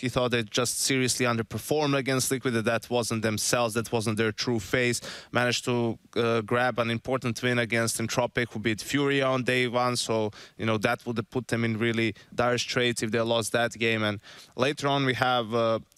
He thought they just seriously underperformed against Liquid, that wasn't themselves, that wasn't their true face. Managed to grab an important win against Entropic, who beat Fury on day one, so, you know, that would have put them in really dire straits if they lost that game. And later on, we have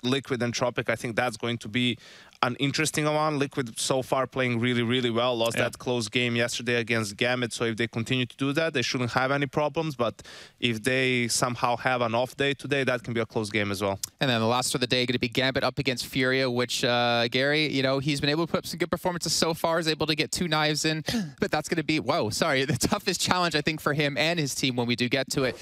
Liquid and Entropic. I think that's going to be an interesting one. Liquid so far playing really, really well. Lost that close game yesterday against Gambit, so if they continue to do that, they shouldn't have any problems. But if they somehow have an off day today, that can be a close game as well. And then the last of the day going to be Gambit up against Furia, which, Gary, you know, he's been able to put up some good performances so far. Is able to get 2 knives in, but that's going to be, the toughest challenge, I think, for him and his team when we do get to it.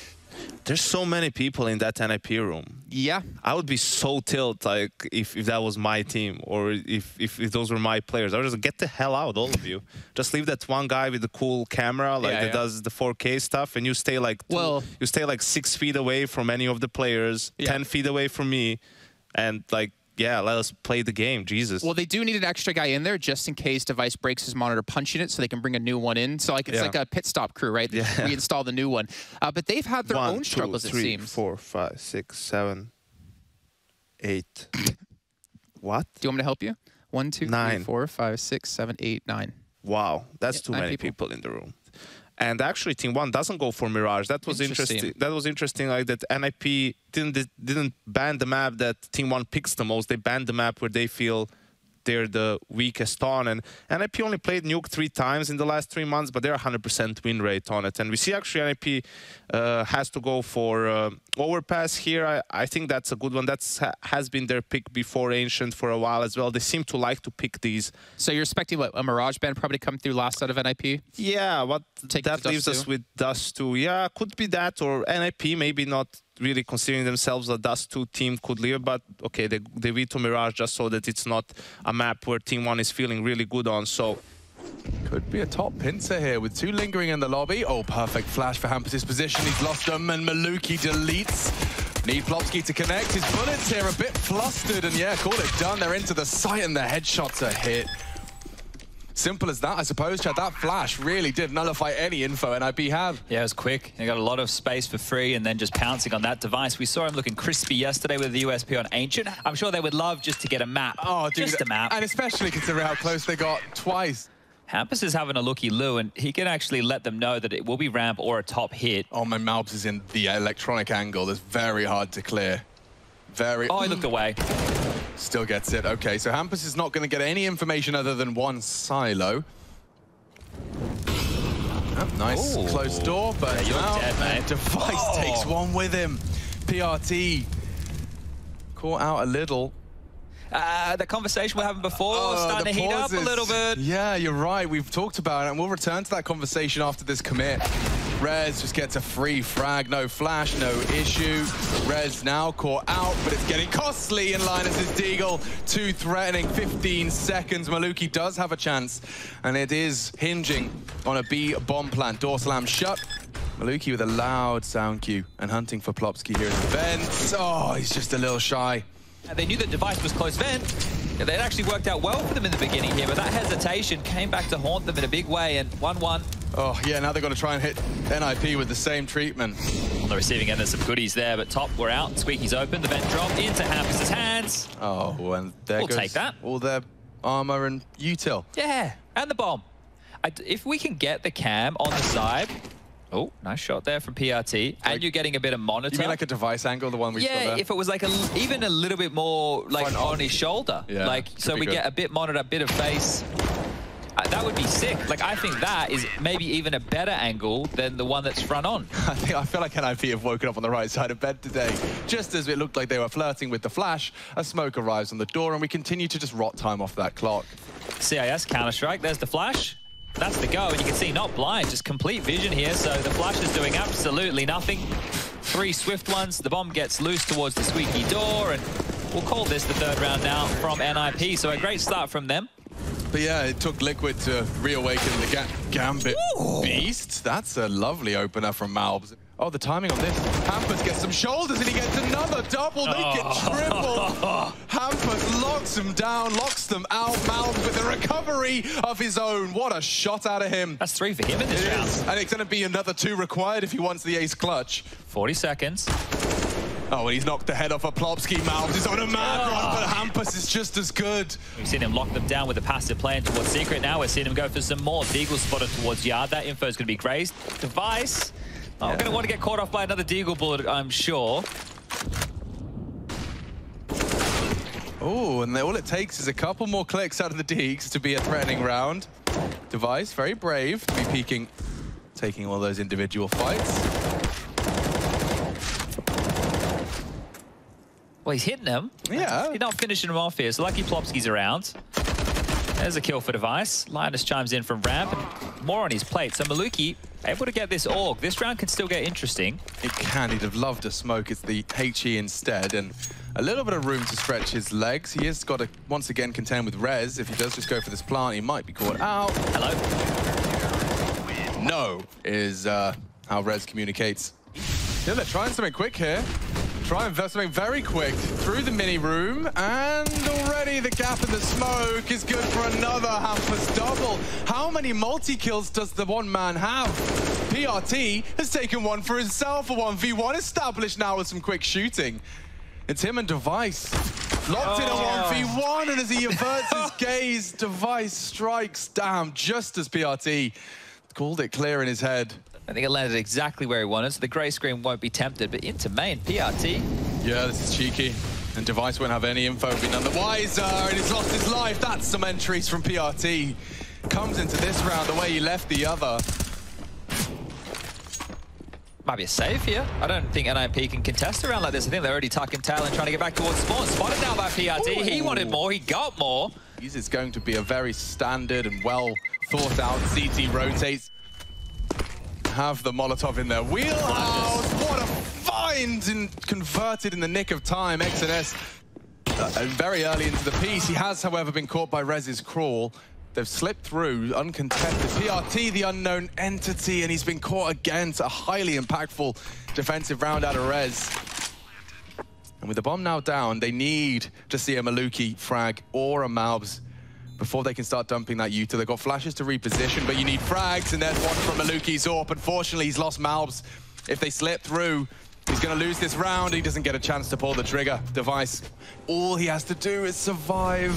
There's so many people in that NIP room. Yeah. I would be so tilted, like, if that was my team, or if those were my players. I would just get the hell out, all of you. Just leave that one guy with the cool camera, like, that does the 4K stuff, and you stay like you stay like 6 feet away from any of the players, 10 feet away from me, and like, yeah, let us play the game, Jesus. Well, they do need an extra guy in there just in case device breaks his monitor punching it, so they can bring a new one in. So like it's like a pit stop crew, right? We install the new one. But they've had their own struggles, 1, 2, 3, it seems. 4, 5, 6, 7, 8. What? Do you want me to help you? 1, 2, 9. 3, 4, 5, 6, 7, 8, 9. Wow, that's too many people in the room. And actually, Team 1 doesn't go for Mirage. That was interesting. That was interesting. Like that, NIP didn't ban the map that Team 1 picks the most. They banned the map where they feel they're the weakest on. And NIP only played Nuke 3 times in the last 3 months, but they're 100% win rate on it. And we see actually NIP has to go for Overpass here. I think that's a good one. That has been their pick before Ancient for a while as well. They seem to like to pick these. So you're expecting what, a Mirage ban probably come through last out of NIP? Yeah, that leaves us with Dust 2. Yeah, could be that, or NIP maybe not really considering themselves a Dust 2 team could leave, but okay, they veto Mirage just so that it's not a map where Team 1 is feeling really good on, so... Could be a top pincer here with 2 lingering in the lobby. Oh, perfect flash for Hampus' position. He's lost them, and Maluki deletes. Need Plopsky to connect. His bullets here a bit flustered, and yeah, call it done. They're into the site, and the headshots are hit. Simple as that, I suppose, Chad. That flash really did nullify any info NIP had. Yeah, it was quick. They got a lot of space for free and then just pouncing on that device. We saw him looking crispy yesterday with the USP on Ancient. I'm sure they would love just to get a map. Oh, dude, just a map. And especially considering how close they got twice. Hampus is having a looky-loo, and he can actually let them know that it will be ramp or a top hit. Oh, my Malbs is in the electronic angle. That's very hard to clear. Very... Oh, he looked away. Still gets it. Okay, so Hampus is not going to get any information other than one silo. Oh, nice closed door, but you're dead, man. Device takes one with him. PRT caught out a little. The conversation we're having before, starting to heat up a little bit. Yeah, you're right. We've talked about it, and we'll return to that conversation after this commit. Rez just gets a free frag, no flash, no issue. Rez now caught out, but it's getting costly in Linus's Deagle. 2 threatening, 15 seconds. Maluki does have a chance, and it is hinging on a B bomb plant. Door slam shut. Maluki with a loud sound cue and hunting for Plopsky here in the vent. Oh, he's just a little shy. They knew that device was close vent. It actually worked out well for them in the beginning here, but that hesitation came back to haunt them in a big way, and 1-1. Oh, yeah, now they're going to try and hit NIP with the same treatment. On the receiving end, there's some goodies there, but top, we're out. Squeaky's open, the vent drop into Hampus' hands. Oh, and there goes take that. All their armor and util. Yeah, and the bomb. If we can get the cam on the side... Oh, nice shot there from PRT. And you're getting a bit of monitor. You mean like a device angle, the one we saw there? Yeah, if it was like even a little bit more like on his shoulder. Yeah, like, so we get a bit monitor, a bit of face. That would be sick. Like, I think that is maybe even a better angle than the one that's front on. I feel like NIP have woken up on the right side of bed today. Just as it looked like they were flirting with the flash, a smoke arrives on the door, and we continue to just rot time off that clock. CIS, Counter-Strike, there's the flash. That's the go, and you can see not blind, just complete vision here, so the flash is doing absolutely nothing. 3 swift ones, the bomb gets loose towards the squeaky door, and we'll call this the 3rd round now from NIP, so a great start from them. But yeah, it took Liquid to reawaken the Gambit beast. That's a lovely opener from Malbs. Oh, the timing on this. Hampus gets some shoulders and he gets another double. They get triple. Hampus locks them down, locks them out. Malbs with a recovery of his own. What a shot out of him. That's 3 for him in this round. And it's going to be another 2 required if he wants the ace clutch. 40 seconds. Oh, and he's knocked the head off of Plopsky. Malbs is on a mad run, but Hampus is just as good. We've seen him lock them down with a passive plan towards Secret. Now we're seeing him go for some more. Deagle spotted towards Yard. That info is going to be grazed. Device. Oh, going to want to get caught off by another Deagle bullet, I'm sure. Oh, and all it takes is a couple more clicks out of the Deags to be a threatening round. Device, very brave to be peeking, taking all those individual fights. Well, he's hitting them. Yeah. He's not finishing them off here. So lucky Plopsky's around. There's a kill for Device. Linus chimes in from ramp and more on his plate. So Maluki able to get this AUG. This round can still get interesting. It can. He'd have loved to smoke. It's the HE instead, and a little bit of room to stretch his legs. He has got to once again contend with Rez. If he does just go for this plant, he might be caught out. Hello. No is how Rez communicates. Yeah, they're trying something quick here. Trying something very quick through the mini room, and already the gap in the smoke is good for another Hampus double. How many multi-kills does the one man have? PRT has taken one for himself, a 1v1 established now with some quick shooting. It's him and Device. Locked in a 1v1, and as he averts his gaze, Device strikes down just as PRT called it clear in his head. I think it landed exactly where he wanted, so the grey screen won't be tempted, but into main, PRT. Yeah, this is cheeky. And Device won't have any info, be none the wiser, and he's lost his life. That's some entries from PRT. Comes into this round the way he left the other. Might be a save here. I don't think NIP can contest around like this. I think they're already tucking tail and trying to get back towards spawn. Spotted now by PRT. Ooh. He wanted more, he got more. It's going to be a very standard and well thought out CT rotates. Have the Molotov in their wheelhouse. What a find and converted in the nick of time. XNS very early into the piece. He has, however, been caught by Rez's crawl. They've slipped through uncontested. PRT, the unknown entity, and he's been caught against a highly impactful defensive round out of Rez. And with the bomb now down, they need to see a Maluki frag or a Malbs before they can start dumping that Utah. They've got flashes to reposition, but you need frags, and there's one from Maluki's AWP. Unfortunately, he's lost Malbs. If they slip through, he's going to lose this round. He doesn't get a chance to pull the trigger. Device, all he has to do is survive.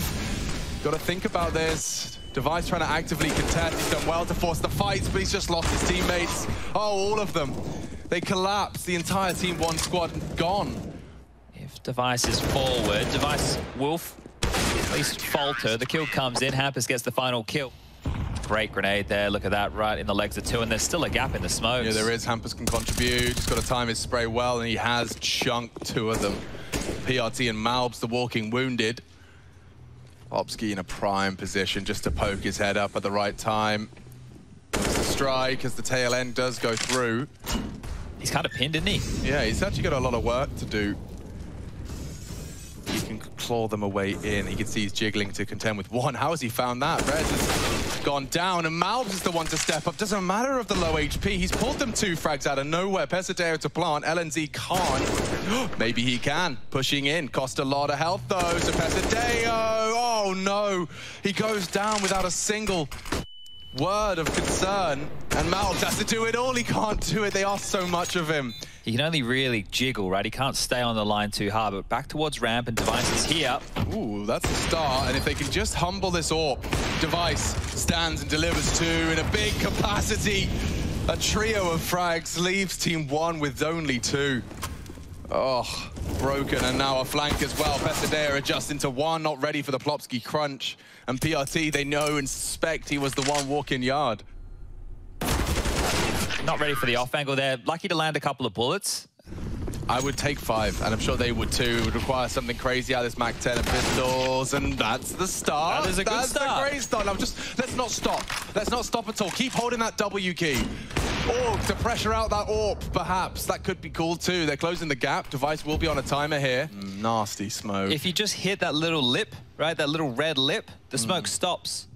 Got to think about this. Device trying to actively contest. He's done well to force the fights, but he's just lost his teammates. Oh, all of them. They collapse. The entire Team 1 squad gone. If Device is forward, Device will at least falter. The kill comes in. Hampus gets the final kill. Great grenade there. Look at that, right in the legs of two, and there's still a gap in the smokes. Yeah, there is. Hampus can contribute. Just got to time his spray well, and he has chunked two of them. PRT and Malbs, the walking wounded. Plopsky in a prime position just to poke his head up at the right time. It's a strike as the tail end does go through. He's kind of pinned, isn't he? Yeah, he's actually got a lot of work to do. He can claw them away in. He can see he's jiggling to contend with one. How has he found that? Rez has gone down, and Malbs is the one to step up. Doesn't matter of the low HP. He's pulled them two frags out of nowhere. Pesadeo to plant. LNZ can't. Maybe he can. Pushing in. Cost a lot of health, though, to Pesadeo. Oh, no. He goes down without a single word of concern. And Malbs has to do it all. He can't do it. They ask so much of him. He can only really jiggle, right? He can't stay on the line too hard, but back towards ramp, and Device is here. Ooh, that's a start, and if they can just humble this AWP, Device stands and delivers two in a big capacity. A trio of frags leaves Team 1 with only two. Oh, broken, and now a flank as well. Pesadeo adjusting to one, not ready for the Plopsky crunch. And PRT, they know and suspect he was the one walking yard. Not ready for the off angle there. Lucky to land a couple of bullets. I would take 5, and I'm sure they would too. It would require something crazy out of this Mac 10 and pistols, and that's the start. That is a good start. That's a great start. Now let's not stop. Let's not stop at all. Keep holding that W key. Or to pressure out that AWP, perhaps. That could be cool too. They're closing the gap. Device will be on a timer here. Nasty smoke. If you just hit that little lip, right, that little red lip, the smoke stops.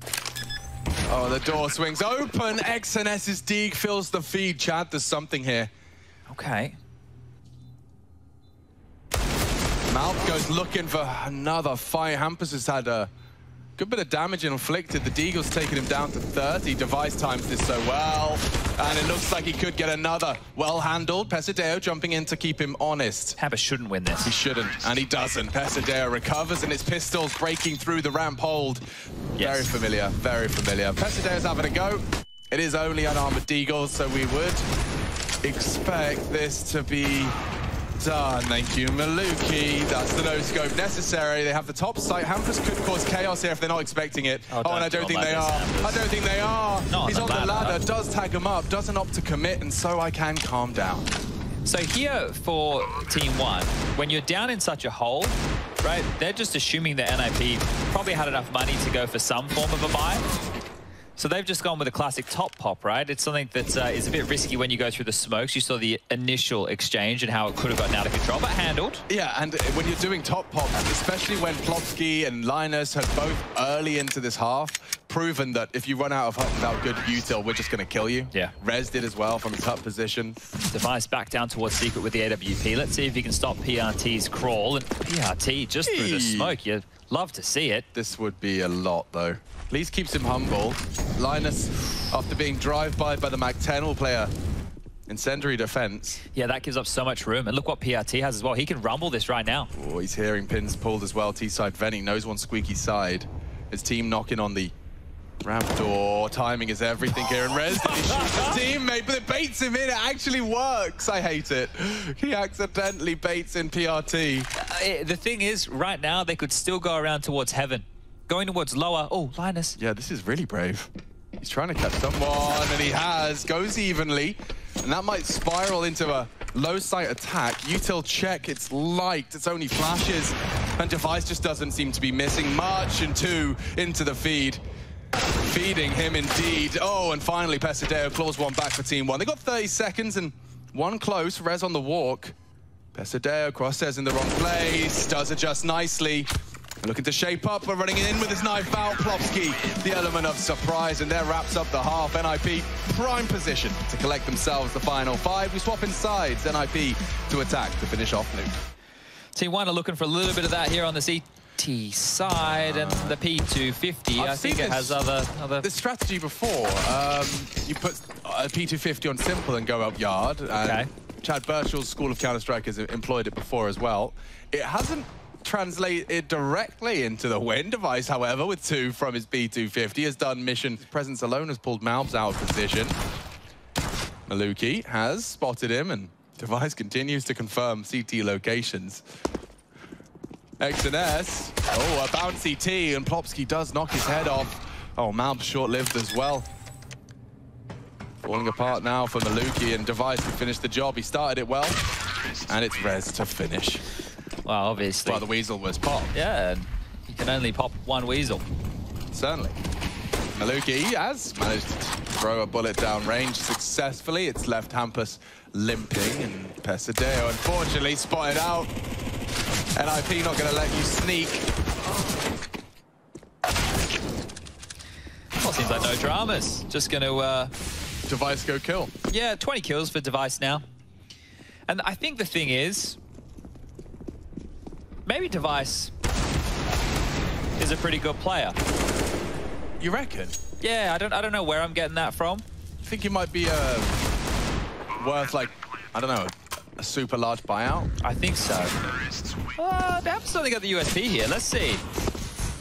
Oh, the door swings open. XNS's Deeg fills the feed. Chad, there's something here. Okay. Malb goes looking for another fight. Hampus has had a Good bit of damage inflicted. The Deagle's taken him down to 30. Device times this so well. And it looks like he could get another. Well handled. Pesadeo jumping in to keep him honest. Hamper shouldn't win this. He shouldn't, and he doesn't. Pesadeo recovers, and it's Pistols breaking through the ramp hold. Yes. Very familiar, very familiar. Pesadeo's having a go. It is only unarmored Deagles, so we would expect this to be done. Thank you, Maluki. That's the no-scope necessary. They have the top site. Hampers could cause chaos here if they're not expecting it. Oh, and I don't think they are. I don't think they are. He's on the ladder, does tag him up, doesn't opt to commit, and so I can calm down. So here for Team 1, when you're down in such a hole, right, they're just assuming that NIP probably had enough money to go for some form of a buy. So they've just gone with a classic top pop, right? It's something that is a bit risky when you go through the smokes. You saw the initial exchange and how it could have gotten out of control, but handled. Yeah, and when you're doing top pops, especially when Plopsky and Linus have both early into this half proven that if you run out of hut without good util, we're just going to kill you. Yeah. Rez did as well from his hut position. Device back down towards Secret with the AWP. Let's see if he can stop PRT's crawl. And PRT just through the smoke. You'd love to see it. This would be a lot, though. At least keeps him humble. Linus, after being drive-by the Mac-10, will play a incendiary defense. Yeah, that gives up so much room. And look what PRT has as well. He can rumble this right now. Oh, he's hearing pins pulled as well. T-side venting, knows one squeaky side. His team knocking on the ramp door. Timing is everything here. And Rez, he shoots his teammate, but it baits him in. It actually works. I hate it. He accidentally baits in PRT. The thing is, right now, they could still go around towards heaven. Going towards lower. Oh, Linus. Yeah, this is really brave. He's trying to catch someone, and he has. Goes evenly. And that might spiral into a low site attack. Util check, it's light, it's only flashes. And Device just doesn't seem to be missing much. And 2 into the feed. Feeding him indeed. Oh, and finally Pesadeo claws one back for Team 1. They got 30 seconds and 1 close. Rez on the walk. Pesadeo, crosshairs in the wrong place. Does adjust nicely. Looking to shape up, we're running in with his knife out. Plopsky, the element of surprise, and there wraps up the half. NIP, prime position to collect themselves the final 5. We swap in sides, NIP to attack to finish off Nuke. Team 1 are looking for a little bit of that here on the CT side, and the P250, I think it has other... This strategy before, you put a P250 on simple and go up yard. And Chad Birchall's School of Counter-Strike has employed it before as well. It hasn't translated directly into the win. Device, however, with 2 from his B250, has done mission. His presence alone has pulled Malbs out of position. Maluki has spotted him, and Device continues to confirm CT locations. X and S. Oh, a bouncy T, and Plopsky does knock his head off. Oh, Malbs short-lived as well. Falling apart now for Maluki, and Device to finish the job. He started it well, and it's Rez to finish. Well, obviously. Well, the weasel was popped. Yeah, and you can only pop 1 weasel. Certainly. Maluki has managed to throw a bullet down range successfully. It's left Hampus limping, and Pesadeo, unfortunately, spotted out. NIP not going to let you sneak. Well, seems like no dramas. Just going to... Device go kill. Yeah, 20 kills for Device now. And I think the thing is, maybe Device is a pretty good player. You reckon? Yeah, I don't know where I'm getting that from. I think he might be worth, like, I don't know, a super large buyout. I think so. They have something got the USP here. Let's see.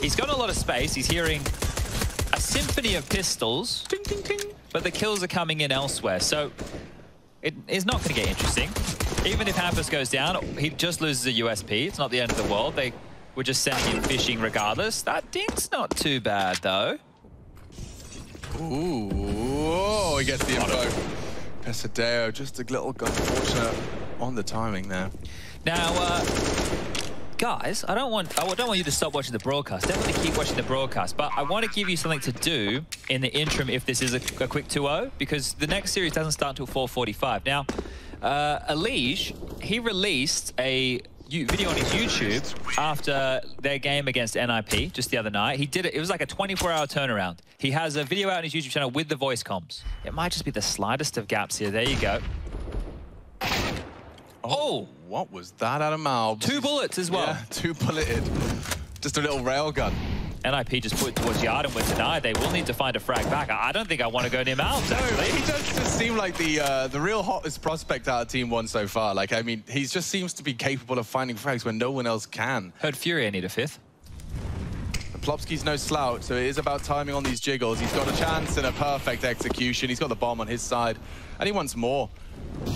He's got a lot of space. He's hearing a symphony of pistols, ting, ting, ting, but the kills are coming in elsewhere. So it is not going to get interesting. Even if Hampus goes down, he just loses a USP. It's not the end of the world. They were just sending him fishing regardless. That dink's not too bad, though. Ooh, oh, he gets the info. Pesadeo, just a little unfortunate on the timing there. Now, guys, I don't want you to stop watching the broadcast. Definitely keep watching the broadcast. But I want to give you something to do in the interim if this is a quick 2-0, because the next series doesn't start until 4:45. Now, Elige, he released a video on his YouTube after their game against NIP just the other night. He did it. It was like a 24-hour turnaround. He has a video out on his YouTube channel with the voice comms. It might just be the slightest of gaps here. There you go. Oh! What was that out of Malbs? 2 bullets as well. Yeah, 2 bulleted. Just a little railgun. NIP just put towards Yard and were denied. They will need to find a frag back. I don't think I want to go near Mouths, actually. He does just seem like the real hottest prospect out of Team 1 so far. Like, I mean, he just seems to be capable of finding frags when no one else can. Heard Fury need a 5th. Plopski's no slouch, so it is about timing on these jiggles. He's got a chance and a perfect execution. He's got the bomb on his side, and he wants more.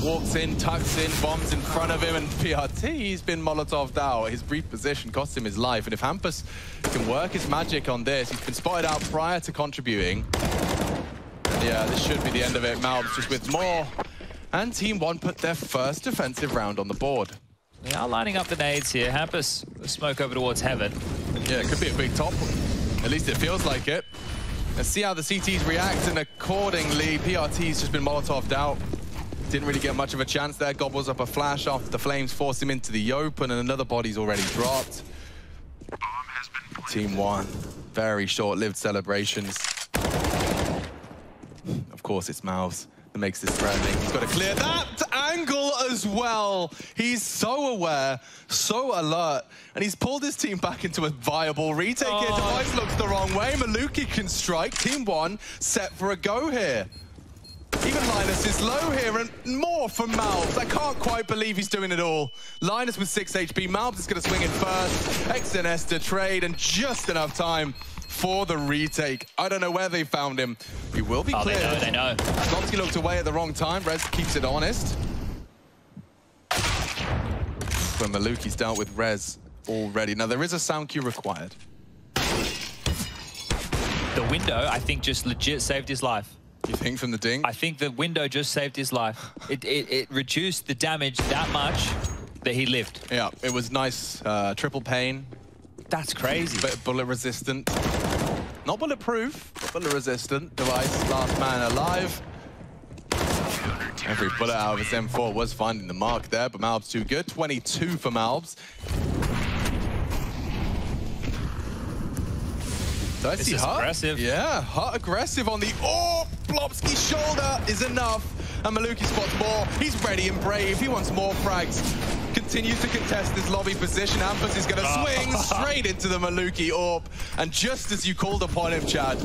Walks in, tucks in, bombs in front of him, and PRT's been Molotov'd out. His brief position cost him his life, and if Hampus can work his magic on this, he's been spotted out prior to contributing. And yeah, this should be the end of it. Malbs just with more. And Team 1 put their first defensive round on the board. They are lining up the nades here. Hampus, the smoke over towards Heaven. Yeah, it could be a big top. At least it feels like it. Let's see how the CTs react, and accordingly, PRT's just been Molotov'd out. Didn't really get much of a chance there. Gobbles up a flash after the flames force him into the open, and another body's already dropped. Team 1, very short-lived celebrations. Of course, it's Mouths that makes this threatening. He's got to clear that angle as well. He's so aware, so alert, and he's pulled his team back into a viable retake here. Device looks the wrong way. Maluki can strike. Team 1 set for a go here. Even Linus is low here, and more from Malbs. I can't quite believe he's doing it all. Linus with 6 HP. Malbs is going to swing in first. XNS to trade, and just enough time for the retake. I don't know where they found him. He will be cleared. They know. Slomsky looked away at the wrong time. Rez keeps it honest. But Maluki's dealt with Rez already. Now, there is a sound cue required. The window, I think, just legit saved his life. You think from the ding? I think the window just saved his life. It reduced the damage that much that he lived. Yeah, it was nice. Triple pane. That's crazy. But bullet resistant. Not bulletproof, but bullet resistant. Device, last man alive. Every bullet out of his M4 was finding the mark there, but Malbs too good. 22 for Malbs. This is aggressive. Yeah, Hut aggressive on the Plopski's shoulder is enough. And Maluki spots more. He's ready and brave. He wants more frags. Continues to contest this lobby position. Hampus is going to swing straight into the Maluki AWP. And just as you called upon him, Chad,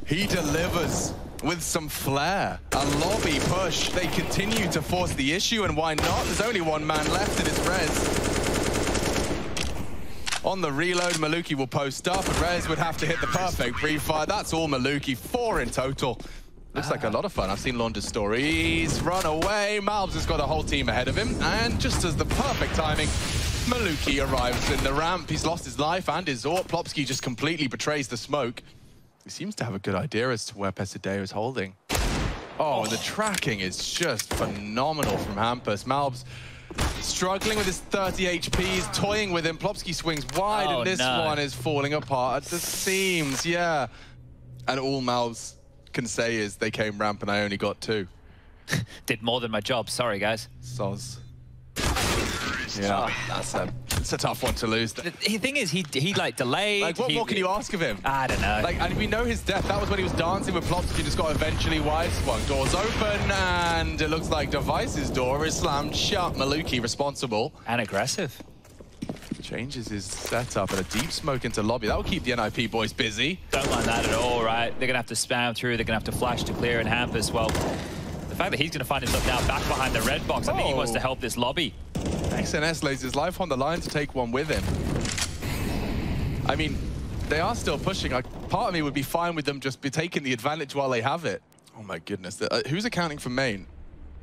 he delivers with some flair. A lobby push. They continue to force the issue, and why not? There's only one man left, and it's Rez. On the reload, Maluki will post up, and Rez would have to hit the perfect pre-fire. That's all Maluki, 4 in total. Looks like a lot of fun. I've seen Launder's stories. Run away. Malbs has got a whole team ahead of him, and just as the perfect timing, Maluki arrives in the ramp. He's lost his life and his AWP. Plopski just completely betrays the smoke. He seems to have a good idea as to where Pesadeo is holding. Oh, and the tracking is just phenomenal from Hampus. Malbs struggling with his 30 HP, he's toying with him. Plopski swings wide, and this one is falling apart at the seams, yeah. And all Malbs can say is, they came ramp and I only got 2. Did more than my job, sorry guys. Soz. Yeah, it's a tough one to lose. The thing is, he like delayed. Like, what more can you ask of him? I don't know. Like, and we know his death. That was when he was dancing with Plopski, just got eventually wide swung. Doors open, and it looks like Device's door is slammed shut. Maluki responsible. And aggressive. Changes his setup and a deep smoke into lobby. That will keep the NIP boys busy. Don't mind that at all, right? They're going to have to spam through. They're going to have to flash to clear, and Hampus, well, the fact that he's going to find himself now back behind the red box, I think he wants to help this lobby. XNS lays his life on the line to take one with him. I mean, they are still pushing. Part of me would be fine with them just be taking the advantage while they have it. Oh my goodness. Who's accounting for main?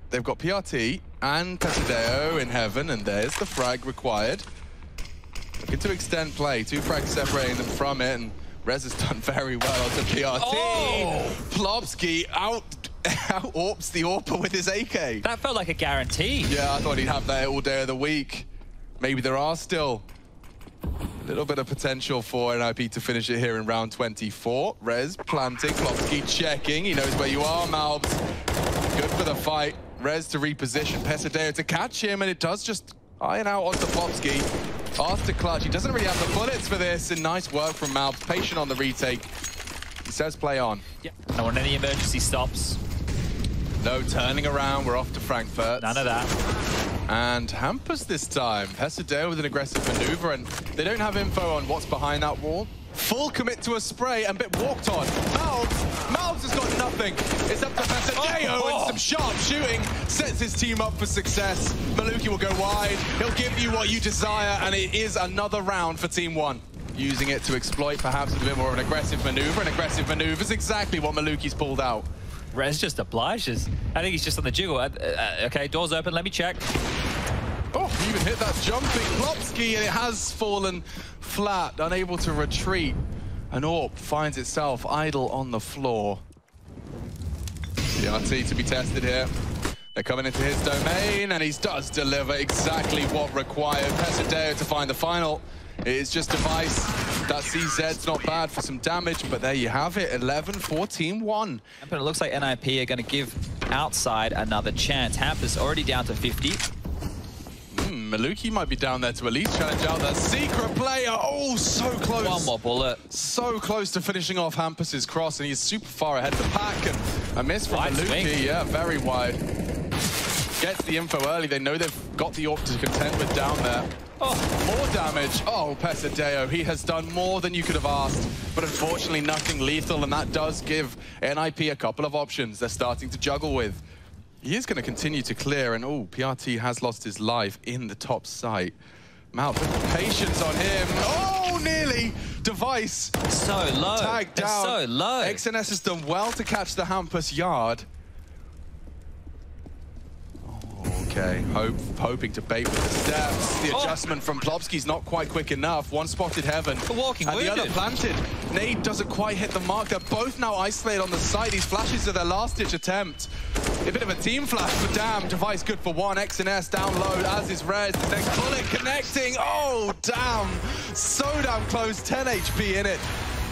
They've got PRT and Pesadeo in heaven, and there's the frag required. Looking to extend play. 2 frags separating them from it, and Rez has done very well onto PRT. Oh! Plopski out-AWPs the AWPer with his AK. That felt like a guarantee. Yeah, I thought he'd have that all day of the week. Maybe there are still a little bit of potential for NIP to finish it here in round 24. Rez planting, Plopski checking. He knows where you are, Malbs. Good for the fight. Rez to reposition, Pesadeo to catch him, and it does just iron out onto Plopski. Asked to clutch. He doesn't really have the bullets for this, and nice work from Malbs. Patient on the retake. He says play on. Yeah. I want any emergency stops. No turning around. We're off to Frankfurt. None of that. And Hampus this time. Pesadeo with an aggressive maneuver, and they don't have info on what's behind that wall. Full commit to a spray and bit walked on. Malbs has got nothing. It's up to Pesadeo, and some sharp shooting sets his team up for success. Maluki will go wide. He'll give you what you desire, and it is another round for Team 1. Using it to exploit perhaps with a bit more of an aggressive maneuver. An aggressive maneuver is exactly what Maluki's pulled out. Rez just obliges. I think he's just on the jiggle. Okay, door's open. Let me check. Oh, he even hit that jumping Plopsky, and it has fallen flat, unable to retreat. And AWP finds itself idle on the floor. CRT to be tested here. They're coming into his domain, and he does deliver exactly what required. Pesadeo to find the final. It is just Device. That CZ's not bad for some damage, but there you have it, 11 for Team 1. But it looks like NIP are going to give Outside another chance. Hampus already down to 50. Maluki might be down there to at least challenge out that secret player. Oh, so close. One more bullet. So close to finishing off Hampus's cross, and he's super far ahead of the pack. And a miss from Maluki. Yeah, very wide. Gets the info early. They know they've got the AWP to contend with down there. Oh, more damage. Oh, Pesadeo, he has done more than you could have asked, but unfortunately nothing lethal, and that does give NIP a couple of options they're starting to juggle with. He is going to continue to clear, and oh, PRT has lost his life in the top site. Mal, patience on him. Oh, nearly. Device. So low. Tagged down. So low. XNS has done well to catch the Hampus yard. Okay, hoping to bait with the steps. The adjustment from Plopsky's not quite quick enough. One spotted Heaven, and the other planted. Nade doesn't quite hit the mark. They're both now isolated on the side. These flashes are their last-ditch attempt. A bit of a team flash, but damn, Device good for one. XNS down low, as is Rez. The next bullet connecting. Oh, damn. So damn close, 10 HP in it.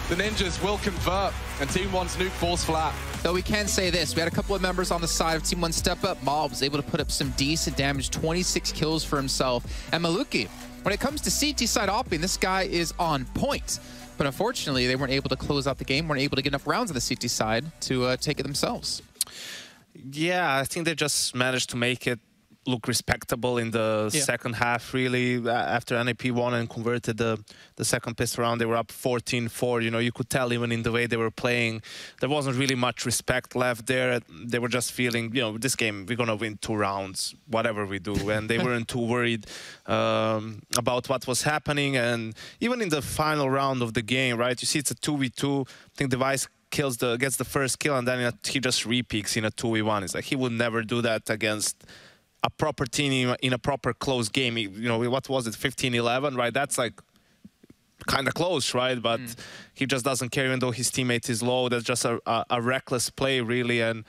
The Ninjas will convert, and Team 1's nuke falls flat. Though we can say this, we had a couple of members on the side of Team 1 step up. Mob was able to put up some decent damage, 26 kills for himself. And Maluki, when it comes to CT side opping, this guy is on point. But unfortunately, they weren't able to close out the game, weren't able to get enough rounds on the CT side to take it themselves. Yeah, I think they just managed to make it look respectable in the second half, really. After NIP won and converted the second pistol round, they were up 14-4. You know, you could tell even in the way they were playing, there wasn't really much respect left there. They were just feeling, you know, this game, we're going to win 2 rounds, whatever we do. And they weren't too worried about what was happening. And even in the final round of the game, right, you see it's a 2v2. I think Device gets the first kill, and then he just re-peaks in a 2v1. It's like he would never do that against a proper team in a proper close game. You know, what was it, 15-11, right? That's like kind of close, right? But he just doesn't care, even though his teammate is low. That's just a reckless play, really, and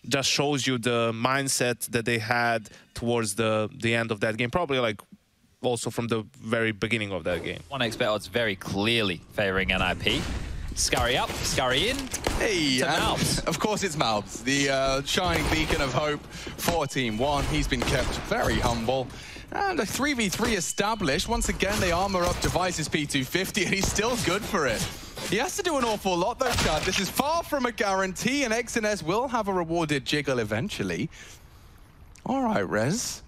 just shows you the mindset that they had towards the end of that game. Probably like also from the very beginning of that game. 1xBet odds very clearly favoring NIP. Scurry up, scurry in. Hey, and of course it's Malbs, the shining beacon of hope for Team 1. He's been kept very humble. And a 3v3 established. Once again, they armor up Device's P250, and he's still good for it. He has to do an awful lot, though, Chad. This is far from a guarantee, and XNS will have a rewarded jiggle eventually. All right, Rez.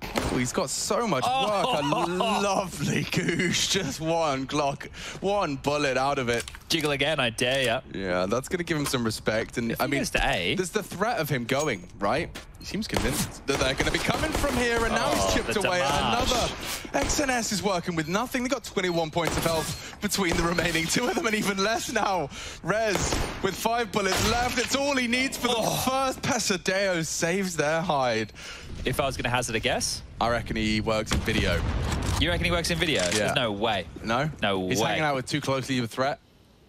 Oh, he's got so much work. A lovely goosh. Just one Glock, one bullet out of it. Jiggle again, I dare you. Yeah, that's going to give him some respect. And I mean, there's the threat of him going, right? He seems convinced that they're going to be coming from here, and now he's chipped away at another. XNS is working with nothing. They got 21 points of health between the remaining 2 of them, and even less now. Rez with 5 bullets left. It's all he needs for the first. Pesadeo saves their hide. If I was going to hazard a guess? I reckon he works in video. You reckon he works in video? Yeah. There's no way. No? No way. He's hanging out with too closely of a threat.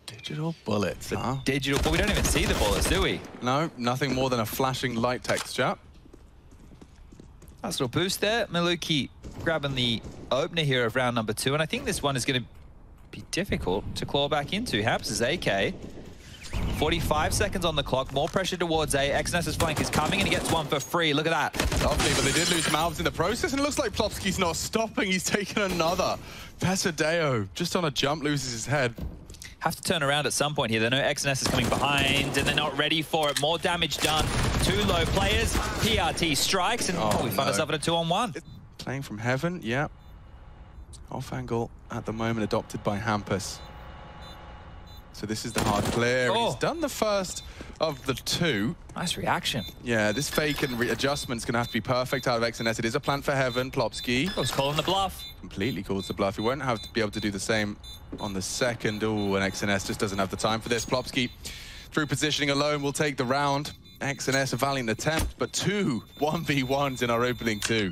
Digital bullets, huh? Digital, but we don't even see the bullets, do we? No, nothing more than a flashing light texture. Nice little boost there. Maluki grabbing the opener here of round number 2, and I think this one is going to be difficult to claw back into. Hampus' AK. 45 seconds on the clock, more pressure towards A. XNS's flank is coming, and he gets one for free. Look at that. Lovely, but they did lose Malbs in the process, and it looks like Plopsky's not stopping. He's taken another. Pesadeo, just on a jump, loses his head. Have to turn around at some point here. They know XNS is coming behind, and they're not ready for it. More damage done. Two low players, PRT strikes, and we find ourselves at a 2-on-1. Playing from heaven, yeah. Off angle at the moment adopted by Hampus. So this is the hard clear. He's done the first of the two. Nice reaction. Yeah, this fake and adjustment's going to have to be perfect out of XNS. It is a plant for heaven. Plopsky. I was calling the bluff. Completely calls the bluff. He won't have to be able to do the same on the second. Ooh, and XNS just doesn't have the time for this. Plopsky, through positioning alone, will take the round. XNS a valiant attempt, but two 1v1s in our opening two.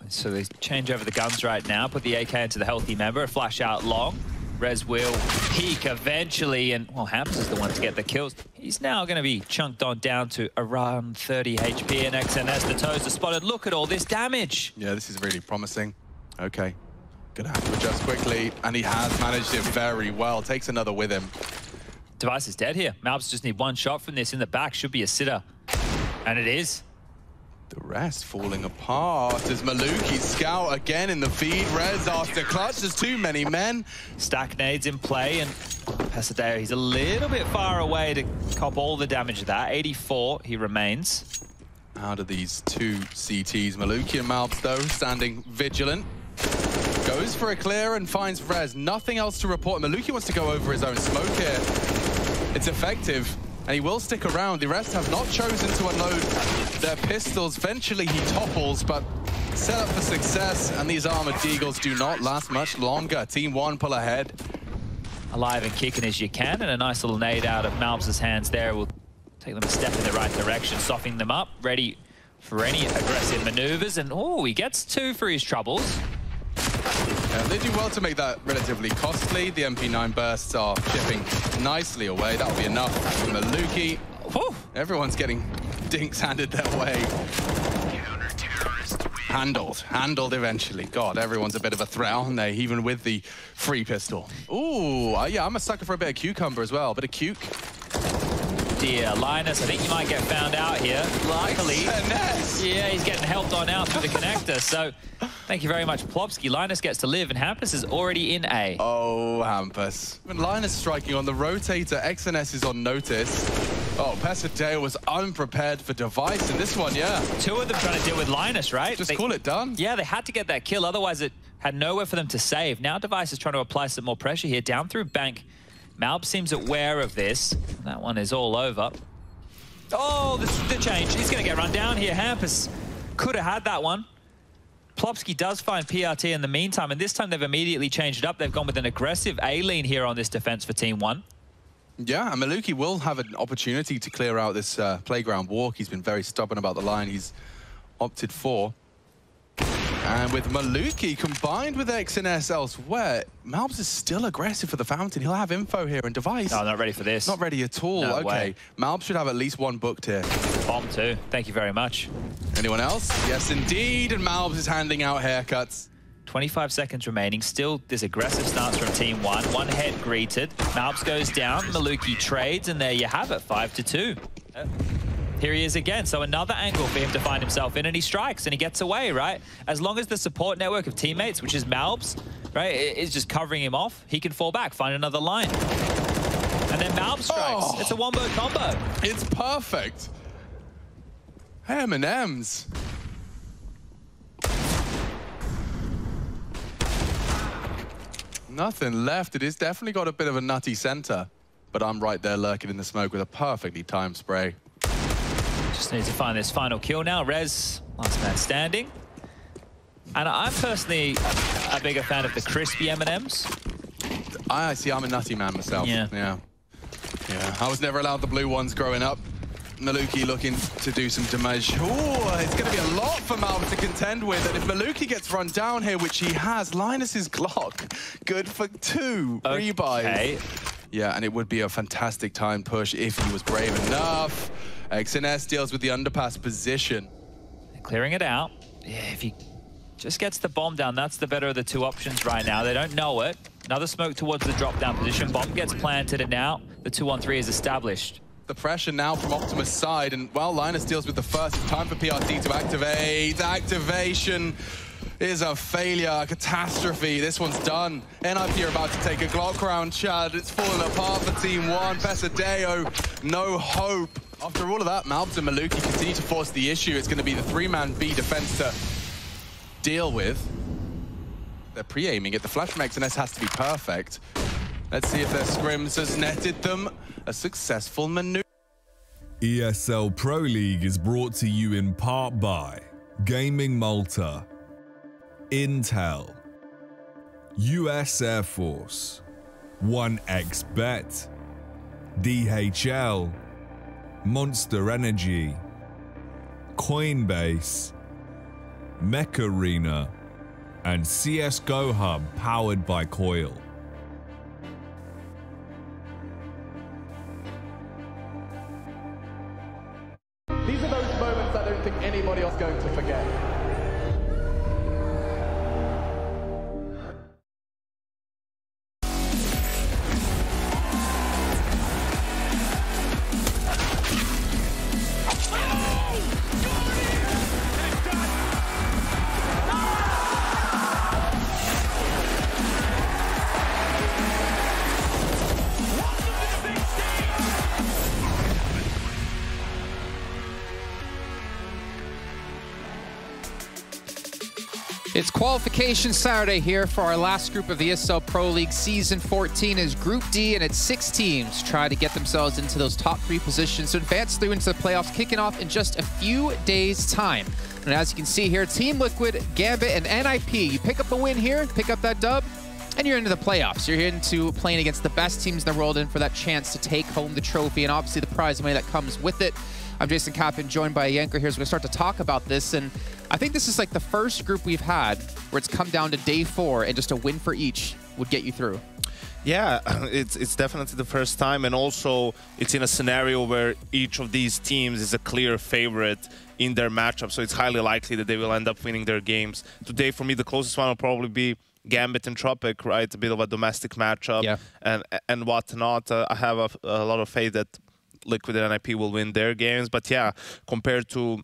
So they change over the guns right now, put the AK into the healthy member, flash out long. Rez will peek eventually, and well, Hampus is the one to get the kills. He's now going to be chunked on down to around 30 HP, and XNS, the toes are spotted. Look at all this damage. Yeah, this is really promising. Okay, gonna have to adjust quickly, and he has managed it very well. Takes another with him. Device is dead here. Malbs just need one shot from this in the back. Should be a sitter, and it is. The rest falling apart as Maluki scout again in the feed. Rez after clutch, there's too many men. Stack nades in play, and Pasadeo, he's a little bit far away to cop all the damage of that. 84, he remains. Out of these two CTs, Maluki and Malbs though, standing vigilant. Goes for a clear and finds Rez. Nothing else to report. Maluki wants to go over his own smoke here. It's effective. And he will stick around. The rest have not chosen to unload their pistols. Eventually he topples, but set up for success. And these Armored Eagles do not last much longer. Team 1 pull ahead. Alive and kicking as you can, and a nice little nade out of Malbs' hands there will take them a step in the right direction, softening them up, ready for any aggressive maneuvers. And oh, he gets 2 for his troubles. They do well to make that relatively costly. The MP9 bursts are chipping nicely away. That'll be enough for Maluki. Whew. Everyone's getting dinks handed their way. Handled eventually. God, everyone's a bit of a threat, aren't they? Even with the free pistol. Ooh, yeah, I'm a sucker for a bit of cucumber as well. A bit of cuke. Dear Linus, I think you might get found out here. Luckily, yeah, he's getting helped on out through the connector. So, thank you very much, Plopsky. Linus gets to live, and Hampus is already in A. Oh, Hampus. When Linus striking on the rotator, XNS is on notice. Oh, Pasadeo was unprepared for Device in this one, yeah. 2 of them trying to deal with Linus, right? Just call it done. Yeah, they had to get that kill, otherwise it had nowhere for them to save. Now Device is trying to apply some more pressure here, down through bank. Malb seems aware of this. That one is all over. Oh, this is the change. He's going to get run down here. Hampus could have had that one. Plopsky does find PRT in the meantime, and this time they've immediately changed it up. They've gone with an aggressive A-lean here on this defense for Team 1. Yeah, and Maluki will have an opportunity to clear out this playground walk. He's been very stubborn about the line he's opted for. And with Maluki combined with XNS elsewhere, Malbs is still aggressive for the Fountain. He'll have info here and Device. No, not ready for this. Not ready at all. No okay, way. Malbs should have at least one booked here. Bomb too. Thank you very much. Anyone else? Yes, indeed. And Malbs is handing out haircuts. 25 seconds remaining. Still this aggressive stance from Team 1. One head greeted. Malbs goes down. Maluki trades, and there you have it. 5-2. Here he is again, so another angle for him to find himself in, and he strikes and he gets away, right? As long as the support network of teammates, which is Malbs, right, is just covering him off, he can fall back, find another line. And then Malbs strikes. Oh, it's a wombo combo. It's perfect. M&Ms. Nothing left. It is definitely got a bit of a nutty center, but I'm right there lurking in the smoke with a perfectly timed spray. Just need to find this final kill now. Rez, last man standing. And I'm personally a bigger fan of the crispy M&Ms. I see, I'm a nutty man myself. Yeah. I was never allowed the blue ones growing up. Maluki looking to do some damage. Oh, it's going to be a lot for Malbs to contend with. And if Maluki gets run down here, which he has, Linus's Glock, good for 2 rebuys. Yeah, and it would be a fantastic time push if he was brave enough. XNS deals with the underpass position. They're clearing it out. Yeah, if he just gets the bomb down, that's the better of the 2 options right now. They don't know it. Another smoke towards the drop-down position. Bomb gets planted, and now the 2-on-3 is established. The pressure now from Optimus' side, and while Linus deals with the first, it's time for PRT to activate. Activation is a failure, a catastrophe. This one's done. NIP are about to take a Glock round, Chad. It's falling apart for Team 1. Pasadeo, no hope. After all of that, Malbs and Maluki continue to force the issue. It's going to be the 3-man B defense to deal with. They're pre-aiming it. The flash from XNS has to be perfect. Let's see if their scrims has netted them a successful maneuver. ESL Pro League is brought to you in part by Gaming Malta, Intel, US Air Force, 1xBet, DHL, Monster Energy, Coinbase, Mech Arena, and CSGO Hub powered by Coil. These are those moments I don't think anybody else is going to forget. It's qualification Saturday here for our last group of the ESL Pro League Season 14 as Group D, and it's 6 teams try to get themselves into those top 3 positions to advance through into the playoffs, kicking off in just a few days' time. And as you can see here, Team Liquid, Gambit, and NIP, you pick up a win here, pick up that dub, and you're into the playoffs. You're into playing against the best teams in the world and for that chance to take home the trophy and obviously the prize money that comes with it. I'm Jason Kappen, joined by Yanker here, so we're going to start to talk about this. And I think this is like the first group we've had where it's come down to day 4 and just a win for each would get you through. Yeah, it's definitely the first time, and also it's in a scenario where each of these teams is a clear favorite in their matchup, so it's highly likely that they will end up winning their games. Today, for me, the closest one will probably be Gambit and Tropic, right? A bit of a domestic matchup, yeah, and whatnot. I have a lot of faith that Liquid and NIP will win their games, but yeah, compared to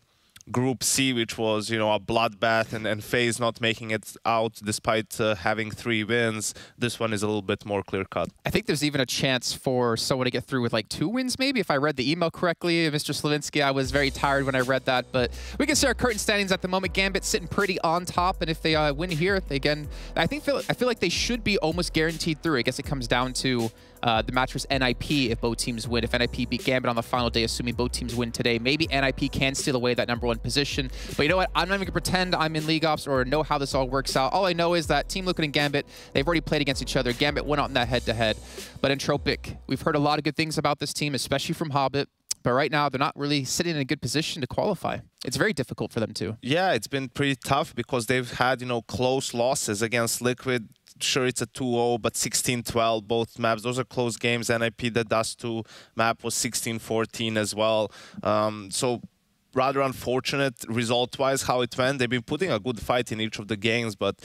Group C, which was, you know, a bloodbath, and FaZe not making it out despite having 3 wins, this one is a little bit more clear-cut. I think there's even a chance for someone to get through with like 2 wins, maybe, if I read the email correctly. Mr. Slavinsky, I was very tired when I read that, but we can see our current standings at the moment. Gambit sitting pretty on top, and if they win here, they again, I feel like they should be almost guaranteed through. I guess it comes down to the match versus NIP if both teams win. If NIP beat Gambit on the final day, assuming both teams win today, maybe NIP can steal away that #1 position. But you know what? I'm not even going to pretend I'm in League Ops or know how this all works out. All I know is that Team Liquid and Gambit, they've already played against each other. Gambit went out in that head-to-head. But in Tropic, we've heard a lot of good things about this team, especially from Hobbit. But right now, they're not really sitting in a good position to qualify. It's very difficult for them too. Yeah, it's been pretty tough because they've had, you know, close losses against Liquid. Sure, it's a 2-0, but 16-12, both maps. Those are close games. NIP, the Dust 2 map was 16-14 as well. So rather unfortunate result-wise how it went. They've been putting a good fight in each of the games, but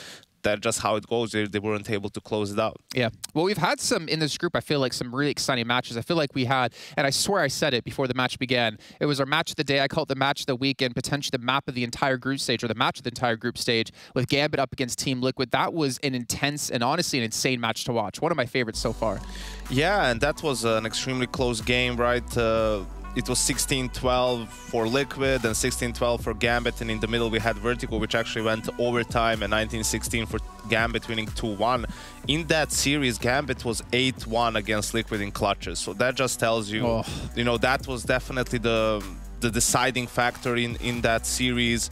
that's just how it goes. They weren't able to close it out. Yeah. Well, we've had some in this group, I feel like, some really exciting matches. I feel like we had, and I swear I said it before the match began, it was our match of the day. I call it the match of the week and potentially the map of the entire group stage, or the match of the entire group stage, with Gambit up against Team Liquid. That was an intense and honestly an insane match to watch. One of my favorites so far. Yeah, and that was an extremely close game, right? It was 16-12 for Liquid and 16-12 for Gambit, and in the middle we had Vertigo, which actually went to overtime, and 19-16 for Gambit, winning 2-1. In that series, Gambit was 8-1 against Liquid in clutches, so that just tells you, you know, that was definitely the deciding factor in that series.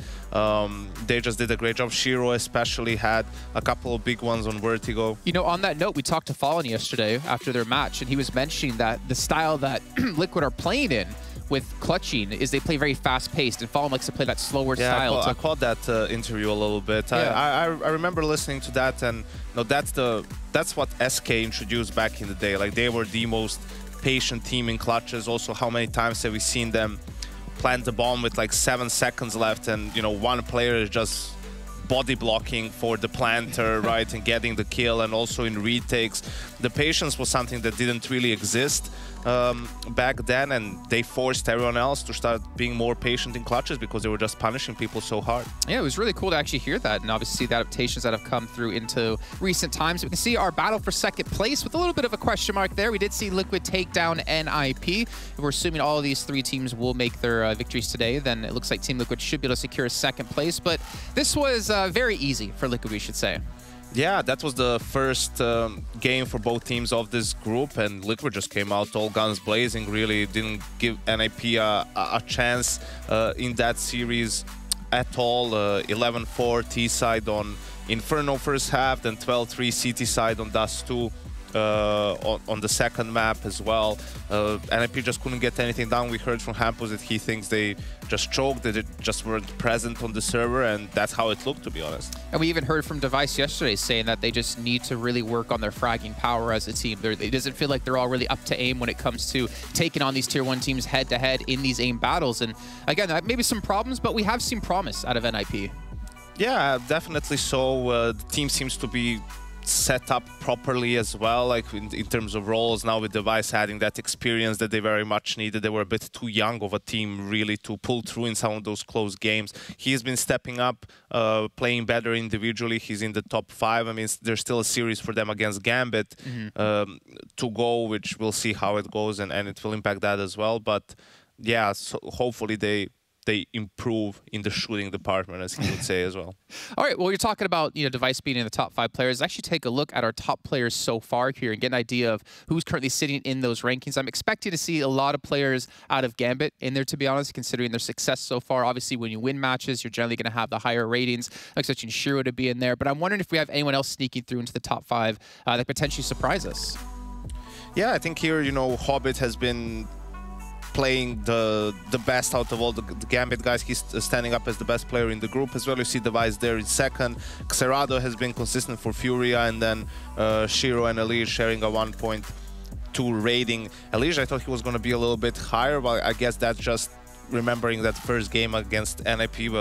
They just did a great job. Shiro especially had a couple of big ones on Vertigo. You know, on that note, we talked to Fallen yesterday after their match, and he was mentioning that the style that Liquid are playing in with clutching is they play very fast-paced, and Fallen likes to play that slower style. I caught that interview a little bit. Yeah. I remember listening to that, and you know, that's what SK introduced back in the day. Like, they were the most patient team in clutches. Also, how many times have we seen them plant the bomb with like 7 seconds left, and you know, one player is just body blocking for the planter, right, and getting the kill, and also in retakes. The patience was something that didn't really exist back then, and they forced everyone else to start being more patient in clutches because they were just punishing people so hard. Yeah, it was really cool to actually hear that, and obviously the adaptations that have come through into recent times. We can see our battle for second place with a little bit of a question mark there. We did see Liquid take down NIP. If we're assuming all of these three teams will make their victories today, then it looks like Team Liquid should be able to secure second place, but this was very easy for Liquid, we should say. Yeah, that was the first game for both teams of this group, and Liquid just came out all guns blazing, really didn't give NIP a chance in that series at all. 11-4 T side on Inferno first half, then 12-3 CT side on Dust 2 on the second map as well. NIP just couldn't get anything done. We heard from Hampus that he thinks they just choked, that it just weren't present on the server, and that's how it looked, to be honest. And we even heard from Device yesterday saying that they just need to really work on their fragging power as a team. It doesn't feel like they're all really up to aim when it comes to taking on these Tier 1 teams head-to-head in these aim battles. And again, that may be some problems, but we have seen promise out of NIP. Yeah, definitely so. The team seems to be set up properly as well, like in terms of roles. Now with Device adding that experience that they very much needed. They were a bit too young of a team really to pull through in some of those close games. He's been stepping up, playing better individually. He's in the top 5. I mean, there's still a series for them against Gambit to go, which we'll see how it goes, and it will impact that as well. But yeah, so hopefully they improve in the shooting department, as he would say as well. All right, well, you're talking about Device being in the top 5 players. Let's actually take a look at our top players so far here and get an idea of who's currently sitting in those rankings. I'm expecting to see a lot of players out of Gambit in there, to be honest, considering their success so far. Obviously, when you win matches, you're generally going to have the higher ratings. I'm expecting Shiro to be in there, but I'm wondering if we have anyone else sneaking through into the top 5 that potentially surprise us. Yeah, I think here, Hobbit has been playing the best out of all the Gambit guys. He's standing up as the best player in the group as well. You see Device there in second. Xerado has been consistent for Furia, and then Shiro and Elige sharing a 1.2 rating. Elige, I thought he was going to be a little bit higher, but I guess that's just remembering that first game against NIP,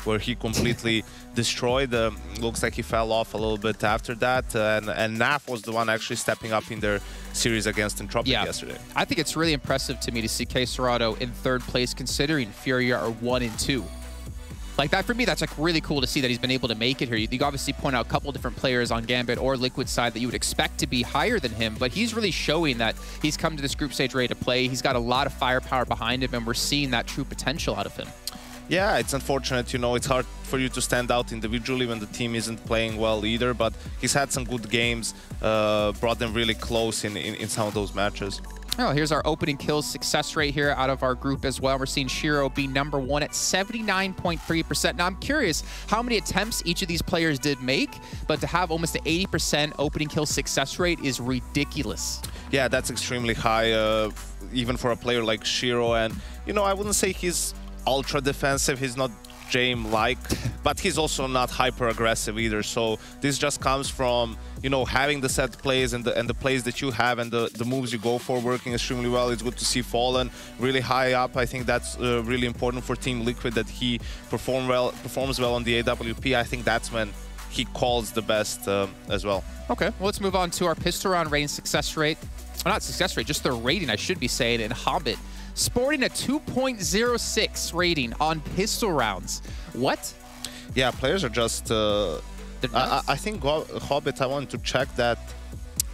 where he completely destroyed. Looks like he fell off a little bit after that, and Naf was the one actually stepping up in their series against Entropic yesterday. I think it's really impressive to me to see Xerado in 3rd place, considering Furia are 1 and 2. Like that, for me, that's like really cool to see that he's been able to make it here. You obviously point out a couple different players on Gambit or Liquid side that you would expect to be higher than him, but he's really showing that he's come to this group stage ready to play. He's got a lot of firepower behind him, and we're seeing that true potential out of him. Yeah, it's unfortunate, it's hard for you to stand out individually when the team isn't playing well either, but he's had some good games, brought them really close in some of those matches. Oh, here's our opening kills success rate here out of our group as well. We're seeing Shiro be #1 at 79.3%. Now, I'm curious how many attempts each of these players did make, but to have almost an 80% opening kill success rate is ridiculous. Yeah, that's extremely high, even for a player like Shiro. And, I wouldn't say he's ultra defensive. He's not Jame-like, but he's also not hyper-aggressive either. So this just comes from, having the set plays and the plays that you have and the moves you go for working extremely well. It's good to see Fallen really high up. I think that's really important for Team Liquid, that he performs well on the AWP. I think that's when he calls the best as well. Okay, well, let's move on to our pistol round rating success rate. Well, not success rate, just their rating, I should be saying, in Hobbit, sporting a 2.06 rating on pistol rounds. What? Yeah, players are just... I think Hobbit, I want to check that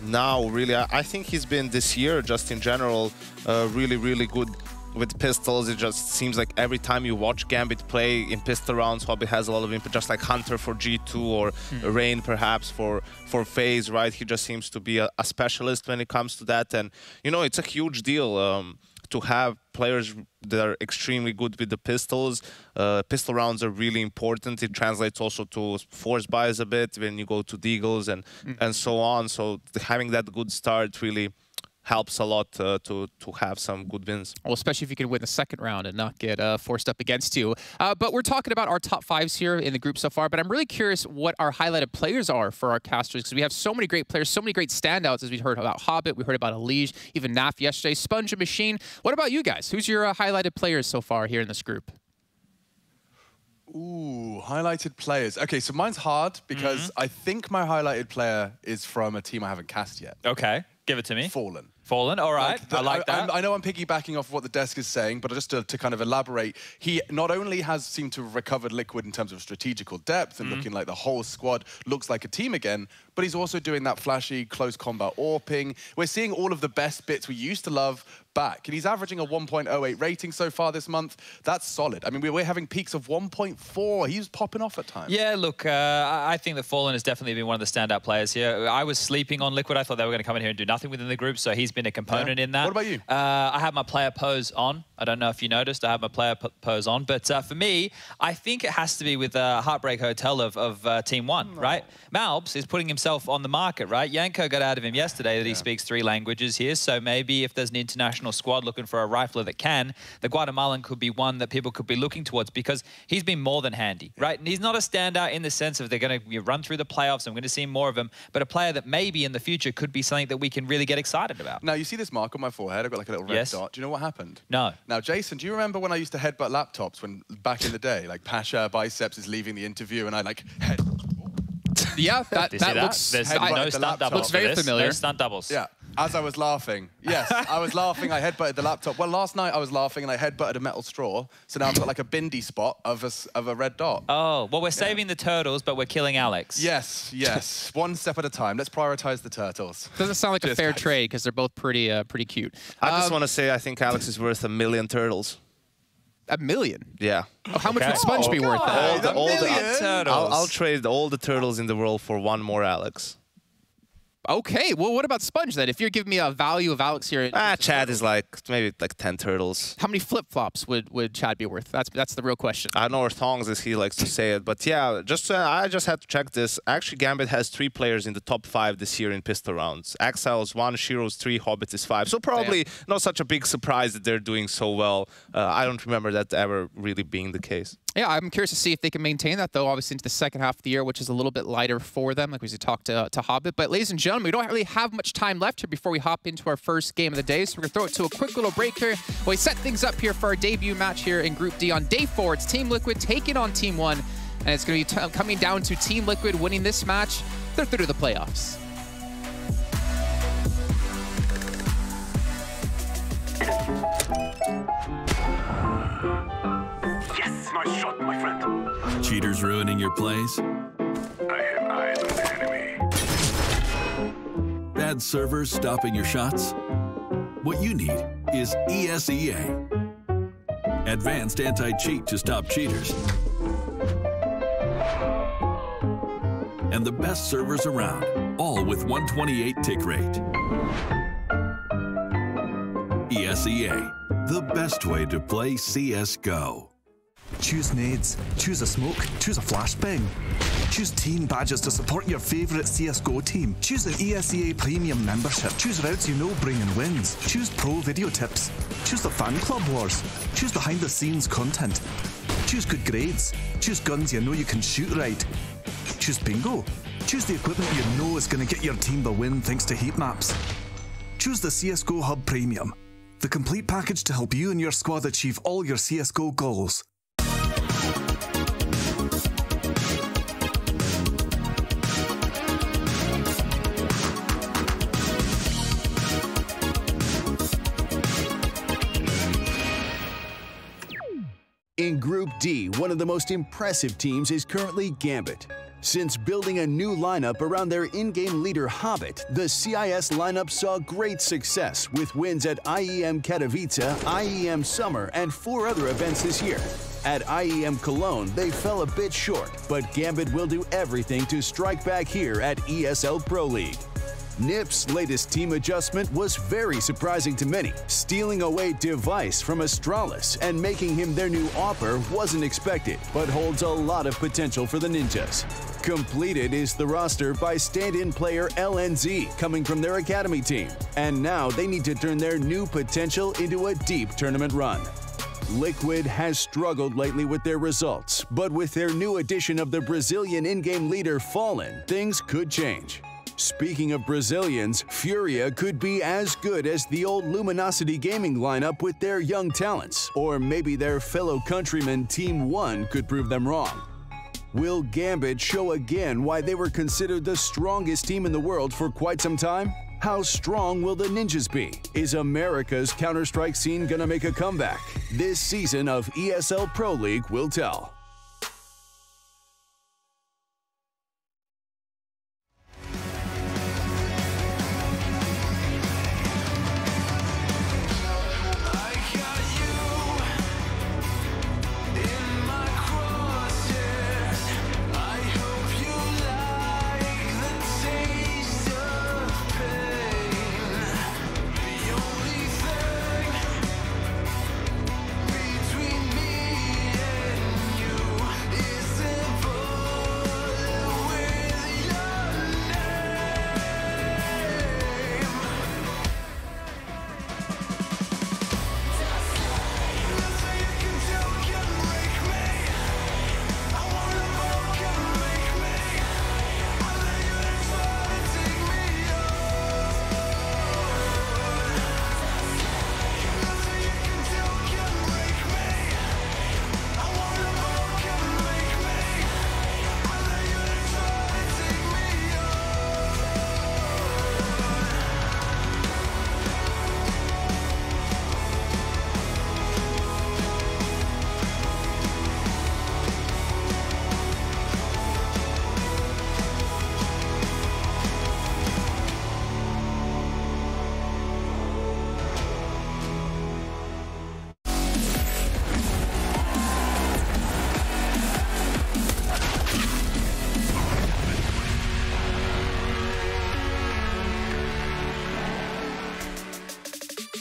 now, really. I think he's been this year, just in general, really, really good with pistols. It just seems like every time you watch Gambit play in pistol rounds, Hobbit has a lot of input, just like Hunter for G2 or Rain perhaps for FaZe, right? He just seems to be a specialist when it comes to that. And, it's a huge deal to have players that are extremely good with the pistols. Pistol rounds are really important. It translates also to force buys a bit when you go to Deagles and so on. So having that good start really helps a lot to have some good wins. Well, especially if you can win the second round and not get forced up against you. But we're talking about our top 5s here in the group so far, but I'm really curious what our highlighted players are for our casters, because we have so many great players, so many great standouts, as we heard about Hobbit, we heard about Elige, even Naf yesterday, Sponge and Machine. What about you guys? Who's your highlighted players so far here in this group? Ooh, highlighted players. Okay, so mine's hard because I think my highlighted player is from a team I haven't cast yet. Okay, give it to me. Fallen. Fallen, all right. I like that. I know I'm piggybacking off what the desk is saying, but just to kind of elaborate, he not only has seemed to have recovered Liquid in terms of strategical depth and looking like the whole squad looks like a team again, but he's also doing that flashy close combat AWPing. We're seeing all of the best bits we used to love back, and he's averaging a 1.08 rating so far this month. That's solid. I mean, we're having peaks of 1.4. He's popping off at times. Yeah, look, I think that Fallen has definitely been one of the standout players here. I was sleeping on Liquid. I thought they were going to come in here and do nothing within the group, so he's been a component in that. What about you? I have my player pose on. I don't know if you noticed. I have my player pose on. But for me, I think it has to be with Heartbreak Hotel of Team 1, right? Malbs is putting himself on the market, right? Yanko got out of him yesterday that he speaks 3 languages here, so maybe if there's an international squad looking for a rifler that can, the Guatemalan could be one that people could be looking towards because he's been more than handy, right? And he's not a standout in the sense of they're going to run through the playoffs, I'm going to see more of him, but a player that maybe in the future could be something that we can really get excited about. Now, you see this mark on my forehead? I've got like a little red dot. Do you know what happened? No. Now, Jason, do you remember when I used to headbutt laptops when back in the day? Like Pasha Biceps is leaving the interview and I like head... Yeah, that looks... There's no stunt doubles. Looks very familiar. No stunt doubles. Yeah. As I was laughing. Yes, I was laughing, I headbutted the laptop. Well, last night I was laughing and I headbutted a metal straw. So now I've got like a bindi spot of a red dot. Oh, well, we're saving the turtles, but we're killing Alex. Yes, yes. One step at a time. Let's prioritize the turtles. Doesn't sound like a fair trade because they're both pretty cute. I just want to say I think Alex is worth 1 million turtles. 1 million? Yeah. Oh, how much would Sponge be worth that? All the turtles. I'll trade all the turtles in the world for 1 more Alex. Okay, well, what about Sponge then? If you're giving me a value of Alex here... Chad is like, maybe like 10 turtles. How many flip-flops would Chad be worth? That's the real question. I don't know, or thongs as he likes to say it. But yeah, I just had to check this. Actually, Gambit has 3 players in the top 5 this year in pistol rounds. Exile's 1, Shiro's 3, Hobbit is 5. So probably not such a big surprise that they're doing so well. I don't remember that ever really being the case. Yeah, I'm curious to see if they can maintain that, though, obviously into the second half of the year, which is a little bit lighter for them, like we talked to Hobbit. But ladies and gentlemen, we don't really have much time left here before we hop into our first game of the day. So we're going to throw it to a quick little break here. We set things up here for our debut match here in Group D on day 4. It's Team Liquid taking on Team 1. And it's going to be coming down to Team Liquid winning this match. They're through to the playoffs. Yes, nice shot, my friend. Cheaters ruining your plays? I have eyes on the enemy. Bad servers stopping your shots? What you need is ESEA. Advanced anti-cheat to stop cheaters. And the best servers around, all with 128 tick rate. ESEA, the best way to play CSGO. Choose nades, choose a smoke, choose a flashbang. Choose team badges to support your favourite CSGO team. Choose an ESEA Premium membership. Choose routes you know bring in wins. Choose pro video tips. Choose the fan club wars. Choose behind the scenes content. Choose good grades. Choose guns you know you can shoot right. Choose bingo. Choose the equipment you know is going to get your team the win thanks to heat maps. Choose the CSGO Hub Premium, the complete package to help you and your squad achieve all your CSGO goals. In Group D, one of the most impressive teams is currently Gambit. Since building a new lineup around their in-game leader Hobbit, the CIS lineup saw great success with wins at IEM Katowice, IEM Summer, and 4 other events this year. At IEM Cologne, they fell a bit short, but Gambit will do everything to strike back here at ESL Pro League. NIP's latest team adjustment was very surprising to many. Stealing away Device from Astralis and making him their new AWPer wasn't expected, but holds a lot of potential for the Ninjas. Completed is the roster by stand-in player LNZ coming from their academy team, and now they need to turn their new potential into a deep tournament run. Liquid has struggled lately with their results, but with their new addition of the Brazilian in-game leader Fallen, things could change. Speaking of Brazilians, Furia could be as good as the old Luminosity Gaming lineup with their young talents, or maybe their fellow countryman Team 1 could prove them wrong. Will Gambit show again why they were considered the strongest team in the world for quite some time? How strong will the Ninjas be? Is America's Counter-Strike scene gonna make a comeback? This season of ESL Pro League will tell.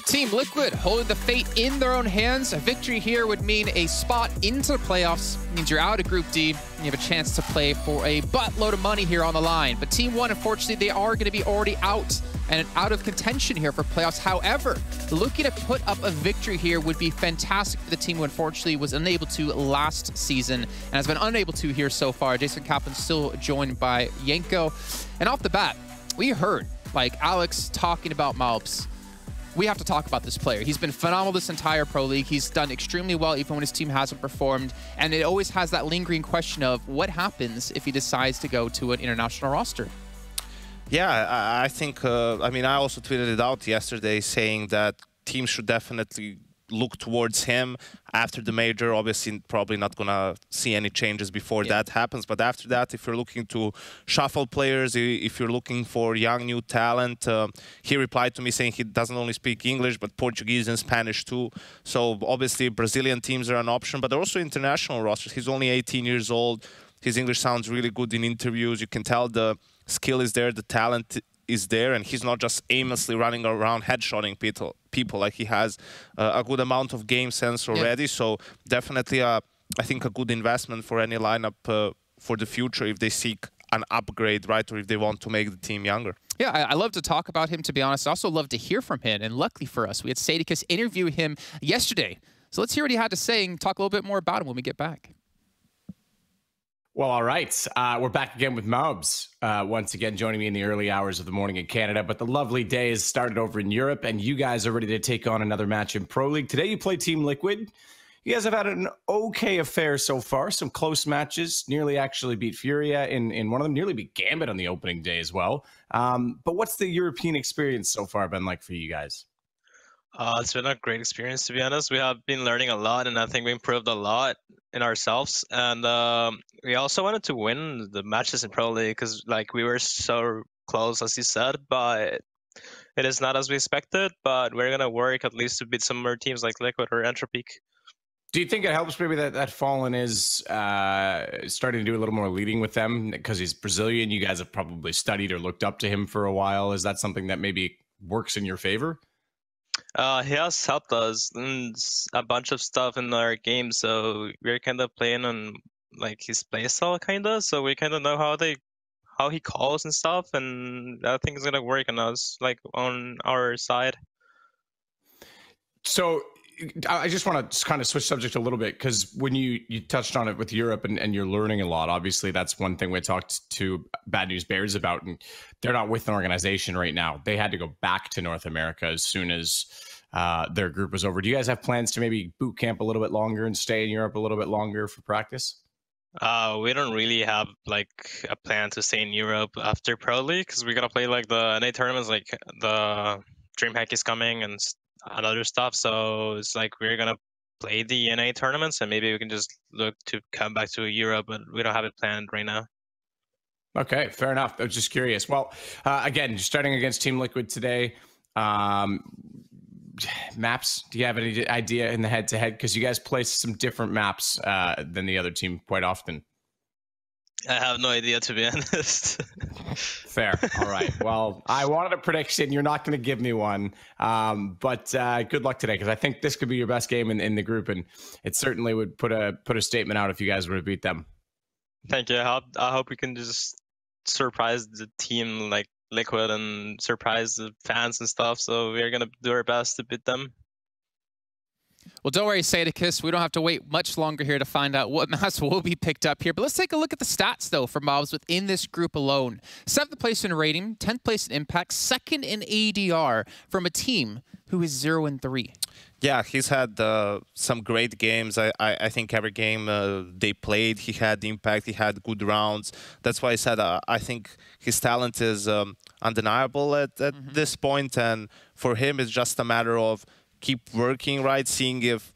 Team Liquid holding the fate in their own hands. A victory here would mean a spot into the playoffs. It means you're out of Group D, and you have a chance to play for a buttload of money here on the line. But Team 1, unfortunately, they are going to be already out and out of contention here for playoffs. However, looking to put up a victory here would be fantastic for the team who unfortunately was unable to last season and has been unable to here so far. Jason Kaplan still joined by Yenko. And off the bat, we heard like Alex talking about Malbs. We have to talk about this player. He's been phenomenal this entire Pro League. He's done extremely well even when his team hasn't performed. And it always has that lingering question of what happens if he decides to go to an international roster. Yeah, I think, I mean, I also tweeted it out yesterday saying that teams should definitely look towards him after the major. Obviously, probably not going to see any changes before that happens. But after that, if you're looking to shuffle players, if you're looking for young, new talent, he replied to me saying he doesn't only speak English, but Portuguese and Spanish too. So obviously, Brazilian teams are an option, but they're also international rosters. He's only 18 years old. His English sounds really good in interviews. You can tell the skill is there, the talent is there, and he's not just aimlessly running around headshotting people. Like, he has a good amount of game sense already. So definitely, I think a good investment for any lineup for the future if they seek an upgrade, right, or if they want to make the team younger. Yeah, I love to talk about him, to be honest. I also love to hear from him, and luckily for us, we had Sadicus interview him yesterday. So let's hear what he had to say and talk a little bit more about him when we get back. Well, all right. We're back again with Mobs. Once again, joining me in the early hours of the morning in Canada. But the lovely day has started over in Europe, and you guys are ready to take on another match in Pro League. Today, you play Team Liquid. You guys have had an okay affair so far. Some close matches. Nearly actually beat Furia in one of them. Nearly beat Gambit on the opening day as well. But what's the European experience so far been like for you guys? It's been a great experience, to be honest. We have been learning a lot, and I think we improved a lot in ourselves. And we also wanted to win the matches in Pro League because, like, we were so close, as you said, but it is not as we expected. But we're going to work at least to beat some more teams like Liquid or Entropique. Do you think it helps maybe that Fallen is starting to do a little more leading with them because he's Brazilian? You guys have probably studied or looked up to him for a while. Is that something that maybe works in your favor? He has helped us in a bunch of stuff in our game, so we're kind of playing on like his playstyle, kind of. So we kind of know how he calls and stuff, and I think it's gonna work on us, like on our side. So I just want to kind of switch subject a little bit, because when you touched on it with Europe and you're learning a lot, obviously that's one thing we talked to Bad News Bears about, and they're not with an organization right now. They had to go back to North America as soon as their group was over. Do you guys have plans to maybe boot camp a little bit longer and stay in Europe a little bit longer for practice? We don't really have like a plan to stay in Europe after Pro League because we're gonna play like the NA tournaments, like the DreamHack is coming and other stuff. So it's like we're gonna play the NA tournaments and maybe we can just look to come back to Europe, but we don't have it planned right now. Okay, fair enough. I was just curious. Well, again, starting against Team Liquid today. Maps, do you have any idea in the head-to-head? Because you guys play some different maps than the other team quite often. I have no idea, to be honest. Fair. All right. Well, I wanted a prediction. You're not going to give me one. But good luck today, because I think this could be your best game in the group, and it certainly would put a statement out if you guys were to beat them. Thank you. I hope we can just surprise the team like Liquid and surprise the fans and stuff. So we're going to do our best to beat them. Well, don't worry, Sadicus. We don't have to wait much longer here to find out what maps will be picked up here. But let's take a look at the stats, though, for Mobs within this group alone. 7th place in rating, 10th place in impact, 2nd in ADR from a team who is 0-3. Yeah, he's had some great games. I think every game they played, he had impact, he had good rounds. That's why I said I think his talent is undeniable at this point. And for him, it's just a matter of keep working, right? Seeing if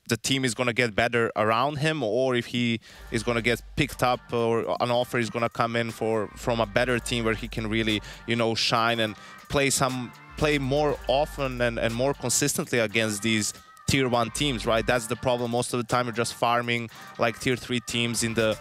the team is going to get better around him or if he is going to get picked up or an offer is going to come in from a better team where he can really, you know, shine and play more often and more consistently against these tier 1 teams, right? That's the problem. Most of the time you're just farming like tier 3 teams in the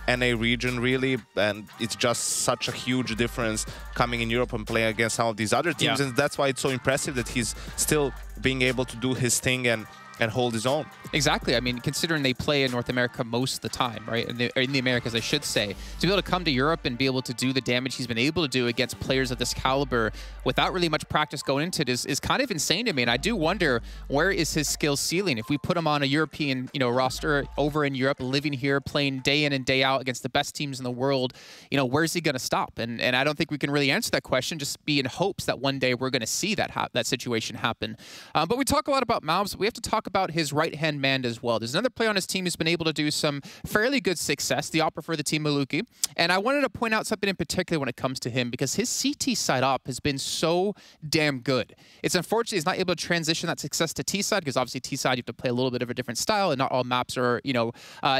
NA region, really, and it's just such a huge difference coming in Europe and playing against some of these other teams. And that's why it's so impressive that he's still being able to do his thing and hold his own. Exactly. I mean, considering they play in North America most of the time, right? In the Americas, I should say. To be able to come to Europe and be able to do the damage he's been able to do against players of this caliber without really much practice going into it is kind of insane to me. And I do wonder, where is his skill ceiling? If we put him on a European, roster over in Europe, living here, playing day in and day out against the best teams in the world, where's he going to stop? And I don't think we can really answer that question, just be in hopes that one day we're going to see that situation happen. But we talk a lot about Mobs. We have to talk about his right-hand man as well. There's another player on his team who's been able to do some fairly good success, the opera for the team Maluki. And I wanted to point out something in particular when it comes to him, because his CT side op has been so damn good. It's unfortunate he's not able to transition that success to T side, because obviously T side you have to play a little bit of a different style, and not all maps are,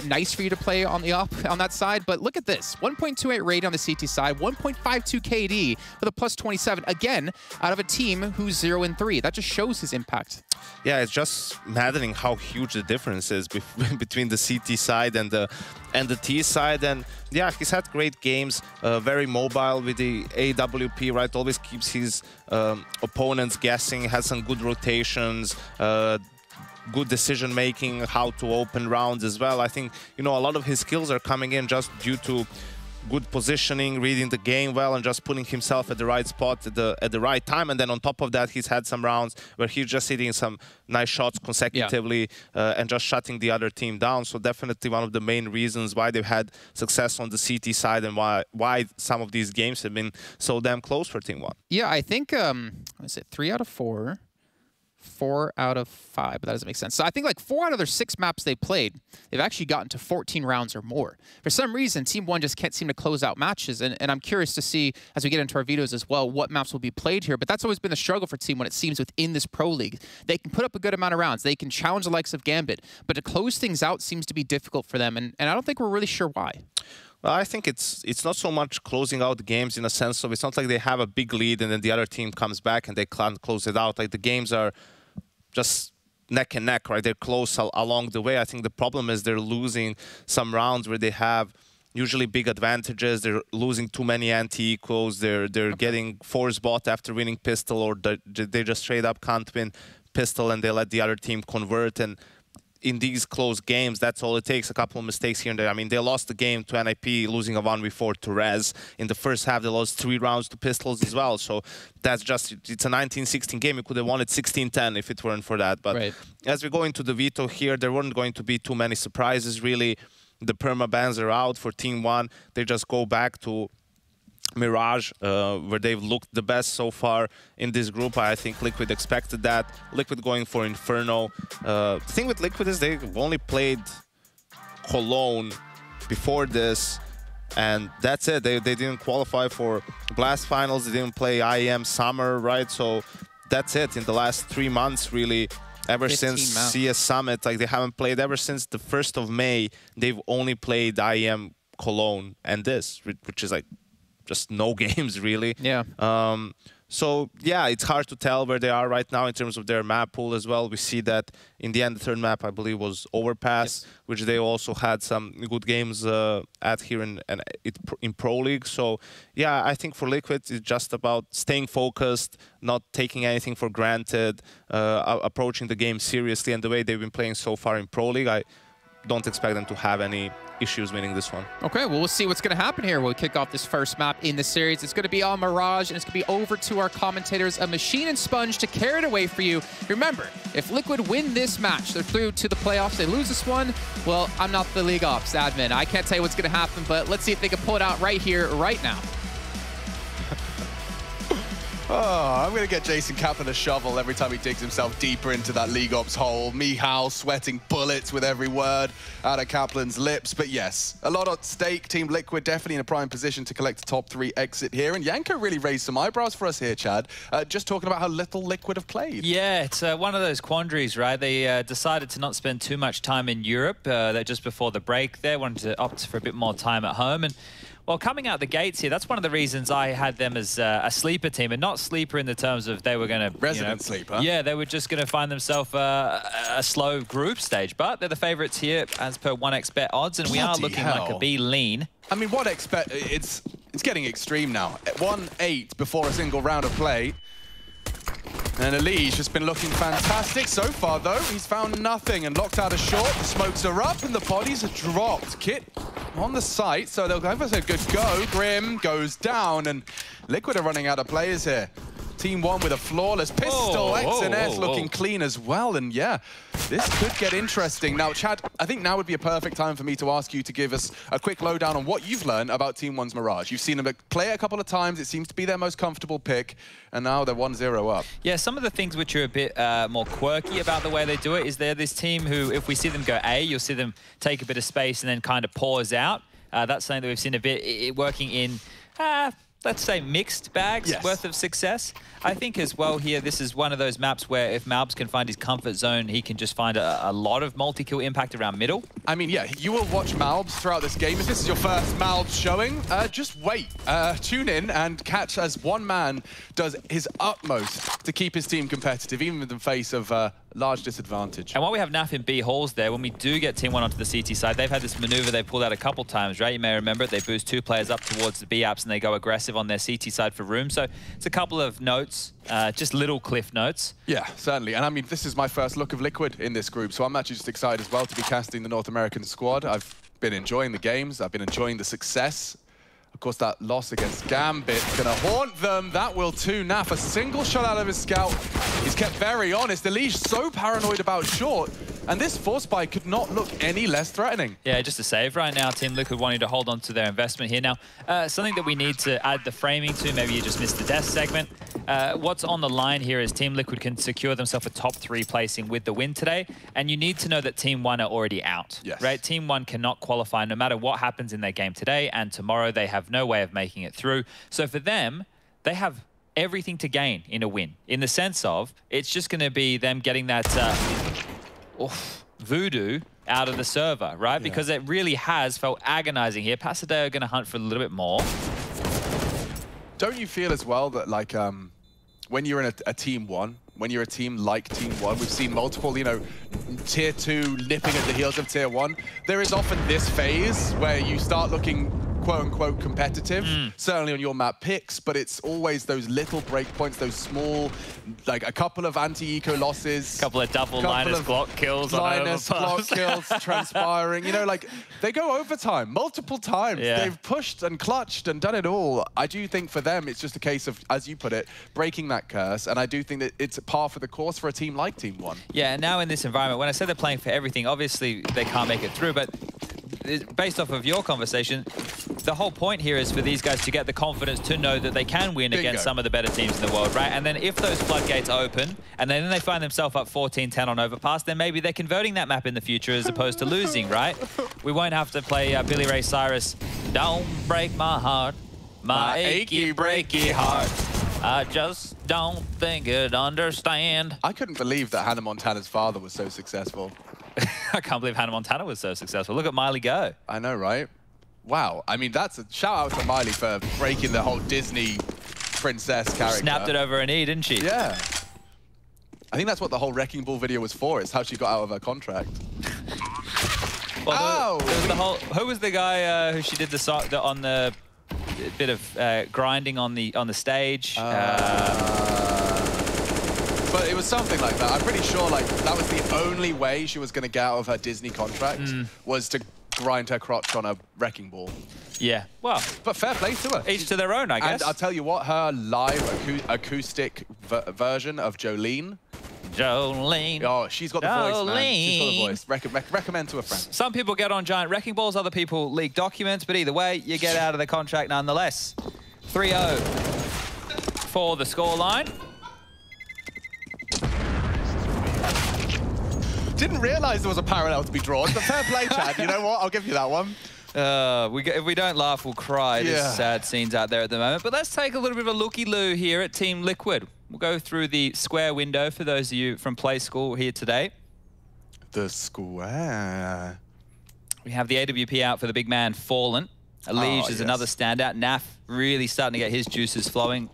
nice for you to play on the op on that side. But look at this, 1.28 rating on the CT side, 1.52 KD with a plus 27, again, out of a team who's 0-3. That just shows his impact. Yeah, it's just maddening how huge the difference is between the CT side and the T side. And yeah, he's had great games, very mobile with the AWP, right? Always keeps his opponents guessing, has some good rotations, good decision making, how to open rounds as well. I think, a lot of his skills are coming in just due to good positioning, reading the game well, and just putting himself at the right spot at the right time. And then on top of that, he's had some rounds where he's just hitting some nice shots consecutively, and just shutting the other team down. So definitely one of the main reasons why they've had success on the CT side and why some of these games have been so damn close for Team 1. Yeah, I think, what is it, 3 out of 4? 4 out of 5, but that doesn't make sense. So I think like 4 out of their 6 maps they played, they've actually gotten to 14 rounds or more. For some reason, Team 1 just can't seem to close out matches, and I'm curious to see, as we get into our videos as well, what maps will be played here. But that's always been the struggle for Team 1, it seems, within this Pro League. They can put up a good amount of rounds, they can challenge the likes of Gambit, but to close things out seems to be difficult for them, and I don't think we're really sure why. Well, I think it's not so much closing out the games in a sense of, it's not like they have a big lead and then the other team comes back and they can't close it out. Like, the games are just neck and neck, right? They're close along the way. I think the problem is they're losing some rounds where they have usually big advantages. They're losing too many anti-equals. They're getting force bot after winning pistol, or they just straight up can't win pistol and they let the other team convert. And in these close games, that's all it takes, a couple of mistakes here and there. I mean, they lost the game to NIP, losing a 1v4 to Rez. In the first half, they lost 3 rounds to Pistols as well. So that's just, it's a 19-16 game. You could have won it 16-10 if it weren't for that. But as we go into the veto here, there weren't going to be too many surprises, really. The perma-bans are out for Team 1. They just go back to Mirage, where they've looked the best so far in this group. I think Liquid expected that. Liquid going for Inferno. The thing with Liquid is they've only played Cologne before this. And that's it. They didn't qualify for Blast Finals. They didn't play IEM Summer, right? So that's it. In the last 3 months, really, ever since CS Summit, like they haven't played ever since the 1st of May. They've only played IEM Cologne and this, which is like just no games really. Yeah. So yeah, it's hard to tell where they are right now in terms of their map pool as well. We see that in the end, the third map, I believe, was Overpass, which they also had some good games at here in Pro League. So yeah, I think for Liquid, it's just about staying focused, not taking anything for granted, approaching the game seriously. And the way they've been playing so far in Pro League, I don't expect them to have any issues winning this one. Okay, well, we'll see what's going to happen here. We'll kick off this first map in the series. It's going to be on Mirage, and it's going to be over to our commentators, a Machine and Sponge, to carry it away for you. Remember, if Liquid win this match, they're through to the playoffs. They lose this one, well, I'm not the League Ops admin. I can't tell you what's going to happen, but let's see if they can pull it out right here, right now. Oh, I'm going to get Jason Kaplan a shovel every time he digs himself deeper into that League Ops hole. Mihal sweating bullets with every word out of Kaplan's lips. But yes, a lot at stake. Team Liquid definitely in a prime position to collect a top 3 exit here. And Yanko really raised some eyebrows for us here, Chad. Just talking about how little Liquid have played. Yeah, it's one of those quandaries, right? They decided to not spend too much time in Europe. They're just before the break there, wanted to opt for a bit more time at home. And well, coming out the gates here, that's one of the reasons I had them as a sleeper team, and not sleeper in the terms of they were going to... Resident sleeper. Yeah, they were just going to find themselves a slow group stage, but they're the favorites here as per 1xBet odds, and we are looking like a B lean. I mean, 1xBet, it's getting extreme now. 1-8 before a single round of play. And Elige has been looking fantastic so far, though. He's found nothing and locked out a short. The smokes are up and the bodies are dropped. Kit on the site, so they'll have a good go. Grim goes down, and Liquid are running out of players here. Team 1 with a flawless pistol. X&S looking clean as well. And yeah, this could get interesting. Now, Chad, I think now would be a perfect time for me to ask you to give us a quick lowdown on what you've learned about Team 1's Mirage. You've seen them play a couple of times. It seems to be their most comfortable pick. And now they're 1-0 up. Yeah, some of the things which are a bit more quirky about the way they do it is they're this team who, if we see them go A, you'll see them take a bit of space and then kind of pause out. That's something that we've seen a bit working in... let's say mixed bags worth of success. I think as well here, this is one of those maps where if Malbs can find his comfort zone, he can just find a lot of multi-kill impact around middle. I mean, yeah, you will watch Malbs throughout this game. If this is your first Malbs showing, just wait. Tune in and catch as one man does his utmost to keep his team competitive, even in the face of large disadvantage. And while we have Naf in B halls there, when we do get Team 1 onto the CT side, they've had this maneuver they pulled out a couple times, right? You may remember it. They boost 2 players up towards the B apps and they go aggressive on their CT side for room. So it's a couple of notes, just little cliff notes. Yeah, certainly. And I mean, this is my first look of Liquid in this group, so I'm actually just excited as well to be casting the North American squad. I've been enjoying the games. I've been enjoying the success. Of course, that loss against Gambit gonna haunt them. That will too. Naf, a single shot out of his scout. He's kept very honest. Elige so paranoid about short. And this force buy could not look any less threatening. Yeah, just a save right now. Team Liquid wanting to hold on to their investment here. Now, something that we need to add the framing to, maybe you just missed the death segment. What's on the line here is Team Liquid can secure themselves a top 3 placing with the win today. And you need to know that Team 1 are already out, right? Team 1 cannot qualify no matter what happens in their game today. And tomorrow they have no way of making it through. So for them, they have everything to gain in a win. In the sense of, it's just going to be them getting that... voodoo out of the server, right? Yeah. Because it really has felt agonizing here. Pasadena are going to hunt for a little bit more. Don't you feel as well that, like, when you're in a Team 1, when you're a team like Team 1, we've seen multiple, you know, Tier 2 nipping at the heels of Tier 1. There is often this phase where you start looking quote-unquote competitive, certainly on your map picks, but it's always those little breakpoints, those small, like a couple of anti-eco losses. A couple of double Linus Glock kills on overpass. Glock kills transpiring. You know, like, they go overtime multiple times. Yeah. They've pushed and clutched and done it all. I do think for them, it's just a case of, as you put it, breaking that curse, and I do think that it's par for the course for a team like Team 1. Yeah, and now in this environment, when I say they're playing for everything, obviously they can't make it through, but based off of your conversation, the whole point here is for these guys to get the confidence to know that they can win against some of the better teams in the world, right? And then if those floodgates open, and then they find themselves up 14-10 on Overpass, then maybe they're converting that map in the future as opposed to losing, right? We won't have to play Billy Ray Cyrus, "Don't break my heart, my achy, breaky heart. I just don't think it'd understand." I couldn't believe that Hannah Montana's father was so successful. I can't believe Hannah Montana was so successful. Look at Miley go. I know, right? Wow. I mean, that's a shout out to Miley for breaking the whole Disney princess character. Snapped it over an E, didn't she? Yeah. I think that's what the whole Wrecking Ball video was for. It's how she got out of her contract. Well, there was the whole. Who was the guy who she did the song on the bit of grinding on the stage? But it was something like that. I'm pretty sure like that was the only way she was going to get out of her Disney contract was to grind her crotch on a Wrecking Ball. Yeah, well, but fair play to her. Each to their own, I guess. And I'll tell you what, her live acoustic version of Jolene. Jolene. Oh, she's got the voice, man. She's got the voice. Recommend to a friend. Some people get on giant wrecking balls, other people leak documents, but either way, you get out of the contract nonetheless. 3-0 for the scoreline. Didn't realise there was a parallel to be drawn, but fair play, Chad. You know what? I'll give you that one. If we don't laugh, we'll cry. Yeah. There's sad scenes out there at the moment. But let's take a little bit of a looky-loo here at Team Liquid. We'll go through the square window for those of you from Play School here today. The square. We have the AWP out for the big man, Fallen. Elige is another standout. Naf really starting to get his juices flowing.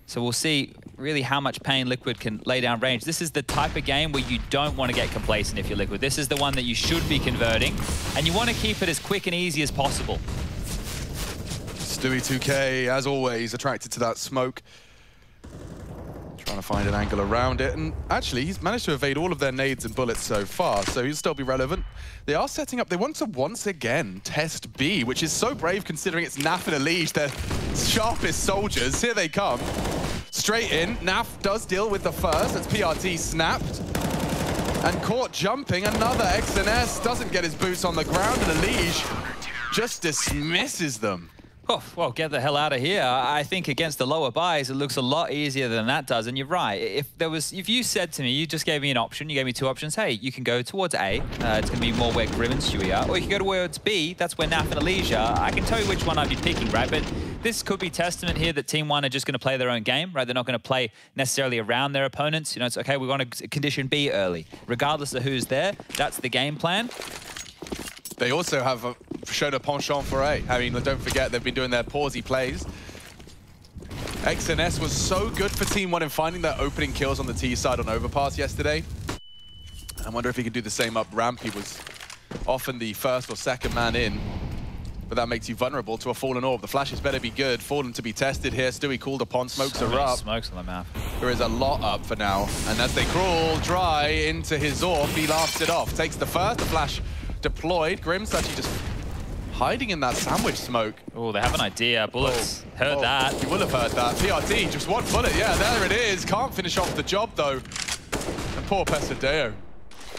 So we'll see really how much pain Liquid can lay down range. This is the type of game where you don't want to get complacent if you're Liquid. This is the one that you should be converting, and you want to keep it as quick and easy as possible. Stewie 2K, as always, attracted to that smoke. Trying to find an angle around it, and actually he's managed to evade all of their nades and bullets so far, so he'll still be relevant. They are setting up, they want to once again test B, which is so brave considering it's Naf and Elige, their sharpest soldiers. Here they come. Straight in, Naf does deal with the first, that's PRT snapped. And caught jumping, another XNS, doesn't get his boots on the ground, and Elige just dismisses them. Oh, well, get the hell out of here. I think against the lower buys, it looks a lot easier than that does. And you're right. If you said to me, you just gave me an option, you gave me two options. Hey, you can go towards A. It's going to be more where Grim and Stewie are. Or you can go towards B. That's where Naf and Elige are. I can tell you which one I'd be picking, right? But this could be testament here that Team 1 are just going to play their own game, right? They're not going to play necessarily around their opponents. You know, it's okay, we want to condition B early. Regardless of who's there, that's the game plan. They also have shown a penchant for A. I mean, don't forget, they've been doing their pausey plays. XNS was so good for Team 1 in finding their opening kills on the T side on Overpass yesterday. I wonder if he can do the same up ramp. He was often the first or second man in, but that makes you vulnerable to a Fallen Orb. The flashes better be good. Fallen to be tested here. Stewie called upon. Smokes are up. Smokes on the map. There is a lot up for now. And as they crawl dry into his Orb, he laughs it off. Takes the first, the flash deployed. Grim's actually just hiding in that sandwich smoke. Oh, they have an idea. Bullets. Heard that. You will have heard that. PRT, just one bullet. Yeah, there it is. Can't finish off the job, though. And poor Pesadeo.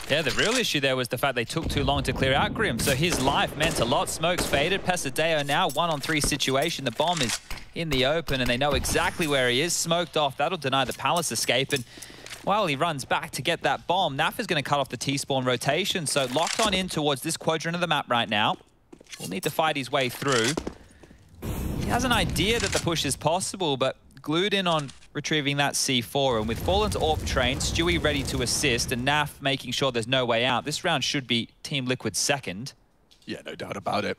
Yeah, the real issue there was the fact they took too long to clear out Grim, so his life meant a lot. Smoke's faded. Pesadeo now 1-on-3 situation. The bomb is in the open, and they know exactly where he is. Smoked off. That'll deny the Palace escape, and while he runs back to get that bomb, Naf is going to cut off the T-spawn rotation, so locked on in towards this quadrant of the map right now. Will need to fight his way through. He has an idea that the push is possible, but glued in on retrieving that C4, and with Fallen's AWP trained, Stewie ready to assist, and Naf making sure there's no way out. This round should be Team Liquid's second. Yeah, no doubt about it.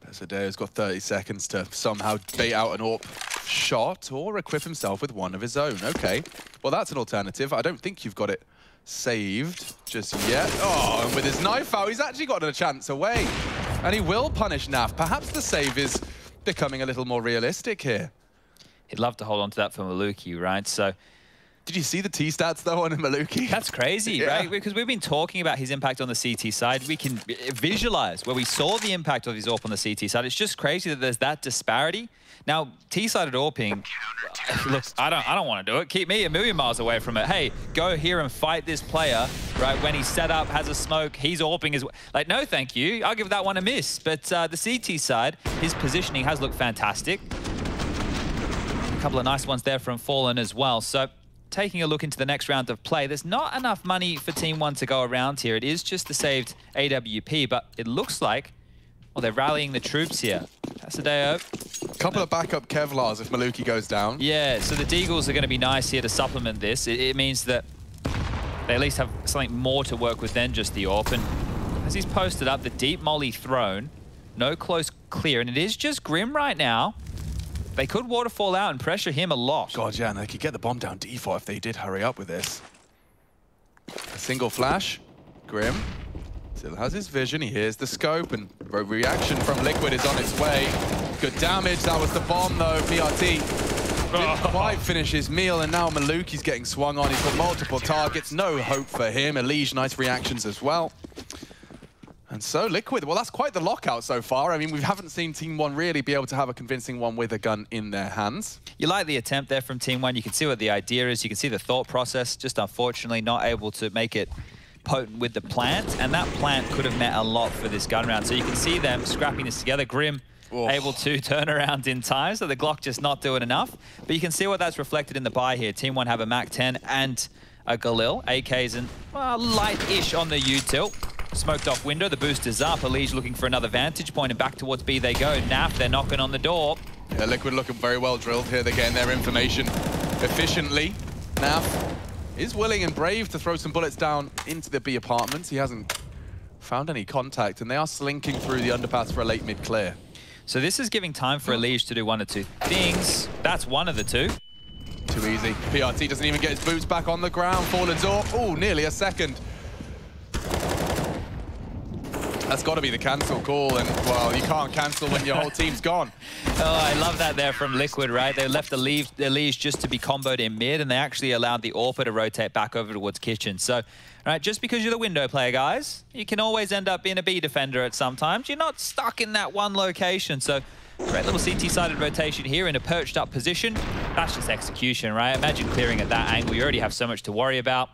Pesadeo's got 30 seconds to somehow bait out an AWP shot or equip himself with one of his own. Okay, well, that's an alternative. I don't think you've got it saved just yet. Oh, and with his knife out, he's actually got a chance away. And he will punish Naf. Perhaps the save is becoming a little more realistic here. He'd love to hold on to that for Maluki, right? So Did you see the T stats though on Maluki? That's crazy, right? Because we've been talking about his impact on the CT side. We can visualize where we saw the impact of his AWP on the CT side. It's just crazy that there's that disparity. Now, T-sided AWPing, look, I don't want to do it. Keep me a million miles away from it. Hey, go here and fight this player, right? When he's set up, has a smoke, he's AWPing his... Like, no, thank you. I'll give that one a miss. But the CT side, his positioning has looked fantastic. A couple of nice ones there from Fallen as well. So, taking a look into the next round of play, there's not enough money for Team 1 to go around here. It is just the saved AWP, but it looks like, well, they're rallying the troops here. Pasadeo. Couple of backup Kevlars if Maluki goes down. Yeah, so the Deagles are going to be nice here to supplement this. It means that they at least have something more to work with than just the AWP. And as he's posted up, the deep molly thrown, no close clear, and it is just Grim right now. They could waterfall out and pressure him a lot. God, yeah, and they could get the bomb down default if they did hurry up with this. A single flash. Grim still has his vision. He hears the scope, and reaction from Liquid is on its way. Good damage. That was the bomb, though. PRT didn't quite finish his meal, and now Maluki's getting swung on. He's got multiple targets. No hope for him. Elige, nice reactions as well. And so Liquid, well, that's quite the lockout so far. I mean, we haven't seen Team 1 really be able to have a convincing one with a gun in their hands. You like the attempt there from Team 1. You can see what the idea is. You can see the thought process. Just unfortunately not able to make it potent with the plant. And that plant could have meant a lot for this gun round. So you can see them scrapping this together. Grim able to turn around in time. So the Glock just not doing enough. But you can see what that's reflected in the buy here. Team 1 have a MAC-10 and a Galil. AK's and well, light-ish on the U-tilt. Smoked off window, the boost is up. Elige looking for another vantage point, and back towards B they go. Naf, they're knocking on the door. Yeah, Liquid looking very well drilled here. They're getting their information efficiently. Naf is willing and brave to throw some bullets down into the B apartments. He hasn't found any contact, and they are slinking through the underpass for a late mid clear. So this is giving time for Elige to do one or two things. That's one of the two. Too easy. PRT doesn't even get his boots back on the ground. Fallen's off. Oh, nearly a second. That's got to be the cancel call, and, well, you can't cancel when your whole team's gone. Oh, I love that there from Liquid, right? They left the Elige just to be comboed in mid, and they actually allowed the AWPer to rotate back over towards Kitchen. So, right, just because you're the window player, guys, you can always end up being a B defender at sometimes. You're not stuck in that one location. So, great little CT-sided rotation here in a perched up position. That's just execution, right? Imagine clearing at that angle. You already have so much to worry about.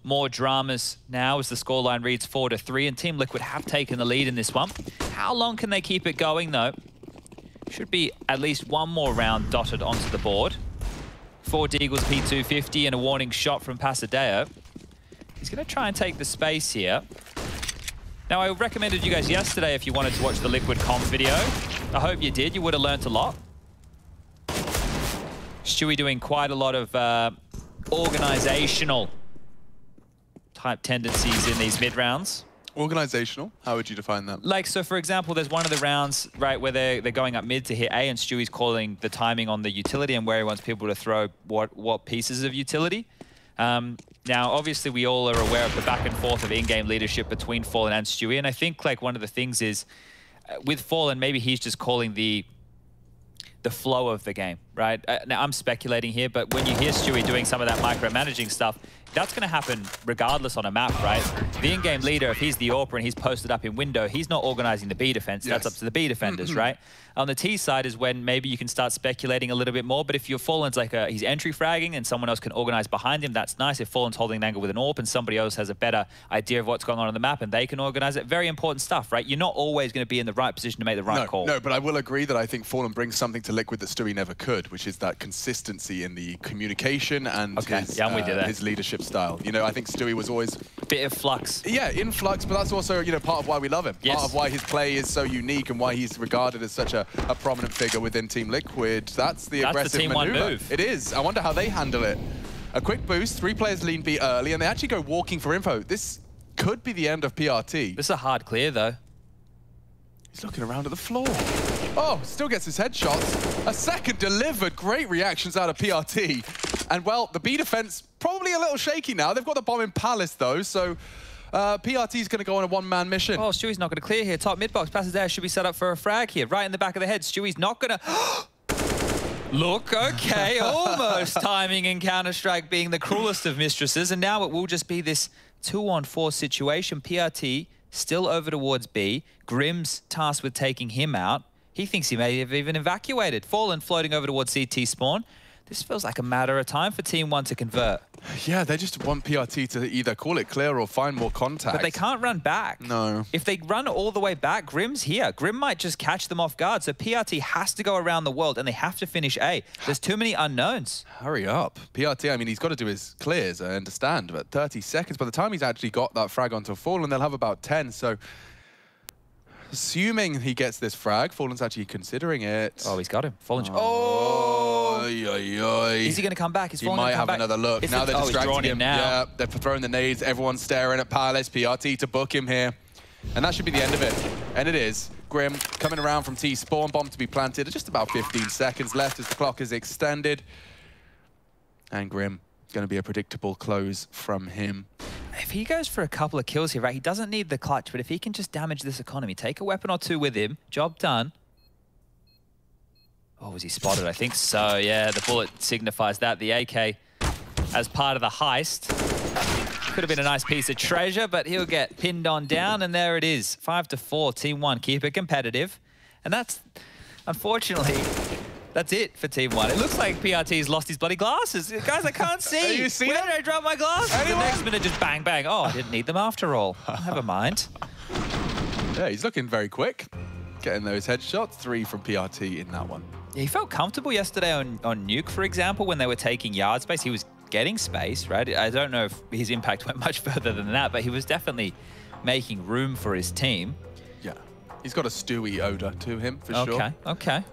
More dramas now as the scoreline reads 4-3, and Team Liquid have taken the lead in this one. How long can they keep it going, though? Should be at least one more round dotted onto the board. 4 Deagles P250 and a warning shot from Pasadeo. He's going to try and take the space here. Now, I recommended you guys yesterday if you wanted to watch the Liquid comp video. I hope you did. You would have learnt a lot. Stewie doing quite a lot of organizational type tendencies in these mid rounds. Organizational? How would you define that? Like, so for example, there's one of the rounds, right, where they're going up mid to hit A, and Stewie's calling the timing on the utility and where he wants people to throw what pieces of utility. Now, obviously, we all are aware of the back and forth of in-game leadership between Fallen and Stewie, and I think like one of the things is with Fallen, maybe he's just calling the flow of the game, right? Now, I'm speculating here, but when you hear Stewie doing some of that micromanaging stuff, that's going to happen regardless on a map, right? The in-game leader, if he's the AWPer and he's posted up in window, he's not organizing the B defense. Yes. That's up to the B defenders, right? On the T side is when maybe you can start speculating a little bit more, but if your Fallen's like he's entry fragging and someone else can organize behind him, that's nice. If Fallen's holding an angle with an AWP and somebody else has a better idea of what's going on the map and they can organize it, very important stuff, right? You're not always going to be in the right position to make the right call. No, but I will agree that I think Fallen brings something to Liquid that Stewie never could, which is that consistency in the communication and his leadership style. You know, I think Stewie was always a bit of flux. Yeah, in flux, but that's also, you know, part of why we love him. Yes. Part of why his play is so unique and why he's regarded as such a prominent figure within Team Liquid. That's the aggressive Team maneuver. 1 move. It is. I wonder how they handle it. A quick boost, 3 players lean B early, and they actually go walking for info. This could be the end of PRT. This is a hard clear, though. He's looking around at the floor. Oh, still gets his headshots. A second delivered. Great reactions out of PRT. And, well, the B defense probably a little shaky now. They've got the bomb in Palace, though, so PRT's going to go on a one-man mission. Oh, Stewie's not going to clear here. Top mid-box. Passes there. Should be set up for a frag here. Right in the back of the head. Stewie's not going to... Look, okay, almost timing in Counter-Strike being the cruelest of mistresses, and now it will just be this 2-on-4 situation. PRT still over towards B. Grim's tasked with taking him out. He thinks he may have even evacuated. Fallen floating over towards CT spawn. This feels like a matter of time for Team 1 to convert. Yeah, they just want PRT to either call it clear or find more contact. But they can't run back. No. If they run all the way back, Grim's here. Grim might just catch them off guard. So PRT has to go around the world and they have to finish A. There's too many unknowns. Hurry up. PRT, I mean, he's got to do his clears, I understand, but 30 seconds. By the time he's actually got that frag onto Fallen, they'll have about 10. So assuming he gets this frag, Fallen's actually considering it. Oh, he's got him. Fallen. Is he going to come back? He might have another look. Now they're distracting him. Yeah, they're throwing the nades. Everyone's staring at Palace. PRT to book him here. And that should be the end of it. And it is. Grim coming around from T-spawn. Bomb to be planted. Just about 15 seconds left as the clock is extended. And Grim, going to be a predictable close from him. If he goes for a couple of kills here, right, he doesn't need the clutch, but if he can just damage this economy, take a weapon or two with him, job done. Oh, was he spotted? I think so, yeah. The bullet signifies that. The AK as part of the heist. Could have been a nice piece of treasure, but he'll get pinned on down, and there it is. 5-4, Team 1. Keep it competitive. And that's, unfortunately, that's it for Team 1. It looks like PRT's lost his bloody glasses. Guys, I can't see. You see Where did I drop my glasses? Anyone? The next minute, just bang, bang. Oh, I didn't need them after all. Never mind. Yeah, he's looking very quick. Getting those headshots. 3 from PRT in that one. Yeah, he felt comfortable yesterday on Nuke, for example, when they were taking yard space. He was getting space, right? I don't know if his impact went much further than that, but he was definitely making room for his team. Yeah. He's got a Stewie odor to him, for sure. Okay, okay.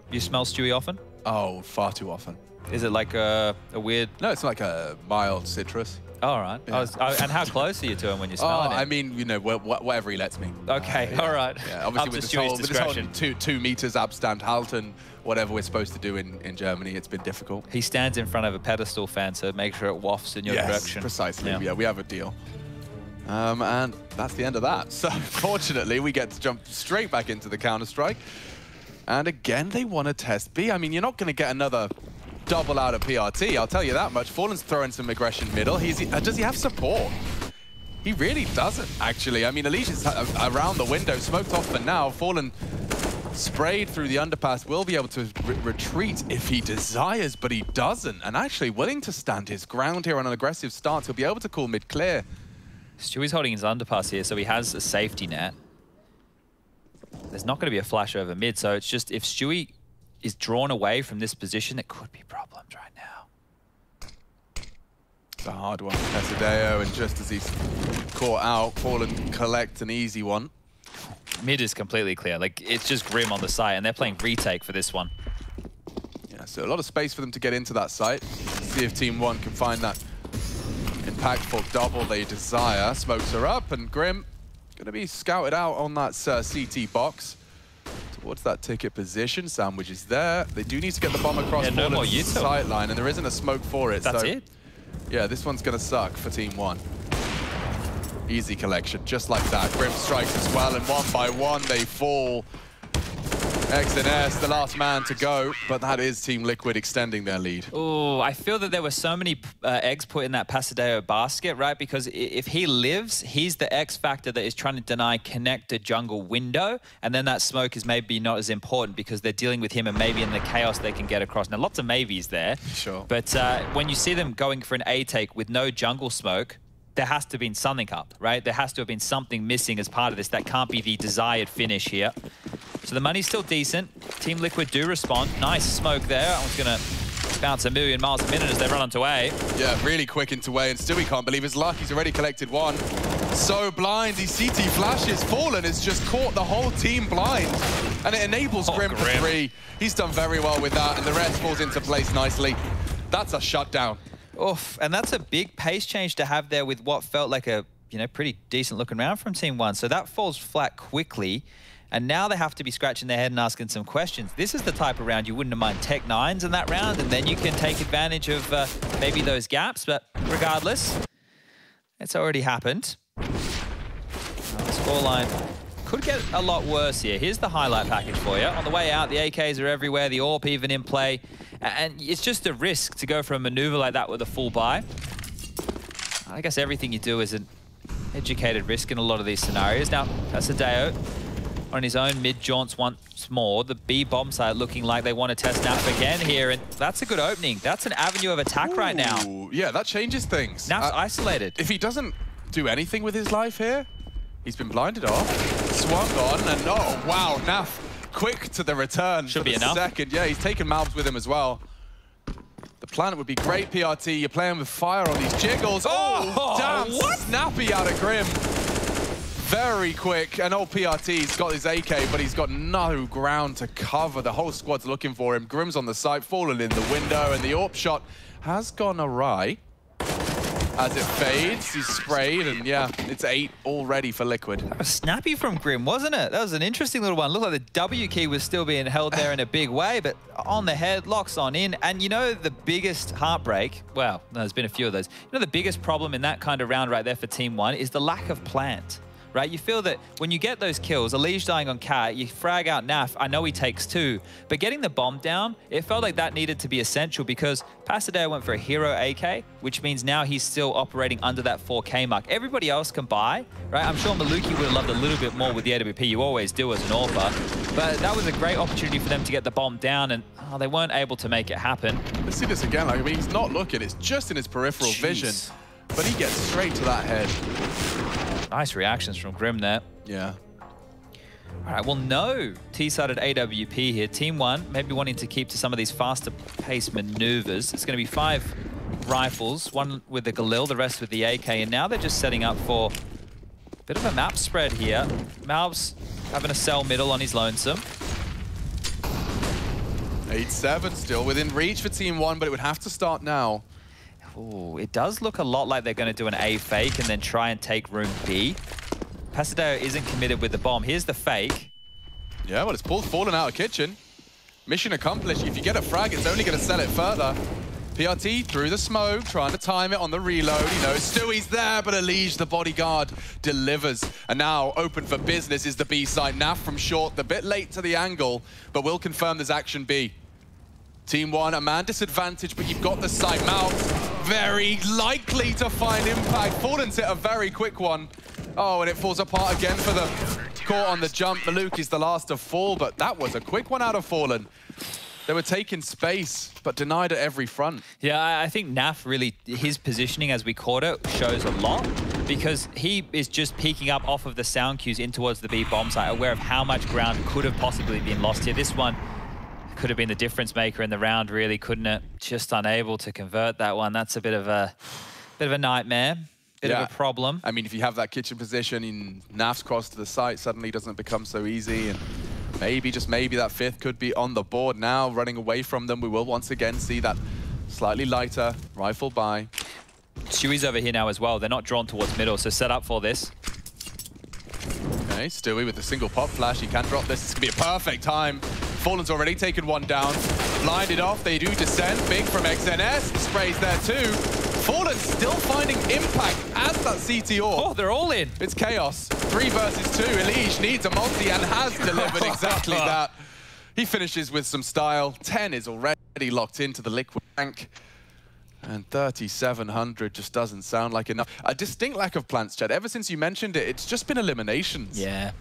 You smell Stewie often? Oh, far too often. Is it like a weird... No, it's like a mild citrus. All right. Yeah. And how close are you to him when you're smelling it? I mean, you know, whatever he lets me. Okay, yeah. all right. Yeah, obviously with this whole 2 meters Abstand Halten, whatever we're supposed to do in Germany, it's been difficult. He stands in front of a pedestal fan, so make sure it wafts in your direction. Precisely. Yeah, we have a deal. And that's the end of that. So fortunately, we get to jump straight back into the Counter-Strike. And again, they want to test B. I mean, you're not going to get another double out of PRT, I'll tell you that much. Fallen's throwing some aggression middle. Does he have support? He really doesn't, actually. I mean, Alicia's around the window, smoked off for now. Fallen sprayed through the underpass, will be able to retreat if he desires, but he doesn't. And actually willing to stand his ground here on an aggressive stance. He'll be able to call mid-clear. Stewie's holding his underpass here, so he has a safety net. There's not going to be a flash over mid, so it's just if Stewie is drawn away from this position, it could be problems right now. It's a hard one for Pesadeo, and just as he's caught out, Fallen collects an easy one. Mid is completely clear. Like, it's just Grim on the site, and they're playing retake for this one. Yeah, so a lot of space for them to get into that site. See if Team 1 can find that impactful double they desire. Smokes are up, and Grim going to be scouted out on that CT box. Towards that ticket position. Sandwich is there. They do need to get the bomb across the sight line, and there isn't a smoke for it. That's it? Yeah, this one's going to suck for Team 1. Easy collection, just like that. Grim strikes as well, and one by one they fall. X and S, the last man to go, but that is Team Liquid extending their lead. Oh, I feel that there were so many eggs put in that Pesadeo basket, right? Because if he lives, he's the X factor that is trying to deny connect to jungle window, and then that smoke is maybe not as important because they're dealing with him and maybe in the chaos they can get across. Now, lots of maybes there. Sure. But when you see them going for an A take with no jungle smoke, there has to have been something up, right? There has to have been something missing as part of this. That can't be the desired finish here. So the money's still decent. Team Liquid do respond. Nice smoke there. I was going to bounce a million miles a minute as they run onto A. Yeah, really quick into A, and still he can't believe his luck. He's already collected one. So blind, he CT flashes. Fallen has just caught the whole team blind, and it enables Grim for 3. He's done very well with that, and the rest falls into place nicely. That's a shutdown. Oof, and that's a big pace change to have there with what felt like a pretty decent looking round from Team 1. So that falls flat quickly. And now they have to be scratching their head and asking some questions. This is the type of round you wouldn't mind Tech 9s in that round, and then you can take advantage of maybe those gaps. But regardless, it's already happened. Scoreline could get a lot worse here. Here's the highlight package for you. On the way out, the AKs are everywhere, the AWP even in play. And it's just a risk to go for a maneuver like that with a full buy. I guess everything you do is an educated risk in a lot of these scenarios. Now, Pasadeo on his own mid jaunts once more. The B bomb site looking like they want to test Naf again here, and that's a good opening. That's an avenue of attack right now. Yeah, that changes things. Naf's isolated. If he doesn't do anything with his life here, he's been blinded off, swung on, and oh wow, Naf quick to the return. Should be enough. Second, yeah, he's taken Malbs with him as well. The planet would be great, PRT. You're playing with fire on these jiggles. Oh, damn, what? Snappy out of Grim. Very quick, and old PRT's got his AK, but he's got no ground to cover. The whole squad's looking for him. Grim's on the site, fallen in the window, and the AWP shot has gone awry. As it fades, he's sprayed, and yeah, it's 8 already for Liquid. That was snappy from Grim, wasn't it? That was an interesting little one. Looked like the W key was still being held there in a big way, but on the head, locks on in. And you know the biggest heartbreak, well, there's been a few of those. You know the biggest problem in that kind of round right there for Team 1 is the lack of plant. Right? You feel that when you get those kills, Elige dying on Cat, you frag out Naf, I know he takes 2, but getting the bomb down, it felt like that needed to be essential because Pasadeo went for a hero AK, which means now he's still operating under that 4K mark. Everybody else can buy, right? I'm sure Maluki would have loved a little bit more with the AWP, you always do as an AWPer, but that was a great opportunity for them to get the bomb down, and they weren't able to make it happen. Let's see this again. Like, I mean, he's not looking, it's just in his peripheral vision, but he gets straight to that head. Nice reactions from Grim there. Yeah. All right, well, no T-sided AWP here. Team 1 maybe wanting to keep to some of these faster pace maneuvers. It's going to be 5 rifles, 1 with the Galil, the rest with the AK, and now they're just setting up for a bit of a map spread here. Malbs having a cell middle on his lonesome. 8-7, still within reach for Team 1, but it would have to start now. Ooh, it does look a lot like they're going to do an A fake and then try and take room B. Pasadeo isn't committed with the bomb. Here's the fake. Yeah, well, it's fallen out of kitchen. Mission accomplished. If you get a frag, it's only going to sell it further. PRT through the smoke, trying to time it on the reload. You know, Stewie's there, but Elige, the bodyguard, delivers. And now, open for business is the B side. Naf from short, a bit late to the angle, but we'll confirm there's action B. Team 1, a man disadvantage, but you've got the site mount. Very likely to find impact. Fallen's hit a very quick one. Oh, and it falls apart again for the caught on the jump. Maluk is the last to fall, but that was a quick one out of Fallen. They were taking space, but denied at every front. Yeah, I think Naf really, his positioning as we caught it shows a lot because he is just peeking up off of the sound cues in towards the B bomb site, aware of how much ground could have possibly been lost here. This one could have been the difference maker in the round, really, couldn't it? Just unable to convert that one. That's a bit of a nightmare, bit of a problem. I mean, if you have that kitchen position in Naf's cross to the site, suddenly doesn't become so easy. And maybe, just maybe, that 5th could be on the board now, running away from them. We will once again see that slightly lighter rifle buy. Stewie's over here now as well. They're not drawn towards middle, so set up for this. Okay, Stewie with the single pop flash. He can drop this. It's going to be a perfect time. Fallen's already taken 1 down. Blinded off. They do descend. Big from XNS. Sprays there too. Fallen still finding impact as that CTO. Oh, they're all in. It's chaos. 3 versus 2. Elige needs a multi and has delivered exactly that. He finishes with some style. 10 is already locked into the Liquid bank. And 3,700 just doesn't sound like enough. A distinct lack of plants, Chad. Ever since you mentioned it, it's just been eliminations. Yeah.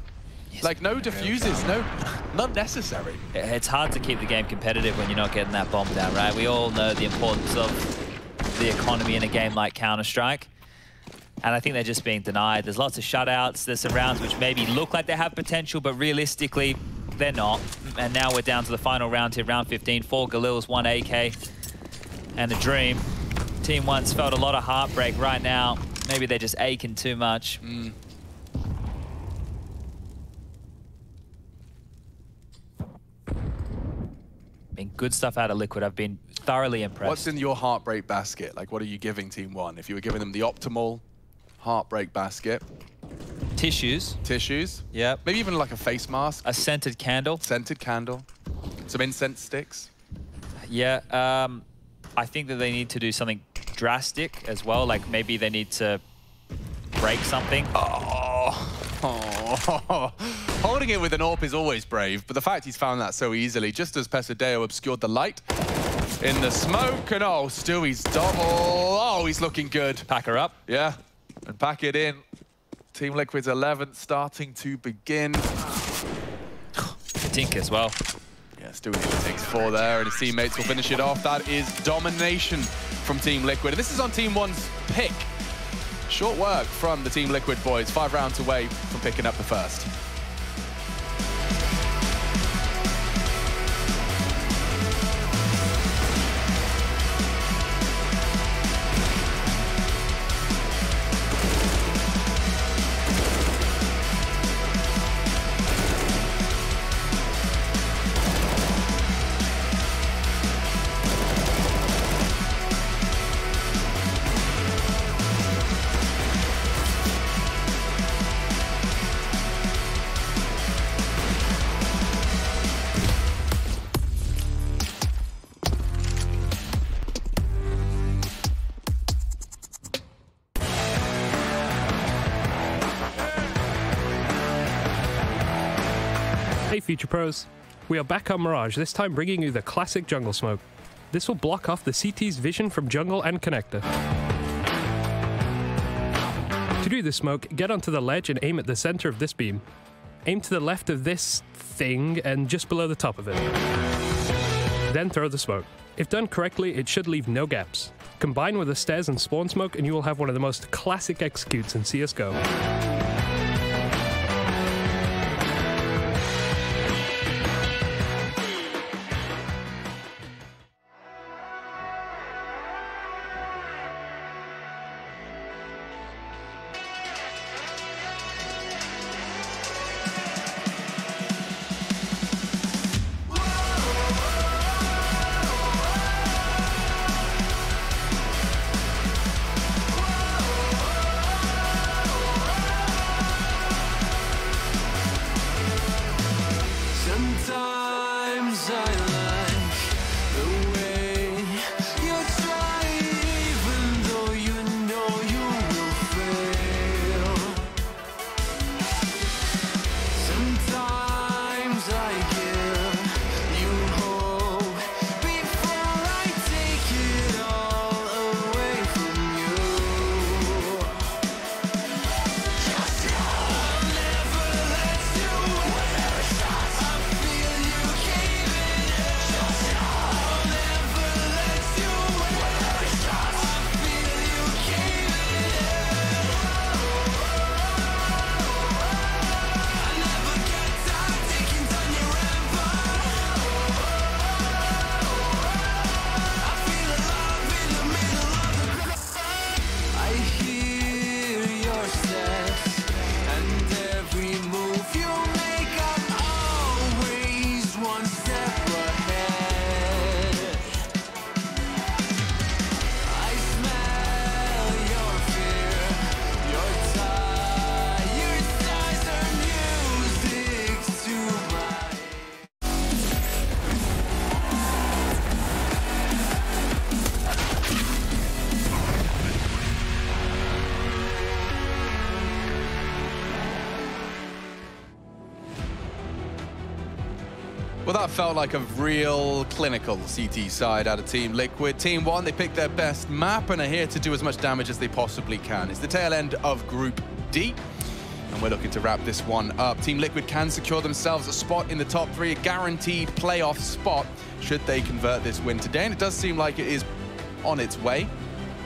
Like no diffuses, not necessary. It's hard to keep the game competitive when you're not getting that bomb down, right? We all know the importance of the economy in a game like Counter-Strike. And I think they're just being denied. There's lots of shutouts. There's some rounds which maybe look like they have potential, but realistically, they're not. And now we're down to the final round here, round 15. 4 Galils, 1 AK, and a Dream. Team 1's felt a lot of heartbreak right now. Maybe they're just aching too much. Been good stuff out of Liquid. I've been thoroughly impressed. What's in your heartbreak basket? Like, what are you giving Team 1? If you were giving them the optimal heartbreak basket. Tissues. Tissues. Yep. Maybe even like a face mask. A scented candle. Scented candle. Some incense sticks. Yeah. I think that they need to do something drastic as well. Like maybe they need to break something. Oh. Oh, holding it with an AWP is always brave, but the fact he's found that so easily, just as Pesadeo obscured the light in the smoke, and oh, Stewie's double. Oh, he's looking good. Pack her up. Yeah, and pack it in. Team Liquid's 11th starting to begin. Tink as well. Yeah, Stewie takes 4 there, and his teammates will finish it off. That is domination from Team Liquid. And this is on Team 1's pick. Short work from the Team Liquid boys, 5 rounds away from picking up the first. Hey Future Pros, we are back on Mirage, this time bringing you the classic jungle smoke. This will block off the CT's vision from jungle and connector. To do this smoke, get onto the ledge and aim at the center of this beam. Aim to the left of this thing and just below the top of it. Then throw the smoke. If done correctly, it should leave no gaps. Combine with the stairs and spawn smoke and you will have one of the most classic executes in CSGO. Well, that felt like a real clinical CT side out of Team Liquid. Team 1, they picked their best map and are here to do as much damage as they possibly can. It's the tail end of Group D, and we're looking to wrap this one up. Team Liquid can secure themselves a spot in the top 3, a guaranteed playoff spot, should they convert this win today, and it does seem like it is on its way.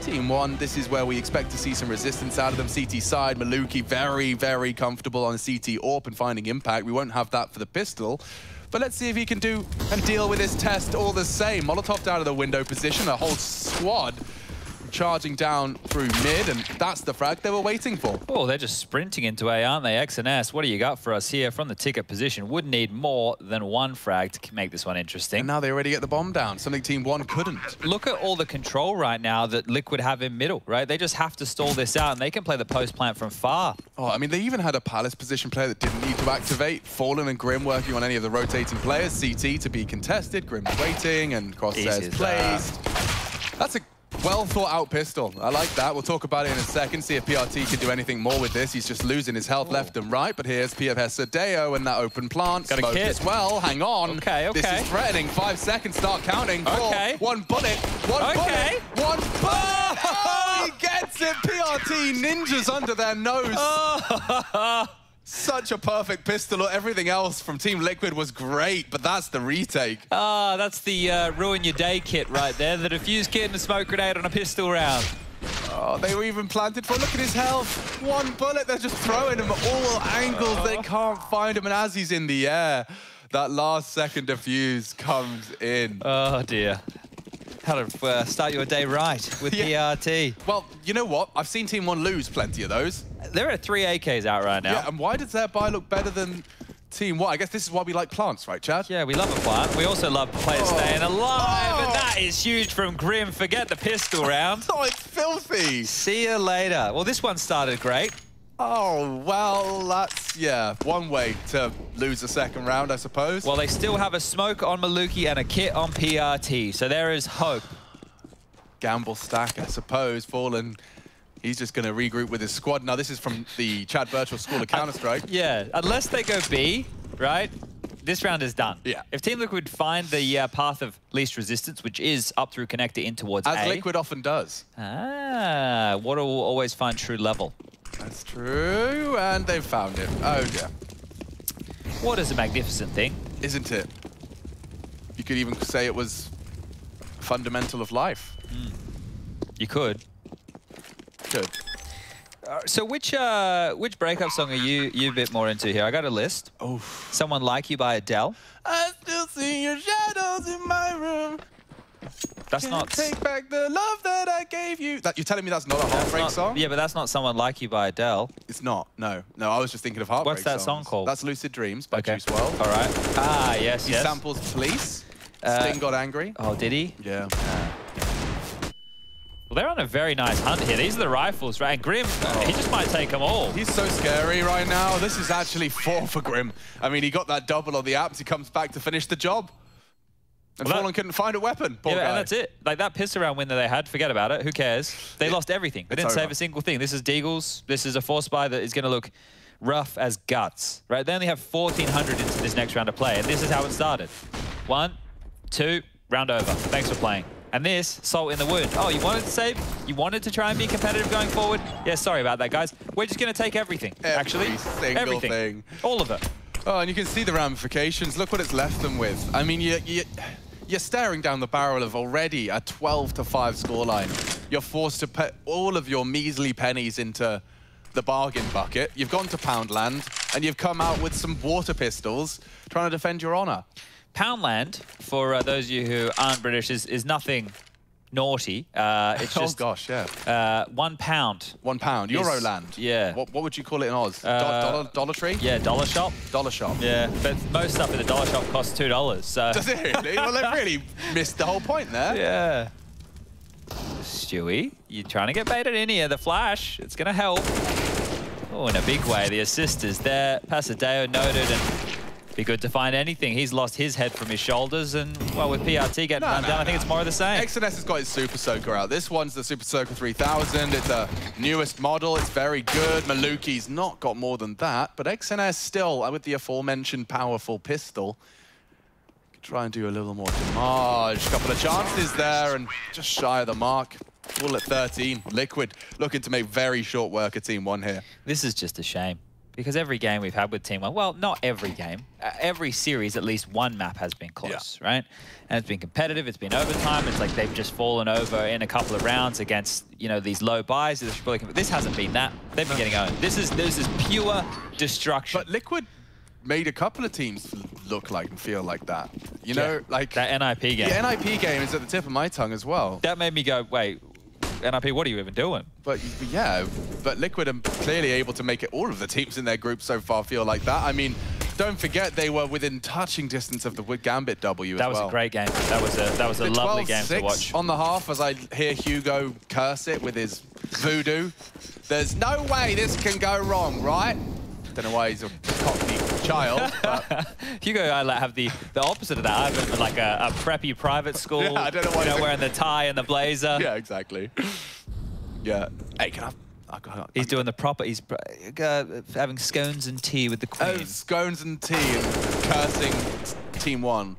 Team 1, this is where we expect to see some resistance out of them. CT side, Maluki very, very comfortable on CT AWP and finding impact. We won't have that for the pistol. But let's see if he can do and deal with this test all the same. Molotov out of the window position, a whole squad charging down through mid, and that's the frag they were waiting for. Oh, they're just sprinting into A, aren't they? X and S, what do you got for us here from the ticket position? Would need more than one frag to make this one interesting. And now they already get the bomb down, something Team 1 couldn't. Look at all the control right now that Liquid have in middle, right? They just have to stall this out, and they can play the post plant from far. Oh, I mean, they even had a Palace position player that didn't need to activate. Fallen and Grim working on any of the rotating players. CT to be contested, Grim's waiting, and Crosshairs placed. That's a Well thought out pistol. I like that. We'll talk about it in a second, see if PRT can do anything more with this. He's just losing his health left and right, but here's Sadeo and that open plant. Got a Smoke kit. as well. Hang on. Okay, okay. This is threatening. 5 seconds, start counting. 4, Okay. 1 bullet, 1 bullet, 1 bullet. Oh, he gets it. PRT ninjas under their nose. Such a perfect pistol. Everything else from Team Liquid was great, but that's the retake. Ah, that's the ruin your day kit right there. The defuse kit and the smoke grenade on a pistol round. Oh, they were even planted for. Look at his health. 1 bullet. They're just throwing him at all angles. They can't find him. And as he's in the air, that last second defuse comes in. Oh, dear. How to start your day right with PRT. Well, you know what? I've seen Team 1 lose plenty of those. There are 3 AKs out right now. Yeah, and why does their buy look better than Team 1? I guess this is why we like plants, right, Chad? Yeah, we love a plant. We also love players staying alive, and that is huge from Grim. Forget the pistol round. Oh, it's filthy. See you later. Well, this one started great. Oh, well, that's, yeah, one way to lose the second round, I suppose. Well, they still have a smoke on Maluki and a kit on PRT, so there is hope. Gamble stack, I suppose. Fallen, he's just going to regroup with his squad. Now, this is from the Chad Birchall School of Counter-Strike. Yeah, unless they go B, right, this round is done. Yeah. If Team Liquid find the path of least resistance, which is up through connector in towards A. As Liquid often does. Ah, Water will always find true level. That's true, and they've found it. Oh, dear. Water's a magnificent thing. Isn't it? You could even say it was fundamental of life. Mm. You could. Good. So which breakup song are you a bit more into here? I got a list. Oh. Someone Like You by Adele. I still see your shadows in my room. That's Can't not... take back the love that I gave you. You're telling me that's not a Heartbreak song? Yeah, but that's not Someone Like You by Adele. It's not. No. No, I was just thinking of Heartbreak What's that songs. song called? That's Lucid Dreams by Juice WRLD. All right. Ah, yes, He yes. samples Police. Sting got angry. Oh, did he? Yeah. Well, they're on a very nice hunt here. These are the rifles, right? And Grim, he just might take them all. He's so scary right now. This is actually 4 for Grim. I mean, he got that double on the apps. He comes back to finish the job. And Fallen couldn't find a weapon. Poor guy. And that's it. Like that pistol round win that they had, forget about it. Who cares? They lost everything. They didn't save a single thing. This is Deagles. This is a force buy that is going to look rough as guts, right? They only have 1,400 into this next round of play, and this is how it started. 1, 2, round over. Thanks for playing. And this, salt in the wound. Oh, you wanted to save? You wanted to try and be competitive going forward? Yeah, sorry about that, guys. We're just going to take everything, actually. Single thing. All of it. Oh, and you can see the ramifications. Look what it's left them with. I mean, you're staring down the barrel of already a 12-5 scoreline. You're forced to put all of your measly pennies into the bargain bucket. You've gone to Poundland, and you've come out with some water pistols trying to defend your honor. Poundland, for those of you who aren't British, is nothing naughty. It's just, oh gosh, yeah. £1. £1. Euroland. Yeah. What would you call it in Oz? Dollar Tree? Yeah, dollar shop. Dollar shop. Yeah, but most stuff in the dollar shop costs $2. So. Does it really? Well, they've really missed the whole point there. Yeah. Stewie, you trying to get baited in here. The flash, it's going to help. Oh, in a big way. The assist is there. Pasadeo noted, and be good to find anything. He's lost his head from his shoulders, and, well, with PRT getting run down, I think it's more of the same. XNS has got his Super Soaker out. This one's the Super Soaker 3000. It's a newest model. It's very good. Maluki's not got more than that, but XNS still, with the aforementioned powerful pistol, try and do a little more damage. A couple of chances there, and just shy of the mark. All at 13. Liquid looking to make very short work of Team 1 here. This is just a shame. Because every game we've had with Team 1, well, not every game, every series, at least one map has been close, right? And it's been competitive, it's been overtime, it's like they've just fallen over in a couple of rounds against, you know, these low buys. This hasn't been that. They've been getting owned. This is pure destruction. But Liquid made a couple of teams look like and feel like that. You know, like... That NIP game. The NIP game is at the tip of my tongue as well. That made me go, wait, NIP, what are you even doing? But yeah, but Liquid are clearly able to make it all of the teams in their group so far feel like that. I mean, don't forget they were within touching distance of the Gambit W as well. That was a great game. That was a lovely game to watch. On the half, as I hear Hugo curse it with his voodoo. There's no way this can go wrong, right? Don't know why he's a Cockney child. But... Hugo, I have the opposite of that. I've been like a preppy private school. Yeah, I don't know why wearing the tie and the blazer. Yeah, exactly. Yeah. Hey, can I... He's doing the proper. He's having scones and tea with the queen. Oh, scones and tea and cursing Team 1.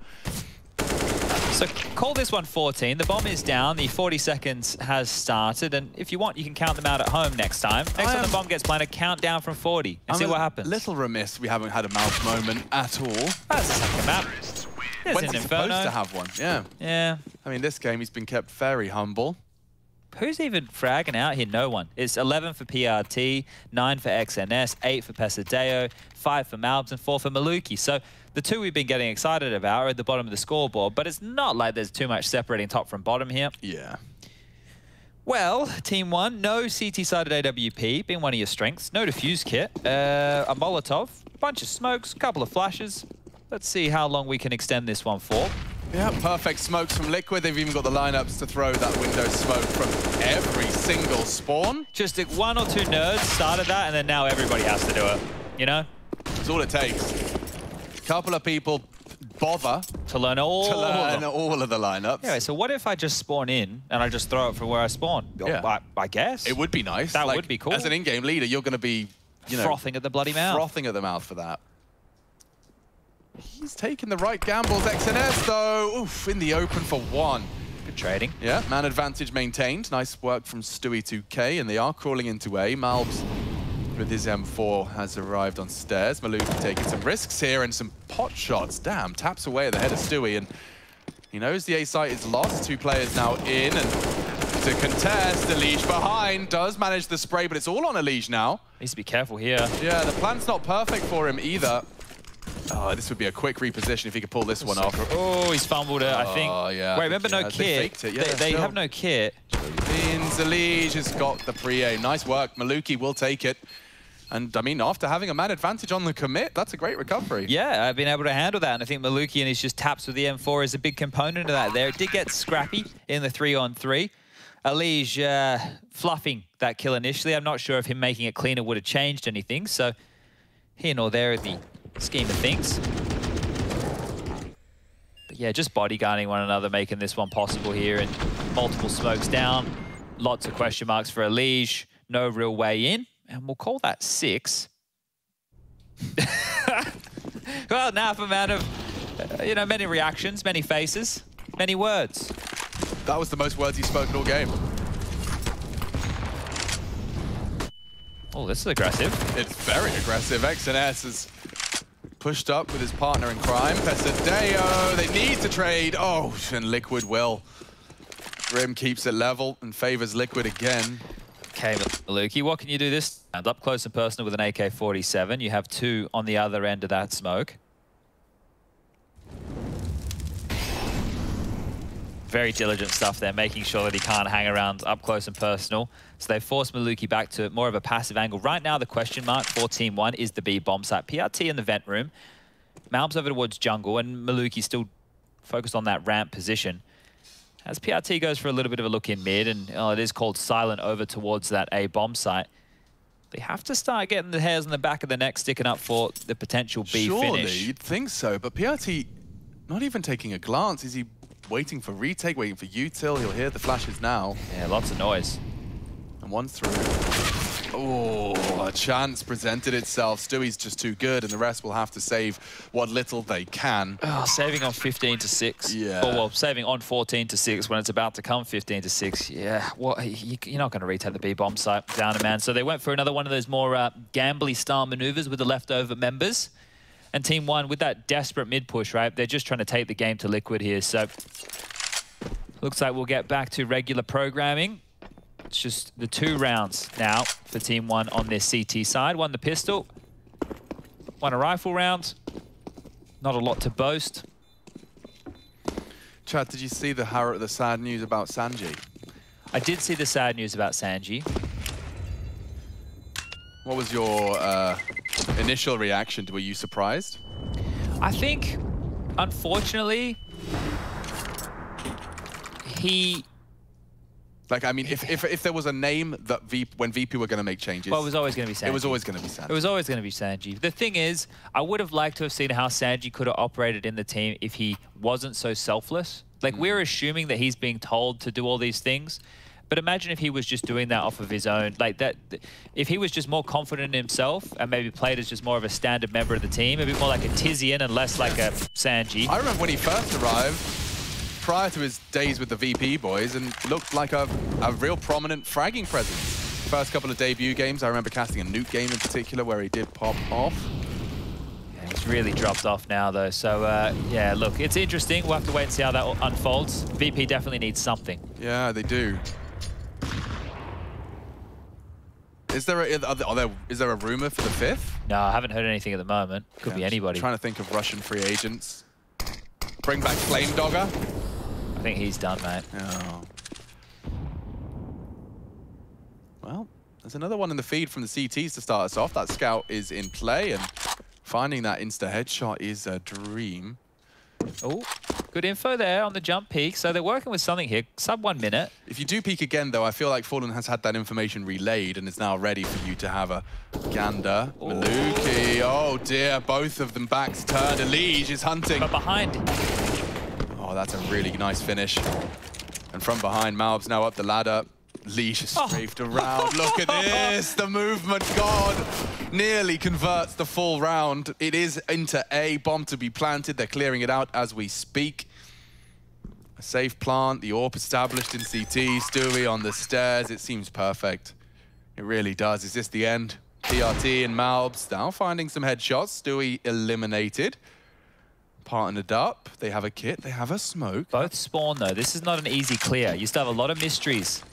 So call this one 14. The bomb is down. The 40 seconds has started. And if you want, you can count them out at home next time. Next time the bomb gets planted, count down from 40 and see what happens. A little remiss we haven't had a mouse moment at all. That's the second map. When's he supposed to have one? Yeah. Yeah. I mean, this game he's been kept very humble. Who's even fragging out here? No one. It's 11 for PRT, 9 for XNS, 8 for Pesadeo, 5 for Malbs, and 4 for Maluki. So the two we've been getting excited about are at the bottom of the scoreboard, but it's not like there's too much separating top from bottom here. Yeah. Well, Team 1, no CT-sided AWP, being one of your strengths. No defuse kit, a Molotov, a bunch of smokes, a couple of flashes. Let's see how long we can extend this one for. Yeah, perfect smokes from Liquid. They've even got the lineups to throw that window smoke from every single spawn. Just one or two nerds started that, and then now everybody has to do it, you know? That's all it takes. A couple of people bother to learn all of the lineups. Yeah, so what if I just spawn in and I just throw it from where I spawn? Yeah. I guess. It would be nice. That would be cool. As an in-game leader, you're going to be, you know, frothing at the bloody mouth. Frothing at the mouth for that. He's taking the right gambles. XNS, though, oof, in the open for 1. Good trading. Yeah, man advantage maintained. Nice work from Stewie2K, and they are crawling into A. Malbs, with his M4, has arrived on stairs. Maluki taking some risks here and some pot shots. Damn, taps away at the head of Stewie, and he knows the A site is lost. 2 players now in, and to contest, Elige behind, does manage the spray, but it's all on Elige now. Needs to be careful here. Yeah, the plan's not perfect for him either. Oh, this would be a quick reposition if he could pull this one off. Oh, he's fumbled it, I think. Oh, yeah. Wait, remember no kit? They faked it. Yeah, they have no kit. Elige has got the pre-aim. Nice work. Maluki will take it. And, I mean, after having a man advantage on the commit, that's a great recovery. Yeah, I've been able to handle that. And I think Maluki and his just taps with the M4 is a big component of that there. It did get scrappy in the 3-on-3. Elige fluffing that kill initially. I'm not sure if him making it cleaner would have changed anything. So, here nor there at the scheme of things. But yeah, just bodyguarding one another, making this one possible here, and multiple smokes down. Lots of question marks for Elige. No real way in. And we'll call that 6. Well, now for a man of, you know, many reactions, many faces, many words. That was the most words he's spoken all game. Oh, this is aggressive. It's very aggressive. XNS is pushed up with his partner in crime. Pesadeo, they need to trade. Oh, and Liquid will. Grim keeps it level and favors Liquid again. Okay, Maluki, what can you do this? And up close and personal with an AK-47. You have 2 on the other end of that smoke. Very diligent stuff there, making sure that he can't hang around up close and personal. So they forced Maluki back to more of a passive angle. Right now, the question mark for Team 1 is the B bomb site. PRT in the vent room. Malbs over towards jungle, and Maluki still focused on that ramp position. As PRT goes for a little bit of a look in mid, and it is called silent over towards that A bomb site. They have to start getting the hairs on the back of the neck sticking up for the potential B finish. Surely, you'd think so, but PRT not even taking a glance. Is he waiting for retake, waiting for util? He'll hear the flashes now. Yeah, lots of noise. And one's through. Oh, a chance presented itself. Stewie's just too good, and the rest will have to save what little they can. Oh, saving on 15 to 6. Yeah. Or, well, saving on 14 to 6 when it's about to come 15 to 6. Yeah, what? You're not going to retake the B bomb site down a man. So they went for another one of those more gambly style maneuvers with the leftover members. And Team 1, with that desperate mid push, right? They're just trying to take the game to Liquid here. So looks like we'll get back to regular programming. It's just the 2 rounds now for Team 1 on their CT side. 1 the pistol, 1 a rifle round. Not a lot to boast. Chad, did you see the sad news about Sanji? I did see the sad news about Sanji. What was your initial reaction? Were you surprised? I think, unfortunately, he Like, I mean, if there was a name that when VP were going to make changes... Well, it was always going to be Sanji. It was always going to be Sanji. It was always going to be Sanji. The thing is, I would have liked to have seen how Sanji could have operated in the team if he wasn't so selfless. Like, we're assuming that he's being told to do all these things. But imagine if he was just doing that off of his own. Like, that, if he was just more confident in himself and maybe played as just more of a standard member of the team, a bit more like a Tizian and less like a Sanji. I remember when he first arrived, prior to his days with the VP boys, and looked like a real prominent fragging presence. First couple of debut games, I remember casting a nuke game in particular where he did pop off. Yeah, he's really dropped off now though, so yeah, look, it's interesting. We'll have to wait and see how that unfolds. VP definitely needs something. Yeah, they do. Is there a rumor for the 5th? No, I haven't heard anything at the moment. Could be anybody. I'm trying to think of Russian free agents. Bring back Flame Dogger. I think he's done, mate. Oh. Well, there's another one in the feed from the CTs to start us off. That scout is in play, and finding that insta headshot is a dream. Oh, good info there on the jump peak. So they're working with something here. Sub 1 minute. If you do peek again, though, I feel like Fallen has had that information relayed and is now ready for you to have a gander. Ooh. Maluki, oh dear, both of them backs turned. Elige is hunting. But behind. Oh, that's a really nice finish. And from behind, Malb's now up the ladder. Elige is strafed around. Look at this, the movement god nearly converts the full round. It is into A, bomb to be planted. They're clearing it out as we speak. A safe plant, the AWP established in CT, Stewie on the stairs. It seems perfect. It really does. Is this the end? PRT and Malbs now finding some headshots. Stewie eliminated. Partnered up. They have a kit. They have a smoke. Both spawn, though. This is not an easy clear. You still have a lot of mysteries.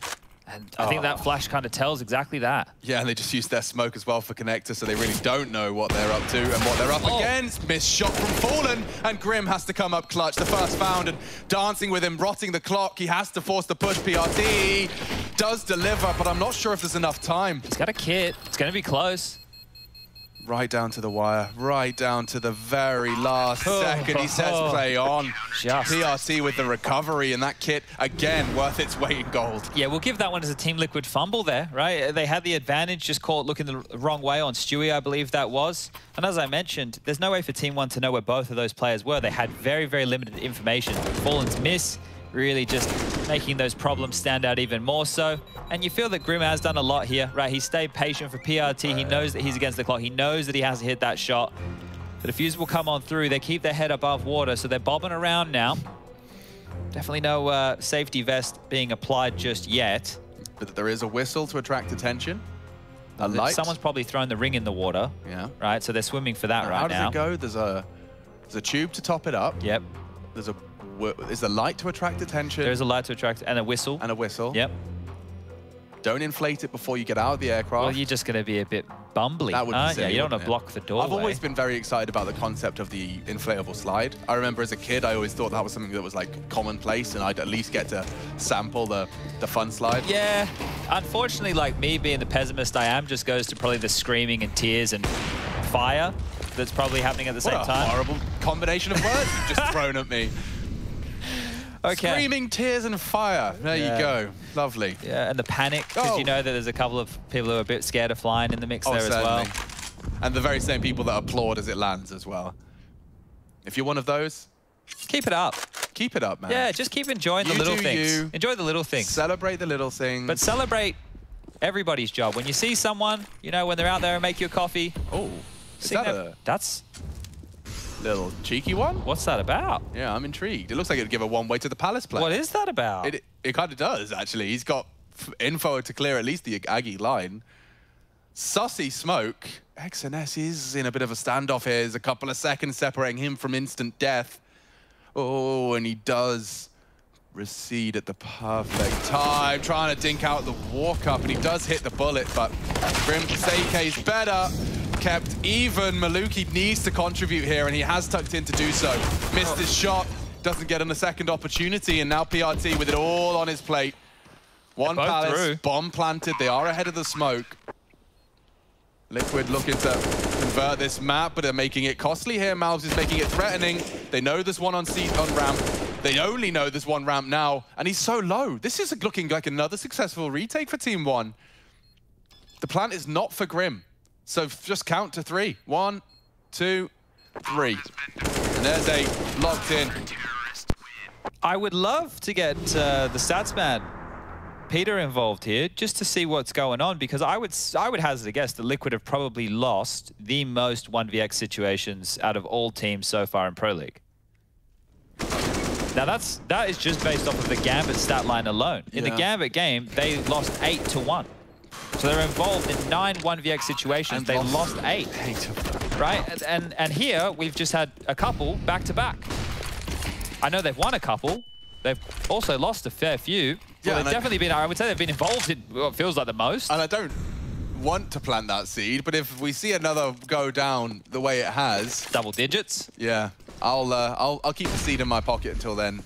And I think that flash kind of tells exactly that. Yeah, and they just used their smoke as well for connector, so they really don't know what they're up to and what they're up against. Missed shot from Fallen, and Grim has to come up clutch. The first found, and dancing with him, rotting the clock. He has to force the push. PRT does deliver, but I'm not sure if there's enough time. He's got a kit. It's going to be close. Right down to the wire, right down to the very last second. He says play on. Just. PRT with the recovery, and that kit, again, worth its weight in gold. Yeah, we'll give that one as a Team Liquid fumble there, right? They had the advantage, just caught looking the wrong way on Stewie, I believe that was. And as I mentioned, there's no way for Team 1 to know where both of those players were. They had very, very limited information. Fallen's miss, really just making those problems stand out even more so. And you feel that Grim has done a lot here, right? He stayed patient for PRT. He knows that he's against the clock. He knows that he has to hit that shot. The defuse will come on through. They keep their head above water, so they're bobbing around now. Definitely no safety vest being applied just yet. But there is a whistle to attract attention. A light. Someone's probably thrown the ring in the water. Yeah. Right, so they're swimming for that right now. How does it go? There's a tube to top it up. Yep. Is the light to attract attention? There's a light to attract, and a whistle. And a whistle. Yep. Don't inflate it before you get out of the aircraft. Well, you're just going to be a bit bumbly. That would be silly, yeah, you don't want to block the doorway. I've always been very excited about the concept of the inflatable slide. I remember as a kid, I always thought that was something that was like commonplace, and I'd at least get to sample the fun slide. Yeah. Unfortunately, like me being the pessimist I am, just goes to probably the screaming and tears and fire that's probably happening at the same time. What a horrible combination of words you've just thrown at me. Okay. Screaming, tears, and fire. There you go. Lovely. Yeah, and the panic, because you know that there's a couple of people who are a bit scared of flying in the mix there certainly. as well. And the very same people that applaud as it lands as well. If you're one of those, keep it up. Keep it up, man. Yeah, just keep enjoying the little things. Enjoy the little things. Celebrate the little things. But celebrate everybody's job. When you see someone, you know, when they're out there and make you a coffee. Oh, is that that's little cheeky one? What's that about? Yeah, I'm intrigued. It looks like it'd give a one-way to the Palace play. What is that about? It kind of does, actually. He's got info to clear at least the Aggie line. Sussy smoke. XNS is in a bit of a standoff here. There's a couple of seconds separating him from instant death. Oh, and he does recede at the perfect time, trying to dink out the walk-up, and he does hit the bullet, but Grim Seike's better. Kept even. Maluki needs to contribute here, and he has tucked in to do so. Missed his shot, doesn't get on a second opportunity, and now PRT with it all on his plate. One Palace, bomb planted. They are ahead of the smoke. Liquid looking to convert this map, but they're making it costly here. Malbs is making it threatening. They know there's one on ramp. They only know there's one ramp now, and he's so low. This is looking like another successful retake for Team 1. The plant is not for Grim. So just count to 3. 1, 2, 3. And there's a locked in. I would love to get the stats man, Peter, involved here just to see what's going on, because I would hazard a guess that Liquid have probably lost the most 1vx situations out of all teams so far in Pro League. Now that is just based off of the Gambit stat line alone. In the Gambit game, they lost 8-1. So they're involved in 9 1vx situations. They lost 8. Right? And here we've just had a couple back to back. I know they've won a couple. They've also lost a fair few. Yeah, well, they've definitely been, I would say they've been involved in what feels like the most. And I don't want to plant that seed, but if we see another go down the way it has, double digits. Yeah, I'll keep the seed in my pocket until then.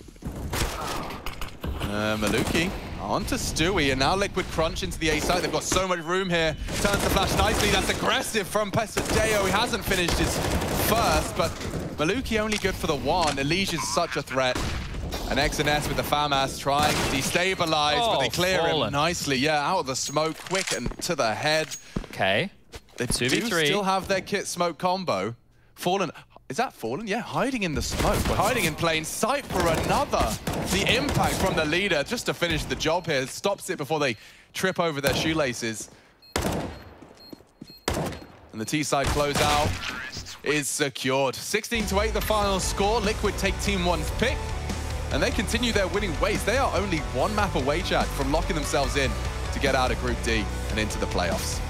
Maluki on to Stewie, and now Liquid crunch into the A site. They've got so much room here. Turns the flash nicely. That's aggressive from Pesadeo. He hasn't finished his first, but Maluki only good for the one. Elige is such a threat. And X&S with the FAMAS trying to destabilize, but they clear him nicely. Yeah, out of the smoke, quick and to the head. Okay. They do still have their kit smoke combo. Fallen, is that Fallen? Yeah, hiding in the smoke. We're hiding in plain sight for another. The impact from the leader just to finish the job here. Stops it before they trip over their shoelaces. And the T-side closeout is secured. 16-8 the final score. Liquid take Team 1's pick. And they continue their winning ways. They are only one map away, chat, from locking themselves in to get out of Group D and into the playoffs.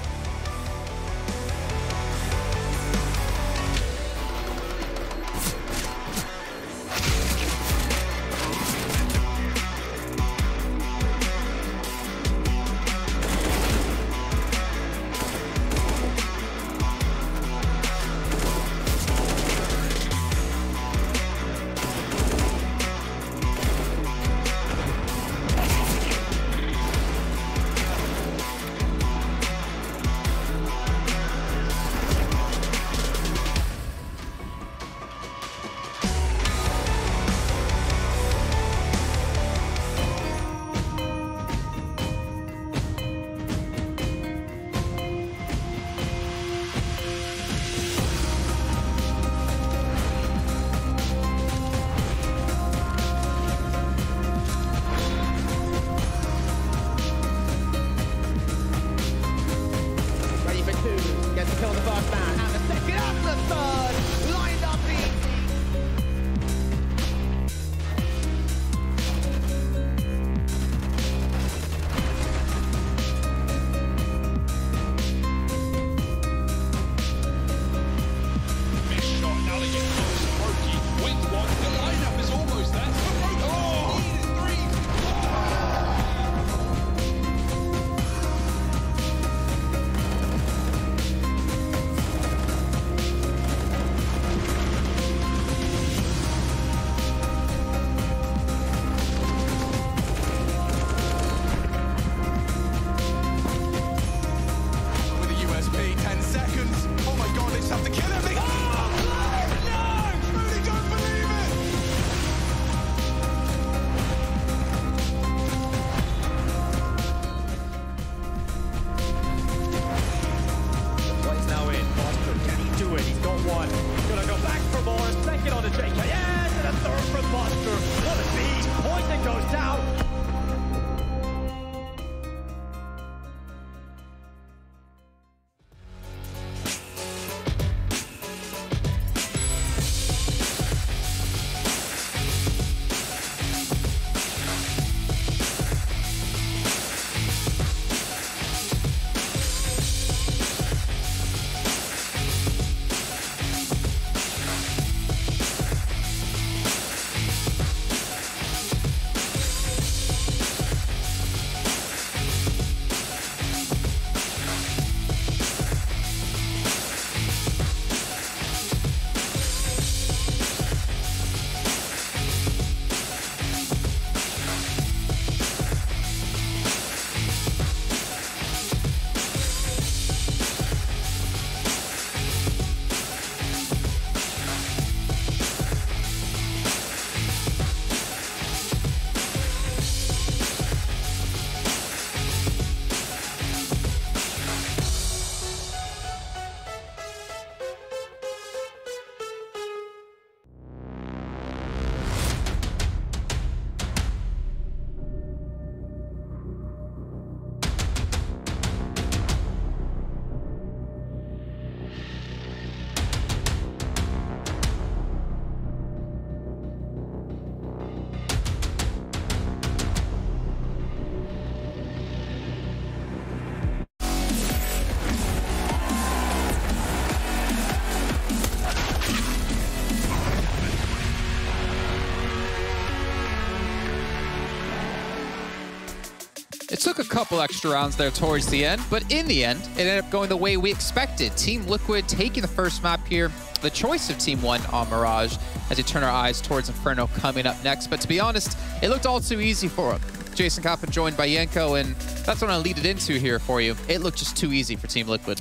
took a couple extra rounds there towards the end, but in the end, it ended up going the way we expected. Team Liquid taking the first map here, the choice of Team 1 on Mirage, as we turn our eyes towards Inferno coming up next. But to be honest, it looked all too easy for him. Jason Koppen joined by Yenko, and that's what I'll lead it into here for you. It looked just too easy for Team Liquid.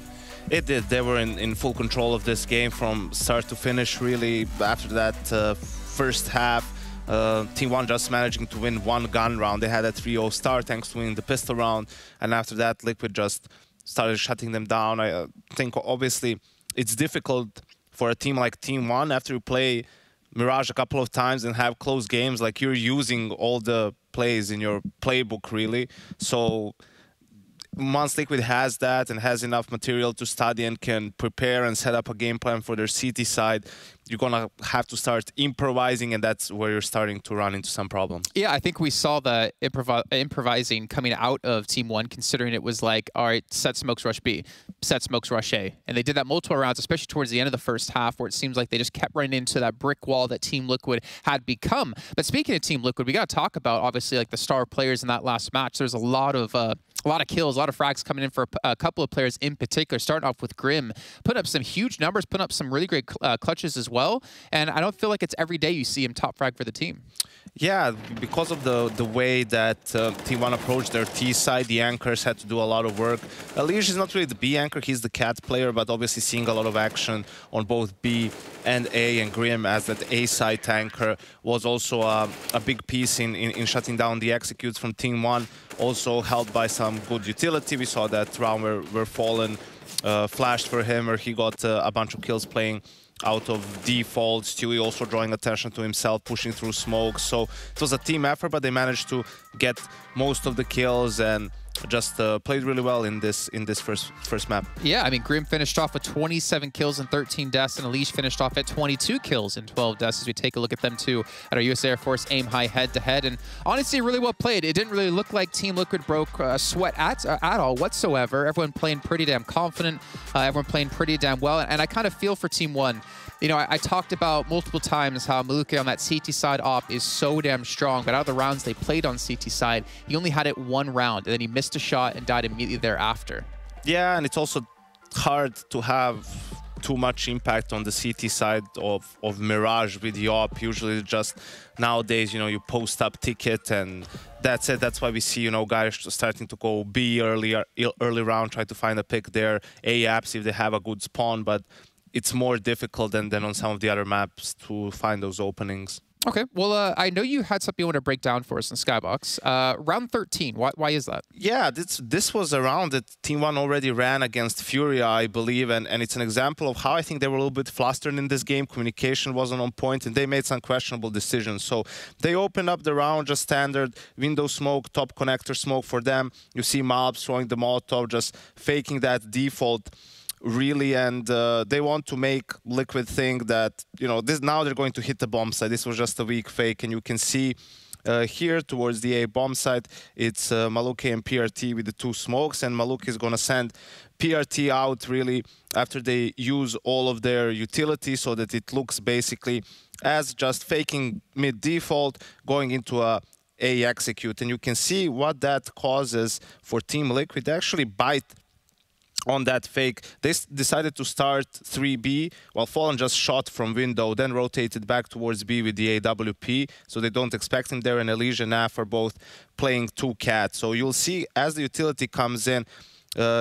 It did. They were in full control of this game from start to finish, really. After that first half, Team 1 just managing to win one gun round. They had a 3-0 start thanks to winning the pistol round. And after that, Liquid just started shutting them down. I think, obviously, it's difficult for a team like Team 1 after you play Mirage a couple of times and have close games. Like, you're using all the plays in your playbook, really. So once Liquid has that and has enough material to study and can prepare and set up a game plan for their CT side, you're going to have to start improvising, and that's where you're starting to run into some problems. Yeah, I think we saw the improvising coming out of Team 1, considering it was like, all right, set smokes rush B, set smokes rush A. And they did that multiple rounds, especially towards the end of the first half, where it seems like they just kept running into that brick wall that Team Liquid had become. But speaking of Team Liquid, we got to talk about, obviously, like the star players in that last match. There's a lot of kills, a lot of frags coming in for a couple of players in particular, starting off with Grim, putting up some huge numbers, putting up some really great clutches as well. And I don't feel like it's every day you see him top frag for the team. Yeah, because of the way that Team 1 approached their T side, the anchors had to do a lot of work. Elish is not really the B anchor, he's the cat player, but obviously seeing a lot of action on both B and A, and Grim as that A side tanker was also a big piece in shutting down the executes from Team 1. Also helped by some good utility. We saw that round where Fallen flashed for him, where he got a bunch of kills playing out of default. Stewie also drawing attention to himself, pushing through smoke. So it was a team effort, but they managed to get most of the kills and just played really well in this first map. Yeah, I mean, Grim finished off with 27 kills and 13 deaths, and Elish finished off at 22 kills and 12 deaths as we take a look at them two at our US Air Force Aim High head-to-head. And honestly, really well played. It didn't really look like Team Liquid broke a sweat at all whatsoever. Everyone playing pretty damn confident. Everyone playing pretty damn well. And I kind of feel for Team 1. You know, I talked about multiple times how Maluke on that CT side op is so damn strong, but out of the rounds they played on CT side, he only had it one round, and then he missed a shot and died immediately thereafter. Yeah, and it's also hard to have too much impact on the CT side of Mirage with the op. Usually just nowadays, you know, you post up ticket and that's it. That's why we see, you know, guys starting to go B early round, try to find a pick there, A apps if they have a good spawn, but it's more difficult than on some of the other maps to find those openings. Okay, well, I know you had something you want to break down for us in Skybox. Round 13, why is that? Yeah, this was a round that Team 1 already ran against Furia, I believe, and it's an example of how I think they were a little bit flustered in this game. Communication wasn't on point, and they made some questionable decisions. So they opened up the round, just standard window smoke, top connector smoke for them. You see Malbs throwing the Molotov, just faking that default, really, and they want to make Liquid think that, you know, now they're going to hit the bomb site. This was just a weak fake, and you can see here towards the A bomb site, it's Maluke and PRT with the two smokes, and Maluke is going to send PRT out really after they use all of their utility so that it looks basically as just faking mid default, going into a execute, and you can see what that causes for Team Liquid. They actually bite on that fake. They decided to start 3B while Fallen just shot from window, then rotated back towards B with the AWP, so they don't expect him there, and Elijah and Naf are both playing 2 cat. So you'll see as the utility comes in,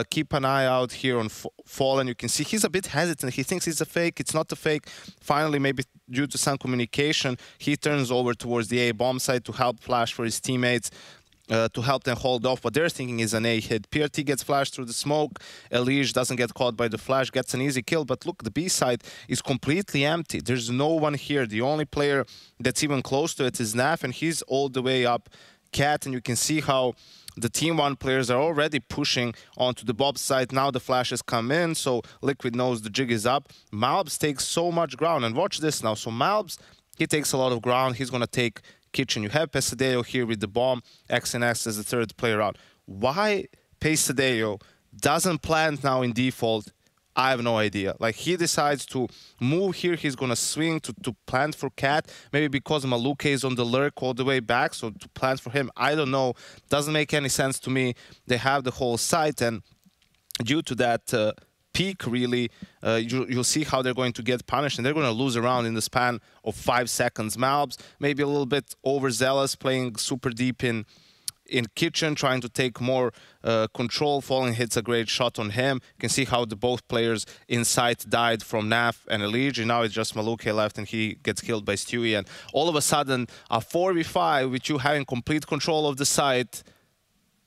keep an eye out here on Fallen. You can see he's a bit hesitant. He thinks it's a fake. It's not a fake. Finally, maybe due to some communication, he turns over towards the A bomb site to help flash for his teammates, to help them hold off what they're thinking is an A hit. PRT gets flashed through the smoke. Elish doesn't get caught by the flash, gets an easy kill. But look, the B side is completely empty. There's no one here. The only player that's even close to it is Naf, and he's all the way up cat. And you can see how the Team 1 players are already pushing onto the Bob side. Now the flashes come in, so Liquid knows the jig is up. Malbs takes so much ground, and watch this now. So Malbs, he takes a lot of ground. He's going to take kitchen. You have Pesadeo here with the bomb, XNX as the third player out. Why Pesadeo doesn't plant now in default I have no idea. Like, he decides to move here. He's going to swing to plant for Cat. Maybe because Maluke is on the lurk all the way back, so to plant for him, I don't know. Doesn't make any sense to me. They have the whole site, and due to that peak, really, you'll see how they're going to get punished, and they're going to lose a round in the span of 5 seconds. Malbs, maybe a little bit overzealous, playing super deep in Kitchen, trying to take more control. Falling hits a great shot on him. You can see how both players inside died from Naf and Elige. Now it's just Maluke left, and he gets killed by Stewie. And all of a sudden, a 4v5 with you having complete control of the site,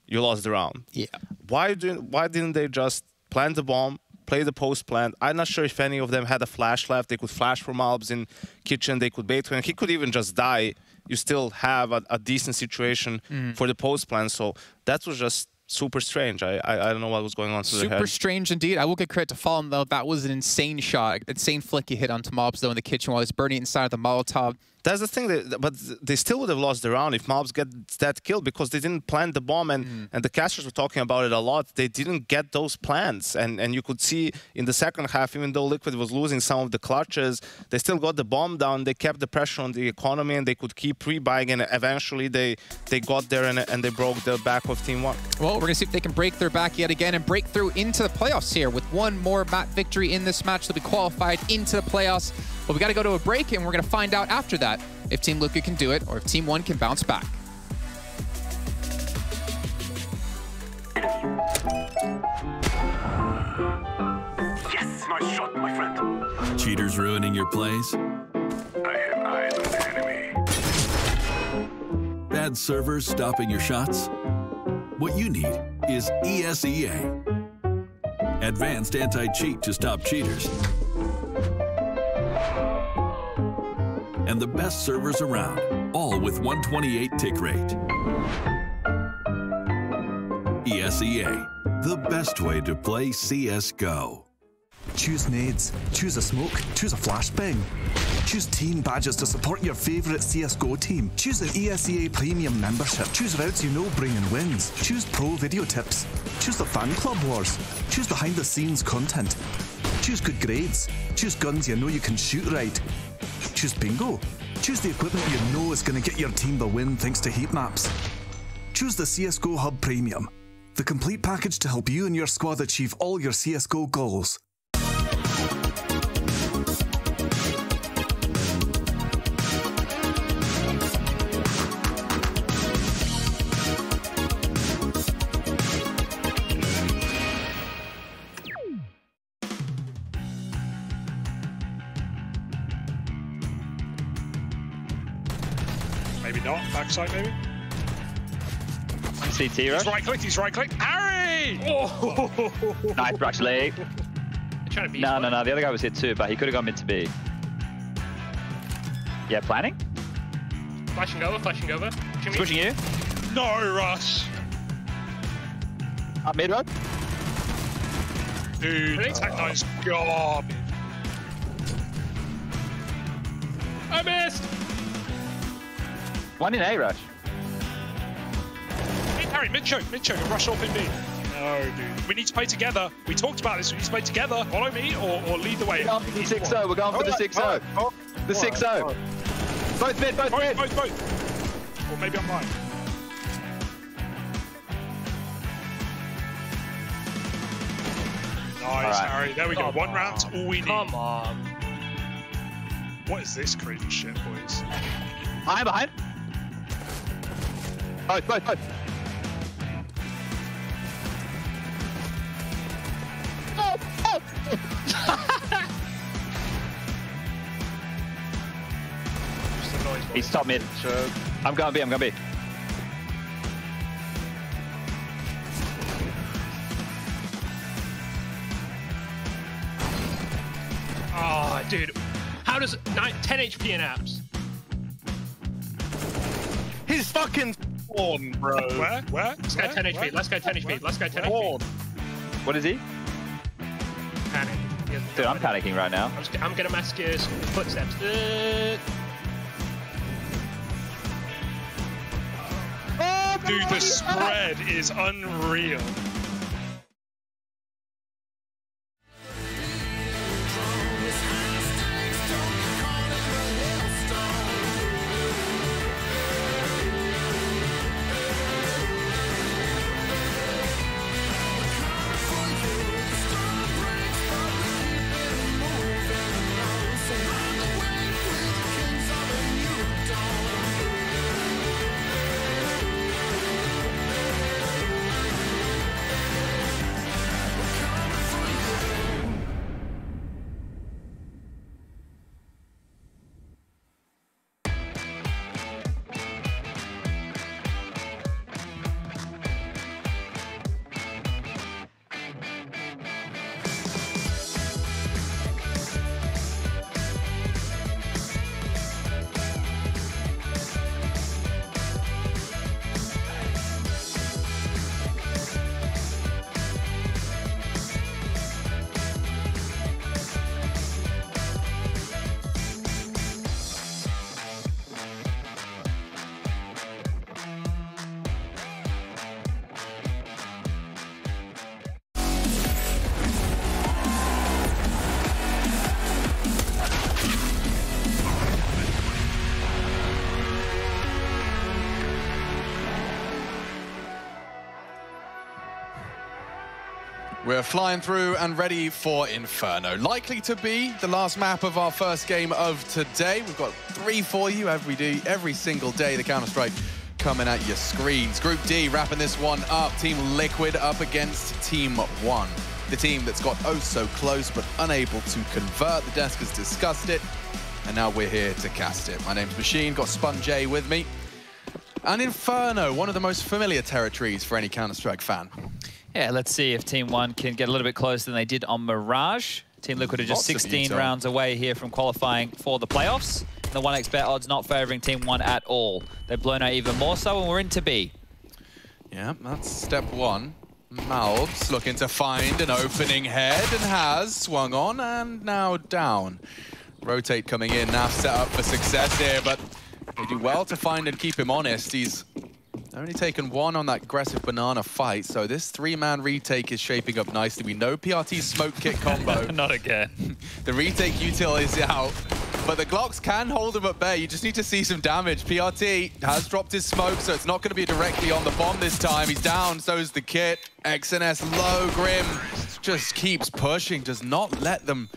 you lost the round. Yeah. Why didn't they just plant the bomb, play the post plant? I'm not sure if any of them had a flash left. They could flash from Malbs in Kitchen. They could bait him. He could even just die. You still have a decent situation for the post plant. So that was just super strange. I don't know what was going on through their head. Super strange indeed. I will give credit to Fallen, though. That was an insane shot. Insane flick he hit onto Malbs, though, in the Kitchen while he's burning inside of the Molotov. That's the thing, but they still would have lost the round if Malbs gets that kill, because they didn't plant the bomb, and the casters were talking about it a lot. They didn't get those plants, and you could see in the second half, even though Liquid was losing some of the clutches, they still got the bomb down. They kept the pressure on the economy, and they could keep re-buying, and eventually they got there and they broke the back of Team 1. Well, we're going to see if they can break their back yet again and break through into the playoffs here. With one more map victory in this match, they'll be qualified into the playoffs. But we got to go to a break, and we're going to find out after that if Team Liquid can do it or if Team 1 can bounce back. Yes, nice shot, my friend. Cheaters ruining your plays? I have eyes on the enemy. Bad servers stopping your shots? What you need is ESEA. Advanced anti-cheat to stop cheaters. And the best servers around, all with 128 tick rate. ESEA, the best way to play CSGO. Choose nades, choose a smoke, choose a flashbang. Choose team badges to support your favourite CSGO team. Choose an ESEA Premium membership. Choose routes you know bring in wins. Choose pro video tips. Choose the fan club wars. Choose behind the scenes content. Choose good grades. Choose guns you know you can shoot right. Choose bingo. Choose the equipment you know is going to get your team the win thanks to heat maps. Choose the CSGO Hub Premium, the complete package to help you and your squad achieve all your CSGO goals. Maybe not. Backside, maybe. CT rush. He's right click. He's right click. Harry! Oh! Nice rush leg. No. The other guy was hit too, but he could have gone mid to B. Yeah, planning. Flashing over. He's pushing you. No rush. Up mid road. Dude, attack nice garbage. I missed. One in A rush. Hey, Harry, mid-choke, and rush off in B. No, dude. We need to play together. We talked about this. We need to play together. Follow me or lead the way. We're going for the 6-0. We're going for the 6-0. The 6-0. Both mid. Both. Or maybe I'm lying. Nice, right. Harry. There we go. One round's all we need. Come on. What is this crazy shit, boys? Behind. Both. He's top mid. I'm going B. Oh, dude. How does 10 HP in apps? He's fucking spawn, bro. Where? Let's go 10 HP. Let's go 10 HP. What is he? Panic. Dude, I'm panicking right now. I'm gonna mask his footsteps. Dude, the spread is unreal. We're flying through and ready for Inferno. Likely to be the last map of our first game of today. We've got 3 for you every single day. The Counter-Strike coming at your screens. Group D wrapping this one up. Team Liquid up against Team 1. The team that's got oh so close but unable to convert. The desk has discussed it, and now we're here to cast it. My name's Machine, got Spun-J with me. And Inferno, one of the most familiar territories for any Counter-Strike fan. Yeah, let's see if Team 1 can get a little bit closer than they did on Mirage. Team Liquid are just 16 rounds away here from qualifying for the playoffs. And the 1xBet odds not favoring Team 1 at all. They've blown out even more so, and we're into B. Yeah, that's step 1. Malbs looking to find an opening head and has swung on and now down. Rotate coming in, now set up for success here, but they do well to find and keep him honest. He's only taken 1 on that aggressive banana fight, so this 3-man retake is shaping up nicely. We know PRT's smoke kit combo. Not again. The retake util is out, but the Glocks can hold him at bay. You just need to see some damage. PRT has dropped his smoke, so it's not going to be directly on the bomb this time. He's down, so is the kit. XNS low, Grim just keeps pushing, does not let them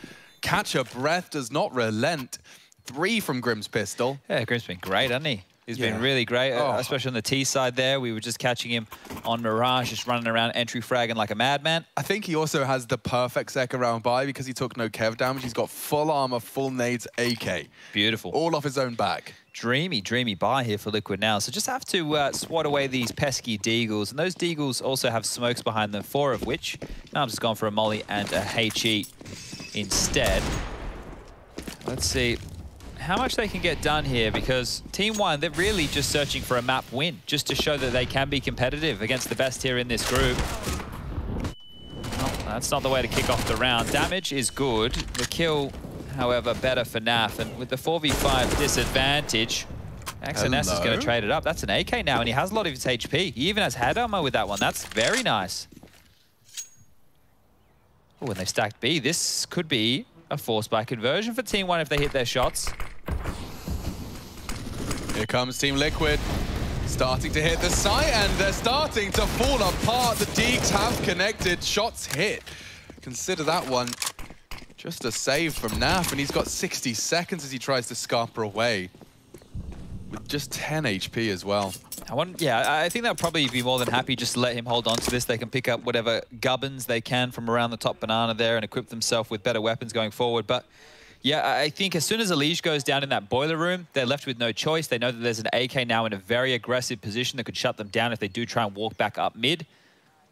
catch a breath, does not relent. 3 from Grim's pistol. Yeah, Grim's been great, hasn't he? He's been really great, especially on the T side there. We were just catching him on Mirage, just running around entry fragging like a madman. I think he also has the perfect second round buy because he took no Kev damage. He's got full armor, full nades, AK. Beautiful. All off his own back. Dreamy, dreamy buy here for Liquid now. So just have to swat away these pesky deagles. And those deagles also have smokes behind them, 4 of which Malbs has gone for a molly and a HE instead. Let's see how much they can get done here, because Team 1, they're really just searching for a map win, just to show that they can be competitive against the best here in this group. Oh, that's not the way to kick off the round. Damage is good. The kill, however, better for NAF. And with the 4v5 disadvantage, XNS is going to trade it up. That's an AK now, and he has a lot of his HP. He even has head armor with that one. That's very nice. Oh, and they've stacked B. This could be a force by conversion for Team 1 if they hit their shots. Here comes Team Liquid, starting to hit the site, and they're starting to fall apart. The Deags have connected, shots hit. Consider that one just a save from NAF, and he's got 60 seconds as he tries to scarper away with just 10 HP as well. I think they'll probably be more than happy just to let him hold on to this. They can pick up whatever gubbins they can from around the top banana there and equip themselves with better weapons going forward. But yeah, I think as soon as Elige goes down in that boiler room, they're left with no choice. They know that there's an AK now in a very aggressive position that could shut them down if they do try and walk back up mid.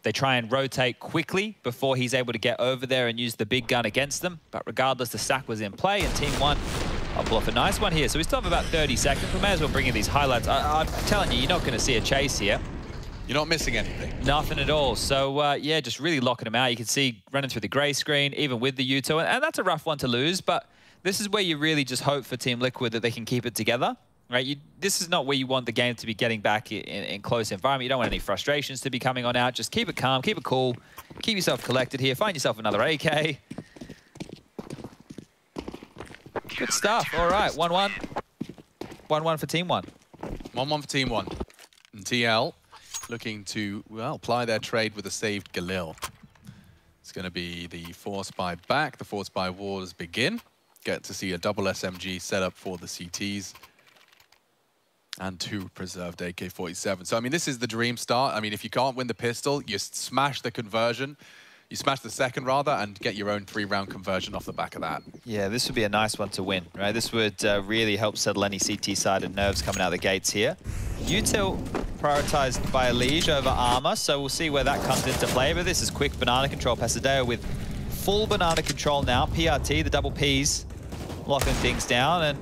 They try and rotate quickly before he's able to get over there and use the big gun against them. But regardless, the sack was in play, and Team 1 I'll pull off a nice one here. So we still have about 30 seconds. We may as well bring in these highlights. I'm telling you, you're not going to see a chase here. You're not missing anything. Nothing at all. So, yeah, just really locking them out. You can see running through the gray screen, even with the util. And that's a rough one to lose, but this is where you really just hope for Team Liquid that they can keep it together. Right? This is not where you want the game to be getting back in close environment. You don't want any frustrations to be coming on out. Just keep it calm, keep it cool, keep yourself collected here. Find yourself another AK. Good stuff. All right, 1-1. 1-1 for Team 1. 1-1 for Team 1. And TL looking to, well, ply their trade with a saved Galil. It's going to be the force buy back. The force buy wars begin. Get to see a double SMG set up for the CTs. And 2 preserved AK-47. So, I mean, this is the dream start. I mean, if you can't win the pistol, you smash the conversion. You smash the second, rather, and get your own 3-round conversion off the back of that. Yeah, this would be a nice one to win, right? This would really help settle any CT side and nerves coming out the gates here. Util prioritized by Elige over armor, so we'll see where that comes into play. But this is quick banana control. Pasadeo with full banana control now. PRT, the double Ps, locking things down, and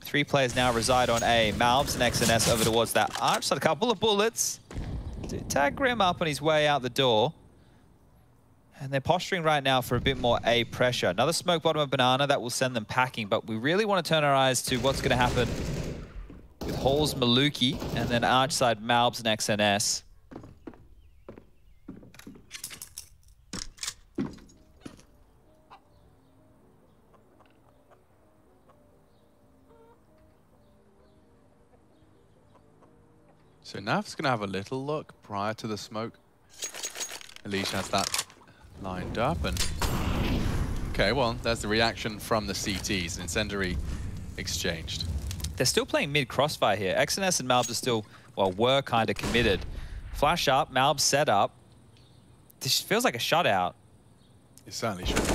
3 players now reside on A. Malbs and XNS over towards that arch. So a couple of bullets to tag Grim up on his way out the door. And they're posturing right now for a bit more A pressure. Another smoke bottom of banana that will send them packing, but we really want to turn our eyes to what's going to happen with Halls, Maluki, and then arch side Malbs and XNS. So NAF's going to have a little look prior to the smoke. Alicia has that lined up, and okay, well, there's the reaction from the CTs. Incendiary exchanged. They're still playing mid crossfire here. XNS and Malbs are still, well, were kind of committed. Flash up, Malbs set up. This feels like a shutout. It certainly should be.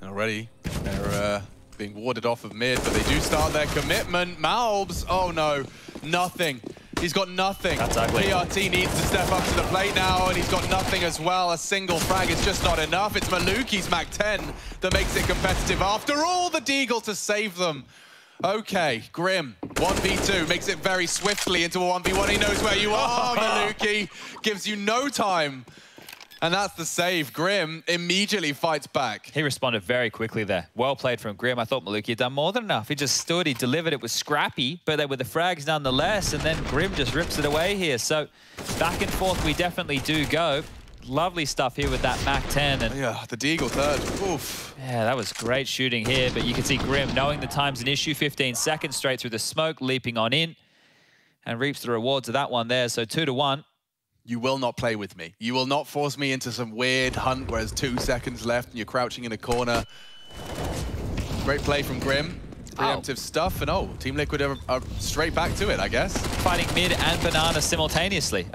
And already they're being warded off of mid, but they do start their commitment. Malbs, oh no, nothing. He's got nothing. That's ugly. PRT needs to step up to the plate now, and he's got nothing as well. A single frag is just not enough. It's Maluki's Mac 10 that makes it competitive. After all, the Deagle to save them. Okay, Grim, 1v2, makes it very swiftly into a 1v1. He knows where you are, Maluki. Gives you no time. And that's the save. Grim immediately fights back. He responded very quickly there. Well played from Grim. I thought Maluki had done more than enough. He just stood, he delivered. It was scrappy, but they were the frags nonetheless. And then Grim just rips it away here. So back and forth we definitely do go. Lovely stuff here with that Mac 10. And yeah, the Deagle third. Oof. Yeah, that was great shooting here. But you can see Grim, knowing the time's an issue, 15 seconds straight through the smoke, leaping on in. And reaps the rewards of that one there. So 2-1. You will not play with me. You will not force me into some weird hunt where there's 2 seconds left and you're crouching in a corner. Great play from Grim. Preemptive stuff, and Team Liquid are straight back to it, I guess. Fighting mid and banana simultaneously.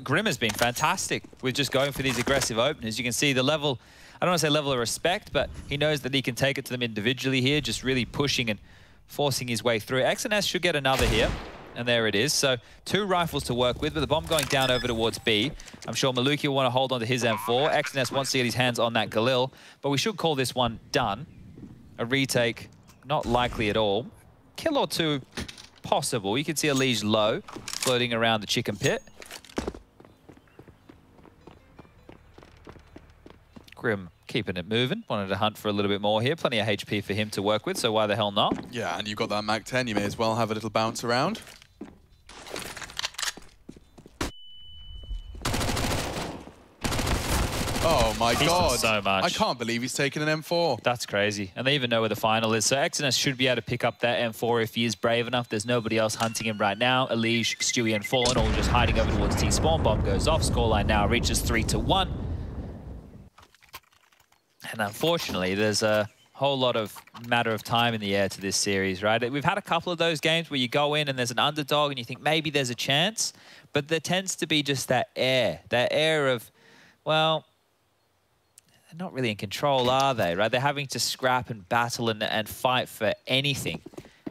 Grim has been fantastic with just going for these aggressive openers. You can see the level, I don't want to say level of respect, but he knows that he can take it to them individually here, just really pushing and forcing his way through. XNS should get another here. And there it is. So 2 rifles to work with the bomb going down over towards B. I'm sure Maluki will want to hold on to his M4. XNS wants to get his hands on that Galil, but we should call this one done. A retake, not likely at all. Kill or 2, possible. You can see a Liege low floating around the chicken pit. Grim keeping it moving. Wanted to hunt for a little bit more here. Plenty of HP for him to work with, so why the hell not? Yeah, and you've got that Mac 10. You may as well have a little bounce around. Oh my God. So much. I can't believe he's taken an M4. That's crazy. And they even know where the final is. So XNS should be able to pick up that M4 if he is brave enough. There's nobody else hunting him right now. Elige, Stewie, and Fallen all just hiding over towards T. Spawn. Bomb goes off. Scoreline now reaches 3-1. And unfortunately, there's a whole lot of matter of time in the air to this series, right? We've had a couple of those games where you go in and there's an underdog and you think maybe there's a chance, but there tends to be just that air of, well, they're not really in control, are they, right? They're having to scrap and battle and fight for anything.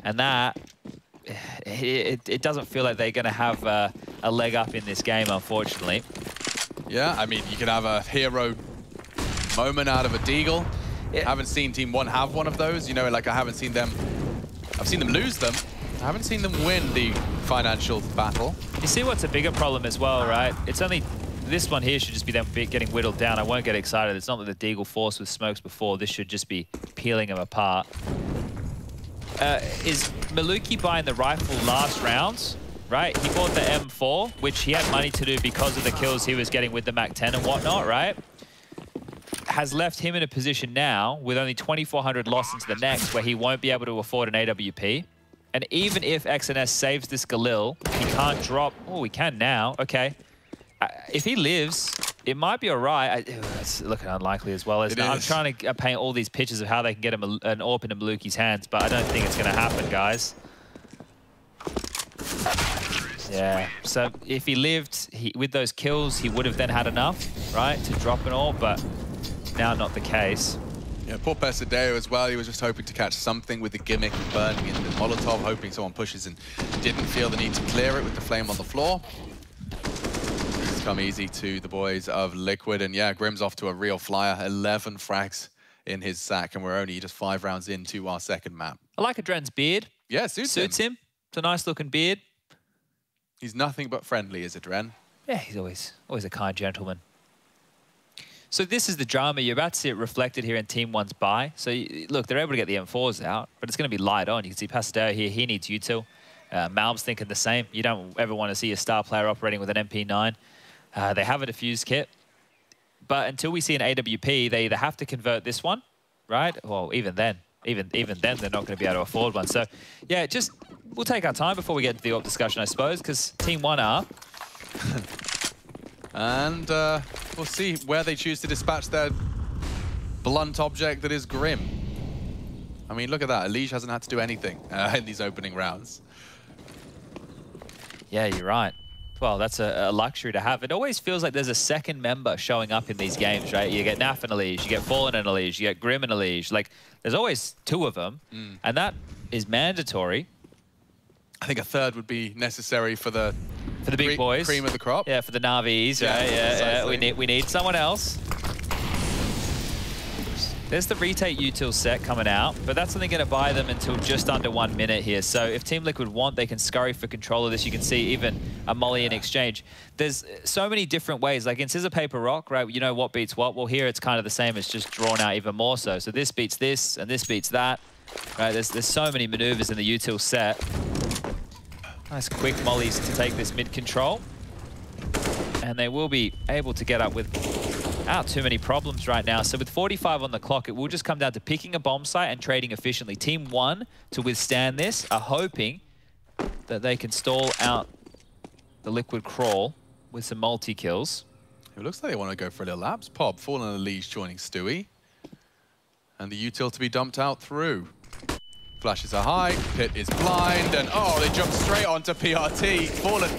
And that, it doesn't feel like they're going to have a leg up in this game, unfortunately. Yeah, I mean, you can have a hero moment out of a Deagle. I haven't seen Team 1 have one of those. You know, like I've seen them lose them. I haven't seen them win the financial battle. You see what's a bigger problem as well, right? It's only, this one here should just be them getting whittled down. I won't get excited. It's not that the Deagle forced with smokes before. This should just be peeling them apart. Is Maluki buying the rifle last rounds? Right, he bought the M4, which he had money to do because of the kills he was getting with the Mac 10 and whatnot, right? Has left him in a position now with only 2,400 lost into the next where he won't be able to afford an AWP. And even if XNS saves this Galil, he can't drop. Oh, he can now. Okay. If he lives, it might be all right. It's looking unlikely as well. I'm trying to paint all these pictures of how they can get him an AWP into Maluki's hands, but I don't think it's going to happen, guys. Yeah, so if he lived, with those kills, he would have then had enough, right, to drop an AWP, but now not the case. Yeah, poor Pesadeo as well. He was just hoping to catch something with the gimmick of burning in the Molotov, hoping someone pushes and didn't feel the need to clear it with the flame on the floor. It's come easy to the boys of Liquid, and yeah, Grim's off to a real flyer. 11 frags in his sack, and we're only just 5 rounds into our second map. I like Adren's beard. Yeah, suits him. It's a nice looking beard. He's nothing but friendly, is Adren? Yeah, he's always a kind gentleman. So this is the drama. You're about to see it reflected here in Team 1's buy. So look, they're able to get the M4s out, but it's going to be light on. You can see Pastel here. He needs util. Malb's thinking the same. You don't ever want to see a star player operating with an MP9. They have a defuse kit. But until we see an AWP, they either have to convert this one, right? Well, even then, they're not going to be able to afford one. So yeah, we'll take our time before we get into the AWP discussion, I suppose, because Team 1 are And we'll see where they choose to dispatch their blunt object that is Grim. I mean, look at that. Elige hasn't had to do anything in these opening rounds. Yeah, you're right. Well, that's a luxury to have. It always feels like there's a second member showing up in these games, right? You get Naf and Elige, you get Fallen and Elige, you get Grim and Elige. Like, there's always two of them, and that is mandatory. I think a third would be necessary for the big boys, cream of the crop. Yeah, for the Navis. Yeah, right? Yeah. We need someone else. There's the retake util set coming out, but that's only going to buy them until just under 1 minute here. So if Team Liquid want, they can scurry for control of this. You can see even a molly in exchange. There's so many different ways. Like in Scissor, Paper, Rock, right? You know what beats what? Well, here it's kind of the same. It's just drawn out even more so. So this beats this, and this beats that. Right? There's so many maneuvers in the util set. Nice quick mollies to take this mid control. And they will be able to get up without too many problems right now. So with 45 on the clock, it will just come down to picking a bomb site and trading efficiently. Team 1, to withstand this, are hoping that they can stall out the Liquid Crawl with some multi-kills. It looks like they want to go for a little lapse. Pop, Fallen and Elige joining Stewie. And the util to be dumped out through. Flashes are high, Pit is blind, and oh, they jump straight onto PRT. Fallen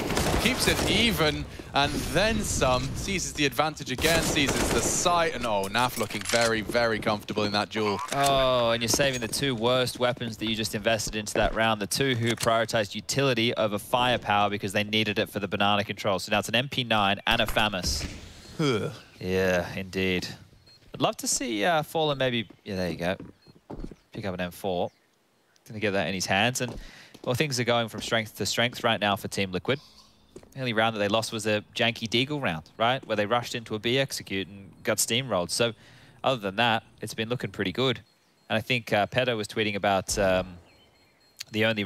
keeps it even, and then some. Seizes the advantage again, seizes the site, and oh, Naf looking very, very comfortable in that duel. Oh, and you're saving the two worst weapons that you just invested into that round. The two who prioritized utility over firepower because they needed it for the banana control. So now it's an MP9 and a FAMAS. Yeah, indeed. I'd love to see Fallen maybe, yeah, there you go. Pick up an M4. Going to get that in his hands. And, well, things are going from strength to strength right now for Team Liquid. The only round that they lost was a janky Deagle round, right? Where they rushed into a B execute and got steamrolled. So, other than that, it's been looking pretty good. And I think Pedo was tweeting about the only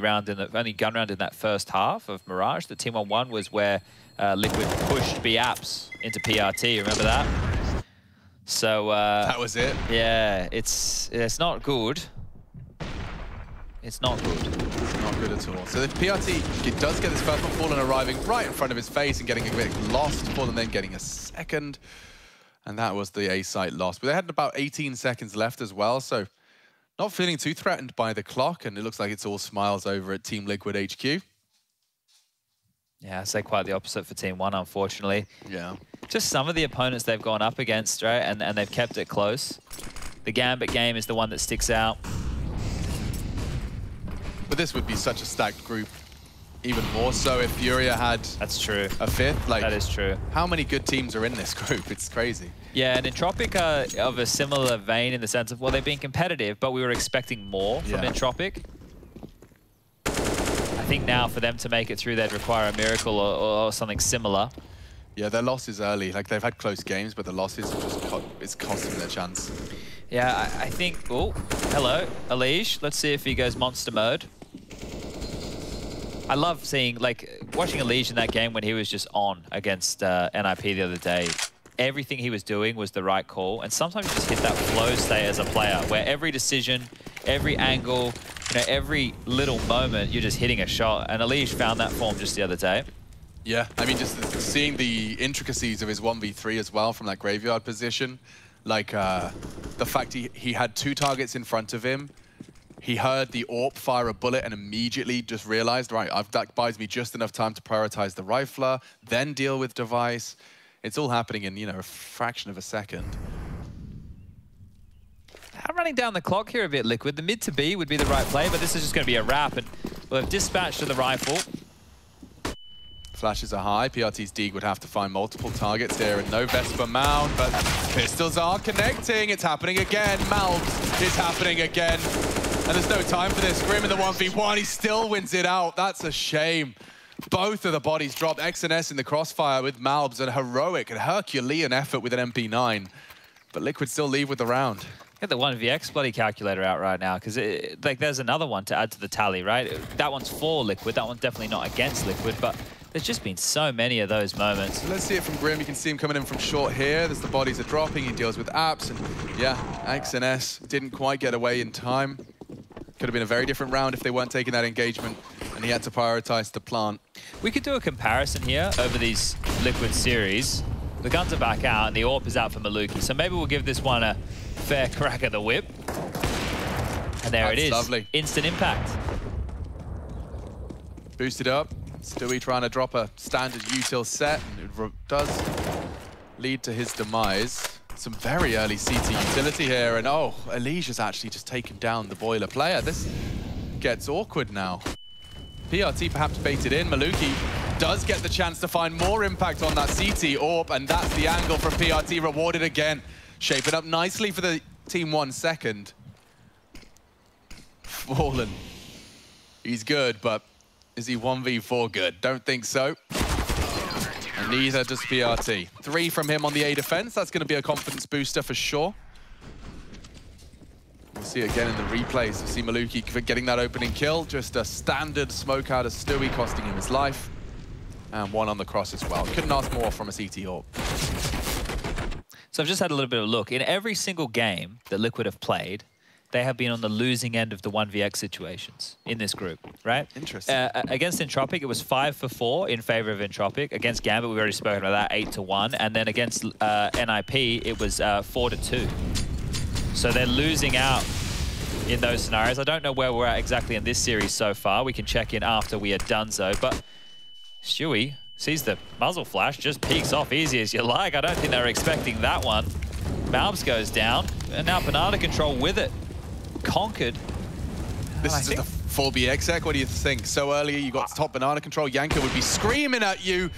gun round in that first half of Mirage that Team 1 won was where Liquid pushed B apps into PRT. Remember that? So that was it. Yeah, it's not good. It's not good. It's not good at all. So if PRT does get this first one, Fallen arriving right in front of his face and getting a bit lost, Fallen then getting a second. And that was the A site lost. But they had about 18 seconds left as well, so not feeling too threatened by the clock, and it looks like it's all smiles over at Team Liquid HQ. Yeah, I'd say quite the opposite for Team 1, unfortunately. Yeah. Just some of the opponents they've gone up against, right, and they've kept it close. The Gambit game is the one that sticks out. But this would be such a stacked group, even more so if Furia had a fifth. Like, that is true. How many good teams are in this group? It's crazy. Yeah, and Entropic are of a similar vein in the sense of, well, they've been competitive, but we were expecting more from Entropic. I think now for them to make it through, they'd require a miracle or something similar. Yeah, their losses early. Like, they've had close games, but the losses just it's costing them their chance. Yeah, I think... Oh, hello, Elige. Let's see if he goes monster mode. I love seeing, like, watching Elige in that game when he was just on against NIP the other day. Everything he was doing was the right call, and sometimes you just hit that flow state as a player, where every decision, every angle, you know, every little moment, you're just hitting a shot. And Elige found that form just the other day. Yeah, I mean, just seeing the intricacies of his 1v3 as well from that graveyard position, like the fact he had two targets in front of him. He heard the AWP fire a bullet and immediately just realized, right, that buys me just enough time to prioritize the rifler, then deal with device. It's all happening in, you know, a fraction of a second. I'm running down the clock here a bit, Liquid. The mid to B would be the right play, but this is just going to be a wrap. And we'll have dispatch to the rifle. Flashes are high. PRT's Deagle would have to find multiple targets here, and no Vesper Mound, but pistols are connecting. It's happening again. Malbs is happening again. And there's no time for this. Grim in the 1v1, he still wins it out. That's a shame. Both of the bodies dropped. XNS in the crossfire with Malbs, an heroic and Herculean effort with an MP9. But Liquid still leave with the round. Get the 1vx bloody calculator out right now, because like there's another one to add to the tally, right? That one's for Liquid. That one's definitely not against Liquid, but there's just been so many of those moments. So let's see it from Grim. You can see him coming in from short here. There's the bodies are dropping. He deals with apps, and yeah, XNS didn't quite get away in time. Could have been a very different round if they weren't taking that engagement, and he had to prioritize the plant. We could do a comparison here over these Liquid series. The guns are back out, and the AWP is out for Maluki. So maybe we'll give this one a fair crack at the whip. And there it is. Lovely. Instant impact. Boosted up. Stewie trying to drop a standard util set, and it does lead to his demise. Some very early CT utility here, and oh, Alicia's actually just taken down the boiler player. This gets awkward now. PRT perhaps baited in. Maluki does get the chance to find more impact on that CT AWP, and that's the angle from PRT, rewarded again. Shaping up nicely for the team 1 second. Fallen. He's good, but is he 1v4 good? Don't think so. And neither does PRT. 3 from him on the A defense. That's going to be a confidence booster for sure. We'll see it again in the replays. We'll see Maluki getting that opening kill. Just a standard smoke out of Stewie, costing him his life. And 1 on the cross as well. Couldn't ask more from a CT AWP. So I've just had a little bit of a look. In every single game that Liquid have played, they have been on the losing end of the 1vx situations in this group, right? Interesting. Against Entropic, it was 5 for 4 in favor of Entropic. Against Gambit, we've already spoken about that, 8 to 1. And then against NIP, it was 4 to 2. So they're losing out in those scenarios. I don't know where we're at exactly in this series so far. We can check in after we are done so. But Stewie sees the muzzle flash, just peeks off easy as you like. I don't think they were expecting that one. Malbs goes down, and now Banana Control with it. Conquered. This is just a full BX. What do you think? So early, you got top Banana Control. Yanka would be screaming at you,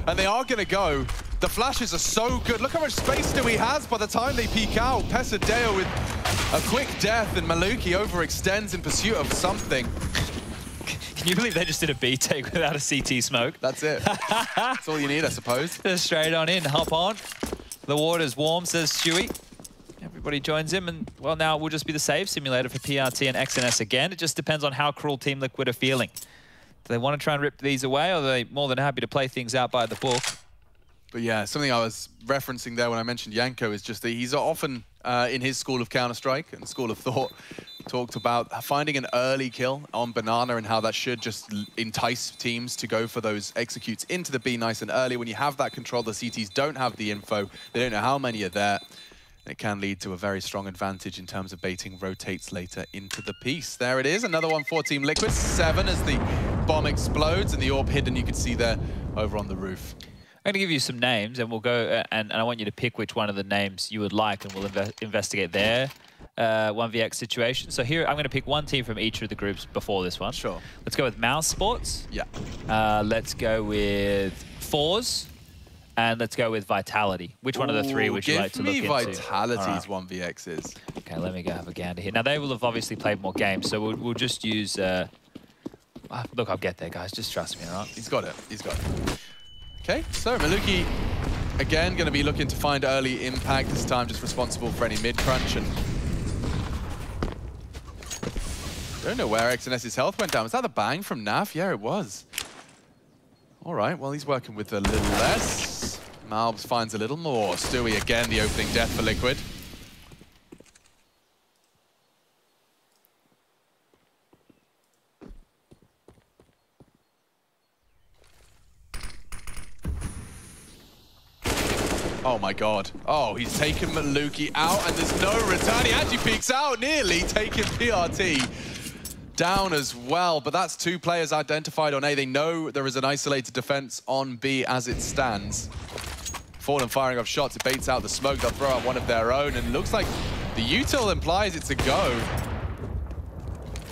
and they are going to go. The flashes are so good. Look how much space Stewie has by the time they peek out. Pesadeo with a quick death, and Maluki overextends in pursuit of something. Can you believe they just did a B take without a CT smoke? That's it. That's all you need, I suppose. Just straight on in, hop on. The water's warm, says Stewie. Everybody joins him, and well, now it will just be the save simulator for PRT and XNS again. It just depends on how cruel Team Liquid are feeling. Do they want to try and rip these away, or are they more than happy to play things out by the book? But yeah, something I was referencing there when I mentioned Yanko is just that he's often in his school of Counter-Strike and school of thought talked about finding an early kill on Banana and how that should just entice teams to go for those executes into the B nice and early. When you have that control, the CTs don't have the info. They don't know how many are there. It can lead to a very strong advantage in terms of baiting rotates later into the piece. There it is, another one for Team Liquid. 7 as the bomb explodes and the AWP hidden, you can see there over on the roof. I'm going to give you some names, and we'll go, and I want you to pick which one of the names you would like, and we'll investigate their 1vx situation. So here, I'm going to pick one team from each of the groups before this one. Sure. Let's go with Mouse Sports. Yeah. Let's go with Fours. And let's go with Vitality. Which one of the 3 would you like to look into? Give me Vitality's 1vx's. Okay, let me go have a gander here. Now, they will have obviously played more games, so we'll just use... look, I'll get there, guys. Just trust me, all right? He's got it. He's got it. Okay, so Maluki, again, going to be looking to find early impact. This time just responsible for any mid-crunch. And I don't know where XNS's health went down. Was that the bang from Naf? Yeah, it was. All right, well, he's working with a little less. Malbs finds a little more. Stewie, again, the opening death for Liquid. Oh my god. Oh, he's taken Maluki out and there's no return. He actually peeks out, nearly taking PRT down as well. But that's 2 players identified on A. They know there is an isolated defense on B as it stands. Fallen firing off shots. It baits out the smoke. They'll throw out one of their own. And it looks like the util implies it's a go.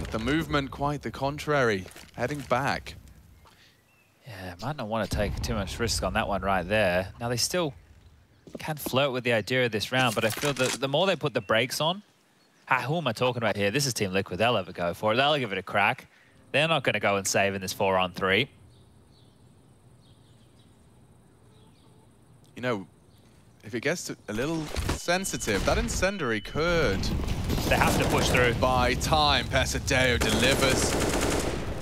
But the movement, quite the contrary. Heading back. Yeah, might not want to take too much risk on that one right there. Now, they still can flirt with the idea of this round, but I feel that the more they put the brakes on, who am I talking about here? This is Team Liquid. They'll ever go for it. They'll give it a crack. They're not going to go and save in this 4-on-3. You know, if it gets a little sensitive, that incendiary could... They have to push through. By time, Pesadeo delivers.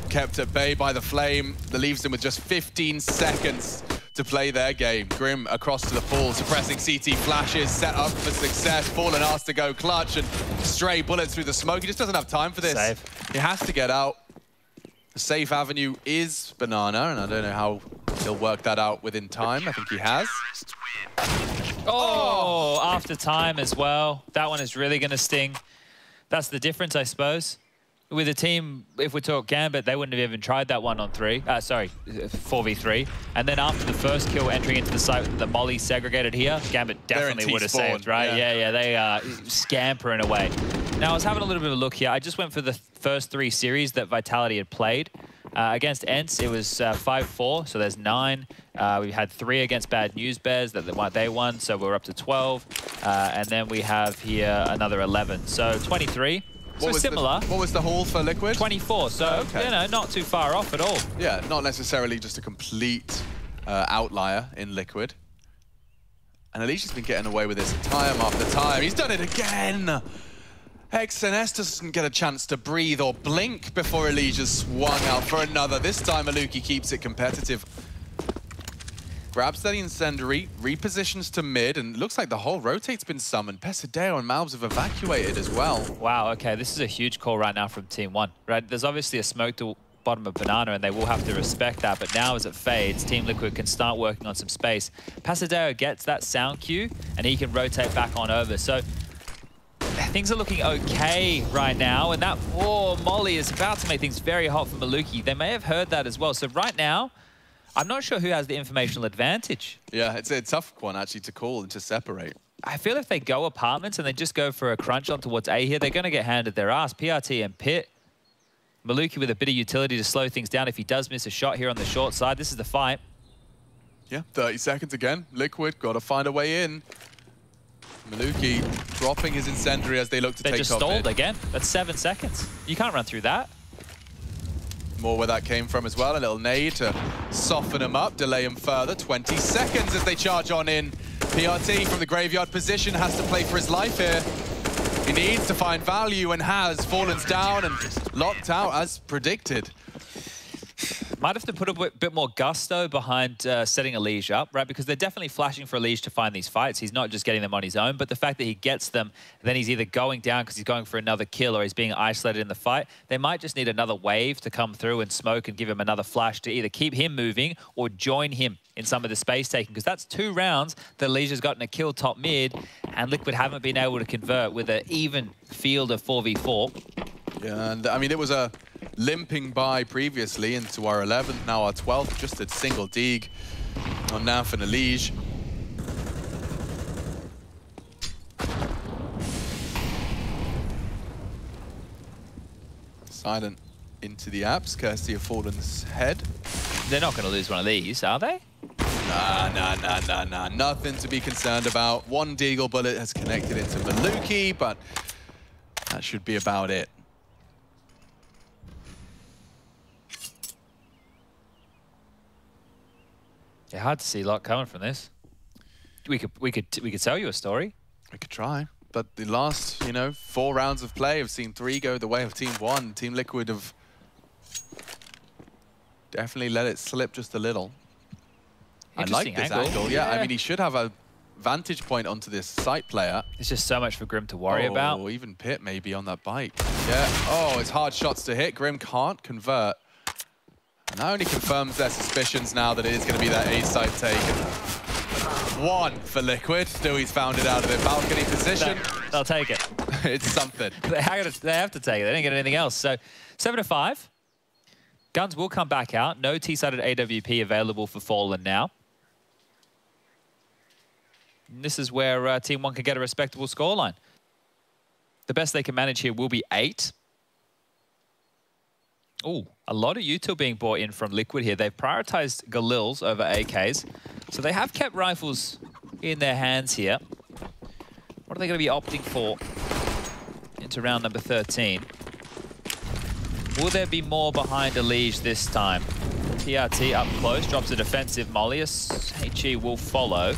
Kept at bay by the flame. That leaves them with just 15 seconds to play their game. Grim across to the pool, suppressing CT flashes, set up for success. Fallen asked to go clutch and stray bullets through the smoke. He just doesn't have time for this. Save. He has to get out. safe avenue is Banana, and I don't know how he'll work that out within time. I think he has. Oh, after time as well. That one is really going to sting. That's the difference, I suppose. With a team, if we talk Gambit, they wouldn't have even tried that one on 4v3. And then after the first kill entering into the site with the molly segregated here, Gambit definitely would have saved, right? Yeah, they are scampering away. Now, I was having a little bit of a look here. I just went for the first 3 series that Vitality had played. Against Ents, it was 5-4, so there's 9. We had 3 against Bad News Bears that they won, so we're up to 12. And then we have here another 11, so 23. So similar. What was the haul for Liquid? 24, so, you know, not too far off at all. Yeah, not necessarily just a complete outlier in Liquid. And Alicia has been getting away with this time after time. He's done it again! XNS doesn't get a chance to breathe or blink before Elijah's swung out for another. This time, Aluki keeps it competitive. Grabs that incendiary, repositions to mid, and looks like the whole rotate's been summoned. Pesadeo and Malbs have evacuated as well. Wow, okay, this is a huge call right now from Team 1. Right, there's obviously a smoke to bottom of Banana, and they will have to respect that, but now as it fades, Team Liquid can start working on some space. Pesadeo gets that sound cue, and he can rotate back on over. So things are looking okay right now, and that molly is about to make things very hot for Maluki. They may have heard that as well. So right now, I'm not sure who has the informational advantage. Yeah, it's a tough one actually to call and to separate. I feel if they go apartments and they just go for a crunch on towards A here, they're going to get handed their ass. PRT and Pit. Maluki with a bit of utility to slow things down if he does miss a shot here on the short side. This is the fight. Yeah, 30 seconds again. Liquid, got to find a way in. Maluki dropping his incendiary as they look to take top. They just stalled again. That's 7 seconds. You can't run through that. More where that came from as well. A little nade to soften him up, delay him further. 20 seconds as they charge on in. PRT from the graveyard position has to play for his life here. He needs to find value and has fallen down and locked out as predicted. Might have to put a bit more gusto behind setting Elige up, right? Because they're definitely flashing for Elige to find these fights. He's not just getting them on his own, but the fact that he gets them, then he's either going down because he's going for another kill or he's being isolated in the fight. They might just need another wave to come through and smoke and give him another flash to either keep him moving or join him in some of the space taking, because that's 2 rounds that Elige's gotten a kill top mid, and Liquid haven't been able to convert with an even field of 4v4. Yeah, and I mean, it was a limping by previously into our 11th, now our 12th, just a single dig on Naf and Elige. Silent into the apps, courtesy of Fallen's head. They're not going to lose one of these, are they? Nah. Nothing to be concerned about. 1 Deagle bullet has connected into Maluki, but that should be about it. Yeah, hard to see a lot coming from this. We could tell you a story. We could try, but the last 4 rounds of play have seen 3 go the way of Team 1. Team Liquid have definitely let it slip just a little. I like this angle. Yeah, I mean, he should have a vantage point onto this site player. It's just so much for Grim to worry about. Oh, even Pit maybe on that bike. Yeah. Oh, it's hard shots to hit. Grim can't convert. And that only confirms their suspicions now that it is going to be that A site take. 1 for Liquid. Still, he's found it out of their balcony position. They'll take it. It's something. They have to take it. They didn't get anything else. So 7-5. Guns will come back out. No T-sided AWP available for Fallen now. And this is where Team 1 can get a respectable scoreline. The best they can manage here will be 8. Oh, a lot of util being brought in from Liquid here. They've prioritized Galils over AKs. So they have kept rifles in their hands here. What are they going to be opting for into round number 13? Will there be more behind Elige this time? PRT up close, drops a defensive molly. HE will follow.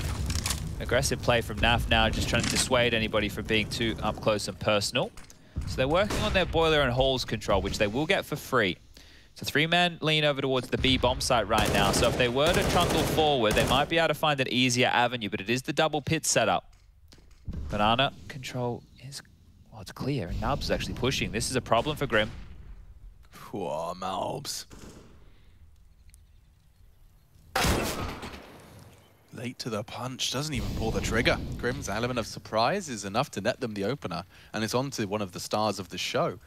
Aggressive play from Naf now, just trying to dissuade anybody from being too up close and personal. So they're working on their boiler and halls control, which they will get for free. So 3-man lean over towards the B bomb site right now. So if they were to trundle forward, they might be able to find an easier avenue, but it is the double pit setup. Banana control is, well, it's clear, and Nubs is actually pushing. This is a problem for Grim. Poor Malbs. Late to the punch, doesn't even pull the trigger. Grim's element of surprise is enough to net them the opener, and it's on to one of the stars of the show.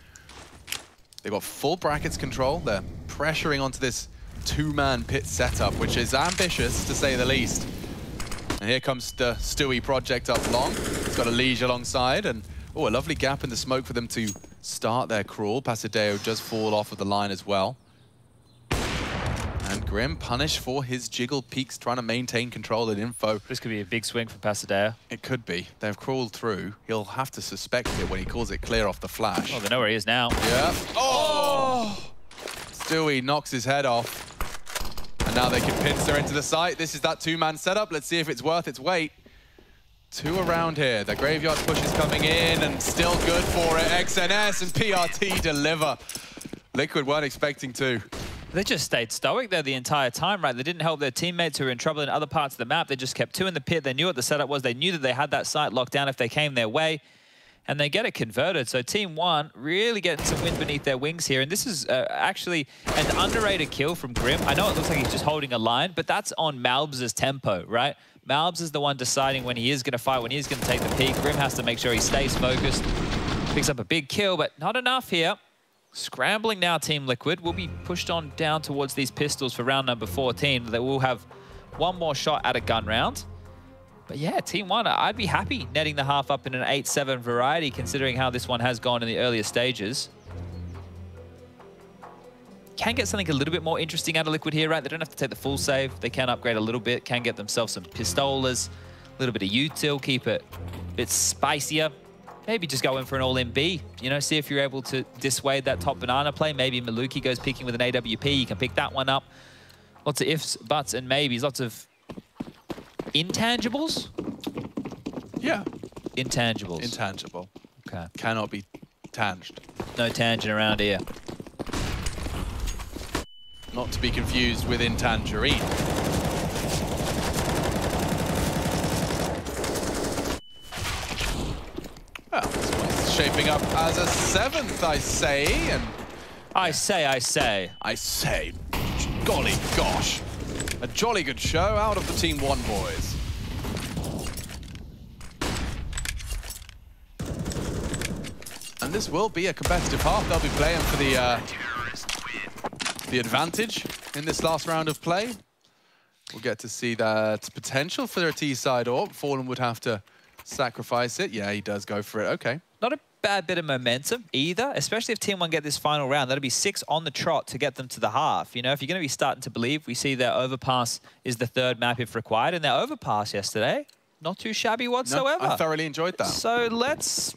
They've got full brackets control. They're pressuring onto this two-man pit setup, which is ambitious to say the least. And here comes the Stewie project up long. It's got a Liege alongside, and oh, a lovely gap in the smoke for them to start their crawl. Pasadeo does fall off of the line as well. And Grim punished for his jiggle peaks, trying to maintain control and info. This could be a big swing for Pasadeo. It could be. They've crawled through. He'll have to suspect it when he calls it clear off the flash. Oh, they know where he is now. Yeah. Oh! Stewie knocks his head off. And now they can pincer into the site. This is that two-man setup. Let's see if it's worth its weight. Two around here. The graveyard push is coming in and still good for it. XNS and PRT deliver. Liquid weren't expecting to. They just stayed stoic there the entire time, right? They didn't help their teammates who were in trouble in other parts of the map. They just kept two in the pit. They knew what the setup was. They knew that they had that site locked down if they came their way. And they get it converted. So Team 1 really getting some wind beneath their wings here. And this is actually an underrated kill from Grim. I know it looks like he's just holding a line, but that's on Malbs' tempo, right? Malbs is the one deciding when he is going to fight, when he's going to take the peak. Grim has to make sure he stays focused. Picks up a big kill, but not enough here. Scrambling now, Team Liquid will be pushed on down towards these pistols for round number 14. They will have one more shot at a gun round. But yeah, Team 1, I'd be happy netting the half up in an 8-7 variety, considering how this one has gone in the earlier stages. Can get something a little bit more interesting out of Liquid here, right? They don't have to take the full save. They can upgrade a little bit, can get themselves some pistolas, a little bit of util, keep it a bit spicier. Maybe just go in for an all-in B, you know, see if you're able to dissuade that top banana play. Maybe Maluki goes picking with an AWP. You can pick that one up. Lots of ifs, buts, and maybes. Lots of intangibles? Yeah. Intangibles. Intangible. Okay. Cannot be tanged. No tangent around here. Not to be confused with intangerine. Well, this one's shaping up as a 7th, I say, and... I say. Golly gosh. A jolly good show out of the Team 1 boys. And this will be a competitive half. They'll be playing for the advantage in this last round of play. We'll get to see that potential for their T-side AWP. Fallen would have to sacrifice it. Yeah, he does go for it. Okay. Not a bad bit of momentum either, especially if Team 1 get this final round. That'll be 6 on the trot to get them to the half. You know, if you're going to be starting to believe, we see their overpass is the 3rd map if required, and their overpass yesterday, not too shabby whatsoever. No, I thoroughly enjoyed that. So let's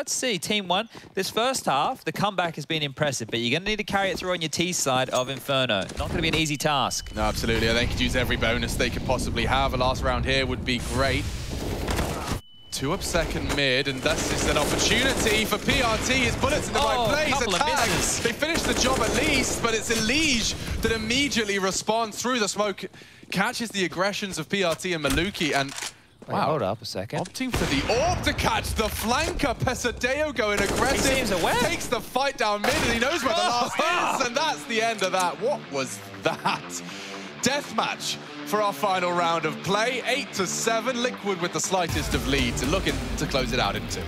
see. Team 1, this first half, the comeback has been impressive, but you're going to need to carry it through on your T side of Inferno. Not going to be an easy task. No, absolutely. They could use every bonus they could possibly have. A last round here would be great. 2 up second mid, and this is an opportunity for PRT. His bullets in the right place. Attack. They finish the job at least, but it's a Liege that immediately responds through the smoke, catches the aggressions of PRT and Maluki, and wow, hold up a second. Opting for the AWP to catch the flanker. Pasadeo going aggressive. He seems aware. Takes the fight down mid, and he knows where the last is, and that's the end of that. What was that? Deathmatch for our final round of play. 8-7, Liquid with the slightest of leads and looking to close it out in 2.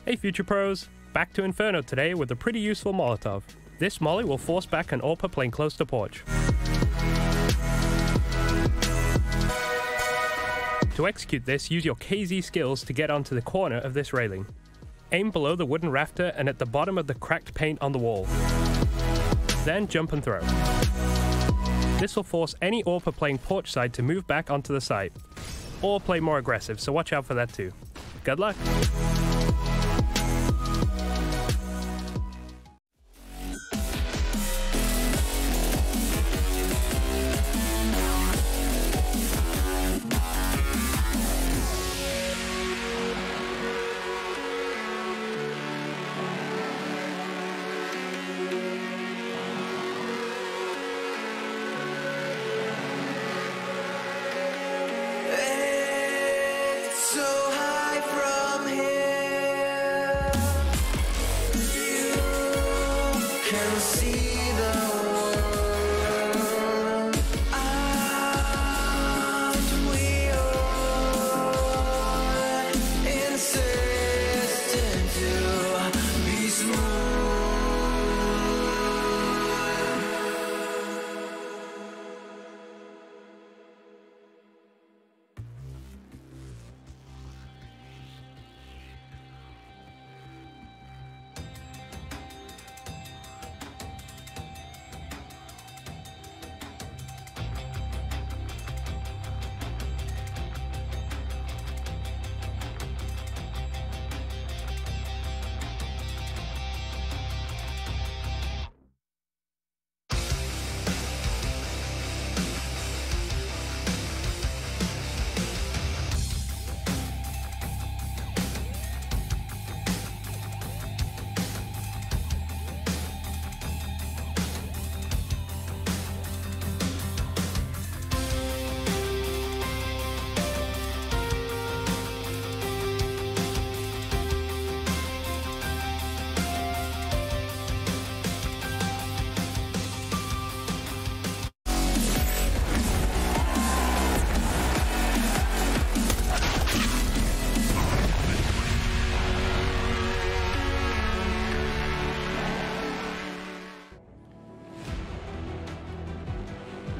Hey Future Pros, back to Inferno today with a pretty useful Molotov. This molly will force back an AWPer playing close to porch. To execute this, use your KZ skills to get onto the corner of this railing. Aim below the wooden rafter and at the bottom of the cracked paint on the wall. Then jump and throw. This will force any AWPer playing porch side to move back onto the site, or play more aggressive, so watch out for that too. Good luck!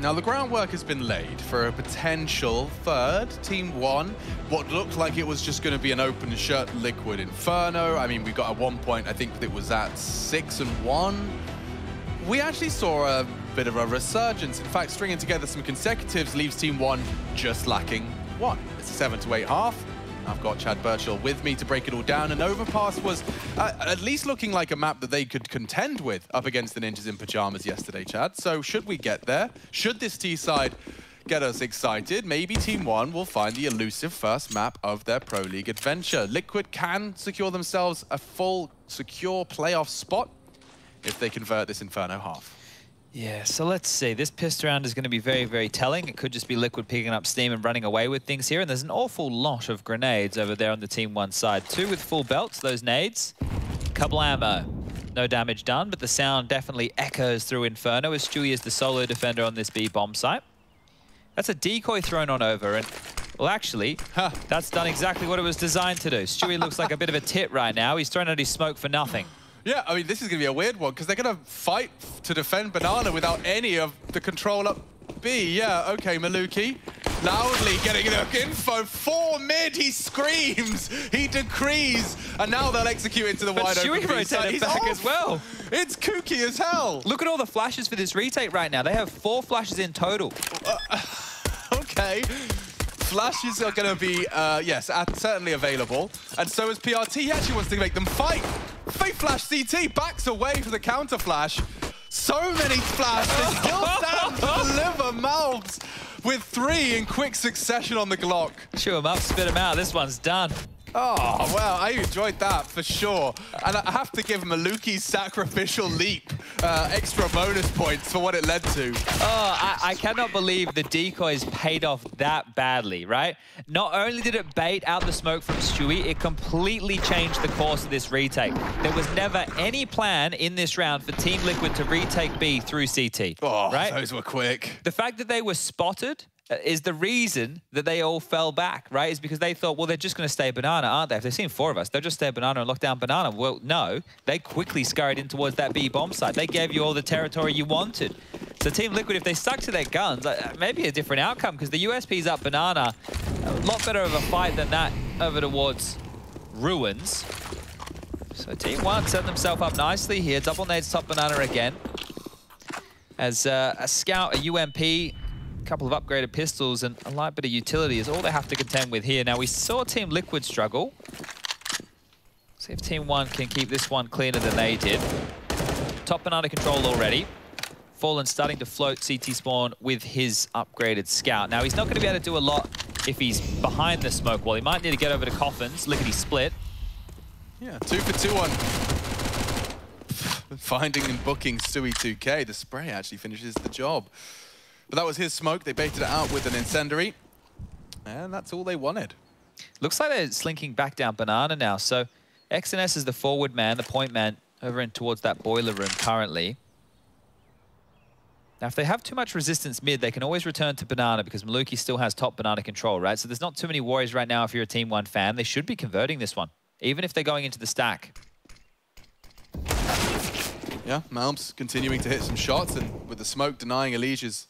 Now, the groundwork has been laid for a potential third Team 1. What looked like it was just going to be an open shut Liquid Inferno. I mean, we got at one point, I think it was at 6-1. We actually saw a bit of a resurgence. In fact, stringing together some consecutives leaves Team 1 just lacking 1. It's a 7-8 half. I've got Chad Birchall with me to break it all down, and Overpass was at least looking like a map that they could contend with up against the Ninjas in Pajamas yesterday, Chad. So should we get there? Should this T-side get us excited? Maybe Team 1 will find the elusive first map of their Pro League adventure. Liquid can secure themselves a full, secure playoff spot if they convert this Inferno half. Yeah, so let's see. This pissed round is going to be very, very telling. It could just be Liquid picking up steam and running away with things here. And there's an awful lot of grenades over there on the Team 1 side. 2 with full belts, those nades. Couple ammo. No damage done, but the sound definitely echoes through Inferno as Stewie is the solo defender on this B bomb site. That's a decoy thrown on over. And, well, actually, that's done exactly what it was designed to do. Stewie looks like a bit of a tit right now. He's thrown out his smoke for nothing. Yeah, I mean, this is going to be a weird one because they're going to fight to defend Banana without any of the control up B. Yeah, okay, Maluki loudly getting the info. 4 mid, he screams, he decrees, and now they'll execute into the wide open. But Stewie rotated back as well. It's kooky as hell. Look at all the flashes for this retake right now. They have 4 flashes in total. Okay. Flashes are going to be, yes, certainly available. And so is PRT. He actually wants to make them fight. Fake flash CT backs away from the counter flash. So many flashes. Still stands to deliver mouths with 3 in quick succession on the Glock. Chew him up, spit him out. This one's done. Oh, well, I enjoyed that for sure. And I have to give Maluki's sacrificial leap extra bonus points for what it led to. Oh, I cannot believe the decoys paid off that badly, right? Not only did it bait out the smoke from Stewie, it completely changed the course of this retake. There was never any plan in this round for Team Liquid to retake B through CT. Oh, right? Those were quick. The fact that they were spotted is the reason that they all fell back, right? Is because they thought, well, they're just going to stay Banana, aren't they? If they've seen 4 of us, they'll just stay Banana and lock down Banana. Well, no. They quickly scurried in towards that B bomb site. They gave you all the territory you wanted. So Team Liquid, if they stuck to their guns, maybe a different outcome, because the USP's up Banana. A lot better of a fight than that over towards Ruins. So Team 1 set themselves up nicely here. Double nades top Banana again. As a scout, a UMP, a couple of upgraded pistols, and a light bit of utility is all they have to contend with here. Now, we saw Team Liquid struggle. See if Team 1 can keep this one cleaner than they did. Top banana control already. Fallen starting to float CT spawn with his upgraded scout. Now, he's not going to be able to do a lot if he's behind the smoke wall. He might need to get over to Coffins. Lickety split. Yeah, 2 for 2 on finding and booking Stewie 2K. The spray actually finishes the job. But that was his smoke. They baited it out with an incendiary. And that's all they wanted. Looks like they're slinking back down banana now. So XNS is the forward man, the point man, over in towards that boiler room currently. Now, if they have too much resistance mid, they can always return to banana because Maluki still has top banana control, right? So there's not too many worries right now if you're a Team 1 fan. They should be converting this one, even if they're going into the stack. Yeah, Malms continuing to hit some shots, and with the smoke denying Elige's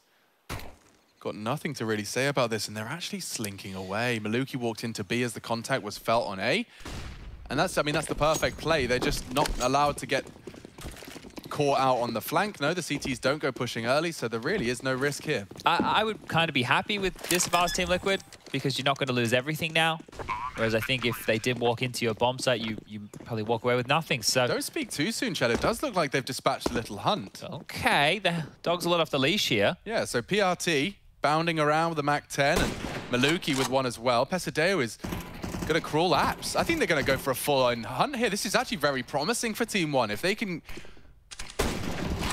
got nothing to really say about this, and they're actually slinking away. Maluki walked into B as the contact was felt on A. And that's, I mean, that's the perfect play. They're just not allowed to get caught out on the flank. No, the CTs don't go pushing early, so there really is no risk here. I would kind of be happy with this if I was Team Liquid, because you're not going to lose everything now. Whereas I think if they did walk into your bomb site, you probably walk away with nothing. So don't speak too soon, Chad. It does look like they've dispatched a little hunt. Okay, the dog's a lot off the leash here. Yeah, so PRT bounding around with the MAC-10 and Maluki with one as well. Pesadeo is going to crawl apps. I think they're going to go for a full-on hunt here. This is actually very promising for Team 1. If they can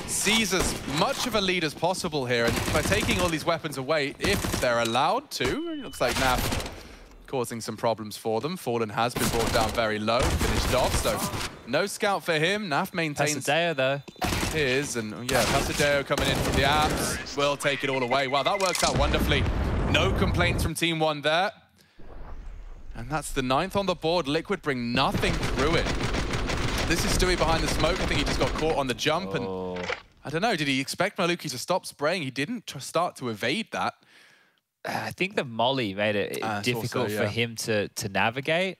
seize as much of a lead as possible here, and by taking all these weapons away, if they're allowed to, it looks like Naf causing some problems for them. Fallen has been brought down very low, finished off, so no scout for him. Naf maintains Pesadeo, though. His, and yeah, Pesadeo coming in from the apps will take it all away. Wow, that works out wonderfully. No complaints from Team 1 there. And that's the 9th on the board. Liquid bring nothing through it. This is Stewie behind the smoke. I think he just got caught on the jump. And I don't know, did he expect Maluki to stop spraying? He didn't start to evade that. I think the molly made it difficult for him to navigate.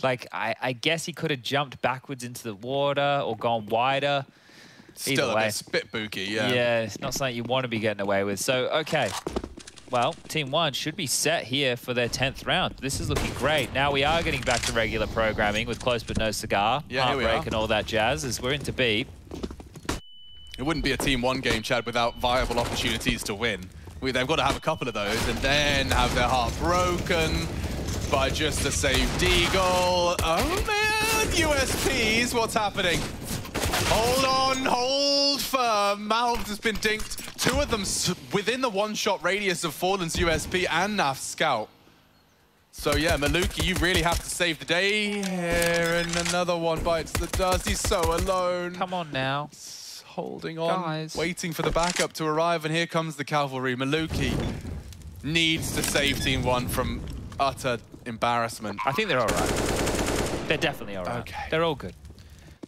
Like, I guess he could have jumped backwards into the water or gone wider. Still a bit spit booky, yeah. Yeah, it's not something you want to be getting away with. So, okay. Well, Team 1 should be set here for their 10th round. This is looking great. Now we are getting back to regular programming with Close But No Cigar, Heartbreak and all that jazz as we're into B. It wouldn't be a Team 1 game, Chad, without viable opportunities to win. They've got to have a couple of those and then have their heart broken by just a saved Deagle. Oh man, USPs, what's happening? Hold on, hold firm. Malv has been dinked. 2 of them within the one-shot radius of Fallen's USP and Naf's scout. So yeah, Maluki, you really have to save the day here, and another one bites the dust. He's so alone. Come on now. Holding on, waiting for the backup to arrive, and here comes the cavalry. Maluki needs to save Team 1 from utter embarrassment. I think they're all right. They're definitely all right. Okay. They're all good.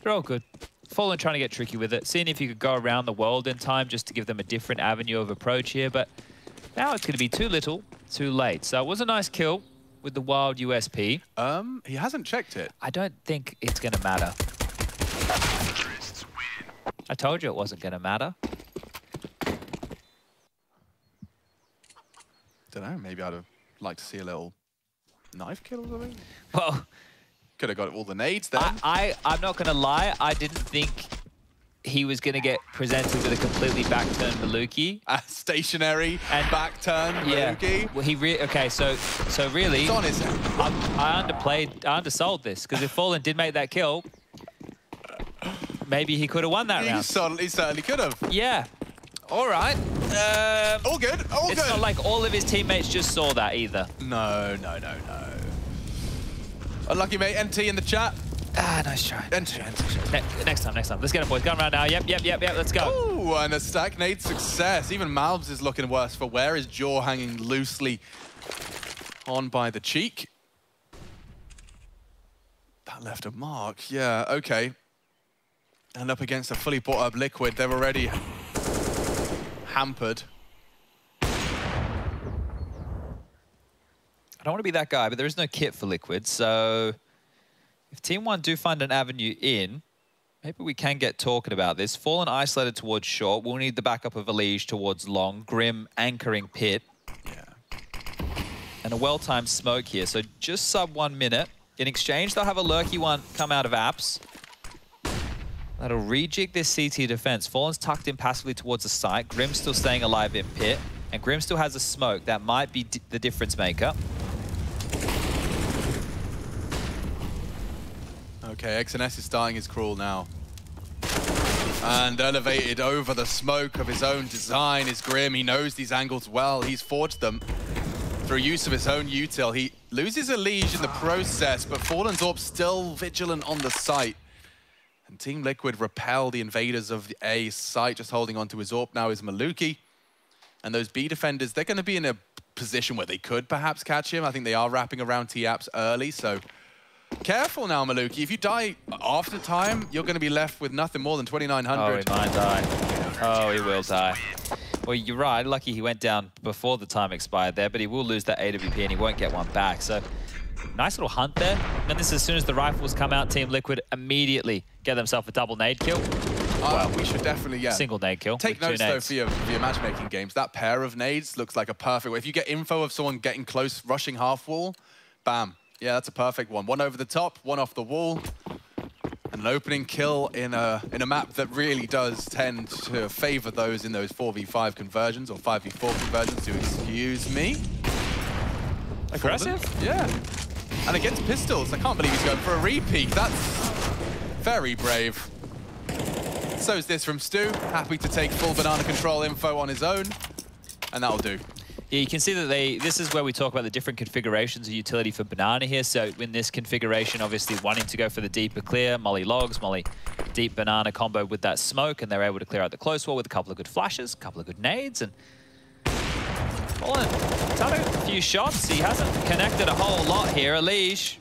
They're all good. Fallen trying to get tricky with it, seeing if you could go around the world in time just to give them a different avenue of approach here, but now it's going to be too little, too late. So it was a nice kill with the wild USP. He hasn't checked it. I don't think it's going to matter. I told you it wasn't going to matter. Don't know, maybe I'd have liked to see a little knife kill or something. Well, could have got all the nades then. I'm not going to lie, I didn't think he was going to get presented with a completely back-turned Maluki. A stationary and back-turned Maluki? Well, okay, so really, it's on his I undersold this, because if Fallen did make that kill, maybe he could have won that round. He certainly could have. Yeah. All right. All good. All good. It's not like all of his teammates just saw that either. No. Unlucky, mate. NT in the chat. Nice try. Next time. Let's get it, boys. Gun round now. Yep. Let's go. Ooh, and a stack nade success. Even Malvs is looking worse for wear. His jaw hanging loosely on by the cheek. That left a mark. Yeah, okay. And up against a fully bought up Liquid, they're already hampered. I don't want to be that guy, but there is no kit for Liquid, so if Team 1 do find an avenue in, Maybe we can get talking about this. Fallen isolated towards short. We'll need the backup of Elige towards long. Grim anchoring pit. Yeah. And a well-timed smoke here. So just sub 1 minute. In exchange, they'll have a lurky one come out of apps. That'll rejig this CT defense. Fallen's tucked in passively towards the site. Grim's still staying alive in pit. And Grim still has a smoke. That might be the difference maker. Okay, XNS is starting his crawl now. And elevated over the smoke of his own design is Grim. He knows these angles well. He's forged them through use of his own util. He loses a Liege in the process, but Fallen's Orb still vigilant on the site. And Team Liquid repel the invaders of the A site. Just holding on to his Orb now is Maluki. And those B defenders, they're going to be in a position where they could perhaps catch him. I think they are wrapping around T-Apps early, so careful now, Maluki. If you die after time, you're going to be left with nothing more than 2,900. Oh, he might die. Oh, he will die. Well, you're right. Lucky he went down before the time expired there, but he will lose that AWP and he won't get one back. So nice little hunt there. And this, as soon as the rifles come out, Team Liquid immediately get themselves a double nade kill. Well, we should definitely, yeah. Single nade kill. Take notes, though, for your matchmaking games. That pair of nades looks like a perfect way. If you get info of someone getting close, rushing half wall, bam. Yeah, that's a perfect one. One over the top, one off the wall. And an opening kill in a map that really does tend to favor those in those 4v5 conversions or 5v4 conversions, to excuse me. Aggressive? Yeah. And against pistols, I can't believe he's going for a repeat. That's very brave. So is this from Stu. Happy to take full banana control info on his own. And that'll do. Yeah, you can see that this is where we talk about the different configurations of utility for Banana here. So in this configuration, obviously wanting to go for the deeper clear, Molly logs, Molly deep Banana combo with that smoke, and they're able to clear out the close wall with a couple of good flashes, a couple of good nades, and Fallen, he's had a few shots. He hasn't connected a whole lot here. Elige,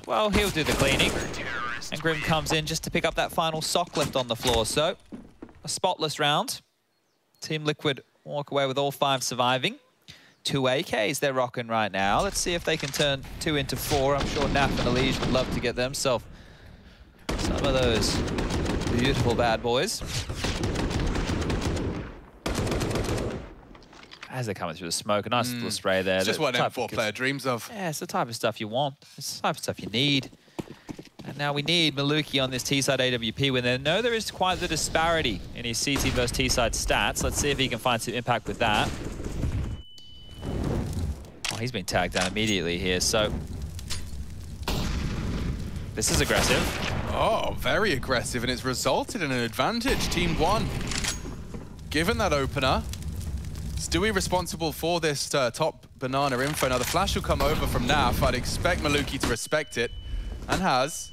well, he'll do the cleaning. And Grim comes in just to pick up that final sock left on the floor. So a spotless round. Team Liquid walk away with all 5 surviving. 2 AKs they're rocking right now. Let's see if they can turn 2 into 4. I'm sure Naf and Elige would love to get themselves some of those beautiful bad boys. As they're coming through the smoke, a nice little spray there. It's just what an M4 player dreams of. Yeah, it's the type of stuff you want. It's the type of stuff you need. And now we need Maluki on this T-side AWP when they know there is quite the disparity in his CT versus T-side stats. Let's see if he can find some impact with that. Oh, he's been tagged down immediately here, so this is aggressive. Oh, very aggressive, and it's resulted in an advantage. Team 1, given that opener. Stewie responsible for this top banana info. Now the flash will come over from Naf. I'd expect Maluki to respect it, and has.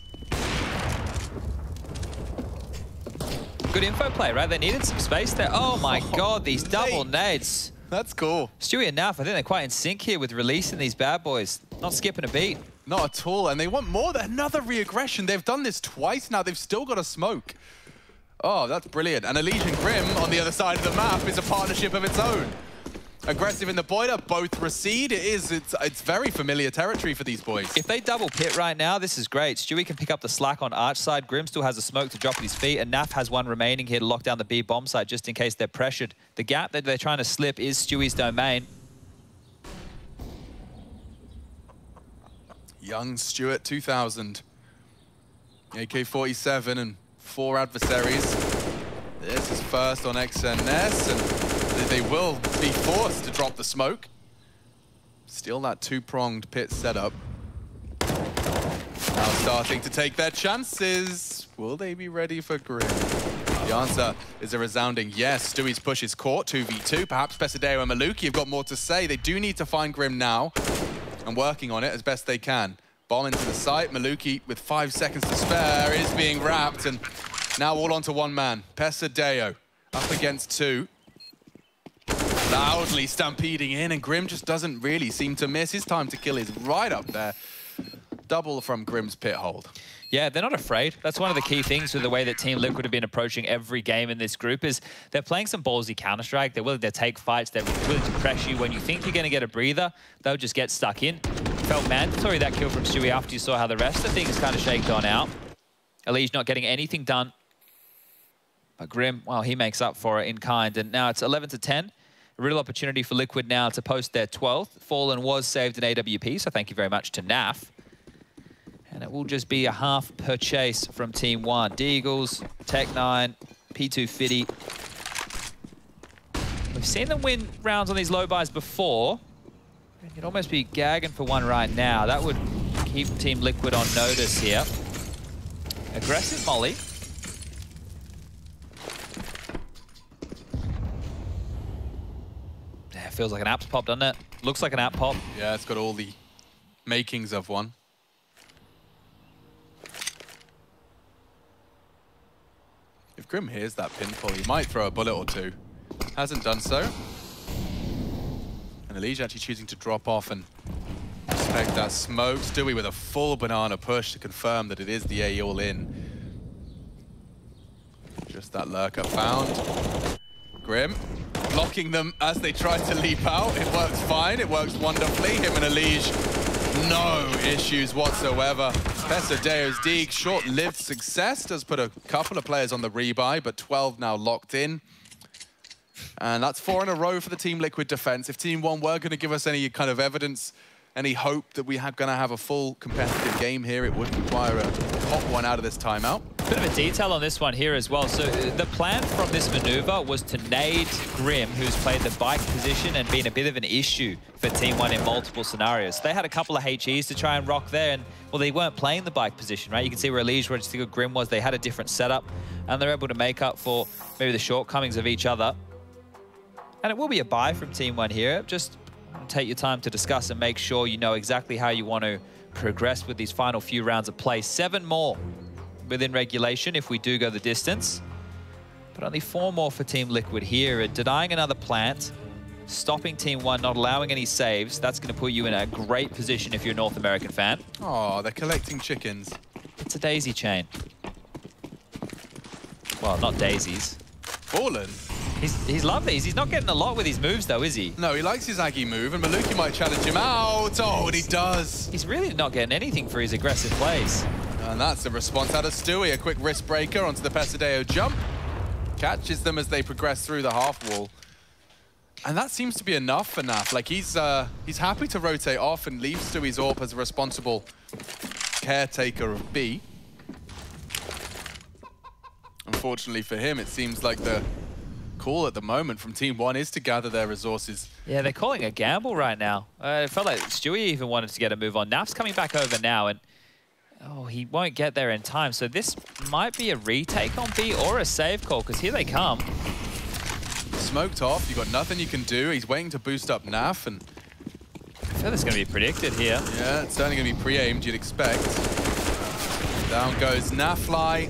Good info play, right? They needed some space there. Oh my god, these double nades. That's cool. Stewie and Naf, I think they're quite in sync here with releasing these bad boys. Not skipping a beat. Not at all, and they want more. Another re-aggression. They've done this twice now. They've still got a smoke. Oh, that's brilliant. And Elige and Grim on the other side of the map is a partnership of its own. Aggressive in the boiler, both recede. It's very familiar territory for these boys. If they double pit right now, this is great. Stewie can pick up the slack on Arch side. Grim still has a smoke to drop at his feet, and Naf has one remaining here to lock down the B bomb site just in case they're pressured. The gap that they're trying to slip is Stewie's domain. Young Stuart 2000. AK-47 and 4 adversaries. This is first on XNS, and they will be forced to drop the smoke. Still that 2-pronged pit setup. Now starting to take their chances. Will they be ready for Grim? The answer is a resounding yes. Stewie's push is caught, 2v2. Perhaps Pesadeo and Maluki have got more to say. They do need to find Grim now, and working on it as best they can. Bomb into the site. Maluki, with 5 seconds to spare, is being wrapped, and now all onto one man. Pesadeo up against 2. Loudly stampeding in, and Grim just doesn't really seem to miss. His time to kill is right up there. Double from Grim's pit hold. Yeah, they're not afraid. That's one of the key things with the way that Team Liquid have been approaching every game in this group is they're playing some ballsy Counter-Strike. They're willing to take fights. They're willing to press you. When you think you're going to get a breather, they'll just get stuck in. Felt mandatory that kill from Stewie after you saw how the rest of things kind of shaked on out. Elige not getting anything done But Grim, well, he makes up for it in kind. And now it's 11 to 10. A real opportunity for Liquid now to post their 12th. Fallen was saved in AWP, so thank you very much to NAF. And it will just be a half per chase from Team 1. Deagles, Tech9, P2 Fitty. We've seen them win rounds on these low buys before. You'd almost be gagging for one right now. That would keep Team Liquid on notice here. Aggressive molly. Yeah, feels like an app's pop, doesn't it? Looks like an app pop. Yeah, it's got all the makings of one. If Grim hears that pinfall, he might throw a bullet or two. Hasn't done so. And Elige actually choosing to drop off and respect that smoke. Stewie with a full banana push to confirm that it is the A all-in. Just that lurker found. Grim blocking them as they try to leap out. It works fine. It works wonderfully. Him and Elige, no issues whatsoever. Pesadeo's Deeg, short-lived success. Does put a couple of players on the rebuy, but 12 now locked in. And that's 4 in a row for the Team Liquid defense. If Team 1 were going to give us any kind of evidence, any hope that we are going to have a full competitive game here, it would require a hot one out of this timeout. Bit of a detail on this one here as well. So the plan from this maneuver was to nade Grim, who's played the bike position and been a bit of an issue for Team 1 in multiple scenarios. They had a couple of HEs to try and rock there, and well, they weren't playing the bike position, right? You can see where Elige, where Grim was, they had a different setup, and they're able to make up for maybe the shortcomings of each other. And it will be a buy from Team 1 here. Just take your time to discuss and make sure you know exactly how you want to progress with these final few rounds of play. 7 more within regulation if we do go the distance. But only 4 more for Team Liquid here. And denying another plant, stopping Team 1, not allowing any saves. That's going to put you in a great position if you're a North American fan. Oh, they're collecting chickens. It's a daisy chain. Well, not daisies. Fallen. He's lovely. He's not getting a lot with his moves, though, is he? No, he likes his Aggie move, and Maluki might challenge him out. Oh, and he does. He's really not getting anything for his aggressive plays. And that's the response out of Stewie. A quick wrist breaker onto the Pesadeo jump. Catches them as they progress through the half wall. And that seems to be enough for NAF. Like, he's happy to rotate off and leave Stewie's AWP as a responsible caretaker of B. Unfortunately for him, it seems like the call at the moment from Team 1 is to gather their resources. Yeah, they're calling a gamble right now. It felt like Stewie even wanted to get a move on. Naf's coming back over now, and oh, he won't get there in time. So this might be a retake on B or a save call, because here they come. Smoked off, you've got nothing you can do. He's waiting to boost up Naf, and I feel that's going to be predicted here. Yeah, it's certainly going to be pre-aimed, you'd expect. Down goes Nafly.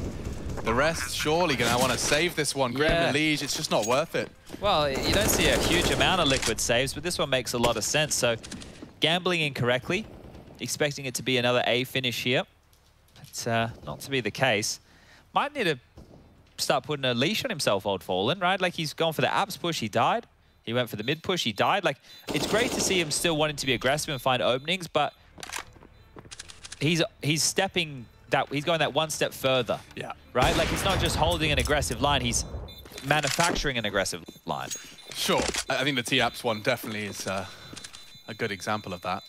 The rest surely going to want to save this one. Grim and Elige, it's just not worth it. Well, you don't see a huge amount of Liquid saves, but this one makes a lot of sense. So gambling incorrectly, expecting it to be another A finish here. It's not to be the case. Might need to start putting a leash on himself, old Fallen, right? Like, he's gone for the apps push, he died. He went for the mid push, he died. Like, it's great to see him still wanting to be aggressive and find openings, but he's stepping that, he's going that one step further. Yeah. Right? Like, he's not just holding an aggressive line, he's manufacturing an aggressive line. Sure. I think the T-Apps one definitely is a good example of that.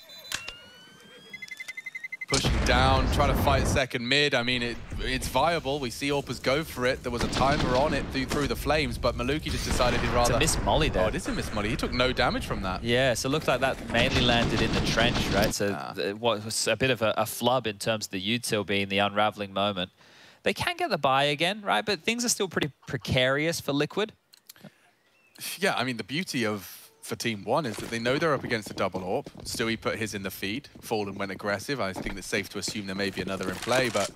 Pushing down, trying to fight second mid. I mean, it's viable. We see Orpers go for it. There was a timer on it through the flames, but Maluki just decided he'd rather... It's a miss molly there. Oh, it is a miss molly. He took no damage from that. Yeah, so it looked like that mainly landed in the trench, right? So it was a bit of a flub in terms of the util being the unraveling moment. They can get the buy again, right? But things are still pretty precarious for Liquid. Yeah, I mean, the beauty for Team 1 is that they know they're up against a double AWP. Stewie put his in the feed. Fallen went aggressive. I think it's safe to assume there may be another in play, but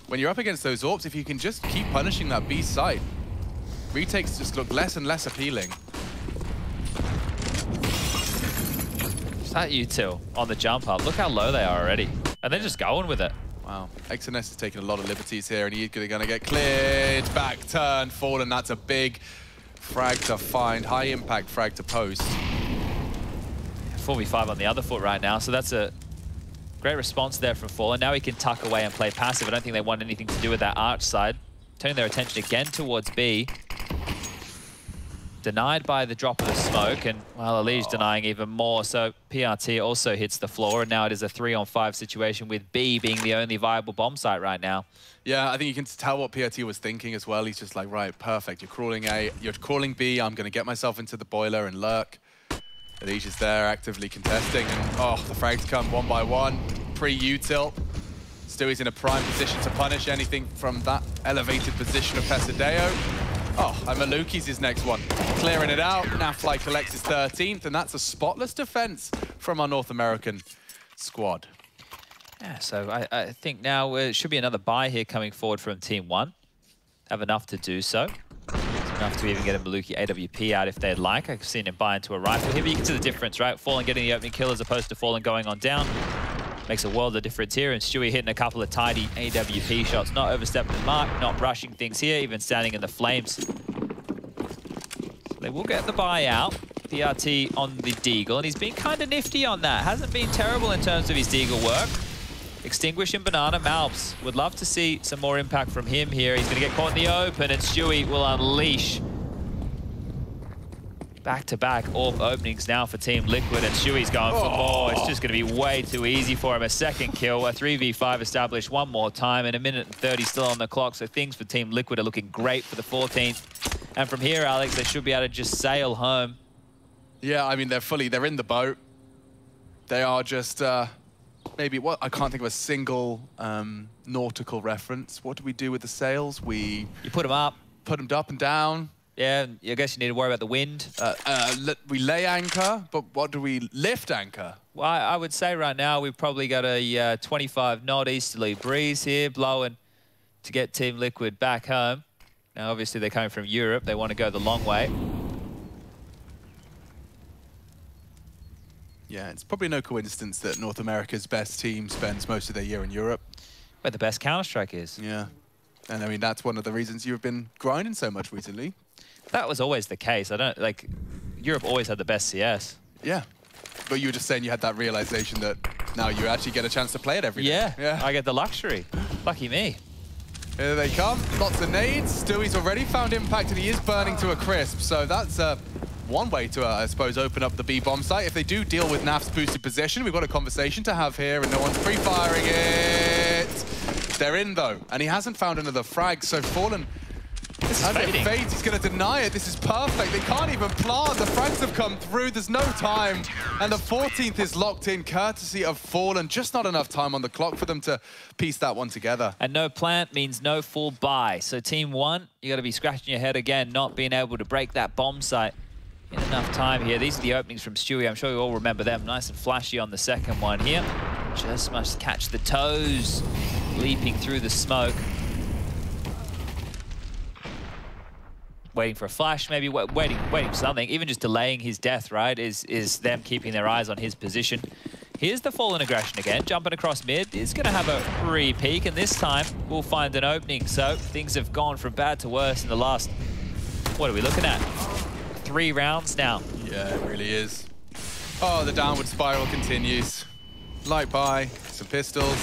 when you're up against those AWPs, if you can just keep punishing that B site, retakes just look less and less appealing. It's that util on the jump up. Look how low they are already. And they're just going with it. Wow. XNS is taking a lot of liberties here, and he's going to get cleared. Back turn, Fallen. That's a big frag to find. High impact frag to post. 4v5 on the other foot right now, so that's a great response there from Fallen. Now he can tuck away and play passive. I don't think they want anything to do with that arch side. turning their attention again towards B. Denied by the drop of the smoke, and well, Elige denying even more. So PRT also hits the floor, and now it is a 3-on-5 situation with B being the only viable bomb site right now. Yeah, I think you can tell what PRT was thinking as well. He's just like, right, perfect. You're crawling A, you're crawling B. I'm going to get myself into the boiler and lurk. Elige is there actively contesting, and oh, the frags come one by one. Pre-util. Stewie's in a prime position to punish anything from that elevated position of Pesadeo. Oh, and Maluki's his next one. Clearing it out. Nafly collects his 13th, and that's a spotless defense from our North American squad. Yeah, so I think now it should be another buy here coming forward from Team 1. Have enough to do so. It's enough to even get a Maluki AWP out if they'd like. I've seen him buy into a rifle here, but you can see the difference, right? Fallen getting the opening kill as opposed to Fallen going on down. Makes a world of difference here, and Stewie hitting a couple of tidy AWP shots, not overstepping the mark, not rushing things here, even standing in the flames. So they will get the buy out. PRT on the Deagle, and he's been kind of nifty on that. Hasn't been terrible in terms of his Deagle work. Extinguish and Banana. Malbs would love to see some more impact from him here. He's going to get caught in the open, and Stewie will unleash back-to-back AWP openings now for Team Liquid, and Stewie's going for more. It's just going to be way too easy for him. A second kill, a 3v5 established one more time, and 1:30 still on the clock, so things for Team Liquid are looking great for the 14th. And from here, Alex, they should be able to just sail home. Yeah, I mean, they're in the boat. They are just, maybe, what, I can't think of a single nautical reference. What do we do with the sails? You put them up. Put them up and down. Yeah, I guess you need to worry about the wind. We lay anchor, but what do we lift anchor? Well, I would say right now we've probably got a 25 knot easterly breeze here blowing to get Team Liquid back home. Now, obviously, they're coming from Europe. They want to go the long way. Yeah, it's probably no coincidence that North America's best team spends most of their year in Europe. Where the best Counter-Strike is. Yeah. And I mean, that's one of the reasons you've been grinding so much recently. That was always the case. Europe always had the best CS. Yeah. But you were just saying you had that realization that now you actually get a chance to play it every day. Yeah, I get the luxury. Lucky me. Here they come. Lots of nades. Stewie's already found impact, and he is burning to a crisp. So that's one way to, I suppose, open up the B bomb site. If they do deal with Naf's boosted position, we've got a conversation to have here, and no one's pre-firing it. They're in, though, and he hasn't found another frag, so Fallen... As it fades, he's going to deny it. This is perfect. They can't even plant. The frags have come through. There's no time. And the 14th is locked in, courtesy of Fallen. Just not enough time on the clock for them to piece that one together. And no plant means no full buy. So Team 1, you got to be scratching your head again, not being able to break that bomb site in enough time here. These are the openings from Stewie. I'm sure you all remember them. Nice and flashy on the second one here. Just must catch the toes, leaping through the smoke. Waiting for a flash, maybe waiting for something. Even just delaying his death, right, is them keeping their eyes on his position. Here's the Fallen aggression again, jumping across mid. Is going to have a free peek, and this time we'll find an opening. So things have gone from bad to worse in the last, what are we looking at? 3 rounds now. Yeah, it really is. Oh, the downward spiral continues. Light buy, some pistols.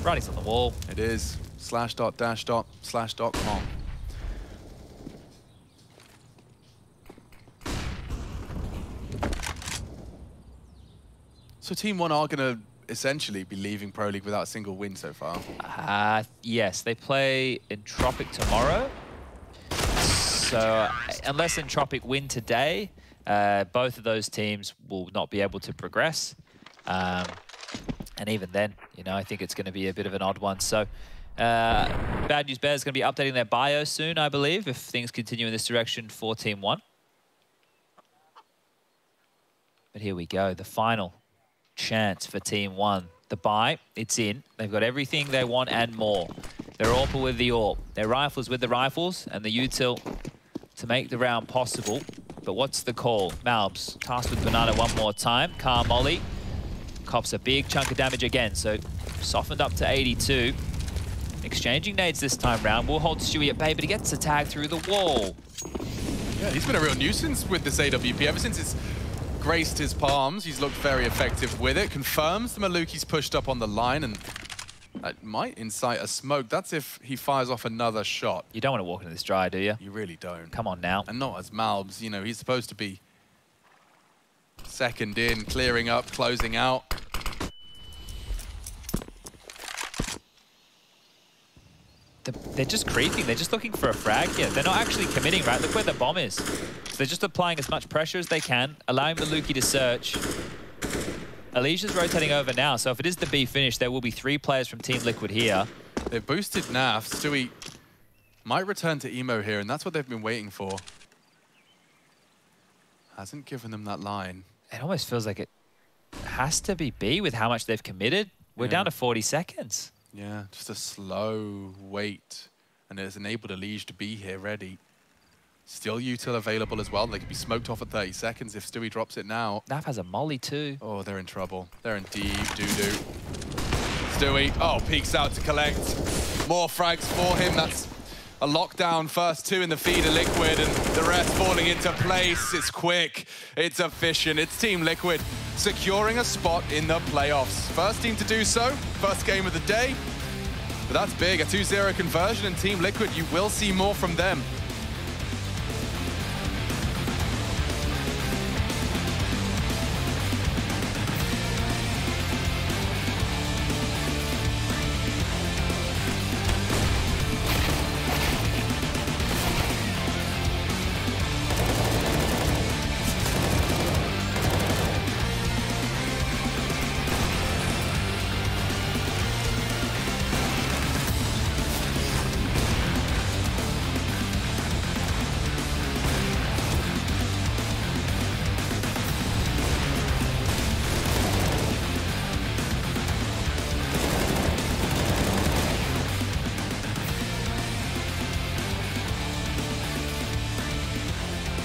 Writing's on the wall. It is. /.-/.com. So Team 1 are going to essentially be leaving Pro League without a single win so far. Yes, they play Entropic tomorrow. So unless Entropic win today, both of those teams will not be able to progress. And even then, you know, I think it's going to be a bit of an odd one. So Bad News Bears is going to be updating their bio soon, I believe, if things continue in this direction for Team 1. But here we go, the final chance for Team 1. The buy, it's in. They've got everything they want and more. Their AWP with the AWP, their rifles with the rifles, and the util to make the round possible. But what's the call? Malbs, tasked with Banana one more time. Car Molly, cops a big chunk of damage again, so softened up to 82. Exchanging nades this time round. Will hold Stewie at bay, but he gets a tag through the wall. Yeah, he's been a real nuisance with this AWP ever since it's graced his palms. He's looked very effective with it. Confirms the Maluki's pushed up on the line, and That might incite a smoke. That's if he fires off another shot. You don't want to walk into this dry, do you? You really don't. Come on now. And not as Malbs. You know, he's supposed to be second in, clearing up, closing out. They're just creeping. They're just looking for a frag here. They're not actually committing, right? Look where the bomb is. So they're just applying as much pressure as they can, allowing Maluki to search. Alicia's rotating over now, so if it is the B finish, there will be 3 players from Team Liquid here. They've boosted Naf. Stewie might return to Emo here, and that's what they've been waiting for. Hasn't given them that line. It almost feels like it has to be B with how much they've committed. We're down to 40 seconds. Yeah, just a slow wait. And it's enabled Elige to be here ready. Still util available as well. They could be smoked off at 30 seconds if Stewie drops it now. Naf has a molly too. Oh, they're in trouble. They're in deep doo-doo. Stewie, oh, peeks out to collect. More frags for him. That's a lockdown. First 2 in the feeder Liquid and the rest falling into place. It's quick. It's efficient. It's Team Liquid securing a spot in the playoffs. First team to do so. First game of the day. But that's big. A 2-0 conversion in Team Liquid. You will see more from them.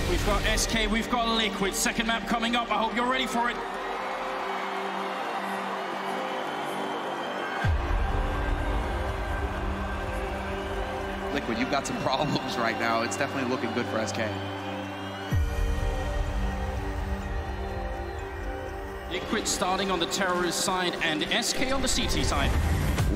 We've got SK, we've got Liquid. Second map coming up. I hope you're ready for it. Liquid, you've got some problems right now. It's definitely looking good for SK. Liquid starting on the terrorist side and SK on the CT side.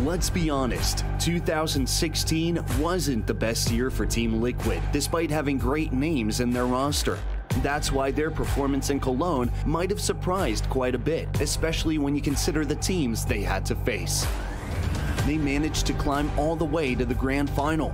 Let's be honest, 2016 wasn't the best year for Team Liquid, despite having great names in their roster. That's why their performance in Cologne might have surprised quite a bit, especially when you consider the teams they had to face. They managed to climb all the way to the grand final,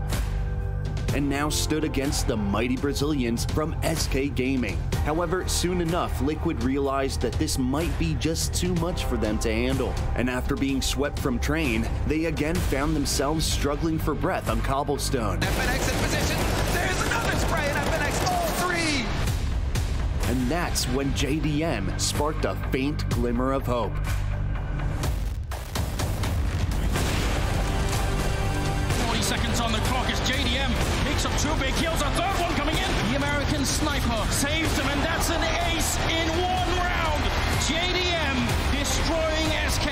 and now stood against the mighty Brazilians from SK Gaming. However, soon enough, Liquid realized that this might be just too much for them to handle. And after being swept from Train, they again found themselves struggling for breath on Cobblestone. FNX in position. There's another spray, and FNX all 3. And that's when JDM sparked a faint glimmer of hope. Seconds on the clock as JDM picks up 2 big kills, a third one coming in. The American sniper saves them, and that's an ace in 1 round. JDM destroying SK.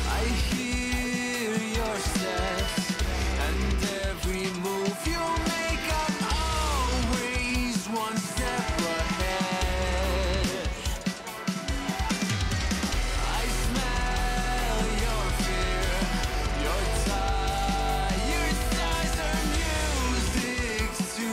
I hear your steps, and every move you make, I'm always 1 step ahead. To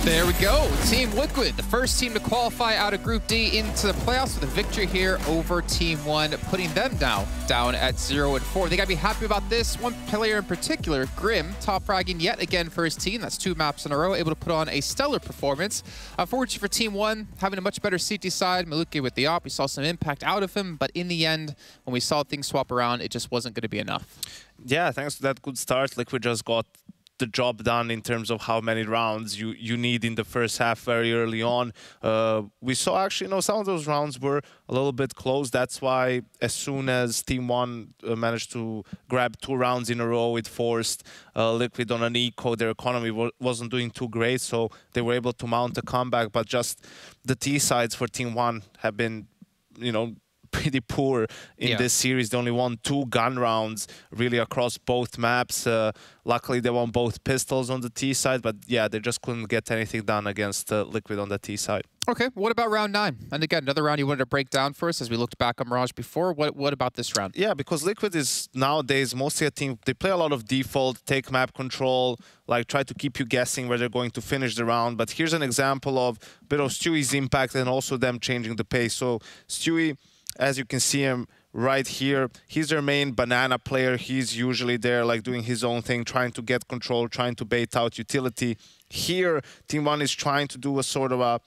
There we go. Team Liquid, the first team to qualify out of Group D into the playoffs with a victory here over Team 1, putting them down at 0-4. They got to be happy about this. One player in particular, Grim, top fragging yet again for his team. That's 2 maps in a row, able to put on a stellar performance. Unfortunately for Team 1, having a much better CT side. Maluki with the op, we saw some impact out of him, but in the end, when we saw things swap around, it just wasn't going to be enough. Yeah, thanks to that good start, Liquid just got the job done in terms of how many rounds you need in the first half very early on. We saw actually, some of those rounds were a little bit close. That's why as soon as Team 1 managed to grab 2 rounds in a row, it forced Liquid on an eco. Their economy wasn't doing too great, so they were able to mount a comeback. But just the T sides for Team 1 have been, pretty poor in this series. They only won 2 gun rounds really across both maps. Luckily, they won both pistols on the T side, but yeah, they just couldn't get anything done against Liquid on the T side. Okay, what about round 9? And again, another round you wanted to break down for us as we looked back on Mirage before. What about this round? Yeah, because Liquid is nowadays mostly a team, they play a lot of default, take map control, like try to keep you guessing where they're going to finish the round. But here's an example of a bit of Stewie's impact and also them changing the pace. So Stewie, as you can see him right here, he's their main banana player. He's usually there like doing his own thing, trying to get control, trying to bait out utility. Here, Team 1 is trying to do a sort of a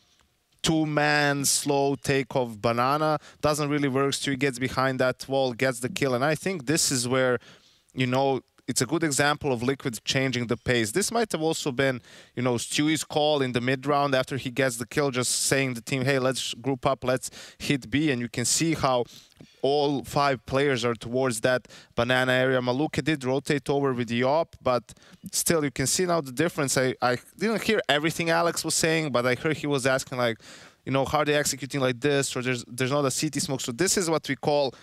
2-man slow take of banana. Doesn't really work. Stewie gets behind that wall, gets the kill. And I think this is where, it's a good example of Liquid changing the pace. This might have also been, Stewie's call in the mid-round after he gets the kill, just saying to the team, hey, let's group up, let's hit B. And you can see how all 5 players are towards that banana area. Maluke did rotate over with the op, but still you can see now the difference. I didn't hear everything Alex was saying, but I heard he was asking like, how are they executing like this? Or there's not a CT smoke. So this is what we call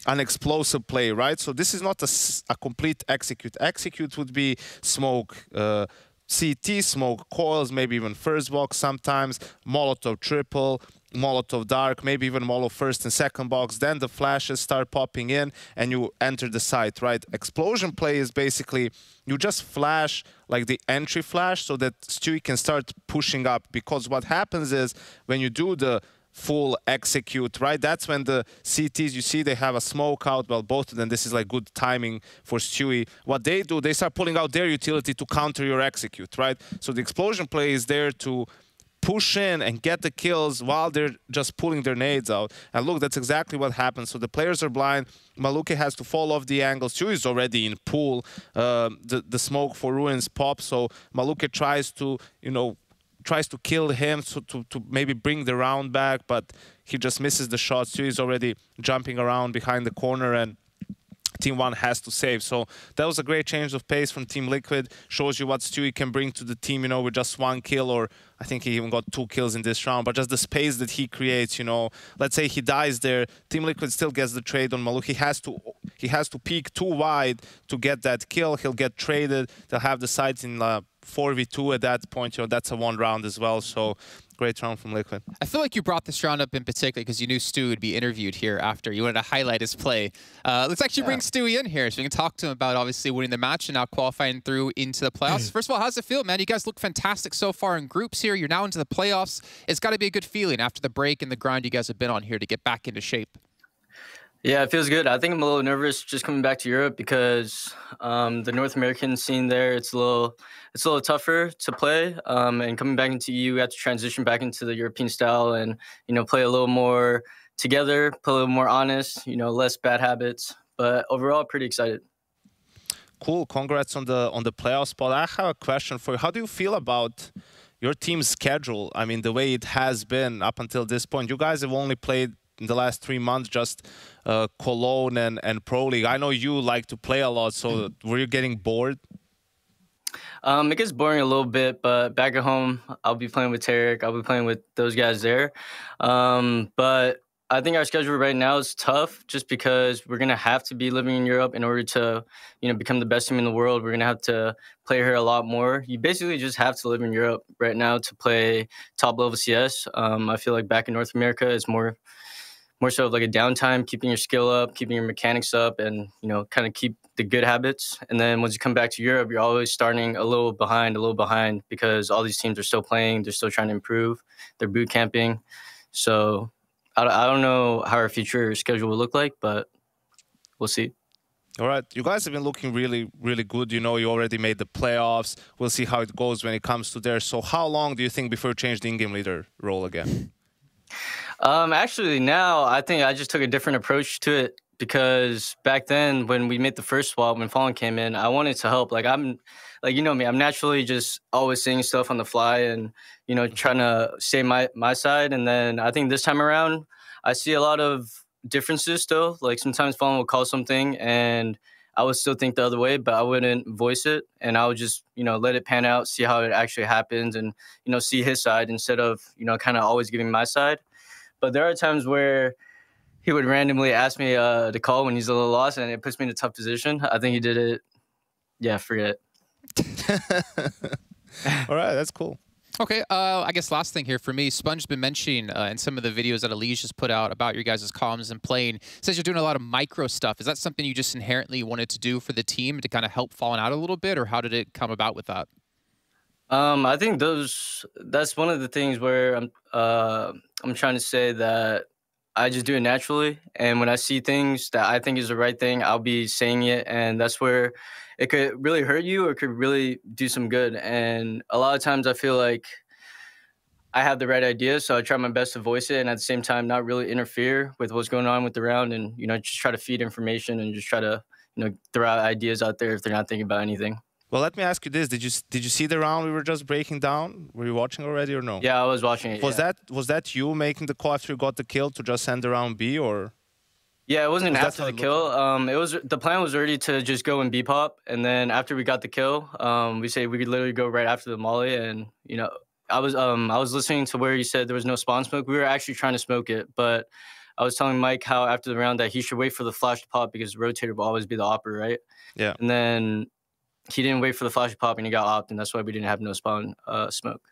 an explosive play, right? So this is not a complete execute. Execute would be smoke, CT, smoke coils, maybe even first box sometimes, Molotov triple, Molotov dark, maybe even Molotov first and second box. Then the flashes start popping in and you enter the site, right? Explosion play is basically you just flash like the entry flash so that Stewie can start pushing up, because what happens is when you do the full execute, right? That's when the CTs, you see they have a smoke out. Well, both of them, this is like good timing for Stewie. What they do, they start pulling out their utility to counter your execute, right? So the explosion play is there to push in and get the kills while they're just pulling their nades out. And look, that's exactly what happens. So the players are blind. Maluke has to fall off the angle. Stewie is already in pool. The smoke for Ruins pops. So Maluke tries to, tries to kill him to maybe bring the round back, but he just misses the shot. Stewie is already jumping around behind the corner and Team 1 has to save. So that was a great change of pace from Team Liquid. Shows you what Stewie can bring to the team, with just 1 kill, or I think he even got 2 kills in this round. But just the space that he creates, let's say he dies there, Team Liquid still gets the trade on Maluk. He has to peek too wide to get that kill. He'll get traded. They'll have the sides in 4v2 at that point. That's a 1 round as well. So great round from Liquid. I feel like you brought this round up in particular because you knew Stu would be interviewed here after. You wanted to highlight his play. Let's actually bring Stewie in here so we can talk to him about obviously winning the match and now qualifying through into the playoffs. First of all, how's it feel, man? You guys look fantastic so far in groups here. You're now into the playoffs. It's got to be a good feeling after the break and the grind you guys have been on here to get back into shape. Yeah, it feels good. I think I'm a little nervous just coming back to Europe because the North American scene there, it's a little tougher to play. And coming back into EU, we have to transition back into the European style and, play a little more together, play a little more honest, less bad habits. But overall, pretty excited. Cool. Congrats on the playoff spot. I have a question for you. How do you feel about your team's schedule? I mean, the way it has been up until this point. You guys have only played in the last 3 months just Cologne and Pro League. I know you like to play a lot, so were you getting bored? It gets boring a little bit, but back at home, I'll be playing with Tarek. I'll be playing with those guys there. But I think our schedule right now is tough just because we're going to have to be living in Europe in order to, become the best team in the world. We're going to have to play here a lot more. You basically just have to live in Europe right now to play top level CS. I feel like back in North America, it's more more so of like a downtime, keeping your skill up, keeping your mechanics up, and kind of keep the good habits. And then once you come back to Europe, you're always starting a little behind because all these teams are still playing, they're still trying to improve, they're boot camping. So I don't know how our future schedule will look like, but we'll see. All right, you guys have been looking really, really good. You already made the playoffs. We'll see how it goes when it comes to there. So how long do you think before you change the in-game leader role again? Actually, now I think I just took a different approach to it because back then when we made the first swap, when Fallen came in, I wanted to help. Like I'm, like you know me, I'm naturally just always saying stuff on the fly and trying to say my side. And then I think this time around, I see a lot of differences still. Like sometimes Fallen will call something and I would still think the other way, but I wouldn't voice it, and I would just let it pan out, see how it actually happens, and see his side instead of kind of always giving my side. But there are times where he would randomly ask me to call when he's a little lost, and it puts me in a tough position. I think he did it. Yeah, forget it. All right, that's cool. Okay, I guess last thing here for me, Sponge's been mentioning in some of the videos that Elise just put out about your guys' comms and playing, says you're doing a lot of micro stuff. Is that something you just inherently wanted to do for the team to kind of help Fallen out a little bit, or how did it come about with that? I think that's one of the things where I'm trying to say that I just do it naturally, and when I see things that I think is the right thing, I'll be saying it, and that's where it could really hurt you or it could really do some good. And a lot of times I feel like I have the right idea, so I try my best to voice it and at the same time not really interfere with what's going on with the round, and just try to feed information and just try to throw out ideas out there if they're not thinking about anything. Well, let me ask you this: Did you see the round we were just breaking down? Were you watching already or no? Yeah, I was watching it. Was that you making the call after you got the kill to just end the round B, or? Yeah, it wasn't after the kill. The plan was already to just go and B pop, and then after we got the kill, we said we could literally go right after the molly, and I was listening to where you said there was no spawn smoke. We were actually trying to smoke it, but I was telling Mike how after the round that he should wait for the flash to pop because rotator will always be the opper, right? Yeah. And then he didn't wait for the flash to pop and he got opt, and that's why we didn't have no spawn smoke.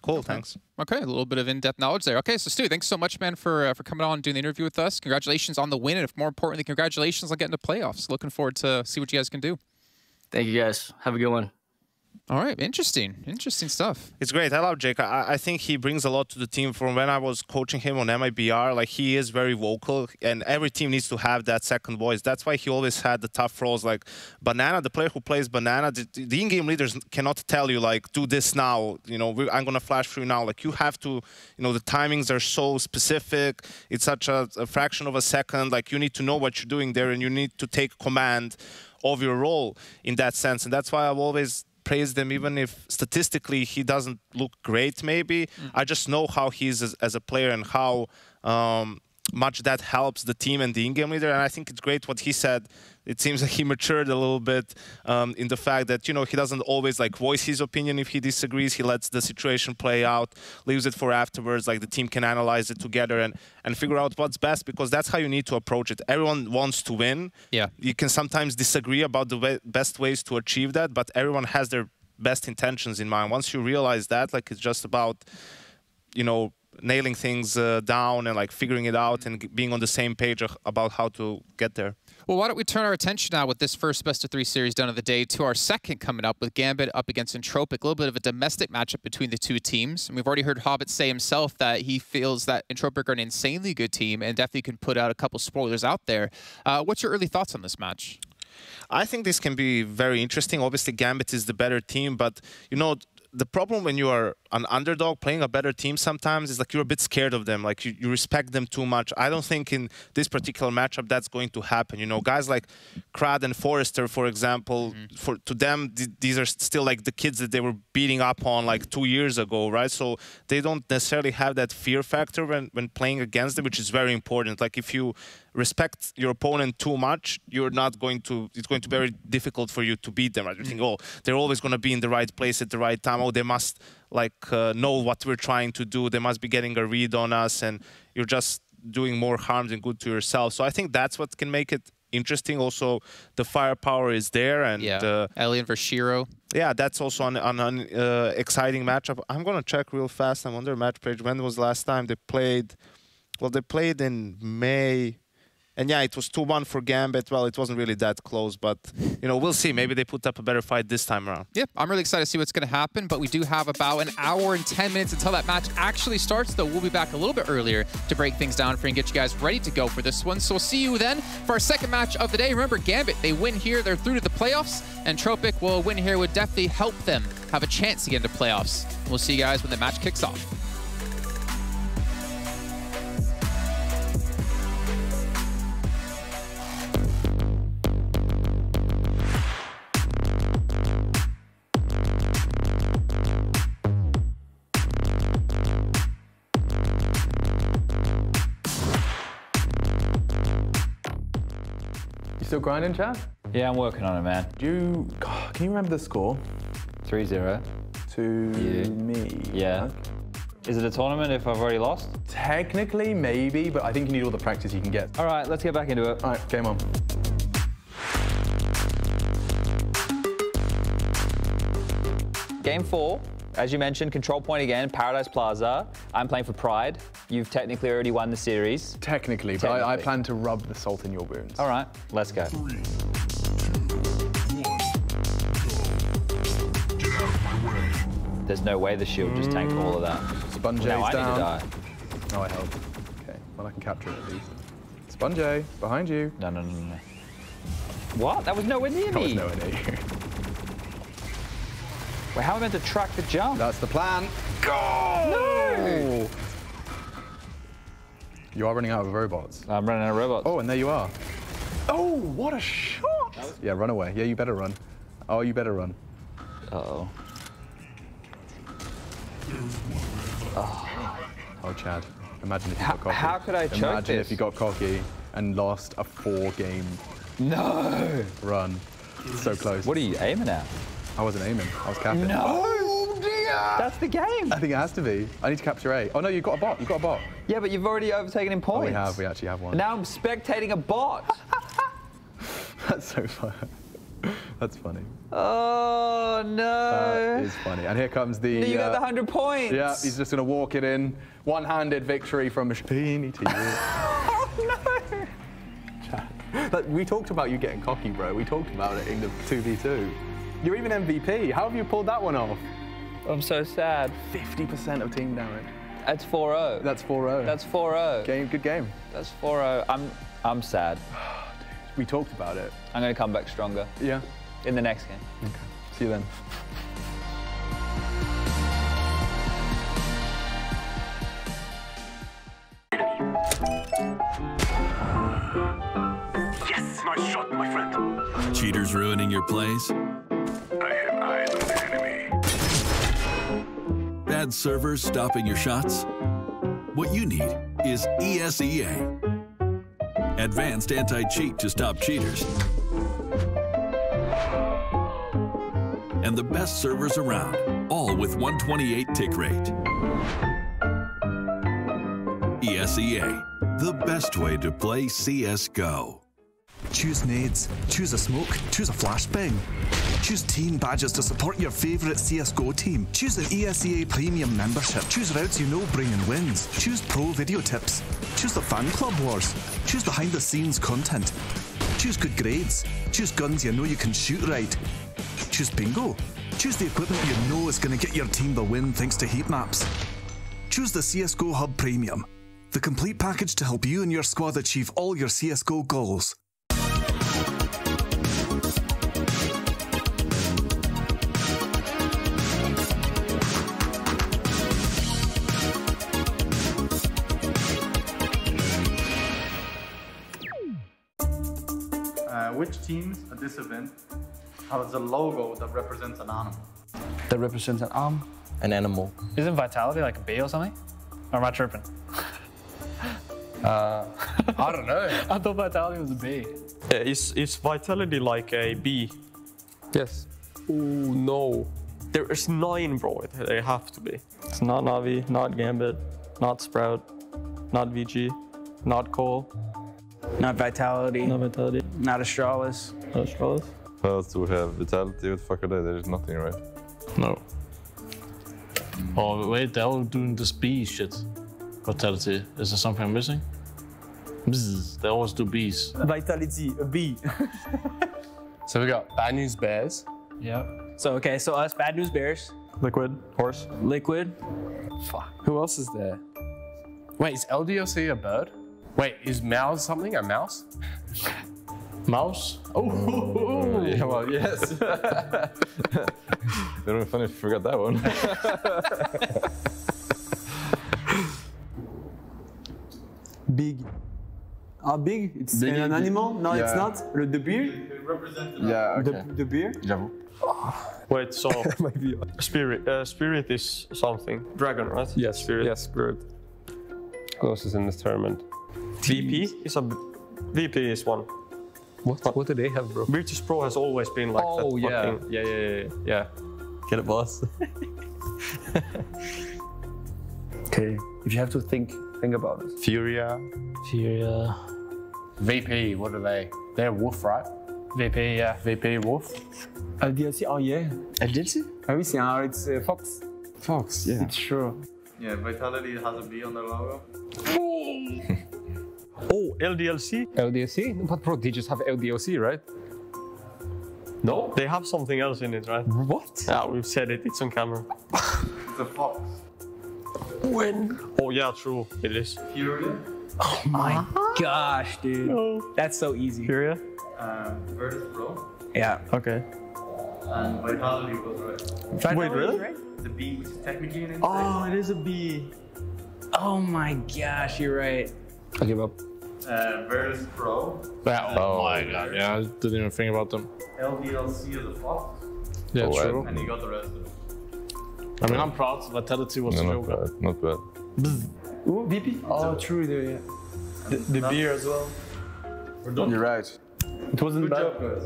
Cool, thanks. Okay, a little bit of in-depth knowledge there. Okay, so Stu, thanks so much, man, for coming on and doing the interview with us. Congratulations on the win, and more importantly, congratulations on getting to playoffs. Looking forward to see what you guys can do. Thank you, guys. Have a good one. All right, interesting stuff. It's great. I love Jake. I think he brings a lot to the team. From when I was coaching him on MIBR, like he is very vocal, and every team needs to have that second voice. That's why he always had the tough roles. Like Banana, the player who plays Banana, the in-game leaders cannot tell you like do this now. I'm gonna flash through now. Like you have to. The timings are so specific. It's such a fraction of a second. Like you need to know what you're doing there, and you need to take command of your role in that sense. And that's why I've always praise them, even if statistically he doesn't look great maybe. I just know how he is as a player and how much that helps the team and the in-game leader. And I think it's great what he said. It seems like he matured a little bit in the fact that, he doesn't always like voice his opinion if he disagrees. He lets the situation play out, leaves it for afterwards, like the team can analyze it together and figure out what's best, because that's how you need to approach it. Everyone wants to win. Yeah. You can sometimes disagree about the best ways to achieve that, but everyone has their best intentions in mind. Once you realize that, like it's just about, nailing things down and like figuring it out and being on the same page about how to get there. Well, why don't we turn our attention now with this first best-of-3 series done of the day to our second coming up with Gambit up against Entropic. A little bit of a domestic matchup between the two teams. And we've already heard Hobbit say himself that he feels that Entropic are an insanely good team and definitely can put out a couple spoilers out there. What's your early thoughts on this match? I think this can be very interesting. Obviously, Gambit is the better team, but, the problem when you are an underdog playing a better team sometimes is like you're a bit scared of them. Like you respect them too much. I don't think in this particular matchup that's going to happen. Guys like Krad and Forrester, for example, to them, these are still like the kids that they were beating up on like 2 years ago, right? So they don't necessarily have that fear factor when playing against them, which is very important. Like if you respect your opponent too much, it's going to be very difficult for you to beat them, right? You think, oh, they're always going to be in the right place at the right time. Oh, they must know what we're trying to do. They must be getting a read on us, and you're just doing more harm than good to yourself. So I think that's what can make it interesting. Also, the firepower is there, and Alien versus Shiro. Yeah, that's also an exciting matchup. I'm gonna check real fast. I'm on their match page. When was the last time they played? Well, they played in May. And yeah, it was 2-1 for Gambit. Well, it wasn't really that close, but, you know, we'll see. Maybe they put up a better fight this time around. Yep, I'm really excited to see what's going to happen, but we do have about an hour and 10 minutes until that match actually starts, though we'll be back a little bit earlier to break things down for you and get you guys ready to go for this one. So we'll see you then for our second match of the day. Remember, Gambit, they win here, they're through to the playoffs, and Tropic will win here would definitely help them have a chance to get into playoffs. We'll see you guys when the match kicks off. Still grinding, chat? Yeah, I'm working on it, man. Can you remember the score? 3-0. To me. Yeah. Okay. Is it a tournament if I've already lost? Technically, maybe, but I think you need all the practice you can get. All right, let's get back into it. All right, game on. Game 4, as you mentioned, control point again, Paradise Plaza. I'm playing for Pride. You've technically already won the series. Technically, but I plan to rub the salt in your wounds. All right, let's go. 3, 2, 1, go. Get out of my way. There's no way the shield just tanked all of that. Sponge now I down. need to die. Oh, I helped. Okay, well, I can capture it at least. Sponge, behind you. No. What? That was nowhere near me. That was nowhere near you. Wait, how am I meant to track the jump? That's the plan. Go! No! You are running out of robots. I'm running out of robots. Oh, and there you are. Oh, what a shot! Yeah, run away. Yeah, you better run. Oh, you better run. Uh-oh. Oh, Chad. Imagine if you got cocky. How could I choke Imagine this? if you got cocky and lost a 4-game run. So close. What are you aiming at? I wasn't aiming. I was capping. No! Oh, dear! That's the game. I think it has to be. I need to capture A. Oh, no, you've got a bot. You've got a bot. Yeah, but you've already overtaken in points. Oh, we have. We actually have one. Now I'm spectating a bot. That's so funny. That's funny. Oh, no. That is funny. And here comes the... You got the 100 points. Yeah, he's just going to walk it in. One-handed victory from Machini TV. Oh, no. But we talked about you getting cocky, bro. We talked about it in the 2v2. You're even MVP. How have you pulled that one off? I'm so sad. 50% of team damage. That's 4-0. That's 4-0. That's 4-0. Game, good game. That's 4-0. I'm sad. We talked about it. I'm going to come back stronger. Yeah. In the next game. Okay. See you then. Yes, nice shot, my friend. Cheaters ruining your plays? I have eyes on the enemy. Bad servers stopping your shots? What you need is ESEA. Advanced anti-cheat to stop cheaters. And the best servers around, all with 128 tick rate. ESEA, the best way to play CSGO. Choose nades, choose a smoke, choose a flashbang. Choose team badges to support your favourite CSGO team. Choose an ESEA Premium membership. Choose routes you know bring in wins. Choose pro video tips. Choose the fan club wars. Choose behind the scenes content. Choose good grades. Choose guns you know you can shoot right. Choose bingo. Choose the equipment you know is going to get your team the win thanks to heat maps. Choose the CSGO Hub Premium, the complete package to help you and your squad achieve all your CSGO goals. Which teams at this event has a logo that represents an animal? That represents an arm? An animal. Isn't Vitality like a bee or something? Or am I tripping? I don't know. I thought Vitality was a bee. Is Vitality like a bee? Yes. Oh no. There is 9, bro. They have to be. It's not Navi, not Gambit, not Sprout, not VG, not Cole. Not Vitality. Not Vitality. Not Astralis. Not Astralis. What else do we have? Vitality, what the fuck are they? There's nothing, right? No. Oh, wait, they're all doing this bee shit. Vitality. Is there something I'm missing? Bzzz. They always do Bs. Vitality, a B. So we got Bad News Bears. Yep. So, okay, so us, Bad News Bears. Liquid, horse. Liquid. Fuck. Who else is there? Wait, is LDLC a bird? Wait, is Mouse something? A mouse? Mouse? Oh, yeah, well, yes. It would be funny if you forgot that one. Big. Big? It's Big, an animal? No, yeah. it's not. The beer? Yeah, okay. The beer? J'avoue. Wait, so spirit. Spirit is something. Dragon, right? Yes, Spirit. Yes, Spirit. Closest in this tournament. VP is a VP is one. What do they have, bro? Virtus Pro has always been like that. Oh yeah. Fucking... Yeah. Get it, boss. Okay, if you have to think about it. Furia. VP, what are they? They're Wolf, right? VP, yeah. VP, Wolf. LDLC, oh yeah. LDLC? Ah oui, it's Fox. Fox, yeah. It's true. Yeah, Vitality has a B on their logo. Oh, LDLC? LDLC? But bro, they just have LDLC, right? No, they have something else in it, right? What? Yeah, we've said it. It's on camera. It's a Fox. When? Oh yeah, true. It is. Furia. Oh my gosh, dude. No. That's so easy. Furia? Virtus Pro. Yeah. Okay. And Vitality was right. Wait, really? The B, which is technically an insane. Oh, it is a B. Oh my gosh, you're right. I give up. Virtus Pro. Oh my god, yeah, I didn't even think about them. LDLC is a Fox. Yeah, Oh, true. And you got the rest of it. I mean, I'm proud. Vitality was No, a not bad. Not bad. Ooh, VP? Oh, true, yeah. The beer as well. We're done. You're right. It wasn't Good bad. job, guys.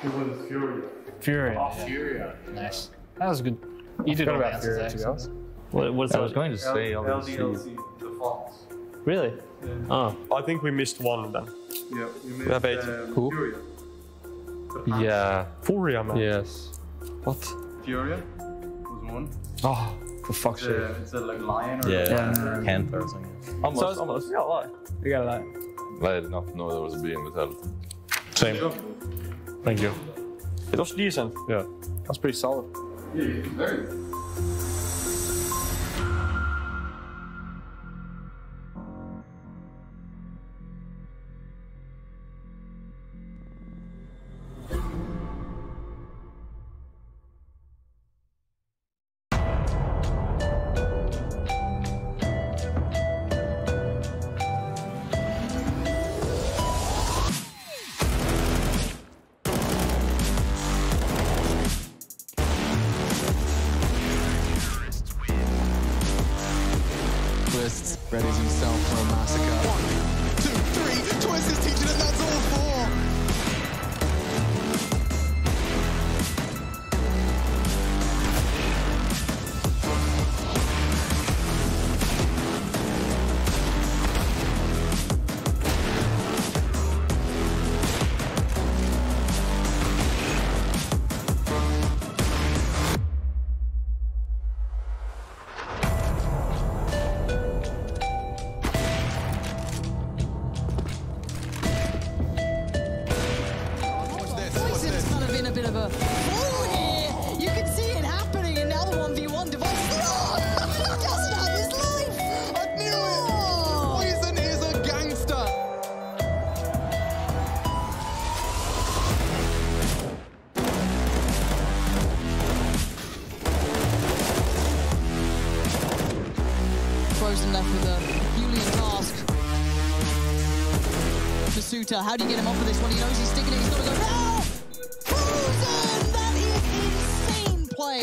It was Furia. Fury. Oh, Furia. Nice. That was good. You did all the answers, Fury, to be honest. What's I was going to say LDLC, the Fox. Really? Yeah. Oh, I think we missed one then. Yeah, you missed We have 8. Who? Furia. Yeah. Furia, man. Yes. What? Furia was one. Oh, for fuck's sake. It's a like lion or Panther or something. Almost. Yeah, lie. You got a lot. I did not know there was a B in Vitality. Same. Thank you. It was decent. Yeah, that's pretty solid. Yeah, very. Readies himself for a massacre. 1, 2, 3, Twist is teaching it, that's all 4. How do you get him off of this one? He knows he's sticking it. He's got to go now. Frozen! That is insane play.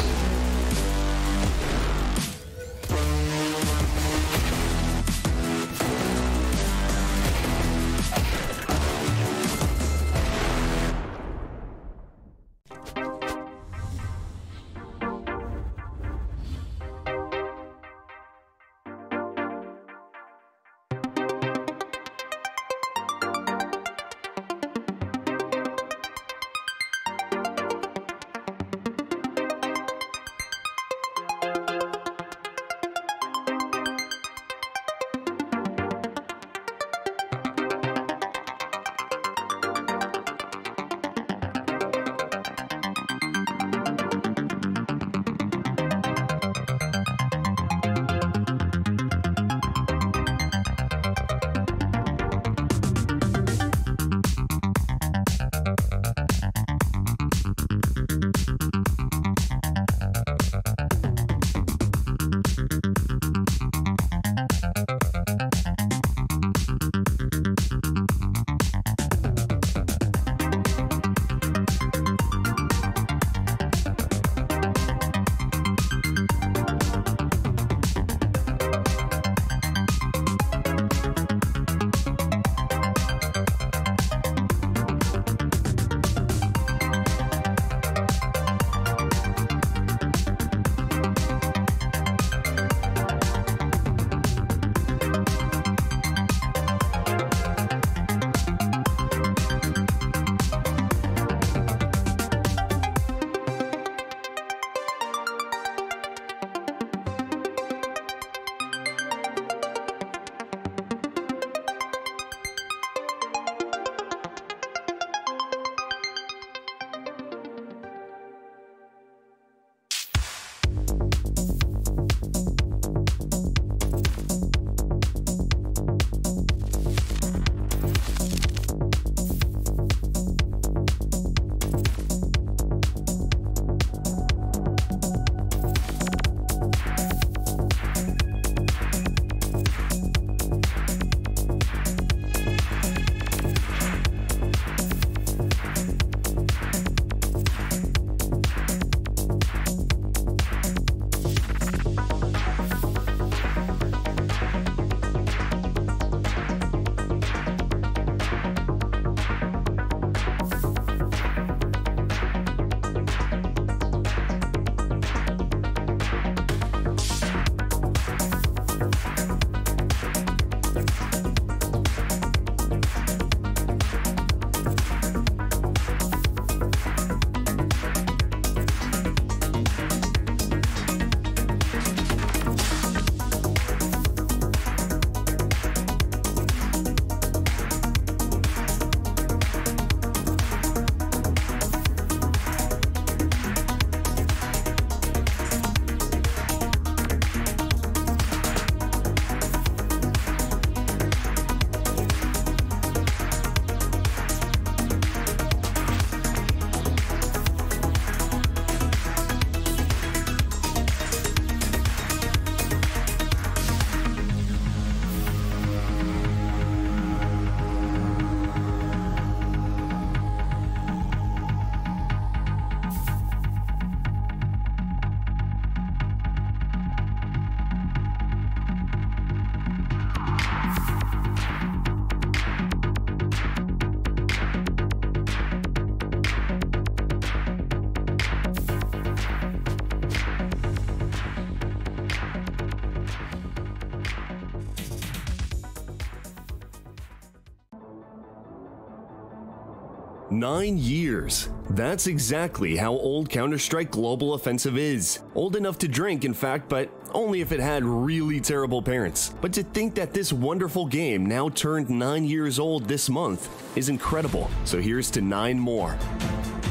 9 years. That's exactly how old Counter-Strike Global Offensive is. Old enough to drink, in fact, but only if it had really terrible parents. But to think that this wonderful game now turned 9 years old this month is incredible. So here's to 9 more.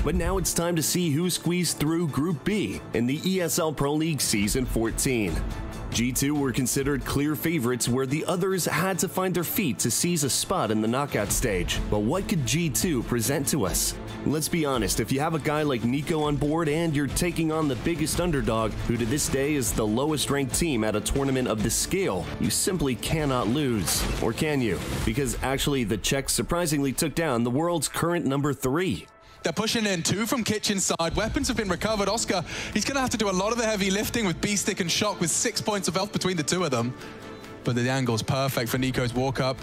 But now it's time to see who squeezed through Group B in the ESL Pro League Season 14. G2 were considered clear favorites where the others had to find their feet to seize a spot in the knockout stage. But what could G2 present to us? Let's be honest, if you have a guy like Nico on board and you're taking on the biggest underdog, who to this day is the lowest ranked team at a tournament of this scale, you simply cannot lose. Or can you? Because actually the Czechs surprisingly took down the world's current number 3. They're pushing in 2 from kitchen side. Weapons have been recovered. Oscar, he's going to have to do a lot of the heavy lifting with B-Stick and Shock with 6 points of health between the 2 of them. But the angle's perfect for Nico's walk-up.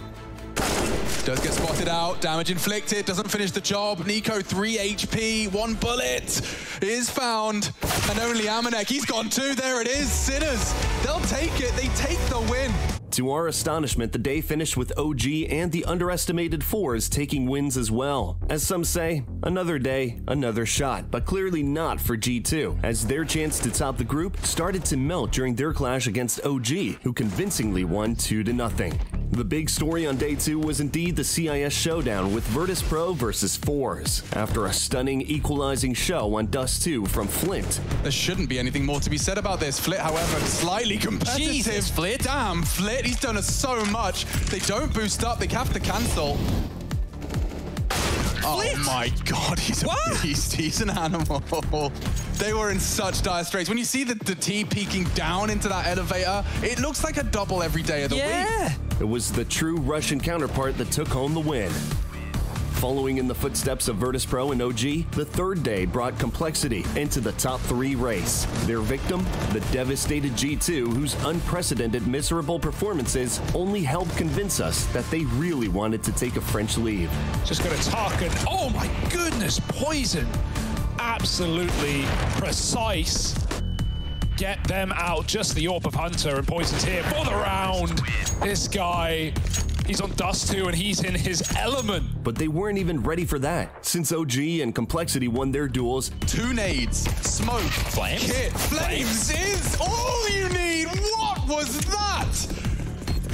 Does get spotted out, damage inflicted, doesn't finish the job. Nico 3 HP, 1 bullet is found. And only Amanek, he's gone 2, there it is. Sinners, they'll take it, they take the win. To our astonishment, the day finished with OG and the underestimated 4s taking wins as well. As some say, another day, another shot, but clearly not for G2, as their chance to top the group started to melt during their clash against OG, who convincingly won 2-0. The big story on day 2 was indeed the CIS showdown with Virtus.pro versus 4s, after a stunning equalizing show on Dust 2 from Flint. There shouldn't be anything more to be said about this. Flit, however, slightly competitive. Jesus, Flit. Damn, Flit, he's done us so much. They don't boost up, they have to cancel. Oh my god, he's a beast. He's an animal. They were in such dire straits. When you see the T peeking down into that elevator, it looks like a double every day of the week. It was the true Russian counterpart that took home the win. Following in the footsteps of Virtus.pro and OG, the third day brought complexity into the top 3 race. Their victim, the devastated G2, whose unprecedented miserable performances only helped convince us that they really wanted to take a French lead. Just got a Tarkin. Oh my goodness, Poison. Absolutely precise. Get them out. Just the Orb of Hunter, and Poison's here for the round. This guy, he's on Dust 2 and he's in his element. But they weren't even ready for that, since OG and Complexity won their duels. 2 nades, smoke, Flames. Kit, Flames is all you need. What was that?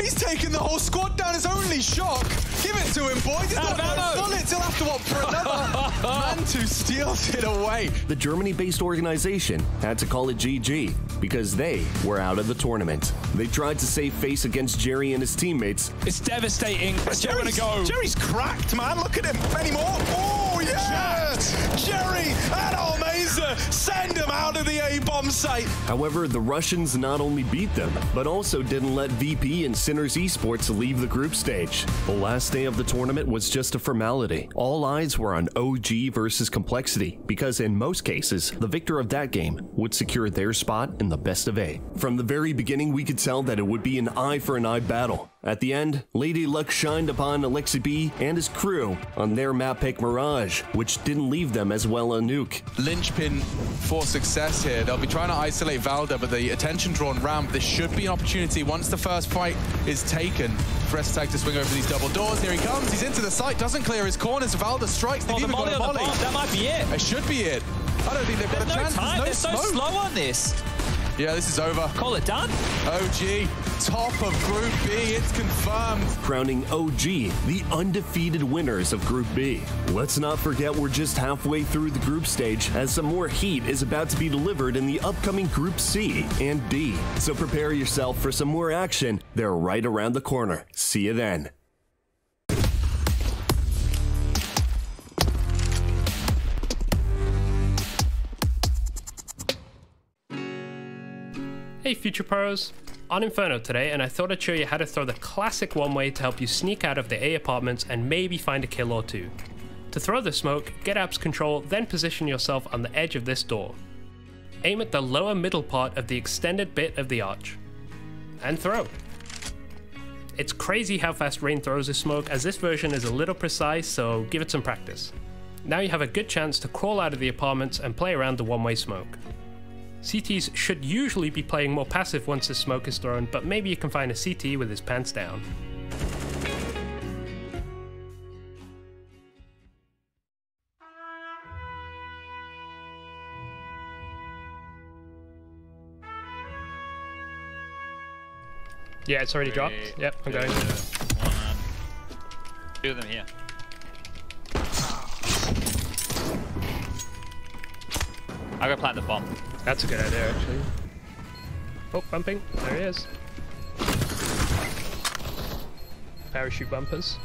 He's taken the whole squad down. His only shock. Give it to him, boys. He's got no bullets. He'll have to opt for another. Mantu steals it away. The Germany-based organization had to call it GG because they were out of the tournament. They tried to save face against Jerry and his teammates. It's devastating. Still gonna go. Jerry's cracked, man. Look at him. Any more? Oh, yeah! Jerry and Almeza send him out of the A-bomb site. However, the Russians not only beat them, but also didn't let VP and Sinners Esports leave the group stage. The last day of the tournament was just a formality. All eyes were on OG versus Complexity, because in most cases, the victor of that game would secure their spot in the best of 8. From the very beginning, we could tell that it would be an eye-for-an-eye battle. At the end, Lady Luck shined upon Alexi B and his crew on their map pick Mirage, which didn't leave them as well a nuke. Linchpin for success here. They'll be trying to isolate Valda, but the attention drawn ramp. This should be an opportunity once the first fight is taken for S-Tag to swing over these double doors. Here he comes. He's into the site. Doesn't clear his corners. Valda strikes. They've even got a volley. That might be it. It should be it. I don't think they've got a chance. They're so slow on this. Yeah, this is over. Call it done. OG, top of Group B, it's confirmed. Crowning OG the undefeated winners of Group B. Let's not forget we're just halfway through the group stage, as some more heat is about to be delivered in the upcoming Group C and D. So prepare yourself for some more action. They're right around the corner. See you then. Hey Future Pros, on Inferno today, and I thought I'd show you how to throw the classic one-way to help you sneak out of the A apartments and maybe find a kill or two. To throw the smoke, get apps control, then position yourself on the edge of this door. Aim at the lower middle part of the extended bit of the arch. And throw. It's crazy how fast Rain throws his smoke, as this version is a little precise, so give it some practice. Now you have a good chance to crawl out of the apartments and play around the one-way smoke. CTs should usually be playing more passive once the smoke is thrown, but maybe you can find a CT with his pants down. Yeah, it's already dropped. Yep, I'm going. Two of them here. I'll go plant the bomb. That's a good idea, actually. Oh, bumping. There he is. Parachute bumpers.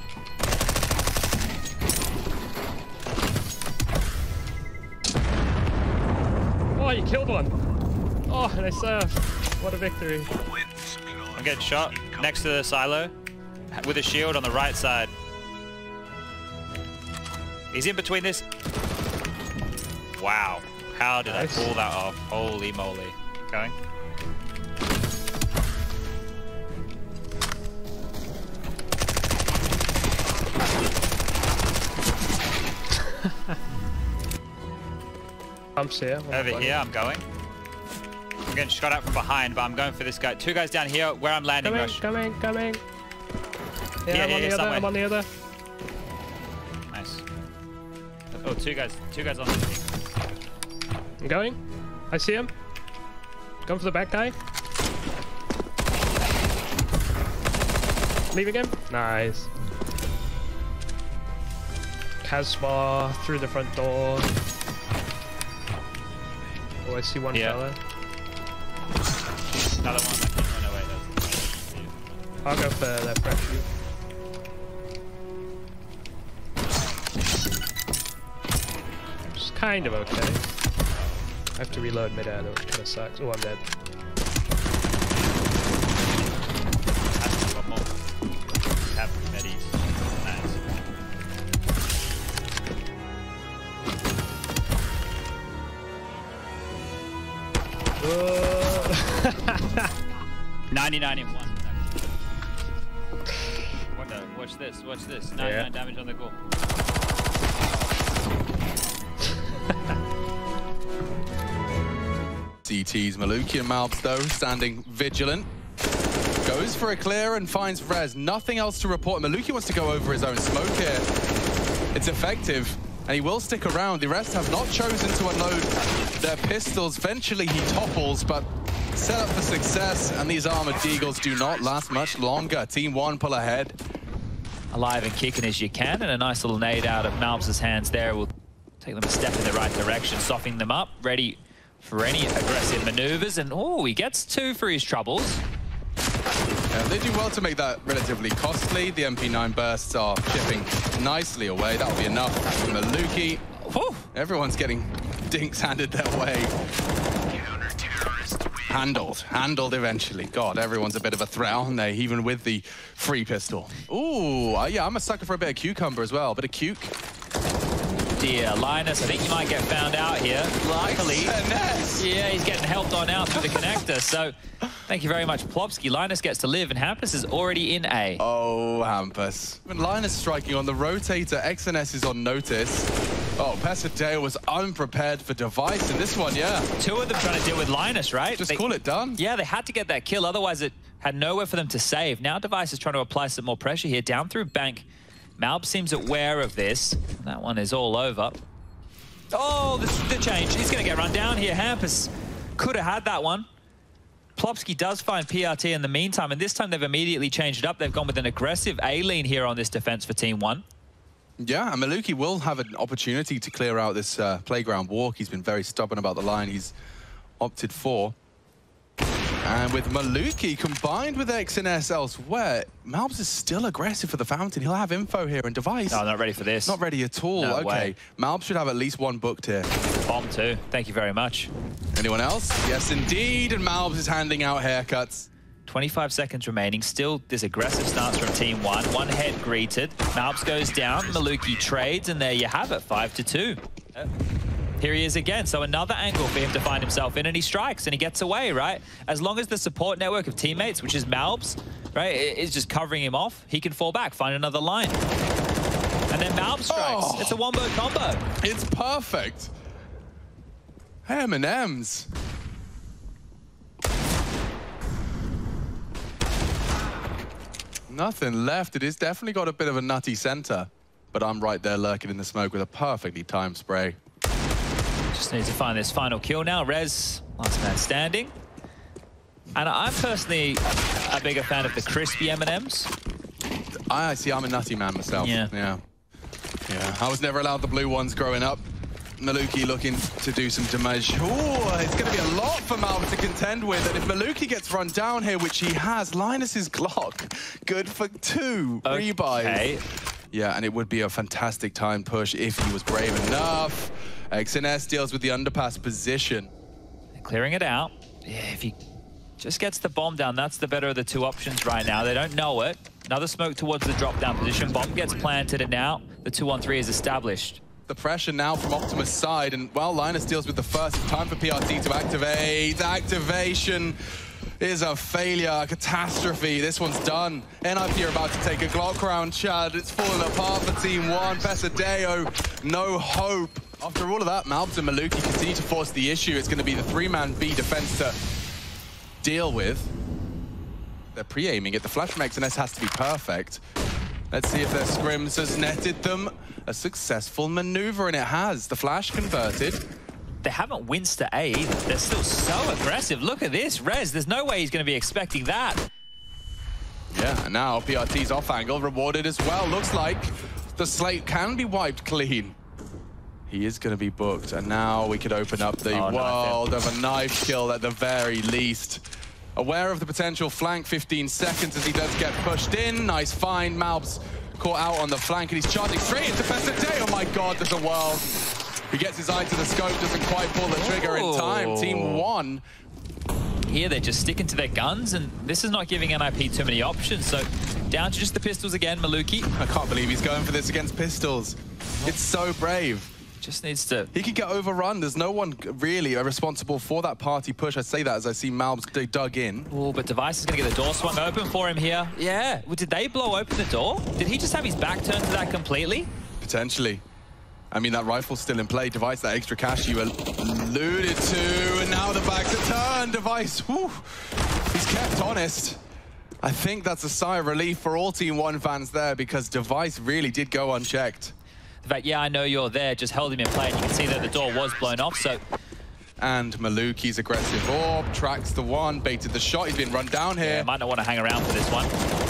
Oh, you killed one! Oh, and I served. What a victory. I'm getting shot next to the silo with a shield on the right side. He's in between this. Wow. How did I pull that off? Holy moly. Going. I'm here. Over here, I'm going. I'm getting shot at from behind, but I'm going for this guy. Two guys down here where I'm landing, Rush. Coming. Yeah, Yeah, I'm on the other. Nice. Oh, two guys on the team. I'm going. I see him. Going for the back guy. Leaving him. Nice. Casbah through the front door. Oh, I see one fella. Another one. Oh, no, wait, that's... I'll go for that parachute. It's kind of okay. I have to reload mid-air though, which kind of sucks. Oh, I'm dead. One more. Have medis. Nice. 99 in 1. What the? Watch this. Watch this. 99 damage on the goal. CT's Maluki and Malbs though, standing vigilant. Goes for a clear and finds Rez. Nothing else to report. Maluki wants to go over his own smoke here. It's effective, and he will stick around. The rest have not chosen to unload their pistols. Eventually he topples, but Set up for success, and these Armored Eagles do not last much longer. Team 1 pull ahead. Alive and kicking as you can, and a nice little nade out of Malbs' hands there will take them a step in the right direction, softening them up, ready for any aggressive maneuvers. And oh, he gets 2 for his troubles. Yeah, they do well to make that relatively costly. The MP9 bursts are chipping nicely away. That'll be enough for Maluki. Everyone's getting dinks handed their way. Handled eventually. God, everyone's a bit of a threat, aren't they? Even with the free pistol. Ooh, yeah, I'm a sucker for a bit of cucumber as well. A bit of cuke. Dear Linus, I think you might get found out here. Luckily, yeah, he's getting helped on out through the connector. So, thank you very much, Plopsky. Linus gets to live, and Hampus is already in A. Oh, Hampus. When Linus striking on the rotator, XNS is on notice. Oh, Pesadeo was unprepared for Device in this one, yeah. 2 of them trying to deal with Linus, right? Just call it done. Yeah, they had to get that kill, otherwise it had nowhere for them to save. Now Device is trying to apply some more pressure here, down through Bank. Malb seems aware of this. That one is all over. Oh, the change. He's going to get run down here. Hampus could have had that one. Plopsky does find PRT in the meantime, and this time they've immediately changed it up. They've gone with an aggressive A-lean here on this defense for Team 1. Yeah, and Maluki will have an opportunity to clear out this playground walk. He's been very stubborn about the line he's opted for. And with Maluki combined with XNS elsewhere, Malbs is still aggressive for the fountain. He'll have info here and Device. No, not ready for this. Not ready at all. No okay, way. Malbs should have at least 1 booked here. Bomb too. Thank you very much. Anyone else? Yes, indeed. And Malbs is handing out haircuts. 25 seconds remaining. Still this aggressive stance from Team 1. 1 head greeted. Malbs goes down. Maluki trades, and there you have it. 5-2. Here he is again. So another angle for him to find himself in, and he strikes and he gets away, right? As long as the support network of teammates, which is Malbs, right, is just covering him off, he can fall back, find another line. And then Malbs strikes. It's a wombo combo. It's perfect. M&M's. Nothing left. It is definitely got a bit of a nutty center, but I'm right there lurking in the smoke with a perfectly timed spray. Just need to find this final kill now. Rez, last man standing. And I'm personally a bigger fan of the crispy M&Ms. I see, I'm a nutty man myself. Yeah. I was never allowed the blue ones growing up. Maluki looking to do some damage. Oh, it's going to be a lot for Malbs to contend with. And if Maluki gets run down here, which he has, Linus's Glock, good for 2 rebuys. Yeah, and it would be a fantastic time push if he was brave enough. XNS deals with the underpass position. They're clearing it out. Yeah, if he just gets the bomb down, that's the better of the 2 options right now. They don't know it. Another smoke towards the drop-down position. Bomb gets planted, and now the 2-on-3 is established. The pressure now from Optimus' side, and well, Linus deals with the first. Time for PRT to activate. Activation is a failure, a catastrophe. This one's done. NIP are about to take a Glock round, Chad. It's falling apart for Team 1. Pesadeo, no hope. After all of that, Malbs and Maluki continue to force the issue. It's going to be the 3-man B defense to deal with. They're pre-aiming it. The flash from XNS has to be perfect. Let's see if their scrims has netted them a successful maneuver, and it has. The flash converted. They haven't winced to A either. They're still so aggressive. Look at this, Rez. There's no way he's going to be expecting that. Yeah, and now PRT's off angle rewarded as well. Looks like the slate can be wiped clean. He is going to be booked, and now we could open up the world of a knife kill at the very least. Aware of the potential flank, 15 seconds as he does get pushed in. Nice find. Malbs caught out on the flank, and he's charging straight into Pesadeo. Oh my God, there's a world. He gets his eye to the scope, doesn't quite pull the trigger in time. Team 1. Here they're just sticking to their guns, and this is not giving NIP too many options. So down to just the pistols again, Maluki. I can't believe he's going for this against pistols. It's so brave. Just needs to... He could get overrun. There's no one really responsible for that party push. I say that as I see Malbs dug in. Oh, but Device is going to get the door swung open for him here. Yeah. Well, did they blow open the door? Did he just have his back turned to that completely? Potentially. I mean, that rifle's still in play. Device, that extra cash you alluded to. And now the back's a turn. Device, whew, he's kept honest. I think that's a sigh of relief for all Team 1 fans there, because Device really did go unchecked. In fact, yeah, I know you're there, just held him in play, and you can see that the door was blown off, so And Maluki's aggressive orb, tracks the one, baited the shot, he's been run down here. Yeah, might not want to hang around for this one.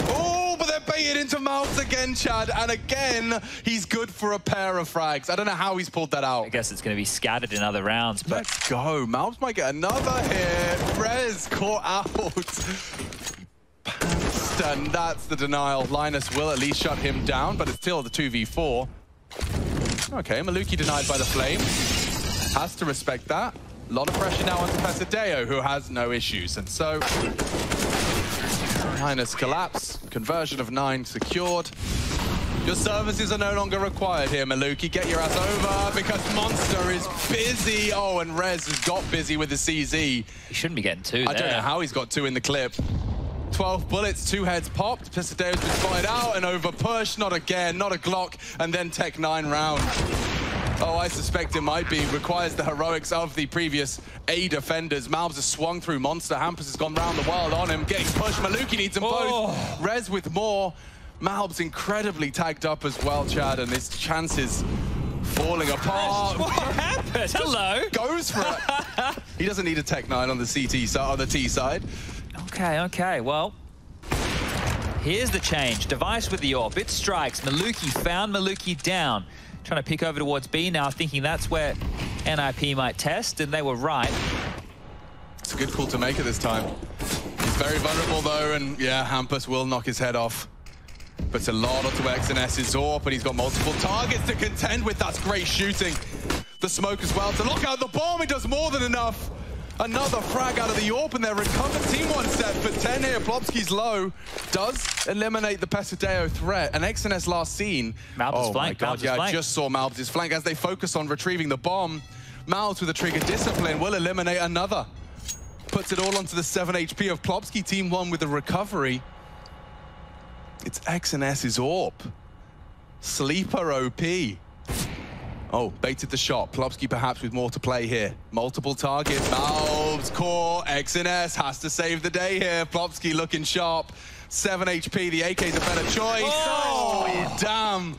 Oh, but they're baited into mouths again, Chad, and again, he's good for a pair of frags. I don't know how he's pulled that out. I guess it's going to be scattered in other rounds, but... Let's go, Malbs might get another hit. Rez caught out. And that's the denial. Linus will at least shut him down, but it's still the 2v4. Okay, Maluki denied by the flame. Has to respect that. A lot of pressure now onto Pesadeo, who has no issues. And so, Linus collapse. Conversion of 9 secured. Your services are no longer required here, Maluki. Get your ass over because Monster is busy. Oh, and Rez has got busy with the CZ. He shouldn't be getting 2 I don't know how he's got 2 in the clip. 12 bullets, 2 heads popped. Pesadeo's been spotted out and over push. Not again, not a Glock, and then Tech 9 round. Oh, I suspect it might be. Requires the heroics of the previous A defenders. Malbs has swung through Monster. Hampus has gone round the world on him. Getting pushed. Maluki needs them both. Rez with more. Malbs incredibly tagged up as well, Chad, and his chances falling apart. What happened? Hello. Goes for it. He doesn't need a Tech 9 on the CT side, on the T side. Okay, well, here's the change. Device with the orb, it strikes. Maluki found Maluki down. Trying to pick over towards B now, thinking that's where NIP might test, and they were right. It's a good call to make at this time. He's very vulnerable though, and yeah, Hampus will knock his head off. Puts a lot onto XNS's AWP, and he's got multiple targets to contend with. That's great shooting. The smoke as well to lock out the bomb. It does more than enough. Another frag out of the AWP, and they're recovered. Team 1 set for 10 here. Plopsky's low. Does eliminate the Pesadeo threat. And XNS last seen. Malbs' flank. My God, yeah, I just saw Malbs' flank as they focus on retrieving the bomb. Malbs with a trigger discipline will eliminate another. Puts it all onto the 7 HP of Plopsky. Team 1 with the recovery. It's XNS's AWP. Sleeper OP. Oh, baited the shot. Plopsky perhaps with more to play here. Multiple targets. Malbs, core, XNS has to save the day here. Plopsky looking sharp. 7 HP, the AK's a better choice. Oh, damn.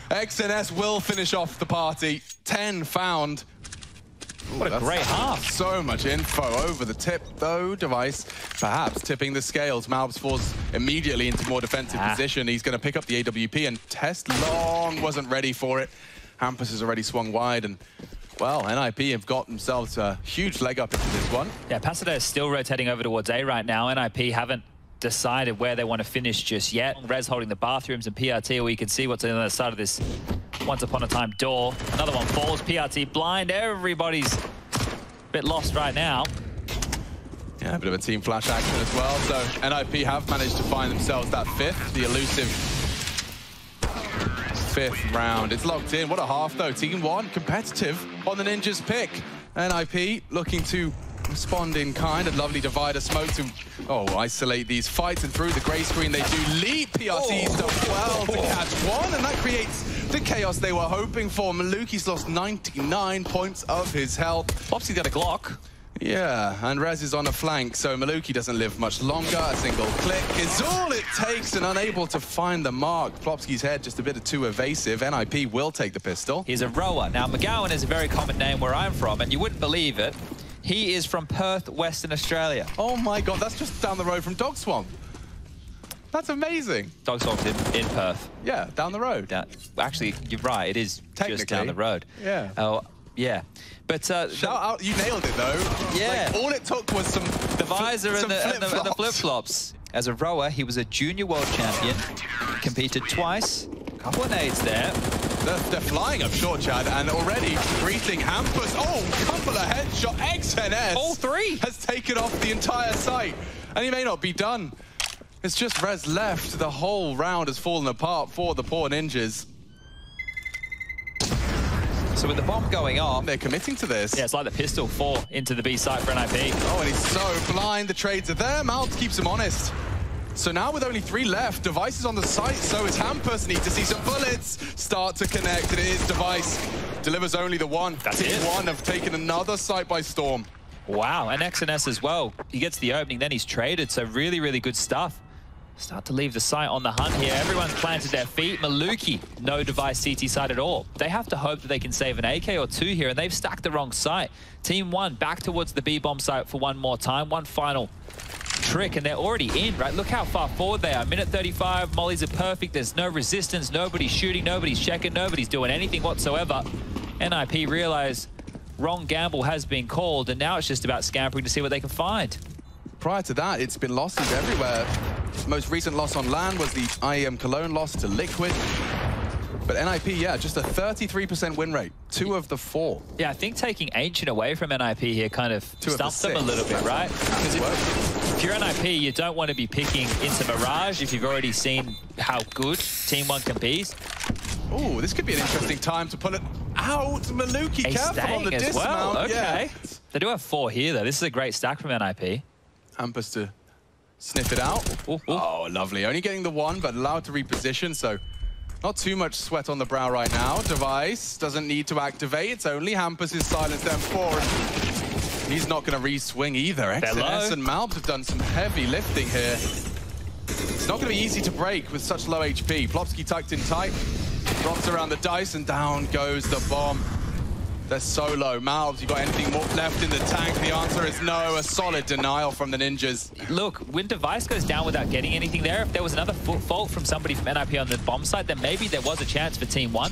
XNS will finish off the party. 10 found. Ooh, what a great half. So much info over the tip, though. Device perhaps tipping the scales. Malbs falls immediately into more defensive position. He's going to pick up the AWP, and Test Long wasn't ready for it. Hampus has already swung wide, and, well, NIP have got themselves a huge leg up into this one. Yeah, Pasadena is still rotating over towards A right now. NIP haven't decided where they want to finish just yet. Rez holding the bathrooms, and PRT, where you can see what's on the other side of this once upon a time door. Another one falls. PRT blind. Everybody's a bit lost right now. Yeah, a bit of a team flash action as well. So NIP have managed to find themselves that 5th, the elusive 5th round. It's locked in. What a half, though. Team 1 competitive on the Ninja's pick. NIP looking to respond in kind. A lovely divider smoke to isolate these fights, and through the grey screen they do leap. PRT's done well to catch one, and that creates the chaos they were hoping for. Maluki's lost 99 points of his health. Plopsky got a Glock. Yeah, and Rez is on a flank, so Maluki doesn't live much longer. A single click is all it takes, and unable to find the mark. Plopsky's head just a bit too evasive. NIP will take the pistol. He's a rower. Now, McGowan is a very common name where I'm from, and you wouldn't believe it. He is from Perth, Western Australia. Oh my God, that's just down the road from Dog Swamp. That's amazing. Dog Swamp's in Perth. Yeah, down the road. Actually, you're right. It is just down the road. Yeah. Oh, yeah. But shout out, you nailed it though. Yeah. Like, all it took was the visor and the flip-flops. As a rower, he was a junior world champion, competed twice. Couple of nades there. They're flying up short, Chad, and already greeting Hampus. Oh, couple of headshot. XNS. All 3 has taken off the entire site, and he may not be done. It's just Rez left. The whole round has fallen apart for the poor ninjas. So with the bomb going off, they're committing to this. Yeah, it's like the pistol 4 into the B site for NIP. Oh, and he's so blind. The trades are there. Malbs keeps him honest. So now with only 3 left, Device is on the site, so is Hampus. Need to see some bullets start to connect. It is Device. Delivers only the 1. That's Team it. 1 have taken another site by storm. Wow, and XNS as well. He gets the opening, then he's traded, so really, really good stuff Start to leave the site on the hunt here. Everyone's planted their feet. Maluki, no device CT side at all. They have to hope that they can save an AK or two here, and they've stacked the wrong site. Team 1 back towards the B-bomb site for one more time. One final trick, and they're already in, right? Look how far forward they are. Minute 35, mollies are perfect. There's no resistance, nobody's shooting, nobody's checking, nobody's doing anything whatsoever. NIP realize wrong gamble has been called, and now it's just about scampering to see what they can find. Prior to that, it's been losses everywhere. Most recent loss on LAN was the IEM Cologne loss to Liquid. But NIP, yeah, just a 33% win rate. 2 of the 4. Yeah, I think taking Ancient away from NIP here kind of stumped them a little bit, right? Because if you're NIP, you don't want to be picking into Mirage if you've already seen how good Team 1 can be. Oh, this could be an interesting time to pull it out. Maluki, careful on the dismount. Okay. Yeah. They do have 4 here, though. This is a great stack from NIP. Hampus to sniff it out. Oh, lovely. Only getting the 1, but allowed to reposition, so not too much sweat on the brow right now. Device doesn't need to activate. It's only Hampus is silenced M4. He's not going to re-swing either. XNS and Malbs have done some heavy lifting here. It's not going to be easy to break with such low HP. Plopsky tucked in tight, drops around the dice, and down goes the bomb. They're so low. Malbs, you got anything more left in the tank? The answer is no. A solid denial from the Ninjas. Look, when Device goes down without getting anything there, if there was another fault from somebody from NIP on the bomb side, then maybe there was a chance for Team 1.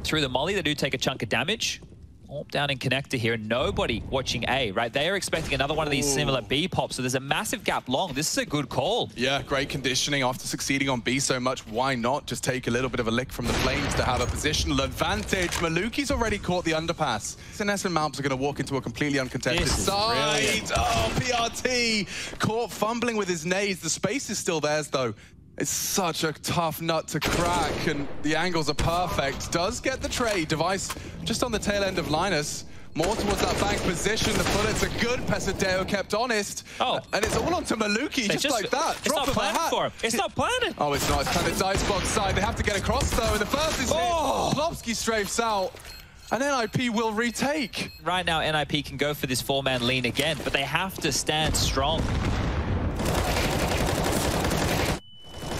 Through the molly, they do take a chunk of damage. All down in connector here, nobody watching A, right? They are expecting another one of these similar B pops, so there's a massive gap long. This is a good call. Yeah, great conditioning after succeeding on B so much. Why not just take a little bit of a lick from the Flames to have a positional advantage? Maluki's already caught the underpass. SNS and Malbs are going to walk into a completely uncontested side. Oh, PRT caught fumbling with his nades. The space is still theirs, though. It's such a tough nut to crack, and the angles are perfect. Does get the trade. Device just on the tail end of Linus. More towards that bank position. The bullets are good. Pesadeo kept honest. And it's all onto Maluki, just like that. It's not planning for him. It's not planning. Oh, it's not. It's kind of Dicebox side. They have to get across, though. And the first is hit. Plopsky strafes out. And NIP will retake. Right now, NIP can go for this 4-man lean again, but they have to stand strong.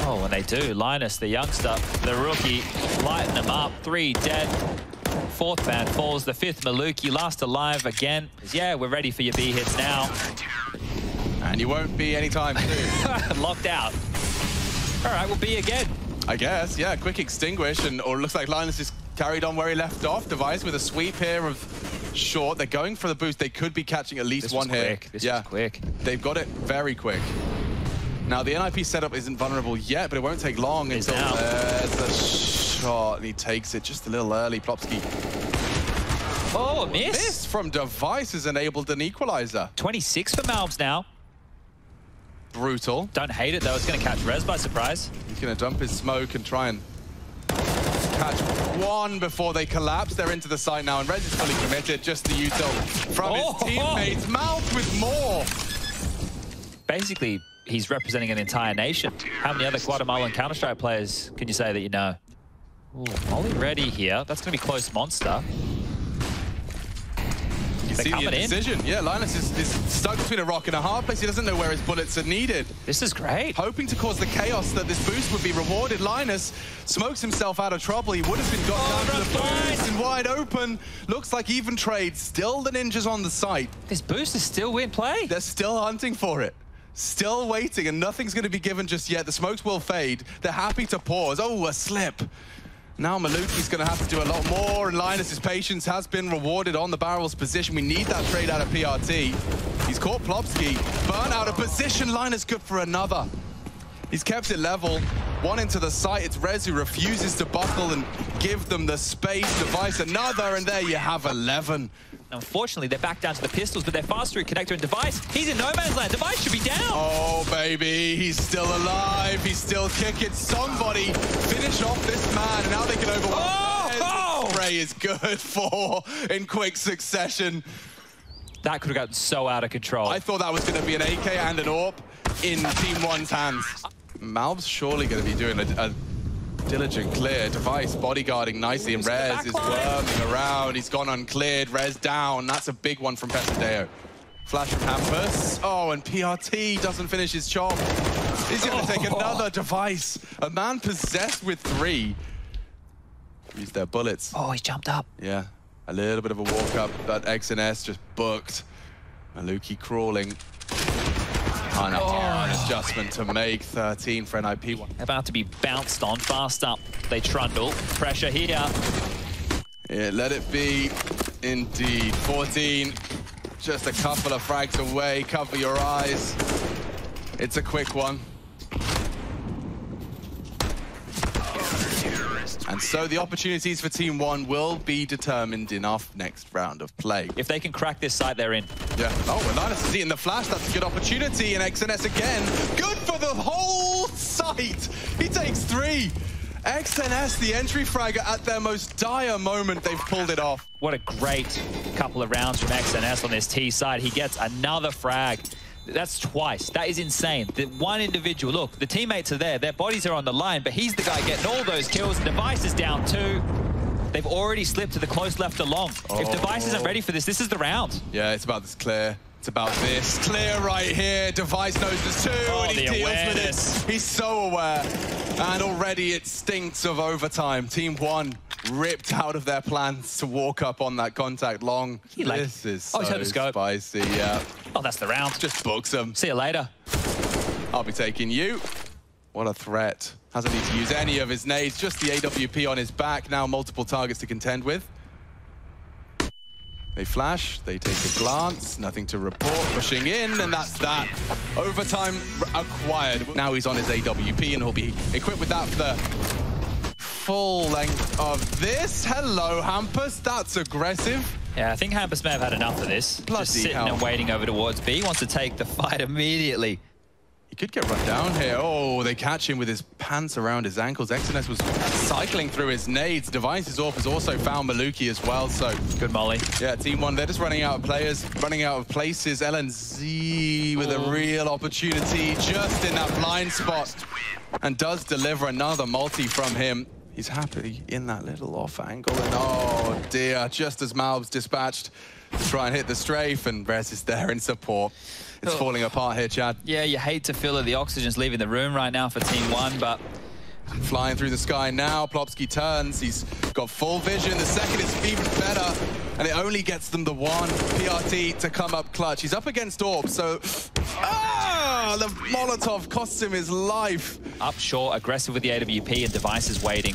Oh, and they do. Linus, the youngster, the rookie, lighten them up. 3 dead. 4th man falls. The 5th Maluki, last alive again. Yeah, we're ready for your B hits now. And you won't be anytime soon. Locked out. All right, we'll B again. I guess, yeah. Quick extinguish, and or it looks like Linus is carried on where he left off. Device with a sweep here of short. They're going for the boost. They could be catching at least one here. This was quick. They've got it very quick. Now, the NIP setup isn't vulnerable yet, but it won't take long until there's a shot, and he takes it just a little early. Plopsky. Oh, a miss. Miss from Device has enabled an equalizer. 26 for Malbs now. Brutal. Don't hate it, though. It's going to catch Rez by surprise. He's going to dump his smoke and try and catch one before they collapse. They're into the site now, and Rez is fully committed. Just the util from his teammates. Malbs with more. Basically, he's representing an entire nation. How many other Guatemalan Counter-Strike players can you say that you know? Ooh, molly ready here. That's going to be close monster. You see the indecision. Yeah, Linus is stuck between a rock and a hard place. He doesn't know where his bullets are needed. This is great. Hoping to cause the chaos that this boost would be rewarded. Linus smokes himself out of trouble. He would have been got down to the boost and wide open. Looks like even trade. Still the Ninjas on the site. This boost is still in play. They're still hunting for it. Still waiting, and nothing's going to be given just yet. The smokes will fade. They're happy to pause. Oh, a slip. Now Maluki's going to have to do a lot more, and Linus's patience has been rewarded on the barrel's position. We need that trade out of PRT. He's caught Plopsky. Burn out of position. Linus good for another. He's kept it level. One into the site. It's Rez who refuses to buckle and give them the space. Device another, and there you have 11. Unfortunately, they're back down to the pistols, but they're fast through connector and Device. He's in no man's land. Device should be down. Oh, baby. He's still alive. He's still kicking. Somebody finish off this man, and now they can overwhelm. Oh! Spray is good for in quick succession. That could have gotten so out of control. I thought that was going to be an AK and an AWP in Team 1's hands. Malb's surely going to be doing a diligent clear. Device bodyguarding nicely, and Rez is worming around. He's gone uncleared. Rez down. That's a big one from Pesadeo. Flash from Hampus. Oh, and PRT doesn't finish his job. He's going to take another device. A man possessed with 3. Use their bullets. Oh, he's jumped up. Yeah, a little bit of a walk up, but XNS just booked. Maluki crawling. And an adjustment to make 13 for NIP. About to be bounced on, fast up. They trundle. Pressure here. Yeah, let it be. Indeed. 14. Just a couple of frags away. Cover your eyes. It's a quick one. And so the opportunities for Team 1 will be determined in our next round of play. If they can crack this site, they're in. Yeah. Oh, and Linus is eating the flash. That's a good opportunity. And XNS again. Good for the whole site. He takes 3. XNS, the entry fragger at their most dire moment, they've pulled it off. What a great couple of rounds from XNS on this T side. He gets another frag. That's twice. That is insane. The one individual, look, the teammates are there. Their bodies are on the line, but he's the guy getting all those kills. Device is down 2. They've already slipped to the close left along. If Device isn't ready for this, this is the round. Yeah, it's about this clear. It's about this. Clear right here. Device knows there's 2, and he deals with it. He's so aware. And already it stinks of overtime. Team 1 ripped out of their plans to walk up on that contact long. This is so spicy, yeah. Oh, that's the round. Just books him. See you later. I'll be taking you. What a threat. Hasn't need to use any of his nades, just the AWP on his back. Now multiple targets to contend with. They flash, they take a glance, nothing to report, pushing in, and that's that. Overtime acquired. Now he's on his AWP, and he'll be equipped with that for the full length of this. Hello, Hampus. That's aggressive. Yeah, I think Hampus may have had enough of this. Just sitting and waiting over towards B. He wants to take the fight immediately. He could get run down here. Oh, they catch him with his pants around his ankles. XNS was cycling through his nades. Device's off has also found Maluki as well, so... Good molly. Yeah, Team 1, they're just running out of players, running out of places. LNZ with a real opportunity just in that blind spot, and does deliver another multi from him. He's happy in that little off angle, and oh dear, just as Malb's dispatched to try and hit the strafe, and Rez is there in support. It's falling apart here, Chad. Yeah, you hate to feel that the oxygen's leaving the room right now for Team 1, but... Flying through the sky now, Plopsky turns, he's got full vision, the second is even better, and it only gets them the 1 PRT to come up clutch. He's up against Orb, so... Ah! The Molotov costs him his life. Up short, aggressive with the AWP, and Device is waiting.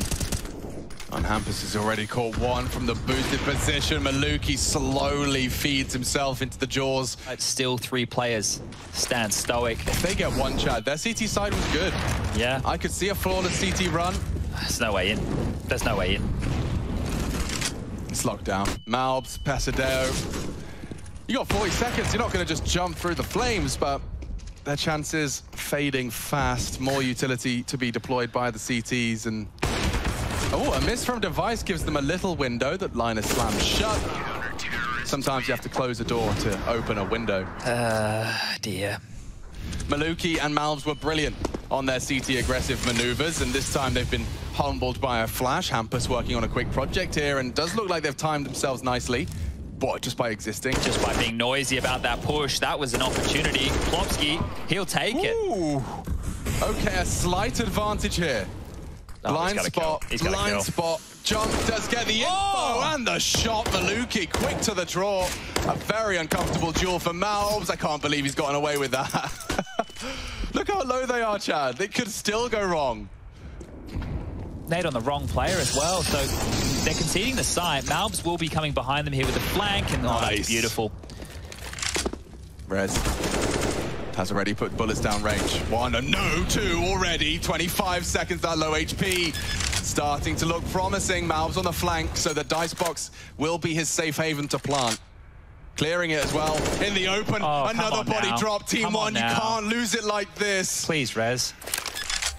And Hampus has already caught 1 from the boosted position. Maluki slowly feeds himself into the jaws. It's still 3 players. Stand stoic. If they get 1, Chad, their CT side was good. Yeah. I could see a flawless CT run. There's no way in. There's no way in. It's locked down. Malbs, Pasadeo. You got 40 seconds. You're not going to just jump through the flames, but their chances fading fast. More utility to be deployed by the CTs, and... Oh, a miss from Device gives them a little window that Linus slams shut. Sometimes you have to close a door to open a window. Dear. Maluki and Malbs were brilliant on their CT aggressive maneuvers, and this time they've been humbled by a flash. Hampus working on a quick project here, and does look like they've timed themselves nicely. What, just by existing? Just by being noisy about that push. That was an opportunity. Plopsky, he'll take it. Okay, a slight advantage here. Blind spot, blind spot, jump does get the info, and the shot, Maluki, quick to the draw. A very uncomfortable duel for Malbs. I can't believe he's gotten away with that. Look how low they are, Chad. It could still go wrong. Nade on the wrong player as well, so they're conceding the site. Malbs will be coming behind them here with the flank, and that's beautiful. Rez has already put bullets down range. 1, and no, 2 already. 25 seconds, that low HP. Starting to look promising. Malbs on the flank, so the dice box will be his safe haven to plant. Clearing it as well. In the open, another body drop. Team 1, you can't lose it like this. Please, Rez.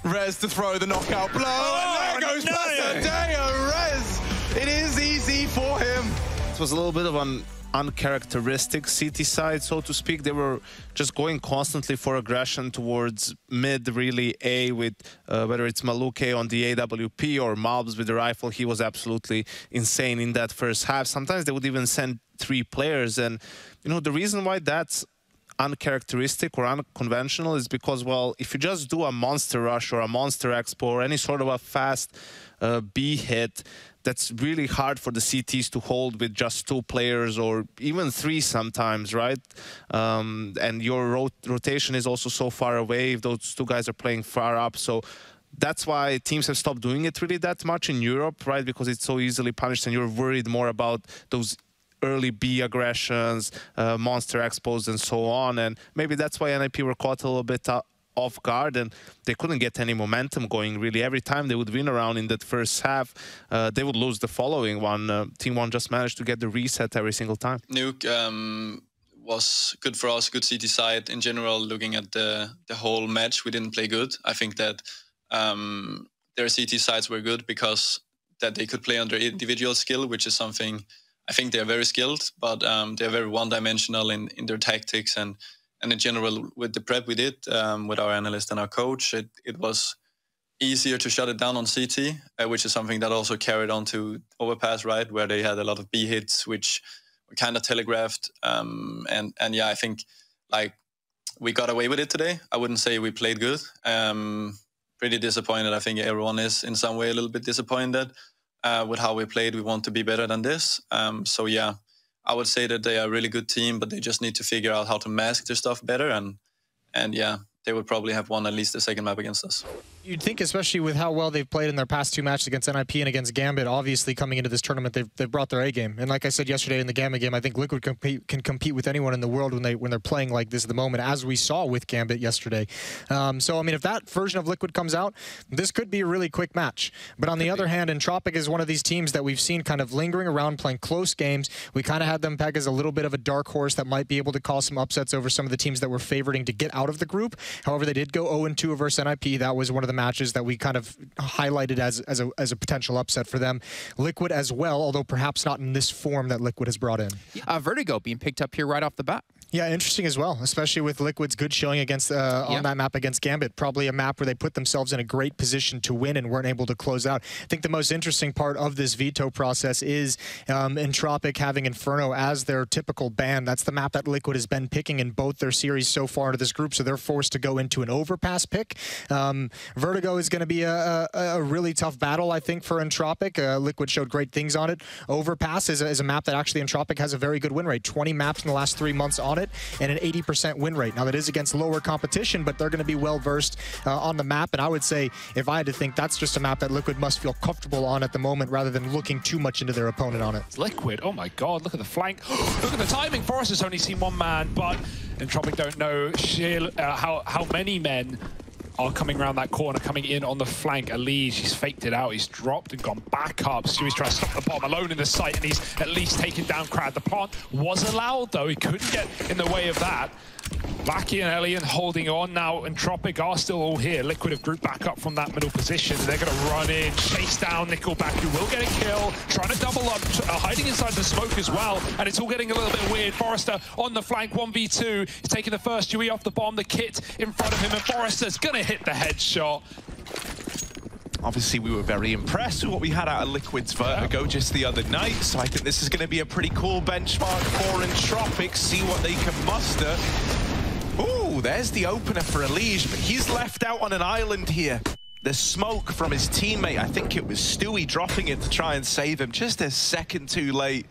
Rez to throw the knockout blow, and there goes Pasadeo. Rez, it is easy for him. It was a little bit of an uncharacteristic CT side, so to speak. They were just going constantly for aggression towards mid, really A, with whether it's Maluke on the AWP or Malbs with the rifle. He was absolutely insane in that first half. Sometimes they would even send 3 players, and you know the reason why that's uncharacteristic or unconventional is because, well, if you just do a monster rush or a monster expo or any sort of a fast B hit, that's really hard for the CTs to hold with just 2 players or even 3 sometimes, right? And your rotation is also so far away if those 2 guys are playing far up. So that's why teams have stopped doing it really that much in Europe, right? Because it's so easily punished and you're worried more about those early B aggressions, monster expos and so on. And maybe that's why NIP were caught a little bit off guard and they couldn't get any momentum going really. Every time they would win a round in that first half, they would lose the following one. Team 1 just managed to get the reset every single time. Nuke was good for us, good CT side. In general, looking at the whole match, we didn't play good. I think that their CT sides were good because that they could play under individual skill, which is something I think they're very skilled, but they're very one-dimensional in their tactics and in general with the prep we did with our analyst and our coach, it was easier to shut it down on CT, which is something that also carried on to Overpass, right, where they had a lot of B hits, which were kind of telegraphed. And yeah, I think like we got away with it today. I wouldn't say we played good. Pretty disappointed. I think everyone is in some way a little bit disappointed. With how we played. We want to be better than this. So yeah, I would say that they are a really good team, but they just need to figure out how to mask their stuff better. And yeah, they would probably have won at least the second map against us. You'd think, especially with how well they've played in their past 2 matches against NIP and against Gambit, obviously coming into this tournament, they've brought their A game. And like I said yesterday in the Gambit game, I think Liquid can compete with anyone in the world when they're playing like this at the moment, as we saw with Gambit yesterday. So I mean, if that version of Liquid comes out, this could be a really quick match. But on the other hand, Entropic is one of these teams that we've seen kind of lingering around playing close games. We kind of had them pegged as a little bit of a dark horse that might be able to cause some upsets over some of the teams that were favoriting to get out of the group. However, they did go 0-2 versus NIP. That was one of the matches that we kind of highlighted as a potential upset for them. Liquid as well, although perhaps not in this form that Liquid has brought in. Vertigo being picked up here right off the bat. Yeah, interesting as well, especially with Liquid's good showing against on that map against Gambit. Probably a map where they put themselves in a great position to win and weren't able to close out. I think the most interesting part of this veto process is Entropic having Inferno as their typical ban. That's the map that Liquid has been picking in both their series so far into this group, so they're forced to go into an Overpass pick. Vertigo is going to be a really tough battle, I think, for Entropic. Liquid showed great things on it. Overpass is a map that actually Entropic has a very good win rate. 20 maps in the last 3 months on it, and an 80% win rate. Now, that is against lower competition, but they're going to be well-versed on the map, and I would say, if I had to think, that's just a map that Liquid must feel comfortable on at the moment, rather than looking too much into their opponent on it. Liquid, oh my god, look at the flank. Look at the timing. Forrest has only seen 1 man, but Entropic don't know how many men are coming around that corner, coming in on the flank. Elise, he's faked it out. He's dropped and gone back up. Stewie's trying to stop the bomb alone in the site, and he's at least taken down Crad. The plant was allowed, though. He couldn't get in the way of that. Baki and Elian holding on now. Entropic are still all here. Liquid have grouped back up from that middle position. They're going to run in, chase down Nickelback, who will get a kill. Trying to double up, hiding inside the smoke as well. And it's all getting a little bit weird. Forrester on the flank, 1v2. He's taking the first Stewie off the bomb. The kit in front of him, and Forrester's going to hit the headshot. Obviously, we were very impressed with what we had out of Liquid's Vertigo just the other night, so I think this is going to be a pretty cool benchmark for Entropic, see what they can muster. Ooh, there's the opener for Elige, but he's left out on an island here. The smoke from his teammate, I think it was Stewie, dropping it to try and save him just a second too late.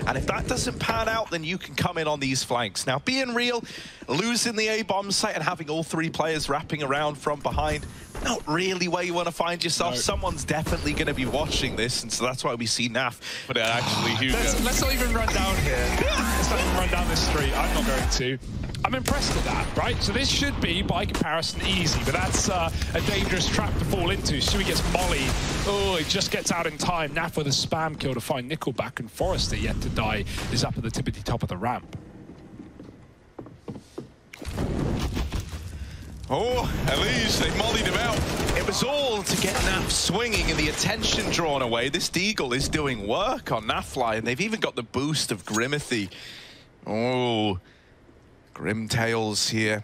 And if that doesn't pan out, then you can come in on these flanks. Now, being real, losing the A-bomb site and having all 3 players wrapping around from behind, not really where you want to find yourself. No. Someone's definitely going to be watching this, and so that's why we see Naf. But actually, Hugo. Let's not even run down here. Let's not even run down this street. I'm not going to. I'm impressed with that, right? So this should be, by comparison, easy, but that's a dangerous trap to fall into. Stewie gets mollied. Oh, he just gets out in time. Naf with a spam kill to find Nickelback, and Forrester, yet to die, is up at the tippity top of the ramp. Oh, Elige, they mollied him out. It was all to get Naf swinging and the attention drawn away. This Deagle is doing work on Nafly, and they've even got the boost of Grimathy. Oh, Grimtails here.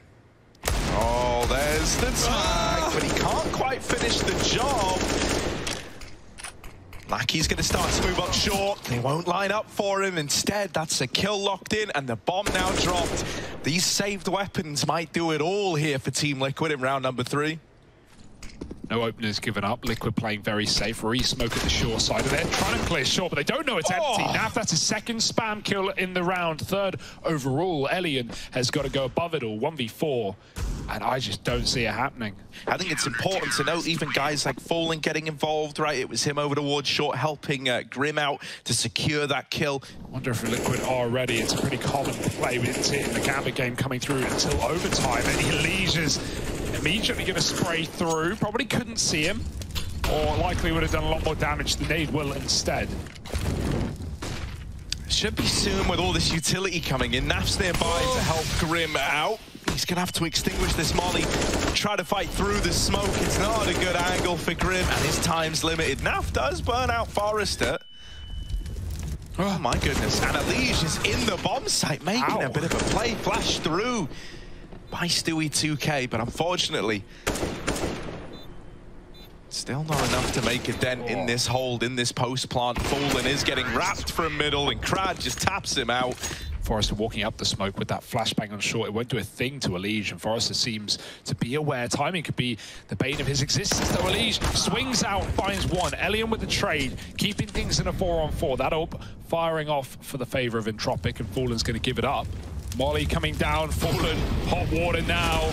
Oh, there's the tag, but he can't quite finish the job. Lackey's going to start to move up short. They won't line up for him. Instead, that's a kill locked in, and the bomb now dropped. These saved weapons might do it all here for Team Liquid in round number 3. No openers given up. Liquid playing very safe. Re-smoke at the short side of it. Trying to clear short, but they don't know it's empty. Naf, that's his second spam kill in the round. Third overall. Elian has got to go above it all. 1v4. And I just don't see it happening. I think it's important to note even guys like Fallen getting involved, right? It was him over towards short helping Grim out to secure that kill. I wonder if Liquid are ready. It's a pretty common play. We didn't see it in the Gambit game coming through until overtime. And Elige's immediately going to spray through. Probably couldn't see him, or likely would have done a lot more damage than they will instead. Should be soon with all this utility coming in. Naf's nearby to help Grim out. He's going to have to extinguish this molly, try to fight through the smoke. It's not a good angle for Grim, and his time's limited. Naf does burn out Forrester. Oh my goodness, and Elige is in the bomb site, making a bit of a play. Flash through by Stewie 2K, but unfortunately, still not enough to make a dent in this hold, in this post-plant. Fallen is getting wrapped from middle, and Krad just taps him out. Forrester walking up the smoke with that flashbang on short. It won't do a thing to Elige, and Forrester seems to be aware. Timing could be the bane of his existence, though. Elige swings out, finds one. Elian with the trade, keeping things in a 4-on-4. That up, firing off for the favor of Entropic, and Fallen's going to give it up. Molly coming down, Fallen, hot water now.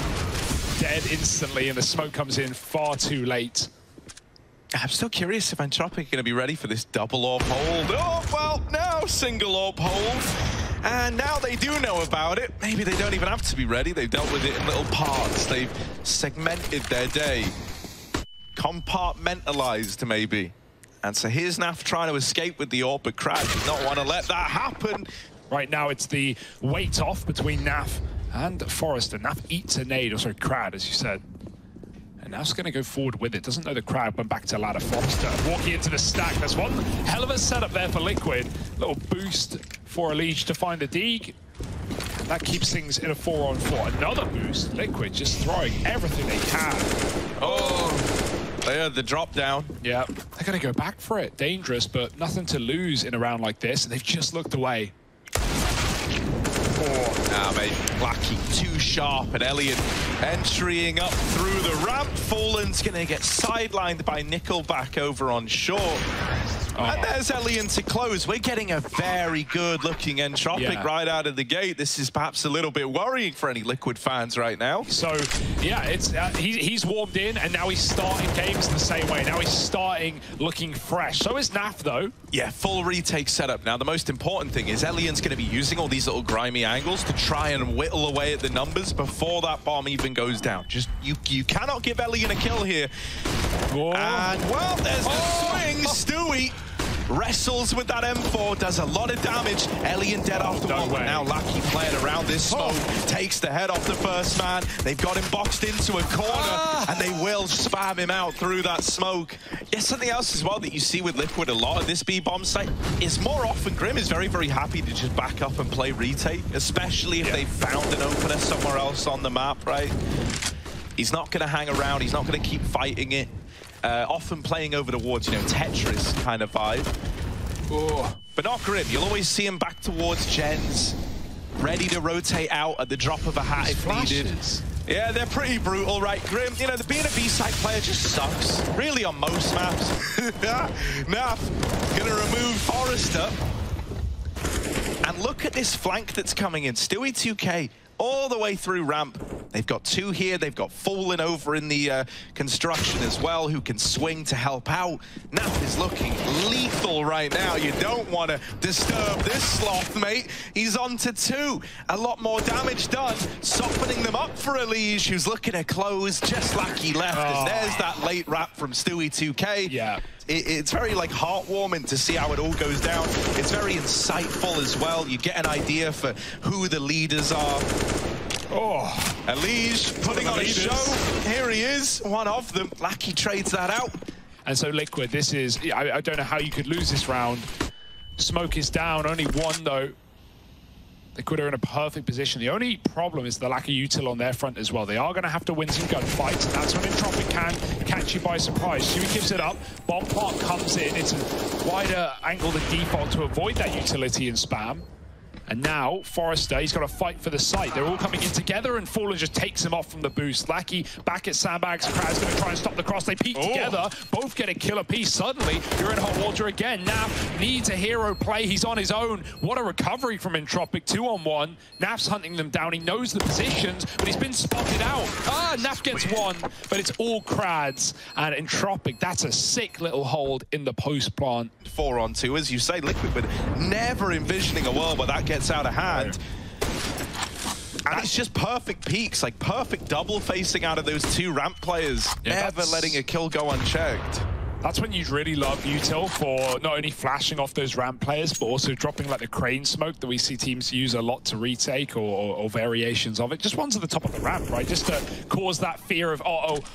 Dead instantly, and the smoke comes in far too late. I'm still curious if Entropic are going to be ready for this double AWP hold. Oh, well, now single AWP hold. And now they do know about it. Maybe they don't even have to be ready. They've dealt with it in little parts. They've segmented their day. Compartmentalized, maybe. And so here's Naf trying to escape with the AWP, but Krad does not want to let that happen. Right now, it's the weight off between Naf and Forrester. Naf eats a nade, or sorry, Krad, as you said. And Naf's going to go forward with it. Doesn't know the crowd went back to ladder. Forrester walking into the stack. There's one hell of a setup there for Liquid. Little boost for Elige to find the Deeg. And that keeps things in a 4-on-4. Another boost. Liquid just throwing everything they can. Oh, they had the drop down. Yeah, they're going to go back for it. Dangerous, but nothing to lose in a round like this. And they've just looked away. Nah, mate, Blacky too sharp, and Elliot entering up through the ramp. Fallen's gonna get sidelined by Nickelback over on short. And there's Elian to close. We're getting a very good-looking Entropic right out of the gate. This is perhaps a little bit worrying for any Liquid fans right now. So, yeah, it's he's warmed in, and now he's starting games the same way. Now he's starting looking fresh. So is Naf, though. Yeah, full retake setup. Now, the most important thing is Elian's going to be using all these little grimy angles to try and whittle away at the numbers before that bomb even goes down. Just, you cannot give Elian a kill here. And, well, there's the swing. Stewie wrestles with that M4, does a lot of damage. Elian dead after one, but now Lackey playing around this smoke, takes the head off the first man. They've got him boxed into a corner, and they will spam him out through that smoke. Yeah, something else as well that you see with Liquid a lot at this B-bomb site is more often Grim is very, very happy to just back up and play retake, especially if they've found an opener somewhere else on the map, right? He's not going to hang around. He's not going to keep fighting it. Often playing over towards, you know, Tetris kind of vibe. But not Grim. You'll always see him back towards Gens, ready to rotate out at the drop of a hat if needed. Yeah, they're pretty brutal, right? Grim, you know, being a B-side player just sucks. Really on most maps. Naf gonna remove Forrester. And look at this flank that's coming in. Stewie 2K all the way through ramp. They've got two here. They've got Fallen over in the construction as well, who can swing to help out. Naf is looking lethal right now. You don't want to disturb this sloth, mate. He's on to two. A lot more damage done. Softening them up for Elige, who's looking to close just like he left. As there's that late wrap from Stewie 2K. Yeah. It's very like heartwarming to see how it all goes down. It's very insightful as well. You get an idea for who the leaders are. Oh, Elige putting on a show. Here he is, one of them. Lackey trades that out. And so Liquid, this is, I don't know how you could lose this round. Smoke is down, only one though. Liquid are in a perfect position. The only problem is the lack of util on their front as well. They are going to have to win some gunfights, and that's when Entropic can catch you by surprise. Chewy gives it up. Bomb Park comes in. It's a wider angle than default to avoid that utility and spam. And now, Forrester, he's got to fight for the site. They're all coming in together, and Fallen just takes him off from the boost. Lackey back at Sandbags. Krad's going to try and stop the cross. They peek together. Both get a killer piece. Suddenly, you're in hot water again. Naf needs a hero play. He's on his own. What a recovery from Entropic. 2-on-1. Naf's hunting them down. He knows the positions, but he's been spotted out. Naf gets one, but it's all Krads. And Entropic, that's a sick little hold in the post plant. 4-on-2, as you say, Liquid, but never envisioning a world where that gets out of hand. And it's just perfect peaks, like perfect double facing out of those two ramp players. Yeah, never letting a kill go unchecked. That's when you'd really love util for not only flashing off those ramp players, but also dropping like the crane smoke that we see teams use a lot to retake or variations of it. Just ones at the top of the ramp, right? Just to cause that fear of,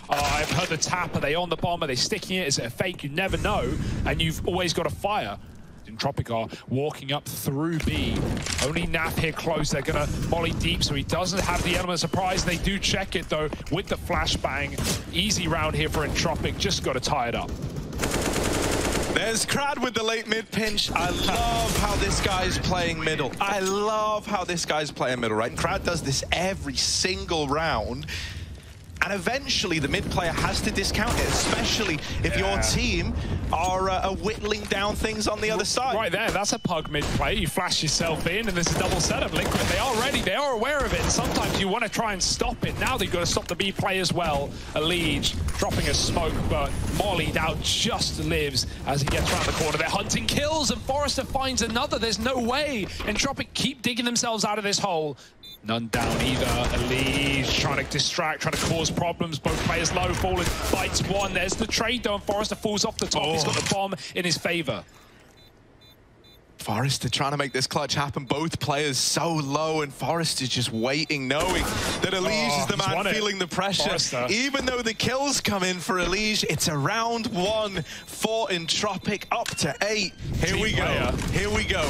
I've heard the tap. Are they on the bomb? Are they sticking it? Is it a fake? You never know. And you've always got to fire. Entropic are walking up through B. Only Naf here close. They're going to molly deep, so he doesn't have the element of surprise. They do check it, though, with the flashbang. Easy round here for Entropic. Just got to tie it up. There's Krad with the late mid pinch. I love how this guy's playing middle. I love how this guy's playing middle, right? And Krad does this every single round. And eventually, the mid player has to discount it, especially if your team are whittling down things on the other side. Right there, that's a pug mid play. You flash yourself in, and there's a double setup. Liquid, they are ready, they are aware of it, and sometimes you want to try and stop it. Now they've got to stop the B play as well. Elige dropping a smoke, but mollied out just lives as he gets around the corner. They're hunting kills, and Forrester finds another. There's no way. Entropic keep digging themselves out of this hole. None down either. Elige trying to distract, trying to cause problems. Both players low. Fallen bites one. There's the trade though, and Forrester falls off the top. He's got the bomb in his favor. Forrester trying to make this clutch happen. Both players so low, and Forrester's just waiting, knowing that Elige is the man feeling the pressure. Forrester. Even though the kills come in for Elige, it's a round one for Entropic, up to 8. Here we go. Here we go.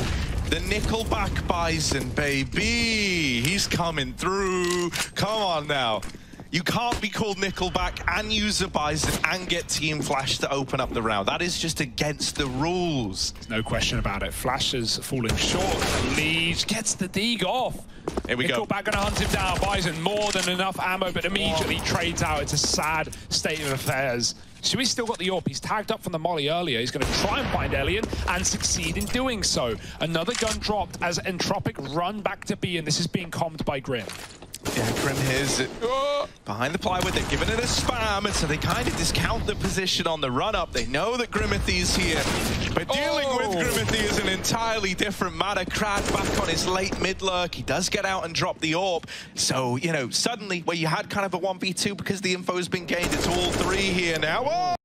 The Nickelback Bison, baby. He's coming through. Come on now. You can't be called Nickelback and use a Bison and get Team Flash to open up the round. That is just against the rules. There's no question about it. Flash has fallen short. Elige gets the dig off. Here we go. Nickelback gonna hunt him down. Bison more than enough ammo, but immediately trades out. It's a sad state of affairs. Shui's still got the AWP. He's tagged up from the molly earlier. He's going to try and find Elian and succeed in doing so. Another gun dropped as Entropic run back to B, and this is being calmed by Grim. Yeah, Grim here's behind the plywood. They've given it a spam, and so they kind of discount the position on the run-up. They know that Grimithy's here, but dealing with Grimithy is an entirely different matter. Krad back on his late mid-lurk. He does get out and drop the AWP. So, you know, suddenly, where you had kind of a 1v2 because the info's been gained, it's all 3 here now. Oh!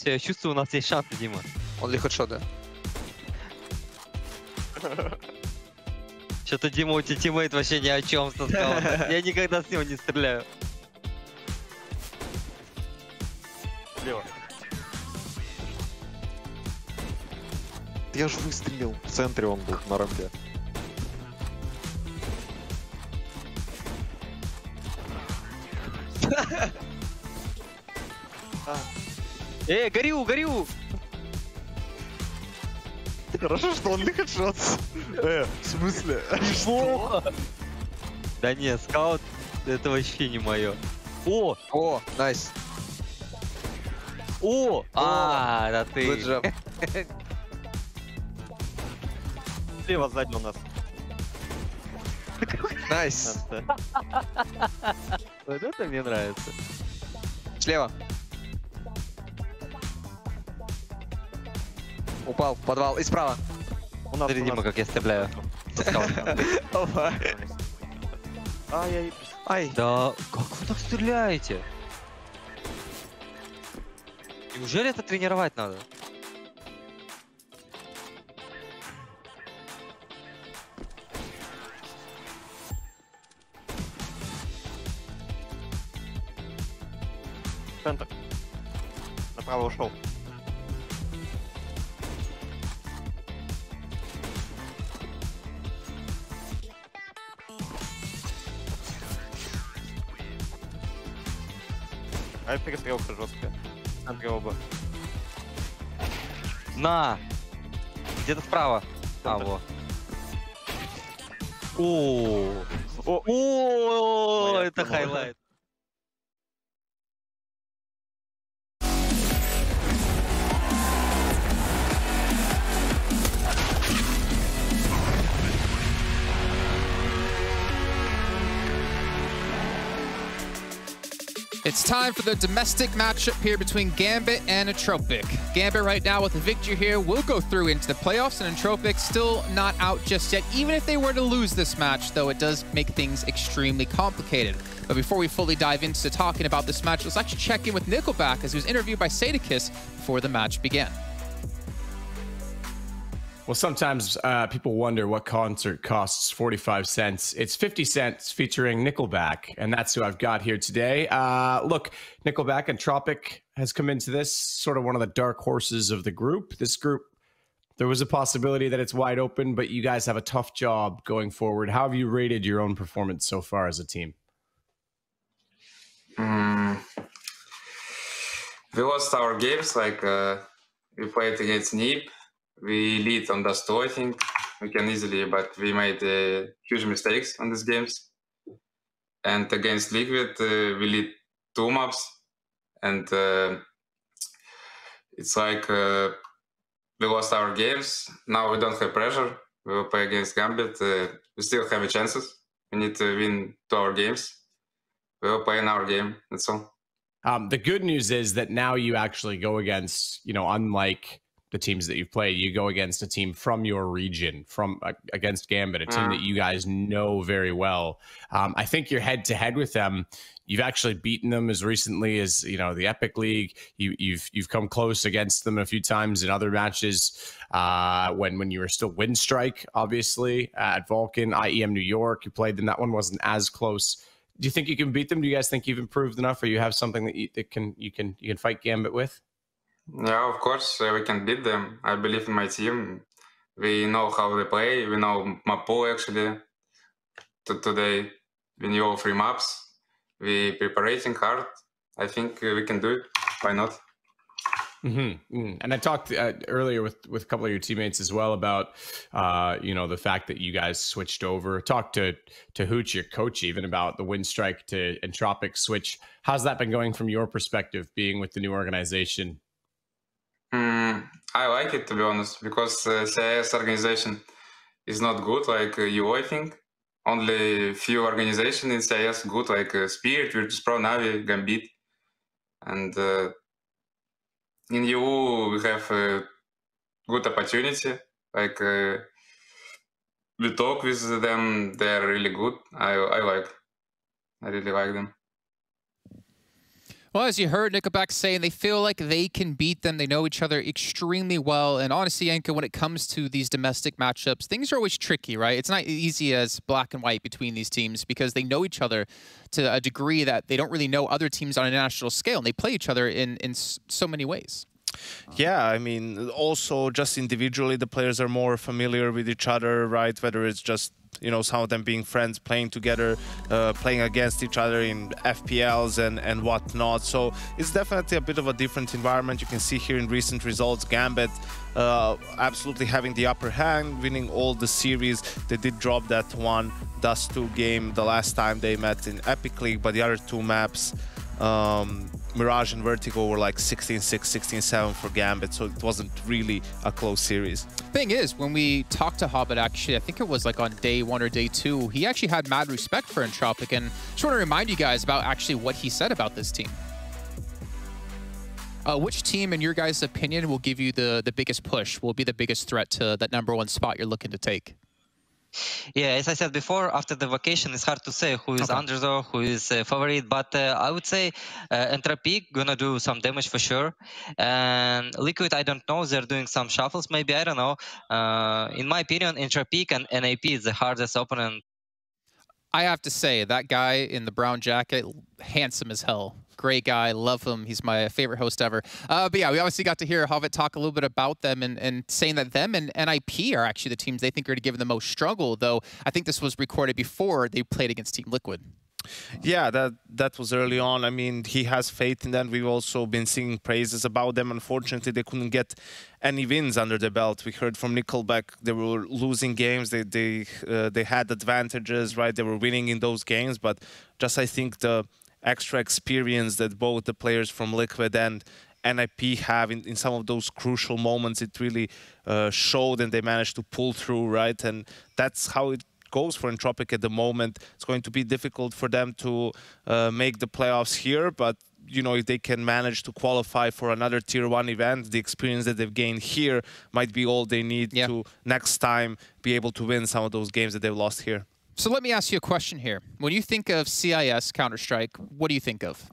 Я чувствую, у нас есть шансы, Дима. Он ли хэдшот, да? Что-то, Дима, у тебя тиммейт вообще ни о чем сказал. Я никогда с него не стреляю. Слева. Я же выстрелил. В центре он был, на рампе. Горю, горю! Хорошо, что он не хэдшот. В смысле? Что? Да не, скаут, это вообще не мое. О! О, найс. О! Да ты. Good job. Слева сзади у нас. Найс. Вот это мне нравится. Слева. Упал в подвал. И справа. Смотри, Дима, как я стреляю. Ай. Да, как вы так стреляете? Неужели это тренировать надо? Центр. Направо ушел. А перестрелка жесткая. В центре оба. На! Где-то справа. А, во. О, это хайлайт. It's time for the domestic matchup here between Gambit and Entropic. Gambit right now with a victory here will go through into the playoffs, and Entropic still not out just yet. Even if they were to lose this match, though, it does make things extremely complicated. But before we fully dive into talking about this match, let's actually check in with Nickelback as he was interviewed by Sadakis before the match began. Well, sometimes people wonder what concert costs 45 cents. It's 50 cents featuring Nickelback, and that's who I've got here today. Look, Nickelback and Tropic has come into this, sort of one of the dark horses of the group. This group, there was a possibility that it's wide open, but you guys have a tough job going forward. How have you rated your own performance so far as a team? We lost our games, like we played against NIP. We lead on dust 2, I think. We can easily, but we made huge mistakes on these games. And against Liquid, we lead 2 maps. And it's like we lost our games. Now we don't have pressure. We will play against Gambit. We still have chances. We need to win 2 our games. We will play in our game. That's all. The good news is that now you actually go against, unlike the teams that you've played, you go against a team from your region, against Gambit, a team that you guys know very well. I think you're head-to-head with them. You've actually beaten them as recently as the Epic League. You've come close against them a few times in other matches when you were still Windstrike, obviously at Vulcan, IEM New York. You played them. That one wasn't as close. Do you think you can beat them? Do you guys think you've improved enough, or you have something that you can fight Gambit with? Yeah, of course, we can beat them. I believe in my team. We know how they play. We know map pool, actually. Today, we knew all 3 maps. We preparing hard. I think we can do it. Why not? And I talked earlier with a couple of your teammates as well about the fact that you guys switched over. Talked to Hooch, your coach, even about the Windstrike to Entropic switch. How's that been going from your perspective, being with the new organization? I like it, to be honest, because CIS organization is not good like EU, I think. Only few organizations in CIS good, like Spirit, Virtus Pro, Navi, Gambit. And in EU, we have a good opportunity. Like we talk with them, they're really good. I really like them. Well, as you heard Nickelback saying, they feel like they can beat them. They know each other extremely well. And honestly, Yanka, when it comes to these domestic matchups, things are always tricky, right? It's not easy as black and white between these teams because they know each other to a degree that they don't really know other teams on a national scale. And they play each other in so many ways. Yeah, I mean, also just individually, the players are more familiar with each other, right? Whether it's just some of them being friends, playing together, playing against each other in FPLs and whatnot. So it's definitely a bit of a different environment. You can see here in recent results, Gambit absolutely having the upper hand, winning all the series. They did drop that one Dust 2 game the last time they met in Epic League, but the other 2 maps, Mirage and Vertigo, were like 16-6, 16-7 for Gambit, so it wasn't really a close series. Thing is, when we talked to Hobbit, actually, I think it was like on day 1 or day 2, he actually had mad respect for Entropic, and just want to remind you guys about actually what he said about this team. Which team, in your guys' opinion, will give you the biggest push, will be the biggest threat to that #1 spot you're looking to take? Yeah, as I said before, after the vacation, it's hard to say who is underdog, who is favorite. But I would say Entropic gonna do some damage for sure. And Liquid, I don't know. They're doing some shuffles, maybe. I don't know. In my opinion, Entropic and NAP is the hardest opponent. I have to say, that guy in the brown jacket, handsome as hell. Great guy, love him. He's my favorite host ever. But yeah, we obviously got to hear Havit talk a little bit about them and saying that them and NIP are actually the teams they think are giving the most struggle, though I think this was recorded before they played against Team Liquid. Yeah, that was early on. I mean, he has faith in them. We've also been singing praises about them. Unfortunately, they couldn't get any wins under their belt. We heard from Nickelback they were losing games. They had advantages, right? They were winning in those games, but just I think the extra experience that both the players from Liquid and NIP have in some of those crucial moments, it really showed, and they managed to pull through, right? And that's how it goes for Entropic at the moment. It's going to be difficult for them to make the playoffs here, but you know, if they can manage to qualify for another Tier 1 event, the experience that they've gained here might be all they need to next time be able to win some of those games that they've lost here. So let me ask you a question here. When you think of CIS Counter-Strike, what do you think of?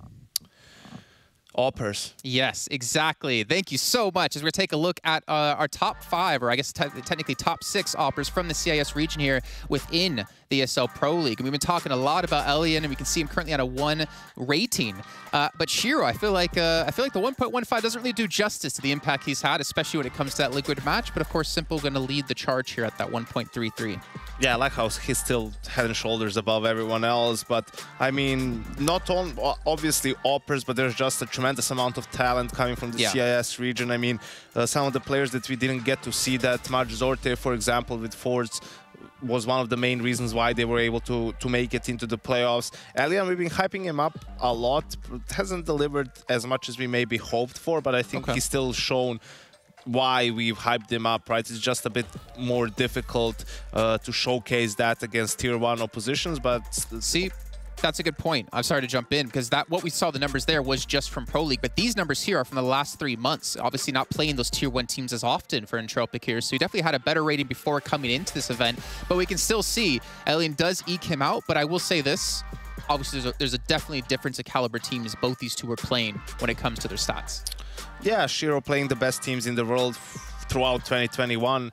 Oppers. Yes, exactly. Thank you so much. As we take a look at our top 5, or I guess technically top 6 Oppers from the CIS region here within the ESL Pro League. And we've been talking a lot about Elian, and we can see him currently on a 1 rating. But Shiro, I feel like the 1.15 doesn't really do justice to the impact he's had, especially when it comes to that Liquid match. But of course, Simple going to lead the charge here at that 1.33. Yeah, I like how he's still head and shoulders above everyone else. But I mean, not on obviously Oppers, but there's just a tremendous amount of talent coming from the CIS region. I mean, some of the players that we didn't get to see that much, Zorte, for example, with Force, was one of the main reasons why they were able to make it into the playoffs. Elian, we've been hyping him up a lot. Hasn't delivered as much as we maybe hoped for, but I think he's still shown why we've hyped him up, right? It's just a bit more difficult to showcase that against Tier 1 oppositions, but... See, that's a good point. I'm sorry to jump in, because what we saw the numbers there was just from Pro League, but these numbers here are from the last 3 months. Obviously not playing those Tier 1 teams as often for Entropic here, so he definitely had a better rating before coming into this event, but we can still see Elian does eke him out. But I will say this, obviously there's a definitely difference of caliber teams both these two are playing when it comes to their stats. Yeah, Shiro playing the best teams in the world throughout 2021,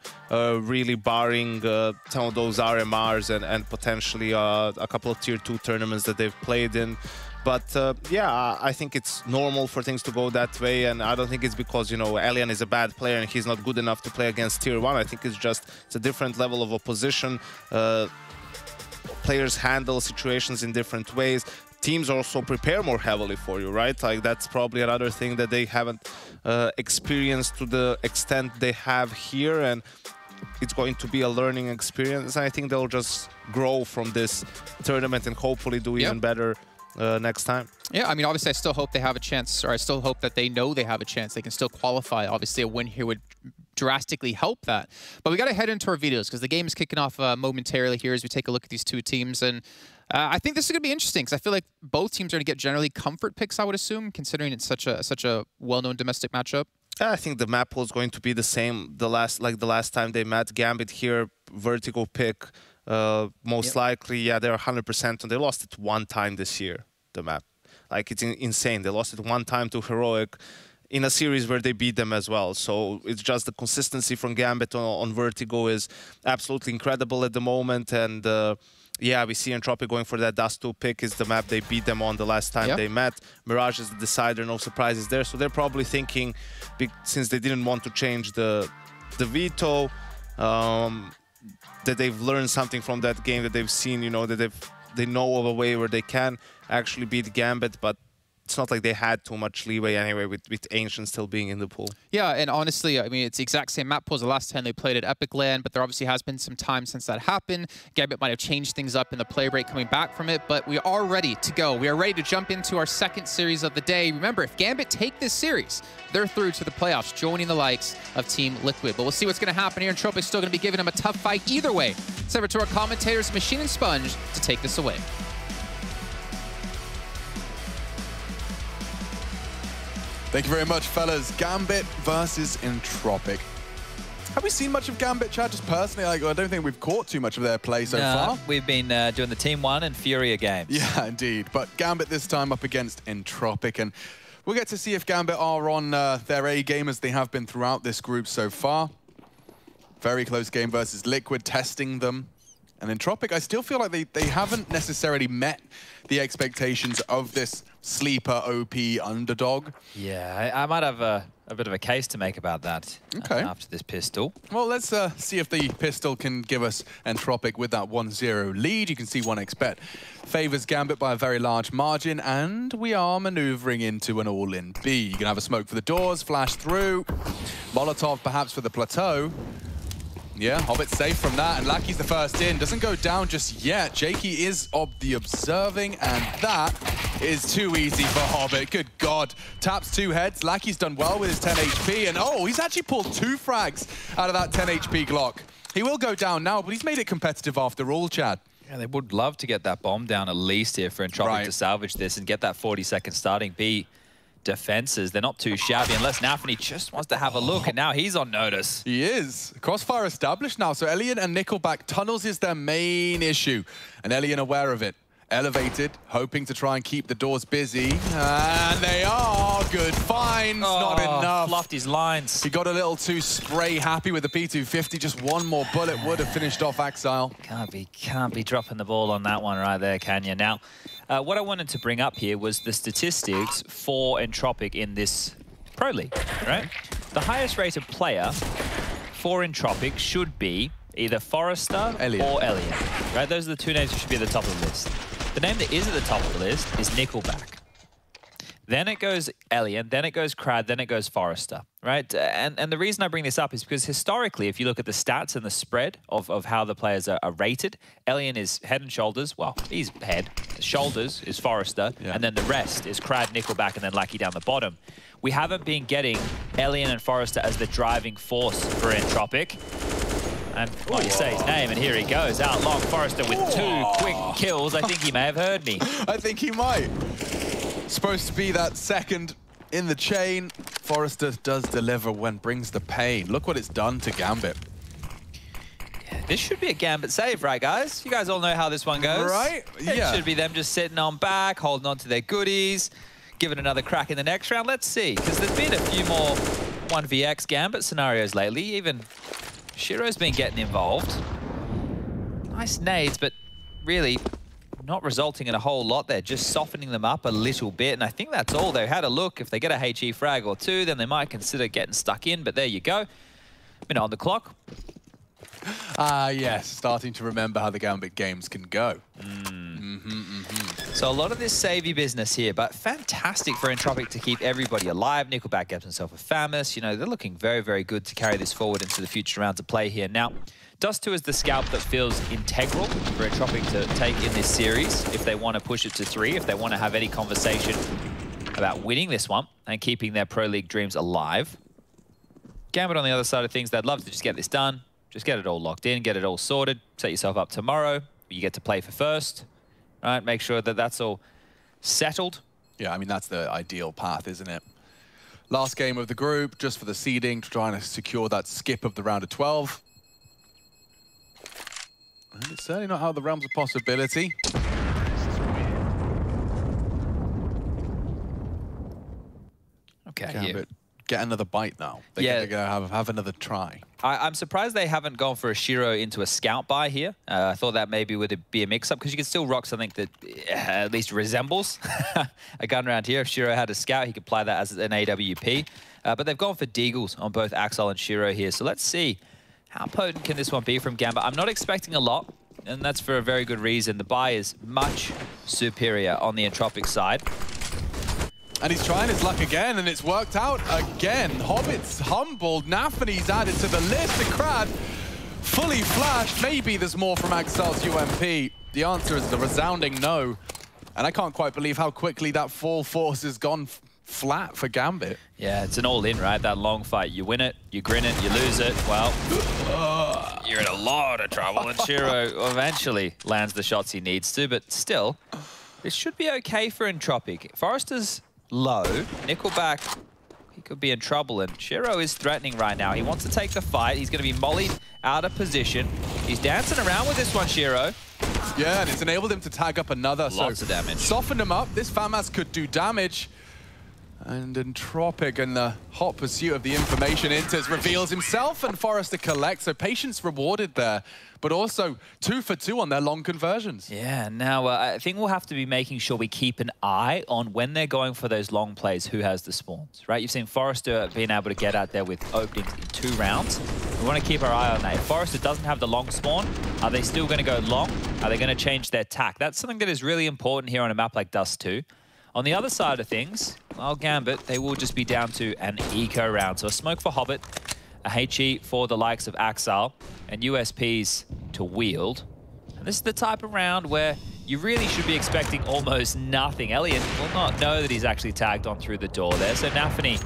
really barring some of those RMRs and potentially a couple of Tier 2 tournaments that they've played in. But yeah, I think it's normal for things to go that way, and I don't think it's because, you know, Elian is a bad player and he's not good enough to play against Tier 1. I think it's a different level of opposition. Players handle situations in different ways. Teams also prepare more heavily for you, right? Like, that's probably another thing that they haven't experienced to the extent they have here, and it's going to be a learning experience. I think they'll just grow from this tournament and hopefully do even better next time. Yeah, I mean, obviously, I still hope they have a chance, or I still hope that they know they have a chance. They can still qualify. Obviously, a win here would drastically help that. But we got to head into our videos, because the game is kicking off momentarily here as we take a look at these two teams. And I think this is going to be interesting, because I feel like both teams are going to get generally comfort picks, I would assume, considering it's such a well-known domestic matchup. I think the map was going to be the same the last time they met. Gambit here, vertical pick, most likely. Yeah, they're 100%, and they lost it 1 time this year, the map. Like, it's insane. They lost it 1 time to Heroic in a series where they beat them as well. So it's just the consistency from Gambit on Vertigo is absolutely incredible at the moment. And yeah, we see Entropic going for that Dust 2 pick. Is the map they beat them on the last time they met. Mirage is the decider, no surprises there. So they're probably thinking, since they didn't want to change the veto, that they've learned something from that game, that they've seen, you know, that they know of a way where they can actually beat Gambit, but it's not like they had too much leeway anyway with Ancient still being in the pool. Yeah, and honestly, I mean, it's the exact same map pool as the last time they played at Epic Land, but there obviously has been some time since that happened. Gambit might have changed things up in the play rate coming back from it, but we are ready to go. We are ready to jump into our second series of the day. Remember, if Gambit take this series, they're through to the playoffs, joining the likes of Team Liquid. But we'll see what's going to happen here, and Entropic's still going to be giving them a tough fight either way. It's over to our commentators, Machine and Sponge, to take this away. Thank you very much, fellas. Gambit versus Entropic. Have we seen much of Gambit, Chad? Just personally, I don't think we've caught too much of their play so far. We've been doing the Team 1 and Furia games. Yeah, indeed. But Gambit this time up against Entropic. And we'll get to see if Gambit are on their A game as they have been throughout this group so far. Very close game versus Liquid, testing them And Entropic, I still feel like they haven't necessarily met the expectations of this sleeper OP underdog. Yeah, I might have a bit of a case to make about that after this pistol. Well, let's see if the pistol can give us Entropic with that 1-0 lead. You can see 1xBet favors Gambit by a very large margin, and we are maneuvering into an all-in B. You can have a smoke for the doors, flash through, Molotov perhaps for the plateau. Yeah, Hobbit's safe from that, and Lackey's the first in. Doesn't go down just yet. Jakey is of the observing, and that is too easy for Hobbit. Good God. Taps 2 heads. Lackey's done well with his 10 HP, and oh, he's actually pulled 2 frags out of that 10 HP Glock. He will go down now, but he's made it competitive after all, Chad. Yeah, they would love to get that bomb down at least here for Entropic to salvage this and get that 40-second starting B. Defenses, they're not too shabby unless Nafany just wants to have a look, and now he's on notice. He is. Crossfire established now, so Elian and Nickelback tunnels is their main issue, and Elian aware of it. Elevated, hoping to try and keep the doors busy, and they are. Good finds, not enough. Fluffed his lines. He got a little too spray happy with the P250. Just one more bullet would have finished off Axile. Can't be dropping the ball on that one right there, can you? Now, what I wanted to bring up here was the statistics for Entropic in this Pro League, right? The highest rated player for Entropic should be either Forrester or Elian, right? Those are the two names that should be at the top of the list. The name that is at the top of the list is Nickelback. Then it goes Elian, then it goes Crad, then it goes Forrester, right? And the reason I bring this up is because historically, if you look at the stats and the spread of how the players are rated, Elian is head and shoulders. Well, he's head. Shoulders is Forrester, and then the rest is Crad, Nickelback, and then Lackey down the bottom. We haven't been getting Elian and Forrester as the driving force for Entropic. And well, you say his name, and here he goes, out long. Forrester with 2 quick kills. I think he may have heard me. I think he might. Supposed to be that second in the chain. Forrester does deliver when brings the pain. Look what it's done to Gambit. Yeah, this should be a Gambit save, right, guys? You guys all know how this one goes. Right? Yeah. It should be them just sitting on back, holding on to their goodies, giving another crack in the next round. Let's see, because there's been a few more 1vx Gambit scenarios lately. Even Shiro's been getting involved. Nice nades, but really not resulting in a whole lot there, just softening them up a little bit, and I think that's all. They had a look. If they get a HE frag or 2, then they might consider getting stuck in, but there you go. Minute on the clock. Yes, starting to remember how the Gambit games can go. So a lot of this savey business here, but fantastic for Entropic to keep everybody alive. Nickelback gets himself a Famous. You know, they're looking very, very good to carry this forward into the future rounds of play here. Now, Dust 2 is the scalp that feels integral for Entropic to take in this series if they want to push it to 3, if they want to have any conversation about winning this one and keeping their Pro League dreams alive. Gambit on the other side of things, they'd love to just get this done, just get it all locked in, get it all sorted, set yourself up tomorrow. You get to play for first, right? Make sure that that's all settled. Yeah, I mean, that's the ideal path, isn't it? Last game of the group, just for the seeding, trying to secure that skip of the round of 12. And it's certainly not out of the realms of possibility. Okay, Gambit, get another bite now. They're going to have another try. I'm surprised they haven't gone for a Shiro into a scout buy here. I thought that maybe would be a mix-up, because you could still rock something that at least resembles a gun round here. If Shiro had a scout, he could apply that as an AWP. But they've gone for Deagles on both Axel and Shiro here. So let's see. How potent can this one be from Gambit? I'm not expecting a lot, and that's for a very good reason. The buy is much superior on the Entropic side. And he's trying his luck again, and it's worked out again. Hobbit's humbled. Nafany's added to the list. The Crad fully flashed. Maybe there's more from Axel's UMP. The answer is the resounding no. And I can't quite believe how quickly that full force has gone flat for Gambit. Yeah, it's an all-in, right? That long fight. You win it, you grin it, you lose it. Well, you're in a lot of trouble. And Shiro eventually lands the shots he needs to, but still, this should be okay for Entropic. Forrester's low. Nickelback, he could be in trouble, and Shiro is threatening right now. He wants to take the fight. He's going to be mollied out of position. He's dancing around with this one, Shiro. Yeah, and it's enabled him to tag up another. Lots of damage. Softened him up. This FAMAS could do damage. And Entropic in the hot pursuit of the information, Inters reveals himself and Forrester collects. So patience rewarded there, but also 2 for 2 on their long conversions. Yeah, now I think we'll have to be making sure we keep an eye on when they're going for those long plays, who has the spawns, right? You've seen Forrester being able to get out there with openings in 2 rounds. We want to keep our eye on that. If Forrester doesn't have the long spawn, are they still going to go long? Are they going to change their tack? That's something that is really important here on a map like Dust 2. On the other side of things, well, Gambit, they will just be down to an eco round. So a smoke for Hobbit, a HE for the likes of Axal, and USPs to Wield. And this is the type of round where you really should be expecting almost nothing. Elliot will not know that he's actually tagged on through the door there, so Nafany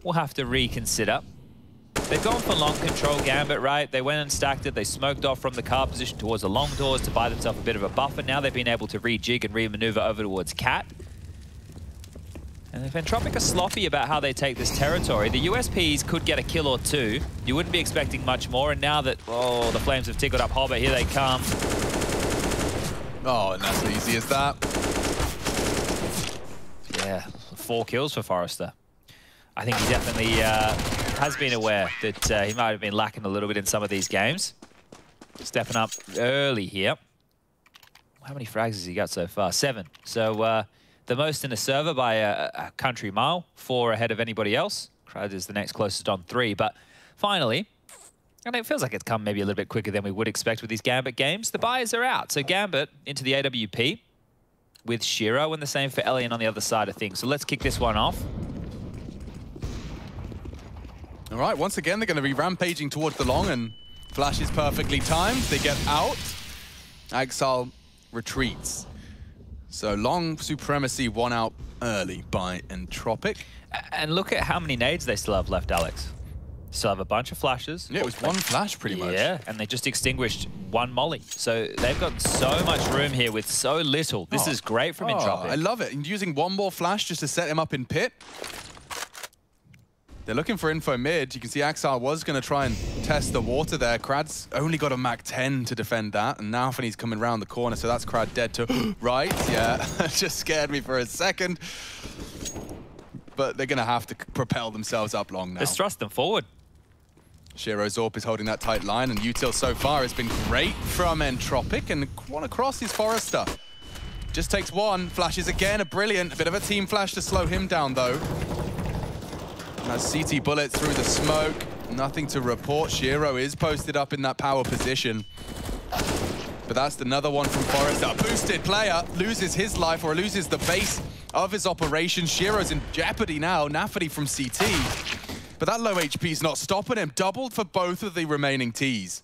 will have to reconsider. They've gone for long control Gambit, right? They went and stacked it. They smoked off from the car position towards the long doors to buy themselves a bit of a buffer. Now they've been able to rejig and re-maneuver over towards Cat. And if Entropic are sloppy about how they take this territory, the USPs could get a kill or 2. You wouldn't be expecting much more. And now that, oh, the Flames have tickled up Hobbit, here they come. Oh, and that's as easy as that. Yeah, 4 kills for Forrester. I think he definitely has been aware that he might have been lacking a little bit in some of these games. Stepping up early here. How many frags has he got so far? 7. So, the most in a server by a country mile, 4 ahead of anybody else. Crowd is the next closest on 3, but finally, and it feels like it's come maybe a little bit quicker than we would expect with these Gambit games, the buyers are out. So Gambit into the AWP with Shiro, and the same for Elian on the other side of things. So let's kick this one off. All right, once again, they're going to be rampaging towards the long, and Flash is perfectly timed. They get out. Axal retreats. So long supremacy won out early by Entropic. And look at how many nades they still have left, Alex. Still have a bunch of flashes. Yeah, it was 1 flash pretty much. Yeah, and they just extinguished 1 molly. So they've got so much room here with so little. This is great from Entropic. I love it. And using 1 more flash just to set him up in pit. They're looking for info mid. You can see Axar was going to try and test the water there. Krad's only got a Mac 10 to defend that, and now Nafany's coming around the corner, so that's Krad dead to right. Yeah, just scared me for a second. But they're going to have to propel themselves up long now. Let's thrust them forward. Shiro Zorp is holding that tight line, and Util so far has been great from Entropic, and one across is Forrester. Just takes 1, flashes again, a brilliant, bit of a team flash to slow him down though. That's CT bullet through the smoke. Nothing to report. Shiro is posted up in that power position. But that's another one from Forrester. A boosted player loses his life or loses the base of his operation. Shiro's in jeopardy now. Nafany from CT. But that low HP is not stopping him. Doubled for both of the remaining Ts.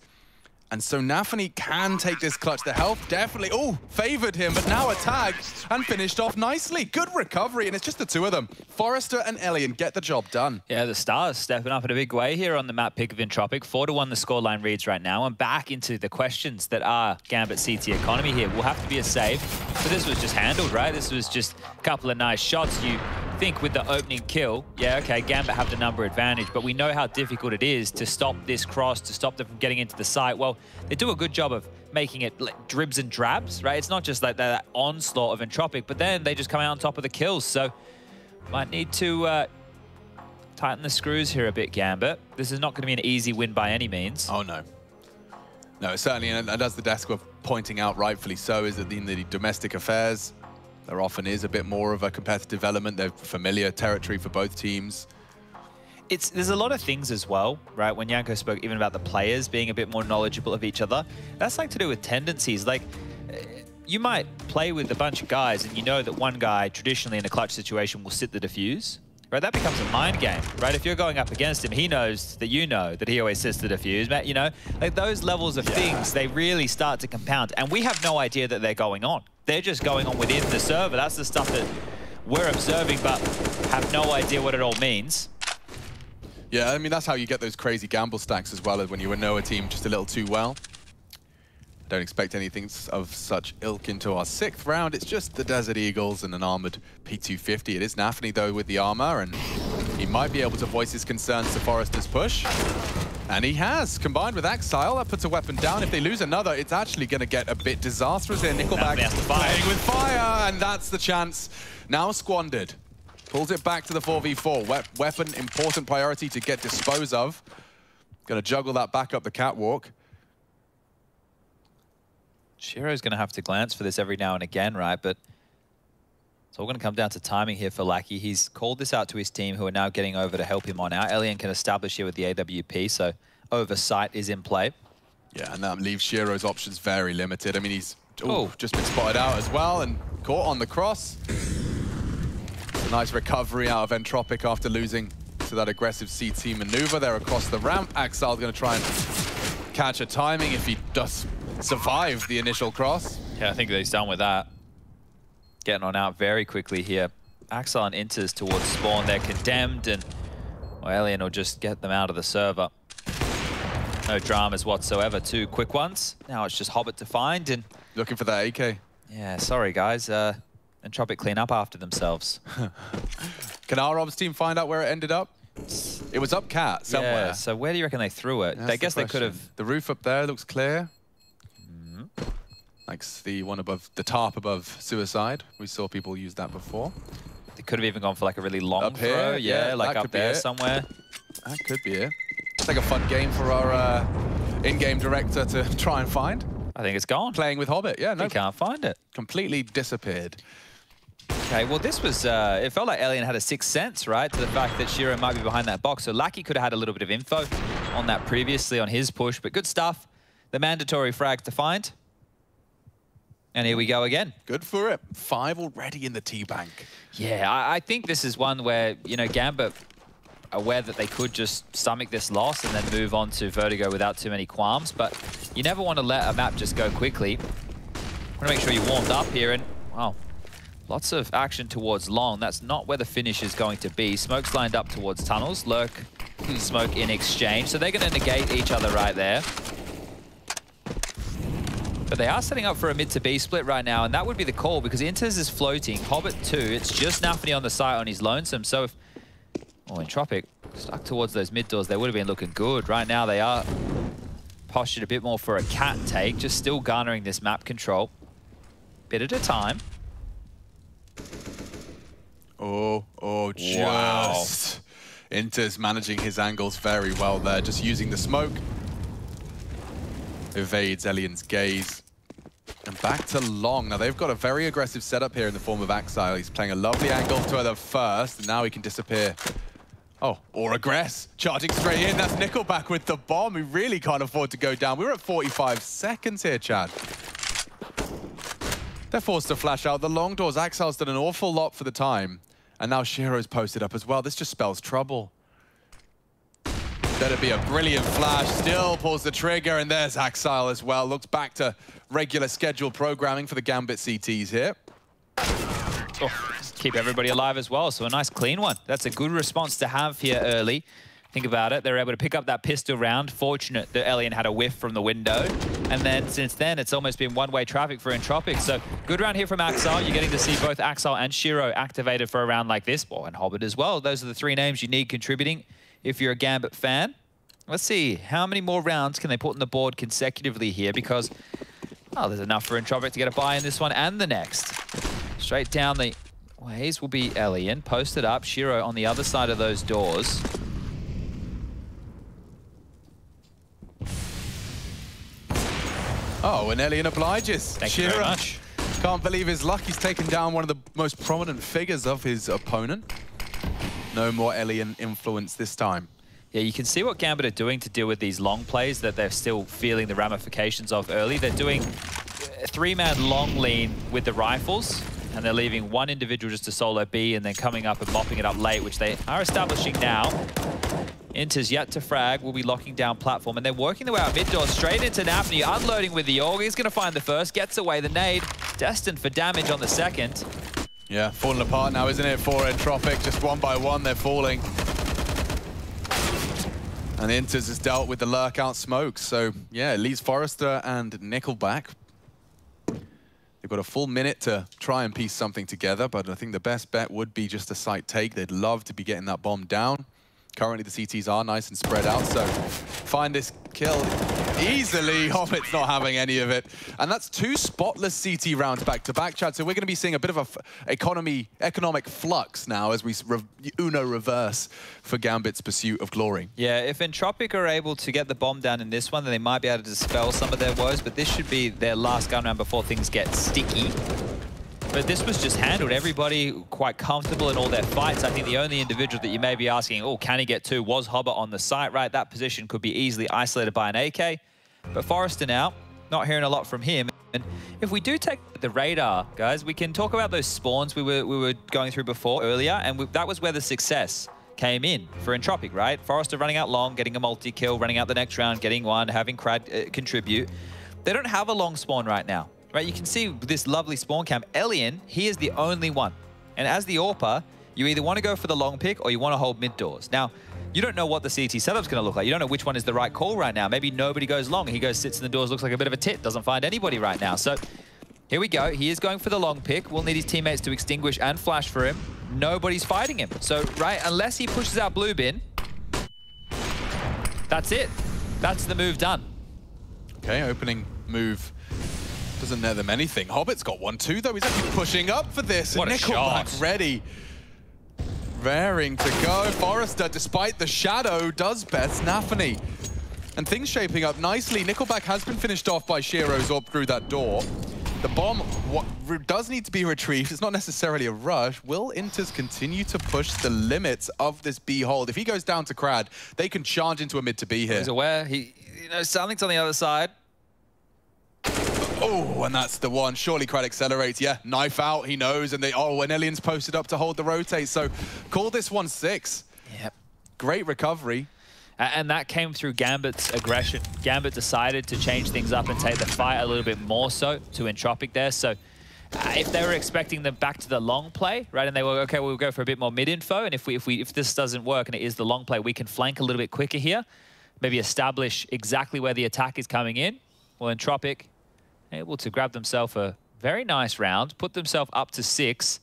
And so Nafany can take this clutch. The health definitely, favored him, but now a tag and finished off nicely. Good recovery, and it's just the 2 of them. Forrester and Elian get the job done. Yeah, the Stars stepping up in a big way here on the map pick of Entropic. 4-1 the scoreline reads right now, and back into the questions that are Gambit CT economy here. Will have to be a save, but this was just handled, right? This was just a couple of nice shots. You think with the opening kill, yeah, okay, Gambit have the number advantage, but we know how difficult it is to stop this cross, to stop them from getting into the site. Well, they do a good job of making it like dribs and drabs, right? It's not just like that onslaught of Entropic, but then they just come out on top of the kills. So might need to tighten the screws here a bit, Gambit. This is not going to be an easy win by any means. Oh, no. No, certainly, and as the desk were pointing out rightfully so, is that in the domestic affairs, there often is a bit more of a competitive element. They're familiar territory for both teams. There's a lot of things as well, right? When Yanko spoke even about the players being a bit more knowledgeable of each other, that's like to do with tendencies. Like, you might play with a bunch of guys and you know that one guy traditionally in a clutch situation will sit the defuse, right? That becomes a mind game, right? If you're going up against him, he knows that you know that he always sits the defuse, you know? Like those levels of things, they really start to compound, and we have no idea that they're going on. They're just going on within the server. That's the stuff that we're observing, but have no idea what it all means. Yeah, I mean, that's how you get those crazy gamble stacks as well, as when you know a team just a little too well. Don't expect anything of such ilk into our 6th round. It's just the Desert Eagles and an armored P250. It is Nafany, though, with the armor, and he might be able to voice his concerns to Forrester's push. And he has, combined with Axile. That puts a weapon down. If they lose another, it's actually going to get a bit disastrous here. Nickelback playing with fire, and that's the chance now squandered. Pulls it back to the 4v4. Weapon, important priority to get dispose of. Gonna juggle that back up the catwalk. Shiro's going to have to glance for this every now and again, right? But it's all going to come down to timing here for Lackey. He's called this out to his team, who are now getting over to help him on out. Elian can establish here with the AWP, so oversight is in play. Yeah, and that leaves Shiro's options very limited. I mean, he's just been spotted out as well and caught on the cross. A nice recovery out of Entropic after losing to that aggressive CT maneuver there across the ramp. Axile's going to try and catch a timing if he does survive the initial cross. Yeah, I think he's done with that. Getting on out very quickly here. Axel and Inters towards spawn. They're condemned, and Elian will just get them out of the server. No dramas whatsoever. 2 quick ones. Now it's just Hobbit to find, and looking for that AK. Yeah, sorry guys. Entropic clean up after themselves. Can our Rob's team find out where it ended up? It was up cat somewhere. Yeah, so where do you reckon they threw it? I guess they could have. The roof up there looks clear. Like the one above, the tarp above Suicide. We saw people use that before. They could have even gone for like a really long up throw. Here, yeah, like up there somewhere. That could be it. It's like a fun game for our in-game director to try and find. I think it's gone. Playing with Hobbit, yeah. No, we can't find it. Completely disappeared. Okay, well this was, it felt like Elian had a sixth sense, right? To the fact that Shiro might be behind that box. So Lackey could have had a little bit of info on that previously on his push, but good stuff. The mandatory frag to find. And here we go again. Good for it. 5 already in the T-bank. Yeah, I think this is one where, you know, Gambit aware that they could just stomach this loss and then move on to Vertigo without too many qualms, but you never want to let a map just go quickly. Want to make sure you're warmed up here, and wow, lots of action towards long. That's not where the finish is going to be. Smoke's lined up towards tunnels. Lurk, Smoke in exchange, so they're going to negate each other right there. But they are setting up for a mid to B split right now, and that would be the call because Inters is floating. Hobbit 2, it's just Nafany on the site on his lonesome. So if Entropic stuck towards those mid doors, they would have been looking good. Right now they are postured a bit more for a cat take, just still garnering this map control. Bit at a time. Just. Wow. Inter's managing his angles very well there, just using the smoke. Evades Elian's gaze. And back to long. Now they've got a very aggressive setup here in the form of Axile. He's playing a lovely angle to the first, and now he can disappear. Oh, or aggress. Charging straight in. That's Nickelback with the bomb. He really can't afford to go down. We're at 45 seconds here, Chad. They're forced to flash out the long doors. Axile's done an awful lot for the time. And now Shiro's posted up as well. This just spells trouble. Better be a brilliant flash. Still pulls the trigger, and there's Axile as well. Looks back to regular scheduled programming for the Gambit CTs here. Oh, keep everybody alive as well, so a nice clean one. That's a good response to have here early. Think about it, they're able to pick up that pistol round. Fortunate that Elian had a whiff from the window. And then since then, it's almost been one-way traffic for Entropic. So good round here from Axile. You're getting to see both Axile and Shiro activated for a round like this. Oh, and Hobbit as well. Those are the 3 names you need contributing if you're a Gambit fan. Let's see, how many more rounds can they put on the board consecutively here? Because, oh, there's enough for Entropic to get a buy in this one and the next. Straight down the ways will be Elian, posted up. Shiro on the other side of those doors. Oh, and Elian obliges. Thank you very much. Can't believe his luck. He's taken down one of the most prominent figures of his opponent. No more Elian influence this time. Yeah, you can see what Gambit are doing to deal with these long plays that they're still feeling the ramifications of early. They're doing a 3-man long lean with the rifles, and they're leaving one individual just to solo B and then coming up and mopping it up late, which they are establishing now. Inter's yet to frag, will be locking down platform, and they're working their way out mid-door straight into Nafany, unloading with the AUG. He's going to find the first, gets away the nade, destined for damage on the second. Yeah, falling apart now, isn't it, for Entropic? Just one by one, they're falling. And Inters has dealt with the lurk out smoke. So, yeah, it leaves Forrester and Nickelback. They've got a full minute to try and piece something together, but I think the best bet would be just a site take. They'd love to be getting that bomb down. Currently, the CTs are nice and spread out, so find this kill easily. Hobbit's not having any of it. And that's 2 spotless CT rounds back-to-back, Chad. So we're going to be seeing a bit of a economic flux now as we Uno reverse for Gambit's pursuit of glory. Yeah, if Entropic are able to get the bomb down in this one, then they might be able to dispel some of their woes, but this should be their last gun round before things get sticky. But this was just handled. Everybody quite comfortable in all their fights. I think the only individual that you may be asking, oh, can he get 2, was Hobbit on the site, right? That position could be easily isolated by an AK. But Forrester now, not hearing a lot from him. And if we do take the radar, guys, we can talk about those spawns we were going through before earlier, and that was where the success came in for Entropic, right? Forrester running out long, getting a multi-kill, running out the next round, getting one, having Crad contribute. They don't have a long spawn right now. Right, you can see this lovely spawn camp. Elian, he is the only one. And as the AWPer, you either want to go for the long pick or you want to hold mid doors. Now, you don't know what the CT setup's going to look like. You don't know which one is the right call right now. Maybe nobody goes long. He goes, sits in the doors, looks like a bit of a tit, doesn't find anybody right now. So here we go. He is going for the long pick. We'll need his teammates to extinguish and flash for him. Nobody's fighting him. So, right, unless he pushes out blue bin, that's it. That's the move done. Okay, opening move. Doesn't net them anything. Hobbit's got 1 too, though. He's actually pushing up for this. What and a shot. Ready. Raring to go. Forrester, despite the shadow, does best. Nafany. And things shaping up nicely. Nickelback has been finished off by Shiro's up through that door. The bomb does need to be retrieved. It's not necessarily a rush. Will Inters continue to push the limits of this B hold? If he goes down to Crad, they can charge into a mid to B here. He's aware. Something's on the other side. Oh, and that's the one. Surely Crad accelerates. Yeah, knife out, he knows. And and Elian's posted up to hold the rotate. So call this 1-6. Yep. Great recovery. And that came through Gambit's aggression. Gambit decided to change things up and take the fight a little bit more so to Entropic there. So if they were expecting them back to the long play, right, and they were, okay, we'll go for a bit more mid-info, and if this doesn't work and it is the long play, we can flank a little bit quicker here, maybe establish exactly where the attack is coming in. Well, Entropic able to grab themselves a very nice round, put themselves up to 6,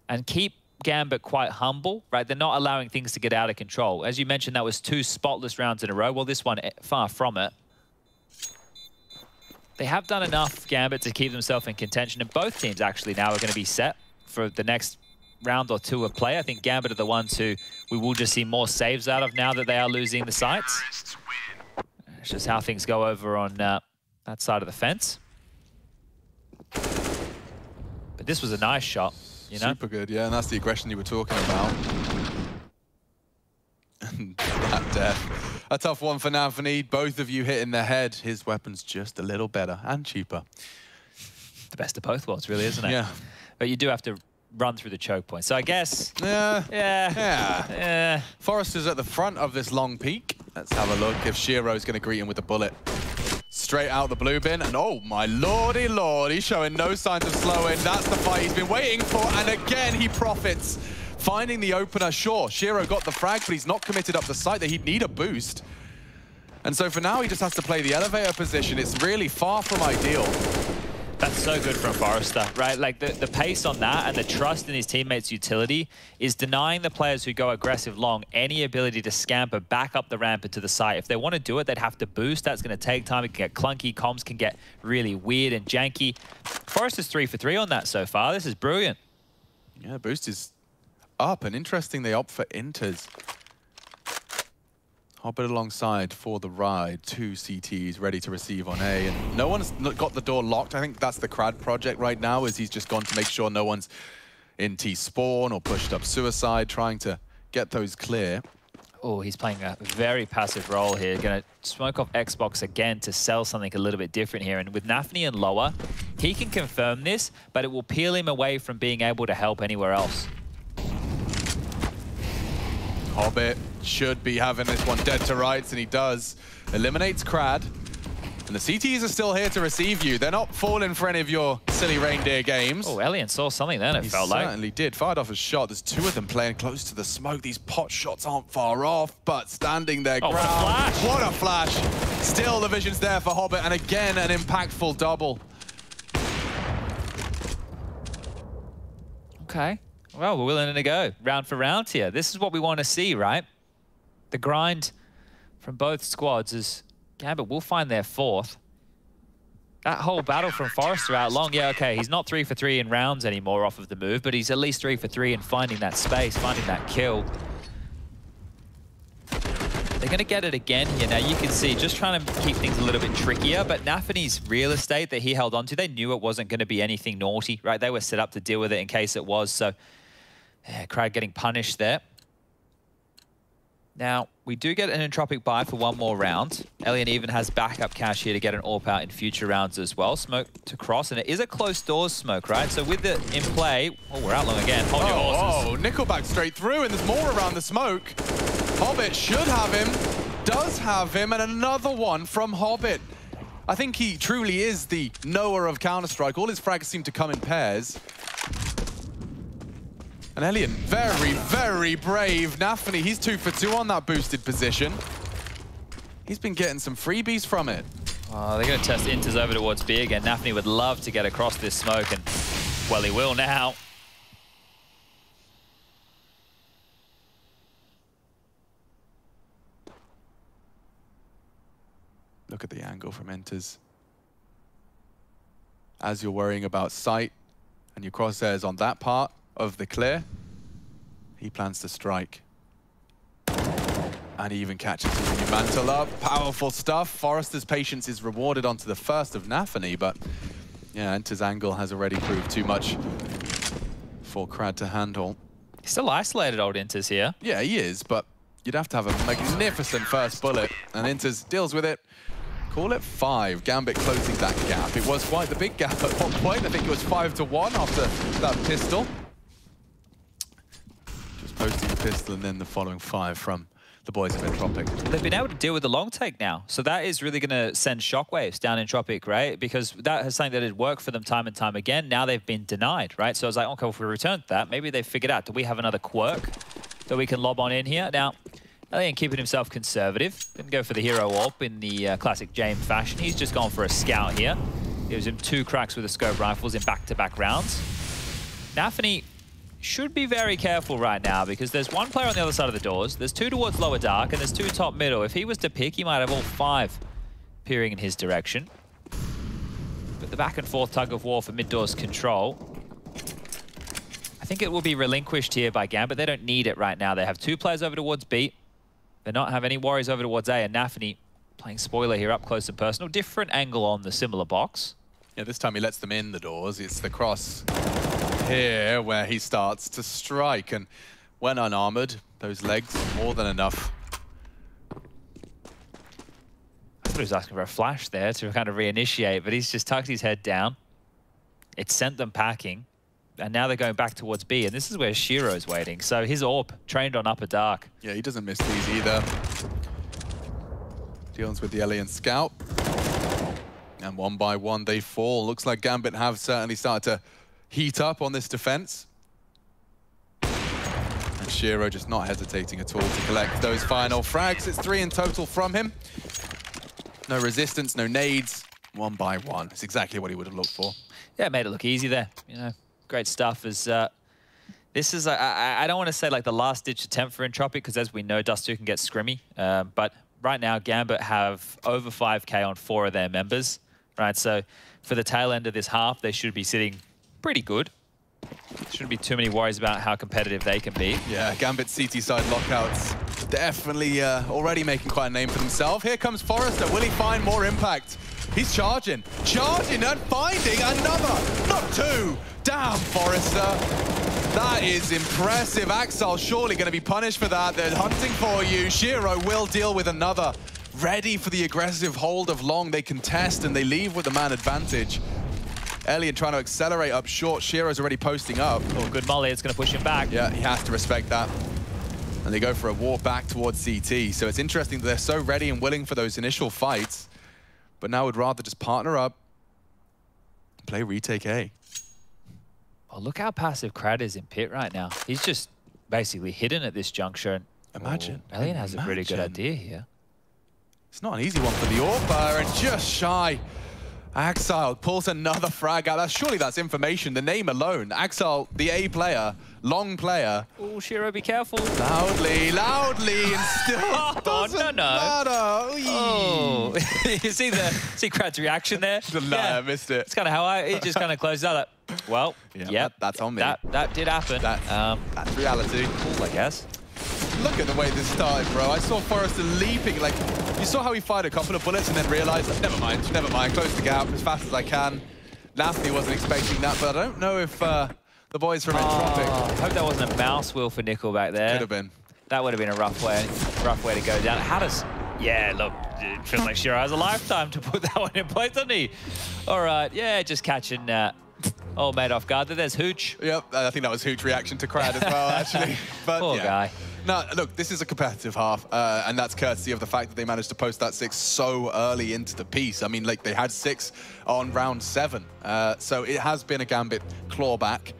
and keep Gambit quite humble, right? They're not allowing things to get out of control. As you mentioned, that was 2 spotless rounds in a row. Well, this one, far from it. They have done enough, Gambit, to keep themselves in contention, and both teams actually now are going to be set for the next round or 2 of play. I think Gambit are the ones who we will just see more saves out of now that they are losing the sites. It's just how things go over on that side of the fence. But this was a nice shot, you know? Super good, yeah, and that's the aggression you were talking about. And that death. A tough one for Nafany. Both of you hitting the head. His weapon's just a little better and cheaper. The best of both worlds, really, isn't it? Yeah. But you do have to run through the choke point. So I guess... Yeah. Forrester's at the front of this long peak. Let's have a look if Shiro's going to greet him with a bullet. Straight out the blue bin, and oh my lordy lord, he's showing no signs of slowing. That's the fight he's been waiting for, and again he profits. Finding the opener, sure, Shiro got the frag, but he's not committed up the site that he'd need a boost. And so for now, he just has to play the elevator position. It's really far from ideal. That's so good from Forrester, right? Like the pace on that and the trust in his teammates' utility is denying the players who go aggressive long any ability to scamper back up the ramp into the site. If they want to do it, they'd have to boost. That's going to take time. It can get clunky. Comms can get really weird and janky. Forrester's 3 for 3 on that so far. This is brilliant. Yeah, boost is up, and interesting they opt for Inters. Hobbit alongside for the ride. 2 CTs ready to receive on A, and no one's got the door locked. I think that's the Crad project right now, is he's just gone to make sure no one's in T-spawn or pushed up suicide, trying to get those clear. Oh, he's playing a very passive role here. Going to smoke off Xbox again to sell something a little bit different here. And with Nafany and lower, he can confirm this, but it will peel him away from being able to help anywhere else. Hobbit should be having this one dead to rights, and he does. Eliminates Crad. And the CTs are still here to receive you. They're not falling for any of your silly reindeer games. Oh, Elian saw something then, it felt like. He certainly did. Fired off a shot. There's 2 of them playing close to the smoke. These pot shots aren't far off, but standing their ground. What a flash. Still, the vision's there for Hobbit, and again, an impactful double. Okay. Well, we're willing to go round for round here. This is what we want to see, right? the grind from both squads is Gambit will find their fourth. That whole battle from Forrester out long, yeah, okay, he's not 3 for 3 in rounds anymore off of the move, but he's at least 3 for 3 in finding that space, finding that kill. They're going to get it again here. Now, you can see, just trying to keep things a little bit trickier, but Nafany's real estate that he held onto, they knew it wasn't going to be anything naughty, right? They were set up to deal with it in case it was, so yeah, Crag getting punished there. Now, we do get an Entropic buy for one more round. Elian even has backup cash here to get an AWP out in future rounds as well. Smoke to cross, and it is a closed doors smoke, right? So with it in play, oh, we're out long again. Hold your horses. Oh, Nickelback straight through, and there's more around the smoke. Hobbit should have him, does have him, and another one from Hobbit. I think he truly is the knower of Counter-Strike. All his frags seem to come in pairs. And Elian, very, very brave. Nafany, he's 2 for 2 on that boosted position. He's been getting some freebies from it. Oh, they're going to test Inters over towards B again. Nafany would love to get across this smoke, and, well, he will now. Look at the angle from Inters. As you're worrying about sight and your crosshairs on that part of the clear, he plans to strike. And he even catches his mantle up. Powerful stuff. Forrester's patience is rewarded onto the first of Nafany, but yeah, Inters' angle has already proved too much for Crad to handle. He's still isolated, old Inters here. Yeah, he is, but you'd have to have a magnificent first bullet, and Inters deals with it. Call it 5. Gambit closing that gap. It was quite the big gap at one point. I think it was 5 to 1 after that pistol. Just posting the pistol and then the following 5 from the boys of Entropic. They've been able to deal with the long take now. So that is really going to send shockwaves down Entropic, right? Because that is something that had worked for them time and time again. Now they've been denied, right? So I was like, okay, if we return to that, maybe they figured out, do we have another quirk that we can lob on in here? Now, Elian keeping himself conservative. Didn't go for the hero AWP in the classic James fashion. He's just gone for a scout here. Gives him 2 cracks with the scope rifles in back-to-back rounds. Nafany should be very careful right now because there's 1 player on the other side of the doors. There's 2 towards lower dark and there's 2 top middle. If he was to pick, he might have all 5 peering in his direction. But the back and forth tug of war for mid doors control, I think it will be relinquished here by Gambit. They don't need it right now. They have 2 players over towards B. They not have any worries over towards A, and Nafany playing spoiler here up close and personal. Different angle on the similar box. Yeah, this time he lets them in the doors. It's the cross here where he starts to strike, and when unarmored, those legs are more than enough. I thought he was asking for a flash there to kind of reinitiate, but he's just tucked his head down. It sent them packing. And now they're going back towards B, and this is where Shiro's waiting. So his AWP trained on upper dark. Yeah, he doesn't miss these either. Deals with the Elian scout. And 1 by 1 they fall. Looks like Gambit have certainly started to heat up on this defense. And Shiro just not hesitating at all to collect those final frags. It's 3 in total from him. No resistance, no nades. 1 by 1. It's exactly what he would have looked for. Yeah, it made it look easy there, you know. Great stuff. This is, I don't want to say like the last-ditch attempt for Entropic, because as we know, Dust 2 can get scrimmy. But right now, Gambit have over 5K on 4 of their members, right? So for the tail end of this half, they should be sitting pretty good. Shouldn't be too many worries about how competitive they can be. Yeah, Gambit CT side lockouts definitely already making quite a name for themselves. Here comes Forrester. Will he find more impact? He's charging and finding another, not 2. Damn, Forrester. That is impressive. Axel surely going to be punished for that. They're hunting for you. Shiro will deal with another. Ready for the aggressive hold of long. They contest and they leave with the man advantage. Elian trying to accelerate up short. Shiro's already posting up. Oh, good molly. It's going to push him back. Yeah, he has to respect that. And they go for a walk back towards CT. So it's interesting that they're so ready and willing for those initial fights, but now would rather just partner up and play retake A. Oh, look how passive Crad is in pit right now. He's just basically hidden at this juncture. Imagine. Elian has a pretty good idea here. It's not an easy one for the AWPer, and just shy Axile pulls another frag out. Surely that's information, the name alone. Axile, the A player, long player. Oh, Shiro, be careful. Loudly, and still doesn't matter. Oh, you see Krad's reaction there? I missed it. It's kind of how he just kind of closed out. Like, well, yeah, that's on me. That did happen. That's reality. Cool, I guess. Look at the way this started, bro. I saw Forrester leaping. Like, you saw how he fired a couple of bullets and then realized, never mind, close the gap as fast as I can. Nafny wasn't expecting that, but I don't know if the boys from Entropic. I hope that wasn't a mouse wheel for Nickel back there. Could have been. That would have been a rough way to go down. How does... Yeah, look, it feels like Shiro has a lifetime to put that one in place, doesn't he? All right, yeah, just catching old mate off guard. There's Hooch. Yep, I think that was Hooch reaction to Krad as well, actually. But, Poor guy. No, look, this is a competitive half, and that's courtesy of the fact that they managed to post that 6 so early into the piece. I mean, like, they had 6 on round 7, so it has been a Gambit clawback.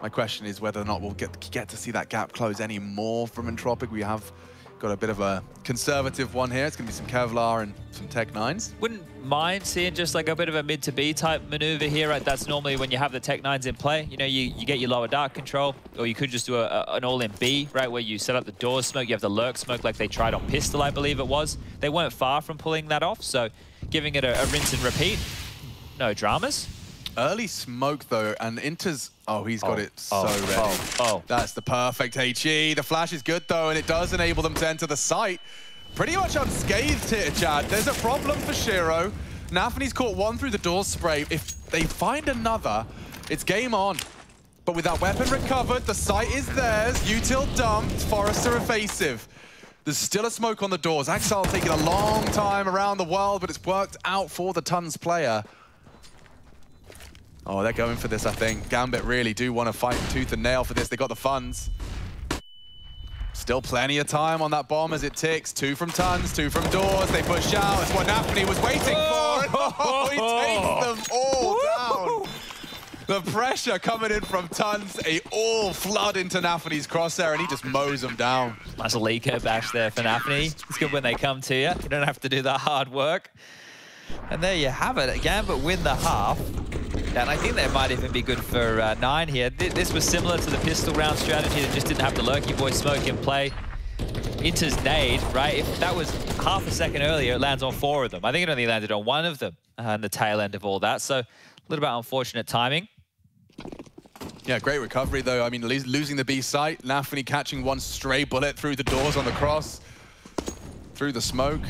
My question is whether or not we'll get to see that gap close any more from Entropic. We have got a bit of a conservative one here. It's going to be some Kevlar and some Tech 9s. Wouldn't mind seeing just like a bit of a mid to B type maneuver here, right? That's normally when you have the Tech 9s in play. You know, you get your lower dark control, or you could just do an all-in B, right? Where you set up the doors smoke, you have the lurk smoke like they tried on Pistol, I believe it was. They weren't far from pulling that off, so giving it a rinse and repeat. No dramas. Early smoke, though, and Inter's... Oh, he's got it so ready. That's the perfect HE. The flash is good, though, and it does enable them to enter the site. Pretty much unscathed here, Chad. There's a problem for Shiro. Nafny's caught one through the door spray. If they find another, it's game on. But with that weapon recovered, the site is theirs. Util dumped, Forrester evasive. There's still a smoke on the doors. Axile taking a long time around the world, but it's worked out for the Tons player. Oh, they're going for this, I think. Gambit really do want to fight tooth and nail for this. They got the funds. Still plenty of time on that bomb as it ticks. 2 from Tons, 2 from doors. They push out. It's what Nafny was waiting for. Oh, he takes them all down. The pressure coming in from Tons. A all flood into Nafny's crosshair, and he just mows them down. Nice Liko bash there for Nafny. It's good when they come to you. You don't have to do the hard work. And there you have it. Gambit win the half. And I think that might even be good for 9 here. This was similar to the pistol round strategy that just didn't have the Lurky Boy smoke in play. Inter's nade, right? If that was half a second earlier, it lands on 4 of them. I think it only landed on 1 of them in the tail end of all that. So a little bit unfortunate timing. Yeah, great recovery, though. I mean, losing the B site. Nafny catching 1 stray bullet through the doors on the cross. Through the smoke.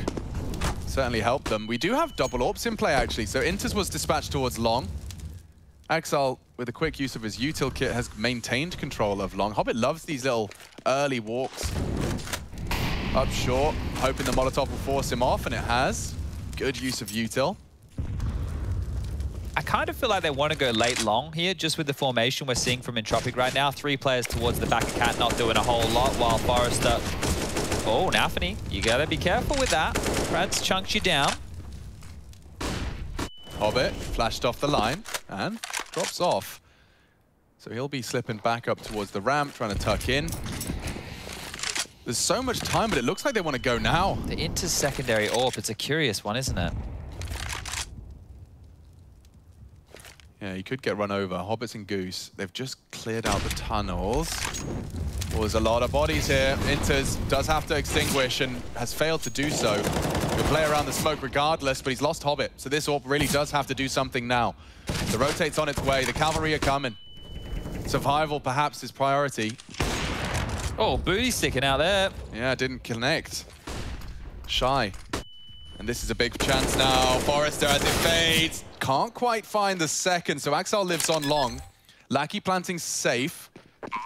Certainly helped them. We do have double AWPs in play, actually. So Inters was dispatched towards long. Axile, with a quick use of his util kit, has maintained control of long. Hobbit loves these little early walks. Up short, hoping the Molotov will force him off, and it has. Good use of util. I kind of feel like they want to go late long here, just with the formation we're seeing from Entropic right now. 3 players towards the back of Cat, not doing a whole lot, while Forrester... Oh, Nafny, you gotta be careful with that. Brad's chunked you down. Hobbit flashed off the line and drops off. So he'll be slipping back up towards the ramp, trying to tuck in. There's so much time, but it looks like they want to go now. The inter-secondary AWP, it's a curious one, isn't it? Yeah, he could get run over. Hobbits and Goose, they've just cleared out the tunnels. Well, there's a lot of bodies here. Inters does have to extinguish and has failed to do so. He'll play around the smoke regardless, but he's lost Hobbit. So this AWP really does have to do something now. The rotate's on its way. The cavalry are coming. Survival perhaps is priority. Oh, booty sticking out there. Yeah, didn't connect. Shy. And this is a big chance now. Forrester as it fades. Can't quite find the second, so Axile lives on long. Lackey planting safe.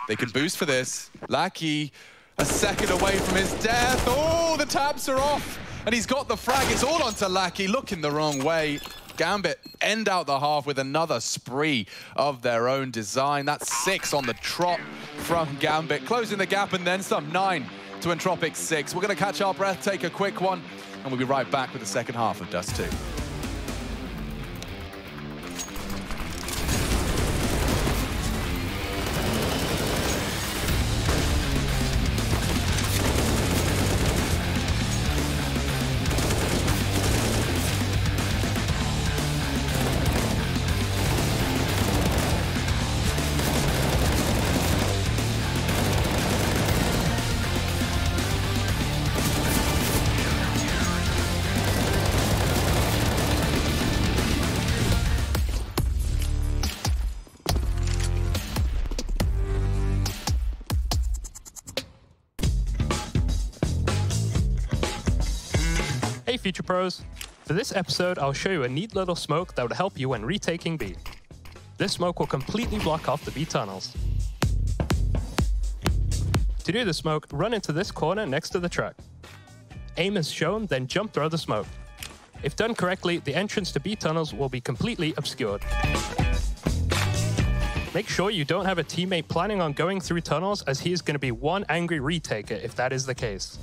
They can boost for this. Lackey a second away from his death. Oh, the tabs are off. And he's got the frag. It's all onto Lackey, looking the wrong way. Gambit end out the half with another spree of their own design. That's 6 on the trot from Gambit. Closing the gap and then some. 9 to Entropic 6. We're going to catch our breath, take a quick one, and we'll be right back with the second half of Dust 2. Hey Future Pros! For this episode, I'll show you a neat little smoke that would help you when retaking B. This smoke will completely block off the B tunnels. To do the smoke, run into this corner next to the truck. Aim as shown, then jump throw the smoke. If done correctly, the entrance to B tunnels will be completely obscured. Make sure you don't have a teammate planning on going through tunnels, as he is going to be one angry retaker if that is the case.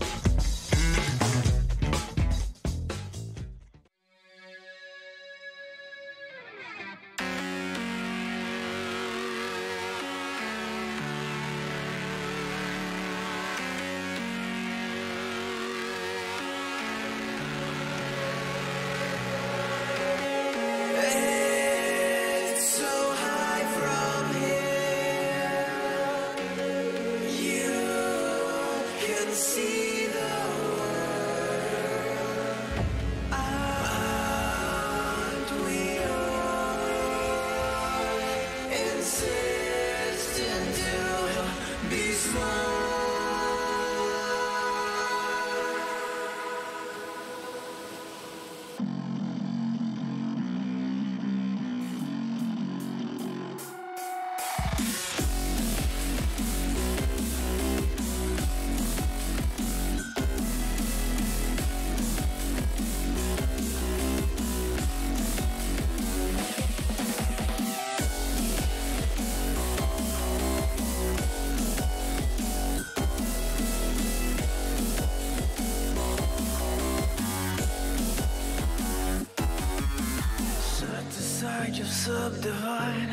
Subdivide.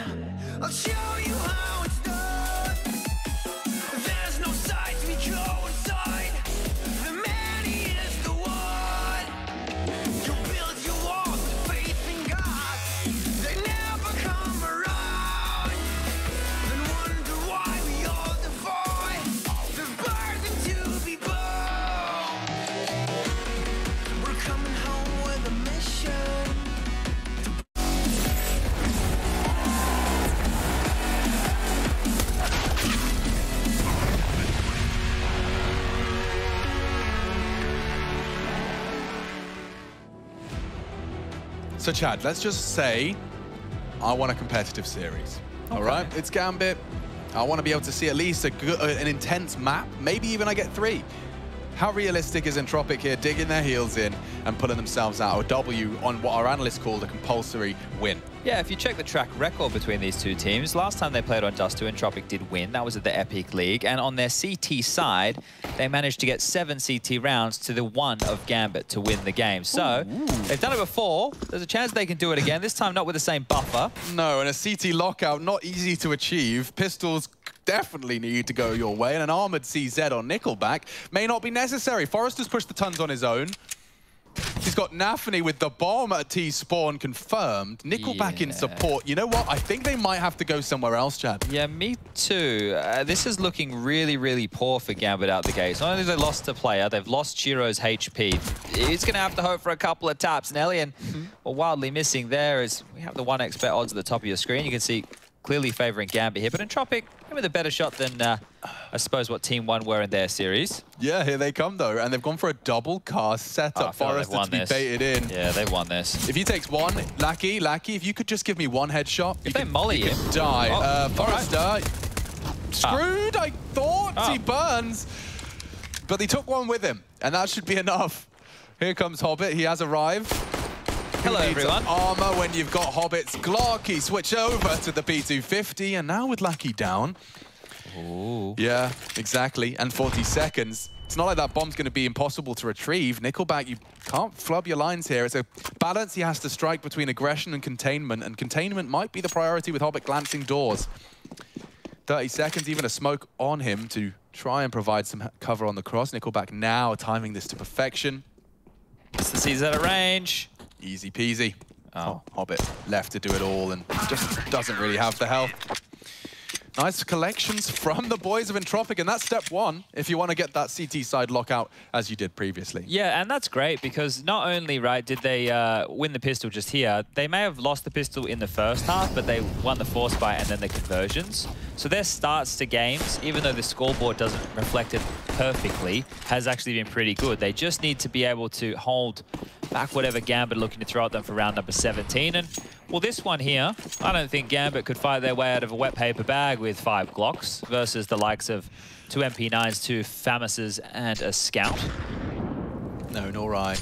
I'll show you how it's done. There's no sides we go inside. The man, he is the one. You build your walls with faith in God. They never come around. Then wonder why we all defy the burden to be born. We're coming home with a mission. So Chad, let's just say I want a competitive series. All right, it's Gambit. I want to be able to see at least an intense map. Maybe even I get 3. How realistic is Entropic here, digging their heels in and pulling themselves out a W on what our analysts called a compulsory win? Yeah, if you check the track record between these two teams, last time they played on Dust 2, Entropic did win. That was at the Epic League. And on their CT side, they managed to get 7 CT rounds to the 1 of Gambit to win the game. So, they've done it before. There's a chance they can do it again, this time not with the same buffer. No, and a CT lockout, not easy to achieve. Pistols definitely need to go your way, and an armored CZ on Nickelback may not be necessary. Forrester's pushed the tons on his own. He's got Nafany with the bomb at T-spawn confirmed. Nickelback in support. You know what? I think they might have to go somewhere else, Chad. Yeah, me too. This is looking really, really poor for Gambit out the gates. Not only have they lost a player, they've lost Chiro's HP. He's going to have to hope for a couple of taps. Nellian, well, wildly missing there is we have the 1x bet odds at the top of your screen. You can see clearly favoring Gambit here, but Entropic with a better shot than I suppose what Team 1 were in their series. Yeah, here they come though, and they've gone for a double cast setup. Forrester to be baited in. Yeah, they've won this. If he takes one, Lackey, if you could just give me one headshot, if they molly him, die. Forrester, screwed, I thought. He burns, but they took one with him, and that should be enough. Here comes Hobbit, he has arrived. Hello, everyone. Armor when you've got Hobbit's Glocky. Switch over to the P250, and now with Lackey down. Ooh. Yeah, exactly. And 40 seconds. It's not like that bomb's going to be impossible to retrieve. Nickelback, you can't flub your lines here. It's a balance he has to strike between aggression and containment might be the priority with Hobbit glancing doors. 30 seconds, even a smoke on him to try and provide some cover on the cross. Nickelback now timing this to perfection. It's the CZ at range. Easy peasy. Oh, Hobbit left to do it all and just doesn't really have the health. Nice collections from the boys of Entropic, and that's step one if you want to get that CT side lockout as you did previously. Yeah, and that's great because not only, right, did they win the pistol just here, they may have lost the pistol in the first half, but they won the force fight and then the conversions. So their starts to games, even though the scoreboard doesn't reflect it perfectly, has actually been pretty good. They just need to be able to hold back whatever Gambit are looking to throw at them for round number 17. And, well, this one here, I don't think Gambit could fight their way out of a wet paper bag with 5 Glocks versus the likes of 2 MP9s, 2 Famouses, and a Scout. No, nor I.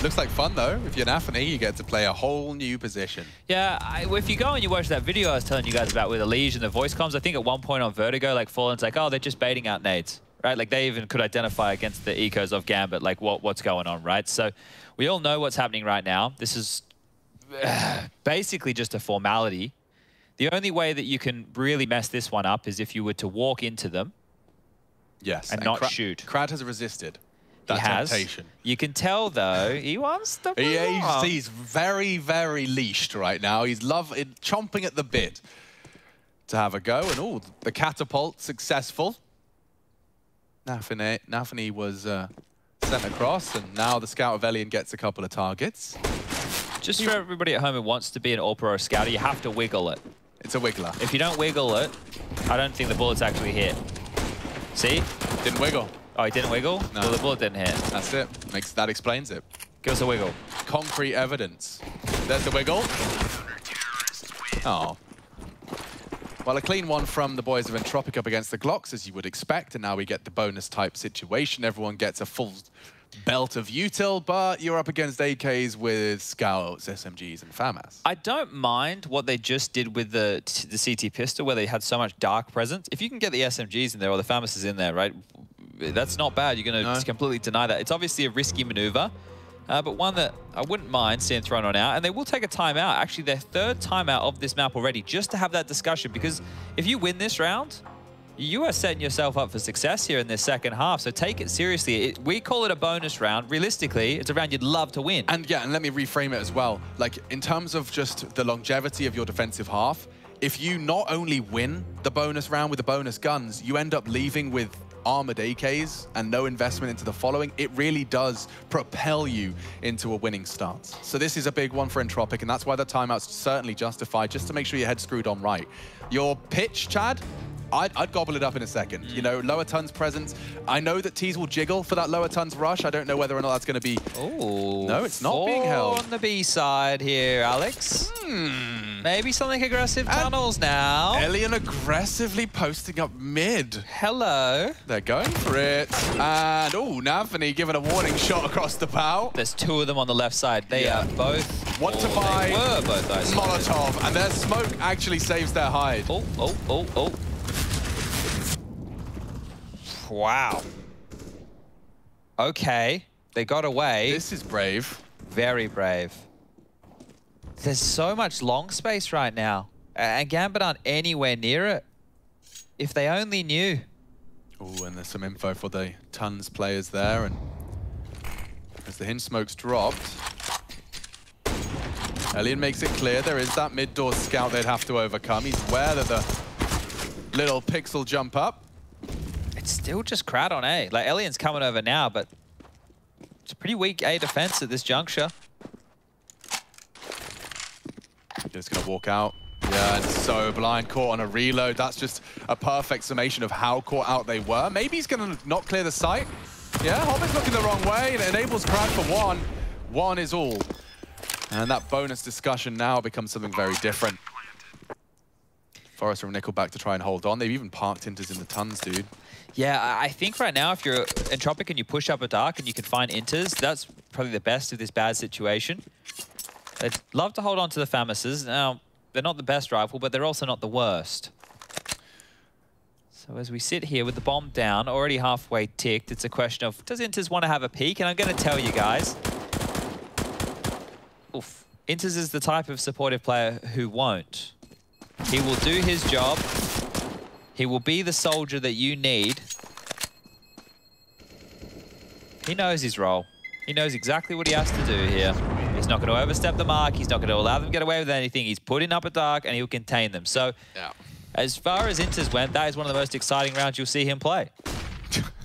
Looks like fun, though. If you're Nafany, you get to play a whole new position. Yeah, if you go and you watch that video I was telling you guys about with Elige and the voice comms, I think at one point on Vertigo, like, Fallen's like, oh, they're just baiting out nades, right? Like, they even could identify against the ecos of Gambit, like, what's going on, right? So we all know what's happening right now. This is basically just a formality. The only way that you can really mess this one up is if you were to walk into them and not shoot. Krad has resisted that temptation. You can tell, though, he wants the Yeah, he's very, very leashed right now. He's chomping at the bit to have a go. And, oh, the catapult successful. Nafany was sent across, and now the Scout of Elian gets a couple of targets. Just for everybody at home who wants to be an All-Pro or a Scouter, you have to wiggle it. It's a wiggler. If you don't wiggle it, I don't think the bullets actually hit. See? Didn't wiggle. Oh, he didn't wiggle? No. Well, the bullet didn't hit. That's it. That explains it. Give us a wiggle. Concrete evidence. There's the wiggle. Oh. Well, a clean one from the boys of Entropic up against the Glocks, as you would expect, and now we get the bonus type situation. Everyone gets a full belt of util, but you're up against AKs with Scouts, SMGs, and FAMAS. I don't mind what they just did with the CT pistol, where they had so much dark presence. If you can get the SMGs in there or the FAMASs in there, right, that's not bad. You're going to completely deny that. It's obviously a risky maneuver, but one that I wouldn't mind seeing thrown on out. And they will take a timeout, actually their 3rd timeout of this map already, just to have that discussion, because if you win this round, you are setting yourself up for success here in this second half, so take it seriously. We call it a bonus round. Realistically, it's a round you'd love to win. And yeah, and let me reframe it as well. Like, in terms of just the longevity of your defensive half, if you not only win the bonus round with the bonus guns, you end up leaving with armored AKs and no investment into the following, it really does propel you into a winning stance. So this is a big one for Entropic, and that's why the timeout's certainly justified, just to make sure your head's screwed on right. Your pitch, Chad, I'd gobble it up in a second. You know, lower tons presence. I know that T's will jiggle for that lower tons rush. I don't know whether or not that's going to be... Oh, no, it's not being held. On the B side here, Alex. Maybe something aggressive tunnels now. Elian aggressively posting up mid. Hello. They're going for it. And, oh, Nafany giving a warning shot across the bow. There's 2 of them on the left side. They are both... Want to buy they were both isolated. Molotov, and their smoke actually saves their hide. Oh. Wow. Okay, they got away. This is brave. Very brave. There's so much long space right now, and Gambit aren't anywhere near it. If they only knew. Oh, and there's some info for the Tons players there, and as the hinge smoke's dropped, Elian makes it clear there is that mid-door scout they'd have to overcome. He's aware that the little pixel jump up. It's still just Krad on A. Like, Elian's coming over now, but it's a pretty weak A defense at this juncture. Just gonna walk out. Yeah, and so blind, caught on a reload. That's just a perfect summation of how caught out they were. Maybe he's gonna not clear the site. Yeah, Hobbit's looking the wrong way. It enables Krad for 1. 1 is all. And that bonus discussion now becomes something very different. Forrester and Nickelback to try and hold on. They've even parked Inters in the Tons, dude. Yeah, I think right now, if you're Entropic and you push up a dark and you can find Inters, that's probably the best of this bad situation. They'd love to hold on to the Famouses. Now, they're not the best rifle, but they're also not the worst. So as we sit here with the bomb down, already halfway ticked, it's a question of, does Inters want to have a peek? And I'm going to tell you guys, oof, Inters is the type of supportive player who won't. He will do his job. He will be the soldier that you need. He knows his role. He knows exactly what he has to do here. He's not going to overstep the mark. He's not going to allow them to get away with anything. He's putting up a dark and he'll contain them. So As far as Inters went, that is one of the most exciting rounds you'll see him play.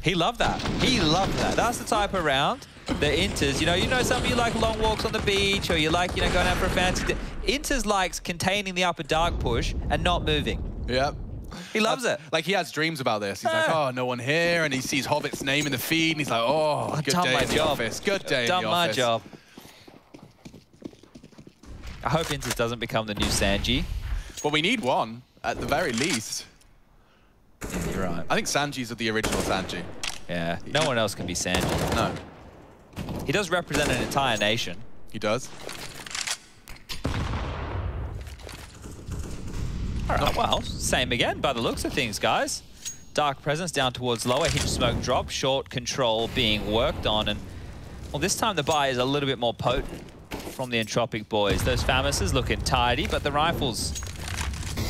He loved that. He loved that. That's the type of round that Inters, you know some of you like long walks on the beach, or you like, going out for a fancy... Inters likes containing the upper dark push and not moving. Yep. He loves it. Like, he has dreams about this. He's like, oh, no one here, and he sees Hobbit's name in the feed, and he's like, oh, good day in the office. Good day in the office. Done my job. I hope Inters doesn't become the new Sanji. Well, we need one, at the very least. Yeah, you're right. I think Sanji's the original Sanji. Yeah, no one else can be Sanji. No. He does represent an entire nation. He does. All right, well, same again by the looks of things, guys. Dark Presence down towards lower, hinge smoke drop, short control being worked on, and well, this time the buy is a little bit more potent from the Entropic boys. Those Famouses looking tidy, but the rifles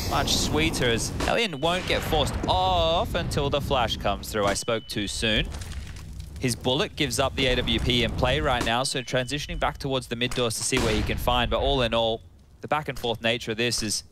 much sweeter, as Alien won't get forced off until the flash comes through. I spoke too soon. His bullet gives up the AWP in play right now, so transitioning back towards the mid doors to see what he can find. But all in all, the back and forth nature of this is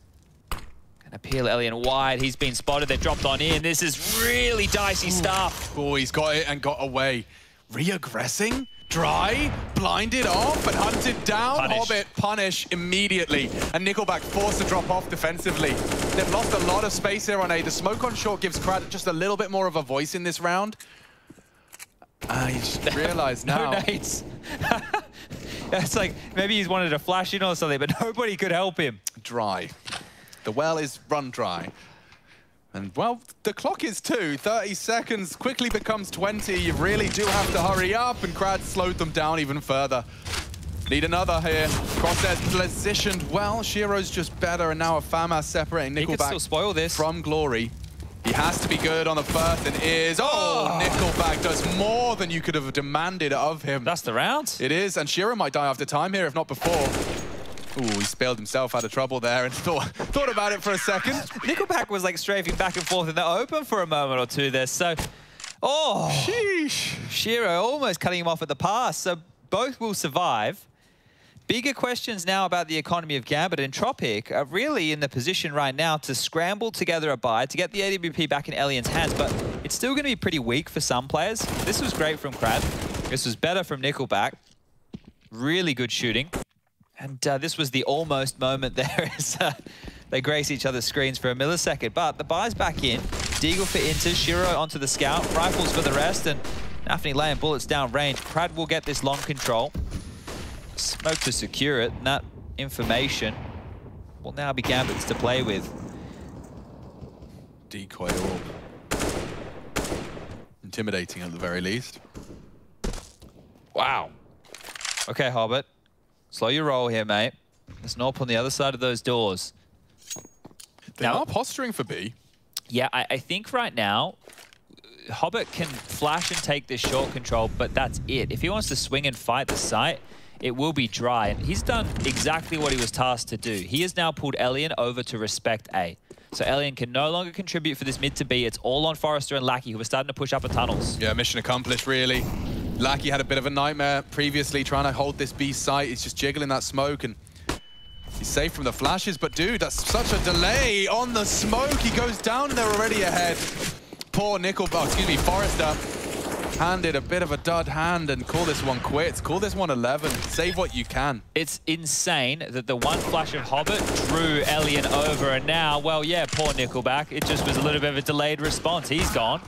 going to peel Alien wide. He's been spotted. They've dropped on in. This is really dicey stuff. Oh, he's got it and got away. Re-aggressing? Dry, blinded off, and hunted down. Punish. Hobbit punish immediately. And Nickelback forced to drop off defensively. They've lost a lot of space here on A. The smoke on short gives Krad just a little bit more of a voice in this round. You just realize now. No nades. It's like maybe he's wanted to flash in or something, but nobody could help him. Dry. The well is run dry. And, well, the clock is 2. 30 seconds quickly becomes 20. You really do have to hurry up, and Krad slowed them down even further. Need another here. Crosshairs positioned well. Shiro's just better, and now a FAMAS separating Nickelback He could still spoil this. from Glory. He has to be good on the first, and is... Oh, Nickelback does more than you could have demanded of him. That's the round. It is, and Shiro might die after time here, if not before. Ooh, he spelled himself out of trouble there and thought about it for a second. Nickelback was like strafing back and forth in the open for a moment or two there. So, sheesh. Shiro almost cutting him off at the pass. So both will survive. Bigger questions now about the economy of Gambit and Entropic are really in the position right now to scramble together a buy to get the AWP back in Alien's hands, but it's still going to be pretty weak for some players. This was great from Krad. This was better from Nickelback. Really good shooting. And this was the almost moment there as they grace each other's screens for a millisecond. But the buy's back in. Deagle for Inter, Shiro onto the scout, rifles for the rest, and Nafni laying bullets down range. Krad will get this long control. Smoke to secure it, and that information will now be Gambit's to play with. Decoy orb. Intimidating at the very least. Wow. Okay, Hobbit. Slow your roll here, mate. There's an AWP on the other side of those doors. They are posturing for B. Yeah, I think right now, Hobbit can flash and take this short control, but that's it. If he wants to swing and fight the site, it will be dry. And he's done exactly what he was tasked to do. He has now pulled Alien over to respect A. So Alien can no longer contribute for this mid to B. It's all on Forrester and Lackey, who are starting to push up at tunnels. Yeah, mission accomplished, really. Lackey had a bit of a nightmare previously trying to hold this B site. He's just jiggling that smoke, and he's safe from the flashes. But, dude, that's such a delay on the smoke. He goes down, and they're already ahead. Poor Forrester handed a bit of a dud hand and call this one quits. Call this one 11. Save what you can. It's insane that the one flash of Hobbit drew Alien over, and now, well, yeah, poor Nickelback. It just was a little bit of a delayed response. He's gone.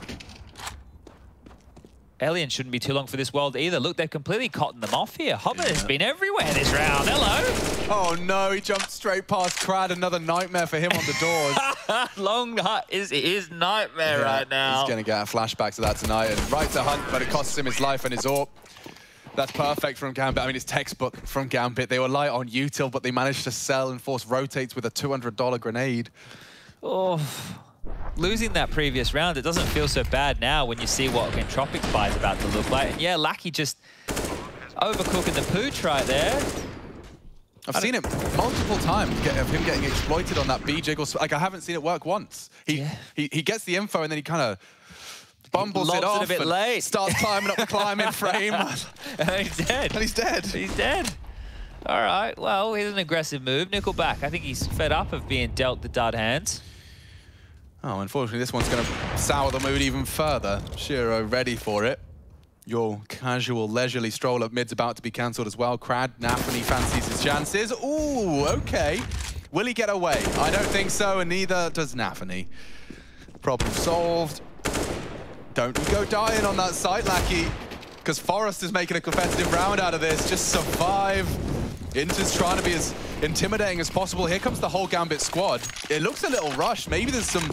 Alien shouldn't be too long for this world either. Look, they've completely cottoned them off here. Hobbit has been everywhere this round. Hello. Oh, no. He jumped straight past Krad. Another nightmare for him on the doors. Long Hut is his nightmare right now. He's going to get a flashback to that tonight. And right to hunt, but it costs him his life and his AWP. That's perfect from Gambit. I mean, it's textbook from Gambit. They were light on util, but they managed to sell and force rotates with a $200 grenade. Oh. Losing that previous round, it doesn't feel so bad now when you see what Entropic's buy is about to look like. And yeah, Lackey just overcooking the pooch right there. I've seen it multiple times of him getting exploited on that B jiggle. Like, I haven't seen it work once. He gets the info and then he kind of bumbles it off. A bit late. Starts climbing up the climbing frame. And he's dead. And he's dead. He's dead. All right, well, here's an aggressive move. Nickelback, I think he's fed up of being dealt the dud hands. Oh, unfortunately, this one's going to sour the mood even further. Shiro ready for it. Your casual, leisurely stroll up mid's about to be cancelled as well. Crad, Nafany fancies his chances. Ooh, okay. Will he get away? I don't think so, and neither does Nafany. Problem solved. Don't you go dying on that site, Lackey, because Forrest is making a competitive round out of this. Just survive. Inter's trying to be as intimidating as possible. Here comes the whole Gambit squad. It looks a little rushed. Maybe there's some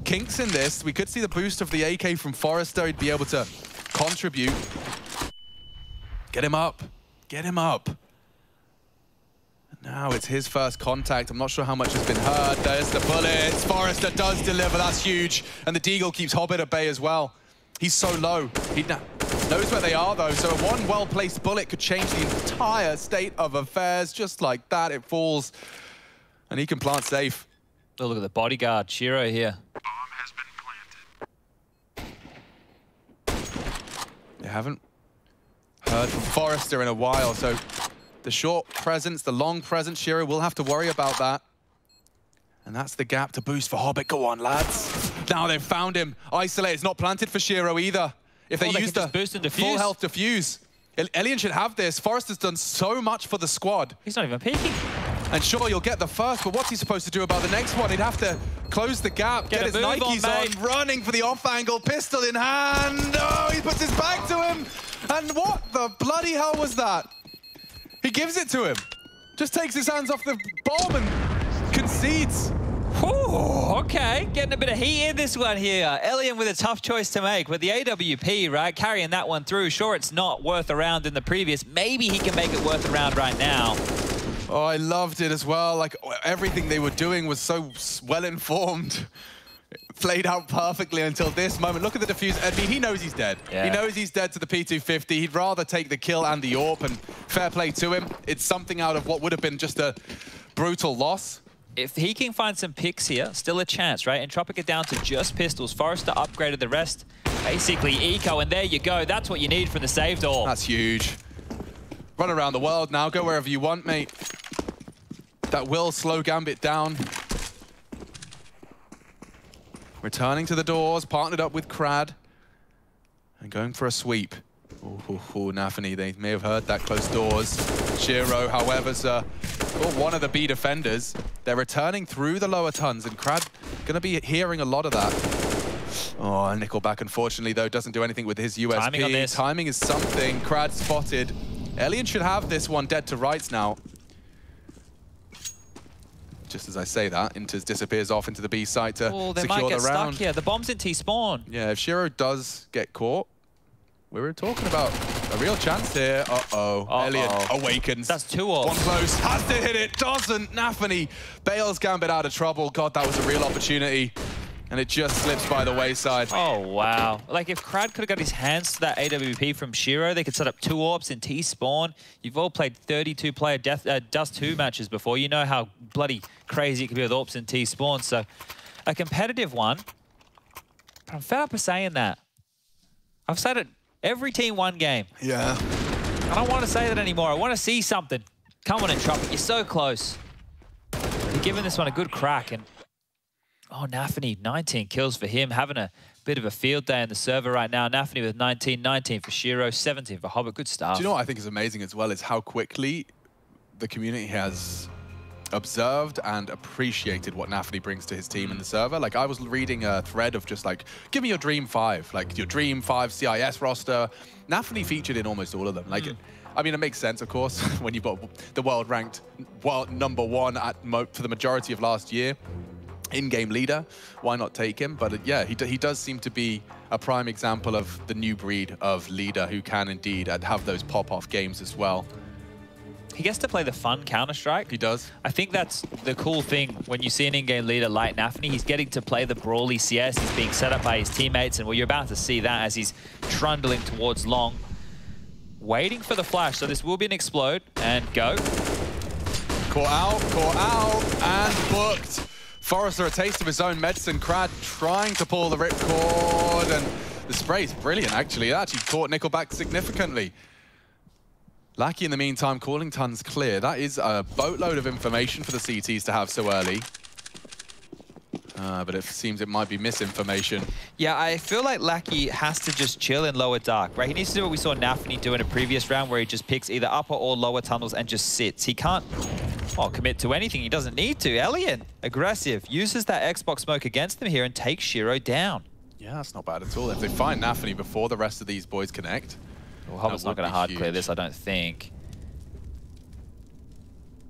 kinks in this. We could see the boost of the AK from Forrester. He'd be able to contribute. Get him up. Get him up. Now it's his first contact. I'm not sure how much has been heard. There's the bullets. Forrester does deliver. That's huge. And the Deagle keeps Hobbit at bay as well. He's so low. He knows where they are, though. So one well-placed bullet could change the entire state of affairs. Just like that, it falls. And he can plant safe. Oh, look at the bodyguard, Shiro here. They haven't heard from Forrester in a while, so the short presence, the long presence, Shiro will have to worry about that. And that's the gap to boost for Hobbit. Go on, lads. Now they've found him. Isolate is not planted for Shiro either. If they use the full health defuse. Elian should have this. Forrester's done so much for the squad. He's not even peeking. And sure, you'll get the first, but what's he supposed to do about the next one? He'd have to close the gap, get his Nikes on, running for the off-angle, pistol in hand. Oh, he puts his back to him. And what the bloody hell was that? He gives it to him. Just takes his hands off the bomb and concedes. Whew, okay, getting a bit of heat in this one here. Elian with a tough choice to make, but the AWP, right, carrying that one through. Sure, it's not worth a round in the previous. Maybe he can make it worth a round right now. Oh, I loved it as well. Like, everything they were doing was so well-informed. Played out perfectly until this moment. Look at the defuse. I mean, he knows he's dead. Yeah. He knows he's dead to the P250. He'd rather take the kill and the AWP, and fair play to him. It's something out of what would have been just a brutal loss. If he can find some picks here, still a chance, right? Entropic it down to just pistols. Forrester upgraded the rest. Basically eco, and there you go. That's what you need from the save door. That's huge. Run around the world now. Go wherever you want, mate. That will slow Gambit down. Returning to the doors, partnered up with Crad. And going for a sweep. Ooh, Nafany, they may have heard that close doors. Shiro, however's one of the B defenders. They're returning through the lower tons, and Crad going to be hearing a lot of that. Oh, Nickelback, unfortunately, though, doesn't do anything with his USP. Timing on this. Timing is something. Crad spotted. Elian should have this one dead to rights now. Just as I say that, Inters disappears off into the B site to secure the round. They might get stuck here. The bomb's in T-spawn. Yeah, if Shiro does get caught, we were talking about a real chance here. Uh-oh. Elian awakens. That's two off. One close. Has to hit it. Doesn't. Nafany bails Gambit out of trouble. God, that was a real opportunity. And it just slips by the wayside. Oh, wow. Like, if Crad could have got his hands to that AWP from Shiro, they could set up 2 AWPs in T-spawn. You've all played 32-player Dust 2 matches before. You know how bloody crazy it can be with AWPs in T-spawn. So, a competitive one. But I'm fed up of saying that. I've said it every Team 1 game. Yeah. I don't want to say that anymore. I want to see something. Come on, Entropic. You're so close. You're giving this one a good crack. And oh, Nafany, 19 kills for him. Having a bit of a field day in the server right now. Nafany with 19, 19 for Shiro, 17 for Hobbit. Good stuff. Do you know what I think is amazing as well is how quickly the community has observed and appreciated what Nafany brings to his team in the server. Like, I was reading a thread of just like, give me your Dream 5, like your Dream 5 CIS roster. Nafany featured in almost all of them. Like, I mean, it makes sense, of course, when you've got the world ranked #1 for the majority of last year. In-game leader, why not take him? But yeah, he does seem to be a prime example of the new breed of leader who can indeed have those pop-off games as well. He gets to play the fun Counter-Strike. He does. I think that's the cool thing when you see an in-game leader like Nafany. He's getting to play the brawly CS. He's being set up by his teammates, and well, you're about to see that as he's trundling towards long. Waiting for the flash, so this will be an explode, and go. Caught out, and booked. Forrester, a taste of his own medicine. Crad trying to pull the ripcord, and the spray's brilliant, actually. It actually caught Nickelback significantly. Lackey, in the meantime, calling tons clear. That is a boatload of information for the CTs to have so early. But it seems it might be misinformation. Yeah, I feel like Lackey has to just chill in lower dark, right? He needs to do what we saw Nafny do in a previous round, where he just picks either upper or lower tunnels and just sits. He can't, well, commit to anything. He doesn't need to. Elian, aggressive, uses that Xbox smoke against them here and takes Shiro down. Yeah, that's not bad at all. If they find Nafny before the rest of these boys connect. Well, Hobbit's not going to hard clear this, I don't think.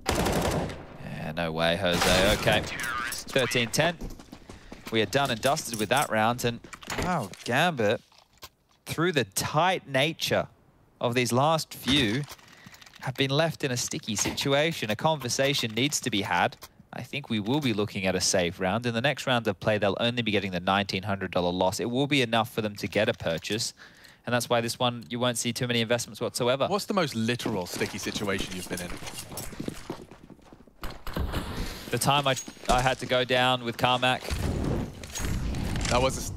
Yeah, no way, Jose. Okay. 13-10. We are done and dusted with that round. And, wow, Gambit, through the tight nature of these last few, have been left in a sticky situation. A conversation needs to be had. I think we will be looking at a safe round. In the next round of play, they'll only be getting the $1,900 loss. It will be enough for them to get a purchase. And that's why this one, you won't see too many investments whatsoever. What's the most literal sticky situation you've been in? The time I had to go down with Carmack. That was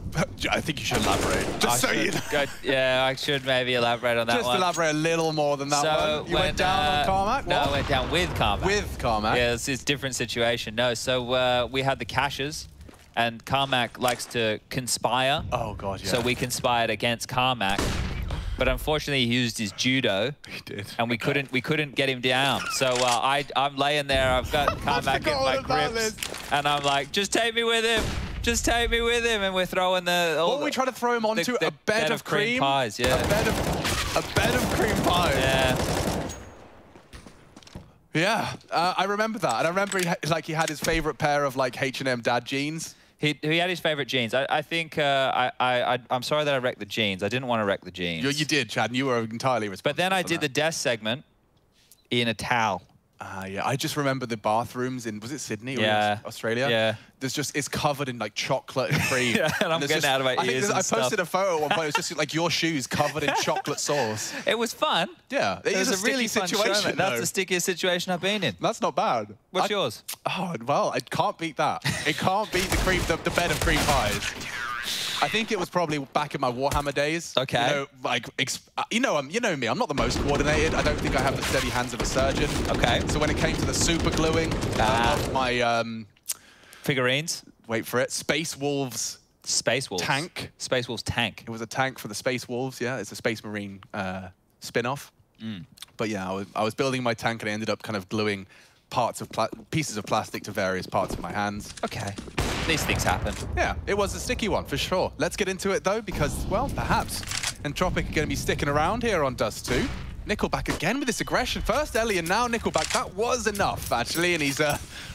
I think you should elaborate. Just so you know. Yeah, I should maybe elaborate on that one. Just elaborate a little more than that one. You went down on Carmack? No, I went down with Carmack. With Carmack? Yeah, it's a different situation. No, so we had the caches, and Carmack likes to conspire. Oh, God, yeah. So we conspired against Carmack. But unfortunately, he used his judo. He did. And we couldn't get him down. So I'm laying there. I've got Carmack in my grips, and I'm like, just take me with him. Just take me with him, and we're throwing what were we trying to throw him onto? A bed of cream pies, yeah. A bed of cream pies. Yeah. Yeah, I remember that, and I remember he had his favorite pair of like H&M dad jeans. He had his favorite jeans. I think I'm sorry that I wrecked the jeans. I didn't want to wreck the jeans. You did, Chad, and you were entirely responsible. But then I did the desk segment in a towel. Yeah, I just remember the bathrooms in, was it Sydney or Australia? Yeah. It's covered in like chocolate and cream. Yeah, and I'm getting out of my ears I posted a photo at one point. It was just like your shoes covered in chocolate sauce. It was fun. Yeah, it was a really fun situation. That's the stickiest situation I've been in. That's not bad. What's yours? Oh, well, I can't beat that. It can't beat the bed of cream pies. I think it was probably back in my Warhammer days. Okay. You know, you know me. I'm not the most coordinated. I don't think I have the steady hands of a surgeon. Okay. So when it came to the super gluing of my figurines, wait for it, Space Wolves. Space Wolves. Tank. Space Wolves tank. It was a tank for the Space Wolves. Yeah, it's a Space Marine spin-off. But yeah, I was building my tank, and I ended up kind of gluing pieces of plastic to various parts of my hands. Okay. These things happen. Yeah, it was a sticky one, for sure. Let's get into it, though, because, well, perhaps Entropic are going to be sticking around here on Dust 2. Nickelback again with this aggression. First Ellie, and now Nickelback. That was enough, actually, and he's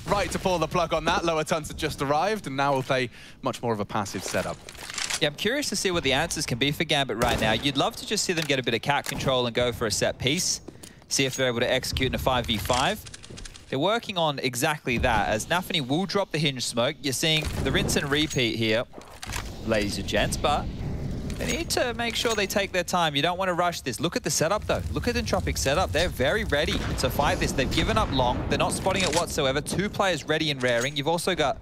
right to pull the plug on that. Lower Tuns had just arrived, and now we'll play much more of a passive setup. Yeah, I'm curious to see what the answers can be for Gambit right now. You'd love to just see them get a bit of cat control and go for a set piece. See if they're able to execute in a 5v5. They're working on exactly that, as Nafny will drop the hinge smoke. You're seeing the rinse and repeat here, ladies and gents, but they need to make sure they take their time. You don't want to rush this. Look at the setup, though. Look at Entropic's setup. They're very ready to fight this. They've given up long. They're not spotting it whatsoever. 2 players ready and raring. You've also got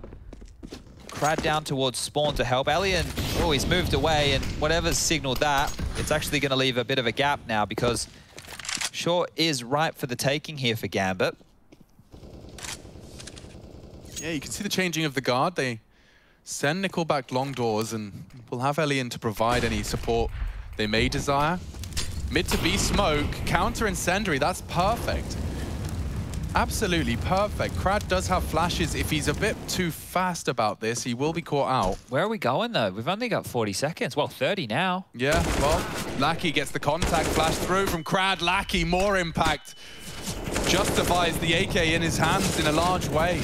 Crad down towards spawn to help. Alien, oh, he's moved away, and whatever's signaled that, it's actually going to leave a bit of a gap now, because Short is ripe for the taking here for Gambit. Yeah, you can see the changing of the guard. They send Nickelback long doors, and we'll have Elian to provide any support they may desire. Mid to B smoke, counter incendiary, that's perfect. Absolutely perfect. Crad does have flashes. If he's a bit too fast about this, he will be caught out. Where are we going, though? We've only got 40 seconds. Well, 30 now. Yeah, well, Lackey gets the contact flash through from Crad. Lackey, more impact. Justifies the AK in his hands in a large way.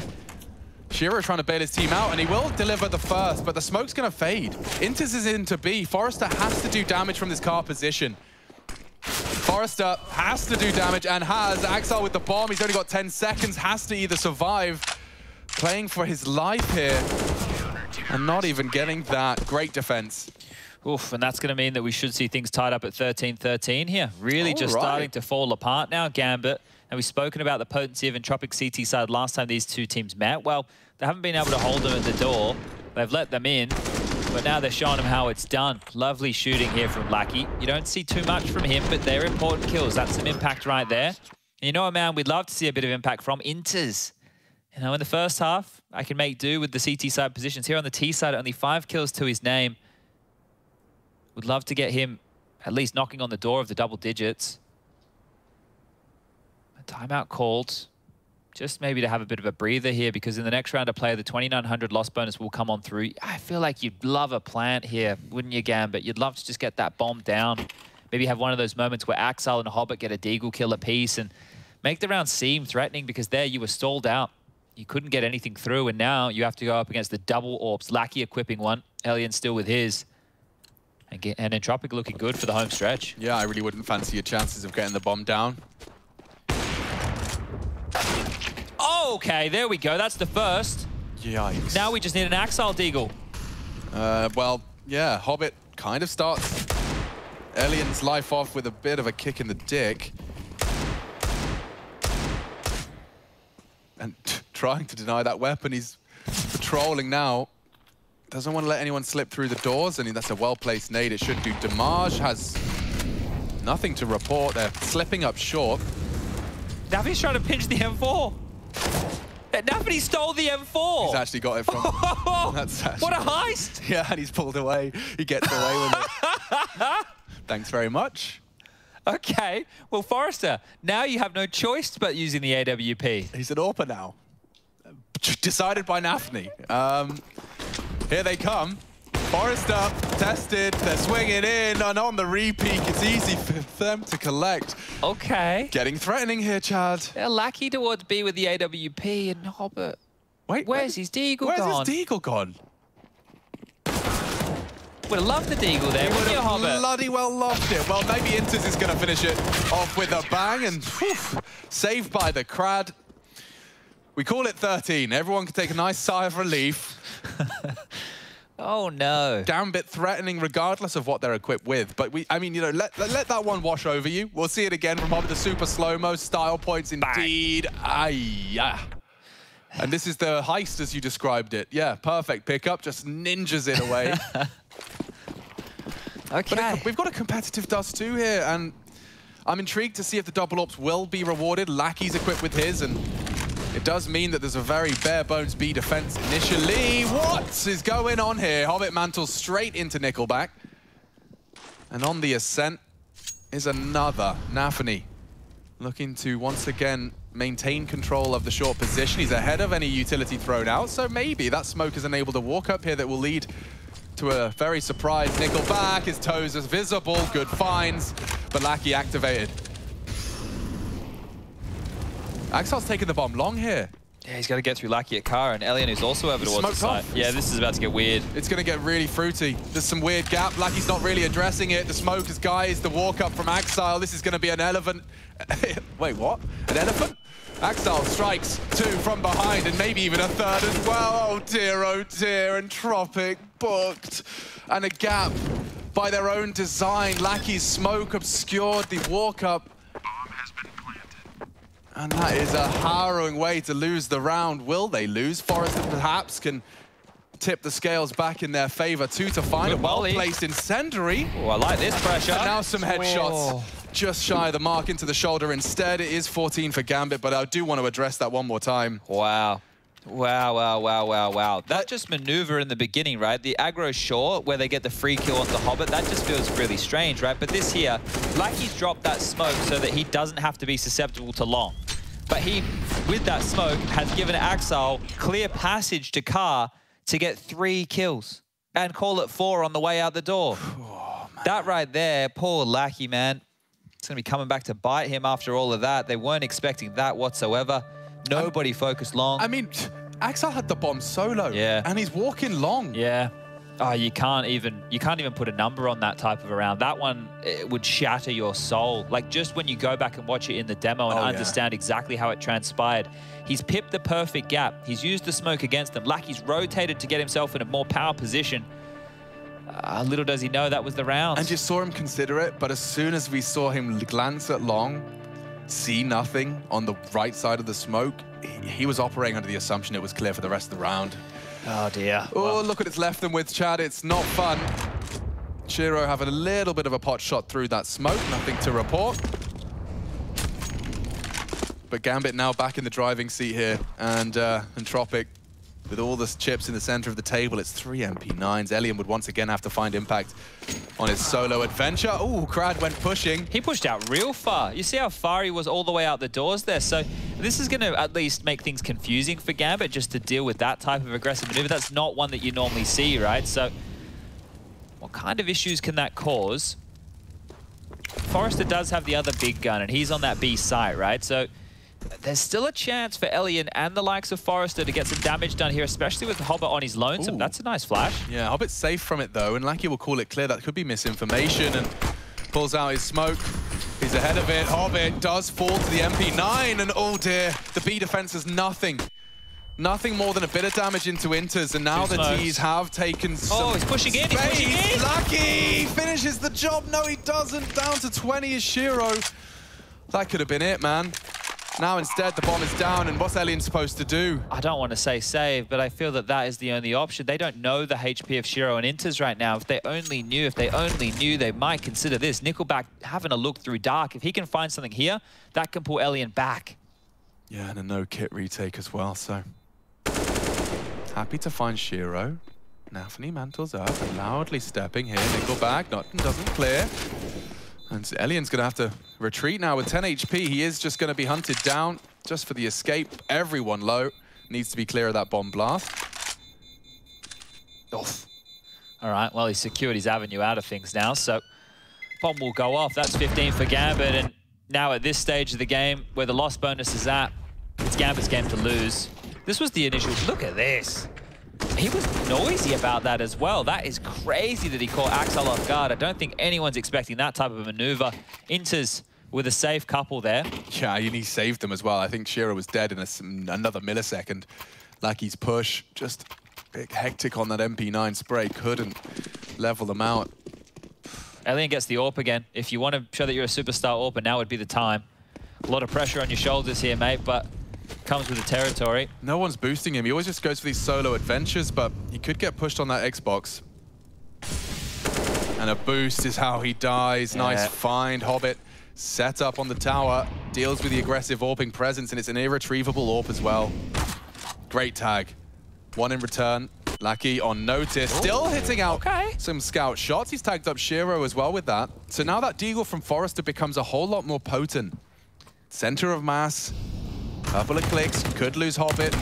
Shiro trying to bail his team out, and he will deliver the first, but the smoke's going to fade. Inters is into B. Forrester has to do damage from this car position. Forrester has to do damage, and has. Axel with the bomb. He's only got 10 seconds. Has to either survive. Playing for his life here. And not even getting that. Great defense. Oof, and that's going to mean that we should see things tied up at 13-13 here. Really starting to fall apart now, Gambit. And we've spoken about the potency of Entropic CT side last time these two teams met. Well, they haven't been able to hold them at the door. They've let them in, but now they're showing them how it's done. Lovely shooting here from Lackey. You don't see too much from him, but they're important kills. That's some impact right there. And you know what, man? We'd love to see a bit of impact from Inters. You know, in the first half, I can make do with the CT side positions. Here on the T side, only 5 kills to his name. Would love to get him at least knocking on the door of the double digits. A timeout called. Just maybe to have a bit of a breather here, because in the next round of play, the 2,900 loss bonus will come on through. I feel like you'd love a plant here, wouldn't you, Gambit? You'd love to just get that bomb down. Maybe have one of those moments where Axel and Hobbit get a deagle kill apiece and make the round seem threatening, because there you were stalled out. You couldn't get anything through, and now you have to go up against the double orbs. Lackey equipping one. Alien still with his. And Entropic looking good for the home stretch. Yeah, I really wouldn't fancy your chances of getting the bomb down. Okay, there we go. That's the first. Yikes. Now we just need an Axel deagle. Well, yeah, Hobbit kind of starts Alien's life off with a bit of a kick in the dick. And trying to deny that weapon. He's patrolling now. Doesn't want to let anyone slip through the doors. I mean, that's a well-placed nade. It should do damage. Has nothing to report. They're slipping up short. Navi's trying to pinch the M4. Navi stole the M4. He's actually got it from... That's what a heist. Yeah, and he's pulled away. He gets away with it. Thanks very much. Okay. Well, Forrester, now you have no choice but using the AWP. He's an AWPer now. Decided by Nafni. Here they come. Forrester tested. They're swinging in, and on the repeat, it's easy for them to collect. Okay. Getting threatening here, Chad. They're lucky towards B with the AWP and Hobbit. Wait, where's his deagle gone? Where's his deagle gone? Would have loved the deagle there, wouldn't you, Hobbit? Bloody well loved it. Well, maybe Inters is going to finish it off with a bang, and whew, saved by the Crad. We call it 13. Everyone can take a nice sigh of relief. Oh, no. Gambit threatening regardless of what they're equipped with. But I mean, you know, let that one wash over you. We'll see it again from Hobbit, the super slow-mo style points indeed. Yeah. And this is the heist as you described it. Yeah, perfect pickup. Just ninjas it away. Okay. But we've got a competitive Dust 2 here, and I'm intrigued to see if the double ops will be rewarded. Lackey's equipped with his, and it does mean that there's a very bare-bones B defense initially. What is going on here? Hobbit mantles straight into Nickelback. And on the ascent is another Nafani, looking to once again maintain control of the short position. He's ahead of any utility thrown out, so maybe that smoke is enabled a walk up here that will lead to a very surprised Nickelback. His toes are visible, good finds, but Lackey activated. Axel's taking the bomb long here. Yeah, he's got to get through Lackey at car, and Elian who's also over towards the side. Yeah, this is about to get weird. It's going to get really fruity. There's some weird gap. Lackey's not really addressing it. The smoke is guys, the walk up from Axel. This is going to be an elephant. Wait, what? An elephant? Axel strikes 2 from behind, and maybe even a third as well. Oh dear, Entropic booked. And a gap by their own design. Lackey's smoke obscured the walk up. And that is a harrowing way to lose the round. Will they lose? Forrester perhaps can tip the scales back in their favor. 2 to find a well-placed incendiary. Oh, I like this pressure. And now some headshots. Whoa. Just shy of the mark into the shoulder. Instead, it is 14 for Gambit, but I do want to address that one more time. Wow. Wow. That just maneuver in the beginning, right? The aggro short, where they get the free kill on the Hobbit, that just feels really strange, right? But this here, Lackey's dropped that smoke so that he doesn't have to be susceptible to long. But he, with that smoke, has given Axel clear passage to car to get 3 kills and call it 4 on the way out the door. Oh, that right there, poor Lackey, man. It's going to be coming back to bite him after all of that. They weren't expecting that whatsoever. Nobody focused long. I mean, Axel had the bomb solo. Yeah. And he's walking long. Yeah. Oh, you can't even put a number on that type of a round. That one, it would shatter your soul. Like, just when you go back and watch it in the demo and understand exactly how it transpired. He's pipped the perfect gap. He's used the smoke against them. Lackey's rotated to get himself in a more power position. Little does he know that was the round. And you saw him consider it, but as soon as we saw him glance at long, see nothing on the right side of the smoke, he was operating under the assumption it was clear for the rest of the round. Oh, dear. Oh, well, look what it's left them with, Chad. It's not fun. Chiro having a little bit of a pot shot through that smoke. Nothing to report. But Gambit now back in the driving seat here, and Entropic with all the chips in the center of the table. It's 3 MP9s. Elian would once again have to find impact on his solo adventure. Ooh, Krad went pushing. He pushed out real far. You see how far he was all the way out the doors there. So this is going to at least make things confusing for Gambit just to deal with that type of aggressive maneuver. That's not one that you normally see, right? So what kind of issues can that cause? Forrester does have the other big gun, and he's on that B site, right? So there's still a chance for Elian and the likes of Forrester to get some damage done here, especially with Hobbit on his lonesome. Ooh. That's a nice flash. Yeah, Hobbit's safe from it, though, and Lackey will call it clear. That could be misinformation, and pulls out his smoke. He's ahead of it. Hobbit does fall to the MP9, and oh dear, the B defense has nothing. Nothing more than a bit of damage into Inters, and now the T's have taken some he's pushing in, he's pushing in! Lucky finishes the job. No, he doesn't. Down to 20 is Shiro. That could have been it, man. Now instead, the bomb is down, and what's Elian supposed to do? I don't want to say save, but I feel that that is the only option. They don't know the HP of Shiro and Inters right now. If they only knew, they might consider this. Nickelback having a look through dark. If he can find something here, that can pull Elian back. Yeah, and a no-kit retake as well, so... Happy to find Shiro. Nafany mantles up, loudly stepping here. Nickelback, doesn't clear. And Elian's going to have to retreat now with 10 HP. He is just going to be hunted down just for the escape. Everyone low. Needs to be clear of that bomb blast. Oof. All right, well, he's secured his avenue out of things now, so bomb will go off. That's 15 for Gambit, and now at this stage of the game, where the loss bonus is at, it's Gambit's game to lose. This was the initial... Look at this. He was noisy about that as well. That is crazy that he caught Axel off guard. I don't think anyone's expecting that type of a maneuver. Inters with a safe couple there. Yeah, and he saved them as well. I think Shiro was dead in another millisecond. Lucky's push, just big hectic on that MP9 spray. Couldn't level them out. Elian gets the AWP again. If you want to show that you're a superstar AWPer, now would be the time. A lot of pressure on your shoulders here, mate, but comes with the territory. No one's boosting him. He always just goes for these solo adventures, but he could get pushed on that Xbox. And a boost is how he dies. Yeah. Nice find. Hobbit set up on the tower, deals with the aggressive AWPing presence, and it's an irretrievable AWP as well. Great tag. One in return. Lackey on notice, still hitting out some scout shots. He's tagged up Shiro as well with that. So now that deagle from Forrester becomes a whole lot more potent. Center of mass. Couple of clicks, could lose Hobbit.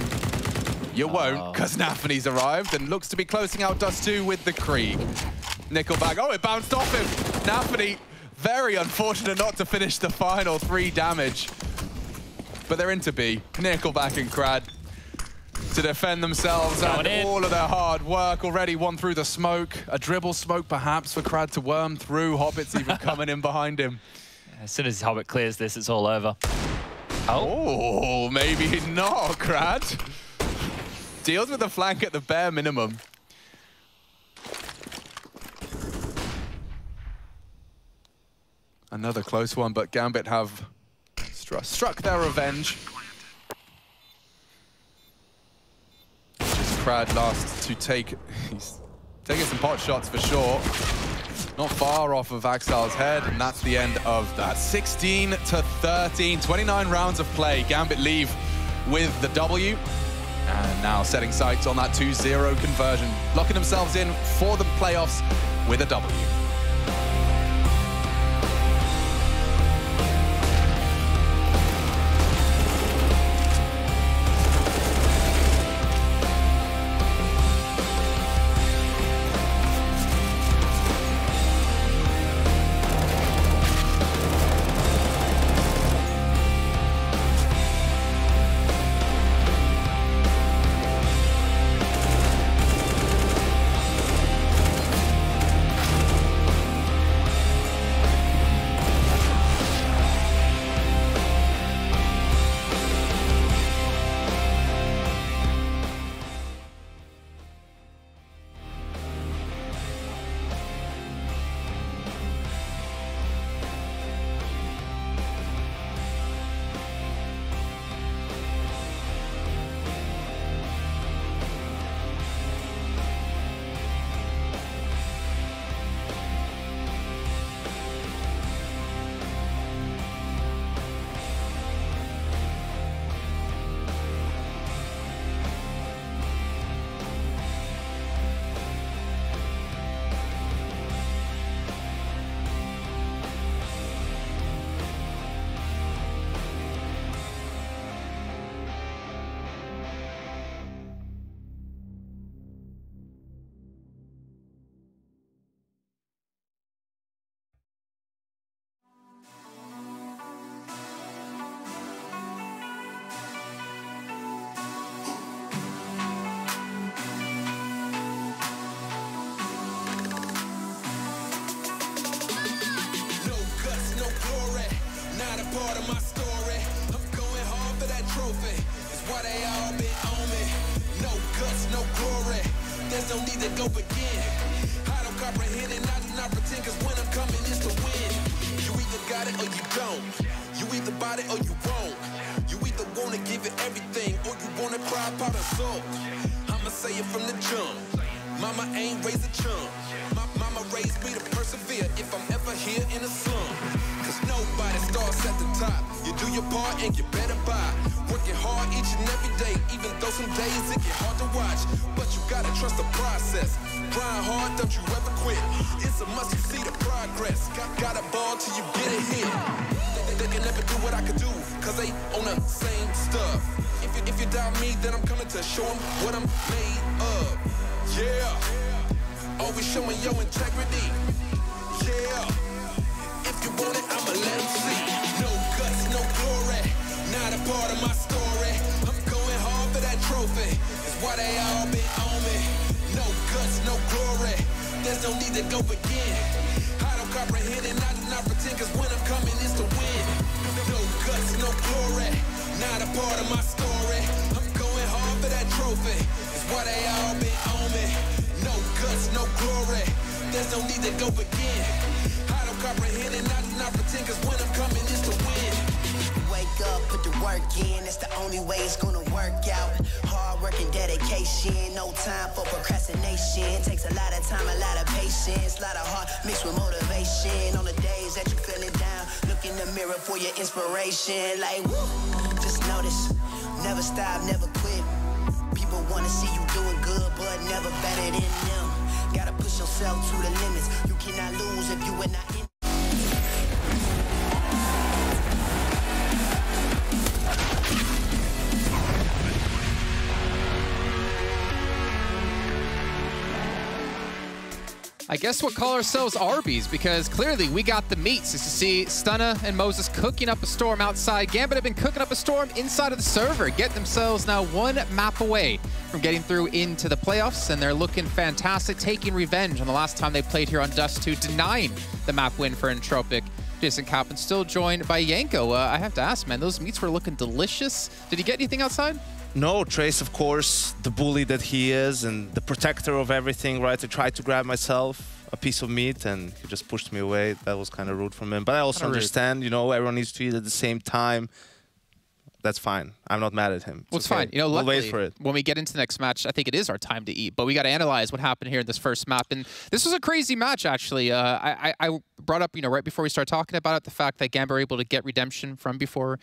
You won't, because Nafany's arrived and looks to be closing out Dust 2 with the Krieg. Nickelback, it bounced off him. Nafany, very unfortunate not to finish the final 3 damage. But they're into B. Nickelback and Krad to defend themselves and all of their hard work already won through the smoke. A dribble smoke perhaps for Krad to worm through. Hobbit's even coming in behind him. As soon as Hobbit clears this, it's all over. Oh, maybe not, Krad. Deals with the flank at the bare minimum. Another close one, but Gambit have struck their revenge. Just Krad last to take... He's taking some pot shots for sure. Not far off of Axel's head, and that's the end of that. 16-13, 29 rounds of play. Gambit leave with the W, and now setting sights on that 2-0 conversion, locking themselves in for the playoffs with a W. part of my story. I'm going hard for that trophy. It's why they all been on me. No guts, no glory. There's no need to go begin. I don't comprehend and I do not pretend, cause when I'm coming it's to win. You either got it or you don't. You either bought it or you won't. You either wanna give it everything or you wanna cry about a soul. I'ma say it from the jump. Mama ain't raised a chump. Mama raised me to persevere if I'm ever here in a slum. Cause nobody starts at the top. You do your part and you better buy. Working hard each and every day, even though some days it get hard to watch. But you gotta trust the process. Grind hard, don't you ever quit. It's a must, you see the progress. Got a ball till you get it hit. They can never do what I could do, cause they on the same stuff. If you doubt me, then I'm coming to show them what I'm made of. Yeah, always showing your integrity. Yeah, if you want it, I'ma let them see. No guts, no glory, not a part of my story. I'm going hard for that trophy, it's why they all been on me. No guts, no glory, there's no need to go begin. I don't comprehend and I do not pretend, cause when I'm coming it's to win. No guts, no glory, not a part of my story. I'm going hard for that trophy, it's why they all been on me. No guts, no glory, there's no need to go begin. I don't comprehend and I do not pretend, cause when I'm coming it's to win. Wake up, put the work in, it's the only way it's gonna work out. Hard work and dedication, no time for procrastination. Takes a lot of time, a lot of patience, a lot of heart mixed with motivation. On the days that you feeling down, look in the mirror for your inspiration. Like, woo, just notice, never stop, never quit. People wanna see you doing good, but never better than them. Gotta push yourself to the limits, you cannot lose if you are not in. I guess we'll call ourselves Arby's, because clearly we got the meats. As you see, Stunna and Moses cooking up a storm outside. Gambit have been cooking up a storm inside of the server, get themselves now one map away from getting through into the playoffs, and they're looking fantastic, taking revenge on the last time they played here on Dust 2, denying the map win for Entropic. Jason Kaplan still joined by Yanko. I have to ask, man, those meats were looking delicious. Did he get anything outside? No, Trace, of course, the bully that he is and the protector of everything, right? I tried to grab myself a piece of meat and he just pushed me away. That was kind of rude from him. But I also understand, you know, everyone needs to eat at the same time. That's fine. I'm not mad at him. Well, it's fine. You know, luckily, we'll wait for it. When we get into the next match, I think it is our time to eat. But we got to analyze what happened here in this first map. And this was a crazy match, actually. I brought up, you know, right before we start talking about it, the fact that Gambit were able to get redemption from before.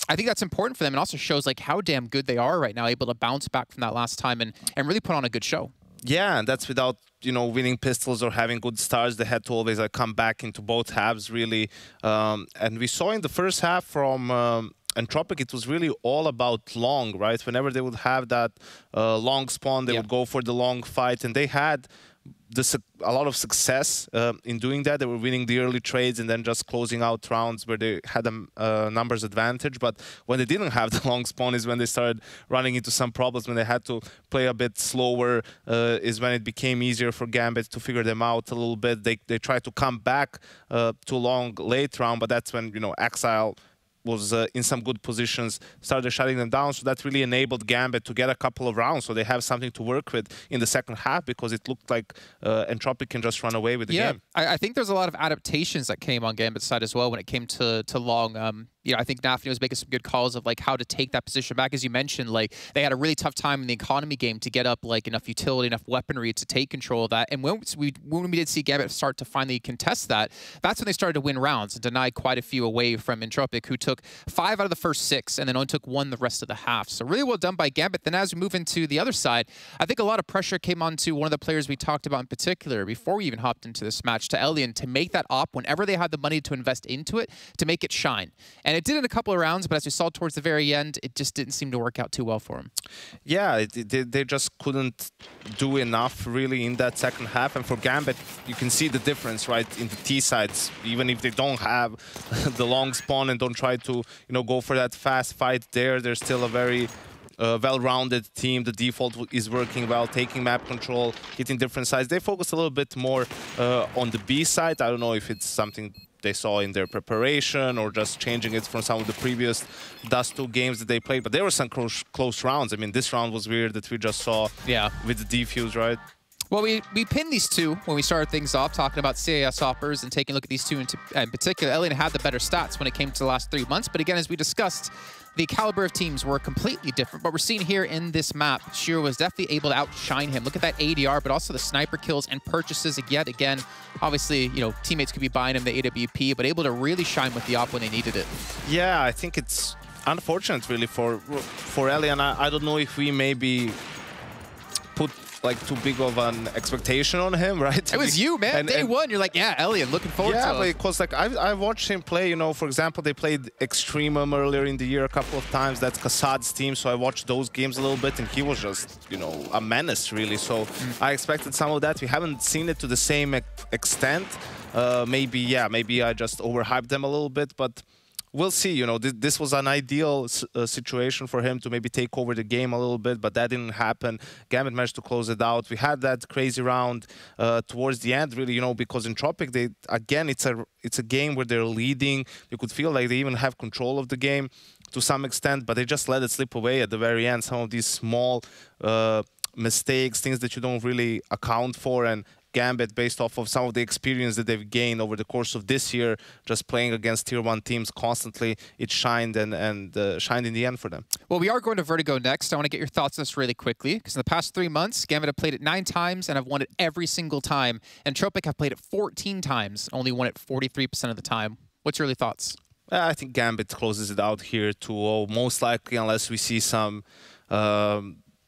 I think that's important for them, and also shows like how damn good they are right now, able to bounce back from that last time and really put on a good show. Yeah, and that's without, you know, winning pistols or having good starts. They had to always come back into both halves, really. And we saw in the first half from Entropic, it was really all about long, right? Whenever they would have that long spawn, they would go for the long fight, and they had a lot of success in doing that. They were winning the early trades and then just closing out rounds where they had a numbers advantage. But when they didn't have the long spawn is when they started running into some problems. When they had to play a bit slower is when it became easier for Gambit to figure them out a little bit. They tried to come back to long late round, but that's when, you know, Exile was in some good positions, started shutting them down. So that really enabled Gambit to get a couple of rounds. So they have something to work with in the second half, because it looked like Entropic can just run away with the game. I think there's a lot of adaptations that came on Gambit's side as well when it came to long. You know, I think Nafni was making some good calls of like how to take that position back. As you mentioned, like they had a really tough time in the economy game to get up like enough utility, enough weaponry to take control of that. And when we did see Gambit start to finally contest that, that's when they started to win rounds and denied quite a few away from Entropic, who took 5 out of the first 6 and then only took 1 the rest of the half. So really well done by Gambit. Then as we move into the other side, I think a lot of pressure came onto one of the players we talked about in particular before we even hopped into this match, to Elian, to make that op whenever they had the money to invest into it, to make it shine. And it did in a couple of rounds, but as we saw towards the very end, it just didn't seem to work out too well for him. Yeah, they just couldn't do enough really in that second half. And for Gambit, you can see the difference, right, in the T sides. Even if they don't have the long spawn and don't try to, you know, go for that fast fight there, they're still a very well-rounded team. The default is working well, taking map control, hitting different sides. They focus a little bit more on the B side. I don't know if it's something they saw in their preparation or just changing it from some of the previous Dust 2 games that they played. But there were some close rounds. I mean, this round was weird that we just saw with the defuse, right? Well, we pinned these two when we started things off, talking about CAS hoppers and taking a look at these two in particular. Alien had the better stats when it came to the last 3 months, but again, as we discussed, the caliber of teams were completely different. But we're seeing here in this map, Sheer was definitely able to outshine him. Look at that ADR, but also the sniper kills and purchases yet again. Obviously, you know, teammates could be buying him the AWP, but able to really shine with the op when they needed it. Yeah, I think it's unfortunate really for Alien. I don't know if we maybe put like too big of an expectation on him, right? It was you, man. Day one, you're like, yeah, Alien, looking forward to it. Yeah, because like I watched him play, you know, for example, they played Extremum earlier in the year a couple of times. That's Kassad's team, so I watched those games a little bit, and he was just, you know, a menace, really. So I expected some of that. We haven't seen it to the same extent. Maybe I just overhyped them a little bit, but we'll see. You know, this was an ideal situation for him to maybe take over the game a little bit, but that didn't happen. Gambit managed to close it out. We had that crazy round towards the end, really, you know, because in Tropic, it's a game where they're leading. You could feel like they even have control of the game to some extent, but they just let it slip away at the very end. Some of these small mistakes, things that you don't really account for, and Gambit, based off of some of the experience that they've gained over the course of this year, just playing against Tier 1 teams constantly, it shined and shined in the end for them. Well, we are going to Vertigo next. I want to get your thoughts on this really quickly, because in the past 3 months, Gambit have played it 9 times and have won it every single time. And Tropic have played it 14 times, only won it 43% of the time. What's your early thoughts? I think Gambit closes it out here too, most likely, unless we see some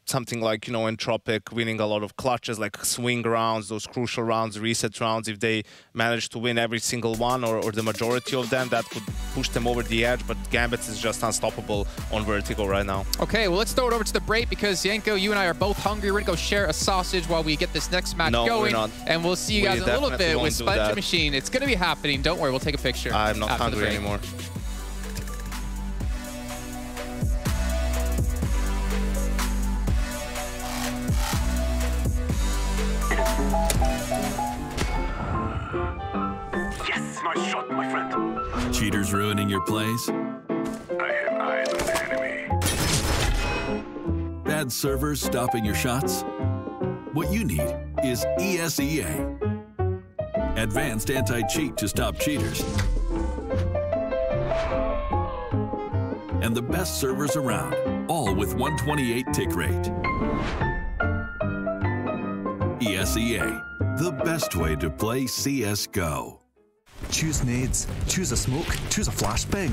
something like, you know, in Tropic, winning a lot of clutches, like swing rounds, those crucial rounds, reset rounds. If they manage to win every single one or the majority of them, that could push them over the edge. But Gambit is just unstoppable on Vertigo right now. Okay, well, let's throw it over to the break, because Yanko, you and I are both hungry. We're going to go share a sausage while we get this next match going. We're not. And we'll see you guys in a little bit with Sponge Machine. It's going to be happening. Don't worry, we'll take a picture. I'm not hungry anymore. Yes, nice shot, my friend. Cheaters ruining your plays? I have eyes on the enemy. Bad servers stopping your shots? What you need is ESEA. Advanced anti-cheat to stop cheaters. And the best servers around, all with 128 tick rate. ESEA, the best way to play CSGO. Choose nades, choose a smoke, choose a flashbang.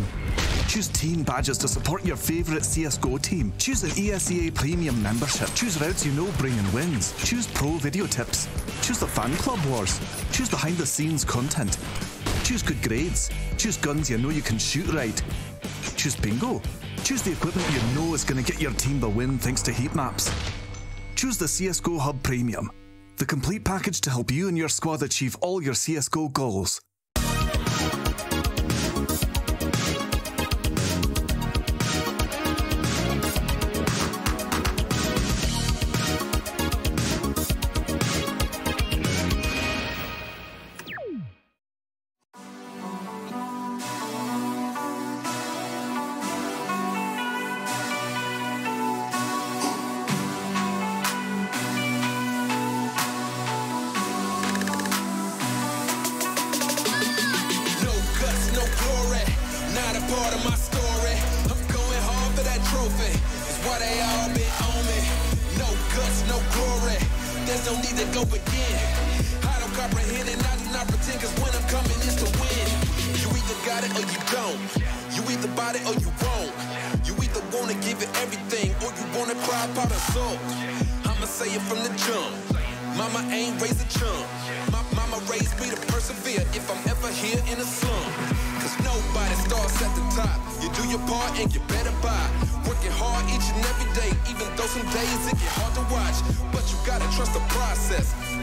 Choose team badges to support your favourite CSGO team. Choose an ESEA Premium membership. Choose routes you know bring in wins. Choose pro video tips. Choose the fan club wars. Choose behind the scenes content. Choose good grades. Choose guns you know you can shoot right. Choose bingo. Choose the equipment you know is going to get your team the win thanks to heat maps. Choose the CSGO Hub Premium, the complete package to help you and your squad achieve all your CSGO goals.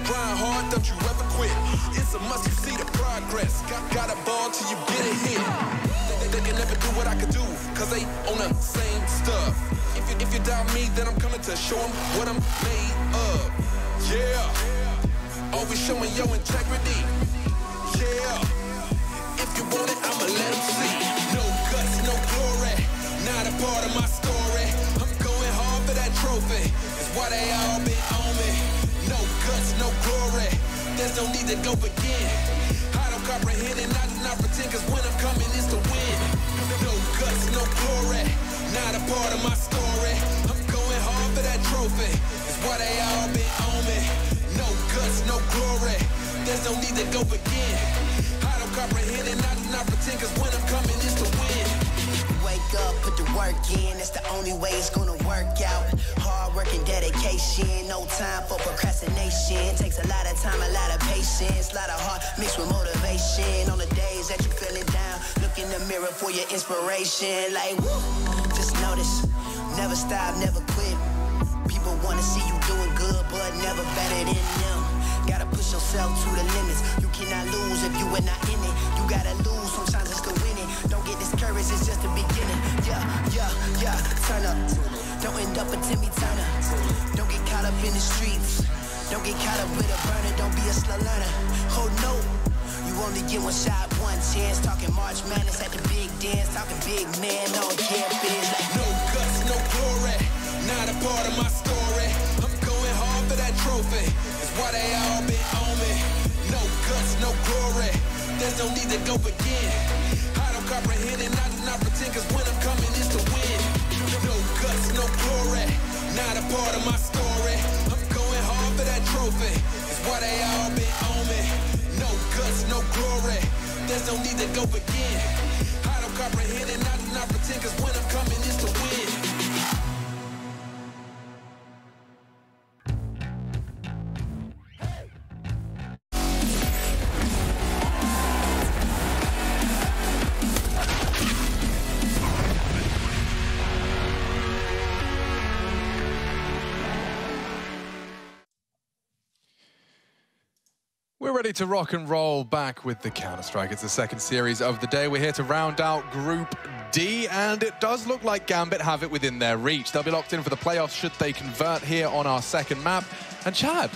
grind hard, don't you ever quit. It's a must, you see the progress. Got a ball till you get it hit. They can never do what I could do, cause they on the same stuff. If you doubt me, then I'm coming to show them what I'm made of. Yeah, always showing your integrity. Yeah, if you want it, I'ma let them see. No guts, no glory, not a part of my story. I'm going hard for that trophy, it's why they all been on me. No guts, no glory, there's no need to go begin. I don't comprehend it, I do not pretend, cause when I'm coming it's to win. No guts, no glory, not a part of my story. I'm going hard for that trophy, it's why they all been on me. No guts, no glory, there's no need to go begin. I don't comprehend it, I do not pretend, cause when I'm coming it's to win. Wake up, put the work in, that's the only way it's gonna work out. Hard work and dedication, no time for procrastination. Takes a lot of time, a lot of patience, a lot of heart mixed with motivation. On the days that you feeling down, look in the mirror for your inspiration. Like, woo, just notice, never stop, never quit. People wanna see you doing good, but never better than them. Gotta push yourself to the limits. You cannot lose if you are not in it. You gotta lose, sometimes it's to win it. Don't get discouraged, it's just the beginning. Yeah, turn up. Don't end up a Timmy Turner. Don't get caught up in the streets. Don't get caught up with a burner, don't be a slow learner. Oh no, you only get one shot, one chance. Talking March Madness at the big dance. Talking big man on campus. Like no guts, no glory, not a part of my story. I'm going hard for that trophy, it's why they all been on me. No guts, no glory, there's no need to go begin. I don't comprehend it, I do not pretend, cause when I'm coming it's to win. No guts, no glory, not a part of my story. I'm going hard for that trophy, it's why they all been on me. No guts, no glory, there's no need to go begin. I don't comprehend it, I do not pretend, cause when I'm coming it's to win. We're ready to rock and roll back with the Counter-Strike. It's the second series of the day. We're here to round out Group D, and it does look like Gambit have it within their reach. They'll be locked in for the playoffs should they convert here on our second map. And Chad,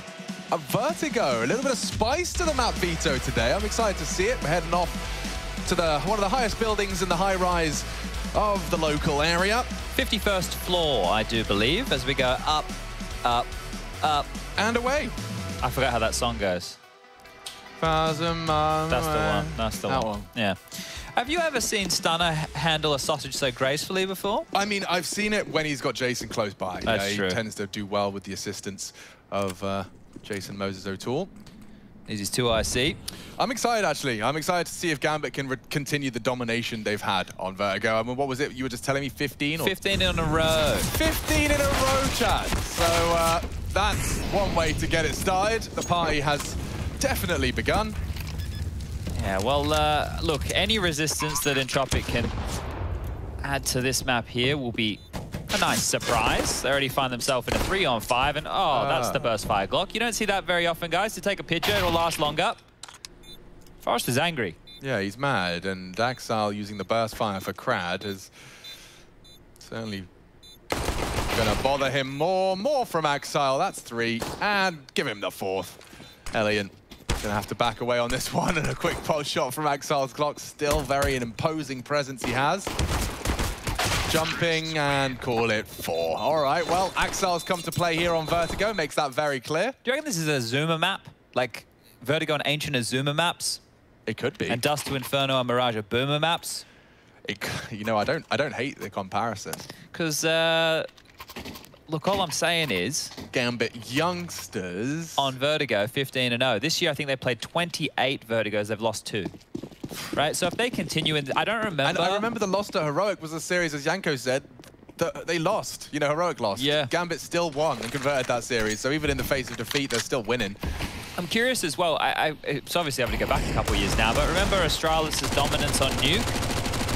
a Vertigo, a little bit of spice to the map veto today. I'm excited to see it. We're heading off to one of the highest buildings in the high-rise of the local area. 51st floor, I do believe, as we go up, up, up. And away. I forgot how that song goes. That's the one. That's the one. Yeah. Have you ever seen Stunner handle a sausage so gracefully before? I mean, I've seen it when he's got Jason close by. That's true. He tends to do well with the assistance of Jason Moses O'Toole. He's his 2IC. I'm excited, actually. I'm excited to see if Gambit can continue the domination they've had on Vertigo. I mean, what was it? You were just telling me 15? Or 15 in a row. 15 in a row, Chad. So that's one way to get it started. The party has definitely begun. Yeah, well, look, any resistance that Entropic can add to this map here will be a nice surprise. They already find themselves in a 3-on-5, and that's the burst fire Glock. You don't see that very often, guys. To take a picture, it'll last longer. Forrest is angry. Yeah, he's mad, and Axile using the burst fire for Crad is certainly gonna bother him more. More from Axile, that's 3, and give him the 4th. Elian gonna have to back away on this one, and a quick pulse shot from Axile's Glock. Still very an imposing presence he has. Jumping and call it 4. All right, well, Axile's come to play here on Vertigo, makes that very clear. Do you reckon this is a Zuma map? Like Vertigo and Ancient Azuma maps? It could be. And Dust to Inferno and Mirage are Boomer maps? You know, I don't hate the comparison. Because, look, all I'm saying is... Gambit youngsters... On Vertigo, 15-0. This year, I think they played 28 Vertigos. They've lost 2. Right? So if they continue in... I don't remember... And I remember the loss to Heroic was a series, as Yanko said, that they lost. You know, Heroic lost. Yeah. Gambit still won and converted that series. So even in the face of defeat, they're still winning. I'm curious as well. It's obviously having to go back a couple of years now, but remember Astralis' dominance on Nuke?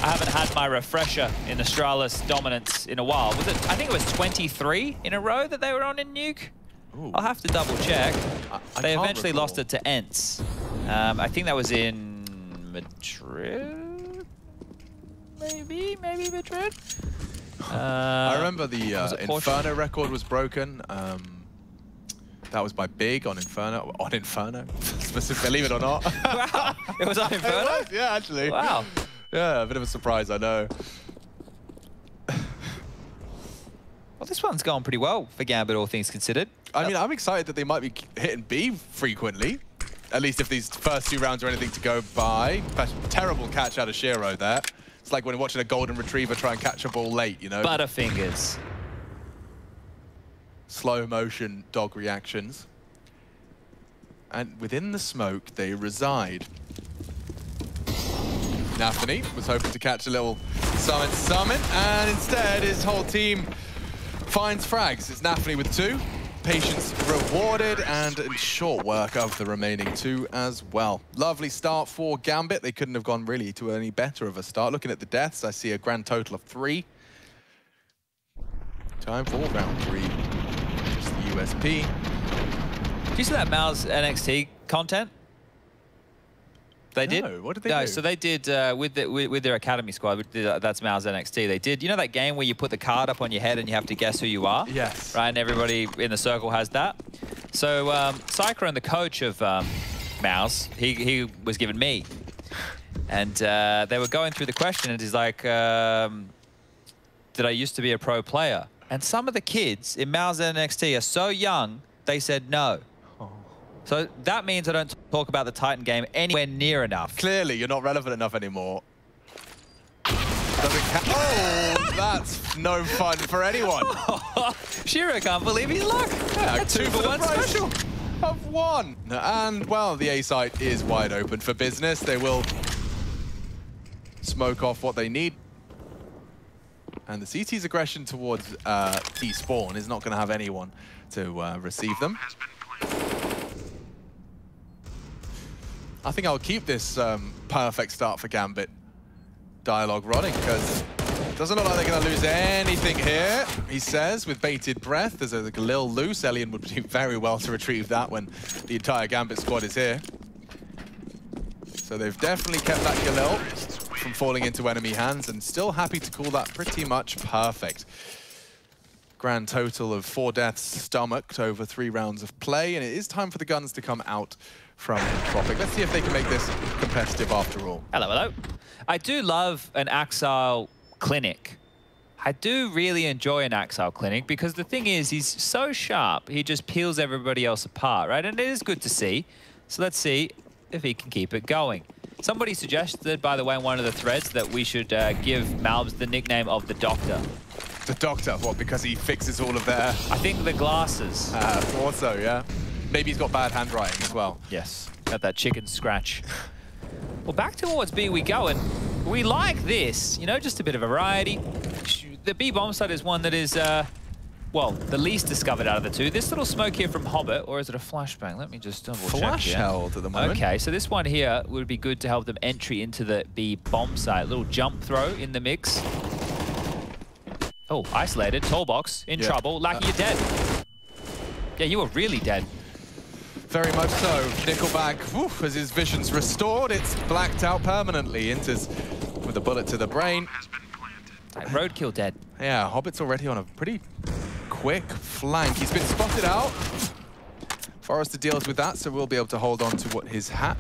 I haven't had my refresher in Astralis dominance in a while. Was it? I think it was 23 in a row that they were on in Nuke. I'll have to double check. I They can't eventually recall. lost it to Ents. I think that was in Madrid? Maybe Madrid? I remember the was it Portugal? Inferno record was broken. That was by Big on Inferno. On Inferno? Specifically, believe it or not. Wow, it was on Inferno? It was, yeah, actually. Wow. Yeah, a bit of a surprise, I know. Well, this one's going pretty well for Gambit, all things considered. I mean, I'm excited that they might be hitting B frequently. At least if these first 2 rounds are anything to go by. Terrible catch out of Shiro there. It's like when you're watching a golden retriever try and catch a ball late, you know? Butterfingers. Slow motion dog reactions. And within the smoke, they reside. Nafany was hoping to catch a little summon, and instead his whole team finds frags. It's Nafany with 2. Patience rewarded, and short work of the remaining 2 as well. Lovely start for Gambit. They couldn't have gone really to any better of a start. Looking at the deaths, I see a grand total of 3. Time for round 3. Just the USP. Did you see that Mal's NXT content? They did? No, what did they do? So they did, with their Academy squad, that's Mal's NXT, they did, you know that game where you put the card up on your head and you have to guess who you are? Yes. Right, and everybody in the circle has that. So Cyclone, the coach of Mal's, he was given me. And they were going through the question and he's like, did I used to be a pro player? And some of the kids in Mal's NXT are so young, they said no. So that means I don't talk about the Titan game anywhere near enough. Clearly, you're not relevant enough anymore. Doesn't count. Oh, that's no fun for anyone. Shiro can't believe his luck. Yeah, a 2 for 1 special of 1. And, well, the A site is wide open for business. They will smoke off what they need. And the CT's aggression towards T-Spawn is not going to have anyone to receive them. I think I'll keep this perfect start for Gambit dialogue running, because it doesn't look like they're going to lose anything here, he says, with bated breath. There's a little loose. Elian would do very well to retrieve that when the entire Gambit squad is here. So they've definitely kept that Galil from falling into enemy hands, and still happy to call that pretty much perfect. Grand total of 4 deaths stomached over 3 rounds of play, and it is time for the guns to come out from Tropic. Let's see if they can make this competitive after all. Hello, hello. I do love an Axile clinic. I do really enjoy an Axile clinic because the thing is, he's so sharp, he just peels everybody else apart, right? And it is good to see. So let's see if he can keep it going. Somebody suggested, by the way, in one of the threads that we should give Malbs the nickname of the Doctor. The Doctor? What, because he fixes all of their... I think the glasses. Also, yeah. Maybe he's got bad handwriting as well. Yes, got that chicken scratch. Well, back towards B we go, and we like this, you know, just a bit of variety. The B bomb site is one that is, well, the least discovered out of the 2. This little smoke here from Hobbit, or is it a flashbang? Let me just double check Flash here. held at the moment. Okay, so this one here would be good to help them entry into the B bomb site. Little jump throw in the mix. Oh, isolated, tall box, in trouble. Lucky you're dead. Yeah, you were really dead. Very much so. Nickelback, as his vision's restored, it's blacked out permanently. Enters with a bullet to the brain. Like roadkill dead. Yeah, Hobbit's already on a pretty quick flank. He's been spotted out. Forrester deals with that, so we'll be able to hold on to what his hat.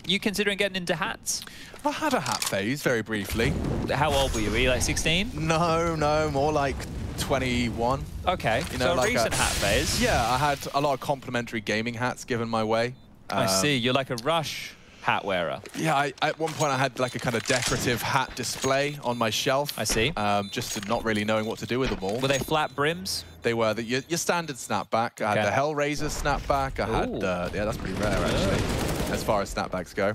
You considering getting into hats? I had a hat phase very briefly. How old were you? Were you like 16? No, more like 21. Okay, You know, so like a recent hat phase. Yeah, I had a lot of complimentary gaming hats given my way. I see, you're like a Rush hat wearer. Yeah, at one point I had like a kind of decorative hat display on my shelf. I see. Just not really knowing what to do with them all. Were they flat brims? They were your standard snapback. I had the Hellraiser snapback. I had, yeah, that's pretty rare actually, as far as snapbacks go.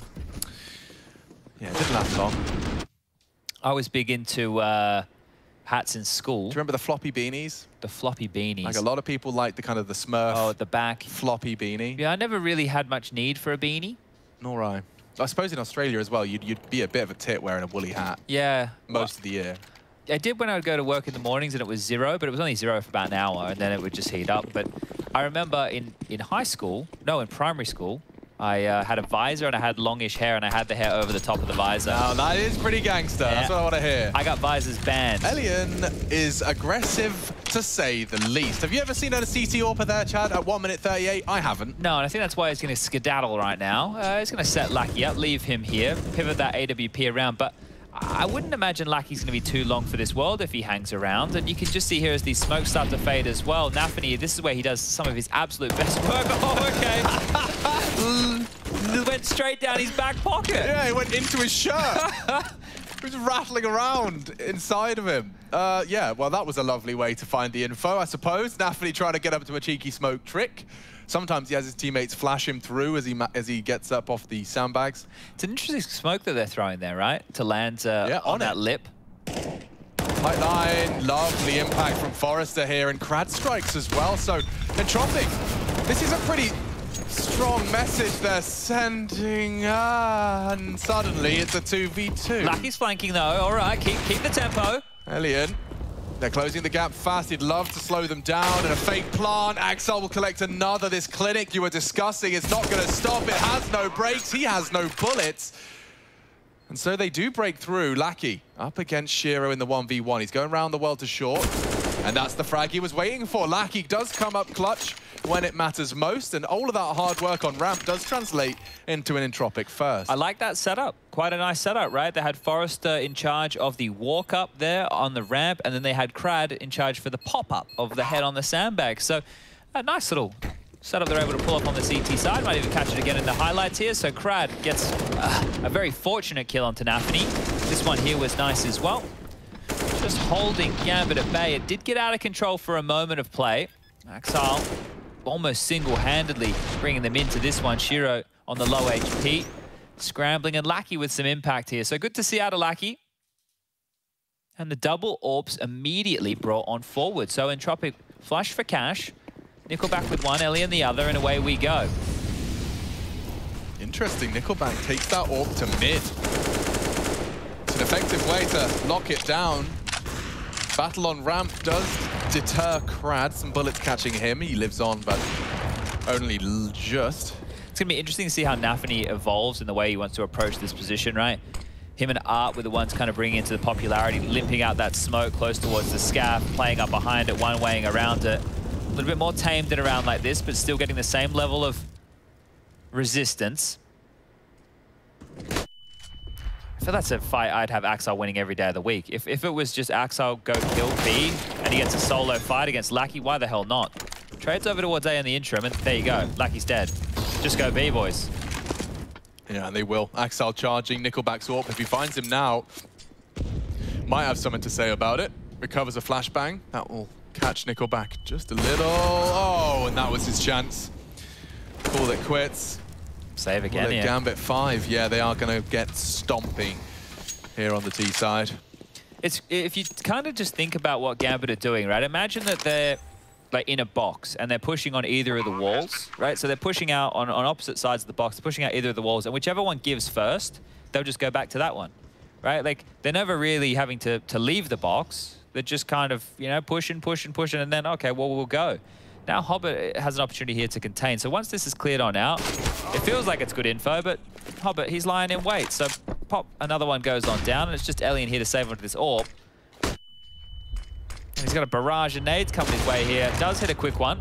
Yeah, it didn't last long. I was big into hats in school. Do you remember the floppy beanies? The floppy beanies. Like a lot of people like the kind of the Smurf. Oh, at the back. Floppy beanie. Yeah, I never really had much need for a beanie. Nor I. I suppose in Australia as well, you'd be a bit of a tit wearing a woolly hat. Yeah. Most of the year. I did when I would go to work in the mornings and it was 0, but it was only 0 for about an hour and then it would just heat up. But I remember in primary school, I had a visor and I had longish hair and I had the hair over the top of the visor. Now that is pretty gangster. Yeah. That's what I want to hear. I got visors banned. Alien is aggressive to say the least. Have you ever seen a CT AWPer there, Chad, at 1 minute 38? I haven't. No, and I think that's why he's going to skedaddle right now. He's going to set Lackey up, leave him here, pivot that AWP around. But I wouldn't imagine Lackey's going to be too long for this world if he hangs around. And you can just see here as these smokes start to fade as well. Nafany, this is where he does some of his absolute best work. Oh, okay. Went straight down his back pocket. Yeah, he went into his shirt. He was rattling around inside of him. Yeah, well, that was a lovely way to find the info, I suppose. Nafany trying to get up to a cheeky smoke trick. Sometimes he has his teammates flash him through as he gets up off the sandbags. It's an interesting smoke that they're throwing there, right? To land on that lip. Tight line, lovely impact from Forrester here, and Crad strikes as well. So, Entropic, this is a pretty strong message they're sending, and suddenly it's a 2v2. Lackey's flanking though. All right, keep the tempo. Alien. They're closing the gap fast. He'd love to slow them down. And a fake plant. Axel will collect another. This clinic you were discussing is not going to stop. It has no brakes. He has no bullets. And so they do break through. Lackey up against Shiro in the 1v1. He's going around the world to short. And that's the frag he was waiting for. Lackey does come up clutch when it matters most. And all of that hard work on ramp does translate into an Entropic first. I like that setup. Quite a nice setup, right? They had Forrester in charge of the walk-up there on the ramp. And then they had Crad in charge for the pop-up of the head on the sandbag. So a nice little setup they're able to pull up on the CT side. Might even catch it again in the highlights here. So Crad gets a very fortunate kill onto Nafany. This one here was nice as well. Just holding Gambit at bay. It did get out of control for a moment of play. Axel almost single-handedly bringing them into this one. Shiro on the low HP. Scrambling, and Lackey with some impact here. So good to see out of Lackey. And the double AWPs immediately brought on forward. So Entropic flush for cash. Nickelback with one, Ellie and the other, and away we go. Interesting. Nickelback takes that AWP to mid. It's an effective way to lock it down. Battle on ramp does deter Crad. Some bullets catching him. He lives on, but only just. It's going to be interesting to see how Nafany evolves in the way he wants to approach this position, right? Him and Art were the ones kind of bringing into the popularity, limping out that smoke close towards the scaff, playing up behind it, one-waying around it. A little bit more tamed than around like this, but still getting the same level of resistance. I feel that's a fight I'd have Axel winning every day of the week. If it was just Axel go kill B and he gets a solo fight against Lackey, why the hell not? Trades over towards A in the interim, and there you go. Lackey's dead. Just go B, boys. Yeah, and they will. Axel charging Nickelback's AWP. If he finds him now, might have something to say about it. Recovers a flashbang. That will catch Nickelback just a little. Oh, and that was his chance. Call it quits. Save again, yeah. Gambit 5. Yeah, they are going to get stomping here on the T side. If you kind of just think about what Gambit are doing, right? Imagine that they're like in a box and they're pushing on either of the walls, right? So they're pushing out on opposite sides of the box, pushing out either of the walls, and whichever one gives first, they'll just go back to that one, right? Like they're never really having to leave the box. They're just kind of, you know, pushing, and then, okay, well, we'll go. Now Hobbit has an opportunity here to contain. So once this is cleared on out, it feels like it's good info, but Hobbit, he's lying in wait. So pop, another one goes on down, and it's just Elian here to save onto this AWP. And he's got a barrage of nades coming his way here. Does hit a quick one.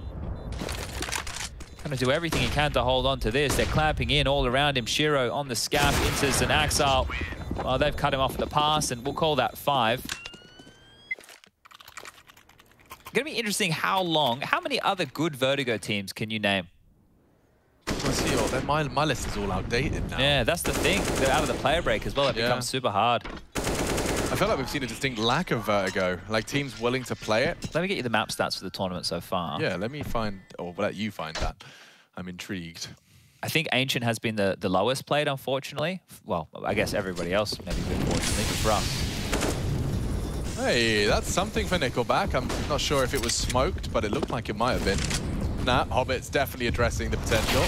Going to do everything he can to hold on to this. They're clamping in all around him. Shiro on the scaff, Intas and Axel. Well, they've cut him off at the pass, and we'll call that 5. Going to be interesting how many other good Vertigo teams can you name? My list is all outdated now. Yeah, that's the thing. They're out of the player break as well. It becomes super hard. I feel like we've seen a distinct lack of Vertigo, like teams willing to play it. Let me get you the map stats for the tournament so far. Yeah, let me find, or let you find that. I'm intrigued. I think Ancient has been the lowest played, unfortunately. Well, I guess everybody else maybe a bit fortunately, but for us. Hey, that's something for Nickelback. I'm not sure if it was smoked, but it looked like it might have been. Nah, Hobbit's definitely addressing the potential.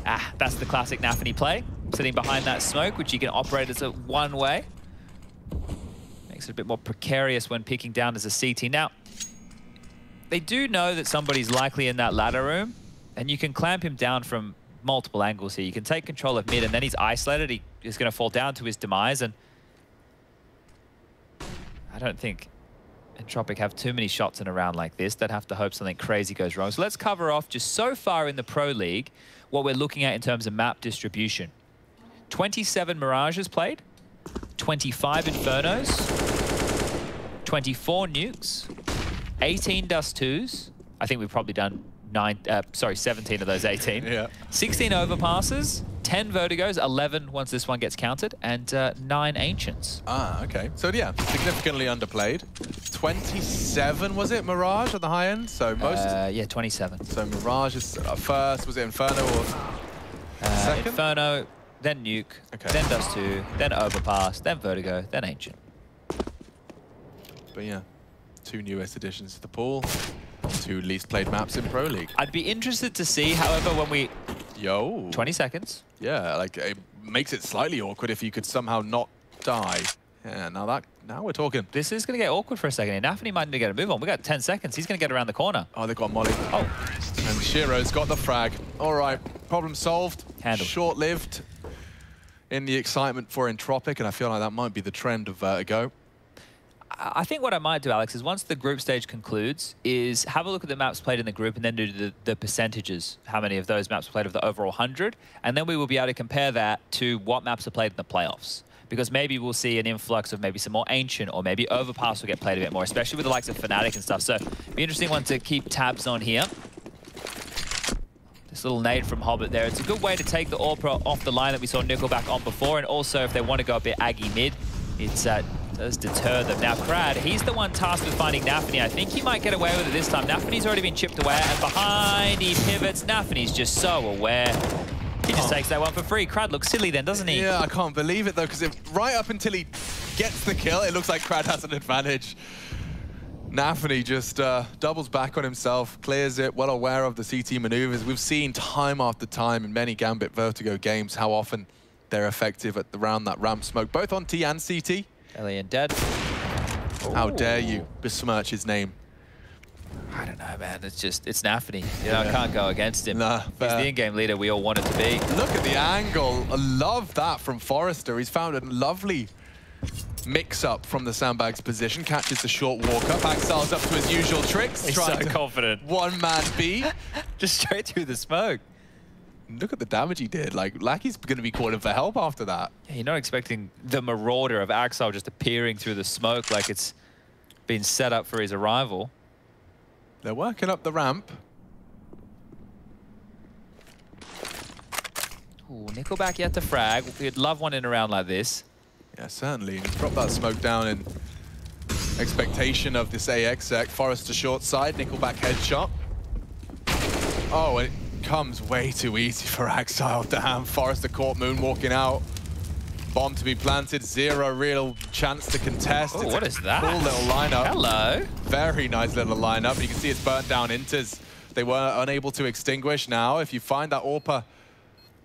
Ah, that's the classic Nafany play. Sitting behind that smoke, which you can operate as a one-way. Makes it a bit more precarious when picking down as a CT. Now, they do know that somebody's likely in that ladder room, and you can clamp him down from multiple angles here. You can take control of mid, and then he's isolated. He is going to fall down to his demise, and I don't think Entropic have too many shots in a round like this. They'd have to hope something crazy goes wrong. So let's cover off just so far in the Pro League what we're looking at in terms of map distribution. 27 Mirages played, 25 Infernos, 24 Nukes, 18 Dust 2s. I think we've probably done 17 of those 18. Yeah. 16 Overpasses, 10 Vertigos, 11 once this one gets counted, and 9 Ancients. Ah, okay. So yeah, significantly underplayed. 27 was it, Mirage on the high end? So most. Yeah, 27. So Mirage is first. Was it Inferno or second? Inferno, then Nuke, then Dust 2, then Overpass, then Vertigo, then Ancient. But yeah, 2 newest additions to the pool. 2 least played maps in Pro League. I'd be interested to see, however, when we... 20 seconds. Yeah, like it makes it slightly awkward if you could somehow not die. Yeah, now we're talking. This is going to get awkward for a second. Nafany might need to get a move on. We got 10 seconds. He's going to get around the corner. Oh, they've got Molly. Oh. And Shiro's got the frag. All right, problem solved. Handled. Short-lived in the excitement for Entropic, and I feel like that might be the trend of Vertigo. I think what I might do, Alex, is once the group stage concludes, is have a look at the maps played in the group and then do the percentages, how many of those maps played of the overall 100, and then we will be able to compare that to what maps are played in the playoffs. Because maybe we'll see an influx of maybe some more Ancient, or maybe Overpass will get played a bit more, especially with the likes of Fnatic and stuff. So, be an interesting one to keep tabs on here. This little nade from Hobbit there. It's a good way to take the AWP off the line that we saw Nickelback on before, and also if they want to go a bit Aggie mid, it's does deter them. Now, Crad, he's the one tasked with finding Nafany. I think he might get away with it this time. Nafany's already been chipped away, and behind he pivots. Nafany's just so aware. He just takes that one for free. Crad looks silly then, doesn't he? Yeah, I can't believe it, though, because right up until he gets the kill, it looks like Crad has an advantage. Nafany just doubles back on himself, clears it, well aware of the CT maneuvers. We've seen time after time in many Gambit Vertigo games how often they're effective around that ramp smoke, both on T and CT. Alien dead. How dare you besmirch his name? I don't know, man. It's Nafany. You know, I can't go against him. Nah, he's the in-game leader we all wanted to be. Look at the angle. I love that from Forrester. He's found a lovely mix-up from the sandbag's position. Catches the short walk up. Axile's up to his usual tricks. He's so confident. One-man B. Just straight through the smoke. Look at the damage he did. Like, Lackey's going to be calling for help after that. Yeah, you're not expecting the Marauder of Axile just appearing through the smoke like it's been set up for his arrival. They're working up the ramp. Ooh, Nickelback yet to frag. We'd love one in a round like this. Yeah, certainly. Drop that smoke down in expectation of this AX sec. Forrester short side, Nickelback headshot. Oh, and it comes way too easy for Axile. Damn, Forrester caught moonwalking out. Bomb to be planted, zero real chance to contest. Oh, what is that? Cool little lineup. Hello. Very nice little lineup. You can see it's burnt down Inters. They were unable to extinguish. Now, if you find that AWPer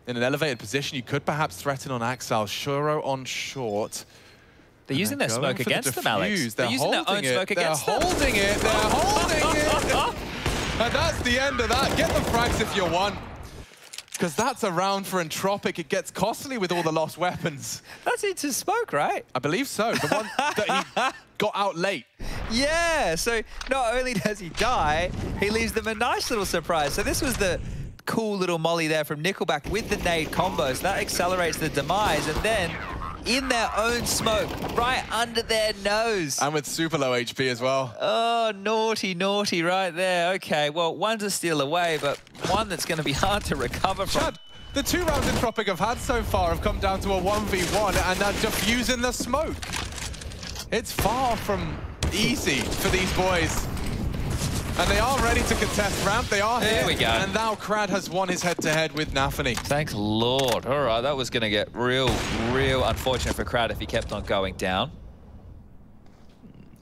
in an elevated position, you could perhaps threaten on Axile. Shuro on short. They're using their smoke against them, Alex. They're using their own smoke against them. They're holding it. They're holding it. And that's the end of that. Get the frags if you want. Because that's a round for Entropic. It gets costly with all the lost weapons. That's into smoke, right? I believe so. The one that he got out late. Yeah, so not only does he die, he leaves them a nice little surprise. So this was the cool little molly there from Nickelback with the nade combos. That accelerates the demise, and then in their own smoke, right under their nose. And with super low HP as well. Oh, naughty, naughty right there. Okay, well, one's a steal away, but one that's going to be hard to recover from. Chad, the 2 rounds Entropic have had so far have come down to a 1v1, and they're diffusing the smoke. It's far from easy for these boys. And they are ready to contest ramp. They are here. There we go. And now Crad has won his head-to-head with Nafany. Thanks, Lord. All right, that was going to get real unfortunate for Crad if he kept on going down.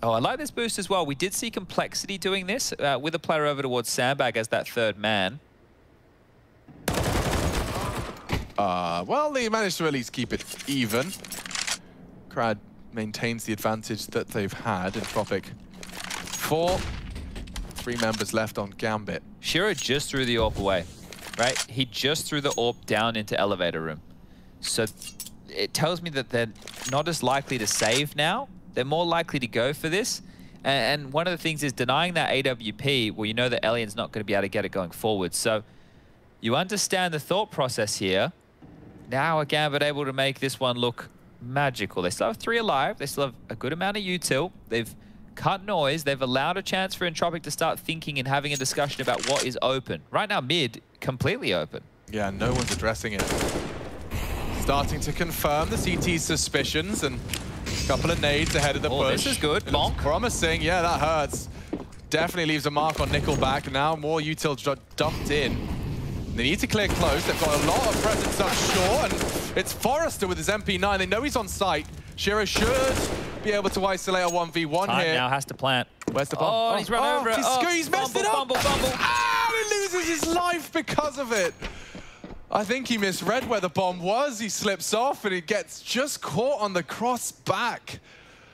Oh, I like this boost as well. We did see Complexity doing this with a player over towards Sandbag as that third man. Well, they managed to at least keep it even. Crad maintains the advantage that they've had in Tropic. 3 members left on Gambit. Shiro just threw the AWP away, right? He just threw the AWP down into elevator room. So it tells me that they're not as likely to save now. They're more likely to go for this. And one of the things is denying that AWP, well, you know that Alien's not going to be able to get it going forward. So you understand the thought process here. Now are Gambit able to make this one look magical. They still have 3 alive. They still have a good amount of util. They've cut noise. They've allowed a chance for Entropic to start thinking and having a discussion about what is open. Right now, mid, completely open. Yeah, no one's addressing it. Starting to confirm the CT's suspicions, and a couple of nades ahead of the push. This is good. Bonk. Promising. Yeah, that hurts. Definitely leaves a mark on Nickelback. Now more util dumped in. They need to clear close. They've got a lot of presence up short, and it's Forrester with his MP9. They know he's on site. Shiro should be able to isolate a 1v1 Time here. now has to plant. Where's the bomb? Oh, he's run over it. He's messed it up. Fumble. Ah, he loses his life because of it. I think he misread where the bomb was. He slips off, and he gets just caught on the cross back.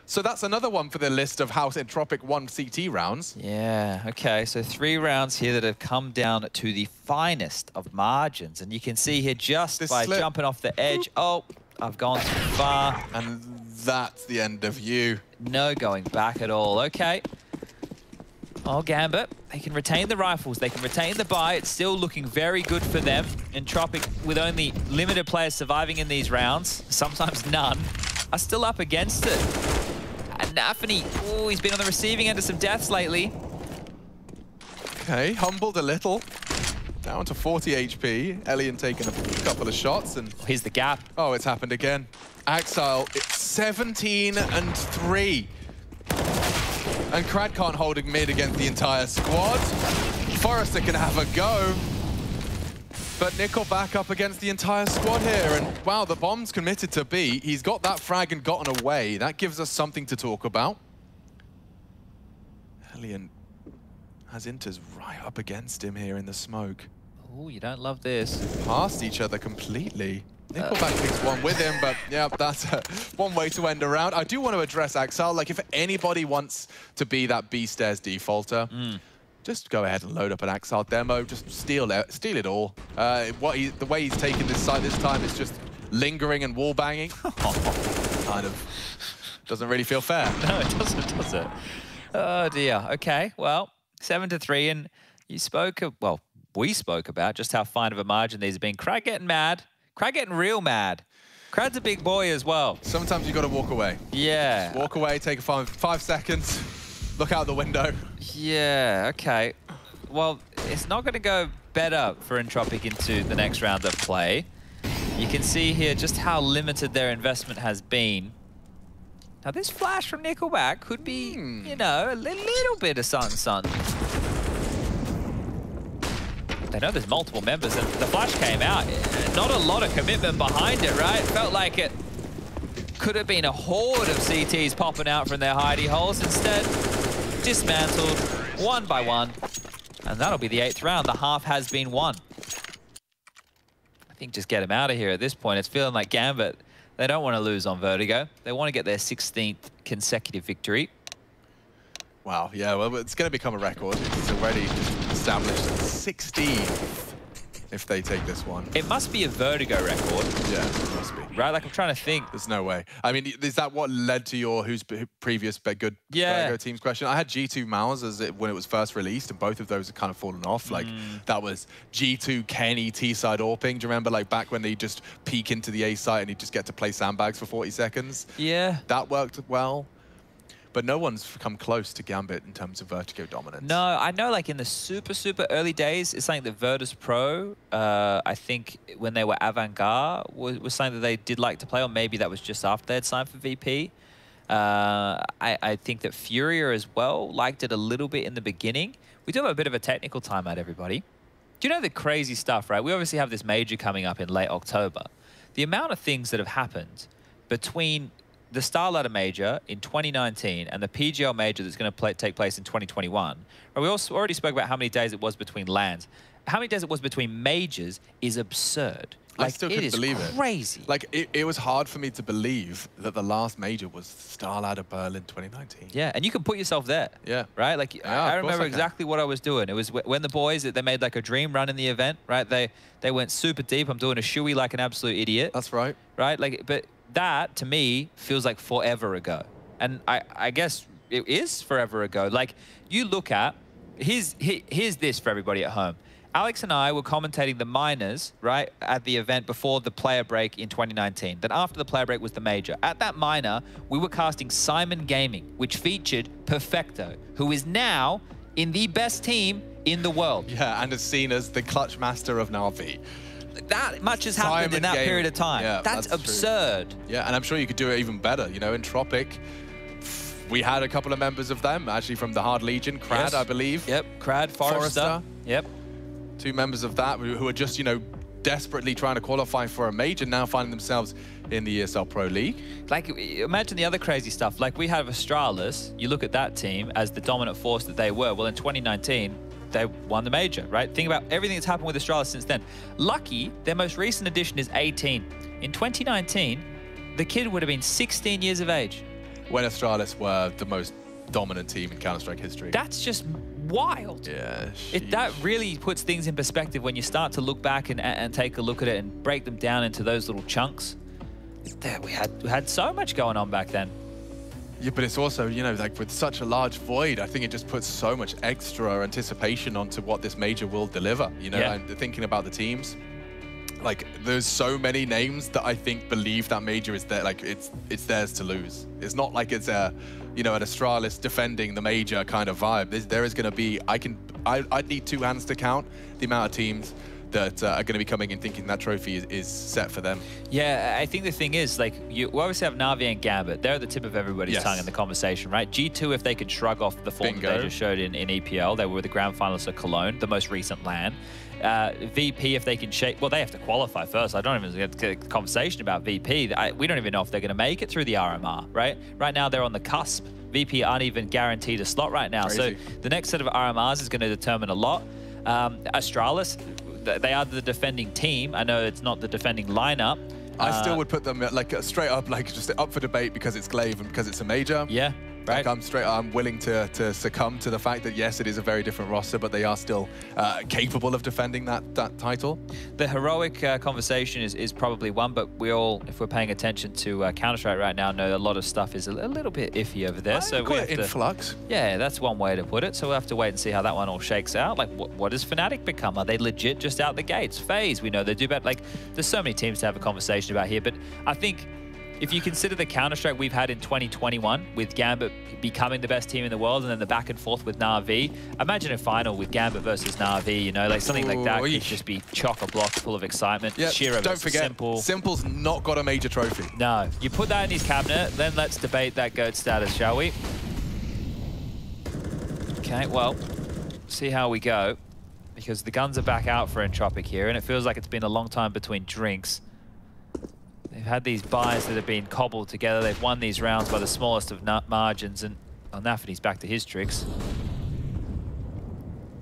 So that's another one for the list of how Entropic won CT rounds. Yeah, okay, so 3 rounds here that have come down to the finest of margins. And you can see here just by jumping off the edge, oh, I've gone too far. And that's the end of you. No going back at all, okay. Oh, Gambit, they can retain the rifles, they can retain the buy. It's still looking very good for them. Entropic, with only limited players surviving in these rounds, sometimes none, are still up against it. And Nafany, oh, he's been on the receiving end of some deaths lately. Okay, humbled a little. Down to 40 HP. Elian taking a couple of shots, and here's the gap. Oh, it's happened again. Axile, it's 17-3. And Krad can't hold a mid against the entire squad. Forrester can have a go. But Nickelback up against the entire squad here, and wow, the bomb's committed to B. He's got that frag and gotten away. That gives us something to talk about. Elian has Inters right up against him here in the smoke. Oh, you don't love this. Past each other completely. Nickelback takes one with him, but yeah, that's one way to end a round. I do want to address Axel. Like, if anybody wants to be that B stairs defaulter, just go ahead and load up an Axel demo. Just steal it all. The way he's taken this site this time is just lingering and wall banging. Kind of doesn't really feel fair. No, it doesn't, does it? Oh dear. Okay, well, 7-3, and you spoke of, well, we spoke about just how fine of a margin these have been. Krad getting mad. Krad getting real mad. Krad's a big boy as well. Sometimes you got to walk away. Yeah. Just walk away, take 5 seconds, look out the window. Yeah, okay. Well, it's not going to go better for Entropic into the next round of play. You can see here just how limited their investment has been. Now, this flash from Nickelback could be, you know, a little bit of something. They know there's multiple members, and the flash came out. Not a lot of commitment behind it, right? It felt like it could have been a horde of CTs popping out from their hidey holes. Instead, dismantled one by one. And that'll be the 8th round. The half has been won. I think just get him out of here at this point. It's feeling like Gambit, they don't want to lose on Vertigo. They want to get their 16th consecutive victory. Wow, yeah, well, it's going to become a record. It's already established 16th if they take this one. It must be a Vertigo record. Yeah, it must be. Right, like I'm trying to think. There's no way. I mean, is that what led to your previous good Vertigo teams question? I had G2 Mouse when it was first released, and both of those have kind of fallen off. Like, that was G2 Kenny T-side AWPing. Do you remember, like, back when they just peek into the A site and you just get to play sandbags for 40 seconds? Yeah. That worked well. But no one's come close to Gambit in terms of Vertigo dominance. No, I know, like, in the super early days, it's something that Virtus Pro, I think when they were Avant-Garde, was something that they did like to play, or maybe that was just after they had signed for VP. I think that Furia as well liked it a little bit in the beginning. We do have a bit of a technical timeout, everybody. Do you know the crazy stuff, right? We obviously have this major coming up in late October. The amount of things that have happened between the Star Ladder Major in 2019 and the PGL Major that's going to take place in 2021. We also already spoke about how many days it was between LANs. How many days it was between majors is absurd. I still couldn't believe it. Crazy. Like, it was hard for me to believe that the last major was Starladder Berlin 2019. Yeah, and you can put yourself there. Yeah. Right? Like, Yeah, I of course remember I can. exactly what I was doing. It was when the boys, they made like a dream run in the event, right? They went super deep. I'm doing a shoey like an absolute idiot. That's right. Right? Like, but that, to me, feels like forever ago. And I guess it is forever ago. Like, you look at, here's this for everybody at home. Alex and I were commentating the minors, right, at the event before the player break in 2019. Then after the player break was the major. At that minor, we were casting Simon Gaming, which featured Perfecto, who is now in the best team in the world. Yeah, and is seen as the clutch master of Na'Vi. That much has happened in that period of time. Yeah, that's absurd. True. Yeah, and I'm sure you could do it even better. You know, in Tropic, we had a couple of members of them, actually from the Hard Legion, Crad, Yes. I believe. Yep, Crad, Forrester. Yep. 2 members of that who are just, you know, desperately trying to qualify for a major, now finding themselves in the ESL Pro League. Like, imagine the other crazy stuff. Like, we have Astralis. You look at that team as the dominant force that they were. Well, in 2019, they won the major, right? Think about everything that's happened with Astralis since then. Lucky, their most recent addition is 18. In 2019, the kid would have been 16 years of age. When Astralis were the most dominant team in Counter-Strike history. That's just wild. Yeah. That really puts things in perspective when you start to look back and take a look at it and break them down into those little chunks. We had so much going on back then. Yeah, but it's also, you know, like with such a large void, I think it just puts so much extra anticipation onto what this major will deliver. You know, and thinking about the teams, like there's so many names that I think believe that major is there, like it's theirs to lose. It's not like it's a, you know, an Astralis defending the major kind of vibe. There is going to be, I'd need 2 hands to count the amount of teams that are going to be coming and thinking that trophy is set for them. Yeah, I think the thing is, like, we obviously have Na'Vi and Gambit. They're at the tip of everybody's tongue in the conversation, right? G2, if they could shrug off the form that they just showed in EPL, they were the grand finalists of Cologne, the most recent LAN. VP, if they can shake, well, they have to qualify first. I don't even get a conversation about VP. We don't even know if they're going to make it through the RMR, right? Right now, they're on the cusp. VP aren't even guaranteed a slot right now. Crazy. So the next set of RMRs is going to determine a lot. Astralis, they are the defending team. I know it's not the defending lineup. I still would put them like straight up, like just up for debate because it's Glaive and because it's a major. Yeah. Right. Like I'm willing to succumb to the fact that yes, it is a very different roster, but they are still capable of defending that title. The heroic conversation is probably one, but we all, if we're paying attention to Counter-Strike right now, know a lot of stuff is a little bit iffy over there. So we have in flux. Yeah, that's one way to put it. So we'll have to wait and see how that one all shakes out. Like, what does Fnatic become? Are they legit just out the gates? FaZe, we know they do better. Like, there's so many teams to have a conversation about here, but I think if you consider the Counter-Strike we've had in 2021 with Gambit becoming the best team in the world and then the back and forth with Na'Vi, imagine a final with Gambit versus Na'Vi, you know, like something like that could just be chock-a-block full of excitement. Yeah, Shiro don't forget, Simple's not got a major trophy. No, you put that in his cabinet, then let's debate that GOAT status, shall we? Okay, well, see how we go, because the guns are back out for Entropic here, and it feels like it's been a long time between drinks. They've had these buys that have been cobbled together. They've won these rounds by the smallest of margins, and Nafany's back to his tricks.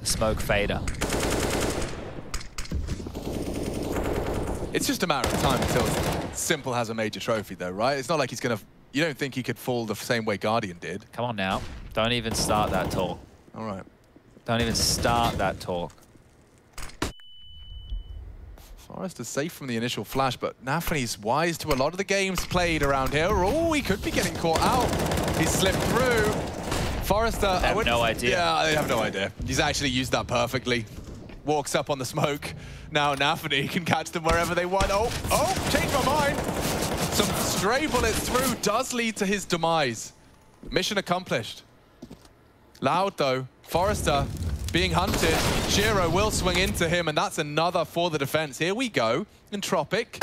The smoke fader. It's just a matter of time until Simple has a major trophy, though, right? It's not like he's going to... You don't think he could fall the same way Guardian did? Come on now. Don't even start that talk. All right. Don't even start that talk. Forrester's safe from the initial flash, but Nafany's wise to a lot of the games played around here. Oh, he could be getting caught out. He slipped through. Forrester... I have no idea. Yeah, I have no idea. He's actually used that perfectly. Walks up on the smoke. Now Nafany can catch them wherever they want. Oh, changed my mind. Some stray bullets through does lead to his demise. Mission accomplished. Loud, though. Forrester being hunted. Shiro will swing into him, and that's another for the defense. Here we go. Entropic,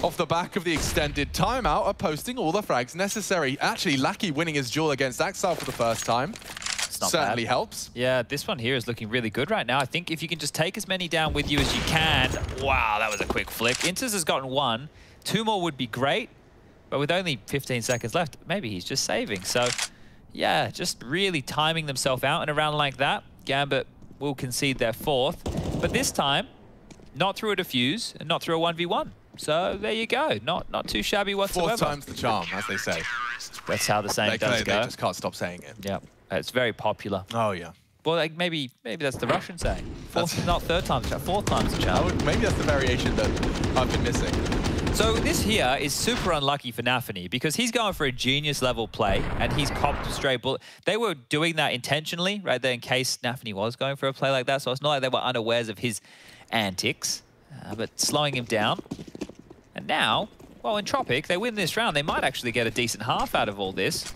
off the back of the extended timeout, are posting all the frags necessary. Actually, Lackey winning his duel against Axel for the first time. Certainly helps. Yeah, this one here is looking really good right now. I think if you can just take as many down with you as you can. Wow, that was a quick flick. Inters has gotten 1. 2 more would be great, but with only 15 seconds left, maybe he's just saving. So, yeah, just really timing themselves out in a round like that. Gambit will concede their 4th. But this time, Not through a defuse, and not through a 1v1. So there you go. Not too shabby whatsoever. Fourth time's the charm, as they say. That's how the saying does go. They just can't stop saying it. Yeah, it's very popular. Oh, yeah. Well, like maybe that's the Russian saying. Not third time's the charm, fourth time's the charm. Maybe that's the variation that I've been missing. So this here is super unlucky for Nafany because he's going for a genius level play and he's copped a straight bullet. They were doing that intentionally right there in case Nafany was going for a play like that. So it's not like they were unawares of his antics, but slowing him down. And now, well, in Tropic, they win this round. They might actually get a decent half out of all this.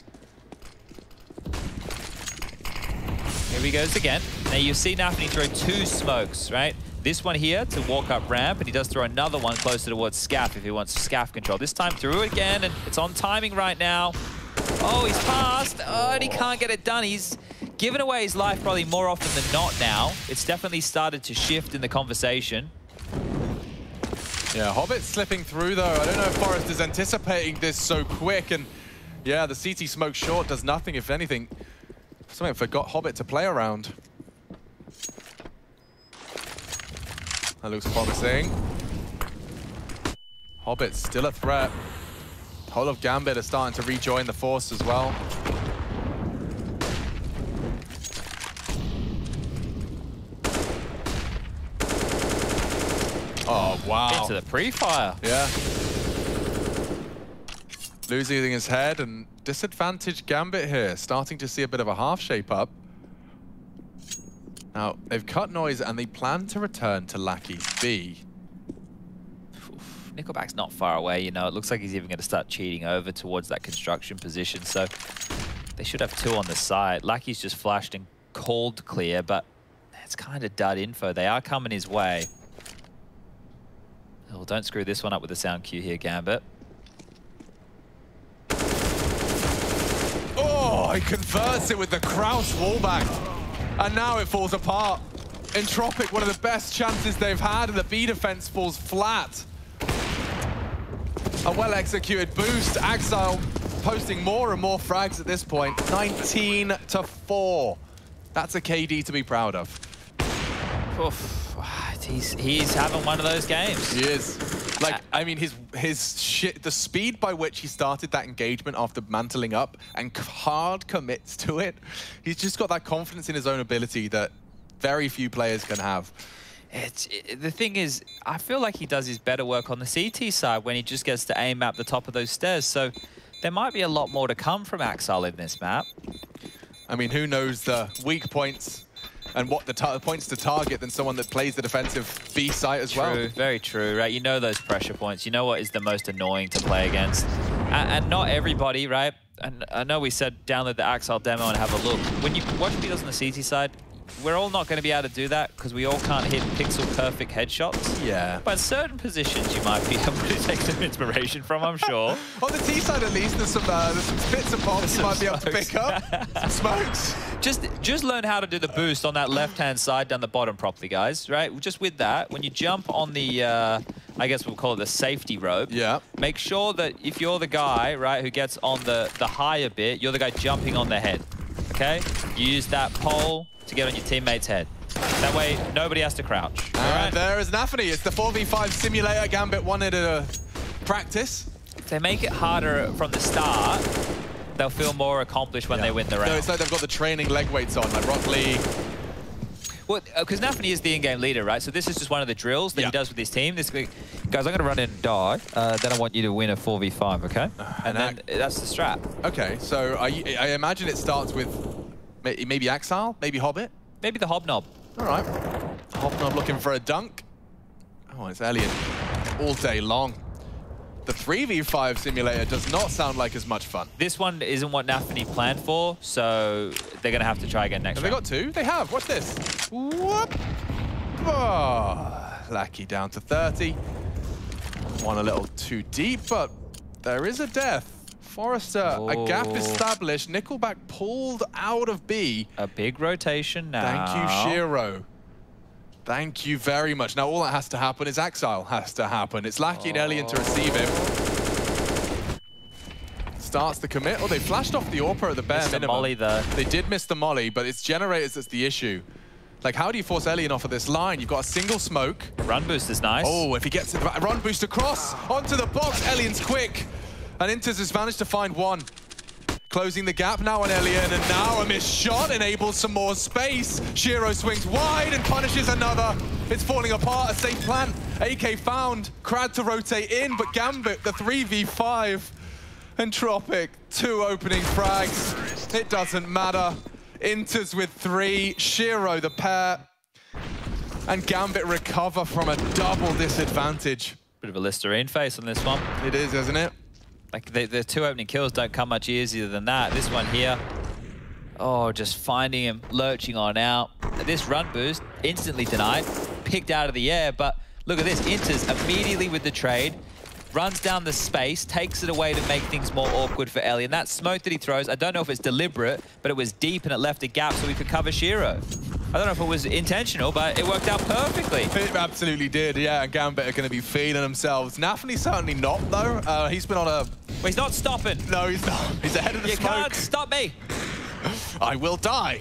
Here he goes again. Now you see Nafany throw 2 smokes, right? This one here to walk up ramp, and he does throw another one closer towards Scaff if he wants Scaff control. This time through it again, and it's on timing right now. Oh, he's passed. Oh, and he can't get it done. He's given away his life probably more often than not now. It's definitely started to shift in the conversation. Yeah, Hobbit slipping through though. I don't know if Forrest is anticipating this so quick, and yeah, the CT smoke short does nothing, if anything. Something forgot Hobbit to play around. That looks promising. Hobbit's still a threat. Whole of Gambit are starting to rejoin the force as well. Oh, wow. Into the pre-fire. Yeah. Losing his head and disadvantaged Gambit here. Starting to see a bit of a half shape up. Now, they've cut noise and they plan to return to Lackey's B. Nickelback's not far away, you know. It looks like he's even going to start cheating over towards that construction position. So they should have 2 on the side. Lackey's just flashed and called clear, but it's kind of dud info. They are coming his way. Oh, don't screw this one up with the sound cue here, Gambit. Oh, he converts it with the Kraus wallback. And now it falls apart. In Tropic, one of the best chances they've had, and the B defense falls flat. A well-executed boost. Axile posting more and more frags at this point. 19-4. That's a KD to be proud of. Oof. He's having one of those games. He is. Like, I mean, the speed by which he started that engagement after mantling up and hard commits to it, he's just got that confidence in his own ability that very few players can have. The thing is, I feel like he does his better work on the CT side when he just gets to aim at the top of those stairs. So there might be a lot more to come from Axile in this map. I mean, who knows the weak points and what the points to target than someone that plays the defensive B site as well. True, very true, right? You know those pressure points. You know what is the most annoying to play against. And not everybody, right? And I know we said download the Axile demo and have a look. When you watch videos on the CT side, we're all not going to be able to do that because we all can't hit pixel-perfect headshots. Yeah. But certain positions you might be able to take some inspiration from, I'm sure. On the T side, at least, there's some bits and bobs you might be able to pick up. Some smokes. Just learn how to do the boost on that left-hand side down the bottom properly, guys, right? Just with that, when you jump on the, I guess we'll call it the safety rope, yeah. Make sure that if you're the guy, right, who gets on the higher bit, you're the guy jumping on their head, okay? You use that pole to get on your teammate's head. That way, nobody has to crouch. And there is Nafany. It's the 4v5 simulator. Gambit wanted to practice. If they make it harder from the start, they'll feel more accomplished when they win the round. No, it's like they've got the training leg weights on, like Rock Lee. Well, because Nafany is the in-game leader, right? So this is just one of the drills that he does with his team. This guys, I'm going to run in and die. Then I want you to win a 4v5, okay? And then that's the strat. Okay, so I imagine it starts with maybe Axile, maybe Hobbit? Maybe the Hobnob. All right. Hobnob looking for a dunk. Oh, it's Elliot all day long. The 3v5 simulator does not sound like as much fun. This one isn't what Nafany planned for, so they're going to have to try again next round. Have they got 2? They have. Watch this. Whoop. Oh, Lackey down to 30. One a little too deep, but there is a death. Forrester, a gap established. Nickelback pulled out of B. A big rotation now. Thank you, Shiro. Thank you very much. Now all that has to happen is Axile has to happen. It's Lackey and Elian to receive him. Starts the commit. Oh, they flashed off the AWPer at the bare minimum. Molly there. They did miss the molly, but it's generators that's the issue. Like, how do you force Elian off of this line? You've got a single smoke. Run boost is nice. Oh, if he gets it, run boost across onto the box. Elian's quick. And Inters has managed to find one. Closing the gap now on Elian, and now a missed shot enables some more space. Shiro swings wide and punishes another. It's falling apart, a safe plant. AK found, Krad to rotate in, but Gambit, the 3v5. And Tropic, 2 opening frags. It doesn't matter. Inters with 3, Shiro the pair. And Gambit recover from a double disadvantage. Bit of a Listerine face on this one. It is, isn't it? Like, the 2 opening kills don't come much easier than that. This one here, oh, just finding him, lurching on out. This run boost, instantly denied, picked out of the air, but look at this, Inters immediately with the trade, runs down the space, takes it away to make things more awkward for Ellie. And that smoke that he throws, I don't know if it's deliberate, but it was deep and it left a gap so we could cover Shiro. I don't know if it was intentional, but it worked out perfectly. It absolutely did, yeah. And Gambit are going to be feeling themselves. Nafany certainly not, though. He's been on a... Well, he's not stopping. No, he's not. He's ahead of the smoke. You can't stop me. I will die.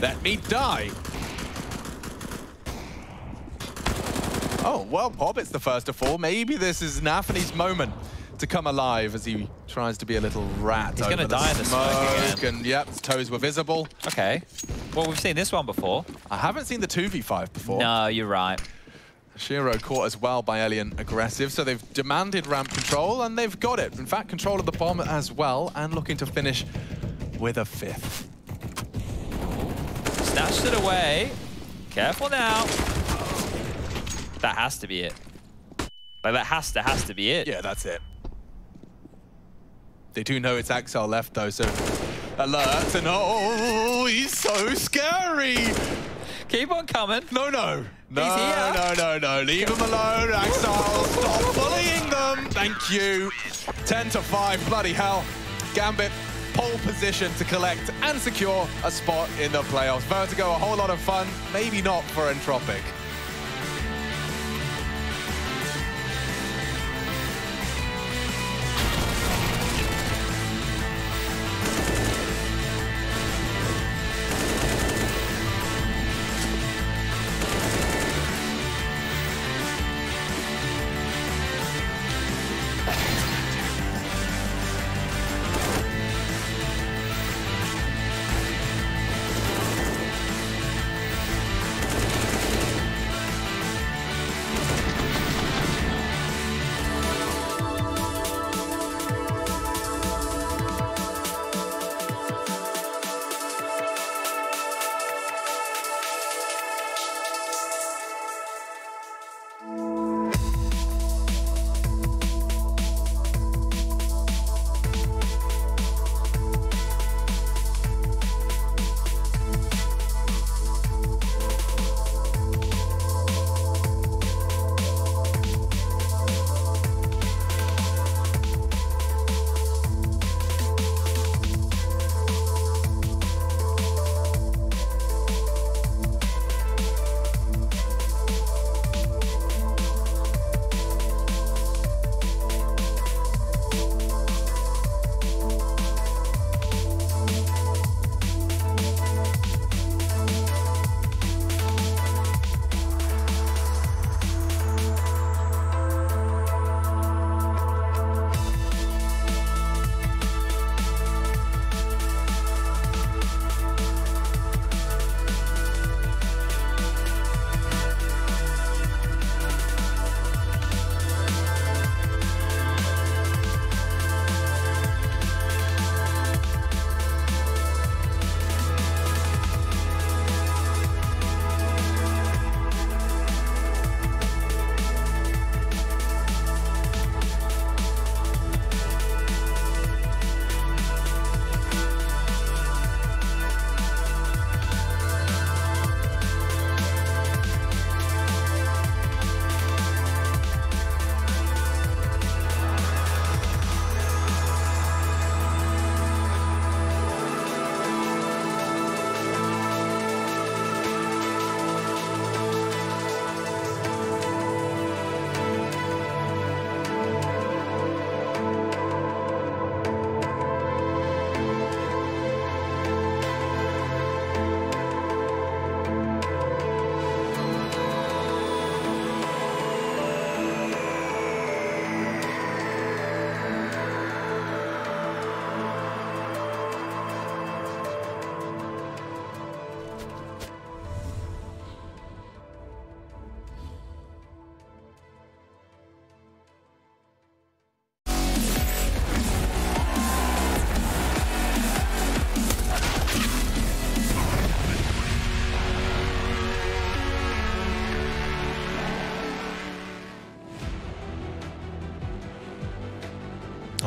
Let me die. Oh, well, Hobbit's the first to fall. Maybe this is Nafany's moment to come alive as he tries to be a little rat. He's going to die in the smoke again. And yep, his toes were visible. Okay. Well, we've seen this one before. I haven't seen the 2v5 before. No, you're right. Shiro caught as well by Elian aggressive, so they've demanded ramp control, and they've got it. In fact, control of the bomb as well, and looking to finish with a 5th. Snatched it away. Careful now. That has to be it. Like, that has to be it. Yeah, that's it. They do know it's Axel left, though, so alert, and oh, he's so scary. Keep on coming. No. He's here. No. Leave him alone, Axel. Stop bullying them. Thank you. 10-5, bloody hell. Gambit, pole position to collect and secure a spot in the playoffs. Vertigo, a whole lot of fun. Maybe not for Entropic.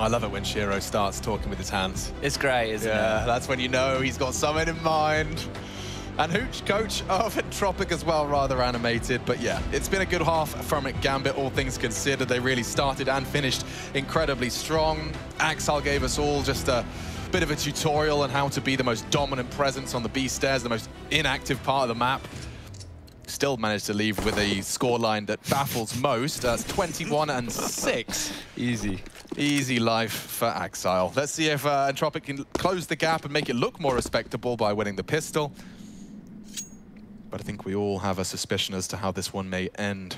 I love it when Shiro starts talking with his hands. It's great, isn't it? Yeah, that's when you know he's got something in mind. And Hooch, coach of Entropic as well, rather animated. But yeah, it's been a good half from Gambit, all things considered. They really started and finished incredibly strong. Axel gave us all just a bit of a tutorial on how to be the most dominant presence on the B stairs, the most inactive part of the map. Still managed to leave with a scoreline that baffles most. That's 21-6. Easy. Easy life for Axile. Let's see if Entropic can close the gap and make it look more respectable by winning the pistol. But I think we all have a suspicion as to how this one may end.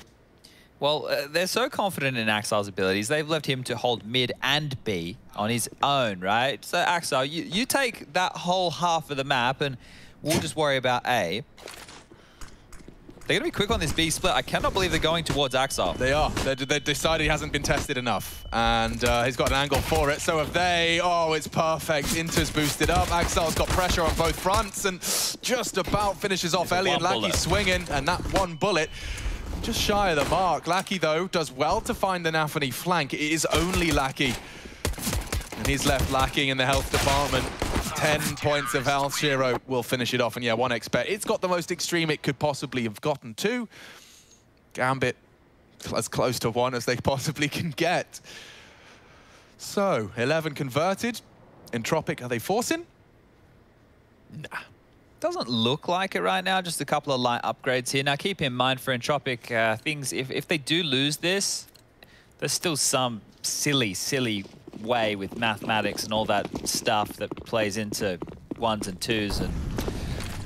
Well, they're so confident in Axile's abilities, they've left him to hold mid and B on his own, right? So Axile, you take that whole half of the map and we'll just worry about A. They're going to be quick on this B split. I cannot believe they're going towards Axile. They are. They decided he hasn't been tested enough. And he's got an angle for it. So have they. Oh, it's perfect. Inter's boosted up. Axile's got pressure on both fronts and just about finishes off Ellie and Lackey swinging. And that one bullet just shy of the mark. Lackey, though, does well to find the Nafany flank. It is only Lackey. And he's left lacking in the health department. 10 points of health. Shiro will finish it off. And yeah, 1xBet. It's got the most extreme it could possibly have gotten to. Gambit as close to 1 as they possibly can get. So, 11 converted. Entropic, are they forcing? Nah. Doesn't look like it right now. Just a couple of light upgrades here. Now, keep in mind for Entropic, things, if they do lose this, there's still some silly way with mathematics and all that stuff that plays into 1s and 2s. And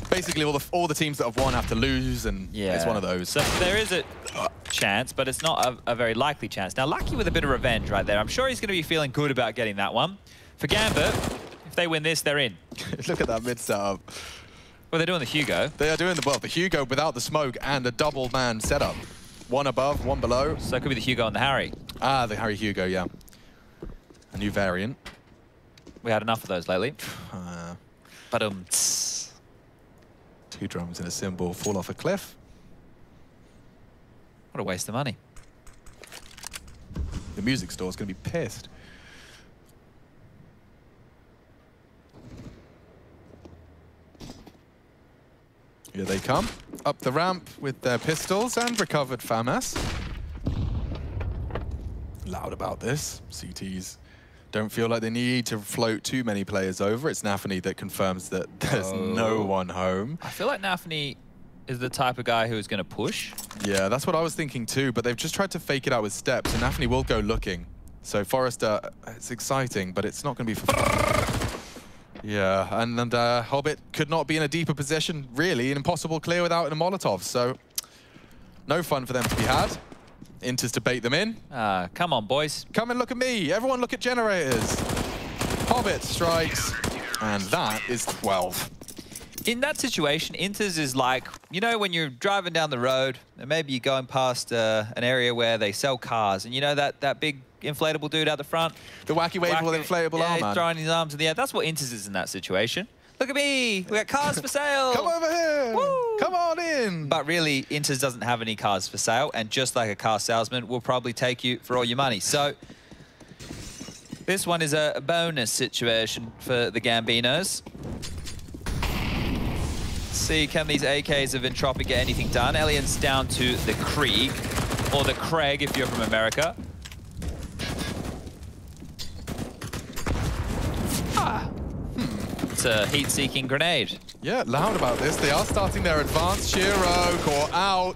basically, all the teams that have won have to lose, and yeah, it's one of those. So there is a chance, but it's not a very likely chance. Now, Lucky with a bit of revenge right there. I'm sure he's going to be feeling good about getting that one. For Gambit, if they win this, they're in. Look at that mid setup. Well, they're doing the Hugo. They are doing the Hugo without the smoke and a double man setup. One above, one below. So it could be the Hugo and the Harry. Ah, the Harry Hugo, yeah. A new variant. We had enough of those lately. But 2 drums and a cymbal fall off a cliff. What a waste of money. The music store is going to be pissed. Here they come, up the ramp with their pistols and recovered FAMAS. Loud about this. CTs don't feel like they need to float too many players over. It's Nafany that confirms that there's no one home. I feel like Nafany is the type of guy who's going to push. Yeah, that's what I was thinking too, but they've just tried to fake it out with steps, and Nafany will go looking. So Forrester, it's exciting, but it's not going to be for fun. Yeah, and Hobbit could not be in a deeper position, really. An impossible clear without a Molotov, so no fun for them to be had. Inters to bait them in. Come on, boys. Come and look at me. Everyone look at generators. Hobbit strikes, and that is 12. In that situation, Inters is like, you know, when you're driving down the road, and maybe you're going past an area where they sell cars, and you know that big inflatable dude out the front? The wacky wave with inflatable arm, man. He's throwing his arms in the air. That's what Inters is in that situation. Look at me. We got cars for sale. Come over here. Woo. Come on in. But really, Inters doesn't have any cars for sale, and just like a car salesman, will probably take you for all your money. So this one is a bonus situation for the Gambinos. See, can these AKs of Entropic get anything done? Alien's down to the Krieg, or the Craig if you're from America. It's a heat-seeking grenade. Yeah, loud about this. They are starting their advance. Shiro caught out.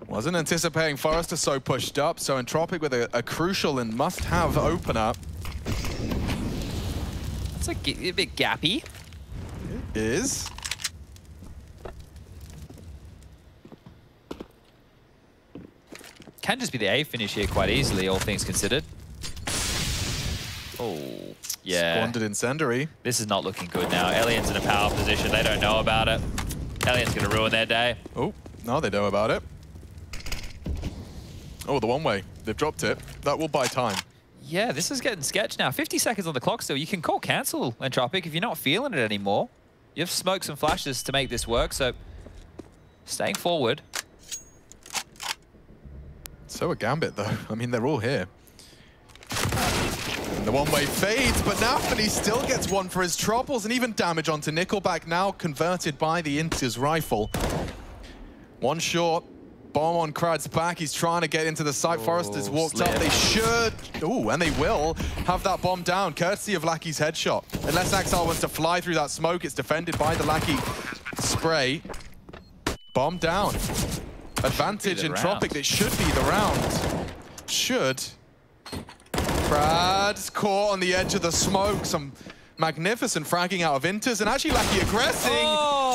Wasn't anticipating Forrester so pushed up, so Entropic with a crucial and must-have opener. That's a bit gappy. It is. Can just be the A finish here quite easily, all things considered. Oh, yeah. Squandered incendiary. This is not looking good now. Alien's in a power position. They don't know about it. Alien's going to ruin their day. Oh, no, they know about it. Oh, the one-way. They've dropped it. That will buy time. Yeah, this is getting sketch now. 50 seconds on the clock still. You can call cancel, Entropic, if you're not feeling it anymore. You have smokes and flashes to make this work, so staying forward. So a Gambit, though. I mean, they're all here. one-way fades, but Nafany still gets one for his troubles, and even damage onto Nickelback now converted by the Inter's rifle. One short. Bomb on Krad's back. He's trying to get into the site. Forrester's walked up. They should, and they will have that bomb down, courtesy of Lackey's headshot. Unless Axel wants to fly through that smoke, it's defended by the Lackey spray. Bomb down. Advantage in Tropic. It should be the round. Should. Krad's caught on the edge of the smoke. Some magnificent fragging out of Inters, and actually Lackey aggressing.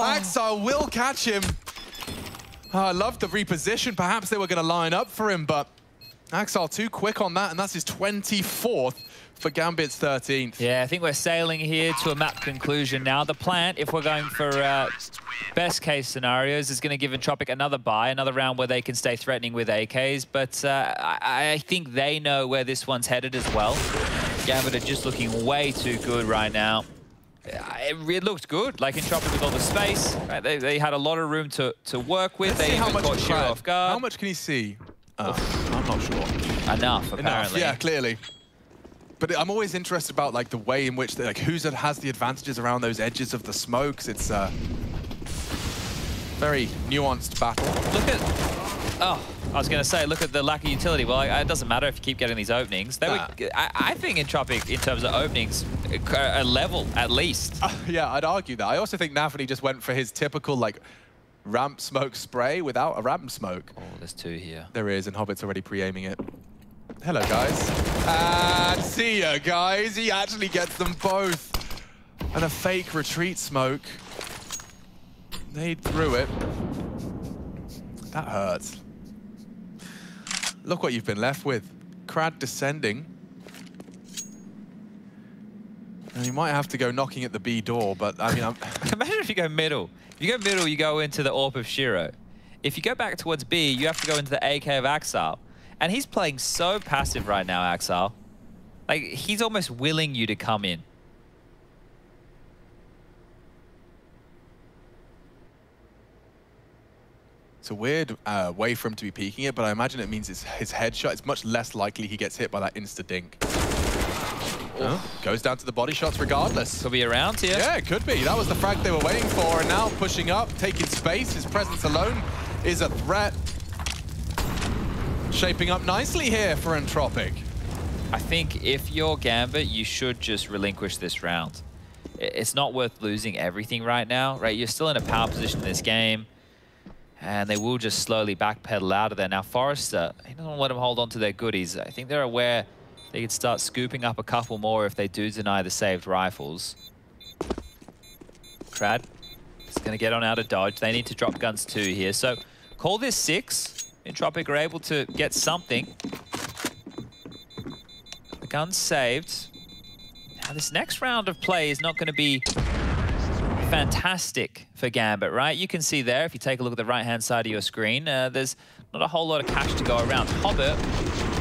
Axel will catch him. I love the reposition. Perhaps they were going to line up for him, but Axel too quick on that, and that's his 24th for Gambit's 13th. Yeah, I think we're sailing here to a map conclusion now. The plant, if we're going for best case scenarios, is going to give Entropic another buy, another round where they can stay threatening with AKs, but I think they know where this one's headed as well. Gambit are just looking way too good right now. It looked good, like Entropic with all the space. Right? They had a lot of room to work with. They even caught Shiro off guard. How much can he see? I'm not sure. Enough, apparently. Yeah, clearly. But I'm always interested about like the way in which who's has the advantages around those edges of the smokes. It's a very nuanced battle. Look at. Oh, I was going to say, look at the lack of utility. Well, it doesn't matter if you keep getting these openings. I think Entropic, in terms of openings, a level at least. Yeah, I'd argue that. I also think Nafany just went for his typical like ramp smoke spray without a ramp smoke. Oh, there's two here. There is, and Hobbit's already pre-aiming it. Hello, guys. And see ya, guys. He actually gets them both. And a fake retreat smoke. They threw it. That hurts. Look what you've been left with. Krad descending. And you might have to go knocking at the B door, but I mean... Imagine if you go middle. If you go middle, you go into the AWP of Shiro. If you go back towards B, you have to go into the AK of Axel. And he's playing so passive right now, Axel. Like, he's almost willing you to come in. It's a weird way for him to be peeking it, but I imagine it means his headshot. It's much less likely he gets hit by that insta-dink. Goes down to the body shots regardless. Could be around here. Yeah, it could be. That was the frag they were waiting for, and now pushing up, taking space. His presence alone is a threat. Shaping up nicely here for Entropic. I think if you're Gambit, you should just relinquish this round. It's not worth losing everything right now, right? You're still in a power position in this game. And they will just slowly backpedal out of there. Now, Forrester, he doesn't want to let them hold on to their goodies. I think they're aware they could start scooping up a couple more if they do deny the saved rifles. Krad is going to get on out of dodge. They need to drop guns too here. So, call this 6. Entropic are able to get something. The gun's saved. Now, this next round of play is not going to be fantastic for Gambit, right? You can see there, if you take a look at the right-hand side of your screen, there's not a whole lot of cash to go around. Hobbit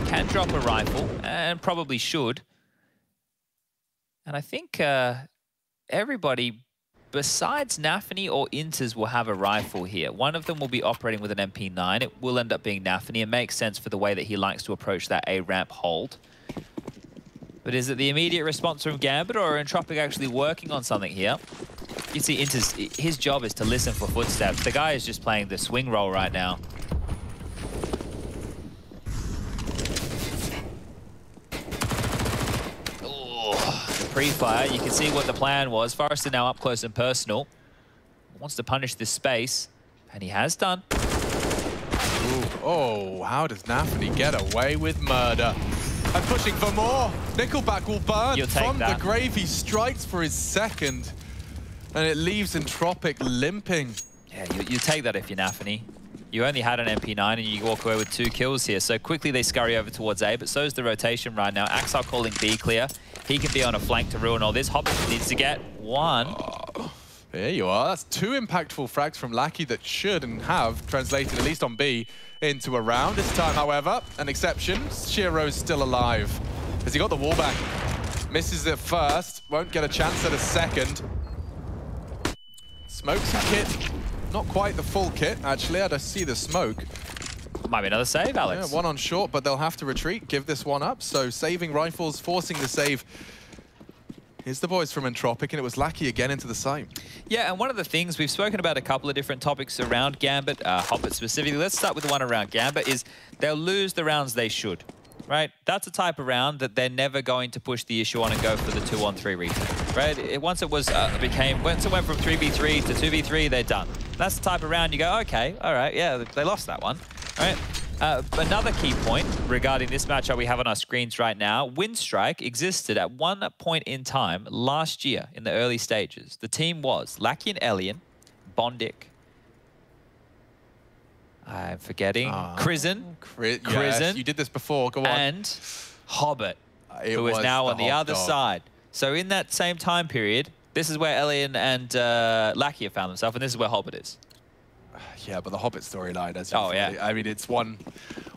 can drop a rifle, and probably should. And I think everybody, besides Nafany or Inters, will have a rifle here. One of them will be operating with an MP9. It will end up being Nafany. It makes sense for the way that he likes to approach that A-ramp hold. But is it the immediate response from Gambit, or are Entropic actually working on something here? You see, his job is to listen for footsteps. The guy is just playing the swing roll right now. The pre-fire, you can see what the plan was. Forrester now up close and personal. Wants to punish this space, and he has done. Ooh. Oh, how does Nafany get away with murder? And pushing for more. Nickelback will burn from the grave. He strikes for his second. And it leaves Entropic limping. Yeah, you take that if you're Nafany. You only had an MP9 and you walk away with 2 kills here. So quickly they scurry over towards A, but so is the rotation right now. Axel calling B clear. He can be on a flank to ruin all this. Hobbit needs to get 1. There you are. That's 2 impactful frags from Lackey that should and have translated, at least on B, into a round. This time, however, an exception. Shiro's still alive. Has he got the wall back? Misses it first. Won't get a chance at a second. Smokes and kit. Not quite the full kit, actually. I just see the smoke. Might be another save, Alex. Yeah, one on short, but they'll have to retreat, give this one up. So saving rifles, forcing the save. Here's the boys from Entropic, and it was Lackey again into the site. Yeah, and one of the things, we've spoken about a couple of different topics around Gambit, Hobbit specifically. Let's start with the one around Gambit, is they'll lose the rounds they should, right? That's a type of round that they're never going to push the issue on and go for the 2-on-3 retake, right? Once it was, once it went from 3v3 to 2v3, they're done. That's the type of round you go, okay, all right, yeah, they lost that one, right? Another key point regarding this matchup we have on our screens right now, win streak existed at one point in time last year in the early stages. The team was Lackey and Elian, Bondic, I'm forgetting, Krizen. Yes, you did this before, go on. And Hobbit, who is now on the other side. So in that same time period, this is where Elian and Lackey have found themselves, and this is where Hobbit is. Yeah, but the Hobbit storyline, as I mean, it's one.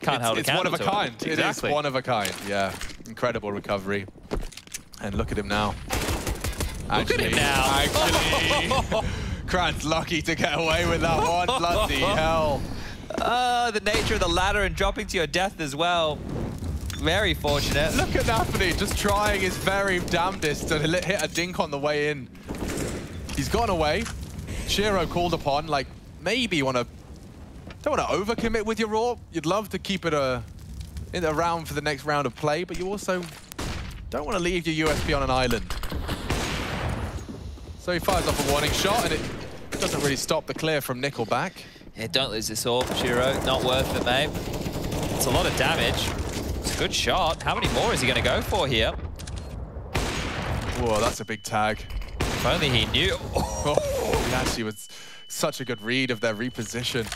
It's one of a kind. Exactly. It is one of a kind. Yeah, incredible recovery. And look at him now. Look at him now. Actually, Kran's lucky to get away with that one. Bloody hell. The nature of the ladder and dropping to your death as well. Very fortunate. Look at Anthony just trying his very damnedest to hit a dink on the way in. He's gone away. Shiro called upon, like, maybe you don't want to overcommit with your raw. You'd love to keep it around for the next round of play, but you also don't want to leave your USP on an island. So he fires off a warning shot, and it doesn't really stop the clear from Nickelback. Yeah, don't lose this orb, Shiro. Not worth it, mate. It's a lot of damage. It's a good shot. How many more is he going to go for here? Whoa, that's a big tag. If only he knew. Oh, he actually was such a good read of their reposition.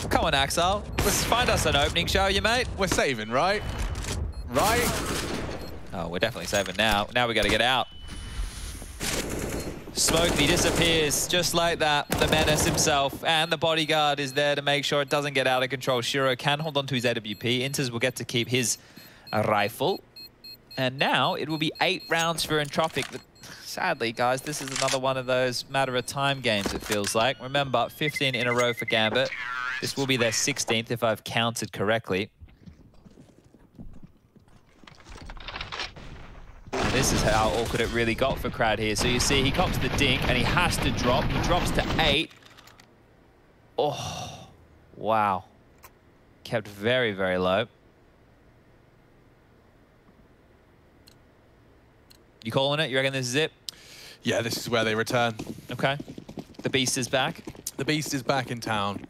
Come on, Axel. Let's find us an opening, shall you, mate? We're saving, right? Right? Oh, we're definitely saving now. Now we got to get out. Smokey disappears just like that. The menace himself and the bodyguard is there to make sure it doesn't get out of control. Shiro can hold on to his AWP. Inters will get to keep his rifle. And now it will be 8 rounds for Entropic. But sadly, guys, this is another one of those matter of time games, it feels like. Remember, 15 in a row for Gambit. This will be their 16th if I've counted correctly. And this is how awkward it really got for Crad here. So you see, he comes the dink and he has to drop. He drops to 8. Oh, wow. Kept very, very low. You calling it? You reckon this is it? Yeah, this is where they return. Okay. The Beast is back. The Beast is back in town.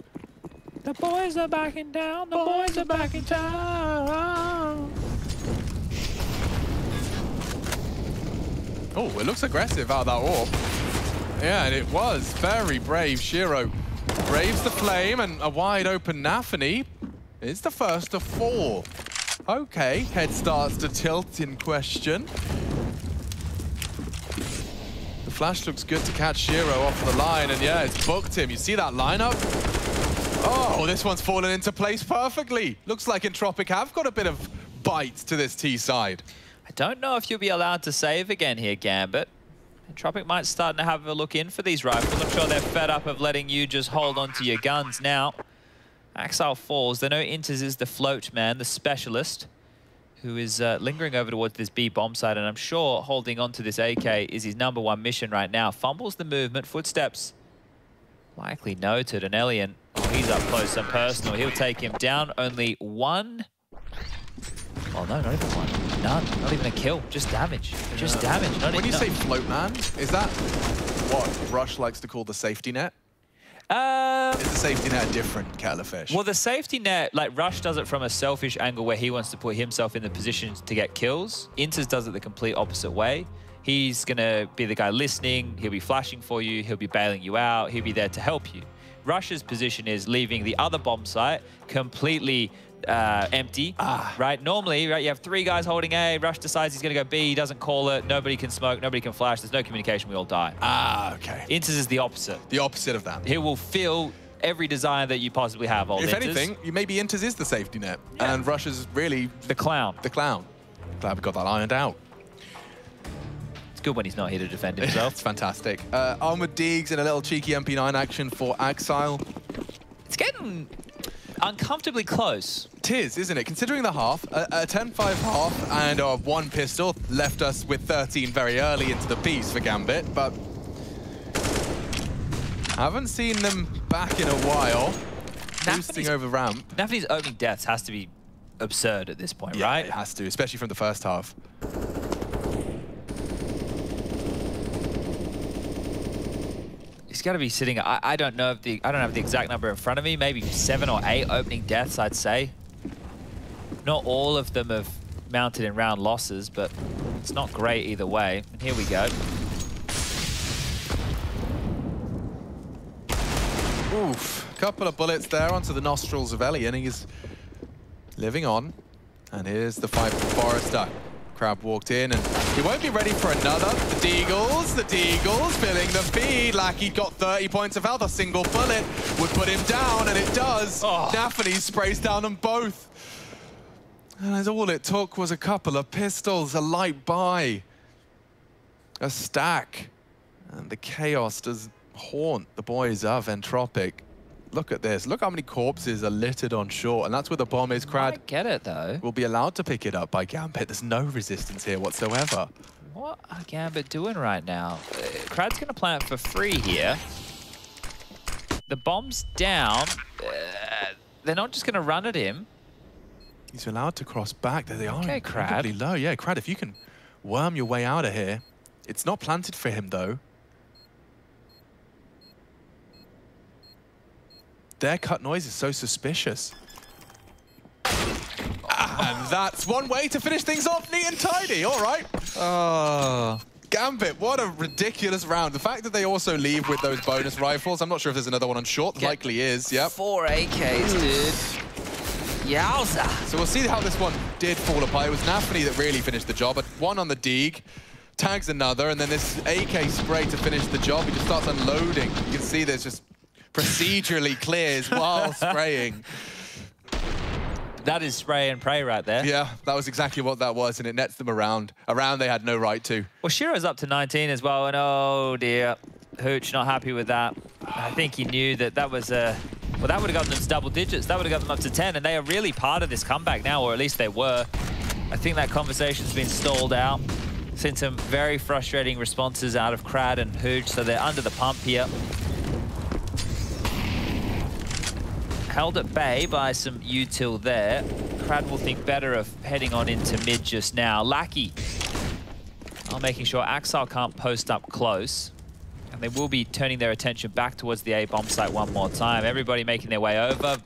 The boys are back in town. The boys are back in town. Oh, it looks aggressive out of that orb. Yeah, and it was very brave. Shiro braves the flame, and a wide open Nafany is the first of 4. Okay, head starts to tilt in question. The flash looks good to catch Shiro off the line, and yeah, it's booked him. You see that lineup? Oh, this one's fallen into place perfectly. Looks like Entropic have got a bit of bite to this T side. I don't know if you'll be allowed to save again here, Gambit. Entropic might start to have a look in for these rifles. I'm sure they're fed up of letting you just hold on to your guns now. Axel falls. They know Inters is the float man, the specialist, who is lingering over towards this B bomb site, and I'm sure holding on to this AK is his #1 mission right now. Fumbles the movement, footsteps likely noted, and Elian, oh, he's up close and personal. He'll take him down. Only 1. Well, no, not even 1. None. Not even a kill. Just damage. Just damage. When you say float man, is that what Rush likes to call the safety net? Is the safety net a different kettle of fish? Well, the safety net, like Rush does it from a selfish angle where he wants to put himself in the position to get kills. Inters does it the complete opposite way. He's going to be the guy listening. He'll be flashing for you. He'll be bailing you out. He'll be there to help you. Rush's position is leaving the other bomb site completely empty, right? Normally, right, you have 3 guys holding A. Rush decides he's going to go B. He doesn't call it. Nobody can smoke. Nobody can flash. There's no communication. We all die. Okay. Inters is the opposite. The opposite of that. He will fill every desire that you possibly have, old If Inters. anything, maybe Inters is the safety net, and Rush is really the clown. The clown. Glad we got that ironed out. It's good when he's not here to defend himself. It's fantastic. Armored Deegs and a little cheeky MP9 action for Axile. It's getting getting uncomfortably close. Tis, isn't it? Considering the half, a 10-5 half and one pistol left us with 13 very early into the piece for Gambit, but haven't seen them back in a while. Boosting over ramp. Nafany's opening deaths has to be absurd at this point, Yeah, right? It has to, especially from the first half. He's got to be sitting. I don't know if I don't have the exact number in front of me. Maybe 7 or 8 opening deaths, I'd say. Not all of them have mounted in round losses, but it's not great either way. And here we go. Oof, couple of bullets there onto the nostrils of Ellie, and he's living on. And here's the fight from Forrester. Crab walked in, and he won't be ready for another. The Deagles filling the feed. Lackey got 30 points of health. A single bullet would put him down, and it does. Oh. Nafany sprays down them both. And all it took was a couple of pistols, a light buy, a stack, and the chaos does haunt the boys of Entropic. Look at this. Look how many corpses are littered on short, and that's where the bomb is. Crad I get it, though. Will be allowed to pick it up by Gambit. There's no resistance here whatsoever. What are Gambit doing right now? Crad's going to plant for free here. The bomb's down. They're not just going to run at him. He's allowed to cross back. There they are. Okay, incredibly Crad. low. Yeah, Crad, if you can worm your way out of here. It's not planted for him, though. Their cut noise is so suspicious. And that's one way to finish things off neat and tidy. All right. Gambit, what a ridiculous round. The fact that they also leave with those bonus rifles, I'm not sure if there's another one on short. Likely is, yep. 4 AKs, dude. Yowza. So we'll see how this one did fall apart. It was Nafany that really finished the job. But one on the Deeg, tags another, and then this AK spray to finish the job. He just starts unloading. You can see there's just procedurally clears while spraying. That is spray and pray right there. Yeah, that was exactly what that was, and it nets them around. Around they had no right to. Well, Shiro's up to 19 as well, and oh dear, Hooch not happy with that. I think he knew that that was well, that would have gotten them to double digits. That would have got them up to 10, and they are really part of this comeback now, or at least they were. I think that conversation's been stalled out. Seen some very frustrating responses out of Crad and Hooch, so they're under the pump here. Held at bay by some util there. Crad will think better of heading on into mid just now. Lackey are making sure Axile can't post up close. And they will be turning their attention back towards the A bomb site one more time. Everybody making their way over.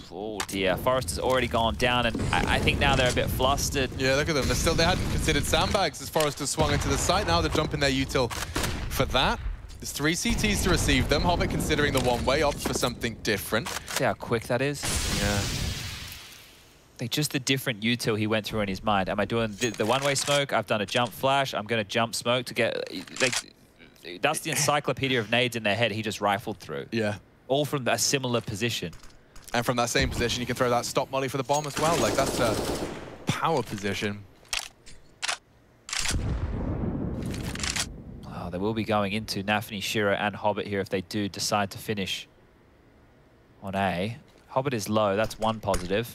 Oh dear, Forrester's already gone down, and I think now they're a bit flustered. Yeah, look at them. They hadn't considered sandbags as Forrester swung into the site. Now they're jumping their util for that. There's 3 CTs to receive them. Hobbit considering the one-way, opts for something different. See how quick that is? Yeah. Like just the different util he went through in his mind. Am I doing the one-way smoke? I've done a jump flash. I'm going to jump smoke to get... Like, that's the encyclopedia of nades in their head he just rifled through. Yeah. All from a similar position. And from that same position, you can throw that stop molly for the bomb as well. Like, that's a power position. Oh, they will be going into Nafany, Shiro, and Hobbit here if they do decide to finish on A. Hobbit is low. That's one positive.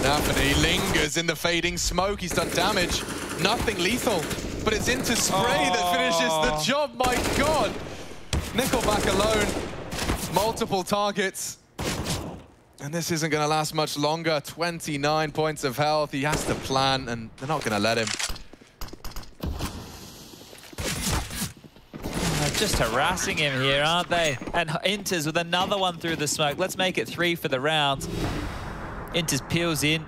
Nafany lingers in the fading smoke. He's done damage. Nothing lethal, but it's into spray that finishes the job. My God. Nickelback alone. Multiple targets. And this isn't going to last much longer. 29 points of health. He has to plan, and they're not going to let him. Just harassing him here, aren't they? And Inters with another one through the smoke. Let's make it 3 for the round. Inters peels in,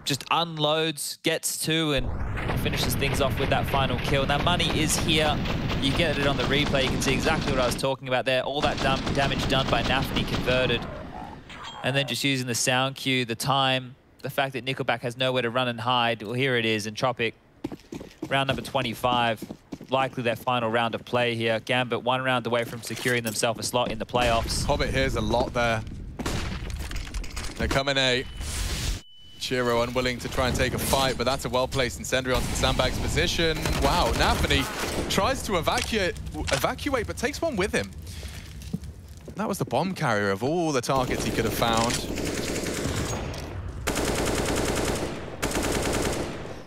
just unloads, gets 2, and finishes things off with that final kill. Now, money is here. You get it on the replay. You can see exactly what I was talking about there. All that damage done by Nafany converted. And then just using the sound cue, the time, the fact that Nickelback has nowhere to run and hide. Well, here it is, Entropic. Round number 25. Likely their final round of play here. Gambit 1 round away from securing themselves a slot in the playoffs. Hobbit hears a lot there. They're coming A. Chiro unwilling to try and take a fight, but that's a well-placed incendiary onto the sandbag's position. Wow, Nafany tries to evacuate, but takes one with him. That was the bomb carrier of all the targets he could have found.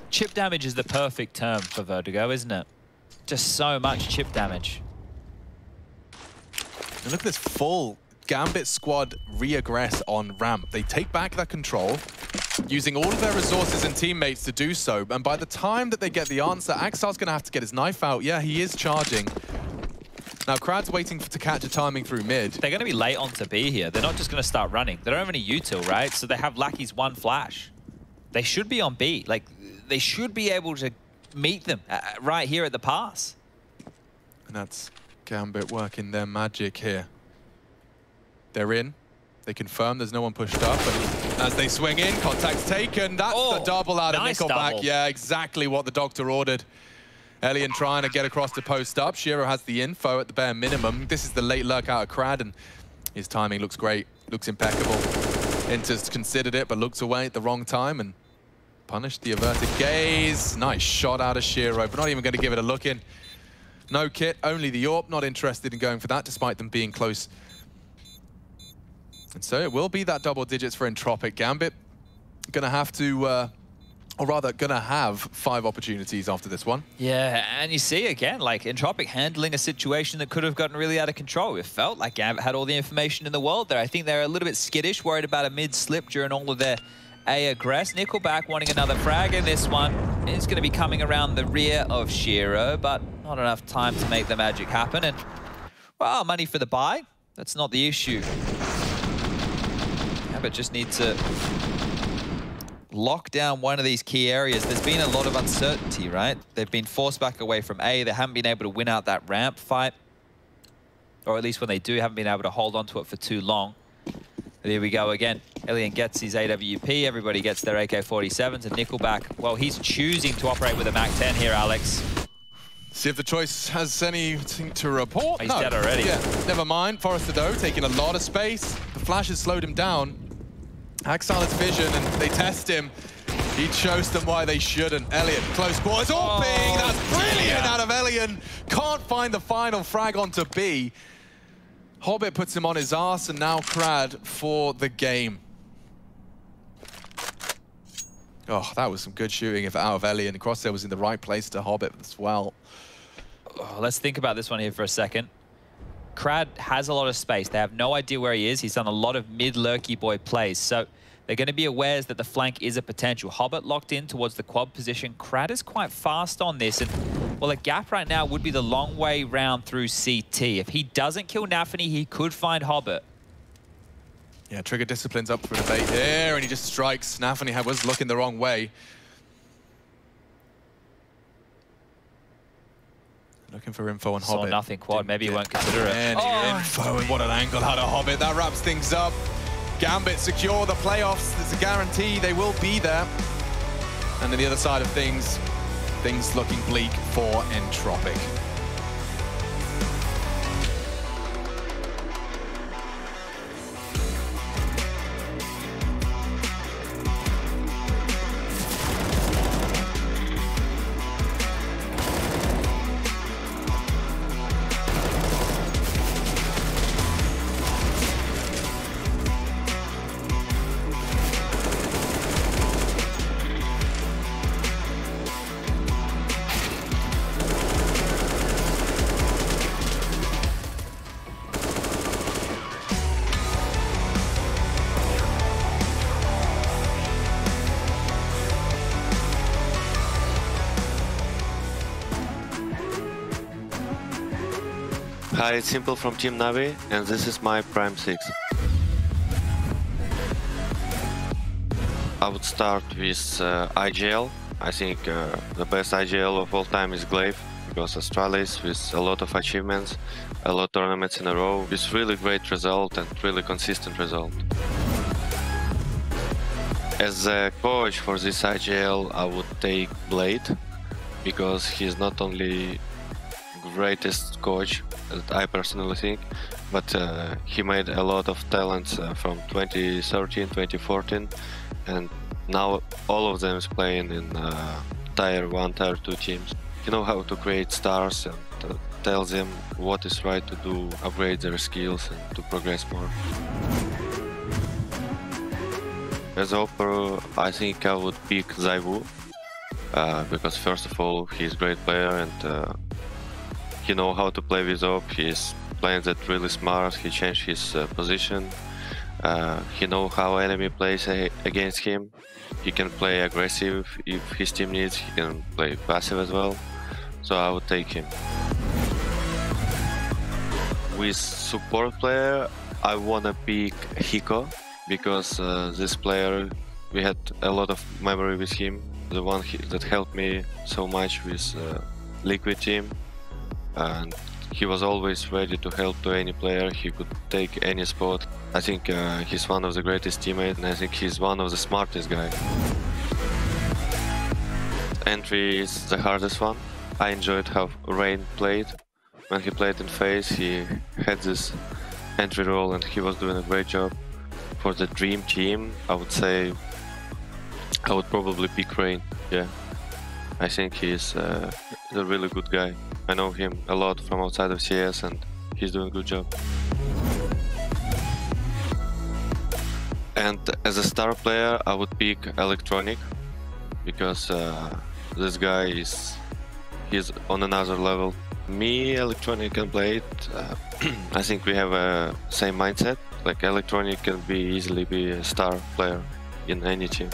Chip damage is the perfect term for Vertigo, isn't it? Just so much chip damage. And look at this full Gambit squad re-aggress on ramp. They take back that control, using all of their resources and teammates to do so. And by the time that they get the answer, Axar's going to have to get his knife out. Yeah, he is charging. Now, Krad's waiting to catch a timing through mid. They're going to be late on to B here. They're not just going to start running. They don't have any util, right? So they have Lackey's one flash. They should be on B. Like, they should be able to meet them right here at the pass. And that's Gambit working their magic here. They're in. They confirm there's no one pushed up. And as they swing in, contact's taken. That's the double out of Nickelback. Yeah, exactly what the doctor ordered. Elian trying to get across to post up. Shiro has the info at the bare minimum. This is the late lurk out of Krad, and his timing looks great, looks impeccable. Inter's considered it, but looks away at the wrong time and punished the averted gaze. Nice shot out of Shiro, but not even going to give it a look in. No kit, only the AWP. Not interested in going for that, despite them being close. And so it will be that double digits for Entropic. Gambit going to have to... or rather, gonna have 5 opportunities after this one. Yeah, and you see again, like Entropic handling a situation that could have gotten really out of control. It felt like Gambit had all the information in the world there. I think they're a little bit skittish, worried about a mid-slip during all of their A aggress. Nickelback wanting another frag in this one. Is going to be coming around the rear of Shiro, but not enough time to make the magic happen. And, well, money for the buy. That's not the issue. Gambit just need to lock down one of these key areas. There's been a lot of uncertainty, right? They've been forced back away from A. They haven't been able to win out that ramp fight. Or at least when they do, haven't been able to hold on to it for too long. But here we go again. Elian gets his AWP. Everybody gets their AK-47s. And Nickelback, well, he's choosing to operate with a MAC-10 here, Alex. See if the choice has anything to report. He's dead already. Yeah, never mind. Forrester, though, taking a lot of space. The flash has slowed him down. Axar's vision, and they test him. He shows them why they shouldn't. Elian, close quarters. AWPing! That's brilliant out of Elian. Can't find the final frag onto B. Hobbit puts him on his arse, and now Krad for the game. Oh, that was some good shooting out of Elian. Crosshair was in the right place to Hobbit as well. Oh, let's think about this one here for a second. Krad has a lot of space. They have no idea where he is. He's done a lot of mid-lurky boy plays. So they're going to be aware that the flank is a potential. Hobbit locked in towards the quad position. Krad is quite fast on this. And, well, a gap right now would be the long way round through CT. If he doesn't kill Nafany, he could find Hobbit. Yeah, Trigger Discipline's up for debate here, and he just strikes. Nafany was looking the wrong way. Looking for info on Hobbit. Saw nothing quad. Maybe he won't consider it. Any info, and what an angle out of Hobbit. That wraps things up. Gambit secure the playoffs. There's a guarantee they will be there. And on the other side of things looking bleak for Entropic. Hi, it's Simple from Team Navi, and this is my Prime 6. I would start with IGL. I think the best IGL of all time is Glaive, because Astralis with a lot of achievements, a lot of tournaments in a row, with really great result and really consistent result. As a coach for this IGL, I would take Blade, because he's not only greatest coach, I personally think, but he made a lot of talents from 2013, 2014, and now all of them is playing in Tier 1, Tier 2 teams. You know how to create stars and tell them what is right to do, upgrade their skills and to progress more. As Opera, I think I would pick Zaiwu, because first of all, he's a great player and he knows how to play with Op. He's playing that really smart, he changed his position, he knows how enemy plays against him. He can play aggressive if his team needs, he can play passive as well, so I would take him. With support player, I wanna pick Hiko, because this player, we had a lot of memory with him, the one that helped me so much with Liquid team, and he was always ready to help to any player, he could take any spot. I think he's one of the greatest teammates, and I think he's one of the smartest guys. Entry is the hardest one. I enjoyed how Rain played. When he played in FaZe, he had this entry role and he was doing a great job. For the dream team, I would say I would probably pick Rain. Yeah, I think he's a really good guy. I know him a lot from outside of CS and he's doing a good job. And as a star player, I would pick Electronic, because this guy he's on another level. Me, Electronic and Blade, I think we have a same mindset. Like Electronic can easily be a star player in any team.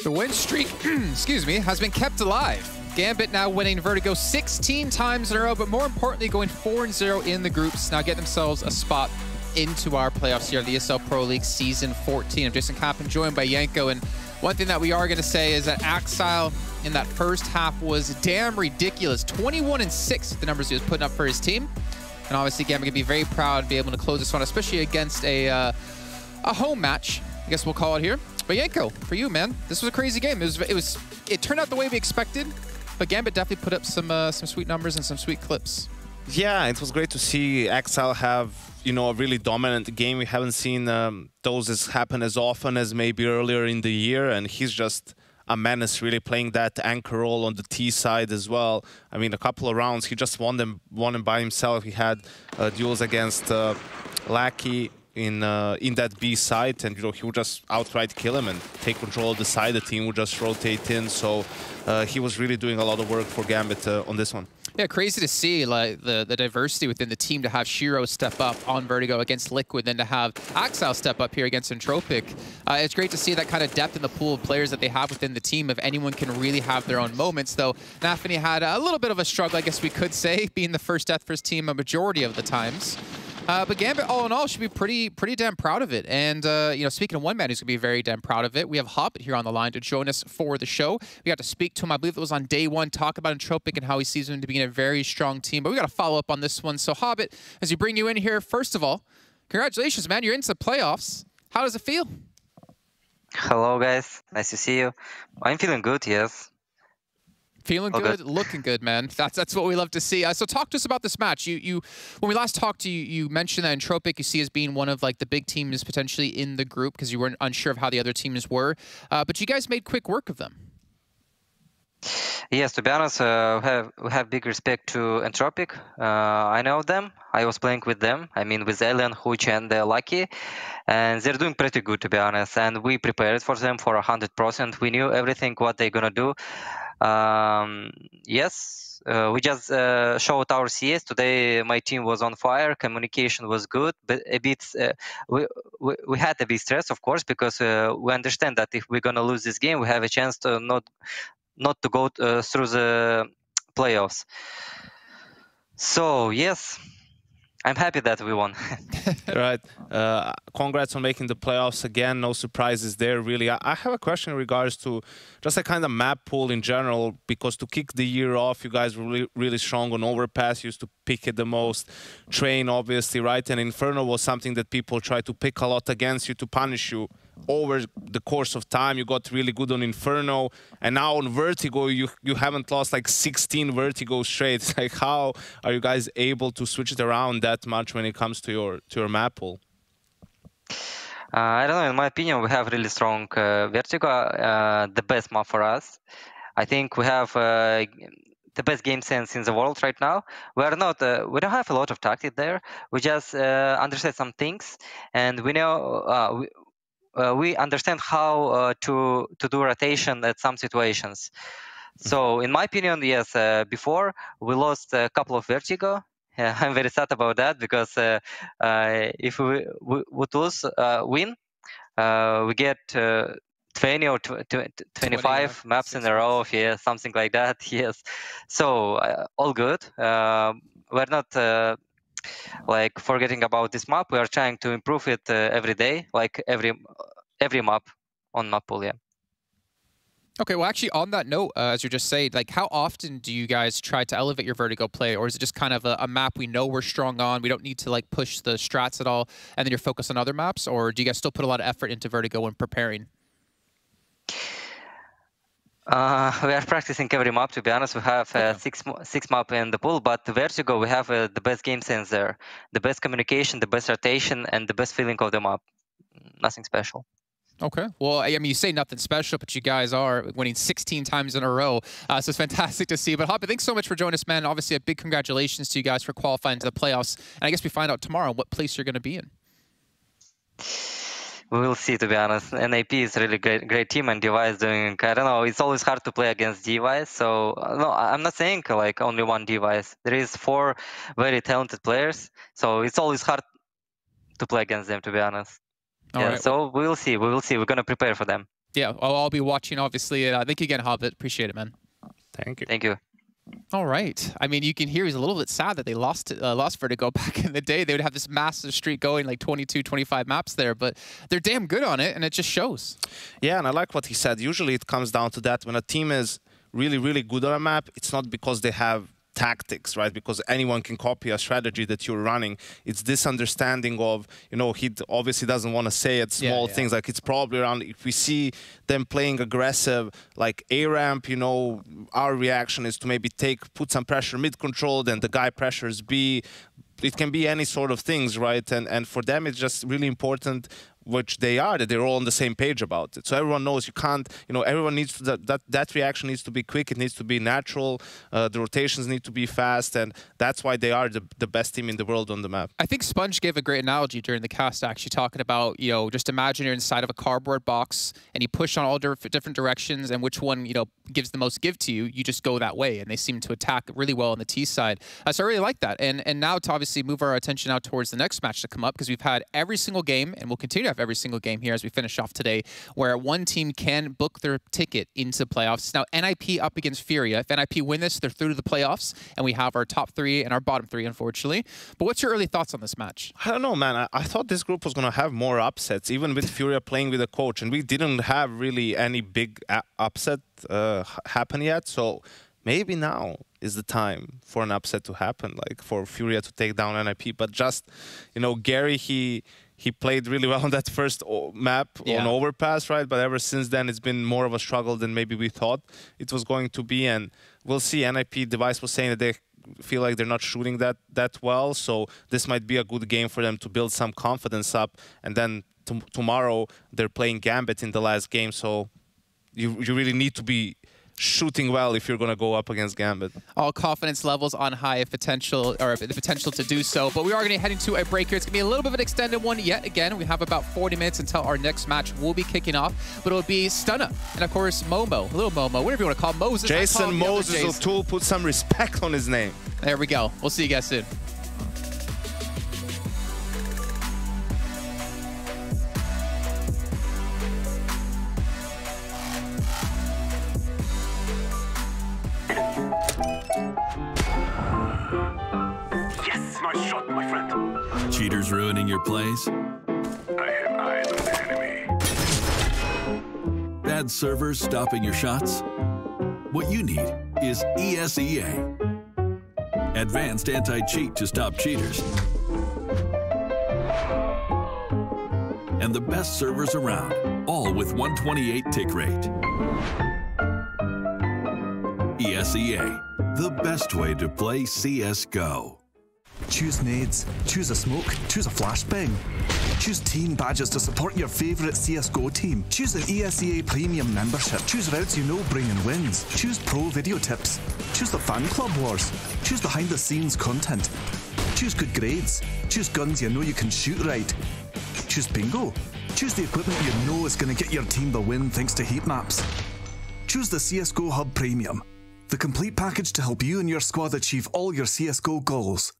The win streak, excuse me, has been kept alive. Gambit now winning Vertigo 16 times in a row, but more importantly, going 4-0 in the groups. Now get themselves a spot into our playoffs here at the ESL Pro League Season 14. I'm Jason Kappen, joined by Yanko, and one thing that we are going to say is that Axile in that first half was damn ridiculous. 21-6, the numbers he was putting up for his team. And obviously, Gambit going to be very proud to be able to close this one, especially against a home match, I guess we'll call it here. But Yanko, for you, man, this was a crazy game. It turned out the way we expected, but Gambit definitely put up some sweet numbers and some sweet clips. Yeah, it was great to see Axile have, you know, a really dominant game. We haven't seen those happen as often as maybe earlier in the year, and he's just a menace, really playing that anchor role on the T side as well. I mean, a couple of rounds, he just won them by himself. He had duels against Lackey in that B side, and you know, he would just outright kill him and take control of the side. The team would just rotate in, so he was really doing a lot of work for Gambit on this one. Yeah, crazy to see like the diversity within the team, to have Shiro step up on Vertigo against Liquid, then to have Axile step up here against Entropic. It's great to see that kind of depth in the pool of players that they have within the team, if anyone can really have their own moments, though Nafany had a little bit of a struggle, I guess we could say, being the first death for his team a majority of the times. But Gambit, all in all, should be pretty damn proud of it. And, you know, speaking of one man who's going to be very damn proud of it, we have Hobbit here on the line to join us for the show. We got to speak to him, I believe it was on day one, talk about Entropic and how he sees him to be in a very strong team. But we got to follow up on this one. So, Hobbit, as we bring you in here, first of all, congratulations, man. You're into the playoffs. How does it feel? Hello, guys. Nice to see you. I'm feeling good, yes. Feeling good, looking good, man. That's what we love to see. So talk to us about this match. You when we last talked to you, you mentioned that Entropic you see as being one of like the big teams potentially in the group because you weren't unsure of how the other teams were. But you guys made quick work of them. Yes, to be honest, we have big respect to Entropic. I know them. I was playing with them. I mean, with Alien, Hooch, and Lucky. And they're doing pretty good, to be honest. And we prepared for them for 100%. We knew everything what they're going to do. Yes, we just showed our CS. Today, my team was on fire. Communication was good, but a bit we had a bit stress, of course, because we understand that if we're gonna lose this game, we have a chance to not not to go through the playoffs. So yes, I'm happy that we won. Right. Congrats on making the playoffs again. No surprises there, really. I have a question in regards to just a kind of map pool in general, because to kick the year off, you guys were really strong on Overpass, used to pick it the most. Train, obviously, right? And Inferno was something that people tried to pick a lot against you to punish you. Over the course of time, you got really good on Inferno, and now on Vertigo, you haven't lost like 16 Vertigo straight. It's like, how are you guys able to switch it around that much when it comes to your map pool? I don't know. In my opinion, we have really strong Vertigo, the best map for us. I think we have the best game sense in the world right now. We are not. We don't have a lot of tactic there. We just understand some things, and we know. We understand how to do rotation at some situations. So in my opinion, yes, before we lost a couple of Vertigo. I'm very sad about that, because if we would lose, win, we get 20 or 25 maps in a row, yeah, something like that, yes. So all good. We're not like forgetting about this map. We are trying to improve it every day, like every map on map pool, yeah. Okay, well, actually, on that note, as you're just saying, like, how often do you guys try to elevate your Vertigo play, or is it just kind of a map we know we're strong on, we don't need to, like, push the strats at all, and then you're focused on other maps, or do you guys still put a lot of effort into Vertigo when preparing? We are practicing every map, to be honest. We have six map in the pool, but the Vertigo, we have the best game sense there, the best communication, the best rotation, and the best feeling of the map. Nothing special. Okay. Well, I mean, you say nothing special, but you guys are winning 16 times in a row. So it's fantastic to see. But Hoppe, thanks so much for joining us, man. Obviously, a big congratulations to you guys for qualifying to the playoffs. And I guess we find out tomorrow what place you're going to be in. We will see, to be honest. NAP is a really great team, and Device doing, I don't know, it's always hard to play against Device. So, no, I'm not saying like only one Device. There is 4 very talented players. So it's always hard to play against them, to be honest. Yeah, right. So we will see. We will see. We're going to prepare for them. Yeah, I'll be watching, obviously. Thank you again, Hobbit. Appreciate it, man. Thank you. Thank you. All right. I mean, you can hear he's a little bit sad that they lost Vertigo back in the day. They would have this massive streak going, like 22, 25 maps there, but they're damn good on it, and it just shows. Yeah, and I like what he said. Usually it comes down to that. When a team is really, really good on a map, it's not because they have tactics, right? Because anyone can copy a strategy that you're running. It's this understanding of, you know, he obviously doesn't want to say it, small things, like it's probably around, if we see them playing aggressive, like A ramp, you know, our reaction is to maybe put some pressure mid control, then the guy pressures B. It can be any sort of things, right? And for them, it's just really important, which they are, that they're all on the same page about it. So everyone knows you can't, you know, everyone needs to, that reaction needs to be quick, it needs to be natural, the rotations need to be fast, and that's why they are the best team in the world on the map. I think Sponge gave a great analogy during the cast, actually, talking about, you know, just imagine you're inside of a cardboard box and you push on all different directions, and which one, you know, gives the most give to you, you just go that way, and they seem to attack really well on the T side. So I really like that. And now to obviously move our attention now towards the next match to come up, because we've had every single game, and we'll continue to have every single game here as we finish off today, where one team can book their ticket into playoffs. Now, NIP up against Furia. If NIP win this, they're through to the playoffs, and we have our top 3 and our bottom 3, unfortunately. But what's your early thoughts on this match? I don't know, man. I thought this group was going to have more upsets, even with Furia playing with a coach, and we didn't have really any big upset happen yet. So maybe now is the time for an upset to happen, like for Furia to take down NIP. But just, you know, Gary, he played really well on that first map on Overpass, right? But ever since then, it's been more of a struggle than maybe we thought it was going to be. And we'll see. NIP Device was saying that they feel like they're not shooting that well. So this might be a good game for them to build some confidence up. And then tomorrow, they're playing Gambit in the last game. So you really need to be shooting well if you're going to go up against Gambit. All confidence levels on high, the potential to do so. But we are going to head into a break here. It's going to be a little bit of an extended one yet again. We have about 40 minutes until our next match will be kicking off. But it'll be Stunna and, of course, Momo, little Momo, whatever you want to call him. Moses. Jason Moses O'Toole, put some respect on his name. There we go. We'll see you guys soon. cheaters ruining your plays? I have eyes on the enemy. Bad servers stopping your shots? What you need is ESEA. Advanced anti-cheat to stop cheaters. And the best servers around, all with 128 tick rate. ESEA, the best way to play CSGO. Choose nades, choose a smoke, choose a flashbang. Choose team badges to support your favourite CSGO team. Choose an ESEA Premium membership. Choose routes you know bring in wins. Choose pro video tips. Choose the fan club wars. Choose behind the scenes content. Choose good grades. Choose guns you know you can shoot right. Choose bingo. Choose the equipment you know is going to get your team the win thanks to heat maps. Choose the CSGO Hub Premium, the complete package to help you and your squad achieve all your CSGO goals.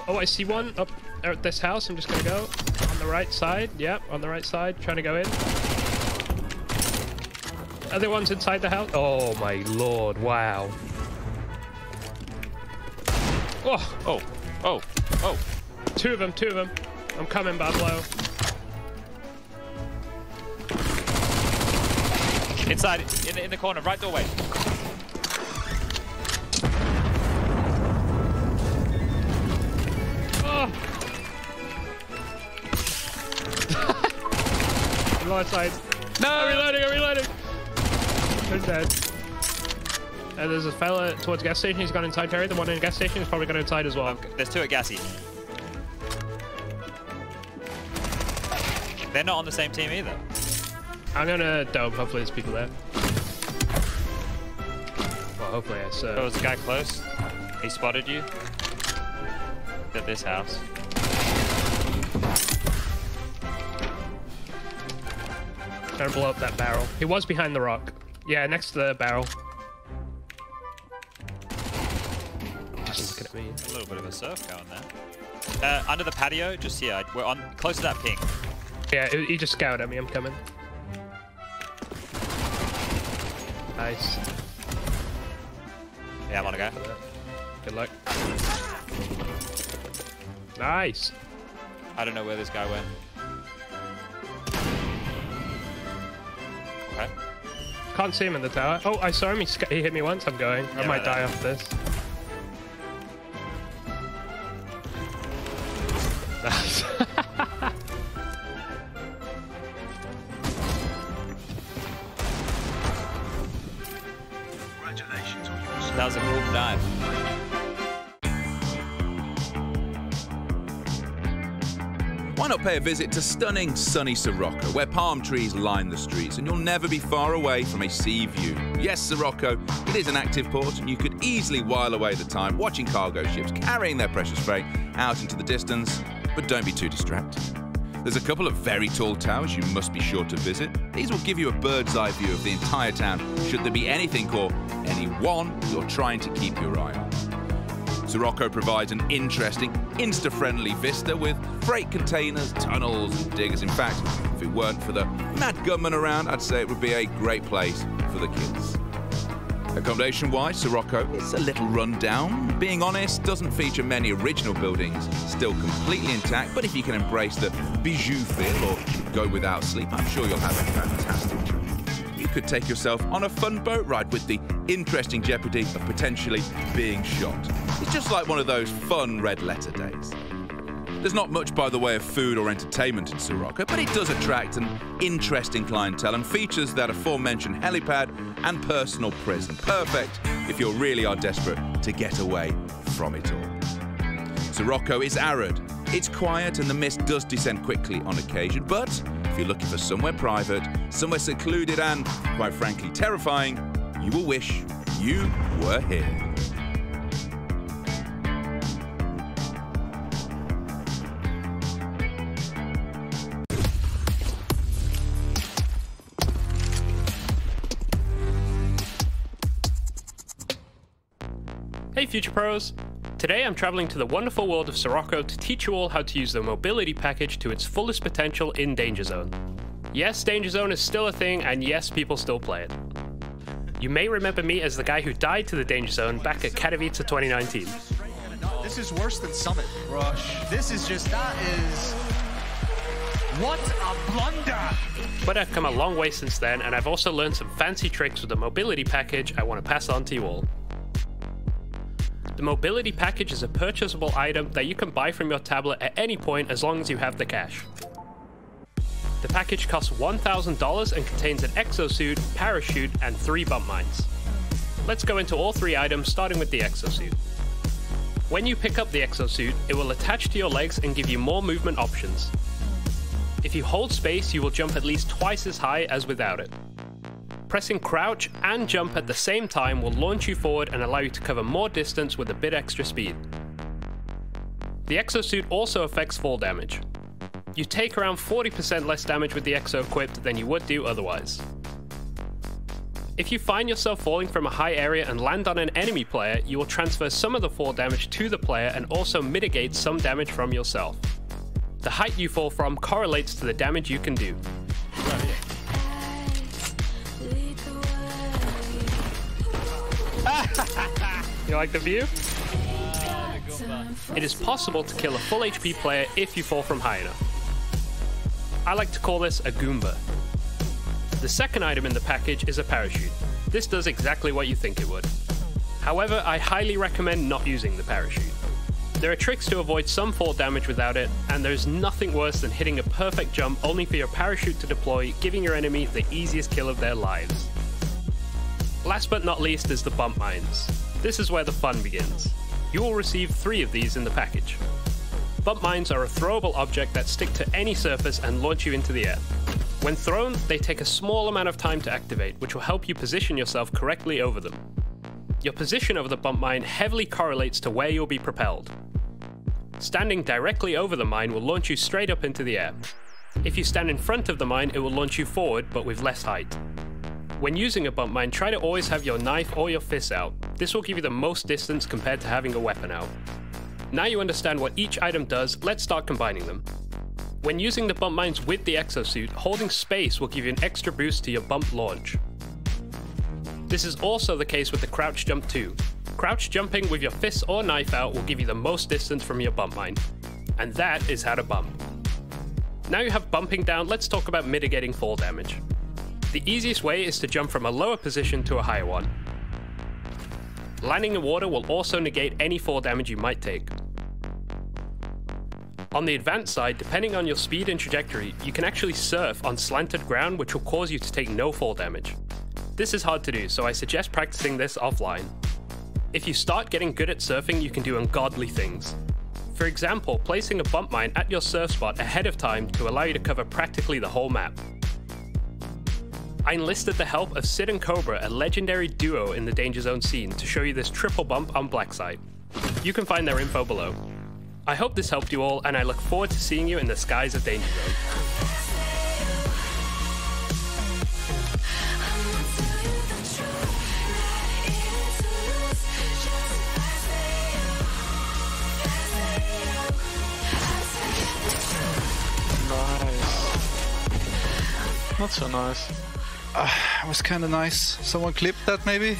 Oh, I see one up at this house. I'm just gonna go on the right side. Yep, on the right side, trying to go in. Other one's inside the house. Oh my lord, wow. Oh. Two of them. I'm coming, Bablo. Inside, in the corner, right doorway. Right side. No! I'm reloading! He's dead. And there's a fella towards gas station. He's gone inside, Terry. The one in gas station is probably gone inside as well. Okay. There's two at Gassy. They're not on the same team either. I'm gonna dome. Hopefully there's people there. Well, hopefully I saw. There was a guy close. He spotted you. At this house. Trying to blow up that barrel. He was behind the rock. Yeah, next to the barrel. Just looking at me. A little bit of a surf going there. Under the patio, just here. We're on close to that ping. Yeah, he just scouted at me. I'm coming. Nice. Yeah, I'm on a go. Good luck. Nice. I don't know where this guy went. Okay. Can't see him in the tower. Oh, I saw him. He hit me once. I'm going. I might die off this. Nice. Congratulations on your That was a cool dive. Why not pay a visit to stunning sunny Sirocco, where palm trees line the streets and you'll never be far away from a sea view. Yes, Sirocco, it is an active port and you could easily while away the time watching cargo ships carrying their precious freight out into the distance, but don't be too distracted. There's a couple of very tall towers you must be sure to visit. These will give you a bird's eye view of the entire town should there be anything or anyone you're trying to keep your eye on. Sirocco provides an interesting, Insta-friendly vista with freight containers, tunnels, and diggers. In fact, if it weren't for the mad gunmen around, I'd say it would be a great place for the kids. Accommodation-wise, Sirocco is a little run down. Being honest, doesn't feature many original buildings, still completely intact, but if you can embrace the bijou feel or go without sleep, I'm sure you'll have a fantastic trip. You could take yourself on a fun boat ride with the interesting jeopardy of potentially being shot. It's just like one of those fun red letter days. There's not much by the way of food or entertainment in Sirocco, but it does attract an interesting clientele and features that aforementioned helipad and personal prison. Perfect if you really are desperate to get away from it all. Sirocco is arid, it's quiet and the mist does descend quickly on occasion, but if you're looking for somewhere private, somewhere secluded and, quite frankly, terrifying, you will wish you were here. Hey Future Pros! Today I'm traveling to the wonderful world of Sirocco to teach you all how to use the mobility package to its fullest potential in Danger Zone. Yes, Danger Zone is still a thing, and yes, people still play it. You may remember me as the guy who died to the Danger Zone back at Katowice 2019. This is worse than Summit. Rush. This is just, that is... What a blunder! But I've come a long way since then, and I've also learned some fancy tricks with the mobility package I want to pass on to you all. The mobility package is a purchasable item that you can buy from your tablet at any point as long as you have the cash. The package costs $1,000 and contains an exosuit, parachute, and 3 bump mines. Let's go into all 3 items, starting with the exosuit. When you pick up the exosuit, it will attach to your legs and give you more movement options. If you hold space, you will jump at least twice as high as without it. Pressing crouch and jump at the same time will launch you forward and allow you to cover more distance with a bit extra speed. The exosuit also affects fall damage. You take around 40% less damage with the exo equipped than you would do otherwise. If you find yourself falling from a high area and land on an enemy player, you will transfer some of the fall damage to the player and also mitigate some damage from yourself. The height you fall from correlates to the damage you can do. You like the view? It is possible to kill a full HP player if you fall from high enough. I like to call this a Goomba. The second item in the package is a parachute. This does exactly what you think it would. However, I highly recommend not using the parachute. There are tricks to avoid some fall damage without it, and there's nothing worse than hitting a perfect jump only for your parachute to deploy, giving your enemy the easiest kill of their lives. Last but not least is the bump mines. This is where the fun begins. You will receive 3 of these in the package. Bump mines are a throwable object that stick to any surface and launch you into the air. When thrown, they take a small amount of time to activate, which will help you position yourself correctly over them. Your position over the bump mine heavily correlates to where you'll be propelled. Standing directly over the mine will launch you straight up into the air. If you stand in front of the mine, it will launch you forward, but with less height. When using a bump mine, try to always have your knife or your fist out. This will give you the most distance compared to having a weapon out. Now you understand what each item does, let's start combining them. When using the bump mines with the exosuit, holding space will give you an extra boost to your bump launch. This is also the case with the crouch jump too. Crouch jumping with your fists or knife out will give you the most distance from your bump mine. And that is how to bump. Now you have bumping down, let's talk about mitigating fall damage. The easiest way is to jump from a lower position to a higher one. Landing in water will also negate any fall damage you might take. On the advanced side, depending on your speed and trajectory, you can actually surf on slanted ground, which will cause you to take no fall damage. This is hard to do, so I suggest practicing this offline. If you start getting good at surfing, you can do ungodly things. For example, placing a bump mine at your surf spot ahead of time to allow you to cover practically the whole map. I enlisted the help of Sid and Cobra, a legendary duo in the Danger Zone scene, to show you this triple bump on Blacksite. You can find their info below. I hope this helped you all, and I look forward to seeing you in the skies of Danger Zone. Nice. Not so nice. It was kind of nice. Someone clipped that maybe?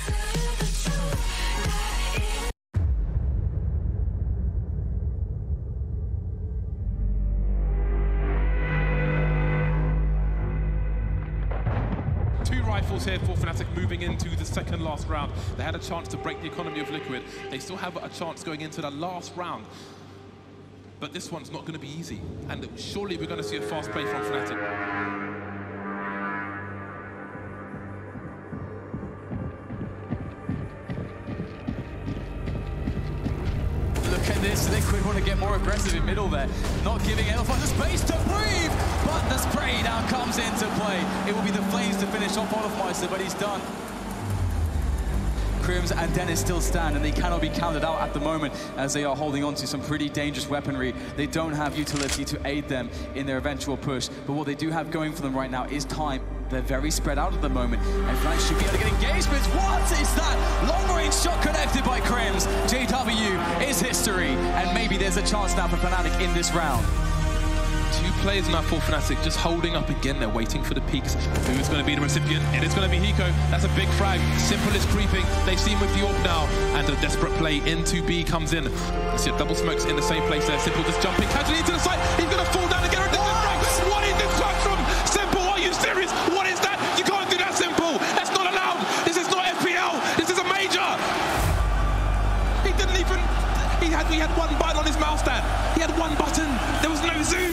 Two rifles here for Fnatic moving into the second last round. They had a chance to break the economy of Liquid. They still have a chance going into the last round. But this one's not going to be easy. And surely we're going to see a fast play from Fnatic. Look at this, Liquid want to get more aggressive in middle there. Not giving Elephant the space to breathe, but the spray down comes into play. It will be the Flames to finish off Olofmeister, but he's done. Crims and Dennis still stand, and they cannot be counted out at the moment as they are holding on to some pretty dangerous weaponry. They don't have utility to aid them in their eventual push, but what they do have going for them right now is time. They're very spread out at the moment, and Fnatic should be able to get engagements. What is that? Long-range shot connected by Crims. is history. And maybe there's a chance now for Fnatic in this round. 2 players now for Fnatic, just holding up again. They're waiting for the peaks. Who's going to be the recipient? It is going to be Hiko. That's a big frag. Simple is creeping. They see him with the AWP now. And a desperate play into B comes in. You see double smokes in the same place there. Simple just jumping casually into the site. He's going to fall down again. What is this shot from Simple? Are you serious? What is that? You can't do that, Simple. That's not allowed. This is not FPL. This is a major. He didn't even... He had one button on his mouse stand. He had one button. There was no zoom.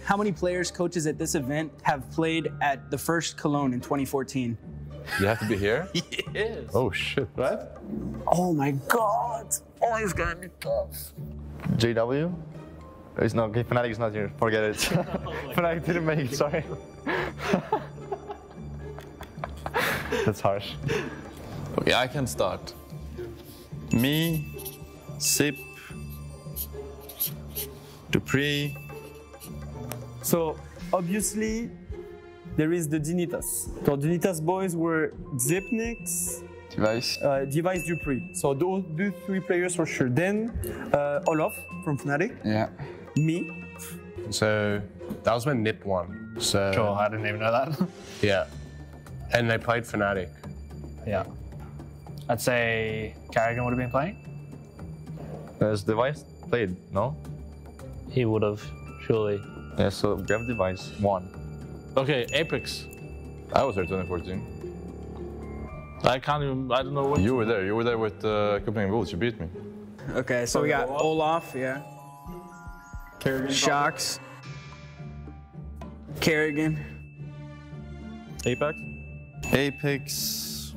How many players, coaches at this event have played at the first Cologne in 2014? You have to be here? Yes. Oh shit, right? Oh my God. Oh, it's gonna be tough. JW? It's not, okay, Fnatic is not here, forget it. Fnatic didn't make it, sorry. That's harsh. Okay, I can start. Me, Sip, Dupree. So obviously there is the Dignitas. So Dignitas boys were Zipnix, Device Dupree. So those 3 players for sure. Then Olaf from Fnatic. Yeah. Me. So that was when Nip won. So Cool, I didn't even know that. yeah. And they played Fnatic. Yeah. I'd say Carrigan would have been playing. Has Device played, no? He would have, surely. Yeah, so grab Device, 1. Okay, Apex. I was there 2014. I can't even, I don't know what. You were there. You were there with Copenhagen Bulls. You beat me. Okay, so we got Olaf, yeah. Shocks. Carrigan. Apex? Apex.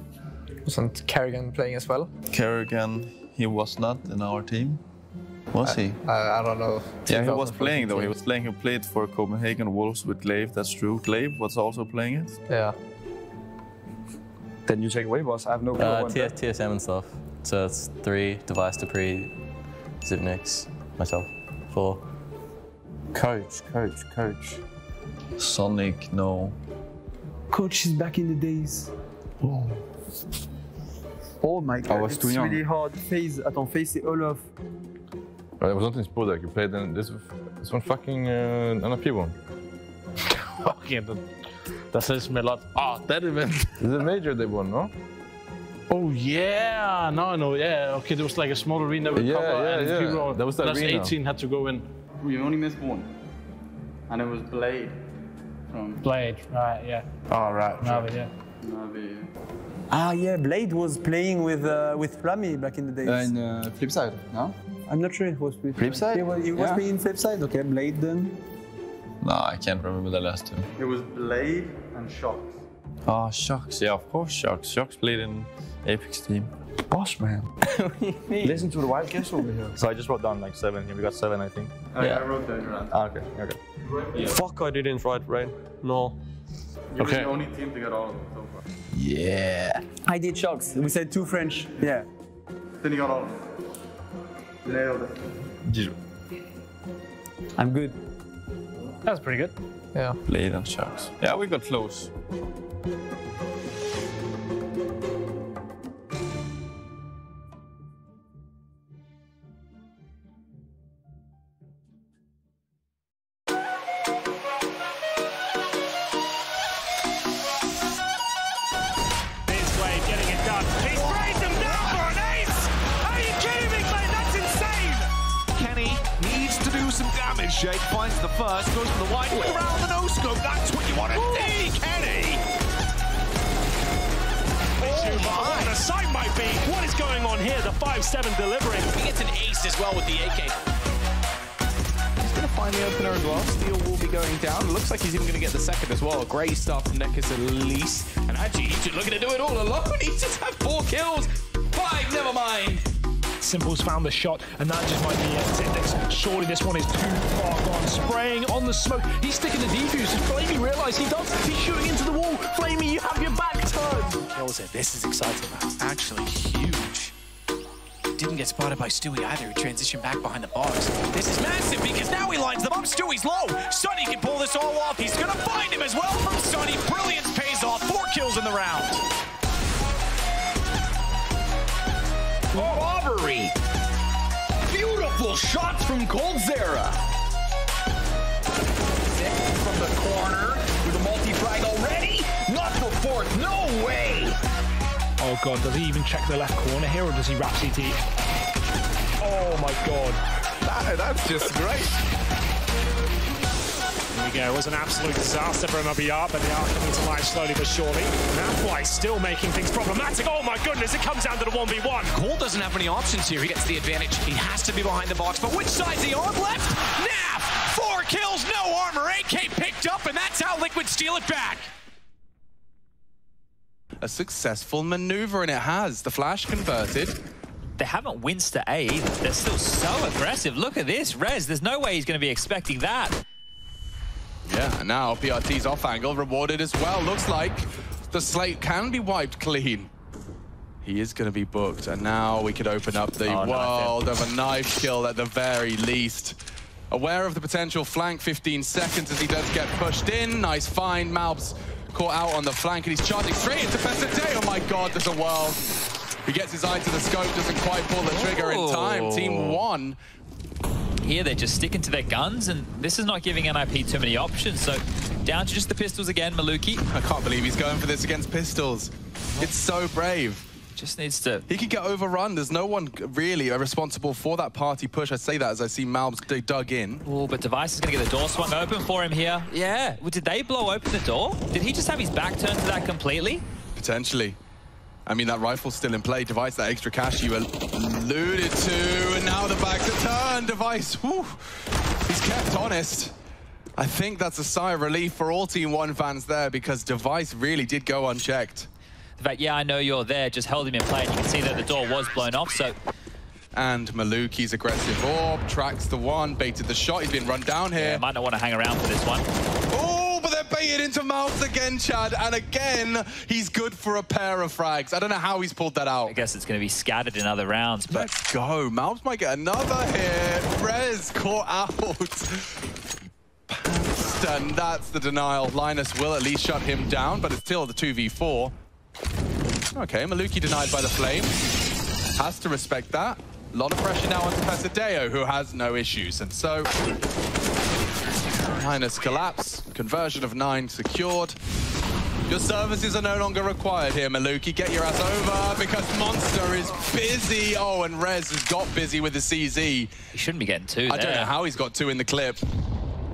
Wasn't Carrigan playing as well? Carrigan, he was not in our team. Was he? I don't know. Yeah, he was playing though. He was playing. He played for Copenhagen Wolves with Glaive. That's true. Glaive was also playing it. Yeah. Then you take away, boss. I have no clue. TSM and stuff. So it's 3, Device, Dupree, Zipnix, myself. 4. Coach. Sonic, no. Coach is back in the days. Oh my God, I was too young. It's really hard. FaZe, attends, FaZe c'est Olaf. It was not in Spodek. You played in this one fucking NFP one. Okay, that says me a lot. Ah, that event. This is a major they won, no? Oh yeah, now I know. Yeah, okay, there was like a small arena with cover and people that was the plus arena. 18 had to go in. We only missed one, and it was Blade. Blade, right? Yeah. Oh right. Navi, yeah. Navi, yeah. Ah yeah, Blade was playing with Flammy back in the days. In Flipside, no? I'm not sure it was with Flipside? He was playing Flipside. Okay, Blade then. No, I can't remember the last two. It was Blade and Shocks. Oh, Shocks. Yeah, of course, Shocks. Shocks played in Apex team. Boss, man. Listen to the wild guess over here. So I just wrote down like 7 here. We got 7, I think. I wrote down your answer. Okay. Yeah. Fuck, I didn't write right. No. You're Okay. the only team to get all of them so far. Yeah. I did Shocks. We said 2 French. Yeah. Then you got all of them. Nailed it. I'm good. That's pretty good. Yeah. Blade and Shocks. Yeah, we got close. Jake finds the first, goes for the wide way around the no-scope. That's what you want to see, Kenny! What the sight might be. What is going on here? The 5-7 delivering. He gets an ace as well with the AK. He's going to find the opener as well. Steel will be going down. It looks like he's even going to get the second as well. Great start from Nekus at least. And actually, he's just looking to do it all alone. He just had 4 kills. 5, never mind. Simple's found the shot, and that just might be it. Zipnix, surely this one is too far gone. Spraying on the smoke. He's sticking the defuse. Does Flamey realise he does? He's shooting into the wall. Flamey, you have your back turned. Kills it. This is exciting, man. Actually huge. Didn't get spotted by Stewie either. He transitioned back behind the bars. This is massive because now he lines them up. Stewie's low. Sonny can pull this all off. He's going to find him as well from Sonny. Brilliance pays off. 4 kills in the round. Robbery! Beautiful shots from Coldzera! From the corner with a multi-frag already. Not for fourth, no way! Oh god, does he even check the left corner here, or does he wrap CT? Oh my god. That's just great. Here we go. It was an absolute disaster for MLBR, but they are coming to life slowly but surely. Now Fly still making things problematic. Oh my goodness, it comes down to the 1v1. Cole doesn't have any options here. He gets the advantage. He has to be behind the box. But which side's he on? Left? Nav! 4 kills, no armor. AK picked up, and that's how Liquid steal it back. A successful maneuver, and it has. The flash converted. They haven't winced to A either. They're still so aggressive. Look at this, Rez. There's no way he's going to be expecting that. Yeah, and now PRT's off angle, rewarded as well. Looks like the slate can be wiped clean. He is going to be booked, and now we could open up the world of a knife kill at the very least. Aware of the potential flank, 15 seconds as he does get pushed in. Nice find, Malb's caught out on the flank, and he's charging straight into Pesadeo. Oh my god, there's a world. He gets his eye to the scope, doesn't quite pull the trigger in time. Team 1. Here they're just sticking to their guns, and this is not giving NIP too many options. So down to just the pistols again, Maluki. I can't believe he's going for this against pistols. It's so brave. Just needs to... He could get overrun. There's no one really responsible for that party push. I say that as I see Malbs dug in. Oh, but Device is going to get the door swung open for him here. Yeah. Well, did they blow open the door? Did he just have his back turned to that completely? Potentially. I mean, that rifle's still in play. Device, that extra cash you alluded to, and now the back's a turn. Device, whew, he's kept honest. I think that's a sigh of relief for all Team 1 fans there, because Device really did go unchecked. In fact, yeah, I know you're there, just held him in play, and you can see that the door was blown off, so... And Maluki's aggressive orb, tracks the one, baited the shot, he's been run down here. Yeah, might not want to hang around for this one. Oh, but they're baited into Malbs again, Chad, and again, he's good for a pair of frags. I don't know how he's pulled that out. I guess it's going to be scattered in other rounds, but... Let's go, Malbs might get another hit. Rez caught out. And that's the denial. Linus will at least shut him down, but it's still the 2v4. Okay, Maluki denied by the flame. Has to respect that. A lot of pressure now onto Pesadeo, who has no issues. And so, Linus collapse. Conversion of 9 secured. Your services are no longer required here, Maluki. Get your ass over, because Monster is busy. Oh, and Rez has got busy with the CZ. He shouldn't be getting 2 I don't know how he's got 2 in the clip.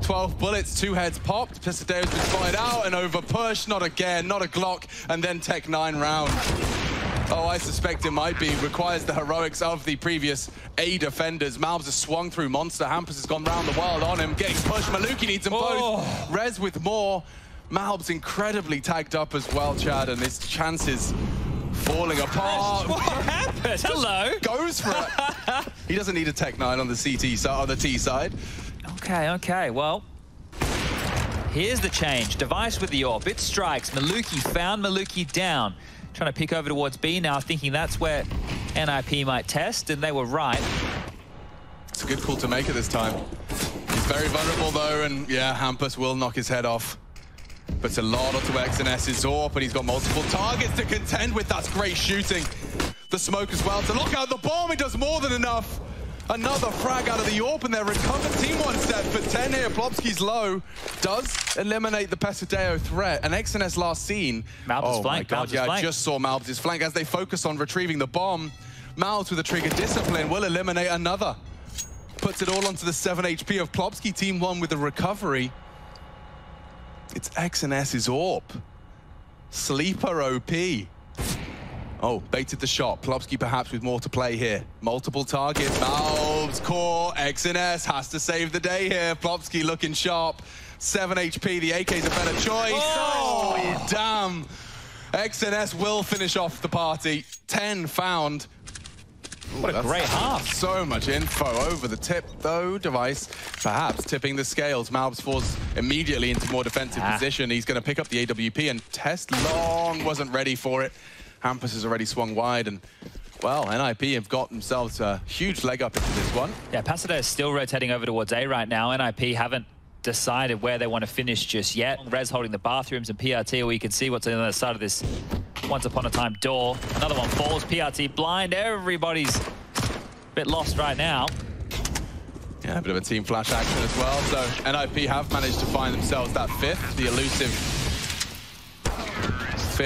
12 bullets, 2 heads popped. Pesadeo's been spotted out and over push. Not again, not a Glock, and then Tech 9 round. Oh, I suspect it might be. Requires the heroics of the previous A defenders. Malbs has swung through Monster. Hampus has gone round the world on him. Getting pushed. Maluki needs them both. Rez with more. Malbs incredibly tagged up as well, Chad, and his chances falling apart. What happened? Hello. Goes for it. He doesn't need a Tech 9 on the CT side, on the T side. Okay, well, here's the change. Device with the AWP, it strikes. Maluki found Maluki down. Trying to pick over towards B now, thinking that's where NIP might test, and they were right. It's a good call to make at this time. He's very vulnerable though, and yeah, Hampus will knock his head off. But a lot onto XNS's AWP, and he's got multiple targets to contend with. That's great shooting. The smoke as well to lock out the bomb. He does more than enough. Another frag out of the AWP, and they're recovered. Team 1 step for 10 here. Plopsky's low does eliminate the Pesadeo threat. And XNS last seen. Malbs' flank. My God, yeah, I just saw Malbs' flank as they focus on retrieving the bomb. Malbs with a trigger discipline will eliminate another. Puts it all onto the 7 HP of Plopsky. Team 1 with the recovery. It's XNS's AWP. Sleeper OP. Oh, baited the shot. Plopsky perhaps with more to play here. Multiple targets. Malbs, core, XNS has to save the day here. Plopsky looking sharp. 7 HP. The AK's a better choice. Oh, damn. XNS will finish off the party. 10 found. Ooh, what a great half. So much info over the tip, though. Device perhaps tipping the scales. Malbs falls immediately into more defensive position. He's going to pick up the AWP, and Test Long wasn't ready for it. Hampus has already swung wide, and, well, NIP have got themselves a huge leg up into this one. Yeah, Pesadeo is still rotating over towards A right now. NIP haven't decided where they want to finish just yet. Rez holding the bathrooms, and PRT, where you can see what's on the other side of this once upon a time door. Another one falls. PRT blind. Everybody's a bit lost right now. Yeah, a bit of a team flash action as well. So NIP have managed to find themselves that 5th, the elusive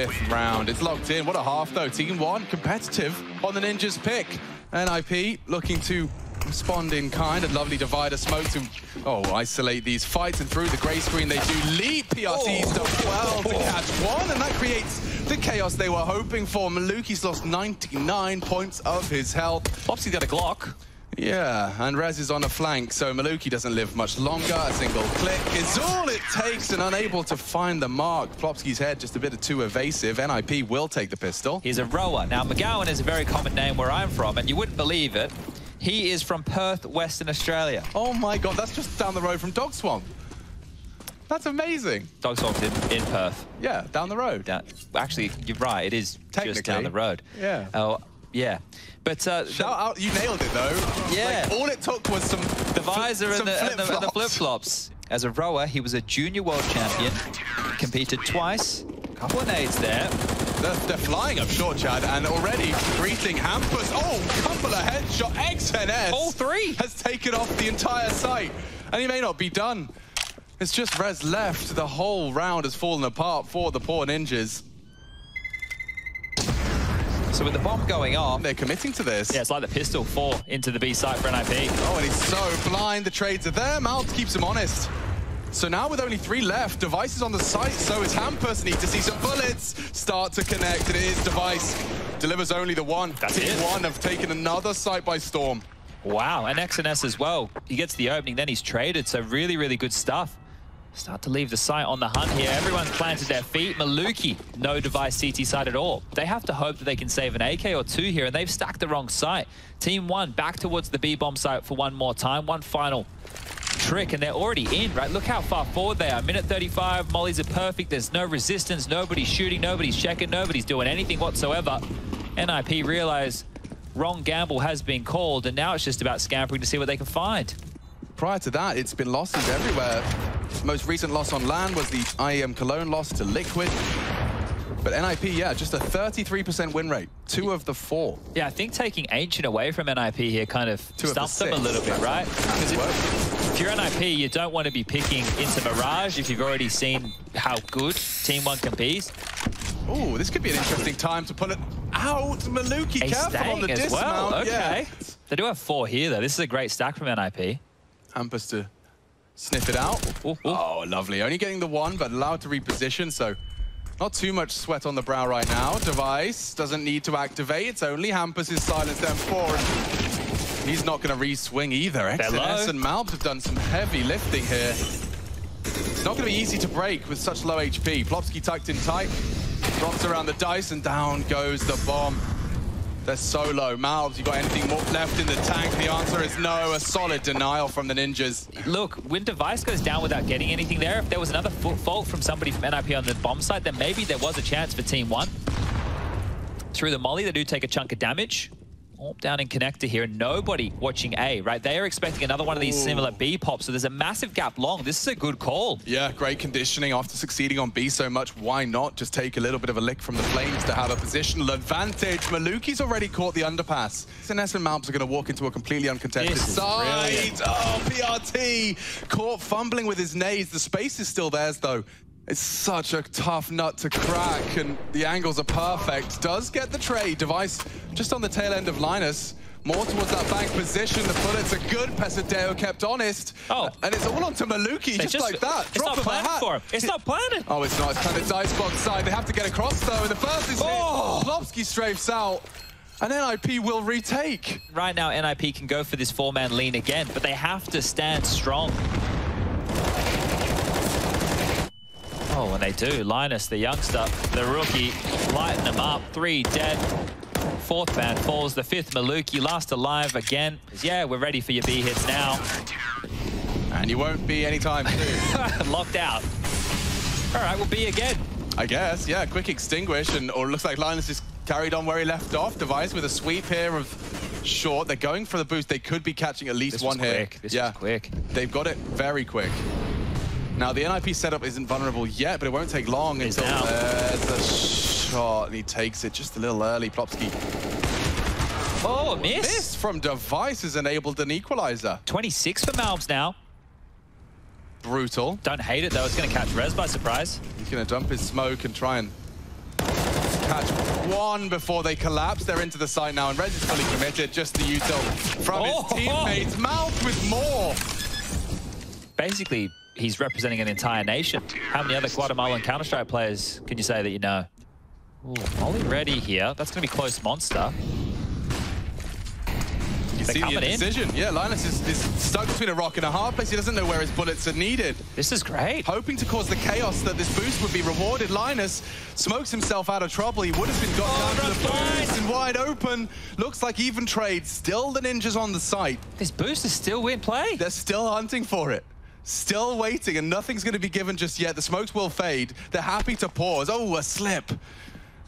5th round. It's locked in. What a half, though. Team 1 competitive on the Ninjas pick. NIP looking to respond in kind. A lovely divider smoke to isolate these fights, and through the grey screen they do leap. PRT's done well to catch one, and that creates the chaos they were hoping for. Maluki's lost 99 points of his health. Plopsy's got a Glock. Yeah, and Rez is on a flank, so Maluki doesn't live much longer. A single click is all it takes, and unable to find the mark. Plopsky's head just a bit too evasive. NIP will take the pistol. He's a rower. Now, McGowan is a very common name where I'm from, and you wouldn't believe it. He is from Perth, Western Australia. Oh my God, that's just down the road from Dog Swamp. That's amazing. Dog Swamp's in Perth. Yeah, down the road. Actually, you're right. It is just down the road. Yeah. Oh, yeah. But shout out, you nailed it though. Yeah. Like, all it took was the visor and the flip-flops. As a rower, he was a junior world champion. Competed twice. Couple of nades there. They're flying up short, Chad, and already greeting Hampus. Oh, couple of headshot. XNS. All three. Has taken off the entire site, and he may not be done. It's just Rez left. The whole round has fallen apart for the poor Ninjas. So with the bomb going off, they're committing to this. Yeah, it's like the pistol 4 into the B site for NIP. Oh, and he's so blind. The trades are there. Maltz keeps him honest. So now with only 3 left, Device is on the site, so is Hampus. Need to see some bullets start to connect. It is Device. Delivers only the one. That's Team it. 1 have taken another site by storm. Wow, and XNS as well. He gets the opening, then he's traded, so really, really good stuff. Start to leave the site on the hunt here. Everyone's planted their feet. Maluki, no Device CT site at all. They have to hope that they can save an AK or 2 here, and they've stacked the wrong site. Team 1 back towards the B-bomb site for one more time. One final trick, and they're already in, right? Look how far forward they are. Minute 35, mollies are perfect. There's no resistance, nobody's shooting, nobody's checking, nobody's doing anything whatsoever. NIP realize wrong gamble has been called, and now it's just about scampering to see what they can find. Prior to that, it's been losses everywhere. Most recent loss on land was the IEM Cologne loss to Liquid. But NIP, yeah, just a 33% win rate. 2 of the 4. Yeah, I think taking Ancient away from NIP here kind of stumped them a little bit, right? Because if you're NIP, you don't want to be picking into Mirage if you've already seen how good Team 1 can be. Oh, this could be an interesting time to pull it out. Maluki, careful on the dismount. Well. Okay. Yeah. They do have 4 here, though. This is a great stack from NIP. Hampus to sniff it out. Oh, lovely. Only getting the 1, but allowed to reposition, so not too much sweat on the brow right now. Device doesn't need to activate. It's only Hampus' silenced M4. He's not going to re-swing either. XNS and Malbs have done some heavy lifting here. It's not going to be easy to break with such low HP. Plopsky tucked in tight. Drops around the dice, and down goes the bomb. They're so low. Malbs, you got anything more left in the tank? The answer is no. A solid denial from the Ninjas. Look, when Device goes down without getting anything there, if there was another fault from somebody from NIP on the bomb site, then maybe there was a chance for Team 1. Through the molly, they do take a chunk of damage. All down in connector here, and nobody watching A, right? They are expecting another one of these similar B pops, so there's a massive gap long. This is a good call. Yeah, great conditioning. After succeeding on B so much, why not just take a little bit of a lick from the Flames to have a positional advantage? Maluki's already caught the underpass. SNS and Malbs are going to walk into a completely uncontested side. Oh, PRT caught fumbling with his nades. The space is still theirs, though. It's such a tough nut to crack, and the angles are perfect. Does get the trade. Device just on the tail end of Linus. More towards that bank position. The bullets are good. Pesadeo kept honest. Oh. And it's all onto Maluki, just like that. It's not planning for him. It's not planning. Oh, it's not. It's kind of dice box side. They have to get across, though. And the first is hit. Plopsky strafes out. And NIP will retake. Right now, NIP can go for this 4-man lean again, but they have to stand strong. Oh, and they do. Linus, the youngster, the rookie, lighten them up. 3 dead. 4th man falls. The 5th, Maluki, last alive again. Yeah, we're ready for your B hits now. And you won't be anytime soon. Locked out. All right, we'll B again. I guess, yeah. Quick extinguish, and or it looks like Linus is carried on where he left off. Device with a sweep here of short. They're going for the boost. They could be catching at least one here. This was quick. They've got it very quick. Now, the NIP setup isn't vulnerable yet, but it won't take long until there's a shot, and he takes it just a little early. Plopsky. Oh, a miss. Miss from Device has enabled an equalizer. 26 for Malbs now. Brutal. Don't hate it, though. It's going to catch Rez by surprise. He's going to dump his smoke and try and catch one before they collapse. They're into the site now, and Rez is fully committed. Just the util from his teammates. Mouth with more. Basically, he's representing an entire nation. How many other Guatemalan Counter-Strike players can you say that you know? Ooh, Molly ready here. That's going to be close monster. You see the indecision. Yeah, Linus is stuck between a rock and a hard place. He doesn't know where his bullets are needed. This is great. Hoping to cause the chaos that this boost would be rewarded. Linus smokes himself out of trouble. He would have been got down to the boost and wide open. Looks like even trade. Still the ninjas on the site. This boost is still in play. They're still hunting for it. Still waiting, and nothing's going to be given just yet. The smokes will fade. They're happy to pause. Oh, a slip.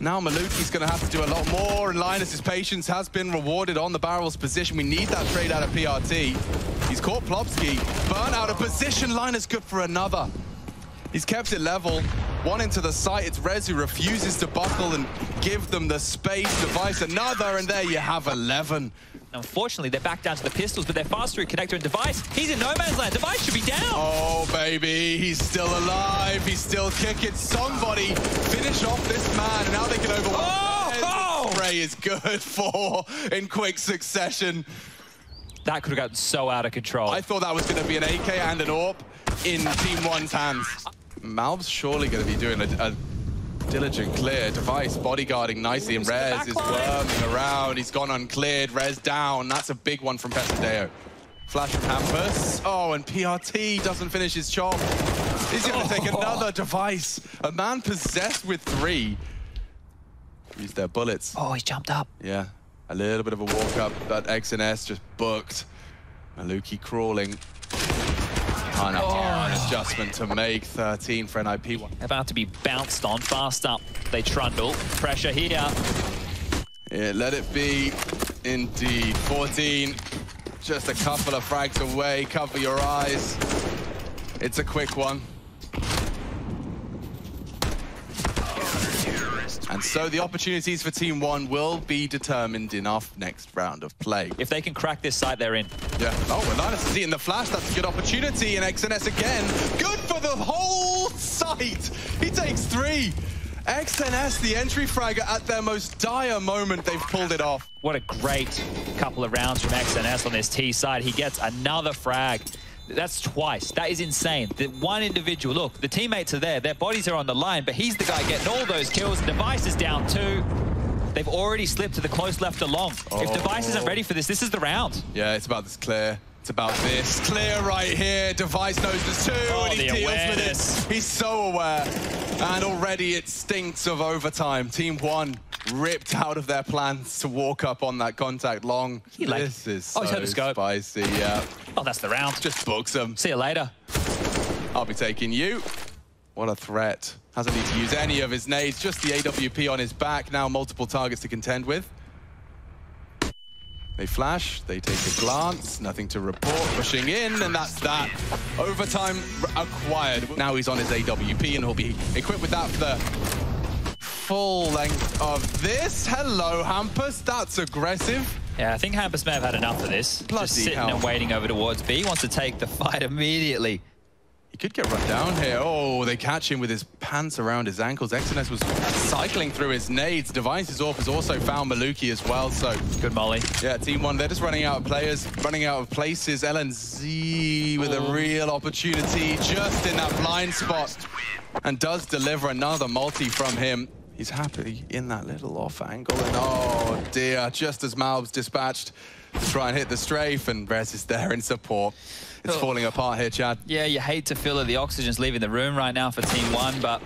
Now Maluki's going to have to do a lot more, and Linus's patience has been rewarded on the barrel's position. We need that trade out of PRT. He's caught Plopsky. Burn out of position. Linus good for another. He's kept it level. One into the site. It's Rez who refuses to buckle and give them the space. Device another, and there you have 11. Unfortunately, they're back down to the pistols, but they're fast through connector and Device. He's in no man's land. Device should be down. Oh, baby. He's still alive. He's still kicking. Somebody finish off this man. And now they can overwhelm. Oh! Spray is good for in quick succession. That could have gotten so out of control. I thought that was going to be an AK and an AWP in Team 1's hands. Malv's surely going to be doing a diligent clear. Device bodyguarding nicely, and Rez is worming around. He's gone uncleared. Rez down. That's a big one from Pesadeo. Flash from Hampus. Oh, and PRT doesn't finish his chop. He's going to take another Device. A man possessed with 3. Use their bullets. Oh, he jumped up. Yeah, a little bit of a walk up. That XNS just booked. Maluki crawling. An adjustment to make. 13 for NIP. About to be bounced on. Fast up. They trundle. Pressure here. Yeah, let it be. Indeed. 14. Just a couple of frags away. Cover your eyes. It's a quick one. And so the opportunities for Team 1 will be determined in our next round of play. If they can crack this site, they're in. Yeah. Oh, well, Linus is eating the flash. That's a good opportunity. And XNS again. Good for the whole site. He takes 3. XNS, the entry fragger at their most dire moment. They've pulled it off. What a great couple of rounds from XNS on this T side. He gets another frag. That's twice. That is insane. The one individual, look, the teammates are there. Their bodies are on the line, but he's the guy getting all those kills. Device is down 2. They've already slipped to the close left along. If Device isn't ready for this, this is the round. Yeah, it's about this clear. It's about this. Clear right here. Device knows there's 2, and he deals with it. He's so aware. And already it stinks of overtime. Team 1 ripped out of their plans to walk up on that contact long. This is so spicy, yeah. Oh, that's the round. Just books them. See you later. I'll be taking you. What a threat. Hasn't need to use any of his nades, just the AWP on his back. Now multiple targets to contend with. They flash, they take a glance, nothing to report, pushing in, and that's that. Overtime acquired. Now he's on his AWP, and he'll be equipped with that for the full length of this. Hello, Hampus. That's aggressive. Yeah, I think Hampus may have had enough of this. Just sitting and waiting over towards B. He wants to take the fight immediately. He could get run down here. Oh, they catch him with his pants around his ankles. XNS was cycling through his nades. Device's AWP has also found Maluki as well, so... Good molly. Yeah, Team 1, they're just running out of players, running out of places. LNZ with a real opportunity just in that blind spot, and does deliver another multi from him. He's happy in that little off angle, and oh dear, just as Malb's dispatched to try and hit the strafe, and Rez is there in support. It's falling apart here, Chad. Yeah, you hate to feel it. The oxygen's leaving the room right now for Team 1, but...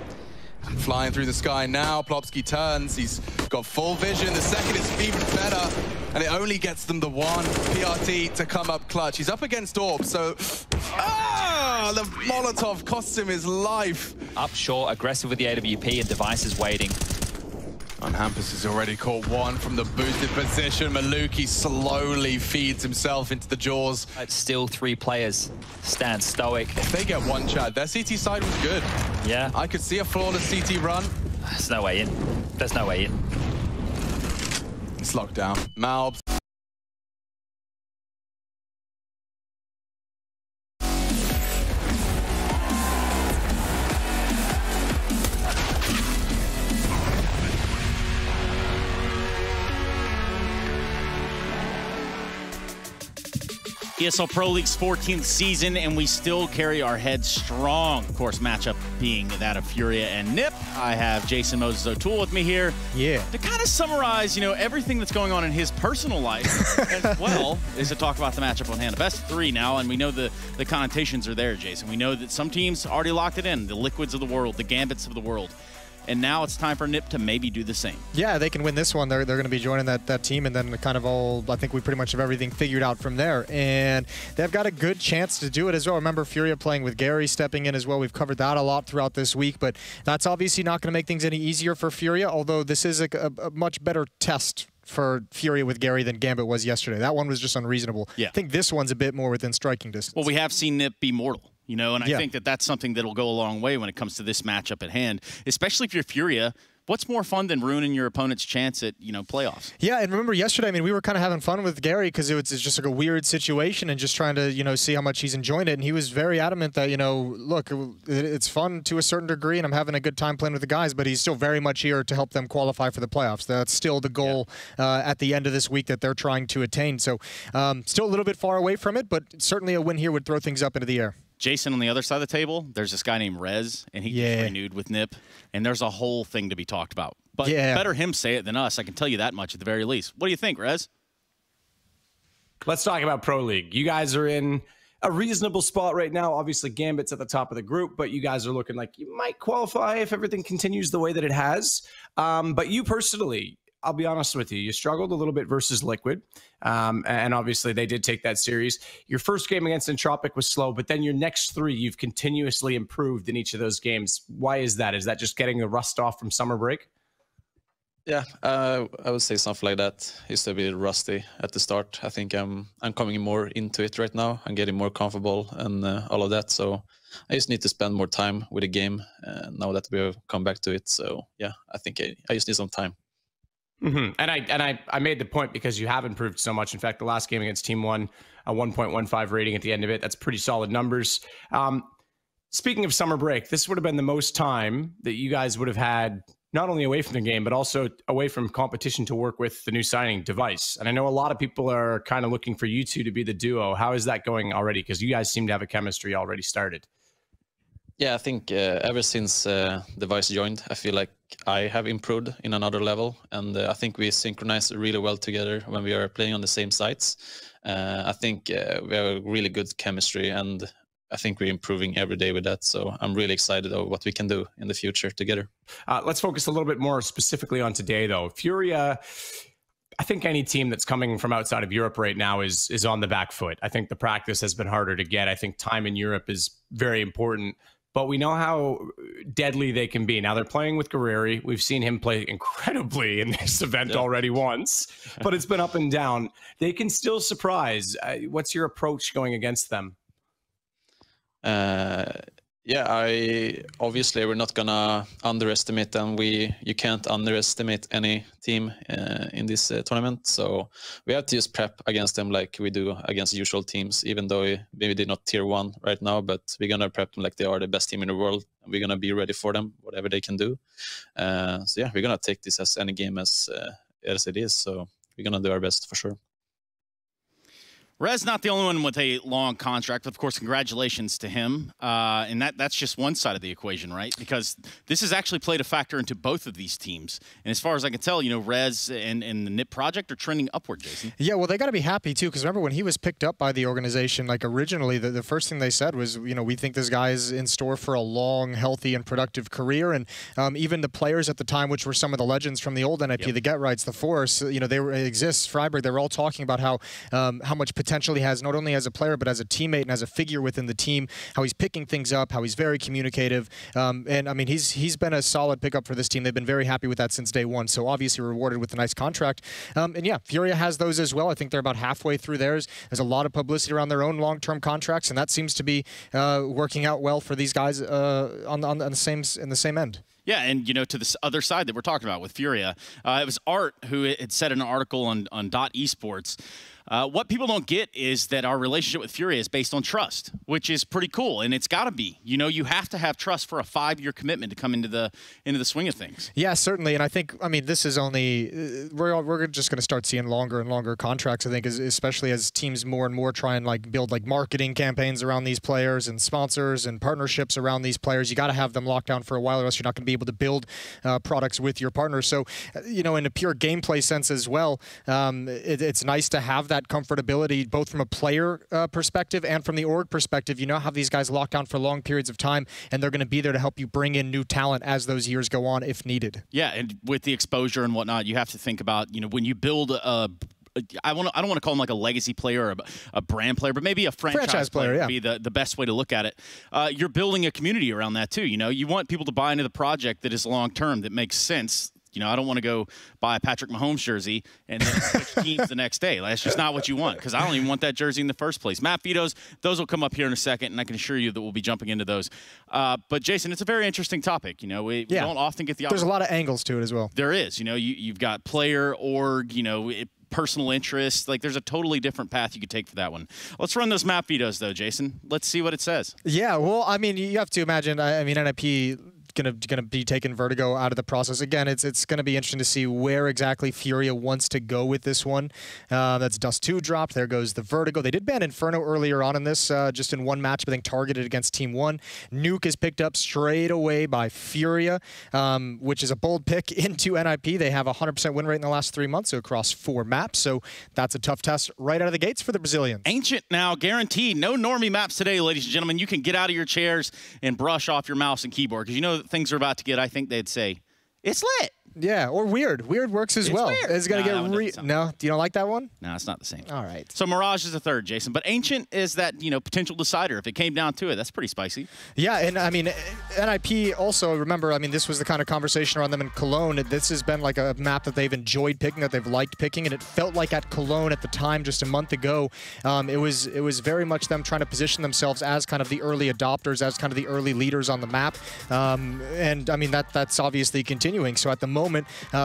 Flying through the sky now, Plopsky turns. He's got full vision. The second is even better, and it only gets them the 1. PRT to come up clutch. He's up against AWP, so... the Molotov costs him his life. Up short, aggressive with the AWP, and Device is waiting. And Hampus has already caught 1 from the boosted position. Maluki slowly feeds himself into the jaws. It's still 3 players. Stand stoic. If they get 1, Chad, their CT side was good. Yeah. I could see a flawless CT run. There's no way in. There's no way in. It's locked down. Malbs. ESL Pro League's 14th season, and we still carry our heads strong. Of course, matchup being that of Furia and Nip. I have Jason Moses O'Toole with me here. Yeah. To kind of summarize, everything that's going on in his personal life as well is to talk about the matchup on hand. The best of 3 now, and we know the connotations are there, Jason. We know that some teams already locked it in, the Liquids of the world, the Gambits of the world. And now it's time for Nip to maybe do the same. Yeah, they can win this one. They're going to be joining that team, and then kind of I think we pretty much have everything figured out from there. And they've got a good chance to do it as well. Remember, Furia playing with Gary stepping in as well. We've covered that a lot throughout this week, but that's obviously not going to make things any easier for Furia, although this is a much better test for Furia with Gary than Gambit was yesterday. That one was just unreasonable. Yeah. I think this one's a bit more within striking distance. Well, we have seen Nip be mortal. And I think that that's something that'll go a long way when it comes to this matchup at hand, especially if you're Furia. What's more fun than ruining your opponent's chance at, playoffs? Yeah, and remember yesterday, we were kind of having fun with Gary because it's just like a weird situation and just trying to, see how much he's enjoying it. And he was very adamant that, look, it's fun to a certain degree and I'm having a good time playing with the guys, but he's still very much here to help them qualify for the playoffs. That's still the goal at the end of this week that they're trying to attain. So still a little bit far away from it, but certainly a win here would throw things up into the air. Jason, on the other side of the table, there's this guy named Rez, and he just renewed with Nip, and there's a whole thing to be talked about. But better him say it than us. I can tell you that much at the very least. What do you think, Rez? Let's talk about Pro League. You guys are in a reasonable spot right now. Obviously, Gambit's at the top of the group, but you guys are looking like you might qualify if everything continues the way that it has. But you personally, I'll be honest with you, you struggled a little bit versus Liquid. And obviously they did take that series. Your first game against Entropic was slow, but then your next 3, you've continuously improved in each of those games. Why is that? Is that just getting the rust off from summer break? Yeah, I would say something like that. Used to be rusty at the start. I think I'm coming more into it right now. I'm getting more comfortable and all of that. So I just need to spend more time with the game now that we have come back to it. So yeah, I think I just need some time. And I made the point because you have improved so much. In fact, the last game against Team 1, a 1.15 rating at the end of it. That's pretty solid numbers. Speaking of summer break, this would have been the most time that you guys would have had not only away from the game, but also away from competition to work with the new signing Device. And I know a lot of people are kind of looking for you two to be the duo. How is that going already? Because you guys seem to have a chemistry already started. Yeah, I think ever since Device joined, I feel like I have improved in another level. And I think we synchronize really well together when we are playing on the same sites. I think we have a really good chemistry, and I think we're improving every day with that. So I'm really excited about what we can do in the future together. Let's focus a little bit more specifically on today, though. Furia, I think any team that's coming from outside of Europe right now is on the back foot. I think the practice has been harder to get. I think time in Europe is very important. But we know how deadly they can be. Now they're playing with Guerreri. We've seen him play incredibly in this event already once, but it's been up and down. They can still surprise. What's your approach going against them? Yeah, obviously we're not gonna underestimate them. You can't underestimate any team in this tournament. So we have to just prep against them like we do against usual teams, even though maybe they're not tier 1 right now, but we're gonna prep them like they are the best team in the world. And we're gonna be ready for them, whatever they can do. So yeah, we're gonna take this as any game as it is. So we're gonna do our best for sure. Rez not the only one with a long contract. Of course, congratulations to him. And that's just one side of the equation, right? Because this has actually played a factor into both of these teams. And as far as I can tell, Rez and the NIP project are trending upward, Jason. Yeah, well, they got to be happy, too, because remember when he was picked up by the organization, like originally, the first thing they said was, we think this guy is in store for a long, healthy, and productive career. And even the players at the time, which were some of the legends from the old NIP, the Get Rights, the Force, Freiburg, they were all talking about how much potential he has, not only as a player, but as a teammate and as a figure within the team, how he's picking things up, how he's very communicative. And I mean, he's been a solid pickup for this team. They've been very happy with that since day one. So obviously rewarded with a nice contract. And yeah, Furia has those as well. I think they're about halfway through theirs. There's a lot of publicity around their own long-term contracts, and that seems to be working out well for these guys in the same end. Yeah, and to this other side that we're talking about with Furia, it was Art who had said in an article on .esports, what people don't get is that our relationship with Furia is based on trust, which is pretty cool, and it's got to be. You have to have trust for a 5-year commitment to come into the swing of things. Yeah, certainly, and I think this is only we're just going to start seeing longer and longer contracts. I think, especially as teams more and more try and build marketing campaigns around these players and sponsors and partnerships around these players. You got to have them locked down for a while, or else you're not going to be able to build products with your partners. So, in a pure gameplay sense as well, it's nice to have that comfortability both from a player perspective and from the org perspective. Have these guys locked down for long periods of time, and they're going to be there to help you bring in new talent as those years go on if needed. Yeah, and with the exposure and whatnot, you have to think about when you build I don't want to call him like a legacy player or a brand player, but maybe a franchise player would be the best way to look at it. You're building a community around that too. You want people to buy into the project that is long term, that makes sense. I don't want to go buy a Patrick Mahomes jersey and then switch teams the next day. That's just not what you want, because I don't even want that jersey in the first place. Map vetoes, those will come up here in a second, and I can assure you that we'll be jumping into those. But, Jason, it's a very interesting topic. We don't often get the opportunity. There's a lot of angles to it as well. There is. You've got player, org, personal interest. There's a totally different path you could take for that one. Let's run those map vetoes, though, Jason. Let's see what it says. Yeah, well, you have to imagine, NIP gonna be taking Vertigo out of the process. Again, it's gonna be interesting to see where exactly Furia wants to go with this one. That's Dust 2 dropped. There goes the Vertigo. They did ban Inferno earlier on in this, just in one match, but I think targeted against Team 1. Nuke is picked up straight away by Furia, which is a bold pick into NIP. They have a 100% win rate in the last 3 months, so across 4 maps. So that's a tough test right out of the gates for the Brazilians. Ancient now, guaranteed. No normie maps today, ladies and gentlemen. You can get out of your chairs and brush off your mouse and keyboard, because things are about to get, I think they'd say, it's lit. Yeah, or weird. Weird works as well. Weird. It's going to get No? Do you don't like that one? No, it's not the same. All right. So Mirage is a third, Jason. But Ancient is that, potential decider. If it came down to it, that's pretty spicy. Yeah, and NIP also, remember, this was the kind of conversation around them in Cologne. This has been like a map that they've enjoyed picking, that they've liked picking, and it felt like at Cologne at the time, just a month ago, it was very much them trying to position themselves as kind of the early adopters, as kind of the early leaders on the map. That's obviously continuing. So at the moment,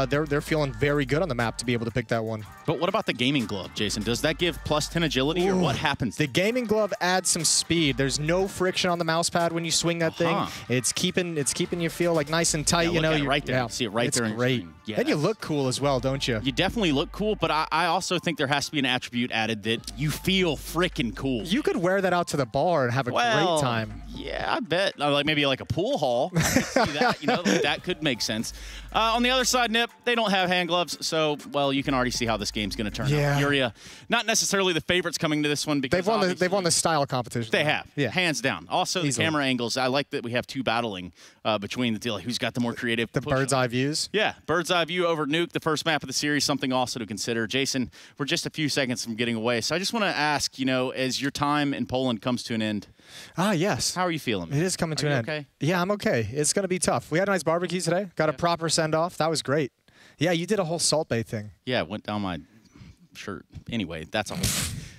they're feeling very good on the map to be able to pick that one. But what about the gaming glove, Jason? Does that give +10 agility, or what happens? The gaming glove adds some speed. There's no friction on the mouse pad when you swing that thing. It's keeping you feel nice and tight. You're right there. You see it right there. It's great. Yeah, and you look cool as well, don't you? You definitely look cool, but I also think there has to be an attribute added that you feel freaking cool. You could wear that out to the bar and have a great time. Yeah, I bet. Maybe like a pool hall. I could see that. That could make sense. On the other side, Nip, they don't have hand gloves, so, you can already see how this game's going to turn out. Furia, not necessarily the favorites coming to this one, because they've won the style competition. They have, hands down. Also, the camera angles. I like that we have 2 battling between the deal. Who's got the more creative? The bird's eye views. Yeah, bird's eye view over Nuke, the first map of the series. Something also to consider. Jason, we're just a few seconds from getting away, so I just want to ask, as your time in Poland comes to an end. Yes. How are you feeling? It is coming to an end. Okay? Yeah, I'm okay. It's going to be tough. We had a nice barbecue today. Got a proper send-off. That was great. Yeah, you did a whole Salt Bay thing. Yeah, it went down my shirt. Anyway, that's all.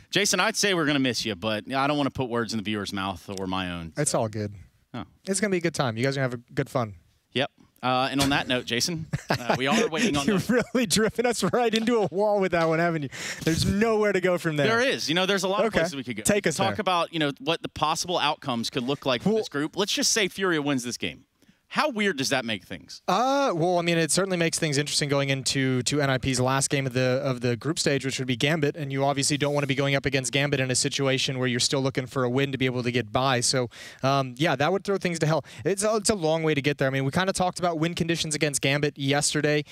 Jason, I'd say we're going to miss you, but I don't want to put words in the viewer's mouth or my own. It's all good. Oh. It's going to be a good time. You guys are going to have good fun. Yep. And on that note, Jason, we are waiting on You've really driven us right into a wall with that one, haven't you? There's nowhere to go from there. There is. There's a lot of places we could go. Take us Talk about, what the possible outcomes could look like for this group. Let's just say Furia wins this game. How weird does that make things? It certainly makes things interesting going into NIP's last game of the group stage, which would be Gambit, and you obviously don't want to be going up against Gambit in a situation where you're still looking for a win to be able to get by. So, that would throw things to hell. It's a long way to get there. We kind of talked about win conditions against Gambit yesterday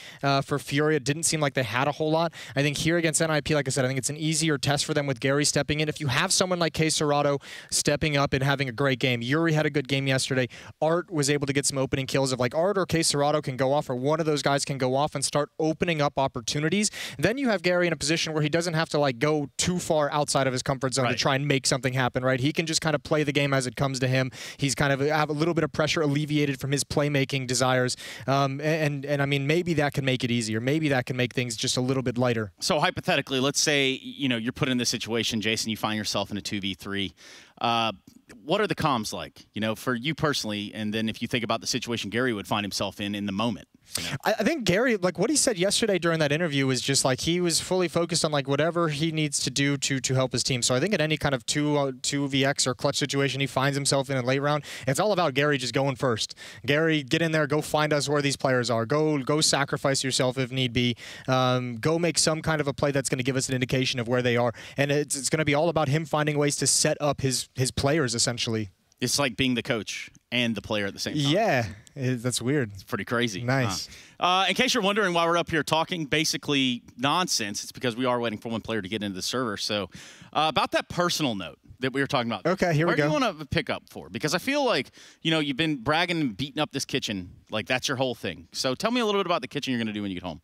for Furia. It didn't seem like they had a whole lot. I think here against NIP, like I said, I think it's an easier test for them with Gary stepping in. If you have someone like K Serato stepping up and having a great game, Yuri had a good game yesterday. Art was able to get some opening kills. If Art or K Serato can go off, or one of those guys can go off and start opening up opportunities, then you have Gary in a position where he doesn't have to go too far outside of his comfort zone to try and make something happen, right? He can just kind of play the game as it comes to him. He's kind of have a little bit of pressure alleviated from his playmaking desires. Maybe that can make it easier. Maybe that can make things just a little bit lighter. So hypothetically, let's say, you're put in this situation, Jason, you find yourself in a 2v3. What are the comms like, you know, for you personally? And then if you think about the situation Gary would find himself in the moment. You know? I think Gary, like what he said yesterday during that interview was just like he was fully focused on like whatever he needs to do to help his team. So I think at any kind of 2vx or clutch situation he finds himself in a late round, it's all about Gary just going first. Gary, get in there, go find us where these players are. Go sacrifice yourself if need be. Go make some kind of a play that's going to give us an indication of where they are. And it's going to be all about him finding ways to set up his players, essentially. It's like being the coach and the player at the same time. Yeah, that's weird. It's pretty crazy. Nice. In case you're wondering why we're up here talking basically nonsense, it's because we are waiting for one player to get into the server. So about that personal note that we were talking about. Okay, here we go. Where do you want to pick up for? Because I feel like, you know, you've been bragging and beating up this kitchen. Like, that's your whole thing. So tell me a little bit about the kitchen you're going to do when you get home.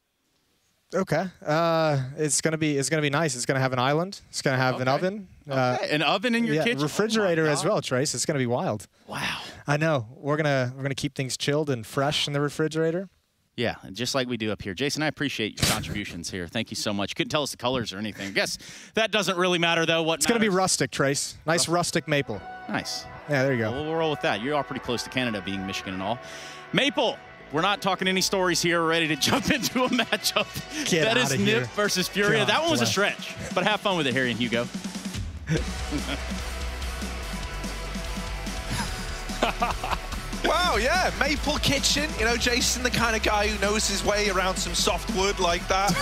Okay. It's gonna be nice. It's gonna have an island. It's gonna have an oven. An oven in your kitchen. Refrigerator as well, Trace. It's gonna be wild. Wow. I know. We're gonna keep things chilled and fresh in the refrigerator. Yeah, just like we do up here. Jason, I appreciate your contributions here. Thank you so much. You couldn't tell us the colors or anything. I guess that doesn't really matter, though. It's going to be rustic, Trace. Nice rustic maple. Nice. Yeah, there you go. Well, we'll roll with that. You are pretty close to Canada, being Michigan and all. Maple, we're not talking any stories here. We're ready to jump into a matchup. That is Nip versus Furia. God that one was bless. a stretch, but have fun with it, Harry and Hugo. Wow, yeah, Maple Kitchen. You know, Jason, the kind of guy who knows his way around some soft wood like that.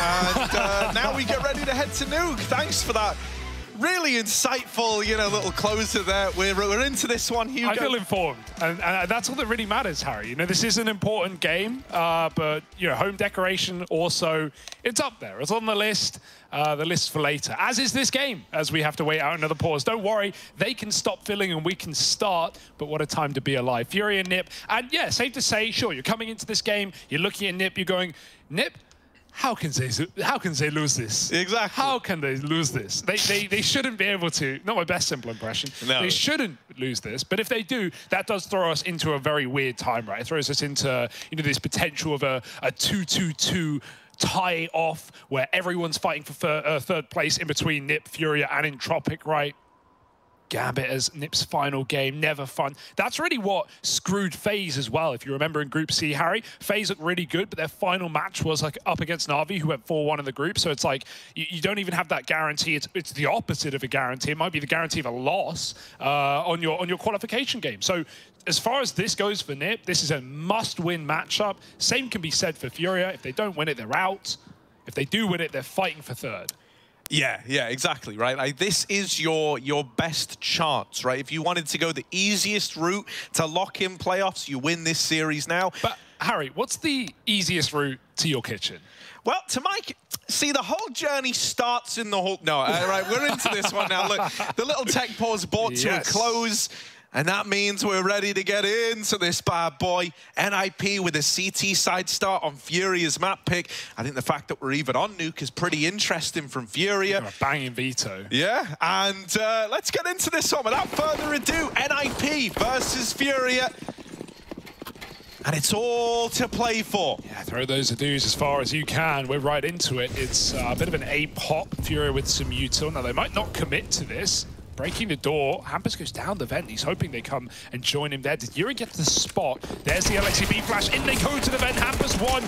And now we get ready to head to Nuke. Thanks for that. Really insightful, you know, little closer there. We're into this one, Hugo. I feel informed, and that's all that really matters, Harry. You know, this is an important game, but, you know, home decoration also, it's up there. It's on the list for later, as is this game, as we have to wait out another pause. Don't worry, they can stop filling and we can start, but what a time to be alive. Fury and Nip, and yeah, safe to say, sure, you're coming into this game, you're looking at Nip, you're going, Nip, how can they lose this? Exactly. How can they lose this? They shouldn't be able to. Not my best simple impression. No. They shouldn't lose this. But if they do, that does throw us into a very weird time, right? It throws us into, you know, this potential of a 2-2-2 tie off where everyone's fighting for third place in between Nip, Furia, and Entropic, right? Gambit as Nip's final game, never fun. That's really what screwed FaZe as well. If you remember in Group C, Harry, FaZe looked really good, but their final match was like up against Na'Vi, who went 4-1 in the group. So it's like you don't even have that guarantee. It's the opposite of a guarantee. It might be the guarantee of a loss on your qualification game. So as far as this goes for Nip, this is a must-win matchup. Same can be said for Furia. If they don't win it, they're out. If they do win it, they're fighting for third. Yeah, exactly, right? Like, this is your best chance, right? If you wanted to go the easiest route to lock in playoffs, you win this series now. But, Harry, what's the easiest route to your kitchen? Well, to Mike, see, the whole journey starts in the whole... No, right, we're into this one now. Look, the little tech pause brought to a close. And that means we're ready to get into this bad boy. NIP with a CT side start on Furia's map pick. I think the fact that we're even on Nuke is pretty interesting from Furia. A banging veto. Yeah, and let's get into this one. Without further ado, NIP versus Furia. And it's all to play for. Yeah, throw those ados as far as you can. We're right into it. It's a bit of an A-pop. Furia with some util. Now, they might not commit to this. Breaking the door, Hampus goes down the vent. He's hoping they come and join him there. Did Yuri get to the spot? There's the LXCB flash. In they go to the vent. Hampus won.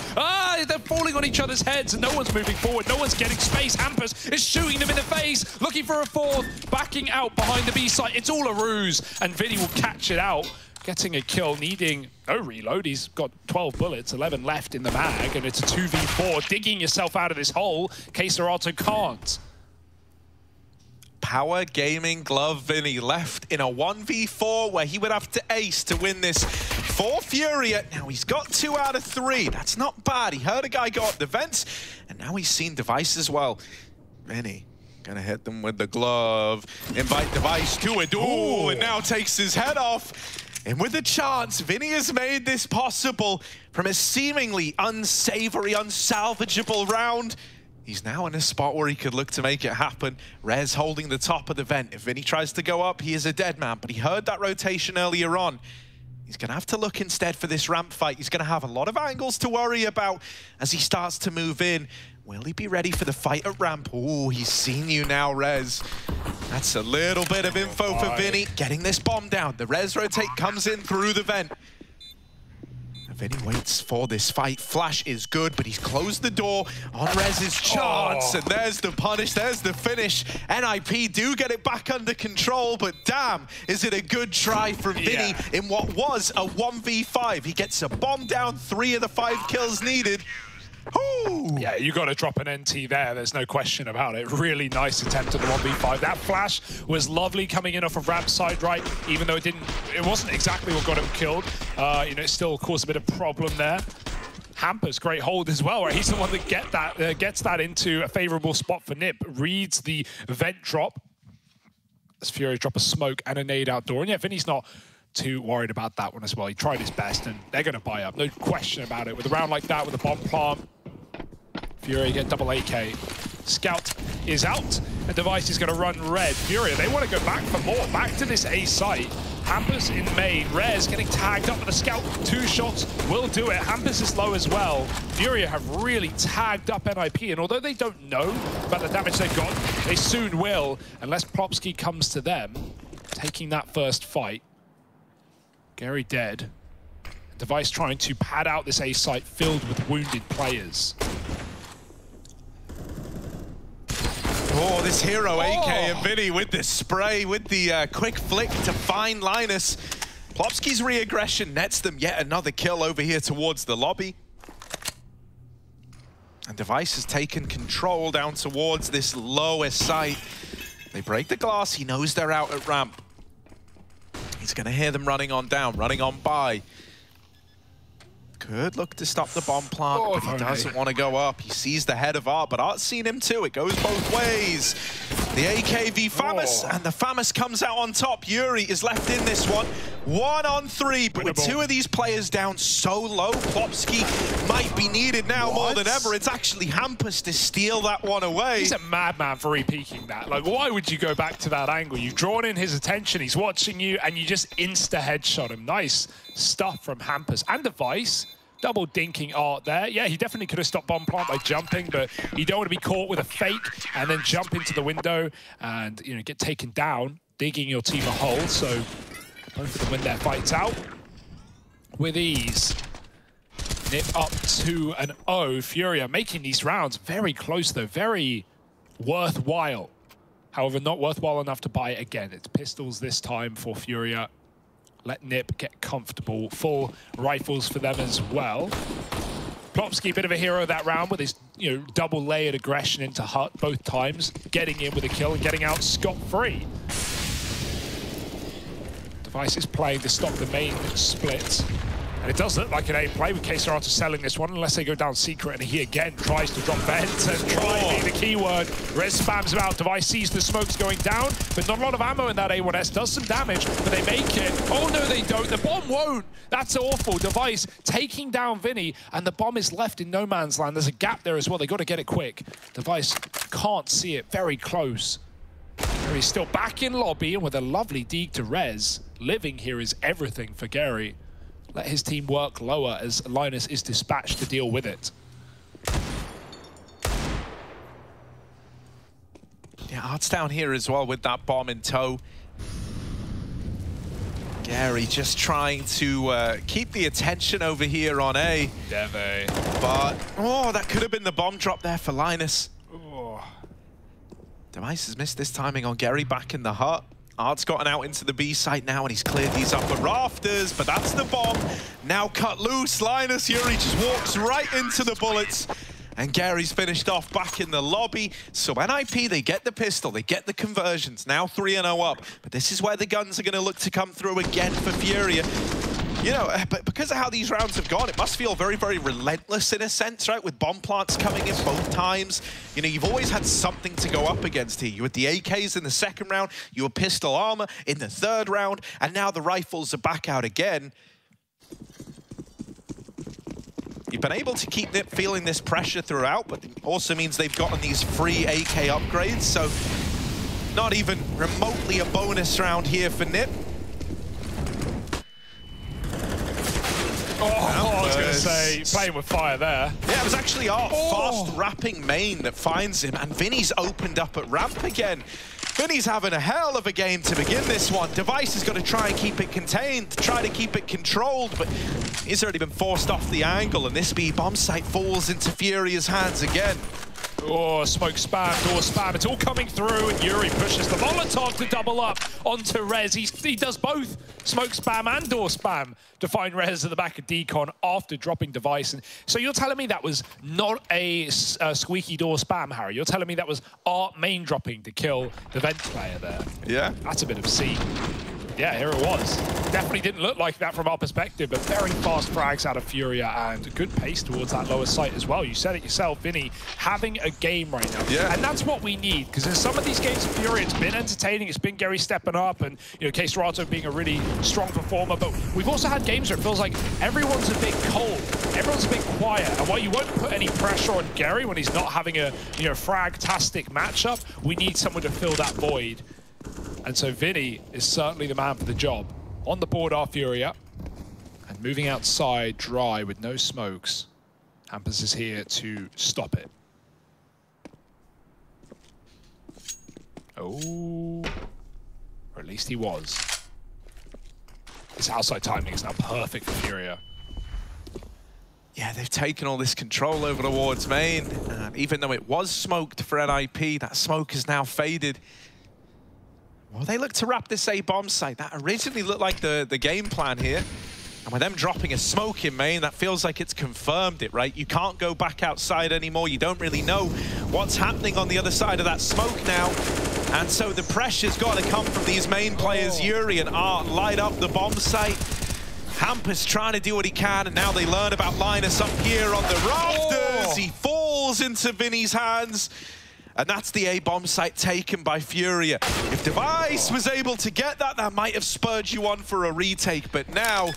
They're falling on each other's heads and no one's moving forward. No one's getting space. Hampus is shooting them in the face, looking for a fourth, backing out behind the B site. It's all a ruse, and Vinny will catch it out. Getting a kill, needing no reload. He's got 12 bullets, 11 left in the mag, and it's a 2v4. Digging yourself out of this hole. Keserato can't. Power Gaming Glove Vinny left in a 1v4 where he would have to ace to win this for Furia. Now he's got 2 out of 3. That's not bad. He heard a guy go up the vents, and now he's seen Device as well. Vinny gonna hit them with the glove. Invite Device to it. Ooh, and now takes his head off. And with a chance, Vinny has made this possible from a seemingly unsavory, unsalvageable round. He's now in a spot where he could look to make it happen. Rez holding the top of the vent. If Vinny tries to go up, he is a dead man, but he heard that rotation earlier on. He's He's going to have to look instead for this ramp fight. He's going to have a lot of angles to worry about as he starts to move in. Will he be ready for the fight at ramp? Oh, he's seen you now, Rez. That's a little bit of info for Vinny. Getting this bomb down. The Rez rotate comes in through the vent. Vinny waits for this fight. Flash is good, but he's closed the door on Rez's chance. And there's the punish, there's the finish. NIP do get it back under control, but damn, is it a good try from Vinny in what was a 1v5. He gets a bomb down, 3 of the 5 kills needed. Ooh. Yeah, you got to drop an NT there. There's no question about it. Really nice attempt at the 1v5. That flash was lovely coming in off of ramp side right, even though it wasn't exactly what got him killed. You know, it still caused a bit of problem there. Hampus, great hold as well, right? He's the one that gets that into a favorable spot for Nip. Reads the vent drop. As Fury drop a smoke and a nade outdoor. And yeah, Vinny's not too worried about that one as well. He tried his best and they're going to buy up. No question about it. With a round like that, with a bomb plant, Fury get double AK. Scout is out and Device is going to run red. Fury, they want to go back for more. Back to this A site. Hampus in main. Rez getting tagged up with a Scout. 2 shots will do it. Hampus is low as well. Fury have really tagged up NIP, and although they don't know about the damage they've got, they soon will, unless Plopsky comes to them, taking that first fight. Gary dead. Device trying to pad out this A site filled with wounded players. Oh, this hero AK and Vinny with the spray, with the quick flick to find Linus. Plopsky's re-aggression nets them yet another kill over here towards the lobby. And Device has taken control down towards this lowest site. They break the glass. He knows they're out at ramp. He's going to hear them running on down, running on by. Could look to stop the bomb plant, but he doesn't want to go up. He sees the head of Art, but Art's seen him too. It goes both ways. The AKV Famus, and the Famus comes out on top. Yuri is left in this one. 1-on-3, but with 2 of these players down so low, Plopsky might be needed now more than ever. It's actually Hampus to steal that one away. He's a madman for re-peeking that. Like, why would you go back to that angle? You've drawn in his attention, he's watching you, and you just insta-headshot him. Nice stuff from Hampus. And Device, double dinking Art there. Yeah, he definitely could have stopped bomb plant by jumping, but you don't want to be caught with a fake and then jump into the window and, you know, get taken down, digging your team a hole. So both of them win their fights out with ease. Nip up 2-0. Furia making these rounds very close though, very worthwhile. However, not worthwhile enough to buy it again. It's pistols this time for Furia. Let Nip get comfortable. Full rifles for them as well. Plopsky, a bit of a hero that round with his, you know, double layered aggression into Hut both times, getting in with a kill and getting out scot-free. Device is playing to stop the main split. And it does look like an A play with KSR selling this one, unless they go down secret, and he again tries to drop vent and try being the keyword. Rez spams him out. Device sees the smokes going down, but not a lot of ammo in that A1S. Does some damage, but they make it. Oh no, they don't. The bomb won't. That's awful. Device taking down Vinny, and the bomb is left in no man's land. There's a gap there as well. They got to get it quick. Device can't see it. Very close. Gary's still back in lobby, and with a lovely deeg to Rez. Living here is everything for Gary. Let his team work lower as Linus is dispatched to deal with it. Yeah, Art's down here as well with that bomb in tow. Gary just trying to keep the attention over here on A. Deve. But, oh, that could have been the bomb drop there for Linus. Oh. Device has missed this timing on Gary back in the hut. Art's gotten out into the B site now, and he's cleared these upper rafters, but that's the bomb. Now cut loose. Linus Yuri just walks right into the bullets, and Gary's finished off back in the lobby. So NIP, they get the pistol, they get the conversions, now 3-0 up. But this is where the guns are going to look to come through again for Furia. You know, but because of how these rounds have gone, it must feel very, very relentless in a sense, right? With bomb plants coming in both times. You know, you've always had something to go up against here. You had the AKs in the second round, you had pistol armor in the third round, and now the rifles are back out again. You've been able to keep Nip feeling this pressure throughout, but it also means they've gotten these free AK upgrades, so not even remotely a bonus round here for Nip. say, playing with fire there. Yeah, it was actually our fast wrapping main that finds him, and Vinny's opened up at ramp again. Vinny's having a hell of a game to begin this one. Device has got to try and keep it contained, try to keep it controlled, but he's already been forced off the angle, and this B bomb site falls into Furia's hands again. Oh, smoke spam, door spam, it's all coming through, and Yuri pushes the Molotov to double up onto Rez. He does both smoke spam and door spam to find Rez at the back of Decon after dropping Device. And so you're telling me that was not a squeaky door spam, Harry? You're telling me that was Art main dropping to kill the Vent player there? Yeah. That's a bit obscene. Yeah, here it was. Definitely didn't look like that from our perspective, but very fast frags out of Furia and good pace towards that lower site as well. You said it yourself, Vinny, having a game right now. Yeah. And that's what we need, because in some of these games of Furia, it's been entertaining, it's been Gary stepping up, and Case Serato being a really strong performer, but we've also had games where it feels like everyone's a bit cold, everyone's a bit quiet, and while you won't put any pressure on Gary when he's not having a frag-tastic matchup, we need someone to fill that void. And so Vinny is certainly the man for the job. On the board are Furia. And moving outside dry with no smokes. Hampus is here to stop it. Oh. Or at least he was. This outside timing is now perfect for Furia. Yeah, they've taken all this control over towards main. And even though it was smoked for NIP, that smoke is now faded. Well, they look to wrap this A bomb site. That originally looked like the game plan here. And with them dropping a smoke in main, that feels like it's confirmed it, right? You can't go back outside anymore. You don't really know what's happening on the other side of that smoke now. And so the pressure's got to come from these main players. Yuri and Art light up the bomb site. Hampus trying to do what he can, and now they learn about Linus up here on the rafters. He falls into Vinny's hands. And that's the A bomb site taken by Furia. If Device was able to get that, that might have spurred you on for a retake. But now,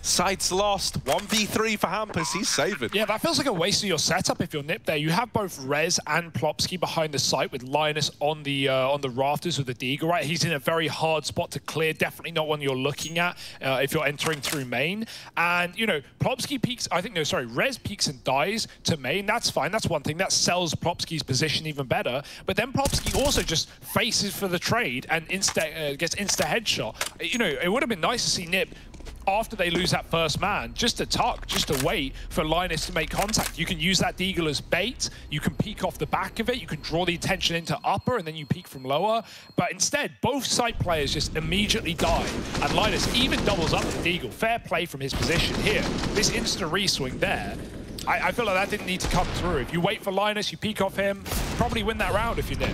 site's lost. 1v3 for Hampus. He's saving. Yeah, that feels like a waste of your setup if you're Nip there. You have both Rez and Plopsky behind the site with Linus on the rafters with the Deagle, right? He's in a very hard spot to clear. Definitely not one you're looking at if you're entering through main. And, Plopsky peeks, Rez peeks and dies to main. That's fine. That's one thing. That sells Plopsky's position even better. But then Plopsky also just faces for the trade and gets insta headshot. It would have been nice to see Nip after they lose that first man, just to tuck, just to wait for Linus to make contact. You can use that Deagle as bait, you can peek off the back of it, you can draw the attention into upper, and then you peek from lower. But instead, both side players just immediately die, and Linus even doubles up the Deagle. Fair play from his position here. This insta re-swing there, I feel like that didn't need to come through. If you wait for Linus, you peek off him, probably win that round if you did.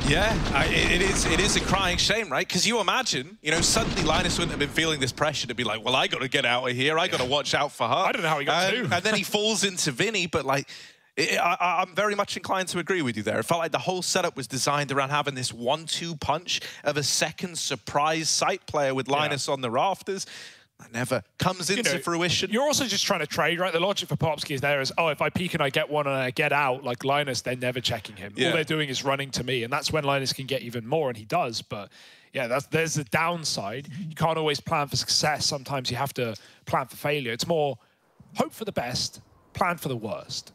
Yeah, it is a crying shame, right? Because you imagine, suddenly Linus wouldn't have been feeling this pressure to be like, well, I got to get out of here. I got to watch out for her. I don't know how he got two. And then he falls into Vinny, but I'm very much inclined to agree with you there. It felt like the whole setup was designed around having this 1-2 punch of a second surprise site player with Linus on the rafters. That never comes into fruition. You're also just trying to trade, right? The logic for Popsky is there is, if I peek and I get one and I get out, like Linus, they're never checking him. All they're doing is running to me, and that's when Linus can get even more, and he does. But yeah, there's the downside. You can't always plan for success. Sometimes you have to plan for failure. It's more hope for the best, plan for the worst.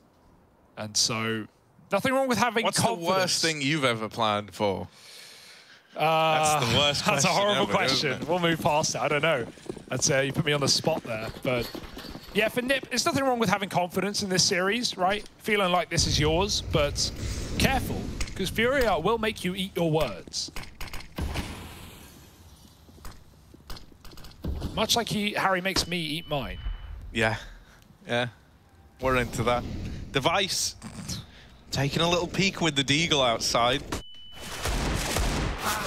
And so, nothing wrong with having confidence. What's the worst thing you've ever planned for? That's the worst question. That's a horrible ever, question. We'll move past it. I don't know. That's you put me on the spot there. But yeah, for Nip, there's nothing wrong with having confidence in this series, right? Feeling like this is yours, but careful, because Furia will make you eat your words. Much like Harry makes me eat mine. Yeah. We're into that. Device taking a little peek with the Deagle outside.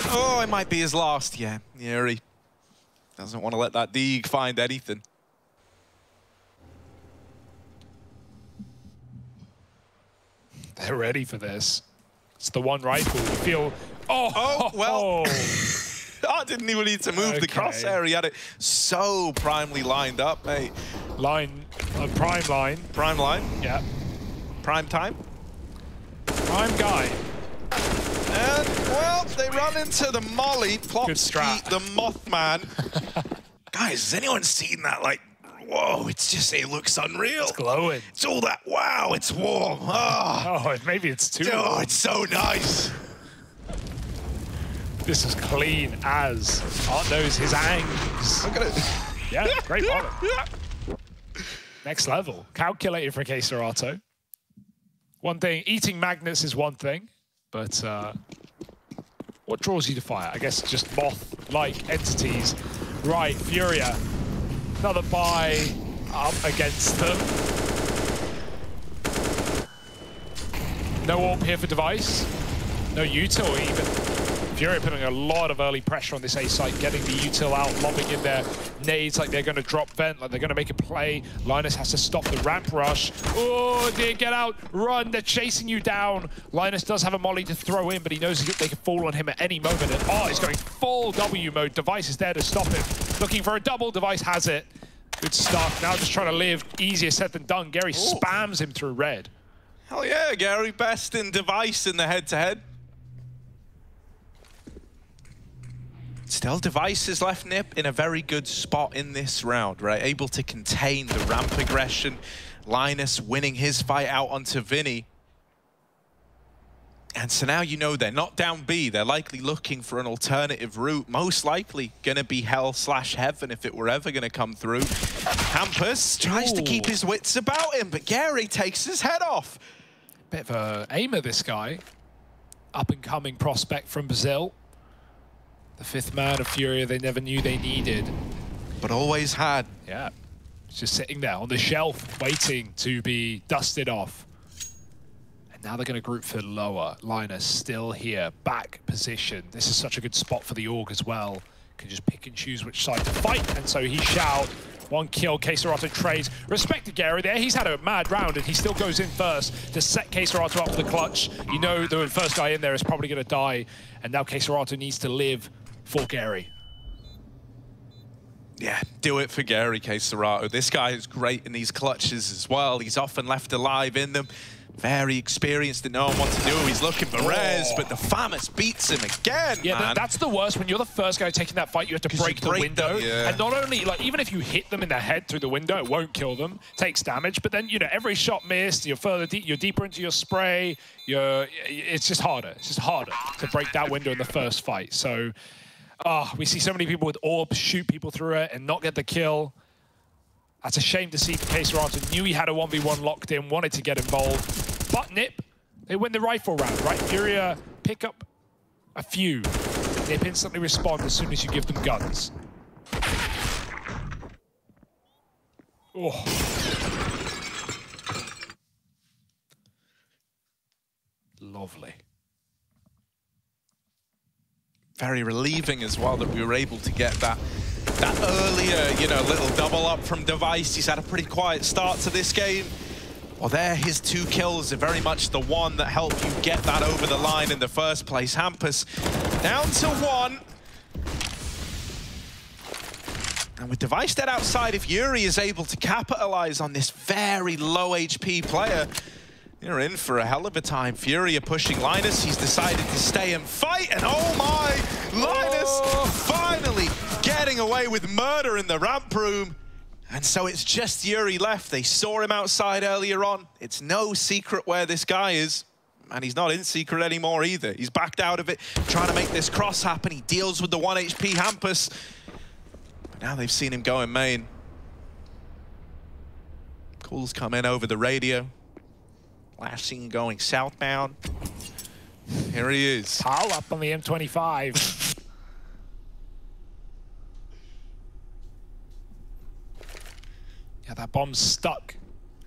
Oh, it might be his last. Yeah, Yuri doesn't want to let that Deag find anything. They're ready for this. It's the one rifle. You feel... well. I didn't even need to move the crosshair. He had it so primely lined up, mate. Prime line. Prime line? Yeah. Prime time? Prime guy. And, well, they run into the molly. Plopsky, the Mothman. Guys, has anyone seen that, Whoa, it looks unreal. It's glowing. It's all that, wow, it's warm. Oh, maybe it's too warm. It's so nice. This is clean as Art knows his angs. Look at it. Yeah, great bottom. Next level. Calculated for K-Serato. One thing, eating magnets is one thing, but what draws you to fire? I guess just moth-like entities. Right, Furia. Another buy up against them. No AWP here for Device. No util even. Furia putting a lot of early pressure on this A site, getting the util out, lobbing in their nades like they're going to drop vent, like they're going to make a play. Linus has to stop the ramp rush. Oh, dear, get out, run, they're chasing you down. Linus does have a molly to throw in, but he knows they can fall on him at any moment. And he's going full W mode. Device is there to stop him. Looking for a double, Device has it. Good stuff. Now just trying to live. Easier said than done. Gary spams him through red. Hell yeah, Gary. Best in Device in the head-to-head. Still, Device has left Nip in a very good spot in this round, right? Able to contain the ramp aggression. Linus winning his fight out onto Vinny. And so now you know they're not down B. They're likely looking for an alternative route. Most likely going to be hell/heaven if it were ever going to come through. Hampus tries to keep his wits about him, but Gary takes his head off. Bit of a aimer, this guy. Up-and-coming prospect from Brazil. The fifth man of Furia they never knew they needed. But always had. Yeah. It's just sitting there on the shelf, waiting to be dusted off. And now they're going to group for lower. Linus still here, back position. This is such a good spot for the Org as well. Can just pick and choose which side to fight. And so he shall. One kill, K-Serato trades. Respect to Gary there. He's had a mad round and he still goes in first to set K-Serato up for the clutch. You know the first guy in there is probably going to die. And now K-Serato needs to live for Gary. Yeah, do it for Gary, K-Serato. This guy is great in these clutches as well. He's often left alive in them. Very experienced, didn't know what to do. He's looking for Rez, but the Famus beats him again, man. That's the worst. When you're the first guy taking that fight, you have to break the window. And not only, like, even if you hit them in the head through the window, it won't kill them, takes damage. But then, you know, every shot missed, you're further deep, you're deeper into your spray. It's just harder. It's just harder to break that window in the first fight. So, we see so many people with orbs shoot people through it and not get the kill. That's a shame to see for K-Serato. Knew he had a 1v1 locked in, wanted to get involved. But Nip, they win the rifle round, right? Furia pick up a few. Nip instantly respond as soon as you give them guns. Oh. Lovely. Very relieving as well that we were able to get that earlier, you know, little double up from Device. He's had a pretty quiet start to this game. Well, there, his 2 kills are very much the one that helped you get that over the line in the first place. Hampus down to 1. And with Device dead outside, if Yuri is able to capitalize on this very low HP player, you're in for a hell of a time. Furia pushing Linus. He's decided to stay and fight. And oh my, Linus finally getting away with murder in the ramp room. And so it's just Yuri left. They saw him outside earlier on. It's no secret where this guy is. And he's not in secret anymore either. He's backed out of it, trying to make this cross happen. He deals with the 1 HP Hampus. But now they've seen him go in main. Calls come in over the radio. Last seen going southbound. Here he is. Pal up on the M25. Yeah, that bomb's stuck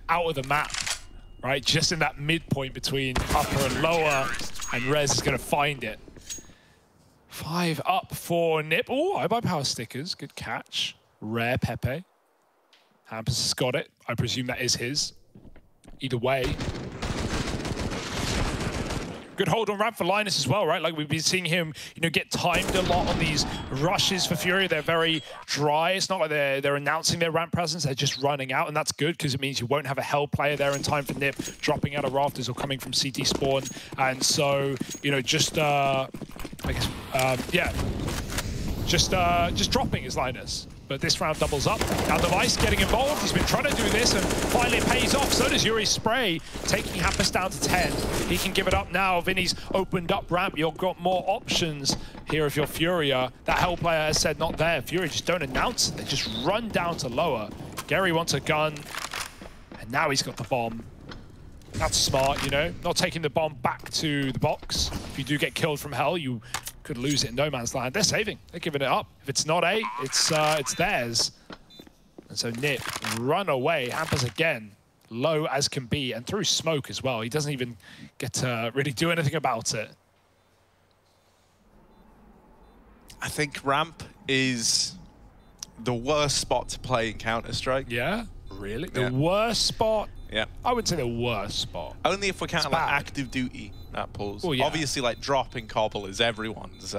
out of the map, right? Just in that midpoint between upper and lower, and Rez is going to find it. 5 up for Nip. Oh, I buy power stickers. Good catch. Rare Pepe. Hampus has got it. I presume that is his. Either way. Good hold on ramp for Linus as well, right? Like we've been seeing him, you know, get timed a lot on these rushes for Furia. They're very dry. It's not like they're announcing their ramp presence. They're just running out, and that's good because it means you won't have a hell player there in time for Nip dropping out of rafters or coming from CT spawn. And so, you know, just I guess, yeah, just dropping is Linus. but this round doubles up. Now Device getting involved. He's been trying to do this, and finally it pays off. So does Yuri's spray, taking Hampus down to 10. He can give it up now. Vinny's opened up ramp. You've got more options here if you're Furia. That Hell player has said not there. Furia just don't announce it. They just run down to lower. Gary wants a gun, and now he's got the bomb. That's smart, you know, not taking the bomb back to the box. If you do get killed from Hell, you could lose it in no man's land. They're saving. They're giving it up. If it's not A, it's theirs. And so Nip run away. Hampus again, low as can be, and through smoke as well. He doesn't even get to really do anything about it. I think ramp is the worst spot to play in Counter-Strike. Yeah, really? The worst spot? Yeah. I would say the worst spot. Only if we're counting like active duty at pools. Well, yeah. Obviously, like dropping Cobble is everyone's.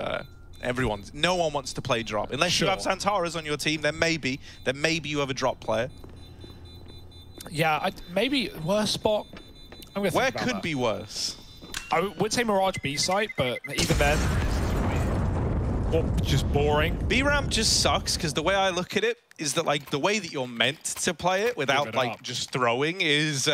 No one wants to play drop unless you have Santaras on your team. Then maybe you have a drop player. Yeah, maybe worst spot. I'm gonna think Where about could that. be worse? I would say Mirage B site, but even then, just boring. B ramp just sucks because the way I look at it is that like the way that you're meant to play it without like just throwing is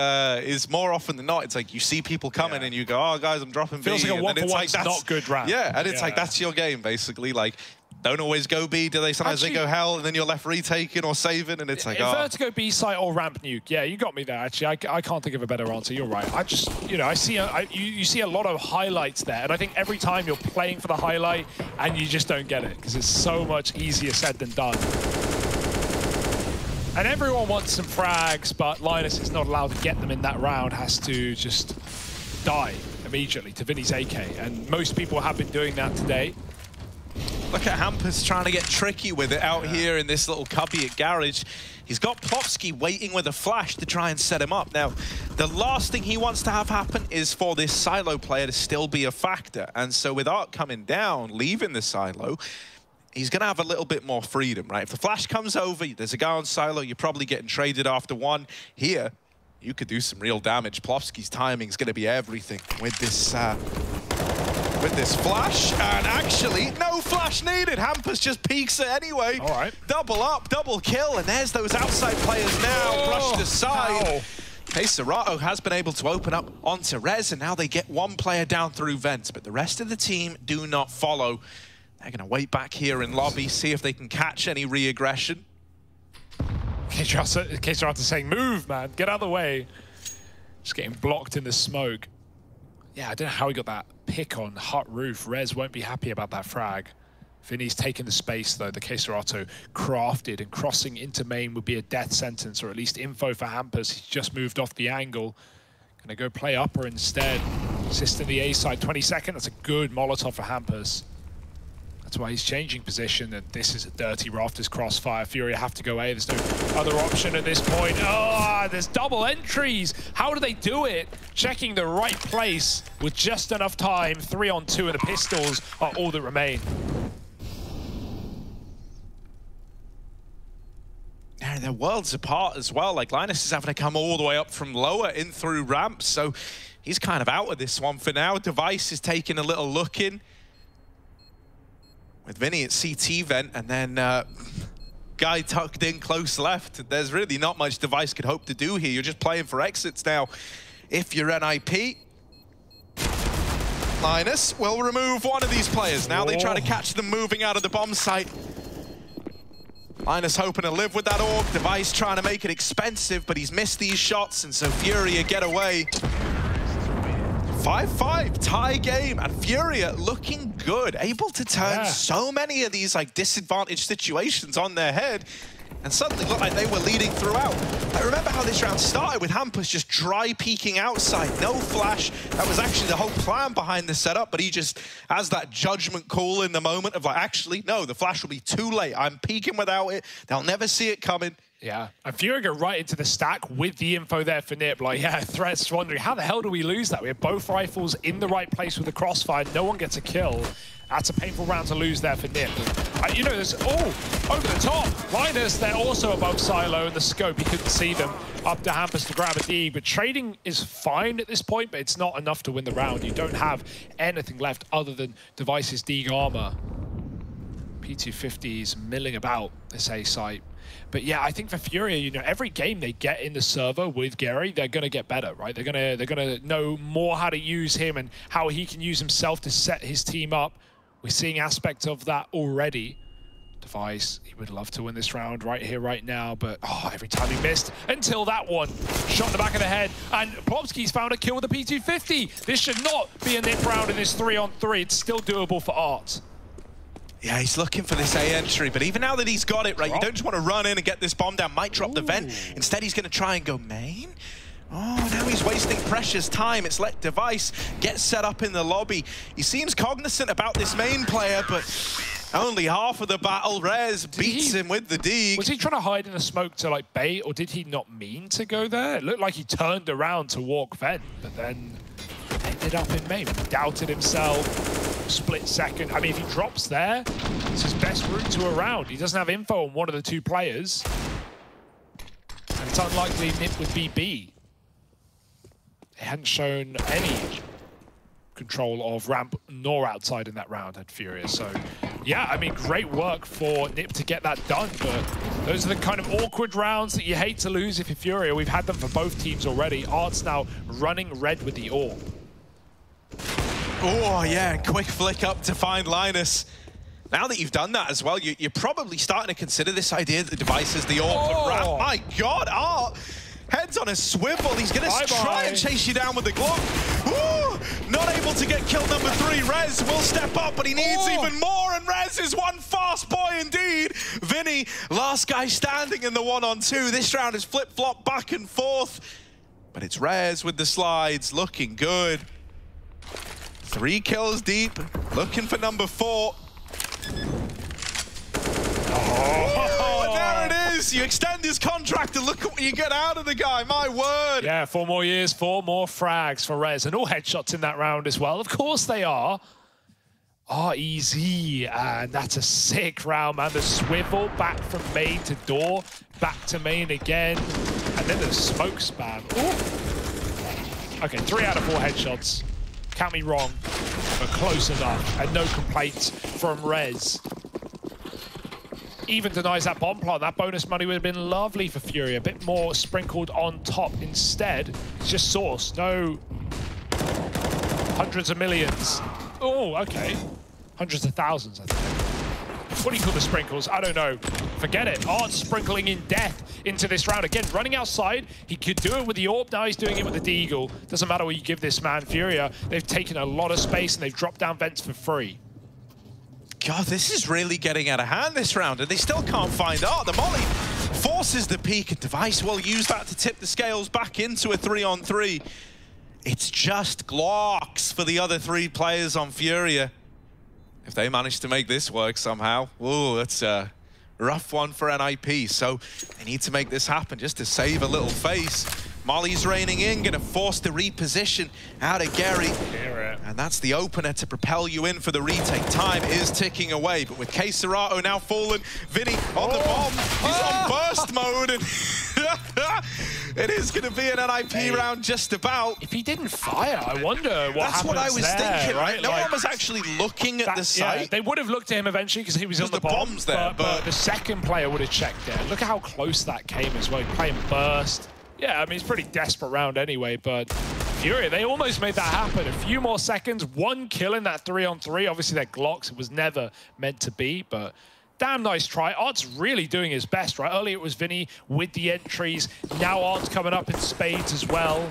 more often than not. It's like you see people coming and you go, oh guys, I'm dropping Feels B. like a one for it's one, like, that's not good ramp. Yeah, and it's like that's your game basically. Like don't always go B. Do they sometimes they go Hell and then you're left retaking or saving and it's like Vertigo B site or ramp nuke. Yeah, you got me there. Actually, I can't think of a better answer. You're right. I just I see you see a lot of highlights there, and I think every time you're playing for the highlight and you just don't get it because it's so much easier said than done. And everyone wants some frags, but Linus is not allowed to get them in that round. Has to just die immediately to Vinny's AK, and most people have been doing that today. Look at Hampus trying to get tricky with it out here in this little cubby at Garage. He's got Plopsky waiting with a flash to try and set him up. Now, the last thing he wants to have happen is for this silo player to still be a factor. And so with Art coming down, leaving the silo, he's going to have a little bit more freedom, right? If the flash comes over, there's a guy on silo, you're probably getting traded after one. Here, you could do some real damage. Plopsky's timing is going to be everything with this flash, and actually no flash needed. Hampus just peeks it anyway. All right. Double up, double kill, and there's those outside players now brushed aside. Serato has been able to open up onto Rez, and now they get one player down through vents, but the rest of the team do not follow. They're going to wait back here in lobby, see if they can catch any re-aggression. K-Serato saying, move, man, get out of the way. Just getting blocked in the smoke. Yeah, I don't know how he got that pick on hut roof. Rez won't be happy about that frag. Vinny's taken the space, though. The K-Serato crafted, and crossing into main would be a death sentence, or at least info for Hampus. He's just moved off the angle. Gonna go play upper instead. Assist in the A side, 22nd. That's a good Molotov for Hampus. That's why he's changing position, and this is a dirty Rafters crossfire. Furia have to go A. There's no other option at this point. Oh, there's double entries. How do they do it? Checking the right place with just enough time. 3-on-2, and the pistols are all that remain. Yeah, they're worlds apart as well. Like, Linus is having to come all the way up from lower in through ramps, so he's kind of out of this one for now. Device is taking a little look in. With Vinny at CT vent, and then guy tucked in close left. There's really not much Device could hope to do here. You're just playing for exits now. If you're NIP, Linus will remove one of these players. Now they try to catch them moving out of the bomb site. Linus hoping to live with that orb. Device trying to make it expensive, but he's missed these shots, and so Furia get away. 5-5, tie game, and Furia looking good, able to turn so many of these like disadvantaged situations on their head, and suddenly looked like they were leading throughout. I remember how this round started with Hampus just dry peeking outside, no flash. That was actually the whole plan behind the setup, but he just has that judgment call in the moment of like, actually, no, the flash will be too late. I'm peeking without it. They'll never see it coming. Yeah, and Furia go right into the stack with the info there for Nip. Like, yeah, Threat's wondering, how the hell do we lose that? We have both rifles in the right place with the crossfire. No one gets a kill. That's a painful round to lose there for Nip. You know, there's, over the top. Linus, they're also above Silo in the scope. He couldn't see them. Up to Hampus to grab a D. But trading is fine at this point, but it's not enough to win the round. You don't have anything left other than Device's Deeg armor. P250's milling about this A site. But yeah, I think for Furia, you know, every game they get in the server with Gary, they're gonna get better, right? They're gonna know more how to use him and how he can use himself to set his team up. We're seeing aspects of that already. Device, he would love to win this round right here, right now, but every time he missed until that one. Shot in the back of the head, and Plopski's found a kill with the P250. This should not be a nip round in this 3-on-3. It's still doable for Art. Yeah, he's looking for this A entry, but even now that he's got it, right, you don't just want to run in and get this bomb down, might drop the vent. Instead, he's going to try and go main. Oh, now he's wasting precious time. It's let Device get set up in the lobby. He seems cognizant about this main player, but only half of the battle. Rez beats him with the dig. Was he trying to hide in the smoke to like bait, or did he not mean to go there? It looked like he turned around to walk vent, but then ended up in main. He doubted himself. Split second. I mean, if he drops there, it's his best route to a round. He doesn't have info on one of the two players. And it's unlikely Nip would be B. They hadn't shown any control of ramp nor outside in that round, had Furious. So, yeah, I mean, great work for Nip to get that done, but those are the kind of awkward rounds that you hate to lose if you're Furia. We've had them for both teams already. Art's now running red with the AWP. Oh, yeah, quick flick up to find Linus. Now that you've done that as well, you're probably starting to consider this idea that the Device is the AWP. My God, Art, head's on a swivel. He's going to try and chase you down with the glove. Ooh, not able to get kill number 3. Rez will step up, but he needs even more, and Rez is one fast boy indeed. Vinny, last guy standing in the 1-on-2. This round is flip-flop back and forth, but it's Rez with the slides, looking good. 3 kills deep, looking for number 4. Oh, there it is! You extend his contract and look at what you get out of the guy, my word! Yeah, 4 more years, 4 more frags for Rez, and all headshots in that round as well. Of course they are. easy, and that's a sick round, man. The swivel back from main to door, back to main again, and then the smoke spam. Ooh. Okay, 3 out of 4 headshots. Count me wrong, but close enough, and no complaints from Rez. Even denies that bomb plant. That bonus money would have been lovely for Fury. A bit more sprinkled on top. Instead, it's just Source. No hundreds of millions. Oh, okay. Hundreds of thousands, I think. What do you call the sprinkles? I don't know. Forget it. Art's sprinkling in death into this round. Again, running outside. He could do it with the AWP. Now he's doing it with the Deagle. Doesn't matter what you give this man. Furia, they've taken a lot of space and they've dropped down vents for free. God, this is really getting out of hand this round, and they still can't find Art. The molly forces the peak, and Device will use that to tip the scales back into a 3-on-3. It's just Glocks for the other 3 players on Furia. If they manage to make this work somehow, ooh, that's a rough one for NIP. So they need to make this happen just to save a little face. Molly's raining in, gonna force the reposition out of Gary. And that's the opener to propel you in for the retake. Time is ticking away, but with K-Serato now fallen, Vinny on the bomb, he's on burst mode, and it is gonna be an NIP round just about. If he didn't fire, I wonder what That's what I was there, thinking, right? No Like, one was actually looking at the site. Yeah, they would have looked at him eventually because he was on the bomb, bomb's there, but the second player would have checked there. Look at how close that came as well. Playing burst. Yeah, I mean, it's a pretty desperate round anyway, but Furia, they almost made that happen. A few more seconds, 1 kill in that 3-on-3. Obviously, they're Glocks. It was never meant to be, but damn nice try. Art's really doing his best, right? Earlier it was Vinny with the entries. Now Art's coming up in spades as well.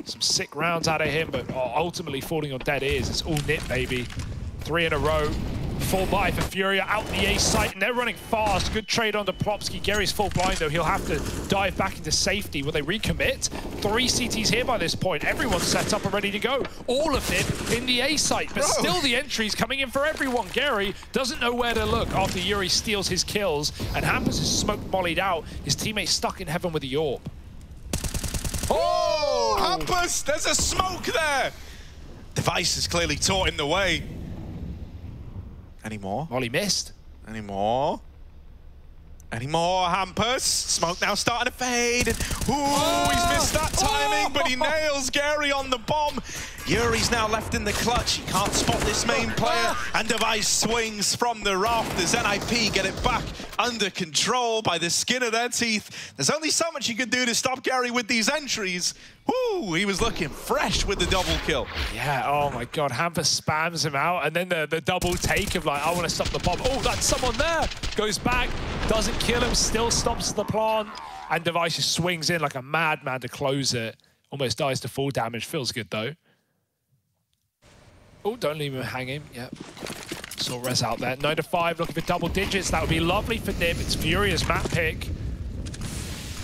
Some sick rounds out of him, but ultimately falling on dead ears. It's all Nip, baby. 3 in a row. Full buy for Furia out the A site, and they're running fast. Good trade onto Plopski. Gary's full blind, though. He'll have to dive back into safety. Will they recommit? 3 CTs here by this point. Everyone's set up and ready to go. All of it in the A site, but still the entries coming in for everyone. Gary doesn't know where to look after Yuri steals his kills, and Hampus is smoke mollied out. His teammate's stuck in heaven with the AWP. Oh, Hampus, there's a smoke there. Device is clearly taught in the way. Any more? Molly missed. Any more? Any more, Hampus? Smoke now starting to fade. And, ooh, he's missed that timing, but he nails Gary on the bomb. Yuri's now left in the clutch. He can't spot this main player, and Device swings from the rafters. NIP get it back under control by the skin of their teeth. There's only so much you can do to stop Gary with these entries. Woo, he was looking fresh with the double kill. Yeah, oh my God, Hamper spams him out, and then the double take of like, I want to stop the bomb. Oh, that's someone there. Goes back, doesn't kill him, still stops the plant, and Device just swings in like a madman to close it. Almost dies to full damage, feels good though. Oh, don't leave him hanging, yep. Saw Rez out there, 9-5, looking for double digits. That would be lovely for Nim. It's Furious map pick.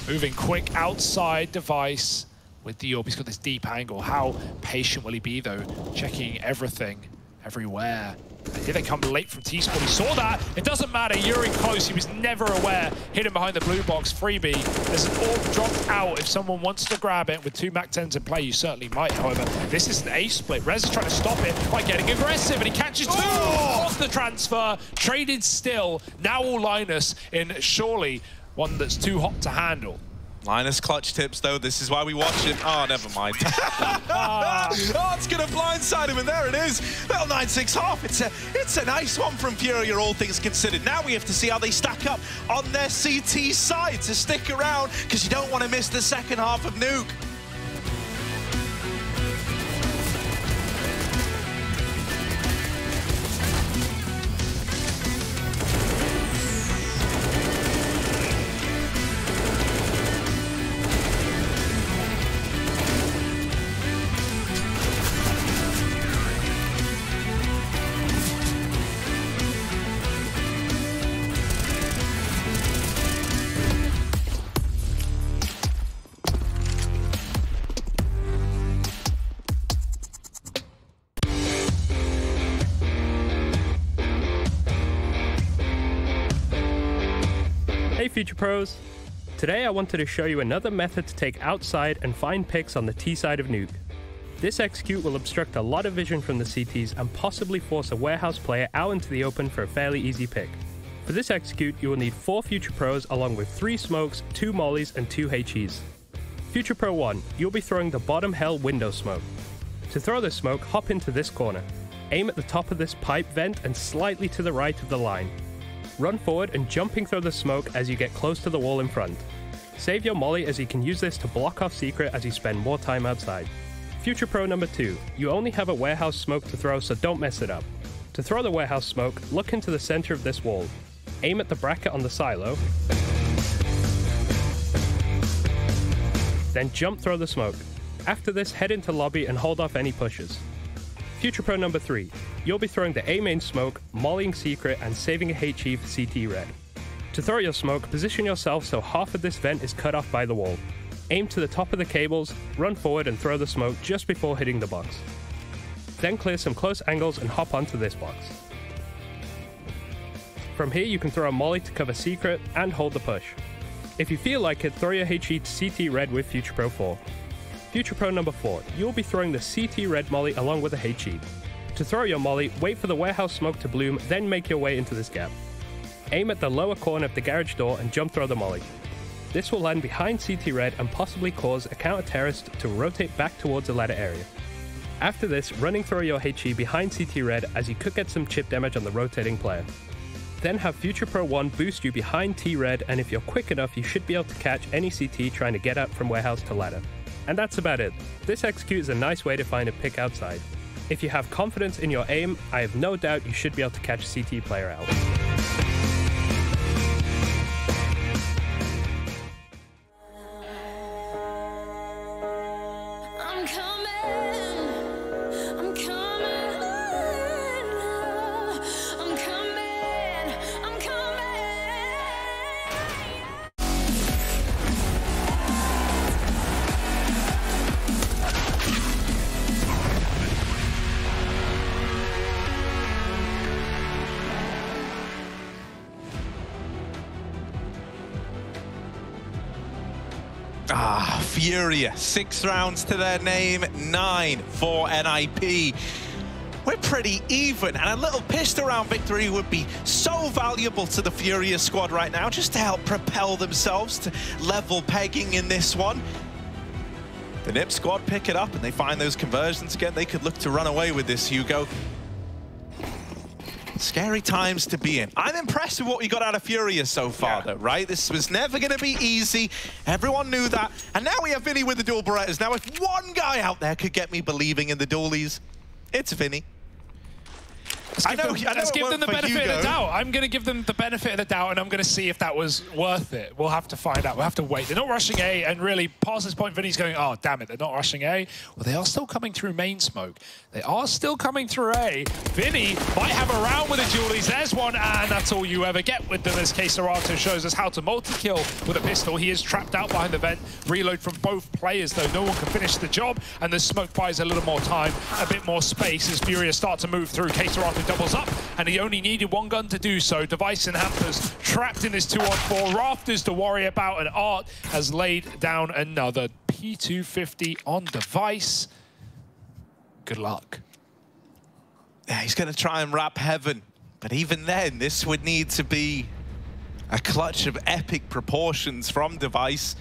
Moving quick outside Device. With the Orb, he's got this deep angle. How patient will he be, though? Checking everything, everywhere. Here they come late from T-Sport. He saw that. It doesn't matter. Yuri close. He was never aware. Hit him behind the blue box. Freebie. There's an Orb dropped out. If someone wants to grab it with 2 MAC-10s in play, you certainly might. However, this is an ace split. Rez is trying to stop it by getting aggressive, and he catches 2 off the transfer. Traded still. Now all Linus in surely one that's too hot to handle. Linus clutch tips, though. This is why we watch him. Oh, never mind. Oh, it's going to blindside him, and there it is. Little 9-6 half. It's a nice one from Furia, all things considered. Now we have to see how they stack up on their CT side to stick around, because you don't want to miss the second half of Nuke. Hey Future Pros! Today I wanted to show you another method to take outside and find picks on the T side of Nuke. This execute will obstruct a lot of vision from the CTs and possibly force a warehouse player out into the open for a fairly easy pick. For this execute, you will need 4 Future Pros along with 3 smokes, 2 mollies and 2 HEs. Future Pro 1, you'll be throwing the bottom hell window smoke. To throw this smoke, hop into this corner. Aim at the top of this pipe vent and slightly to the right of the line. Run forward and jumping through the smoke as you get close to the wall in front. Save your molly as you can use this to block off secret as you spend more time outside. Future Pro number 2, you only have a warehouse smoke to throw, so don't mess it up. To throw the warehouse smoke, look into the center of this wall. Aim at the bracket on the silo. Then jump throw the smoke. After this, head into lobby and hold off any pushes. Future Pro number 3, you'll be throwing the A main smoke, mollying secret, and saving a HE for CT red. To throw your smoke, position yourself so half of this vent is cut off by the wall. Aim to the top of the cables, run forward and throw the smoke just before hitting the box. Then clear some close angles and hop onto this box. From here you can throw a molly to cover secret and hold the push. If you feel like it, throw your HE to CT red with Future Pro 4. Future Pro number 4, you'll be throwing the CT red molly along with a HE. To throw your molly, wait for the warehouse smoke to bloom, then make your way into this gap. Aim at the lower corner of the garage door and jump throw the molly. This will land behind CT red and possibly cause a counter-terrorist to rotate back towards the ladder area. After this, running through your HE behind CT red as you could get some chip damage on the rotating player. Then have Future Pro 1 boost you behind T red, and if you're quick enough you should be able to catch any CT trying to get up from warehouse to ladder. And that's about it. This execute is a nice way to find a pick outside. If you have confidence in your aim, I have no doubt you should be able to catch a CT player out. Furia, 6 rounds to their name, 9 for NIP. We're pretty even, and a little pissed around victory would be so valuable to the Furia squad right now, just to help propel themselves to level pegging in this one. the NIP squad pick it up and they find those conversions again, they could look to run away with this, Hugo. Scary times to be in. I'm impressed with what we got out of Furia so far, though, right? This was never going to be easy. Everyone knew that. And now we have Vinny with the dual Berettas. Now, if one guy out there could get me believing in the dualies, it's Vinny. Let's give them the benefit of the doubt. I'm going to give them the benefit of the doubt, and I'm going to see if that was worth it. We'll have to find out. We'll have to wait. They're not rushing A, and really, past this point, Vinny's going, oh, damn it, they're not rushing A. Well, they are still coming through main smoke. They are still coming through A. Vinny might have a round with the Julies. There's one, and that's all you ever get with them, as Keserato shows us how to multi-kill with a pistol. He is trapped out behind the vent. Reload from both players, though. No one can finish the job, and the smoke buys a little more time, a bit more space as Furia start to move through. Keserato doubles up, and he only needed one gun to do so. Device and Hampers trapped in this 2-on-4. Rafters to worry about, and Art has laid down another P250 on Device. Good luck. Yeah, he's going to try and wrap heaven. But even then, this would need to be a clutch of epic proportions from Device.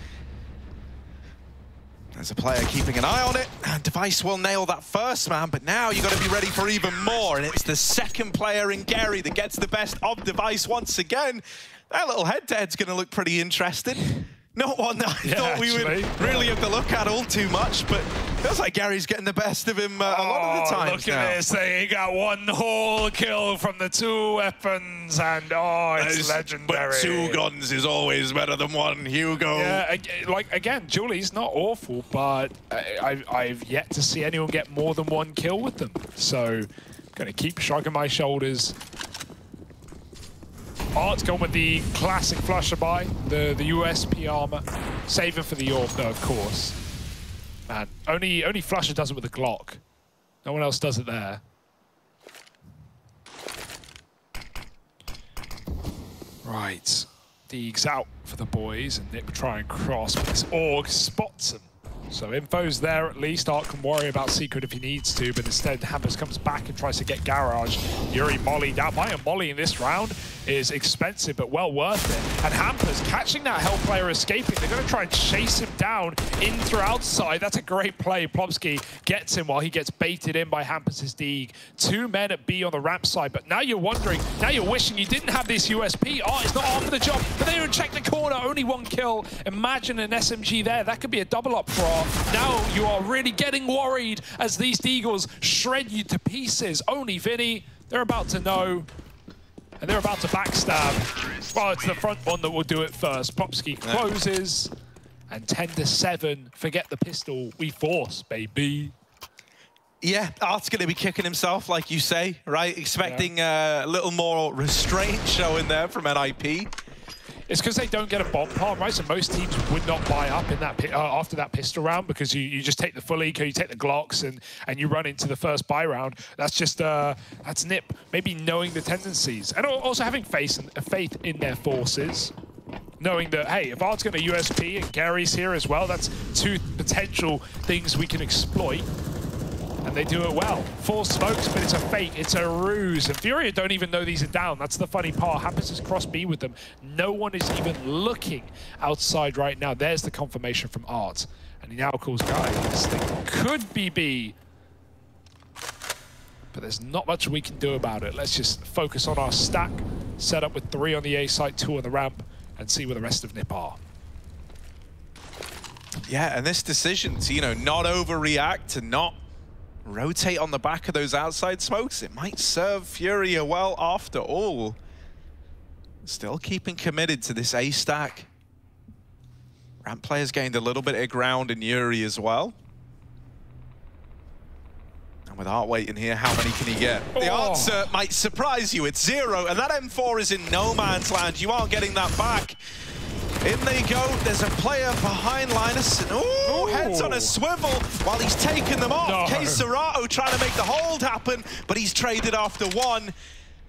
There's a player keeping an eye on it, and Device will nail that first man, but now you've got to be ready for even more, and it's the second player in Gary that gets the best of Device once again. That little head-to-head's going to look pretty interesting. Not one that I thought we would really have to look at all too much, but it feels like Gary's getting the best of him a lot of the time. Look at this. He got one whole kill from the 2 weapons, and it's legendary. But 2 guns is always better than 1, Hugo. Yeah, like, again, Julie's not awful, but I've yet to see anyone get more than 1 kill with them. So, going to keep shrugging my shoulders. Art's gone with the classic flusher buy, the USP armor, saving for the York though, of course. Man, only flusher does it with the Glock. No one else does it there. Right, Deeg's out for the boys, and Nick will try and cross, but this Org spots him. So info's there at least. Art can worry about Secret if he needs to, but instead Hampers comes back and tries to get Garage. Yuri mollied out. Buying a molly in this round is expensive, but well worth it. And Hampers catching that Hell player escaping. They're going to try and chase him down in through outside. That's a great play. Plomsky gets him while he gets baited in by Hampers' Deeg. 2 men at B on the ramp side, but now you're wondering, now you're wishing you didn't have this USP. Art is not on for the job, but they don't check the corner. Only 1 kill. Imagine an SMG there. That could be a double up for Art. Now you are really getting worried as these Deagles shred you to pieces. Only Vinny, they're about to know, and they're about to backstab. Well, it's the front one that will do it first. Plopsky closes, and 10-7. Forget the pistol, we force, baby. Yeah, Art's going to be kicking himself, like you say, right? Expecting a little more restraint showing there from NIP. It's because they don't get a bomb palm, right? So most teams would not buy up in that after that pistol round, because you just take the full eco, you take the Glocks, and you run into the first buy round. That's just that's Nip maybe knowing the tendencies, and also having faith in their forces, knowing that hey, if Art's going to USP and Gary's here as well, that's 2 potential things we can exploit. And they do it well. 4 smokes, but it's a fake, it's a ruse. And Furia don't even know these are down. That's the funny part. Hampers is cross B with them. No one is even looking outside right now. There's the confirmation from Art. And he now calls guys. This thing could be B. But there's not much we can do about it. Let's just focus on our stack. Set up with 3 on the A site, 2 on the ramp, and see where the rest of NIP are. Yeah, and this decision to, you know, not overreact, to not rotate on the back of those outside smokes, it might serve Furia well after all. Still keeping committed to this A stack. Ramp players gained a little bit of ground in Yuri as well. And with Art waiting here, how many can he get? The answer might surprise you, it's 0, and that M4 is in no man's land. You aren't getting that back. In they go, there's a player behind Linus, and heads on a swivel while he's taking them off. Keserato trying to make the hold happen, but he's traded after 1.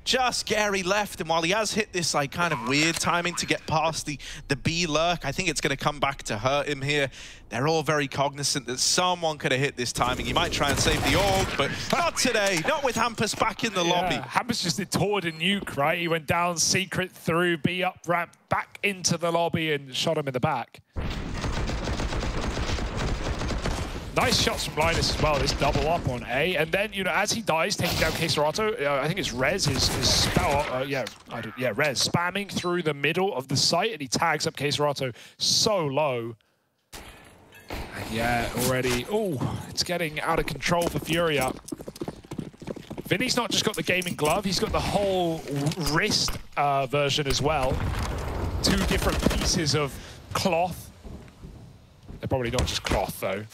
Just Gary left, and while he has hit this like kind of weird timing to get past the B lurk, I think it's going to come back to hurt him here. They're all very cognizant that someone could have hit this timing. He might try and save the org, but not today. Not with Hampus back in the lobby. Hampus just did toward a nuke, right? He went down Secret through B up ramp, back into the lobby and shot him in the back. Nice shots from Linus as well, this double up on A. And then, you know, as he dies, taking down Keserato, I think it's Rez, his spell, Rez, spamming through the middle of the site, and he tags up Keserato so low. And yeah, already, it's getting out of control for Furia. Vinny's not just got the gaming glove, he's got the whole wrist version as well. 2 different pieces of cloth. They're probably not just cloth, though.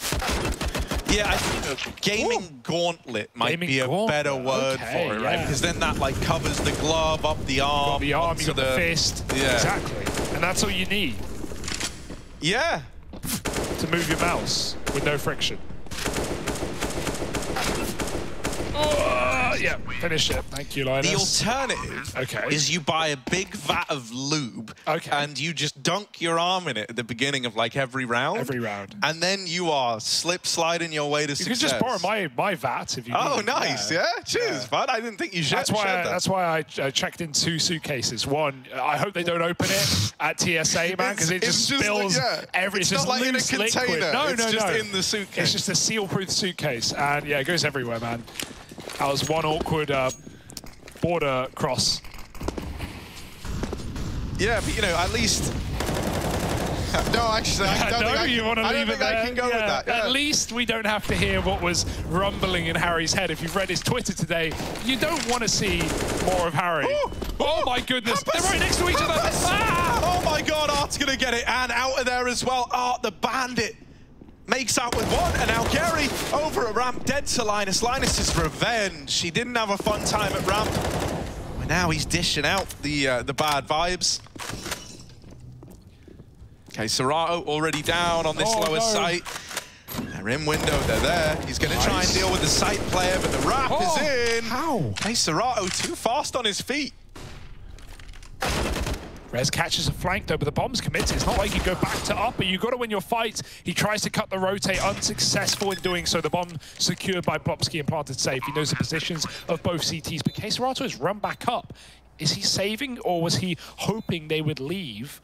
Yeah, I think a gaming gauntlet might be a better word for it, right? Because then that, like, covers the glove, up the arm. You got the fist. Yeah. Exactly. And that's all you need. Yeah. To move your mouse with no friction. Yeah, finish it. Thank you, Linus. The alternative is you buy a big vat of lube and you just dunk your arm in it at the beginning of like every round. And then you are sliding your way to success. You can just borrow my vat if you need. Oh, nice. Yeah. Cheers, bud. I didn't think you should. That's why I checked in 2 suitcases. One, I hope they don't open it at TSA, man, because it just spills every. It's just not like in a container. Liquid. No, it's just in the suitcase. It's just a seal-proof suitcase, and yeah, it goes everywhere, man. That was one awkward border cross. Yeah, but you know, at least. No, actually, I don't think I can go with that. Yeah. At least we don't have to hear what was rumbling in Harry's head. If you've read his Twitter today, you don't want to see more of Harry. Oh my goodness, they're right next to each other. Oh my God, Art's gonna get it, and out of there as well. Art, the bandit, makes out with one, and now Gary over at ramp, dead to Linus. Linus's revenge. He didn't have a fun time at ramp. But now he's dishing out the bad vibes. Okay, Serato already down on this lower site. They're in window, they're there. He's going to try and deal with the site player, but the wrap is in. How? Hey, Serato too fast on his feet. Rez catches a flank though, but the bomb's committed. It's not like you go back to upper. You got to win your fight. He tries to cut the rotate, unsuccessful in doing so. The bomb secured by Plopsky and planted safe. He knows the positions of both CTs, but Keserato has run back up. Is he saving, or was he hoping they would leave?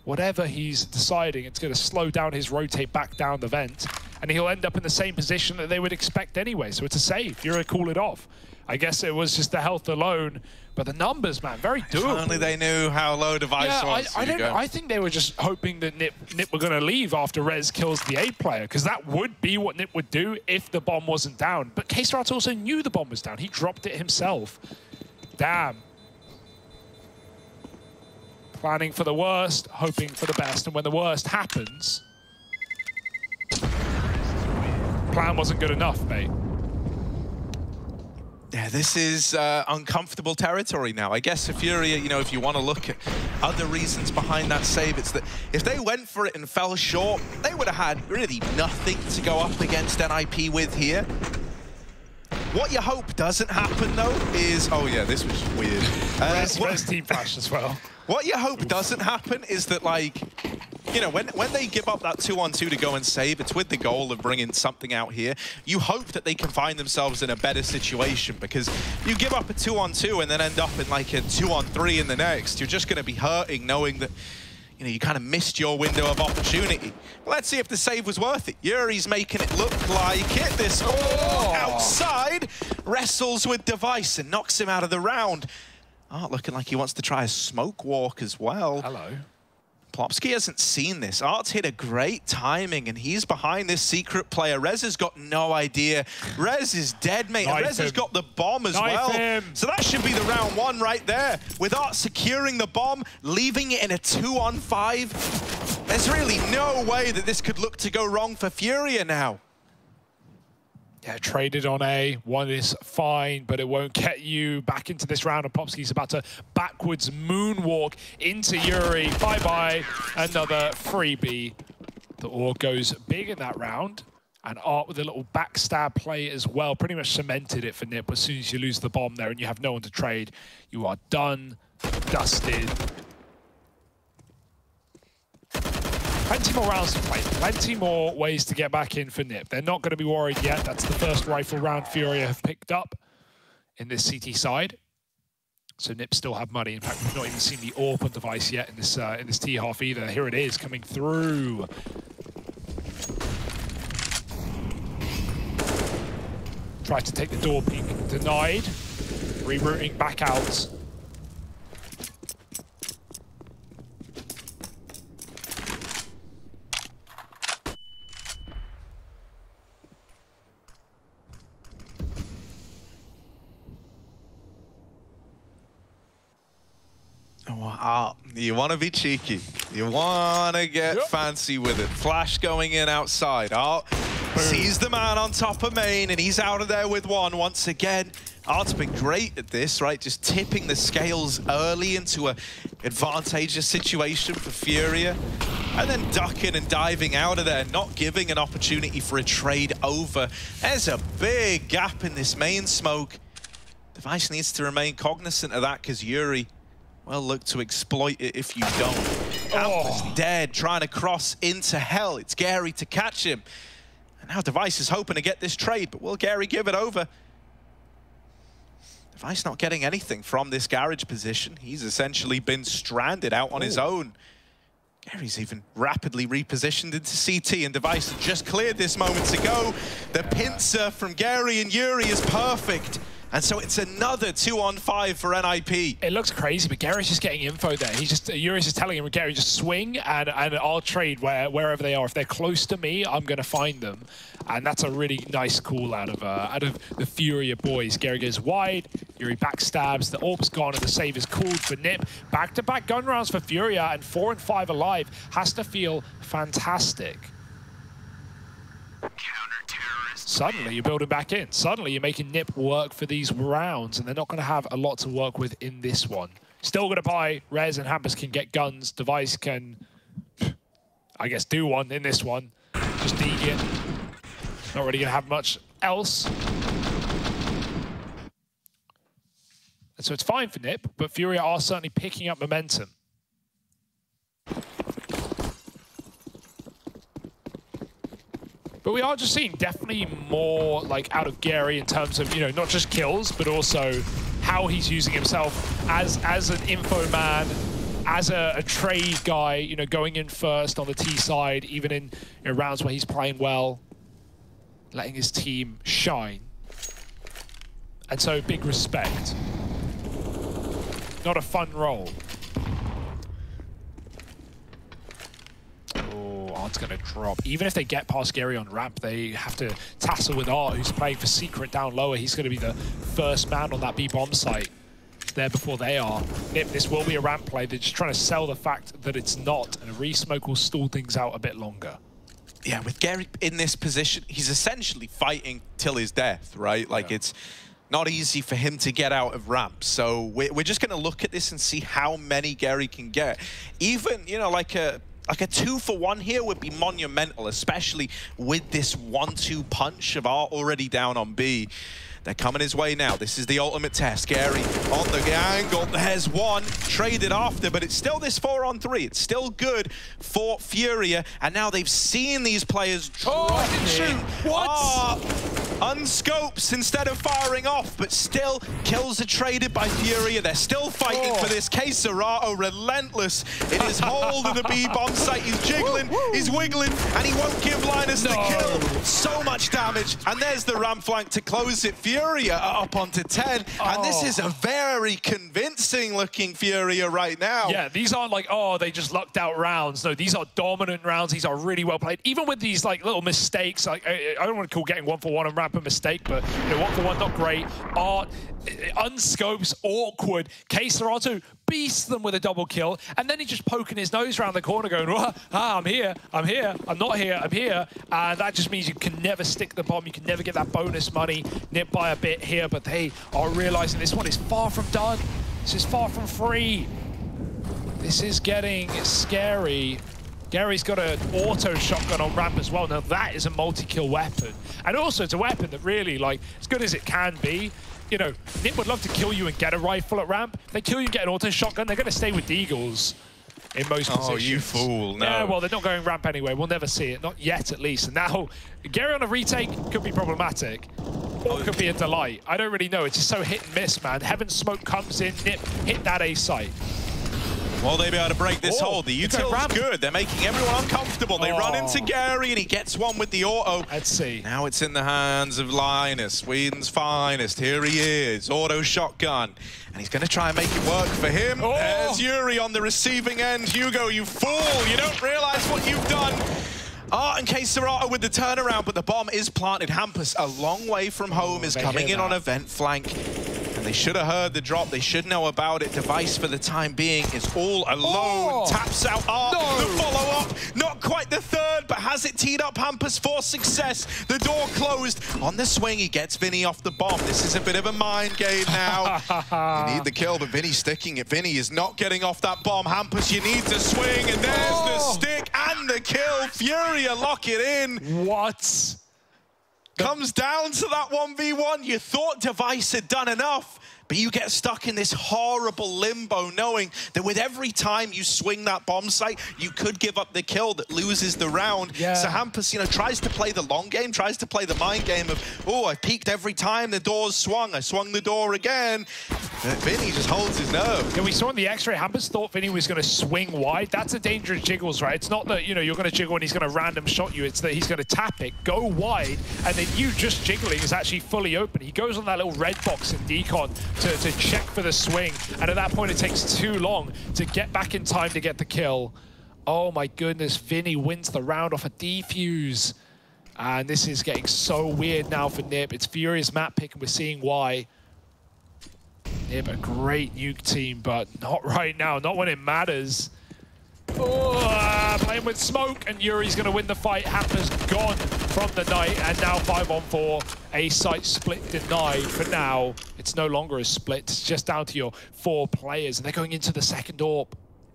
Whatever he's deciding, it's going to slow down his rotate back down the vent, and he'll end up in the same position that they would expect anyway. So it's a save. You're going to call it off. I guess it was just the health alone, but the numbers, man, very doable. If only they knew how low Device was. I think they were just hoping that Nip were going to leave after Rez kills the A player, because that would be what Nip would do if the bomb wasn't down. But Keserato also knew the bomb was down. He dropped it himself. Damn. Planning for the worst, hoping for the best, and when the worst happens, plan wasn't good enough, mate. Yeah, this is uncomfortable territory now. I guess for Furia, you know, if you want to look at other reasons behind that save, it's that if they went for it and fell short, they would have had really nothing to go up against NIP with here. What you hope doesn't happen, though, is... Oh, yeah, this was weird. Rez team flash as well. What you hope doesn't happen is that, like, you know, when they give up that 2-on-2 to go and save, it's with the goal of bringing something out here. You hope that they can find themselves in a better situation, because you give up a 2-on-2 and then end up in, like, a 2-on-3 in the next. You're just going to be hurting knowing that, you know, you kind of missed your window of opportunity. Well, let's see if the save was worth it. Yuri's making it look like it. This outside wrestles with Device and knocks him out of the round. Art looking like he wants to try a smoke walk as well. Hello. Plopsky hasn't seen this. Art's hit a great timing, and he's behind this secret player. Rez has got no idea. Rez is dead, mate. And Rez has got the bomb as well. So that should be the round 1 right there. With Art securing the bomb, leaving it in a 2-on-5. There's really no way that this could look to go wrong for Furia now. Yeah, traded on A. 1 is fine, but it won't get you back into this round. And Plopsky's about to backwards moonwalk into Yuri. Bye-bye. Another freebie. The Org goes big in that round. And Art with a little backstab play as well. Pretty much cemented it for Nip. As soon as you lose the bomb there and you have no one to trade, you are done, dusted. Plenty more rounds to play, plenty more ways to get back in for Nip. They're not going to be worried yet. That's the first rifle round Furia have picked up in this CT side. So Nip still have money. In fact, we've not even seen the AWP on Device yet in this T-half either. Here it is, coming through. Tries to take the door peek, denied. Rerouting back out. Wow, you want to be cheeky. You want to get fancy with it. Flash going in outside. Oh, sees the man on top of main, and he's out of there with one once again. Art's been great at this, right? Just tipping the scales early into an advantageous situation for Furia, and then ducking and diving out of there, not giving an opportunity for a trade over. There's a big gap in this main smoke. Device needs to remain cognizant of that, because Yuri, well, look to exploit it if you don't. Alpha's dead, trying to cross into hell. It's Gary to catch him. And now Device is hoping to get this trade, but will Gary give it over? Device not getting anything from this garage position. He's essentially been stranded out on his own. Gary's even rapidly repositioned into CT, and Device just cleared this moments ago. The pincer from Gary and Yuri is perfect. And so it's another 2-on-5 for NIP. It looks crazy, but Gary's just getting info there. He's just, Yuri's just telling him, Gary, just swing and I'll trade wherever they are. If they're close to me, I'm going to find them. And that's a really nice call out of the Furia boys. Gary goes wide, Yuri backstabs, the AWP's gone, and the save is called for Nip. Back-to-back gun rounds for Furia, and 4 and 5 alive has to feel fantastic. Suddenly you're building back in. Suddenly you're making Nip work for these rounds, and they're not going to have a lot to work with in this one. Still going to buy. Rez and Hampus can get guns. Device can, I guess, do one in this one. Just dig it. Not really going to have much else. And so it's fine for Nip, but Furia are certainly picking up momentum. But we are just seeing definitely more like out of Gary in terms of, you know, not just kills, but also how he's using himself as an info man, as a trade guy, you know, going in first on the T side, even in rounds where he's playing well, letting his team shine. And so big respect. Not a fun role. Art's going to drop. Even if they get past Gary on ramp, they have to tassel with Art, who's playing for Secret down lower. He's going to be the first man on that B-bomb site. There before they are. Nip, this will be a ramp play. They're just trying to sell the fact that it's not, and a re-smoke will stall things out a bit longer. Yeah, with Gary in this position, he's essentially fighting till his death, right? Like, it's not easy for him to get out of ramp. So we're just going to look at this and see how many Gary can get. Even, you know, like a 2-for-1 here would be monumental, especially with this 1-2 punch of Art already down on B. They're coming his way now. This is the ultimate test. Gary on the angle. There's one. Traded after, but it's still this 4-on-3. It's still good for Furia. And now they've seen these players drop in. What? Unscopes instead of firing off, but still kills are traded by Furia. They're still fighting for this. K-Serato relentless in his hold of the B-bomb site. He's jiggling, he's wiggling, and he won't give Linus the kill. So much damage, and there's the ramp flank to close it. Furia are up onto 10, and this is a very convincing looking Furia right now. Yeah, these aren't like, oh, they just lucked out rounds. No, these are dominant rounds. These are really well played. Even with these like little mistakes, like I don't want to call getting 1-for-1 and ramp a mistake, but you know, 1-for-1 not great. Art unscopes, awkward. K-Serato beats them with a double kill, and then he's just poking his nose around the corner going, I'm here, I'm not here, I'm here. And that just means you can never stick the bomb, you can never get that bonus money. Nip by a bit here, but they are realizing this one is far from done. This is far from free. This is getting scary. Gary's got an auto shotgun on ramp as well. Now that is a multi-kill weapon. And also it's a weapon that really, like, as good as it can be, you know, Nip would love to kill you and get a rifle at ramp. If they kill you and get an auto shotgun, they're going to stay with Deagles in most positions. Oh, you fool, no. Yeah, well, they're not going ramp anyway. We'll never see it, not yet at least. And now, Gary on a retake could be problematic. Or could be a delight. I don't really know. It's just so hit and miss, man. Heaven Smoke comes in, Nip hit that A site. Will they be able to break this hold? The util's good. They're making everyone uncomfortable. They run into Gary, and he gets one with the auto. Let's see. Now it's in the hands of Linus, Sweden's finest. Here he is, auto shotgun. And he's going to try and make it work for him. There's Yuri on the receiving end. Hugo, you fool. You don't realize what you've done. Art and K-Serrato with the turnaround, but the bomb is planted. Hampus, a long way from home, is coming in on a vent flank. And they should have heard the drop. They should know about it. Device, for the time being, is all alone. Taps out Art. The follow-up. Not quite the third, but has it teed up Hampus for success. The door closed. On the swing, he gets Vinny off the bomb. This is a bit of a mind game now. You need the kill, but Vinny's sticking it. Vinny is not getting off that bomb. Hampus, you need to swing, and there's the stick and the kill. Furia lock it in. What? Comes down to that 1v1. You thought Device had done enough, but you get stuck in this horrible limbo knowing that with every time you swing that bomb site, you could give up the kill that loses the round. So Hampus, you know, tries to play the long game, tries to play the mind game of, oh, I peeked every time the door's swung. I swung the door again. But Vinny just holds his nerve. Yeah, we saw in the X-ray, Hampus thought Vinny was going to swing wide. That's a dangerous jiggles, right? It's not that, you know, you're going to jiggle and he's going to random shot you. It's that he's going to tap it, go wide, and then you just jiggling is actually fully open. He goes on that little red box in decon to check for the swing, and at that point it takes too long to get back in time to get the kill. Oh my goodness, Vinny wins the round off a defuse. And this is getting so weird now for Nip. It's Furious map pick, and we're seeing why. Nip, a great nuke team, but not right now, not when it matters. Playing with smoke, and Yuri's going to win the fight. Hampus gone from the night, and now 5-on-4. A site split denied. For now, it's no longer a split. It's just down to your 4 players, and they're going into the second AWP.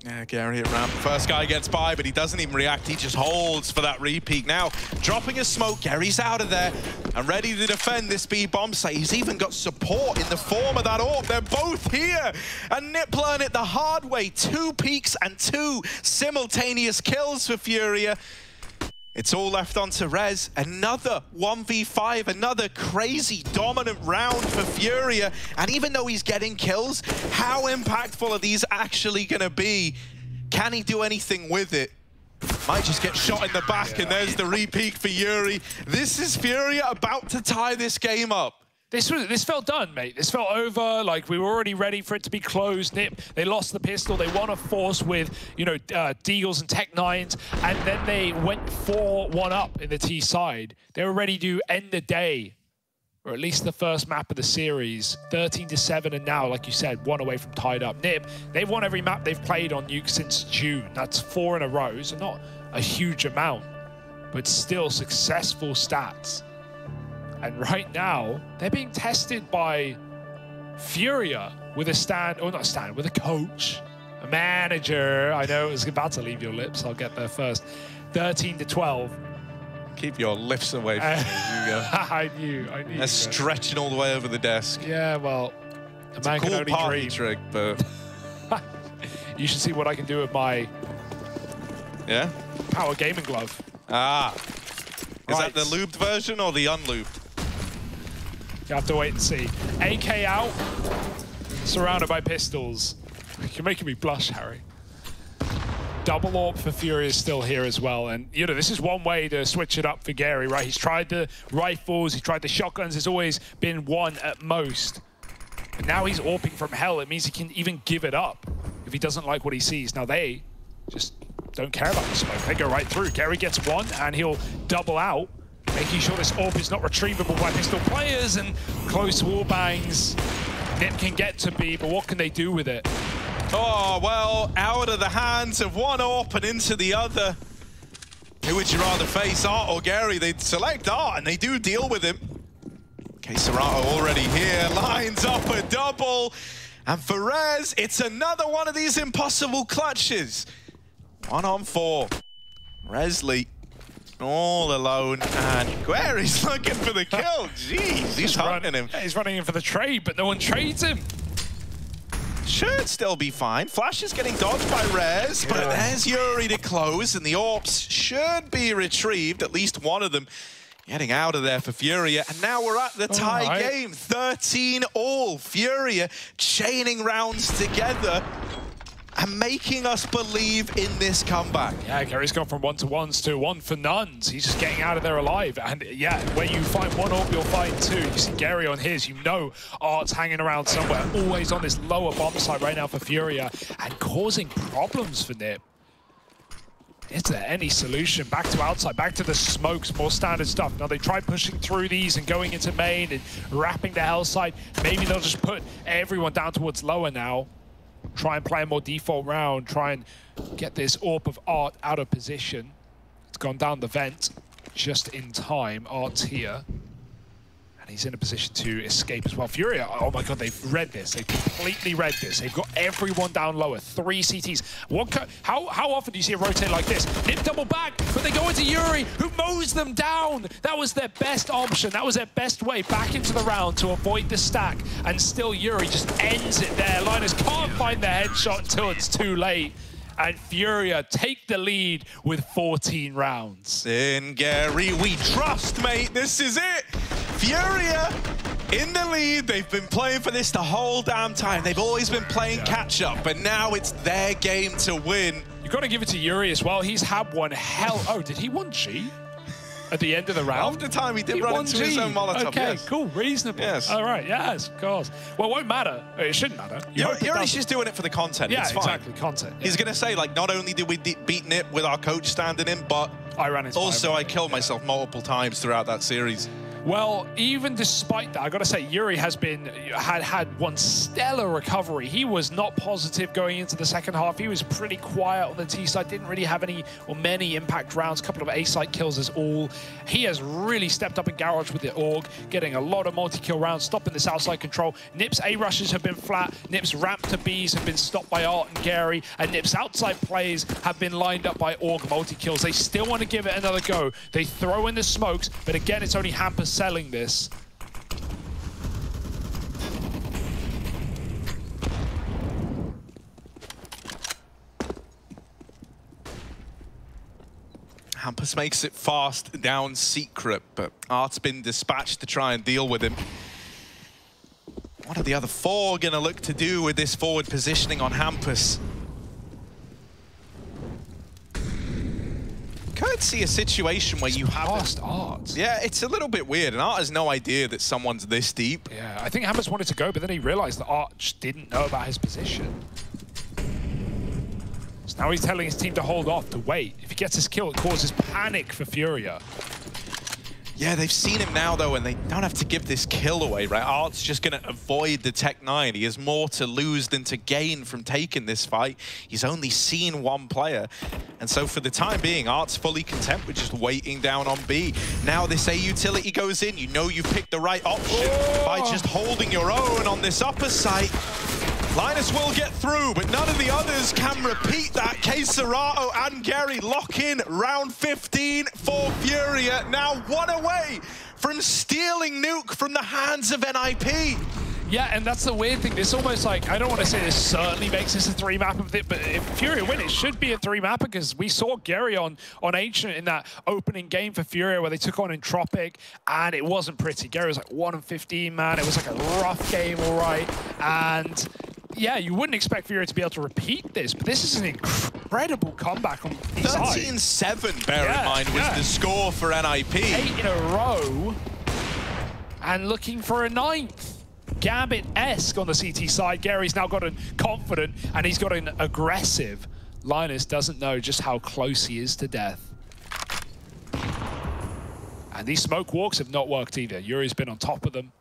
Yeah, Gary at ramp. First guy gets by, but he doesn't even react. He just holds for that repeat. Now, dropping a smoke, Gary's out of there and ready to defend this B bomb site. He's even got support in the form of that AWP. They're both here. And Nip learned it the hard way. 2 peaks and 2 simultaneous kills for Furia. It's all left onto Rez. Another 1v5, another crazy dominant round for Furia. And even though he's getting kills, how impactful are these actually going to be? Can he do anything with it? Might just get shot in the back, and there's the re-peak for Yuri. This is Furia about to tie this game up. This felt done, mate. This felt over. Like, we were already ready for it to be closed. Nip, they lost the pistol. They won a force with, you know, Deagles and Tech 9s, and then they went 4-1 up in the T side. They were ready to end the day, or at least the first map of the series. 13-7, and now, like you said, 1 away from tied up. Nip, they've won every map they've played on Nuke since June. That's 4 in a row, so not a huge amount, but still successful stats. And right now, they're being tested by Furia with a stand, or not a stand, with a coach, a manager. I know it was about to leave your lips. I'll get there first. 13-12. Keep your lips away from me, Hugo. I knew. They're stretching all the way over the desk. Yeah, well, a man cool can only party dream. trick, but you should see what I can do with my power gaming glove. Ah. Is that the lubed version or the unlubed? You have to wait and see. AK out, surrounded by pistols. You're making me blush, Harry. Double AWP for Fury is still here as well. And, you know, this is one way to switch it up for Gary, right? He's tried the rifles, he's tried the shotguns. There's always been 1 at most. But now he's AWPing from hell. It means he can even give it up if he doesn't like what he sees. Now they just don't care about the smoke. They go right through. Gary gets 1, and he'll double out, making sure this AWP is not retrievable by pistol players, and close wall bangs. Nip can get to B, but what can they do with it? Oh, well, out of the hands of one AWP and into the other. Who would you rather face, Art or Gary? They'd select Art, and they do deal with him. K-Serrato already here, lines up a double. And for Rez, it's another one of these impossible clutches. 1-on-4. Resley all alone, and Gary's looking for the kill. Jeez, he's hunting him. He's running in for the trade, but no one trades him. Should still be fine. Flash is getting dodged by Rez, but there's Yuri to close, and the AWPs should be retrieved, at least one of them. Getting out of there for Furia, and now we're at the tie game. 13 all. Furia chaining rounds together. and making us believe in this comeback. Yeah, Gary's gone from 1-to-1s to 1 for nones. He's just getting out of there alive. And yeah, where you find one orb, you'll find two. You see Gary on his, you know Art's hanging around somewhere, always on this lower bomb side right now for Furia, and causing problems for Nip. Is there any solution? Back to outside, back to the smokes, more standard stuff. Now they try pushing through these and going into main and wrapping the hell side. Maybe they'll just put everyone down towards lower now. Try and play a more default round, try and get this orb of Art out of position. It's gone down the vent just in time. Art's here. And he's in a position to escape as well. Furia, oh my god, they've read this. They've completely read this. They've got everyone down lower. 3 CTs. How often do you see a rotate like this? Nip double back, but they go into Yuri, who mows them down. That was their best option. That was their best way back into the round to avoid the stack. And still Yuri just ends it there. Linus can't find the headshot until it's too late. And Furia take the lead with 14 rounds. In Gary, we trust, mate. This is it. Furia in the lead. They've been playing for this the whole damn time. They've always been playing catch-up, but now it's their game to win. You've got to give it to Yuri as well. He's had one hell... Oh, did he 1G? At the end of the round? After time, he did run into his own Molotov. Okay, yes. cool, reasonable. Yes. All right, yes, of course. Well, it won't matter. It shouldn't matter. Yuri's just doing it for the content. Yeah, it's fine. exactly, content. Yeah. He's going to say, like, not only did we beat Nip with our coach standing in, but I ran into also I killed myself multiple times throughout that series. Well, even despite that, I got to say, Yuri has had one stellar recovery. He was not positive going into the second half. He was pretty quiet on the T side, didn't really have any or many impact rounds, a couple of A-site kills is all. He has really stepped up in Garage with the AUG, getting a lot of multi-kill rounds, stopping this outside control. Nip's A-rushes have been flat. Nip's ramp to Bs have been stopped by Art and Gary, and Nip's outside plays have been lined up by AUG multi-kills. They still want to give it another go. They throw in the smokes, but again, it's only Hampus selling this. Hampus makes it fast down Secret, but Art's been dispatched to try and deal with him. What are the other 4 going to look to do with this forward positioning on Hampus? Could see a situation where you have lost Art. Yeah, it's a little bit weird, and Art has no idea that someone's this deep. Yeah, I think Hampus wanted to go, but then he realized that Art just didn't know about his position. So now he's telling his team to hold off, to wait. If he gets his kill, it causes panic for Furia. Yeah, they've seen him now, though, and they don't have to give this kill away, right? Art's just going to avoid the Tech 9. He has more to lose than to gain from taking this fight. He's only seen one player. And so for the time being, Art's fully content with just waiting down on B. Now this A utility goes in. You know you've picked the right option by just holding your own on this upper site. Linus will get through, but none of the others can repeat that. Serato and Gary lock in round 15 for Furia. Now 1 away from stealing Nuke from the hands of NIP. Yeah, and that's the weird thing. This almost like, I don't want to say this certainly makes this a 3-map of it, but if Furia win, it should be a 3-map because we saw Gary on Ancient in that opening game for Furia where they took on Entropic, and it wasn't pretty. Gary was like 1-15, man. It was like a rough game, all right. And yeah, you wouldn't expect Furia to be able to repeat this, but this is an incredible comeback on the side. 13-7, bear in mind, was the score for NIP. 8 in a row, and looking for a 9th. Gambit-esque on the CT side. Gary's now gotten confident, and he's got an aggressive. Linus doesn't know just how close he is to death. And these smoke walks have not worked either. Yuri's been on top of them.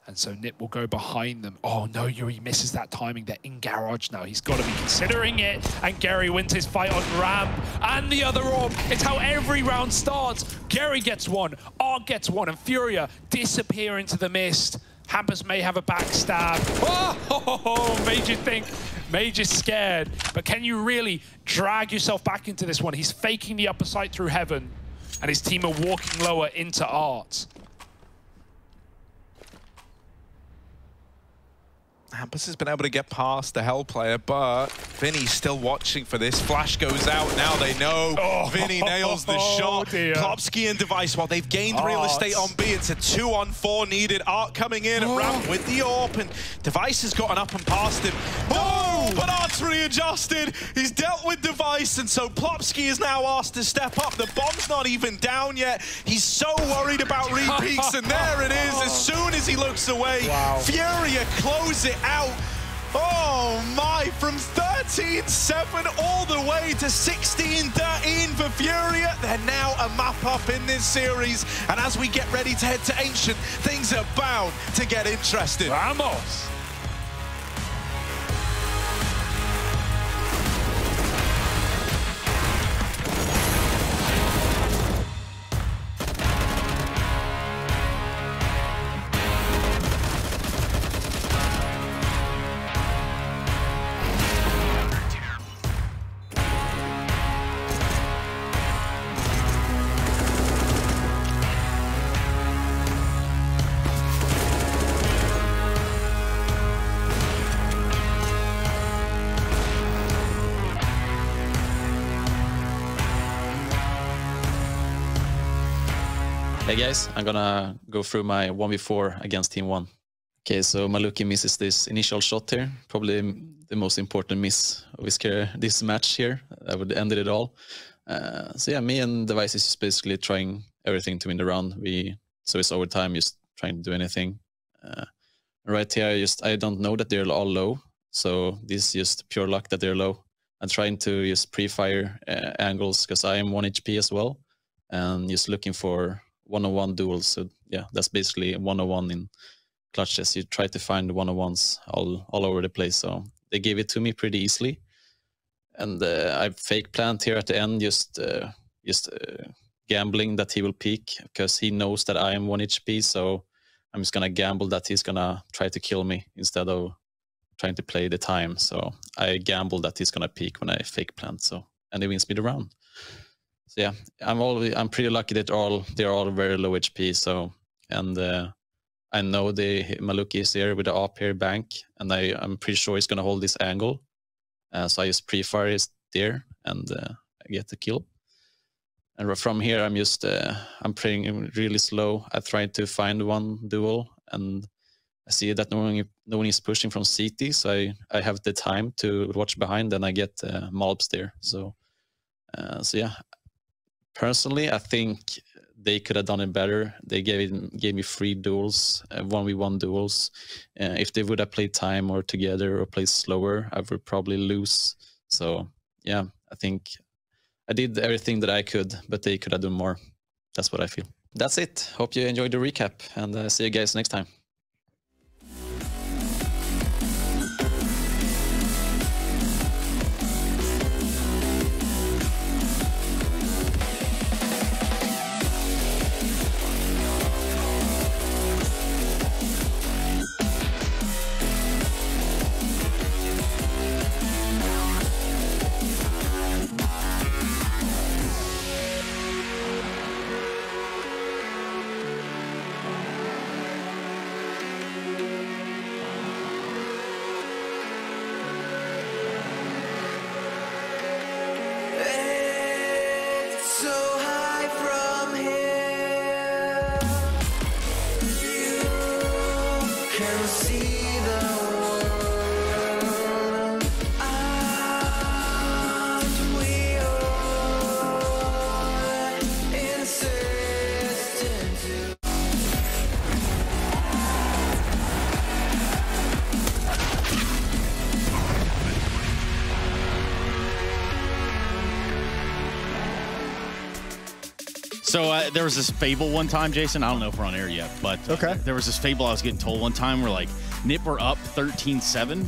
And so Nip will go behind them. Oh no, Yuri misses that timing. They're in Garage now. He's got to be considering it. And Gary wins his fight on ramp. And the other orb. It's how every round starts. Gary gets one, Art gets one, and Furia disappear into the mist. Hampus may have a backstab. Oh, made you think, made you scared. But can you really drag yourself back into this one? He's faking the upper side through heaven, and his team are walking lower into Art. Hampus has been able to get past the Hell player, but Vinny's still watching for this. Flash goes out, now they know. Vinny nails the shot. Klopsky and Device, while they've gained real estate on B, it's a 2-on-4 needed. Art coming in at ramp with the AWP, and Device has gotten up and past him. Oh! But Artery adjusted. He's dealt with Device, and so Plopsky is now asked to step up. The bomb's not even down yet. He's so worried about repeats, and there it is. As soon as he looks away, Furia close it out. Oh my, from 13-7 all the way to 16-13 for Furia. They're now a map up in this series. And as we get ready to head to Ancient, things are bound to get interesting. Vamos! Hey guys, I'm gonna go through my 1v4 against Team 1. Okay, so Maluki misses this initial shot here. Probably the most important miss of his career, this match here. That would end it all. So yeah, me and Device is just basically trying everything to win the round. So it's overtime, just trying to do anything. Right here, I don't know that they're all low. So this is just pure luck that they're low. I'm trying to just pre-fire angles because I am 1 HP as well. And just looking for one-on-one duels. So yeah, that's basically 1-on-1 in clutches. You try to find 1-on-1s all over the place. So they gave it to me pretty easily. And I fake plant here at the end, just gambling that he will peek because he knows that I am 1 HP. So I'm just going to gamble that he's going to try to kill me instead of trying to play the time. So I gamble that he's going to peek when I fake plant. And he wins me the round. So yeah, I'm pretty lucky that they're all very low HP. So I know the Maluki is here with the up here bank, and I'm pretty sure he's gonna hold this angle. So I just pre-fire is there, and I get the kill. And from here, I'm playing really slow. I try to find one duel, and I see that no one is pushing from CT, so I have the time to watch behind, and I get mobs there. So yeah. Personally, I think they could have done it better. They gave me 3 duels, 1v1 duels. If they would have played time or together or played slower, I would probably lose. So yeah, I think I did everything that I could, but they could have done more. That's what I feel. That's it. Hope you enjoyed the recap, and see you guys next time. So there was this fable one time, Jason. I don't know if we're on air yet, but there was this fable I was getting told one time where like Nip were up 13-7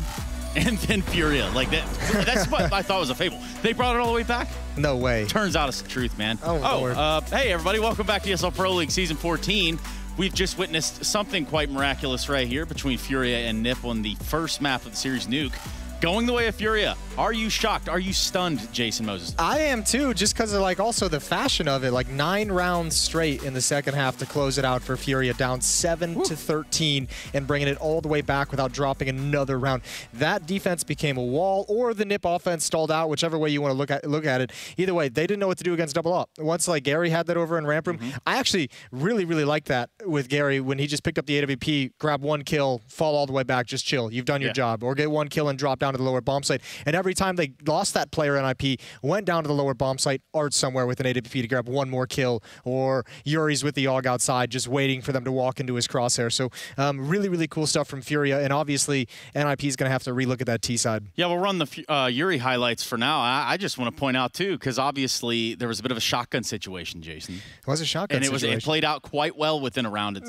and then Furia. Like that's what I thought was a fable. They brought it all the way back? No way. Turns out it's the truth, man. Hey everybody, welcome back to ESL Pro League Season 14. We've just witnessed something quite miraculous right here between Furia and Nip on the first map of the series, Nuke. Going the way of Furia. Are you shocked? Are you stunned, Jason Moses? I am too, just because of like also the fashion of it. Like 9 rounds straight in the second half to close it out for Furia, down 7-13 and bringing it all the way back without dropping another round. That defense became a wall, or the Nip offense stalled out, whichever way you want to look at it. Either way, they didn't know what to do against double up. Once like Gary had that over in ramp room, I actually really liked that with Gary when he just picked up the AWP, grab 1 kill, fall all the way back, just chill. You've done your job, or get 1 kill and drop down down to the lower bomb site. And every time they lost that player, NIP went down to the lower bomb site, Art's somewhere with an AWP to grab one more kill, or Yuri's with the AUG outside just waiting for them to walk into his crosshair. So really, really cool stuff from Furia, and obviously NIP is going to have to relook at that T side. Yeah, we'll run the Yuri highlights for now. I just want to point out, too, because obviously there was a bit of a shotgun situation, Jason. It was a shotgun situation. And it played out quite well within a round.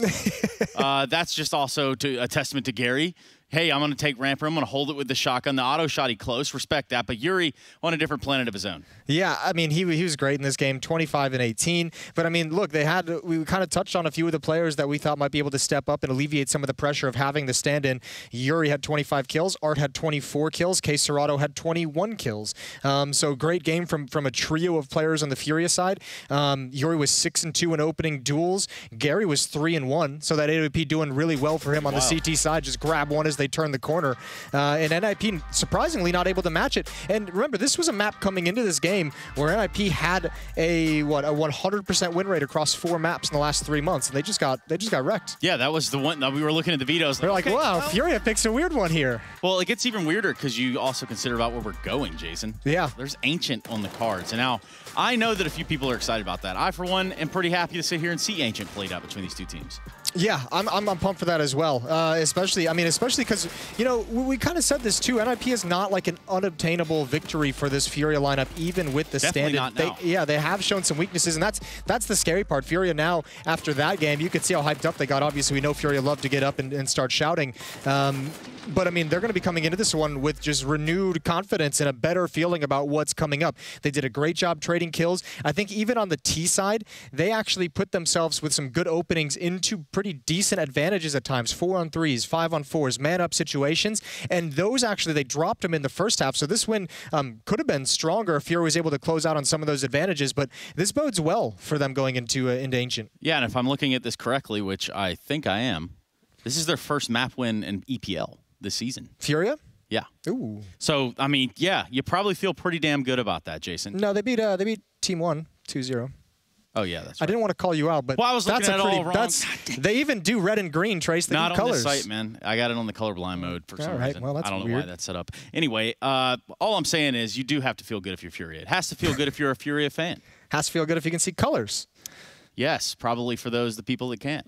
That's just also a testament to Gary. Hey, I'm going to take Ramper. I'm going to hold it with the shotgun. The auto shot, he close. Respect that. But Yuri on a different planet of his own. Yeah, I mean, he was great in this game, 25 and 18. But, I mean, look, we kind of touched on a few of the players that we thought might be able to step up and alleviate some of the pressure of having the stand-in. Yuri had 25 kills. Art had 24 kills. Case Serrato had 21 kills. So great game from a trio of players on the Furia side. Yuri was 6-2 in opening duels. Gary was 3-1. So that AWP doing really well for him on the CT side. Just grab one as they turn the corner. And NIP surprisingly not able to match it. And remember, this was a map coming into this game where NIP had a 100% win rate across 4 maps in the last 3 months, and they just got wrecked. Yeah, that was the one that we were looking at the videos. They're like, okay, wow, well, Furia picks a weird one here. Well, it gets even weirder because you also consider about where we're going, Jason. Yeah. There's Ancient on the cards. And now, I know that a few people are excited about that. I, for one, am pretty happy to sit here and see Ancient played out between these two teams. Yeah, I'm pumped for that as well. Especially because, you know, we kind of said this too. NIP is not like an unobtainable victory for this Furia lineup, even with the stand-in. They have shown some weaknesses, and that's the scary part. Furia now, after that game, you could see how hyped up they got. Obviously, we know Furia love to get up and start shouting. But, I mean, they're going to be coming into this one with just renewed confidence and a better feeling about what's coming up. They did a great job trading kills. I think even on the T side, they actually put themselves with some good openings into pretty decent advantages at times. 4-on-3s, 5-on-4s, man-up situations. And those actually, they dropped them in the first half. So this win could have been stronger if Furia was able to close out on some of those advantages. But this bodes well for them going into Ancient. Yeah, and if I'm looking at this correctly, which I think I am, this is their first map win in EPL this season. Furia? Yeah. Ooh. So, I mean, yeah, you probably feel pretty damn good about that, Jason. No, they beat Team 1 2-0. Oh, yeah, that's right. I didn't want to call you out, but well, I was looking at it all wrong. They even do red and green, Trace. They Not do on colors. this site, man. I got it on the colorblind mode for some reason. Well, that's I don't know weird. why that's set up. Anyway, all I'm saying is you do have to feel good if you're Furia. It has to feel good if you're a Furia fan. Has to feel good if you can see colors. Yes, probably for the people that can't.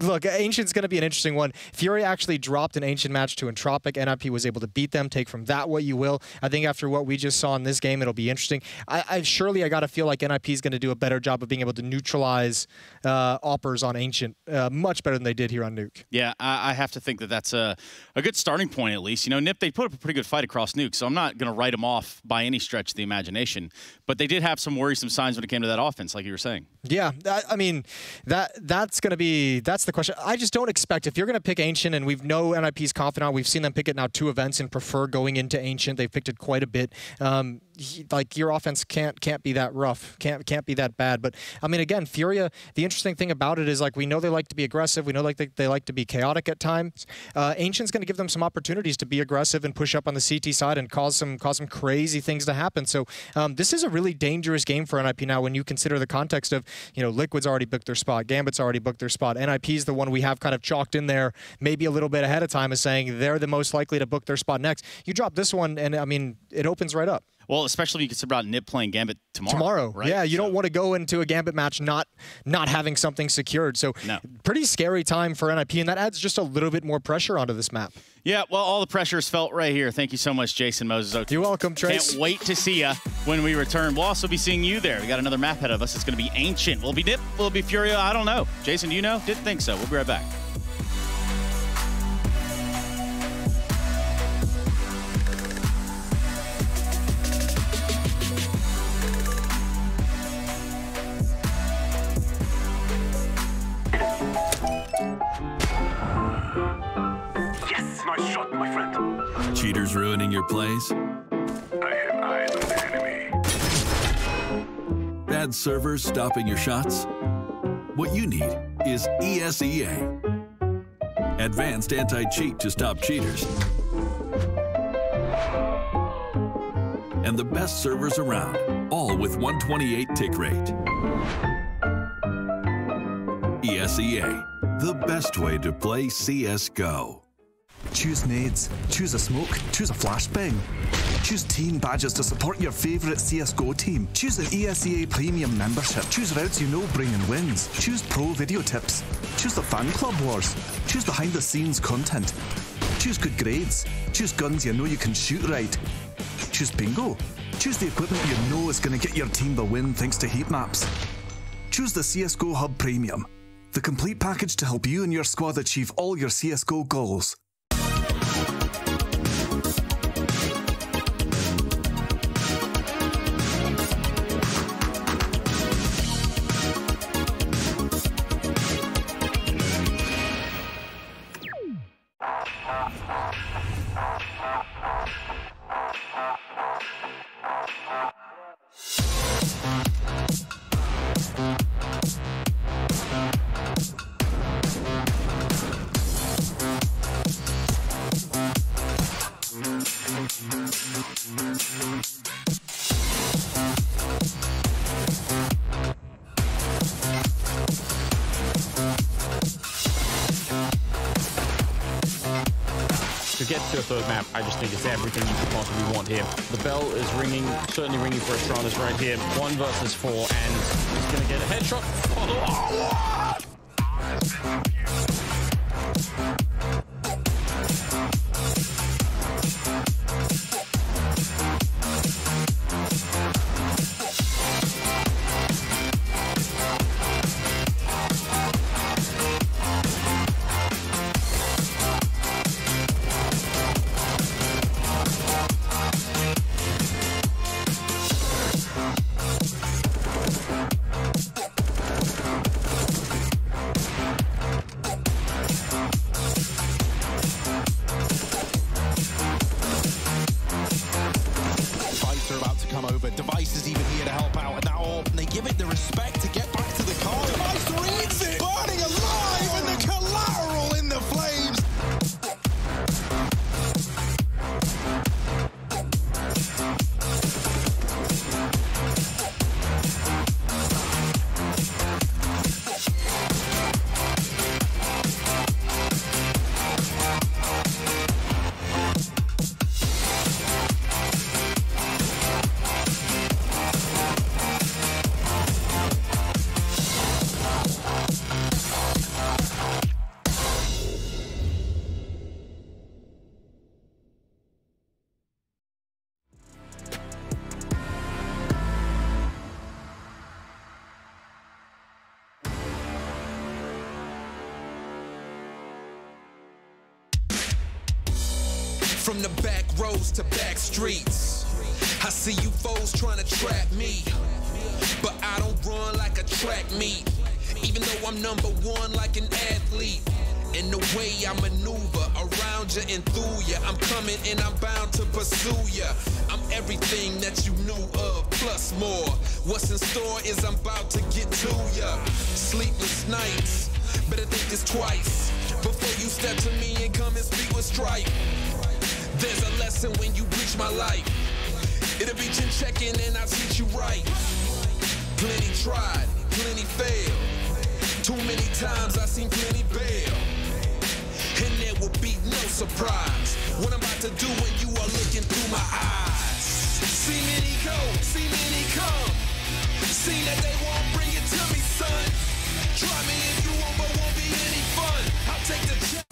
Look, Ancient's going to be an interesting one. Fury actually dropped an Ancient match to Entropic. NIP was able to beat them. Take from that what you will. I think after what we just saw in this game, it'll be interesting. Surely I got to feel like NIP is going to do a better job of being able to neutralize Oppers on Ancient much better than they did here on Nuke. Yeah, I have to think that that's a good starting point at least. You know, NIP, they put up a pretty good fight across Nuke, so I'm not going to write them off by any stretch of the imagination. But they did have some worrisome signs when it came to that offense, like you were saying. Yeah, I mean, that's going to be the question. I just don't expect, if you're going to pick Ancient, and we know NIP's confidant, we've seen them pick it now 2 events and prefer going into Ancient. They've picked it quite a bit. Like, your offense can't be that rough, can't be that bad. But I mean, again, Furia, the interesting thing about it is, like, we know they like to be aggressive. We know they like to be chaotic at times. Ancient's going to give them some opportunities to be aggressive and push up on the CT side and cause some crazy things to happen. So this is a really dangerous game for NIP now when you consider the context of, you know, Liquid's already booked their spot, Gambit's already booked their spot, NIP's the one we have kind of chalked in there maybe a little bit ahead of time as saying they're the most likely to book their spot next. You drop this one, and I mean, it opens right up. Well, especially when you consider about NIP playing Gambit tomorrow. Right? Yeah, you don't want to go into a Gambit match not having something secured. So pretty scary time for NIP, and that adds just a little bit more pressure onto this map. Yeah, well, all the pressure is felt right here. Thank you so much, Jason Moses. You're welcome, Trace. Can't wait to see you when we return. We'll also be seeing you there. We got another map ahead of us. It's going to be Ancient. Will it be NIP? Will it be Furia? I don't know. Jason, do you know? Didn't think so. We'll be right back. Nice shot, my friend. Cheaters ruining your plays? I have eyes on the enemy. Bad servers stopping your shots? What you need is ESEA. Advanced anti-cheat to stop cheaters. And the best servers around, all with 128 tick rate. ESEA, the best way to play CSGO. Choose nades, choose a smoke, choose a flashbang. Choose team badges to support your favourite CSGO team. Choose an ESEA Premium membership. Choose routes you know bring in wins. Choose pro video tips. Choose the fan club wars. Choose behind the scenes content. Choose good grades. Choose guns you know you can shoot right. Choose bingo. Choose the equipment you know is going to get your team the win thanks to heat maps. Choose the CSGO Hub Premium, the complete package to help you and your squad achieve all your CSGO goals. To get to a third map, I just think it's everything you could possibly want here. The bell is ringing, certainly ringing for Astralis right here. 1 versus 4, and he's going to get a headshot. Oh, Device is even here to help out, and now they give it the respect to get back to the car. Device reads it, burning alive, and the collateral in the flames. From the back roads to back streets, I see you foes trying to trap me, but I don't run like a track meet, even though I'm #1 like an athlete. And the way I maneuver around you and through you, I'm coming and I'm bound to pursue you. I'm everything that you knew of, plus more. What's in store is I'm about to get to you. Sleepless nights, better think this twice before you step to me and come and speak with strife. There's a lesson when you reach my life. It'll be chin checking and I'll teach you right. Plenty tried, plenty failed. Too many times I've seen plenty bail. And there will be no surprise what I'm about to do when you are looking through my eyes. See many go, see many come. See that they won't bring it to me, son. Try me if you want, but won't be any fun. I'll take the chance.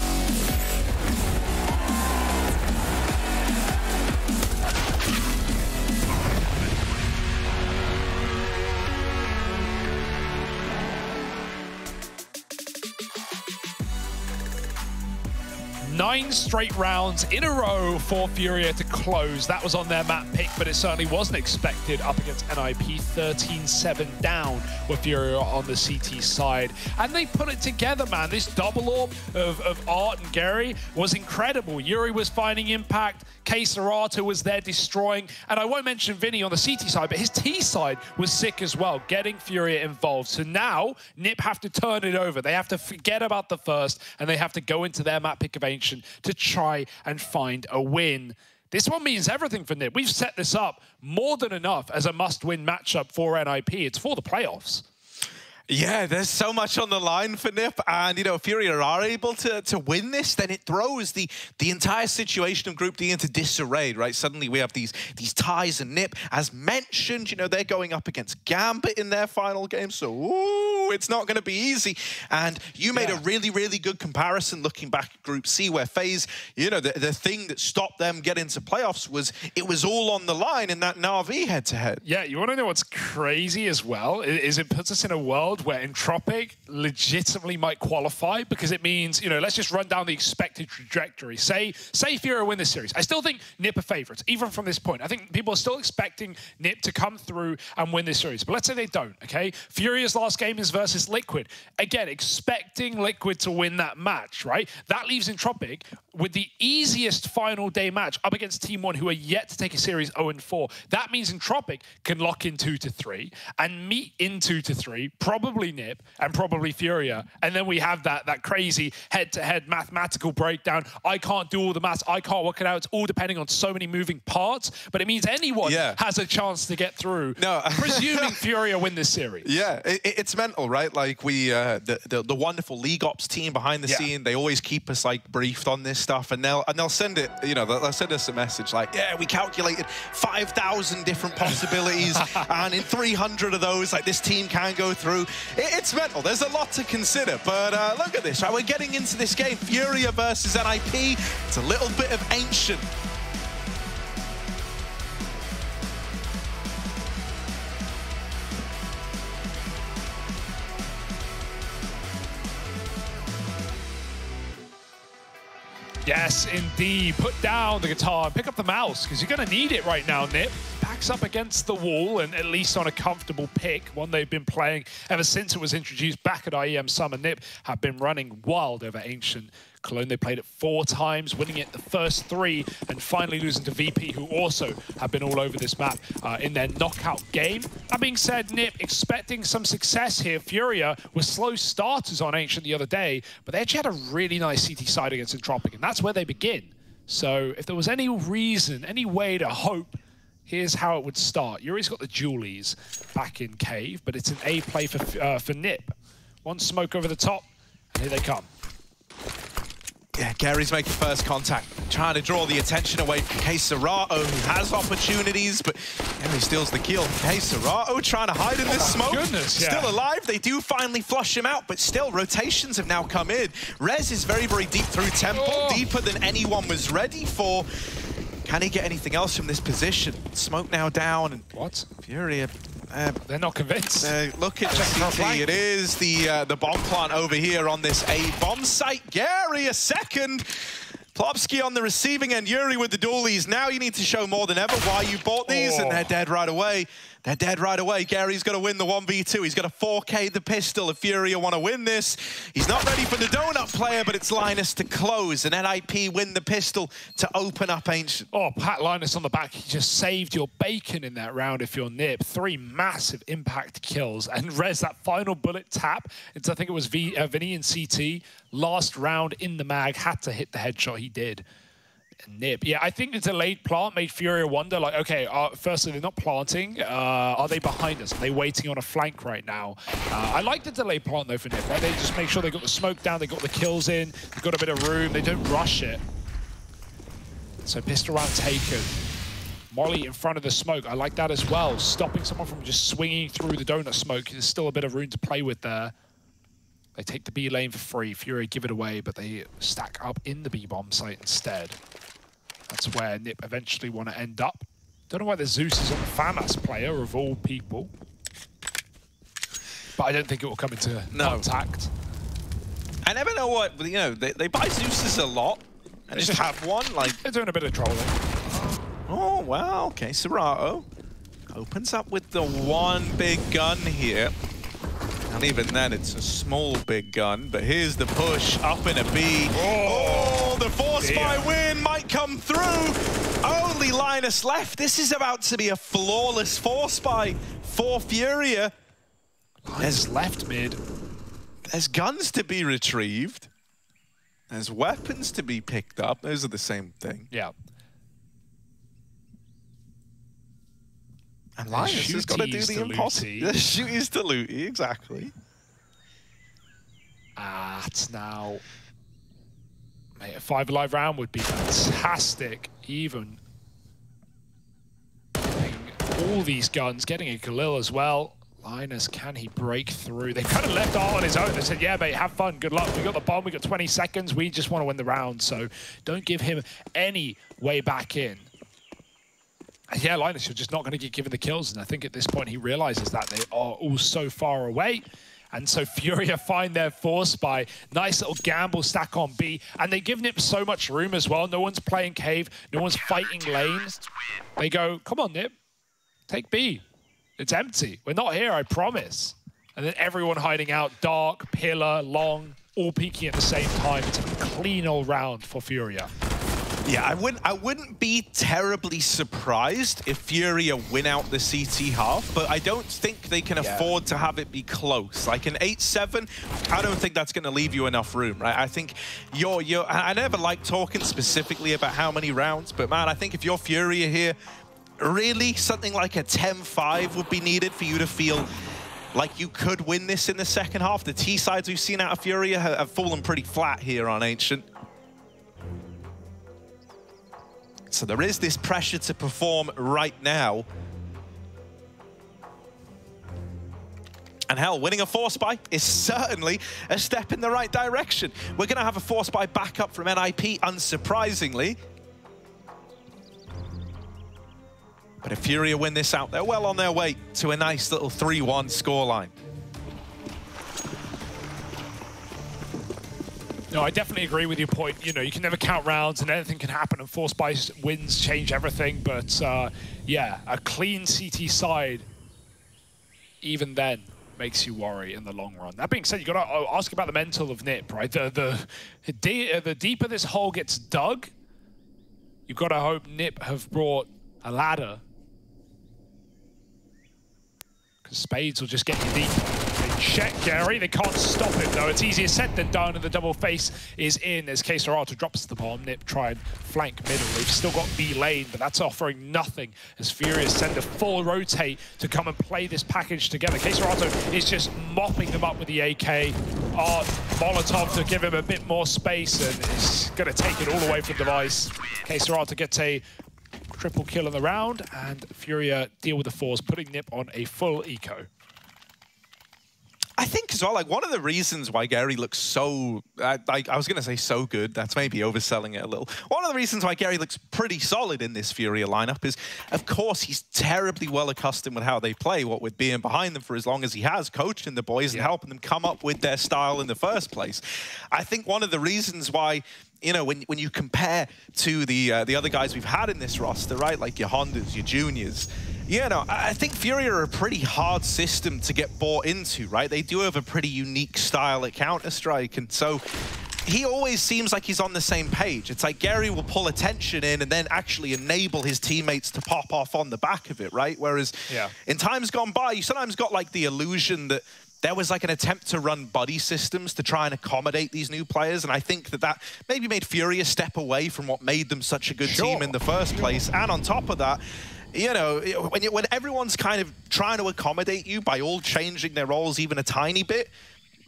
Nine straight rounds in a row for Furia to close. That was on their map pick, but it certainly wasn't expected up against NIP. 13-7 down with Furia on the CT side. And they put it together, man. This double orb of Art and Gary was incredible. Yuri was finding impact. K-Serata was there destroying. And I won't mention Vinny on the CT side, but his T side was sick as well, getting Furia involved. So now NIP have to turn it over. They have to forget about the first, and they have to go into their map pick of Ancient to try and find a win. This one means everything for NIP. We've set this up more than enough as a must-win matchup for NIP. It's for the playoffs. Yeah, there's so much on the line for Nip, and you know, if Furia are able to win this, then it throws the entire situation of Group D into disarray, right? Suddenly we have these ties, and Nip, as mentioned, you know, they're going up against Gambit in their final game, so ooh, it's not going to be easy. And you made a really, really good comparison looking back at Group C, where FaZe, you know, the thing that stopped them getting to playoffs was it was all on the line in that Na'Vi head-to-head. Yeah, you want to know what's crazy as well? Is it puts us in a world where Entropic legitimately might qualify, because it means, you know, let's just run down the expected trajectory. Say Furia win this series. I still think Nip are favorites, even from this point. I think people are still expecting Nip to come through and win this series. But let's say they don't, okay? Furia's last game is versus Liquid. Again, expecting Liquid to win that match, right? That leaves Entropic with the easiest final day match up against Team 1, who are yet to take a series 0-4. That means Entropic can lock in 2-3 and meet in 2-3, probably Nip and probably Furia. And then we have that crazy head-to-head mathematical breakdown. I can't do all the maths. I can't work it out. It's all depending on so many moving parts. But it means anyone has a chance to get through, presuming Furia win this series. Yeah, it's mental, right? Like the wonderful League Ops team behind the scene, they always keep us like briefed on this stuff, and they'll send it, you know, they'll send us a message like, yeah, we calculated 5,000 different possibilities, and in 300 of those, like, this team can go through. It's mental. There's a lot to consider, but look at this, right? We're getting into this game, Furia versus NIP. It's a little bit of ancient. Yes, indeed. Put down the guitar and pick up the mouse, because you're going to need it right now, Nip. Backs up against the wall, and at least on a comfortable pick, one they've been playing ever since it was introduced back at IEM Summer. Nip have been running wild over Ancient. Cologne, they played it 4 times, winning it the first 3, and finally losing to VP, who also have been all over this map in their knockout game. That being said, Nip expecting some success here. Furia was slow starters on Ancient the other day, but they actually had a really nice CT side against Entropic, and that's where they begin. So if there was any reason, any way to hope, here's how it would start. Yuri's got the Julies back in Cave, but it's an A play for Nip. One smoke over the top, and here they come. Yeah, Gary's making first contact, trying to draw the attention away from K-Serato, who has opportunities, but Gary steals the kill. K-Serato trying to hide in this smoke. Still alive. They do finally flush him out, but still, rotations have now come in. Rez is very, very deep through Temple, deeper than anyone was ready for. Can he get anything else from this position? Smoke now down, and Furia... they're not convinced. Look at CT. It is the bomb plant over here on this A bomb site. Gary a second. Plopsky on the receiving end. Yuri with the dualies. Now you need to show more than ever why you bought these, and they're dead right away. They're dead right away. Gary's got to win the 1v2. He's got to 4K the pistol if Furia want to win this. He's not ready for the donut player, but it's Linus to close, and NIP win the pistol to open up Ancient. Oh, Pat Linus on the back. He just saved your bacon in that round if you're Nip. 3 massive impact kills. And Rez, that final bullet tap, it's, I think it was Vinny and CT. Last round in the mag, had to hit the headshot. He did. Nip. Yeah, I think the delayed plant made Furia wonder, like, okay, firstly, they're not planting. Are they behind us? Are they waiting on a flank right now? I like the delayed plant, though, for Nip. Right? They just make sure they got the smoke down, they got the kills in, they've got a bit of room, they don't rush it. So pistol round taken. Molly in front of the smoke. I like that as well. Stopping someone from just swinging through the donut smoke. There's still a bit of room to play with there. They take the B lane for free. Furia give it away, but they stack up in the B bomb site instead. That's where Nip eventually want to end up. Don't know why the Zeus is on the FAMAS player, of all people. But I don't think it will come into contact. I never know what, you know, they buy Zeuses a lot. And just have one, like... They're doing a bit of trolling. Oh, wow, okay, Serato opens up with the one big gun here. And even then, it's a small big gun, but here's the push up in a B. Oh, the force by win might come through. Only Linus left. This is about to be a flawless force by for Furia. Linus left mid. There's guns to be retrieved. There's weapons to be picked up. Those are the same thing. Yeah. And Linus has got to do the impossible. The shoot is to Looty, exactly. Now, mate, a 5 alive round would be fantastic. Even all these guns, getting a Galil as well. Linus, can he break through? They kind of left Art on his own. They said, yeah, mate, have fun, good luck. We got the bomb, we got 20 seconds. We just want to win the round, so don't give him any way back in. And yeah, Linus, you're just not going to get given the kills, and I think at this point he realizes that they are all so far away. And so Furia find their force by nice little gamble stack on B. And they give Nip so much room as well. No one's playing cave. No one's fighting lanes. They go, come on, Nip. Take B. It's empty. We're not here, I promise. And then everyone hiding out. Dark, Pillar, Long, all peeking at the same time. It's a clean all round for Furia. Yeah, I wouldn't be terribly surprised if Furia win out the CT half, but I don't think they can afford to have it be close. Like an 8-7, I don't think that's going to leave you enough room, right? I think I never like talking specifically about how many rounds, but man, I think if you're Furia here, really something like a 10-5 would be needed for you to feel like you could win this in the second half. The T sides we've seen out of Furia have fallen pretty flat here on Ancient. So there is this pressure to perform right now. And hell, winning a force buy is certainly a step in the right direction. We're going to have a force buy backup from NIP, unsurprisingly. But if Furia win this out, they're well on their way to a nice little 3-1 scoreline. No, I definitely agree with your point. You know, you can never count rounds and anything can happen, and force buy wins change everything. But yeah, a clean CT side, even then, makes you worry in the long run. That being said, you got to ask about the mental of Nip, right? The deeper this hole gets dug, you've got to hope Nip have brought a ladder, because spades will just get you deeper. Check Gary, they can't stop him though. It's easier said than done, and the double face is in as K-Serato drops the bomb. Nip try and flank middle. They've still got B lane, but that's offering nothing as Furious send a full rotate to come and play this package together. K-Serato is just mopping them up with the AK. Molotov to give him a bit more space, and is going to take it all away from Device. K-Serato gets a triple kill in the round, and Furia deal with the force, putting Nip on a full eco. I think as well, like one of the reasons why Gary looks so, I was going to say so good, that's maybe overselling it a little. One of the reasons why Gary looks pretty solid in this Furia lineup is, of course, he's terribly well accustomed with how they play, what with being behind them for as long as he has, coaching the boys and helping them come up with their style in the first place. I think one of the reasons why, you know, when you compare to the other guys we've had in this roster, right, like your Hondas, your Juniors, you know, I think Furia are a pretty hard system to get bought into, right? They do have a pretty unique style at Counter-Strike, and so he always seems like he's on the same page. It's like Gary will pull attention in and then actually enable his teammates to pop off on the back of it, right? Whereas in times gone by, you sometimes got like the illusion that there was like an attempt to run buddy systems to try and accommodate these new players, and I think that maybe made Furia step away from what made them such a good team in the first place. And on top of that, you know, when everyone's kind of trying to accommodate you by all changing their roles even a tiny bit,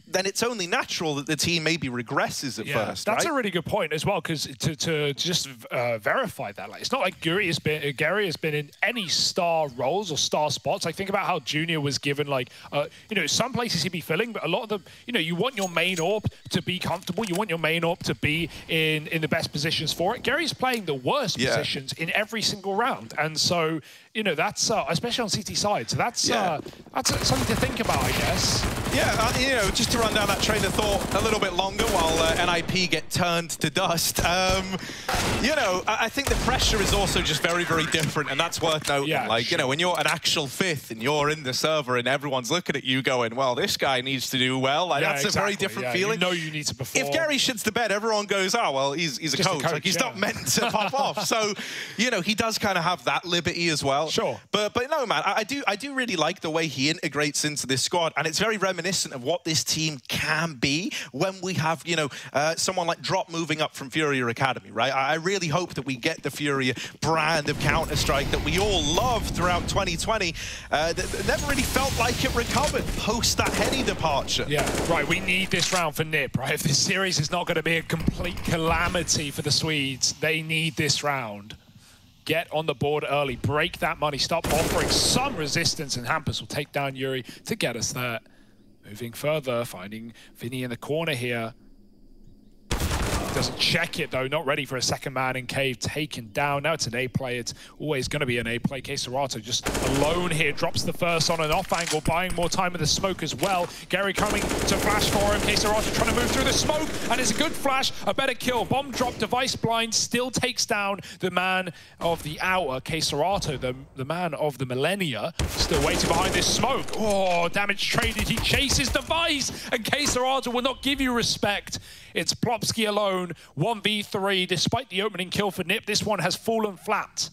then it's only natural that the team maybe regresses at first. That's a really good point as well, because to just verify that, like, it's not like Gary has been in any star roles or star spots. Like, think about how Junior was given, like, you know, some places he'd be filling, but a lot of them, you know, you want your main AWP to be comfortable. You want your main AWP to be in the best positions for it. Gary's playing the worst positions in every single round, and so, you know, that's especially on CT side. So that's something to think about, I guess. Yeah, you know, just to run down that train of thought a little bit longer while NIP get turned to dust. You know, I think the pressure is also just very, very different, and that's worth noting. Like, you know, when you're an actual fifth and you're in the server and everyone's looking at you going, well, this guy needs to do well. Like, that's a very different feeling. You know you need to perform. If Gary shits the bed, everyone goes, oh, well, he's a coach. Like, he's not meant to pop off. So, you know, he does kind of have that liberty as well. well. Sure. But no, man, I do really like the way he integrates into this squad, and it's very reminiscent of what this team can be when we have, you know, someone like Drop moving up from Furia Academy, right? I really hope that we get the Furia brand of Counter-Strike that we all loved throughout 2020. That never really felt like it recovered post that Henny departure. Yeah, right, we need this round for Nip, right? If this series is not going to be a complete calamity for the Swedes, they need this round. Get on the board early, break that money, stop offering some resistance, and Hampus will take down Yuri to get us there. Moving further, finding Vinny in the corner here. Doesn't check it though, not ready for a second man in cave, taken down. Now it's an A play, it's always going to be an A play. Keserato just alone here, drops the first on an off angle, buying more time with the smoke as well. Gary coming to flash for him, Keserato trying to move through the smoke, and it's a good flash, a better kill. Bomb drop, device blind, still takes down the man of the hour, Keserato, the man of the millennia, still waiting behind this smoke. Oh, damage traded, he chases device, and Keserato will not give you respect. It's Plopsky alone, 1v3. Despite the opening kill for Nip, this one has fallen flat.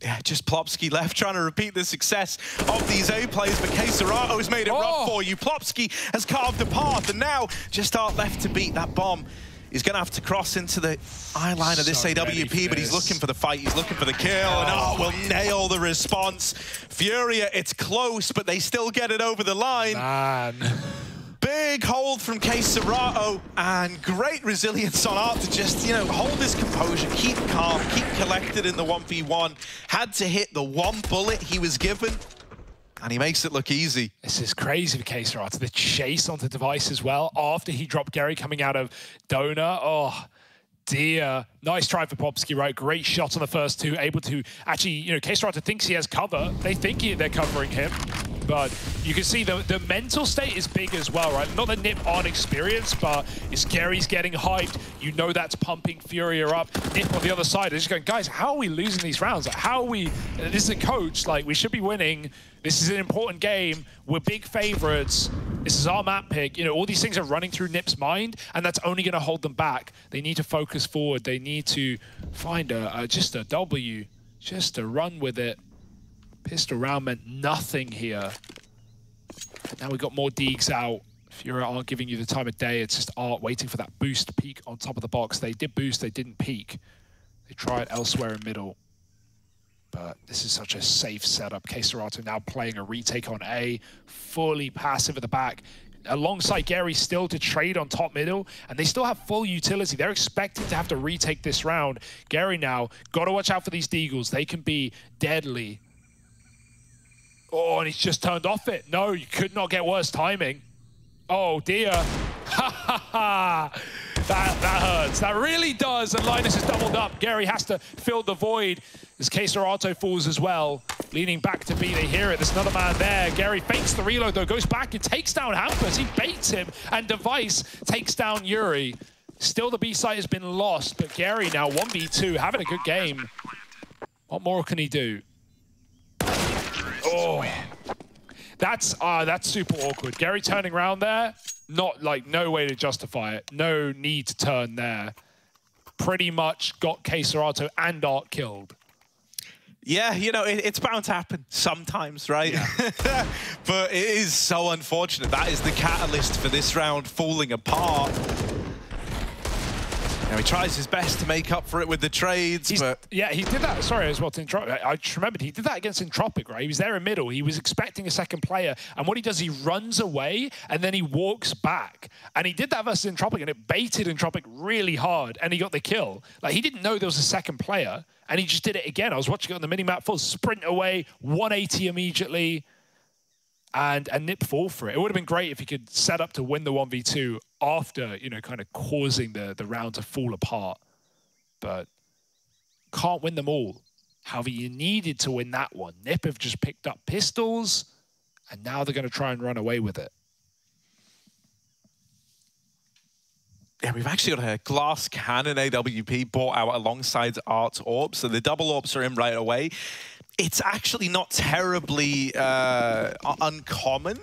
Yeah, just Plopsky left trying to repeat the success of these A plays, but Keserato has made it rough for you. Plopsky has carved a path, and now just Art left to beat that bomb. He's going to have to cross into the eye line of this AWP, but he's looking for the fight, he's looking for the kill, and will nail the response. Furia, it's close, but they still get it over the line. Man. Big hold from Keserato, and great resilience on Art to just, you know, hold his composure, keep calm, keep collected in the 1v1. Had to hit the one bullet he was given, and he makes it look easy. This is crazy for Keserato. The chase onto device as well, after he dropped Gary coming out of Donor. Oh, dear. Nice try for Plopsky, right? Great shot on the first two, able to actually, you know, Keserato thinks he has cover. They think they're covering him. But you can see the mental state is big as well, right? Not that Nip aren't experienced, but it's Gary's getting hyped. You know that's pumping Furia up. Nip on the other side is just going, guys, how are we losing these rounds? Like, how are we... This is a coach. Like, we should be winning. This is an important game. We're big favorites. This is our map pick. You know, all these things are running through Nip's mind, and that's only going to hold them back. They need to focus forward. They need to find just a W, just to run with it. Pistol round meant nothing here. Now we've got more Deegs out. Furia aren't giving you the time of day. It's just Art waiting for that boost peak on top of the box. They did boost, they didn't peak. They tried elsewhere in middle. But this is such a safe setup. Keserato now playing a retake on A, fully passive at the back. Alongside Gary still to trade on top middle, and they still have full utility. They're expecting to have to retake this round. Gary now, got to watch out for these Deagles. They can be deadly. Oh, and he's just turned off it. No, you could not get worse timing. Oh, dear. Ha, ha, ha. That hurts. That really does. And Linus is doubled up. Gary has to fill the void as Keserato falls as well. Leaning back to B, they hear it. There's another man there. Gary fakes the reload, though. Goes back and takes down Hampus. He baits him. And Device takes down Yuri. Still, the B site has been lost. But Gary now 1v2, having a good game. What more can he do? Oh, that's super awkward. Gary turning around there, not like no way to justify it. No need to turn there. Pretty much got Keserato and Art killed. Yeah, you know, it's bound to happen sometimes, right? Yeah. But it is so unfortunate. That is the catalyst for this round falling apart. Now he tries his best to make up for it with the trades, but... Yeah, he did that. Sorry, as well to interrupt. I just remembered he did that against Entropic, right? He was there in middle. He was expecting a second player, and what he does, he runs away, and then he walks back. And he did that versus Entropic, and it baited Entropic really hard, and he got the kill. Like, he didn't know there was a second player, and he just did it again. I was watching it on the minimap, full sprint away, 180 immediately, and Nip fall for it. It would have been great if he could set up to win the 1v2 after, you know, kind of causing the round to fall apart. But can't win them all. However, you needed to win that one. Nip have just picked up pistols, and now they're going to try and run away with it. Yeah, we've actually got a glass cannon AWP bought out alongside Art's AWP, so the double AWPs are in right away. It's actually not terribly uncommon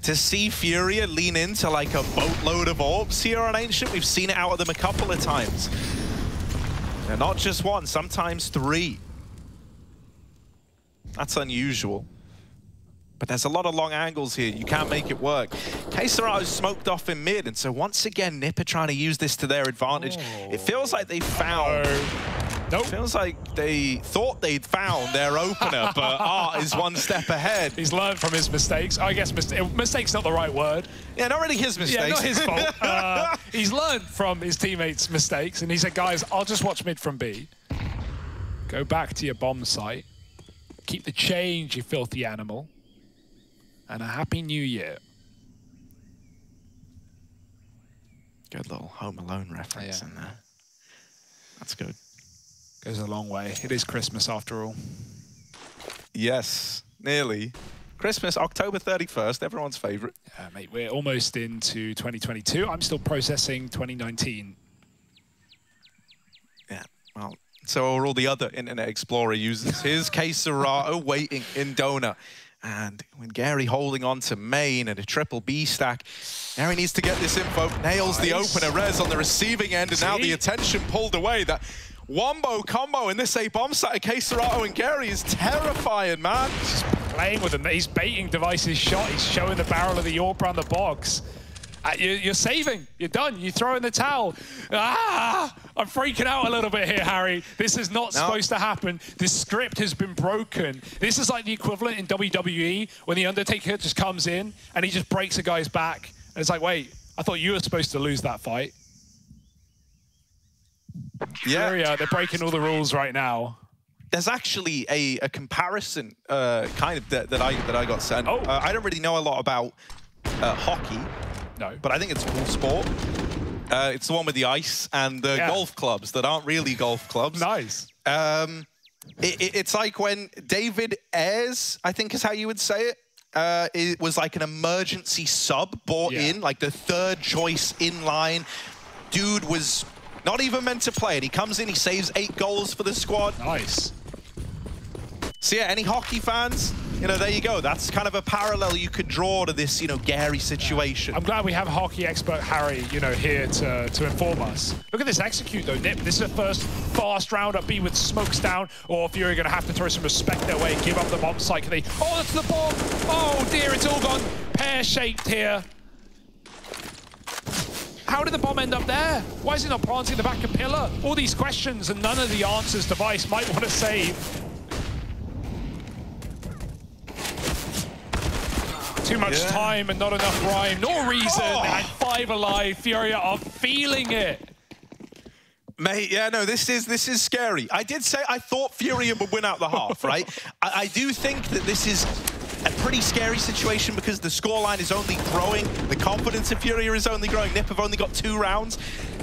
to see Furia lean into like a boatload of AWPs here on Ancient. We've seen it out of them a couple of times. And not just one, sometimes three. That's unusual. But there's a lot of long angles here. You can't make it work. K-Serato's smoked off in mid, and so once again, Nip are trying to use this to their advantage. It feels like they found... It feels like they thought they'd found their opener, but Art is one step ahead. He's learned from his mistakes. I guess mistake's not the right word. Yeah, not really his mistakes. Yeah, not his fault. He's learned from his teammates' mistakes, and he said, guys, I'll just watch mid from B. Go back to your bomb site. Keep the change, you filthy animal. And a happy new year. Good little Home Alone reference in there. That's good. Goes a long way. It is Christmas after all. Yes, nearly. Christmas, October 31st, everyone's favorite. Yeah, mate, we're almost into 2022. I'm still processing 2019. Yeah, well, so are all the other Internet Explorer users. Here's K-Serato waiting in Donut. And when Gary holding on to main and a triple B stack, Gary needs to get this info. Nails the opener. Rez on the receiving end, and now the attention pulled away. That wombo combo in this A bomb site of K-Serato and Gary is terrifying, man. He's playing with him. He's baiting Device's shot. He's showing the barrel of the AWP around the box. You're saving. You're done. You throw in the towel. Ah! I'm freaking out a little bit here, Harry. This is not supposed to happen. This script has been broken. This is like the equivalent in WWE when The Undertaker just comes in and he just breaks a guy's back. And it's like, wait, I thought you were supposed to lose that fight. Yeah. They're breaking all the rules right now. There's actually a comparison kind of that I got sent. I don't really know a lot about hockey. No. But I think it's a cool sport. It's the one with the ice and the golf clubs that aren't really golf clubs. Nice. It's like when David Ayres, I think is how you would say it, it was like an emergency sub brought in, like the third choice in line. Dude was not even meant to play, and he comes in, he saves 8 goals for the squad. Nice. So yeah, any hockey fans? You know, there you go. That's kind of a parallel you could draw to this, you know, Gary situation. I'm glad we have hockey expert Harry, you know, here to inform us. Look at this execute, though, Nip. This is the first fast round up B with smokes down, or if you're going to have to throw some respect their way, give up the bomb site. Oh, that's the bomb! Oh, dear, it's all gone pear-shaped here. How did the bomb end up there? Why is it not planting the back of pillar? All these questions and none of the answers Device might want to save. Too much time and not enough rhyme, nor reason, and 5 alive. Furia are feeling it. Mate, yeah, no, this is scary. I did say I thought Furia would win out the half, right? I do think that this is a pretty scary situation because the scoreline is only growing. The confidence of Furia is only growing. Nip have only got 2 rounds.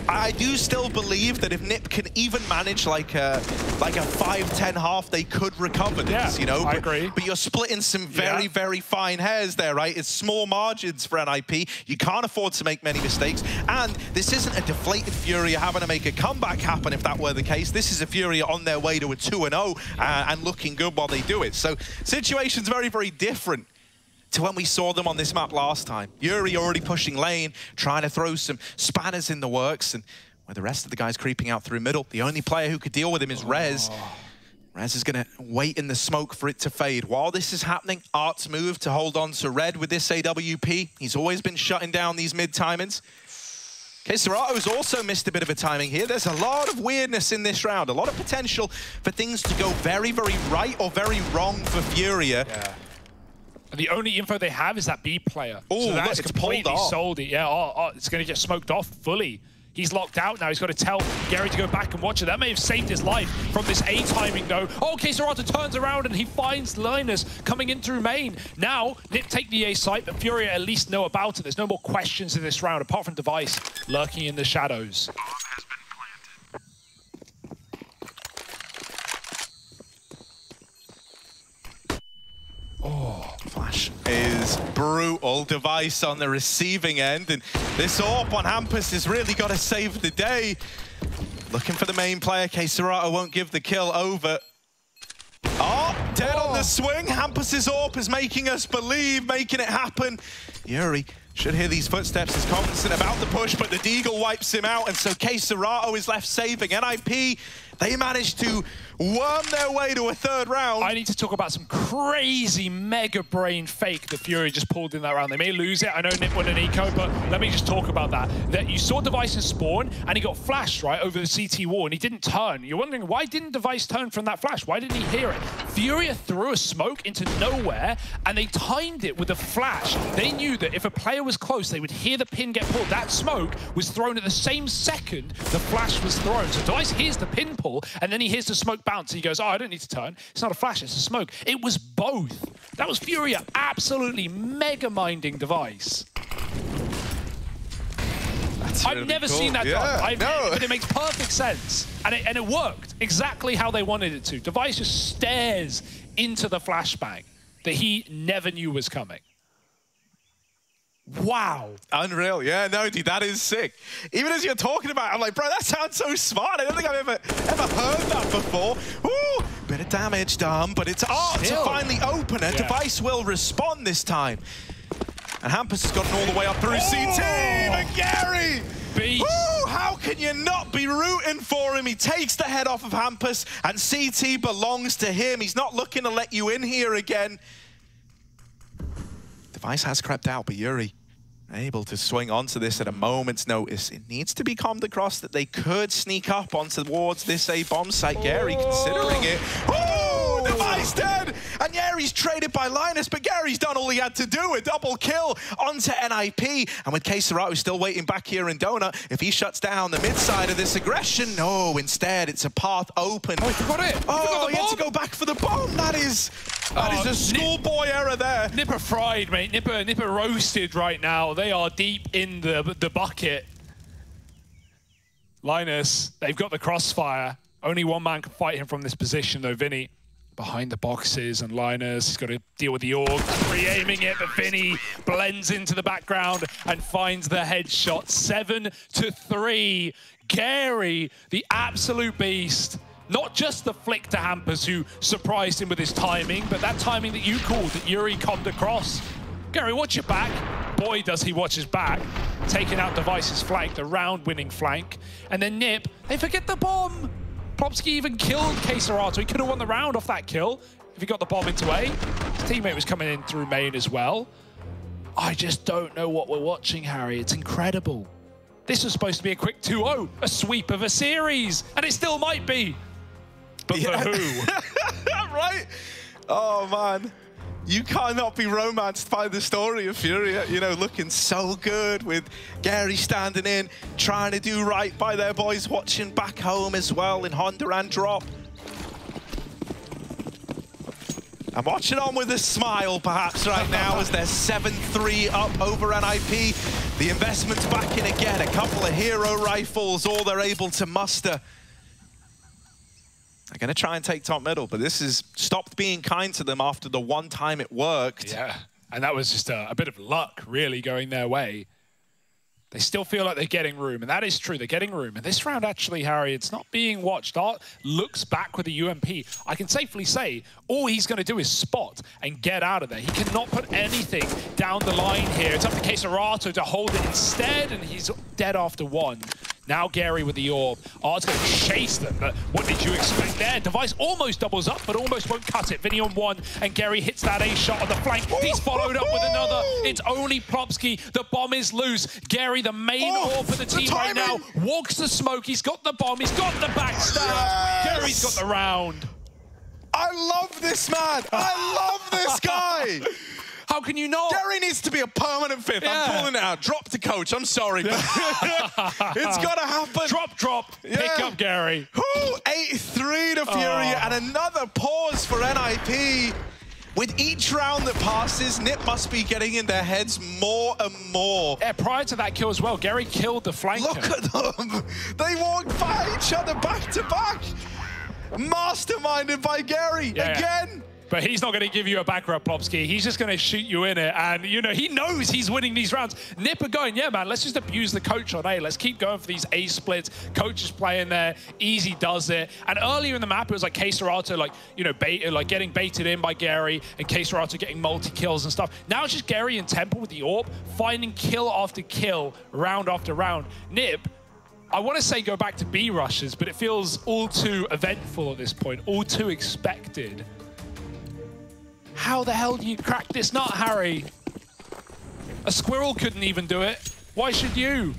I do still believe that if Nip can even manage like a 5-10 half, they could recover this, you know? I agree. But you're splitting some very, very fine hairs there, right? It's small margins for NIP. You can't afford to make many mistakes. And this isn't a deflated Furia having to make a comeback happen if that were the case. This is a Furia on their way to a 2-0 and looking good while they do it. So situation's very, very different to when we saw them on this map last time. Yuri already pushing lane, trying to throw some spanners in the works, and with the rest of the guys creeping out through middle, the only player who could deal with him is Rez. Rez is going to wait in the smoke for it to fade. While this is happening, Art's move to hold on to Red with this AWP. He's always been shutting down these mid-timings. K-Serato's also missed a bit of a timing here. There's a lot of weirdness in this round, a lot of potential for things to go very, very right or very wrong for Furia. Yeah. And the only info they have is that B player. Oh, so that's look, it's completely pulled off. sold it. Yeah, it's going to get smoked off fully. He's locked out now. He's got to tell Gary to go back and watch it. That may have saved his life from this A timing, though. Oh, K-Serато turns around and he finds Linus coming in through main. Now, Nip take the A site, but Furia at least know about it. There's no more questions in this round, apart from Device lurking in the shadows. Oh, Flash is brutal. Device on the receiving end, and this AWP on Hampus has really got to save the day. Looking for the main player. K-Serato won't give the kill over. Oh, dead on the swing. Hampus's AWP is making us believe, making it happen. Yuri Should hear these footsteps, is confident about the push, but the Deagle wipes him out, and so Serato is left saving. NIP, they managed to worm their way to a third round. I need to talk about some crazy mega brain fake that Fury just pulled in that round. They may lose it. I know Nip won an eco, but let me just talk about that. That you saw Device in spawn, and he got flashed, right, over the CT wall, and he didn't turn. You're wondering, why didn't Device turn from that flash? Why didn't he hear it? Fury threw a smoke into nowhere, and they timed it with a flash. They knew that if a player was close, they would hear the pin get pulled. That smoke was thrown at the same second the flash was thrown. So Device hears the pin pull, and then he hears the smoke bounce. He goes, oh, I don't need to turn. It's not a flash, it's a smoke. It was both. That was Furia absolutely mega minding Device. I've never seen that done. But it makes perfect sense. And it worked exactly how they wanted it to. Device just stares into the flashbang that he never knew was coming. Wow. Unreal. Yeah, no, dude, that is sick. Even as you're talking about it, I'm like, bro, that sounds so smart. I don't think I've ever heard that before. Ooh, bit of damage done, but it's art to finally open it. Device will respond this time. And Hampus has gotten all the way up through CT. But Gary! Beast. Woo, how can you not be rooting for him? He takes the head off of Hampus, and CT belongs to him. He's not looking to let you in here again. Device has crept out, but Yuri able to swing onto this at a moment's notice. It needs to be calmed across that they could sneak up onto towards this A bomb site. Gary considering it. Oh, Device dead! And Yuri's traded by Linus, but Gary's done all he had to do. A double kill onto NIP. And with Serato still waiting back here in Donut, if he shuts down the mid side of this aggression, no, instead it's a path open. Oh, he forgot it! Oh, he had to go back for the bomb. That is a schoolboy error there. Nipper fried, mate. Nipper roasted right now. They are deep in the bucket. Linus, they've got the crossfire. Only one man can fight him from this position, though. Vinny behind the boxes, and Linus, he's got to deal with the org, re-aiming it, but Vinny blends into the background and finds the headshot. 7-3. Gary, the absolute beast. Not just the flick to Hampus, who surprised him with his timing, but that timing that you called, that Yuri commed across. Gary, watch your back. Boy, does he watch his back. Taking out Device's flank, the round-winning flank. And then Nip, they forget the bomb. Plopsky even killed Serato. He could have won the round off that kill if he got the bomb into A. His teammate was coming in through main as well. I just don't know what we're watching, Harry. It's incredible. This was supposed to be a quick 2-0, a sweep of a series, and it still might be. But for who? Right? Oh, man. You cannot be romanced by the story of Furia, you know, looking so good with Gary standing in, trying to do right by their boys, watching back home as well in Honda and Drop. I'm watching on with a smile, perhaps, right now as they're 7-3 up over NIP. The investment's back in again, a couple of hero rifles, all they're able to muster. They're going to try and take top middle, but this has stopped being kind to them after the one time it worked. Yeah, and that was just a bit of luck, really, going their way. They still feel like they're getting room, and that is true. They're getting room. And this round, actually, Harry, it's not being watched. Art looks back with the UMP. I can safely say all he's going to do is spot and get out of there. He cannot put anything down the line here. It's up to Serato to hold it instead, and he's dead after one. Now Gary with the orb. Art's going to chase them, but what did you expect there? Device almost doubles up, but almost won't cut it. Vinny on one, and Gary hits that A shot on the flank. He's followed up with another. It's only Plopsky. The bomb is loose. Gary, the main orb for the team right now, walks the smoke. He's got the bomb. He's got the backstab. Yes! Gary's got the round. I love this man. I love this guy. How can you not? Gary needs to be a permanent fifth. Yeah. I'm calling it out. Drop to coach. I'm sorry, but it's got to happen. Drop. Yeah. Pick up Gary. 8-3 to Furia, and another pause for NIP. With each round that passes, Nip must be getting in their heads more and more. Yeah, prior to that kill as well, Gary killed the flanker. Look at them. They walk by each other back to back. Masterminded by Gary again. But he's not going to give you a back rub, Plopsky. He's just going to shoot you in it. And, you know, he knows he's winning these rounds. Nip are going, yeah, man, let's just abuse the coach on A. Let's keep going for these A splits. Coach is playing there. Easy does it. And earlier in the map, it was like K-Serato, like, you know, getting baited in by Gary and K-Serato getting multi-kills and stuff. Now it's just Gary and Temple with the AWP, finding kill after kill, round after round. Nip, I want to say go back to B rushes, but it feels all too eventful at this point, all too expected. How the hell do you crack this nut, Harry? A squirrel couldn't even do it. Why should you?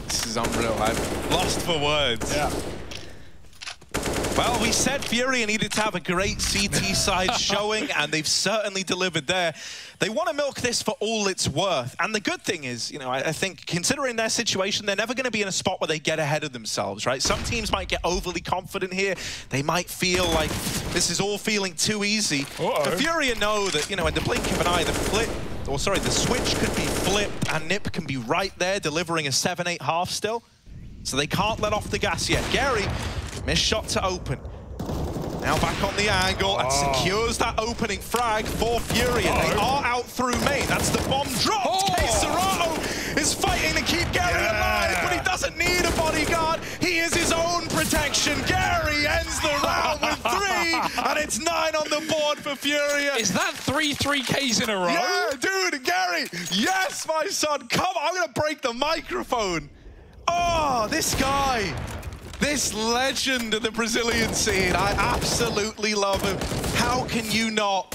This is unreal. I'm lost for words. Yeah. Well, we said Furia needed to have a great CT side showing, and they've certainly delivered there. They want to milk this for all it's worth. And the good thing is, you know, I think considering their situation, they're never going to be in a spot where they get ahead of themselves, right? Some teams might get overly confident here. They might feel like this is all feeling too easy. The Furia know that, you know, in the blink of an eye, the switch could be flipped, and Nip can be right there delivering a 7-8 half still. So they can't let off the gas yet. Gary, missed shot to open. Now back on the angle and secures that opening frag for Furia. They are out through main. That's the bomb dropped. K-Serato is fighting to keep Gary alive, but he doesn't need a bodyguard. He is his own protection. Gary ends the round with 3, and it's 9 on the board for Furia. Is that 3 3Ks in a row? Yeah, dude, Gary. Yes, my son. Come on, I'm going to break the microphone. Oh, this guy. This legend of the Brazilian scene, I absolutely love him. How can you not?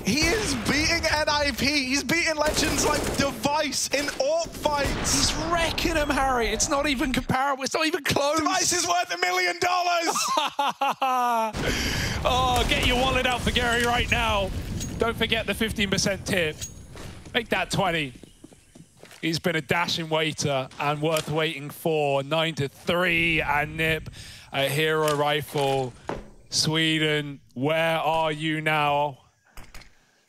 He is beating NIP. He's beating legends like Device in AWP fights. He's wrecking him, Harry. It's not even comparable. It's not even close. Device is worth $1 million. Oh, get your wallet out for Gary right now. Don't forget the 15% tip. Make that 20. He's been a dashing waiter and worth waiting for. 9-3 and Nip, a hero rifle. Sweden, where are you now?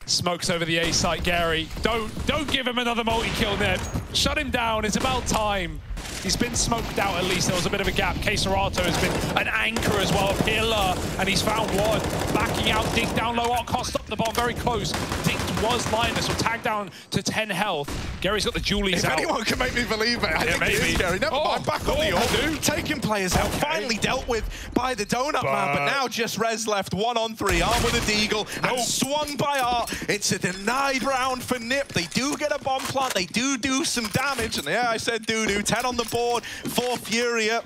Smokes over the A site, Gary. Don't give him another multi-kill, Nip. Shut him down, it's about time. He's been smoked out at least. There was a bit of a gap. K-Serato has been an anchor as well, a pillar, and he's found one. Backing out, Dink down low, cost up the bomb, very close. Dink was Linus, will tag down to 10 health. Gary's got the Julies out. If anyone can make me believe it, I think maybe. it is Gary. Never mind, back on the AWP. Taking players out, finally dealt with by the donut man, but now just Rez left 1-on-3, armed with a deagle, and swung by Art. It's a denied round for Nip. They do get a bomb plant, they do some damage, and yeah, I said doo-doo. 10 on the board for Furia.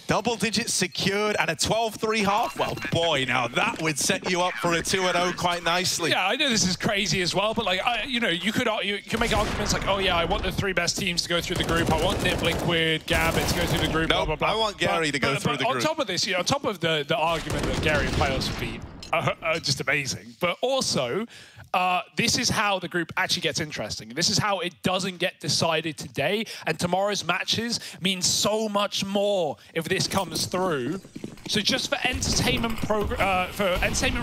Double digits secured and a 12-3 half. Well, boy, now that would set you up for a 2-0 quite nicely. Yeah, I know this is crazy as well, but like, you know, you can make arguments like, oh yeah, I want the 3 best teams to go through the group. I want Nip, Liquid, Gambit to go through the group. No, blah, blah, blah. I want Gary to go through the group. On top of this, you know, on top of the argument that Gary and playoffs would be just amazing, but also, this is how the group actually gets interesting. This is how it doesn't get decided today, and tomorrow's matches mean so much more if this comes through. So just for entertainment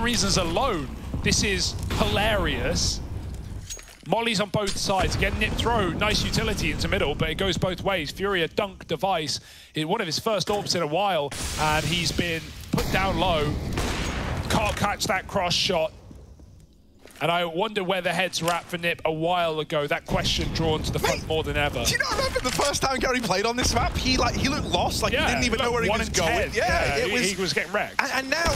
reasons alone, this is hilarious. Molly's on both sides. Again, Nip throw, nice utility into middle, but it goes both ways. Furia dunk Device, one of his first AWPs in a while, and he's been put down low. Can't catch that cross shot. And I wonder where the heads were at for Nip a while ago. That question drawn to the front more than ever. Do you not remember the first time Gary played on this map? He looked lost, like he didn't even know where he was going. Yeah, he was getting wrecked. And now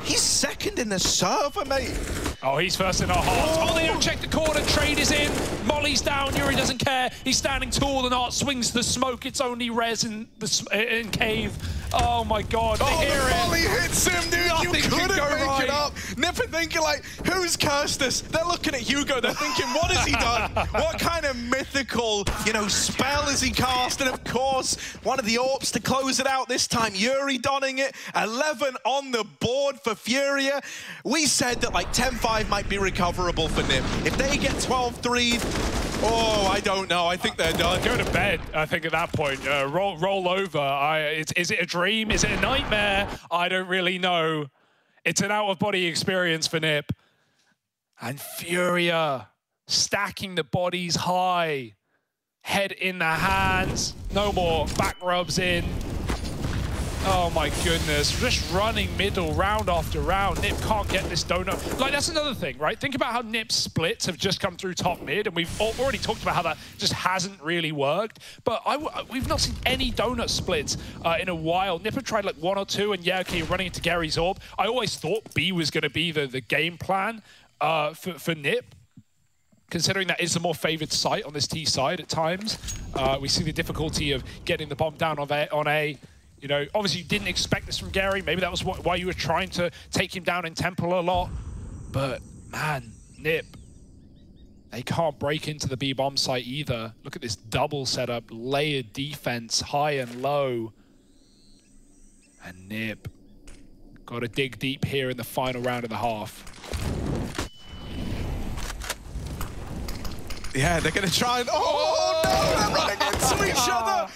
he's second in the server, mate. Oh, he's first in our hearts. Oh, they don't check the corner. Trade is in. Molly's down. Yuri doesn't care. He's standing tall and Art swings the smoke. It's only Rez in cave. Oh my God! They hear the it. volley hits him, dude. Nothing you couldn't can go make right. it up. Nipper thinking like, who's cursed us? They're looking at Hugo. They're thinking, what has he done? What kind of mythical, you know, spell has he cast? And of course, one of the AWPs to close it out this time. Yuri donning it. 11 on the board for Furia. We said that like 10-5 might be recoverable for Nip. If they get 12-3. Oh, I don't know. I think they're done. Go to bed, I think, at that point. Roll over. Is it a dream? Is it a nightmare? I don't really know. It's an out-of-body experience for Nip. And Furia stacking the bodies high. Head in the hands. No more back rubs in. Oh my goodness, just running middle round after round. Nip can't get this donut. Like, that's another thing, right? Think about how Nip's splits have just come through top mid, and we've already talked about how that just hasn't really worked. But we've not seen any donut splits in a while. Nip have tried like 1 or 2, and yeah, okay, you're running into Gary's orb. I always thought B was going to be the game plan for Nip, considering that is the more favored site on this T side at times. We see the difficulty of getting the bomb down on A. You know, obviously you didn't expect this from Gary. Maybe that was why you were trying to take him down in Temple a lot. But man, Nip, they can't break into the B bomb site either. Look at this double setup, layered defense, high and low. And Nip got to dig deep here in the final round of the half. Yeah, they're going to try and... Oh, no! They're running into each other!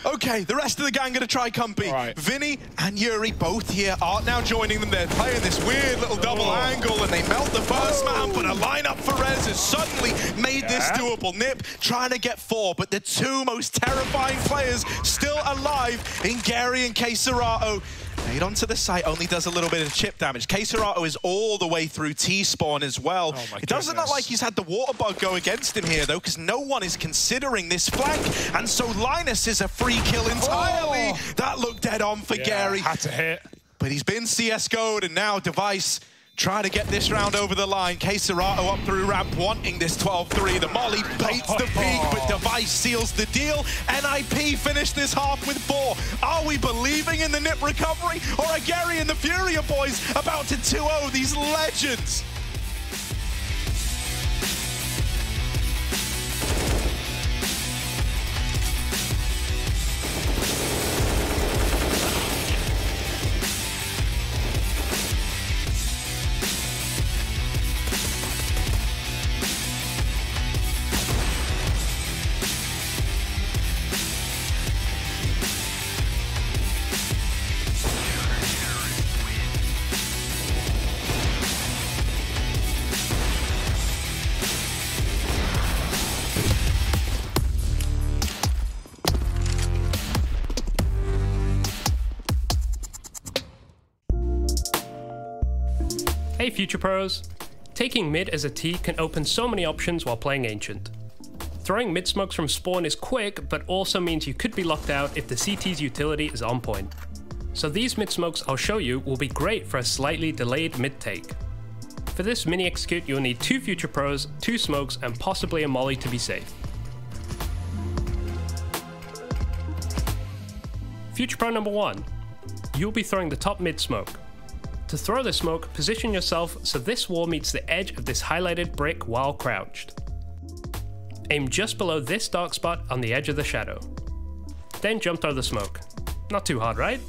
Okay, the rest of the gang going to try Compy. Right. Vinny and Yuri both here. Art now joining them. They're playing this weird little double angle, and they melt the first man, but a lineup for Rez has suddenly made this doable. Nip trying to get 4, but the 2 most terrifying players still alive in Gary and K-Serato. Made onto the site, only does a little bit of chip damage. K-Serato is all the way through T-spawn as well. It doesn't look like he's had the water bug go against him here, though, because no one is considering this flank. And so Linus is a free kill entirely. That looked dead on for Gary. Had to hit. But he's been CSGO'd, and now Device trying to get this round over the line. K-Serato up through ramp, wanting this 12-3. The molly baits the peak, but Device seals the deal. NIP finished this half with 4. Are we believing in the Nip recovery? Or are Gary and the Furia boys about to 2-0 these legends? Hey Future Pros! Taking mid as a T can open so many options while playing Ancient. Throwing mid smokes from spawn is quick, but also means you could be locked out if the CT's utility is on point. So these mid smokes I'll show you will be great for a slightly delayed mid take. For this mini execute you'll need 2 Future Pros, 2 smokes, and possibly a molly to be safe. Future Pro number 1. You'll be throwing the top mid smoke. To throw the smoke, position yourself so this wall meets the edge of this highlighted brick while crouched. Aim just below this dark spot on the edge of the shadow. Then jump throw the smoke. Not too hard, right?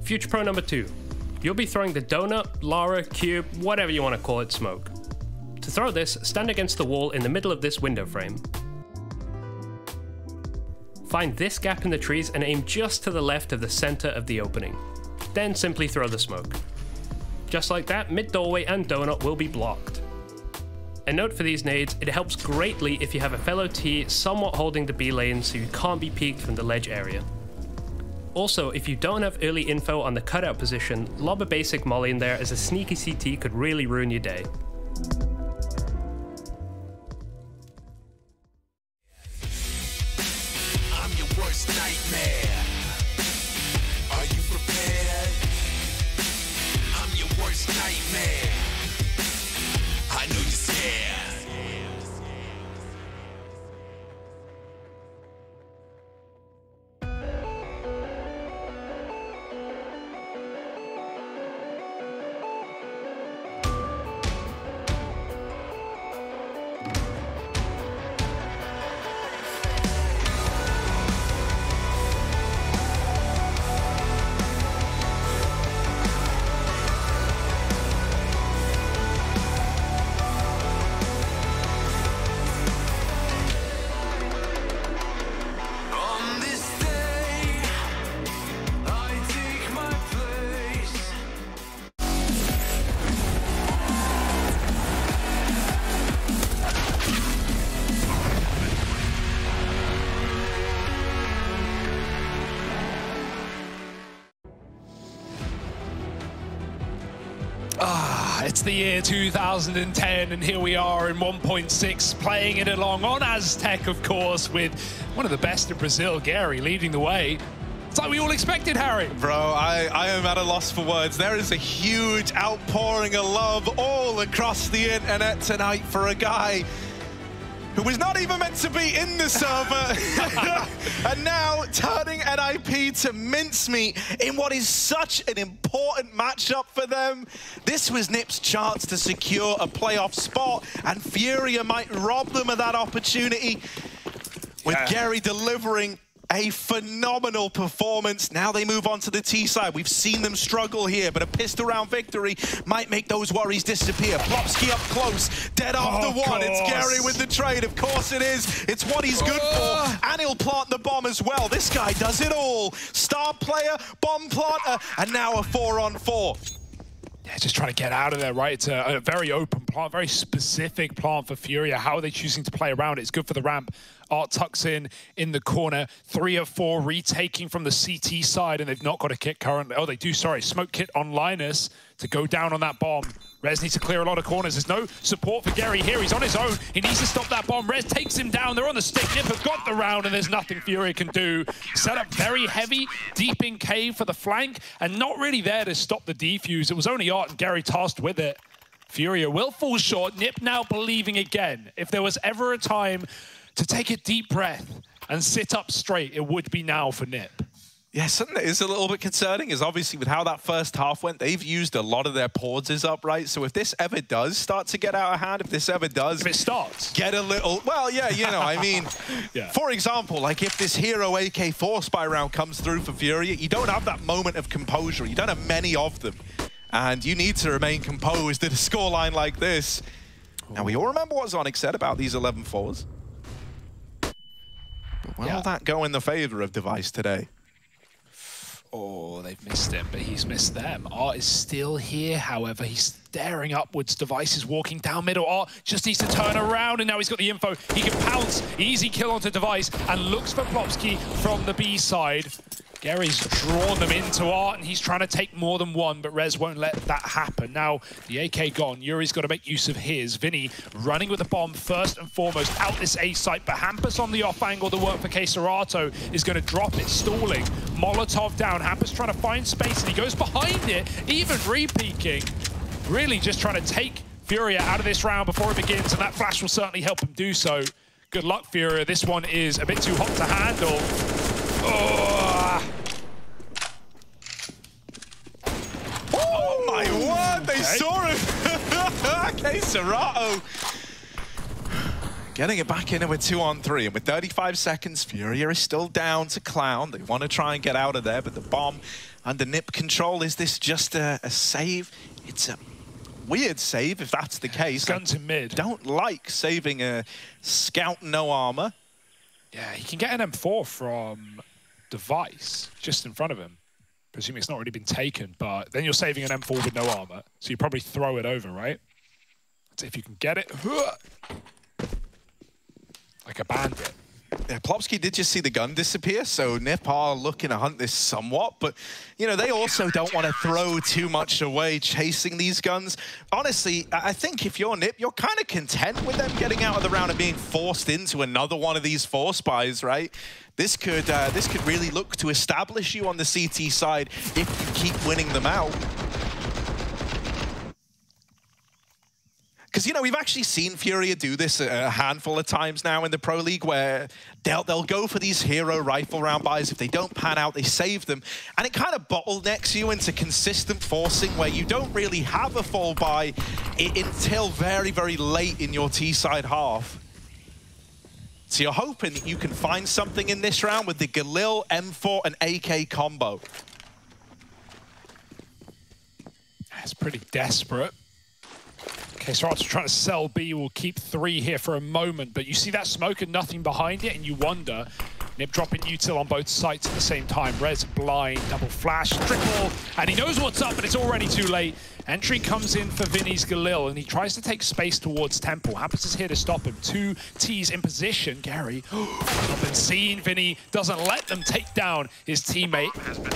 Future Pro number 2. You'll be throwing the donut, Lara, cube, whatever you want to call it smoke. To throw this, stand against the wall in the middle of this window frame. Find this gap in the trees and aim just to the left of the center of the opening. Then simply throw the smoke. Just like that, mid doorway and donut will be blocked. A note for these nades, it helps greatly if you have a fellow T somewhat holding the B lane so you can't be peeked from the ledge area. Also, if you don't have early info on the cutout position, lob a basic molly in there as a sneaky CT could really ruin your day. Nightmare. Are you prepared? I'm your worst nightmare. I know you're scared. It's the year 2010, and here we are in 1.6, playing it along on Aztec, of course, with one of the best in Brazil, Gary, leading the way. It's like we all expected, Harry. Bro, I am at a loss for words. There is a huge outpouring of love all across the internet tonight for a guy who was not even meant to be in the server, and now turning NIP to mincemeat in what is such an important matchup for them. This was NiP's chance to secure a playoff spot, and Furia might rob them of that opportunity, with Gary delivering a phenomenal performance. Now they move on to the T side. We've seen them struggle here, but a pistol round victory might make those worries disappear. Plopsky up close, dead after one. It's Gary with the trade. Of course it is. It's what he's good for. And he'll plant the bomb as well. This guy does it all. Star player, bomb planter, and now a 4-on-4. Yeah, just trying to get out of there, right? It's a very open plant, very specific plant for Furia. How are they choosing to play around it? It's good for the ramp. Art tucks in the corner. 3 of 4 retaking from the CT side, and they've not got a kit currently. Oh, they do, sorry. Smoke kit on Linus to go down on that bomb. Rez needs to clear a lot of corners. There's no support for Gary here. He's on his own. He needs to stop that bomb. Rez takes him down. They're on the stick. NiP have got the round, and there's nothing Furia can do. Set up very heavy, deep in cave for the flank, and not really there to stop the defuse. It was only Art and Gary tasked with it. Furia will fall short. NiP now believing again. If there was ever a time to take a deep breath and sit up straight, it would be now for NiP. Yeah, something that is a little bit concerning is obviously with how that first half went, they've used a lot of their pauses up, right? So if this ever does start to get out of hand, if this ever does... If it starts. Get a little... Well, yeah, you know, I mean, for example, like if this Hero AK-4 spy round comes through for Furia, you don't have that moment of composure. You don't have many of them. And you need to remain composed at a scoreline like this. Now, we all remember what Zonic said about these 11-4s. But will that go in the favor of Device today? Oh, they've missed him, but he's missed them. Art is still here, however. He's staring upwards. Device is walking down middle. Art just needs to turn around, and now he's got the info. He can pounce. Easy kill onto Device, and looks for Plopsky from the B side. Gary's drawn them into Art, and he's trying to take more than one, but Rez won't let that happen. Now, the AK gone. Yuri's got to make use of his. Vinny running with the bomb first and foremost out this A site, but Hampus on the off angle to work for Keserato is going to drop it, stalling. Molotov down. Hampus trying to find space, and he goes behind it, even re-peeking. Really just trying to take Furia out of this round before it begins, and that flash will certainly help him do so. Good luck, Furia. This one is a bit too hot to handle. Oh my word, they saw him! Keserato getting it back in with 2-on-3, and with 35 seconds, Furia is still down to Clown. They want to try and get out of there, but the bomb under NiP control. Is this just a save? It's a weird save if that's the case. Gun to mid. Don't like saving a scout no armor. Yeah, he can get an M4 from Device just in front of him. Presuming it's not already been taken, but then you're saving an M4 with no armor, so you probably throw it over, right? Let's see if you can get it. Like a bandit. Yeah, Plopsky did just see the gun disappear, so NiP are looking to hunt this somewhat, but, you know, they also don't want to throw too much away chasing these guns. Honestly, I think if you're NiP, you're kind of content with them getting out of the round and being forced into another one of these 4 spies, right? This could really look to establish you on the CT side if you keep winning them out. Because, you know, we've actually seen Furia do this a handful of times now in the Pro League, where they'll go for these hero rifle round buys. If they don't pan out, they save them. And it kind of bottlenecks you into consistent forcing where you don't really have a full buy until very, very late in your T-side half. So you're hoping that you can find something in this round with the Galil, M4, and AK combo. That's pretty desperate. Keserato trying to sell B, will keep 3 here for a moment, but you see that smoke and nothing behind it, and you wonder, Nip dropping util on both sites at the same time. Rez blind, double flash, triple, and he knows what's up, but it's already too late. Entry comes in for Vinny's Galil, and he tries to take space towards Temple. Hampus is here to stop him. 2 T's in position. Gary, not been seen. Vinny doesn't let them take down his teammate.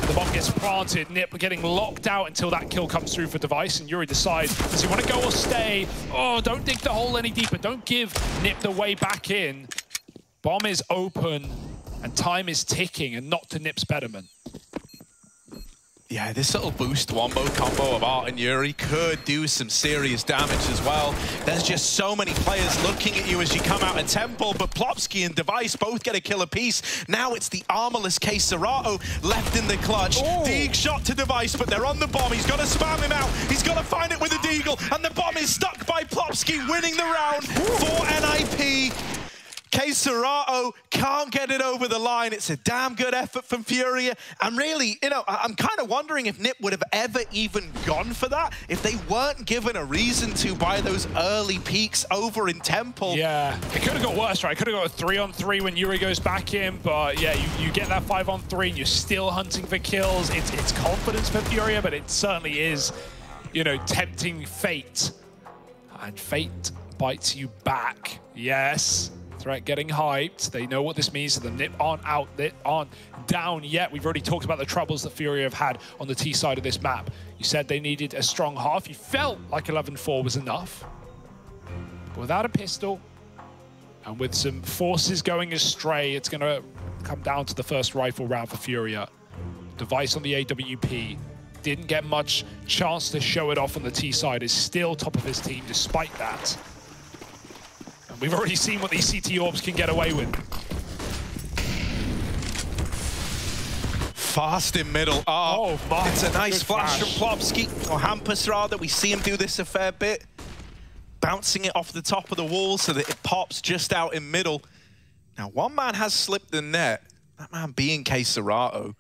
The bomb gets planted. Nip getting locked out until that kill comes through for Device, and Yuri decides, does he want to go or stay? Oh, don't dig the hole any deeper. Don't give Nip the way back in. Bomb is open, and time is ticking, and not to Nip's betterment. Yeah, this little boost wombo combo of Art and Yuri could do some serious damage as well. There's just so many players looking at you as you come out of Temple, but Plopsky and Device both get a kill apiece. Now it's the armorless Case Serato left in the clutch. Deeg shot to Device, but they're on the bomb. He's got to spam him out. He's got to find it with a Deagle, and the bomb is stuck by Plopsky, winning the round for NIP. Case Serato can't get it over the line. It's a damn good effort from Furia. And really, you know, I'm kind of wondering if Nip would have ever even gone for that if they weren't given a reason to by those early peaks over in Temple. Yeah, it could have got worse, right? It could have got a 3-on-3 when Yuri goes back in, but yeah, you get that 5-on-3 and you're still hunting for kills. It's confidence for Furia, but it certainly is, you know, tempting fate. And fate bites you back. Yes. Threat getting hyped. They know what this means to them. Nip aren't out, they aren't down yet. We've already talked about the troubles that Fury have had on the T side of this map. You said they needed a strong half. You felt like 11-4 was enough. But without a pistol, and with some forces going astray, it's going to come down to the first rifle round for Furia. Device on the AWP. Didn't get much chance to show it off on the T side. Is still top of his team despite that. We've already seen what these CT orbs can get away with. Fast in middle. Oh my. It's a nice flash from Plopsky, or Hampus rather. We see him do this a fair bit. Bouncing it off the top of the wall so that it pops just out in middle. Now, one man has slipped the net. That man being Case Serato.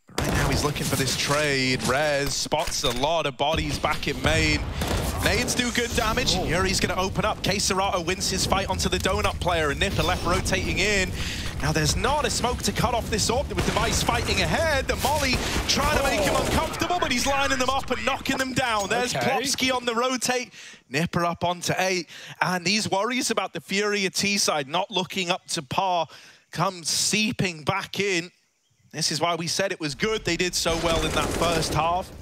But right now he's looking for this trade. Rez spots a lot of bodies back in main. Nades do good damage. Yuri's going to open up. Case Serato wins his fight onto the donut player, and Nip are left rotating in. Now there's not a smoke to cut off this orb with Device fighting ahead. The Molly trying to make him uncomfortable, but he's lining them up and knocking them down. There's Plopsky on the rotate. Nip are up onto 8. And these worries about the Furia T side not looking up to par come seeping back in. This is why we said it was good. They did so well in that first half.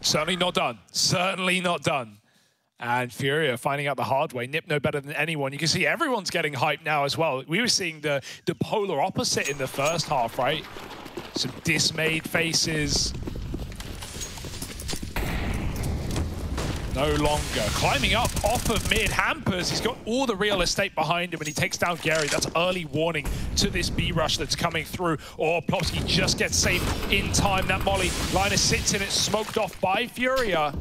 Certainly not done. Certainly not done. And Furia finding out the hard way. Nip no better than anyone. You can see everyone's getting hyped now as well. We were seeing the polar opposite in the first half, right? Some dismayed faces. No longer. Climbing up off of mid. Hampus, he's got all the real estate behind him and he takes down Gary. That's early warning to this B rush that's coming through. Or Plopsky just gets saved in time. That Molly, Linus sits in it, smoked off by Furia.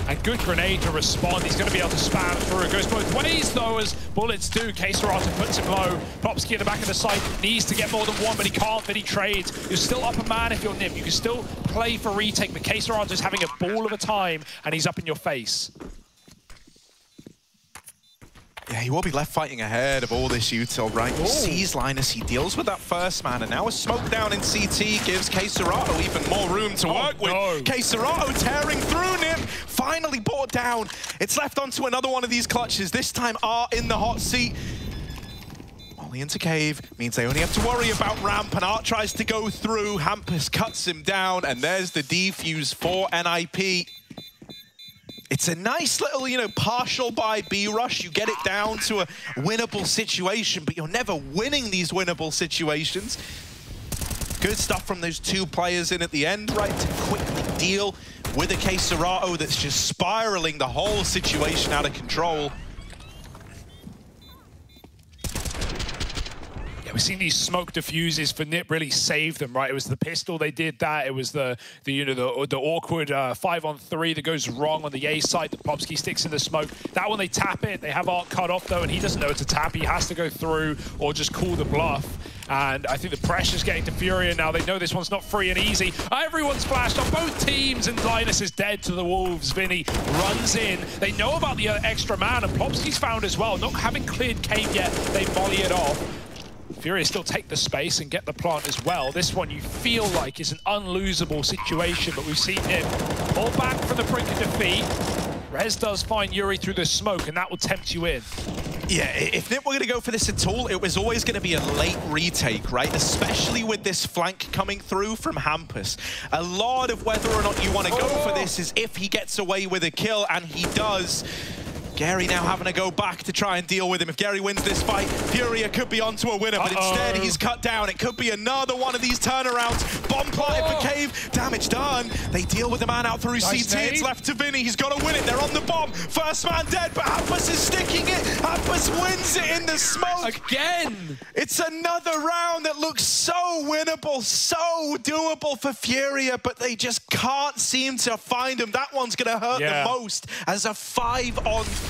And good grenade to respond. He's going to be able to spam through. It goes both ways, though, as bullets do. Case Serato puts him low. Plopsky at the back of the site needs to get more than one, but he can't, but he trades. You're still up a man if you're Nip. You can still play for retake, but Case Serato's having a ball of a time, and he's up in your face. Yeah, he will be left fighting ahead of all this util, right? He sees Linus, he deals with that first man, and now a smoke down in CT gives Case Serato even more room to work with. Case Serato tearing through Nip, finally brought down. It's left onto another one of these clutches, this time Art in the hot seat. Molly into cave, means they only have to worry about ramp, and Art tries to go through. Hampus cuts him down, and there's the defuse for NIP. It's a nice little, you know, partial buy B rush. You get it down to a winnable situation, but you're never winning these winnable situations. Good stuff from those two players in at the end, right, to quickly deal with a Case Serato that's just spiraling the whole situation out of control. We've seen these smoke diffuses for Nip really save them, right? It was the pistol, they did that. It was the awkward 5-on-3 that goes wrong on the A side. The Plopsky sticks in the smoke. That one, they tap it. They have Art cut off, though, and he doesn't know it's a tap. He has to go through or just call the bluff. And I think the pressure's getting to Furia now. They know this one's not free and easy. Everyone's flashed on both teams, and Linus is dead to the Wolves. Vinny runs in. They know about the extra man, and Plopsky's found as well. Not having cleared cave yet, they volley it off. Furia still take the space and get the plant as well. This one you feel like is an unlosable situation, but we've seen him pull back from the brink of defeat. Rez does find Yuri through the smoke, and that will tempt you in. Yeah, if NiP were going to go for this at all, it was always going to be a late retake, right? Especially with this flank coming through from Hampus. A lot of whether or not you want to go for this is if he gets away with a kill, and he does. Gary now having to go back to try and deal with him. If Gary wins this fight, Furia could be onto a winner, but instead he's cut down. It could be another one of these turnarounds. Bomb planted for Cave, damage done. They deal with the man out through CT. It's left to Vinny, he's got to win it. They're on the bomb. First man dead, but Hampus is sticking it. Hampus wins it in the smoke. Again! It's another round that looks so winnable, so doable for Furia, but they just can't seem to find him. That one's going to hurt the most as a 5-on-3.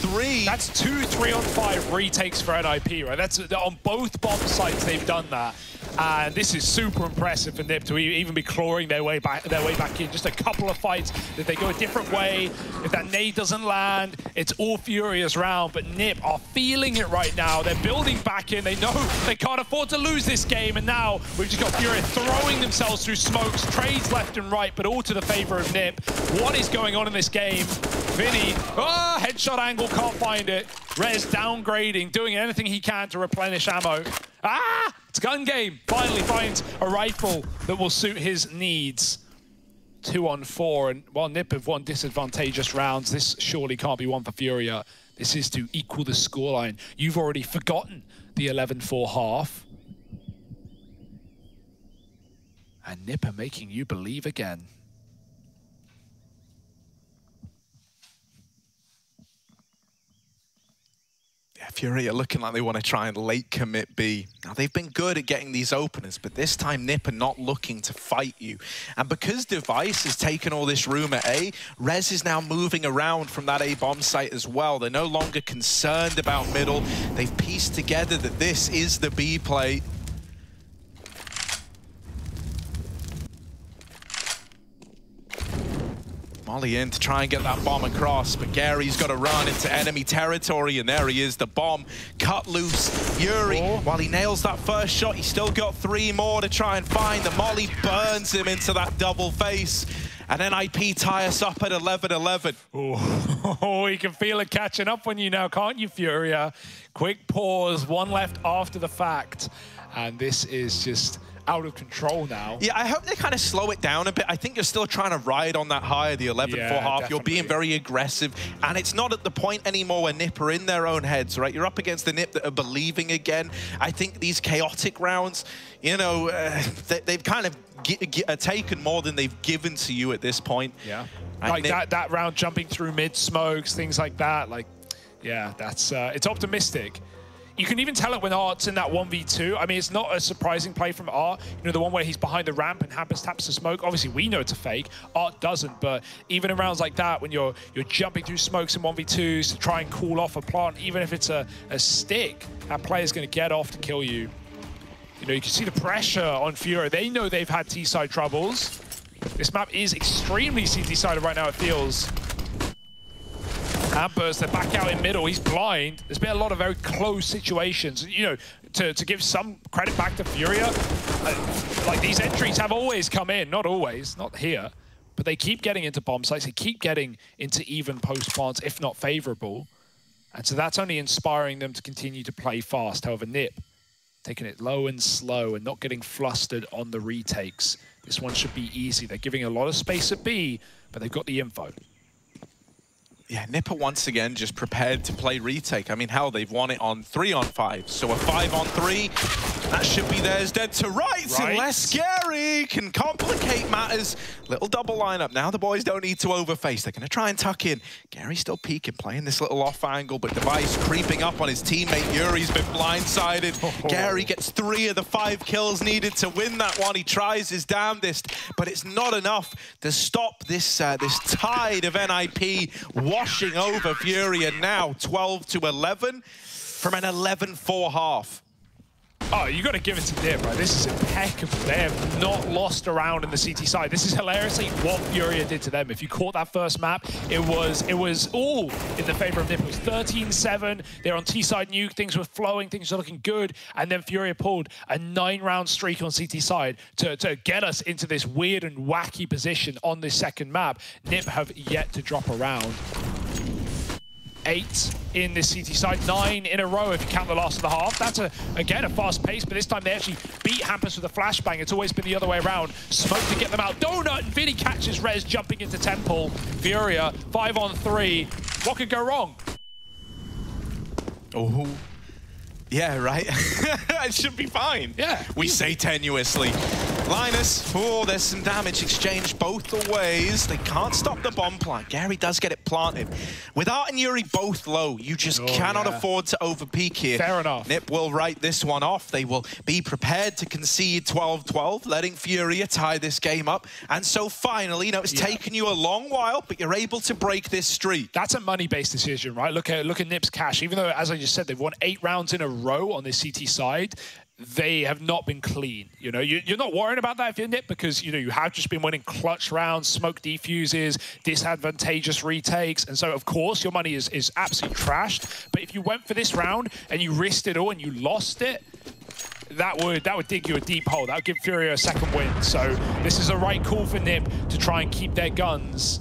That's 2 3-on-5 retakes for NIP, right? That's on both bomb sites they've done that. And this is super impressive for NiP to even be clawing their way back in. Just a couple of fights that they go a different way. If that nade doesn't land, it's all Furia's round. But NiP are feeling it right now. They're building back in. They know they can't afford to lose this game. And now we've just got Furia throwing themselves through smokes, trades left and right, but all to the favor of NiP. What is going on in this game? Vinny, headshot angle, can't find it. Rez downgrading, doing anything he can to replenish ammo. It's gun game. Finally finds a rifle that will suit his needs. 2-on-4, and while NiP have won disadvantageous rounds, this surely can't be one for Furia. This is to equal the scoreline. You've already forgotten the 11-4 half. And NiP are making you believe again. Furia looking like they want to try and late commit B. Now, they've been good at getting these openers, but this time NiP are not looking to fight you. And because Device has taken all this room at A, Rez is now moving around from that A bomb site as well. They're no longer concerned about middle. They've pieced together that this is the B play. Molly in to try and get that bomb across, but Gary's got to run into enemy territory, and there he is, the bomb cut loose. Yuri, while he nails that first shot, he's still got 3 more to try and find. The Molly burns him into that double face, and NIP tie us up at 11-11. Oh, you can feel it catching up on you now, can't you, Furia? Quick pause, one left after the fact, and this is just out of control now. Yeah, I hope they kind of slow it down a bit. I think you're still trying to ride on that high, the 11-4 half. Definitely. You're being very aggressive, and it's not at the point anymore where NiP are in their own heads, right? You're up against the NiP that are believing again. I think these chaotic rounds, you know, they've kind of taken more than they've given to you at this point. Yeah, like that round jumping through mid smokes, things like that. Like, yeah, that's it's optimistic. You can even tell it when Art's in that 1v2. I mean, it's not a surprising play from Art. You know, the one where he's behind the ramp and Hampus taps the smoke. Obviously, we know it's a fake. Art doesn't, but even in rounds like that, when you're jumping through smokes in 1v2s to try and cool off a plant, even if it's a stick, that player's going to get off to kill you. You know, you can see the pressure on Furia. They know they've had T-side troubles. This map is extremely CT-sided right now, it feels. Hampus, they're back out in middle. He's blind. There's been a lot of very close situations. You know, to give some credit back to Furia, like these entries have always come in. Not always, not here, but they keep getting into bomb sites. They keep getting into even post plants, if not favorable. And so that's only inspiring them to continue to play fast. However, NiP taking it low and slow and not getting flustered on the retakes. This one should be easy. They're giving a lot of space at B, but they've got the info. Yeah, NiP are once again just prepared to play retake. I mean, hell, they've won it on 3-on-5. So a 5-on-3, that should be theirs dead to rights. Unless Gary can complicate matters. Little double lineup. Now the boys don't need to overface. They're going to try and tuck in. Gary's still peeking, playing this little off angle, but Device creeping up on his teammate. Yuri's been blindsided. Gary gets 3 of the 5 kills needed to win that one. He tries his damnedest, but it's not enough to stop this this tide of NIP washing over Furia now, 12-11 from an 11-4 half. Oh, you got to give it to Nip, right? This is impeccable. They have not lost around in the CT side. This is hilariously what Furia did to them. If you caught that first map, it was all in the favor of Nip. It was 13-7. They're on T-side nuke. Things were flowing. Things were looking good. And then Furia pulled a 9-round streak on CT side to get us into this weird and wacky position on this second map. Nip have yet to drop around. 8 in this CT side, 9 in a row if you count the last of the half. That's, again, a fast pace, but this time they actually beat Hampus with a flashbang. It's always been the other way around. Smoke to get them out. Donut, and Vinny catches Rez jumping into Temple. Furia, 5-on-3. What could go wrong? Oh. Yeah, right? It should be fine. Yeah. We say tenuously. Linus, oh, there's some damage exchanged both the ways. They can't stop the bomb plant. Gary does get it planted. With Art and Yuri both low, you just cannot afford to overpeak here. Fair enough. Nip will write this one off. They will be prepared to concede 12-12, letting Furia tie this game up. And so finally, you know, it's taken you a long while, but you're able to break this streak. That's a money-based decision, right? Look at Nip's cash. Even though, as I just said, they've won 8 rounds in a row on this CT side, they have not been clean. You know, you're not worrying about that if you're Nip, because, you know, you have just been winning clutch rounds, smoke defuses, disadvantageous retakes, and so of course your money is absolutely trashed. But if you went for this round and you risked it all and you lost it, that would dig you a deep hole. That would give Furia a second win. So this is a right call for Nip to try and keep their guns.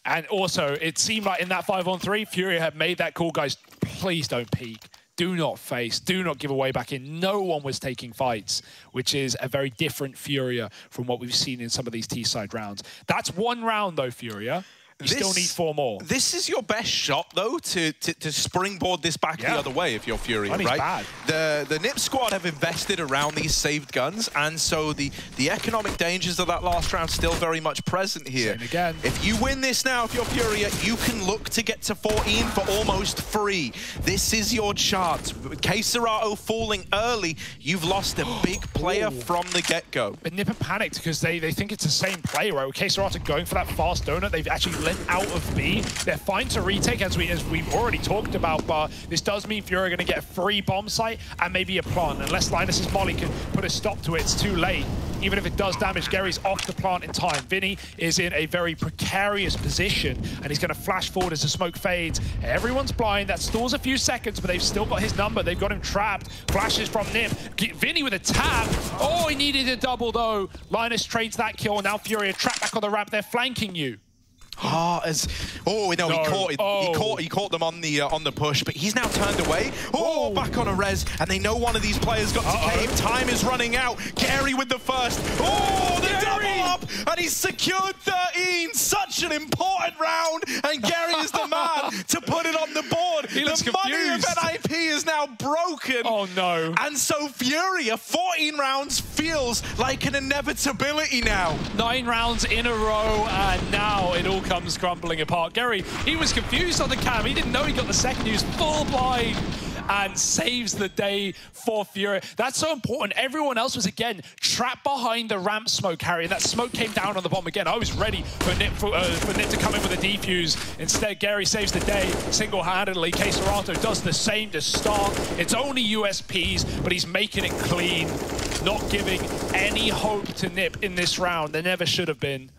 And also, it seemed like in that 5-on-3, Furia had made that call, guys, please don't peek. Do not face, do not give away back in. No one was taking fights, which is a very different Furia from what we've seen in some of these T-side rounds. That's 1 round, though, Furia. You still need 4 more. This is your best shot, though, to springboard this back the other way if you're Furia, Money's right? bad. The Nip squad have invested around these saved guns, and so the economic dangers of that last round still very much present here. Same again. If you win this now, if you're Furia, you can look to get to 14 for almost free. This is your chance. K-Serato falling early, you've lost a big player from the get-go. But Nip are panicked because they think it's the same play, right? With K-Serato going for that fast donut, they've actually lent out of B. They're fine to retake, as we've already talked about, but this does mean Furia are going to get a free bomb site and maybe a plant. Unless Linus's molly can put a stop to it, it's too late. Even if it does damage, Gary's off the plant in time. Vinny is in a very precarious position, and he's going to flash forward as the smoke fades. Everyone's blind. That stalls a few seconds, but they've still got his number. They've got him trapped. Flashes from Nip. Vinny with a tap. Oh, he needed a double, though. Linus trades that kill. Now Furia trapped back on the ramp. They're flanking you. He caught them on the push, but he's now turned away. Back on a res, and they know one of these players got to cave. Time is running out. Gary with the first. The double up, and he's secured 13. Such an important round, and Gary is the man to put it on the board. He looks confused. Money of NIP is now broken. Oh no! And so Furia, 14 rounds feels like an inevitability now. 9 rounds in a row, and now it all comes crumbling apart. Gary, he was confused on the cam. He didn't know he got the second use, full blind, and saves the day for Furia. That's so important. Everyone else was, again, trapped behind the ramp smoke, Harry. That smoke came down on the bomb again. I was ready for Nip to come in with a defuse. Instead, Gary saves the day single-handedly. K-Serato does the same to start. It's only USPs, but he's making it clean, not giving any hope to Nip in this round. There never should have been.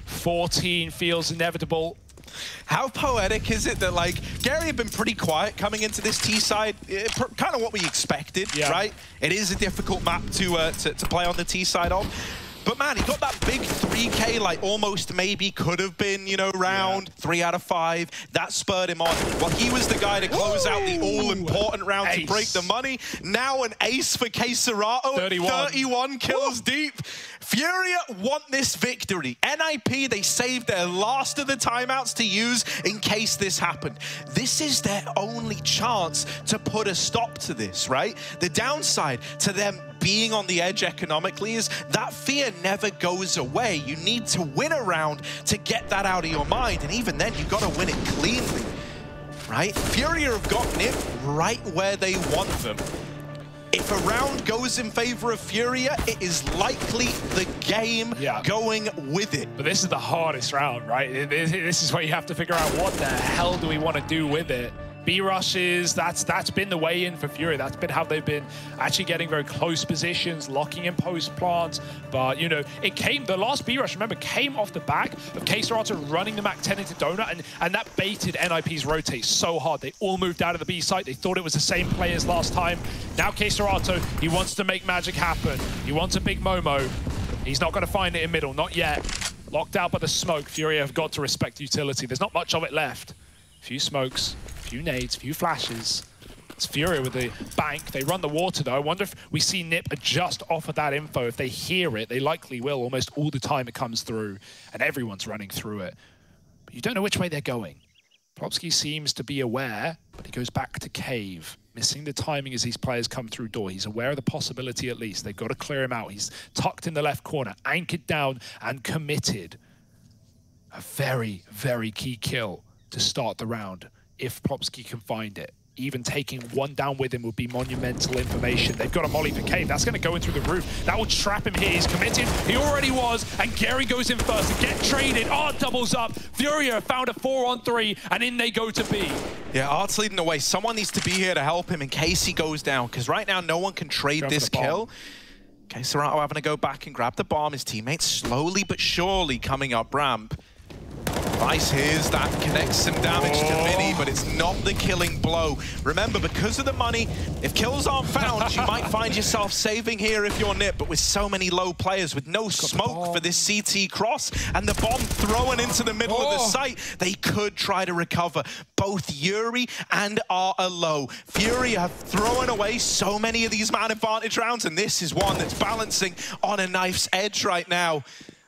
14 feels inevitable. How poetic is it that, like, Gary had been pretty quiet coming into this T-side, kind of what we expected, right? It is a difficult map to play on the T-side of. But man, he got that big 3K, like almost maybe could have been, you know, round 3 out of 5. That spurred him on. Well, he was the guy to close out the all-important round to break the money. Now an ace for K-Serato. 31 kills deep. Furia want this victory. NIP, they saved their last of the timeouts to use in case this happened. This is their only chance to put a stop to this, right? The downside to them being on the edge economically is that fear never goes away. You need to win a round to get that out of your mind, and even then, you've got to win it cleanly, right? Furia have got Nip right where they want them. If a round goes in favor of Furia, it is likely the game going with it. But this is the hardest round, right? This is where you have to figure out what the hell do we want to do with it. B rushes, that's been the way in for Fury. That's been how they've been actually getting very close positions, locking in post plants. But, you know, it came, the last B rush, remember, came off the back of KSRATO running the MAC-10 into Donut, and that baited NIP's rotate so hard. They all moved out of the B site. They thought it was the same play as last time. Now KSRATO, he wants to make magic happen. He wants a big Momo. He's not going to find it in middle, not yet. Locked out by the smoke. Fury have got to respect utility. There's not much of it left. Few smokes, few nades, few flashes. It's Fury with the bank. They run the water though. I wonder if we see Nip adjust off of that info. If they hear it, they likely will almost all the time it comes through. And everyone's running through it. But you don't know which way they're going. Plopsky seems to be aware, but he goes back to cave. Missing the timing as these players come through door. He's aware of the possibility at least. They've got to clear him out. He's tucked in the left corner, anchored down and committed. A very, very key kill to start the round if Plopsky can find it. Even taking one down with him would be monumental information. They've got a molly for cave. That's going to go in through the roof. That will trap him here. He's committed. He already was. And Gary goes in first to get traded. Art doubles up. Furia found a 4-on-3. And in they go to B. Yeah, Art's leading the way. Someone needs to be here to help him in case he goes down. Because right now, no one can trade this kill. Okay, KSRATO having to go back and grab the bomb. His teammates slowly but surely coming up ramp. Vice hears that, connects some damage to Vinny, but it's not the killing blow. Remember, because of the money, if kills aren't found, you might find yourself saving here if you're Nip, but with so many low players, with no smoke for this CT cross, and the bomb thrown into the middle of the site, they could try to recover. Both Yuri and Art are low. Fury have thrown away so many of these man advantage rounds, and this is one that's balancing on a knife's edge right now.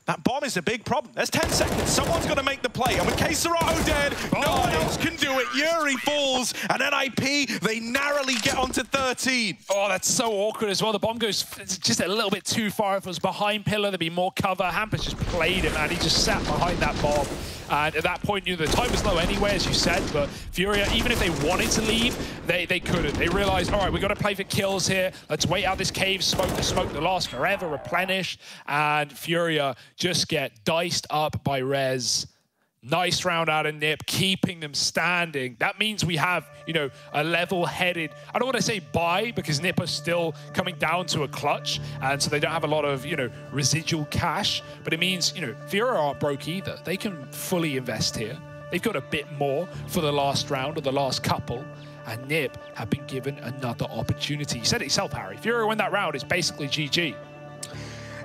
That bomb is a big problem. There's 10 seconds. Someone's got to make the play. And with KSRATO dead, no one else can do it. Yuri falls, and NIP, they narrowly get onto 13. Oh, that's so awkward as well. The bomb goes just a little bit too far. If it was behind pillar, there'd be more cover. Hampus just played him, and he just sat behind that bomb. And at that point, you know, the time was low anyway, as you said, but Furia, even if they wanted to leave, they couldn't. They realized, all right, we've got to play for kills here. Let's wait out this cave, smoke the last forever, replenish, and Furia just get diced up by Rez. Nice round out of Nip, keeping them standing. That means we have, you know, a level-headed, I don't want to say bye, because Nip are still coming down to a clutch, and so they don't have a lot of, you know, residual cash, but it means, you know, Furia aren't broke either. They can fully invest here. They've got a bit more for the last round or the last couple, and Nip have been given another opportunity. You said it yourself, Harry. Furia win that round, it's basically GG.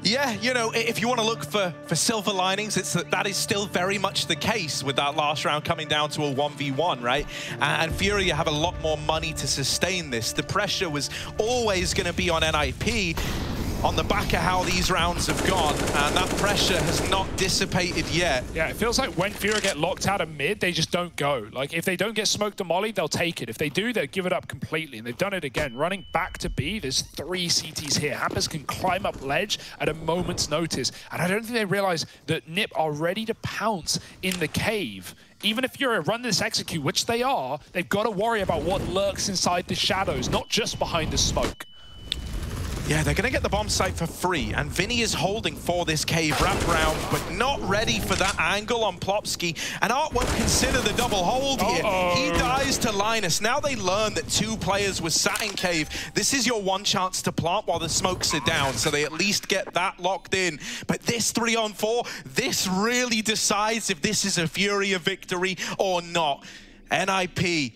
Yeah, you know, if you want to look for silver linings, it's that is still very much the case with that last round coming down to a 1v1, right? And Fury have a lot more money to sustain this. The pressure was always going to be on NIP on the back of how these rounds have gone, and that pressure has not dissipated yet. Yeah, it feels like when Fury get locked out of mid, they just don't go. Like, if they don't get smoked or molly, they'll take it. If they do, they'll give it up completely, and they've done it again. Running back to B, there's 3 CTs here. Hampus can climb up ledge at a moment's notice, and I don't think they realize that Nip are ready to pounce in the cave. Even if you're a run this execute, which they are, they've got to worry about what lurks inside the shadows, not just behind the smoke. Yeah, they're going to get the bomb site for free, and Vinny is holding for this cave wrap round, but not ready for that angle on Plopsky, and Art won't consider the double hold here. He dies to Linus. Now they learn that 2 players were sat in cave. This is your one chance to plant while the smokes are down, so they at least get that locked in. But this 3-on-4, this really decides if this is a Furia victory or not. NIP,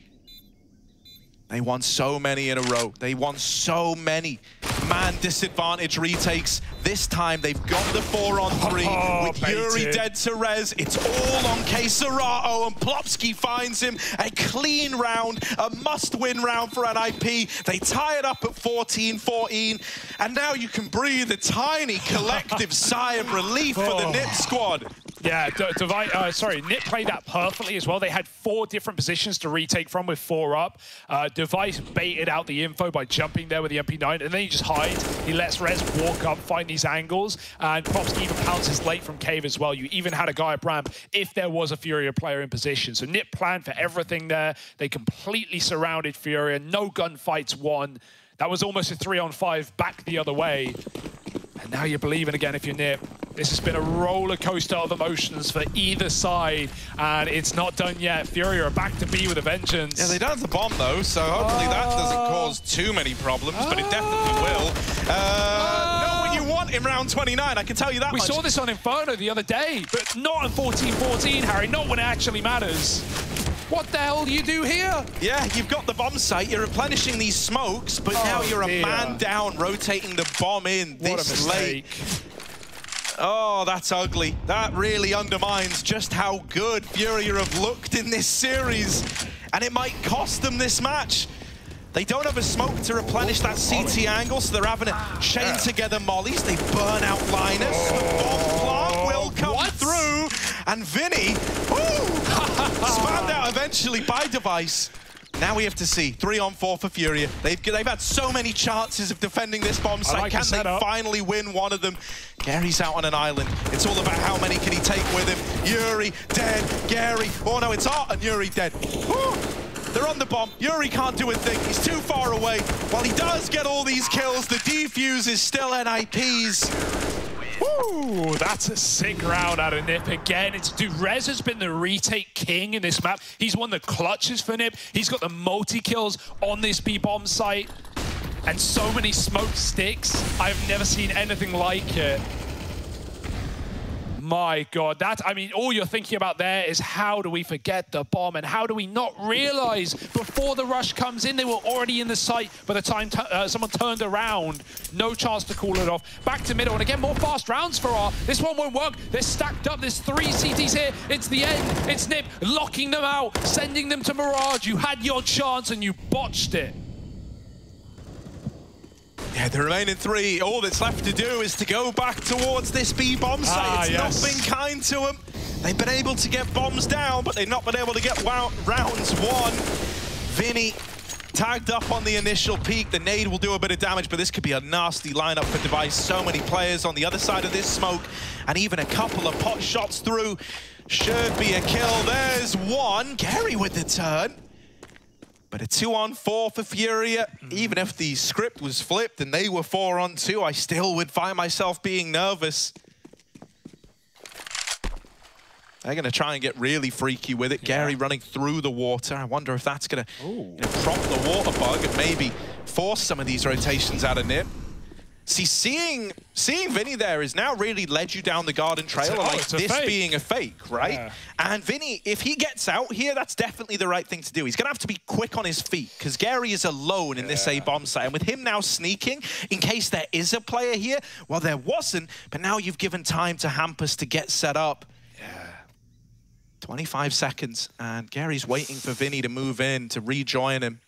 they won so many in a row. They won so many man disadvantage retakes. This time they've got the 4-on-3 with Yuri dead to Rez. It's all on KSRATO, and Plopsky finds him. A clean round, a must-win round for NIP. They tie it up at 14-14, and now you can breathe a tiny collective sigh of relief for the Nip squad. Yeah, Nip played that perfectly as well. They had 4 different positions to retake from with 4 up. Device baited out the info by jumping there with the MP9, and then he just hides. He lets Rez walk up, find these angles, and Plopsky even pounces late from cave as well. You even had a guy at ramp if there was a Furia player in position. So Nip planned for everything there. They completely surrounded Furia. No gunfights won. That was almost a 3-on-5 back the other way. And now you're believing again if you're Nip. This has been a roller coaster of emotions for either side, and it's not done yet. Fury are back to B with a vengeance. Yeah, they don't have the bomb though, so hopefully that doesn't cause too many problems, but it definitely will. Not what you want in round 29, I can tell you that We much. saw this on Inferno the other day, but not on 14-14, Harry, not when it actually matters. What the hell do you do here? Yeah, you've got the bomb site, you're replenishing these smokes, but now you're a man down, rotating the bomb in this late. Oh, that's ugly. That really undermines just how good Fury have looked in this series, and it might cost them this match. They don't have a smoke to replenish that CT angle, so they're having to chain together mollies. They burn out Linus. The bomb plant will come through, and Vinny, spammed out eventually by Device. Now we have to see 3-on-4 for Furia. They've had so many chances of defending this bomb site. Can they finally win one of them? Gary's out on an island. It's all about how many can he take with him. Yuri dead. Gary. Oh no, it's Art and Yuri dead. Woo! They're on the bomb. Yuri can't do a thing. He's too far away. While he does get all these kills, the defuse is still NIP's. Woo, that's a sick round out of Nip again. Rez has been the retake king in this map. He's won the clutches for Nip. He's got the multi-kills on this B-bomb site. And so many smoke sticks. I've never seen anything like it. My God, I mean, all you're thinking about there is how do we forget the bomb and how do we not realize before the rush comes in, they were already in the site by the time someone turned around. No chance to call it off. Back to middle, and again, more fast rounds for R. This one won't work. They're stacked up. There's 3 CTs here. It's the end. It's Nip locking them out, sending them to Mirage. You had your chance and you botched it. Yeah, the remaining 3, all that's left to do is to go back towards this B-bomb site. It's not been kind to them. They've been able to get bombs down, but they've not been able to get rounds won. Vinny tagged up on the initial peak. The nade will do a bit of damage, but this could be a nasty lineup for Device. So many players on the other side of this smoke, and even a couple of pot shots through. Should be a kill. There's one. Gary with the turn. But a 2-on-4 for Furia. Even if the script was flipped and they were 4-on-2, I still would find myself being nervous. They're going to try and get really freaky with it. Gary running through the water. I wonder if that's going to prompt the water bug and maybe force some of these rotations out of Nip. See, seeing Vinny there has now really led you down the garden trail, like this being a fake, right? Yeah. And Vinny, if he gets out here, that's definitely the right thing to do. He's going to have to be quick on his feet, because Gary is alone in this A-bomb site. And with him now sneaking, in case there is a player here, well, there wasn't, but now you've given time to Hampus to get set up. 25 seconds, and Gary's waiting for Vinny to move in, to rejoin him.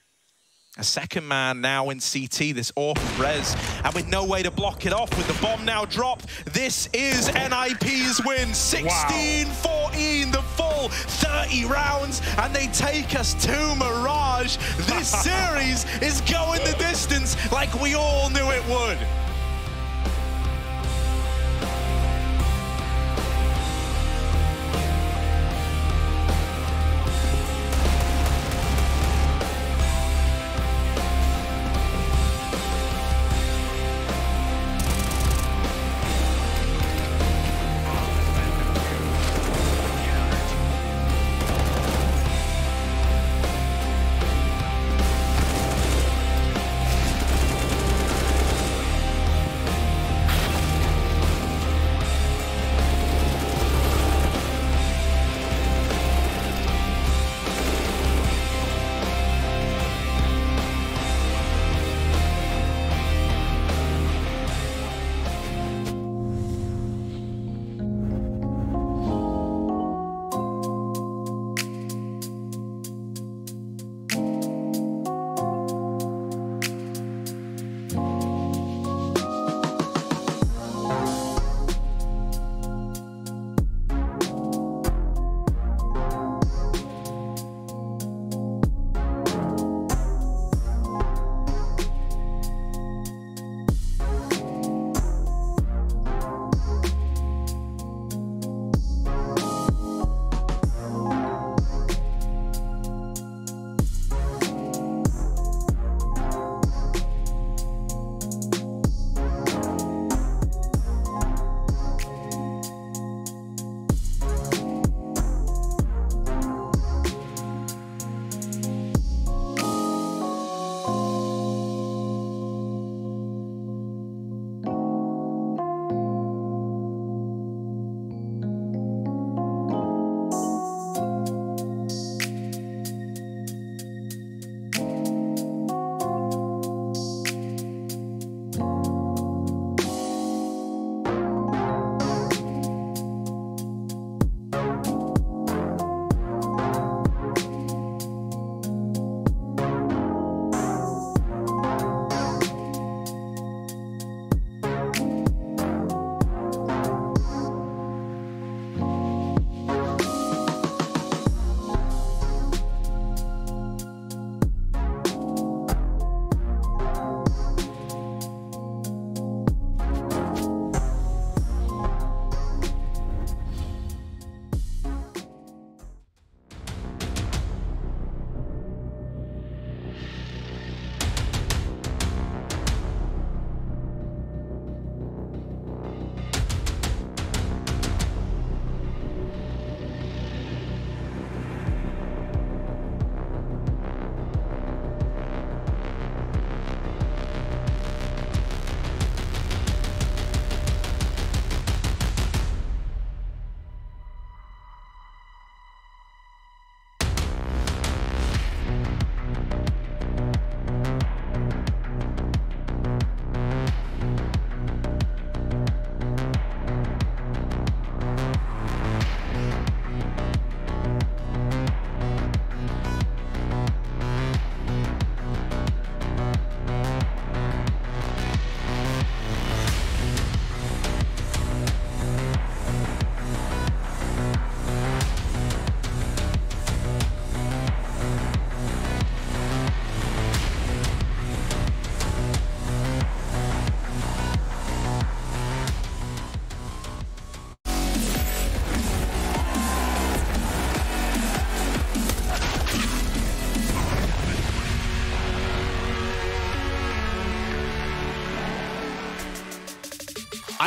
A second man now in CT, this awful Rez, and with no way to block it off, with the bomb now dropped, this is NIP's win. 16-14, the full 30 rounds, and they take us to Mirage. This series is going the distance like we all knew it would.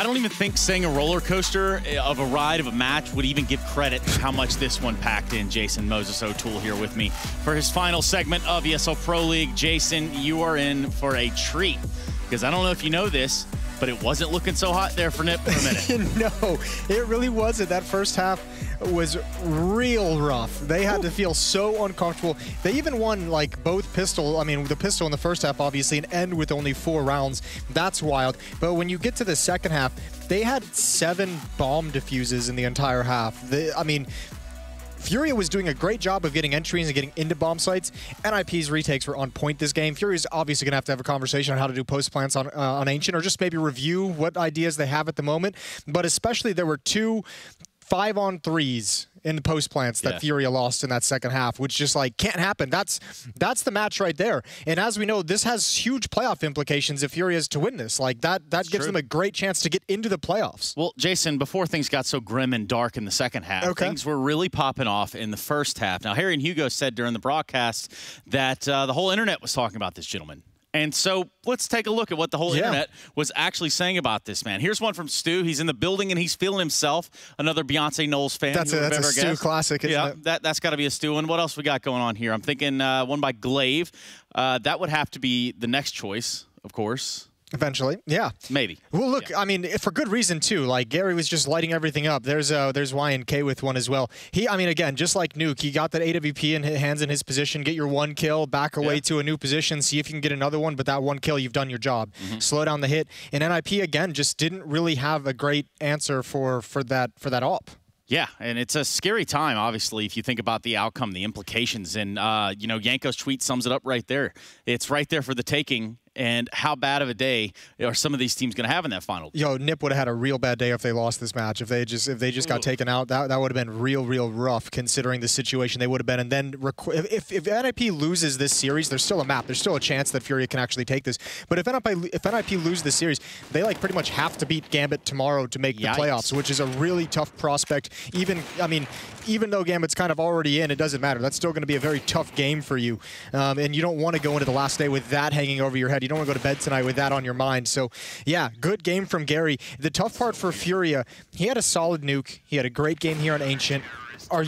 don't even think saying a roller coaster of a ride of a match would even give credit to how much this one packed in. Jason Moses O'Toole here with me for his final segment of ESL Pro League. Jason, you are in for a treat, because I don't know if you know this, but it wasn't looking so hot there for Nip for a minute. No, it really wasn't. That first half was real rough. They had to feel so uncomfortable. They even won like both pistol. I mean, the pistol in the first half, obviously, and end with only 4 rounds. That's wild. But when you get to the second half, they had 7 bomb defuses in the entire half. I mean, Furia was doing a great job of getting entries and getting into bomb sites. NIP's retakes were on point this game. Furia's obviously going to have a conversation on how to do post plants on Ancient, or just maybe review what ideas they have at the moment. But especially there were 2 5-on-3s in the post plants that Furia lost in that second half, which just like can't happen. That's the match right there. And as we know, this has huge playoff implications if Furia is to win this. Like that gives them a great chance to get into the playoffs. Well, Jason, before things got so grim and dark in the second half, things were really popping off in the first half. Now, Harry and Hugo said during the broadcast that the whole internet was talking about this gentleman. And so let's take a look at what the whole internet was actually saying about this man. Here's one from Stu. He's in the building and he's feeling himself. Another Beyonce Knowles fan. That's a Stu classic, isn't it? That's got to be a Stu. And what else we got going on here? I'm thinking one by Glaive. That would have to be the next choice, of course. Eventually, yeah. Maybe. Well, look, I mean, for good reason, too. Like, Gary was just lighting everything up. There's YNK with one as well. I mean, again, just like Nuke, he got that AWP in hands in his position. Get your 1 kill, back away to a new position, see if you can get another one, but that 1 kill, you've done your job. Slow down the hit. And NIP, again, just didn't really have a great answer for that op. Yeah, and it's a scary time, obviously, if you think about the outcome, the implications. And, you know, Yanko's tweet sums it up right there. It's right there for the taking. And how bad of a day are some of these teams going to have in that final? Yo, Nip would have had a real bad day if they lost this match. If they just got taken out, that would have been real rough considering the situation they would have been. And then if NIP loses this series, there's still a map. There's still a chance that Furia can actually take this. But if NIP lose this series, they like pretty much have to beat Gambit tomorrow to make the playoffs, which is a really tough prospect. Even though Gambit's kind of already in, it doesn't matter. That's still going to be a very tough game for you. And you don't want to go into the last day with that hanging over your head. You don't want to go to bed tonight with that on your mind. So, yeah, good game from Gary. The tough part for Furia, he had a solid nuke. He had a great game here on Ancient. Do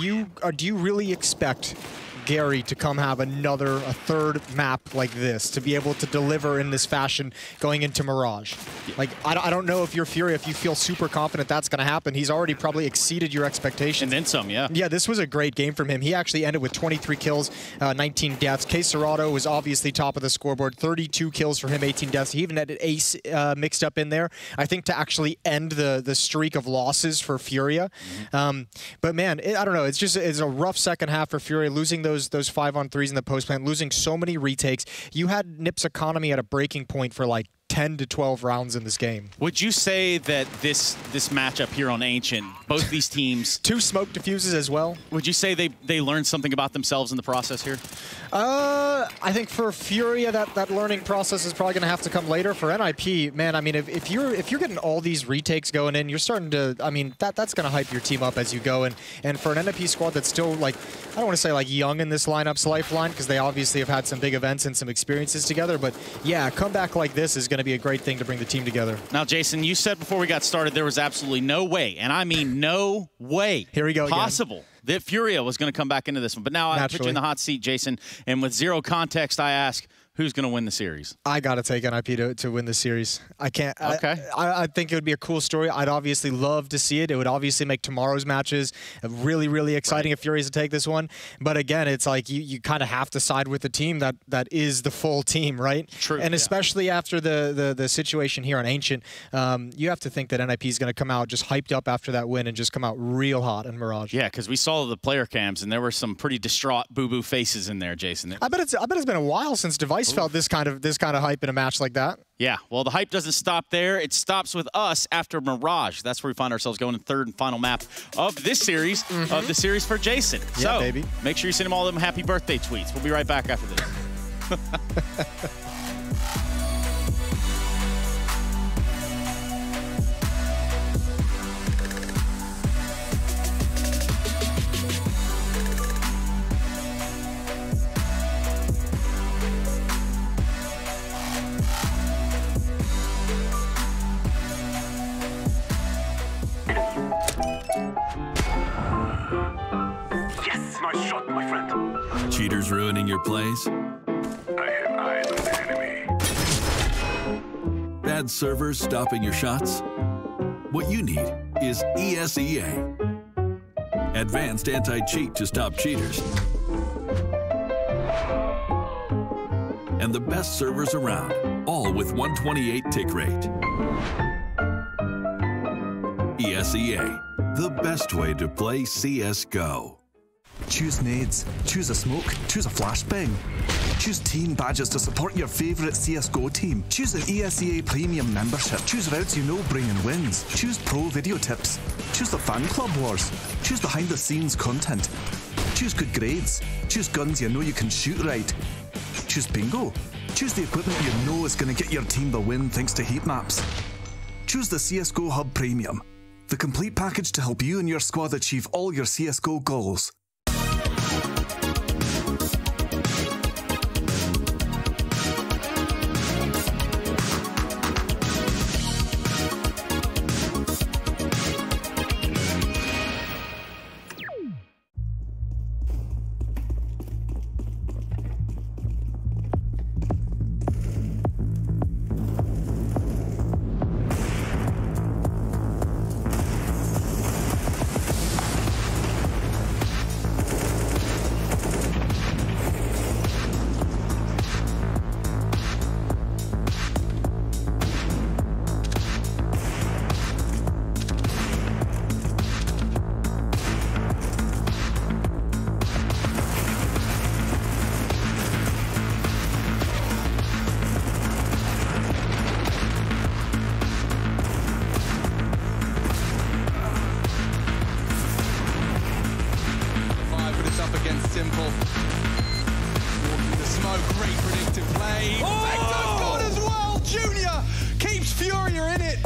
you really expect Gary to come have a third map like this, to be able to deliver in this fashion going into Mirage? Like, I don't know if you're Furia, if you feel super confident that's going to happen. He's already probably exceeded your expectations. And then some, yeah. Yeah, this was a great game from him. He actually ended with 23 kills, 19 deaths. K Serato was obviously top of the scoreboard, 32 kills for him, 18 deaths. He even had an ace mixed up in there, I think, to actually end the streak of losses for Furia. But man, I don't know. It's a rough second half for Furia, losing those 5-on-3s in the post plant, losing so many retakes. You had Nip's economy at a breaking point for like 10 to 12 rounds in this game. Would you say that this matchup here on Ancient, both these teams... 2 smoke diffuses as well. Would you say they learned something about themselves in the process here? I think for Furia, that learning process is probably going to have to come later. For NIP, man, I mean, if you're getting all these retakes going in, you're starting to, I mean, that's going to hype your team up as you go. And for an NIP squad that's still, like, I don't want to say like young in this lineup's lifeline, because they obviously have had some big events and some experiences together, but yeah, a comeback like this is going to be a great thing to bring the team together. Now, Jason, you said before we got started there was absolutely no way, and I mean no way, here we go possible, that Furia was going to come back into this one. But now I put you in the hot seat, Jason, and with zero context, I ask, who's going to win the series? I got to take NIP to win the series. I can't. Okay. I think it would be a cool story. I'd obviously love to see it. It would obviously make tomorrow's matches really exciting if Fury's to take this one. But again, it's like you kind of have to side with the team that is the full team, right? True. And especially after the situation here on Ancient, you have to think that NIP is going to come out just hyped up after that win and just come out real hot in Mirage. Yeah, because we saw the player cams and there were some pretty distraught boo-boo faces in there, Jason. I bet it's been a while since Device felt this kind of hype in a match like that. Yeah, well, the hype doesn't stop there. It stops with us after Mirage. That's where we find ourselves going in third and final map of this series, of the series for Jason. Yeah, so, baby. Make sure you send him all them happy birthday tweets. We'll be right back after this. Nice shot, my friend. Cheaters ruining your plays? I have eyes on the enemy. Bad servers stopping your shots? What you need is ESEA. Advanced anti-cheat to stop cheaters. And the best servers around, all with 128 tick rate. ESEA, the best way to play CSGO. Choose nades, choose a smoke, choose a flashbang. Choose team badges to support your favourite CSGO team. Choose an ESEA Premium membership. Choose routes you know bring in wins. Choose pro video tips. Choose the fan club wars. Choose behind the scenes content. Choose good grades. Choose guns you know you can shoot right. Choose bingo. Choose the equipment you know is going to get your team the win thanks to heat maps. Choose the CSGO Hub Premium, the complete package to help you and your squad achieve all your CSGO goals. Simple. Walking the smoke, great predictive play. Vector's got as well. Junior keeps Furia in it.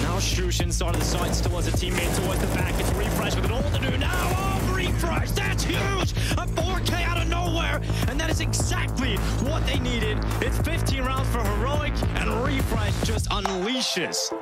Now Shush inside of the sights towards a teammate towards the back. It's Refresh with an all to do now. Oh, Refresh, that's huge! A 4K out of nowhere, and that is exactly what they needed. It's 15 rounds for Heroic, and Refresh just unleashes.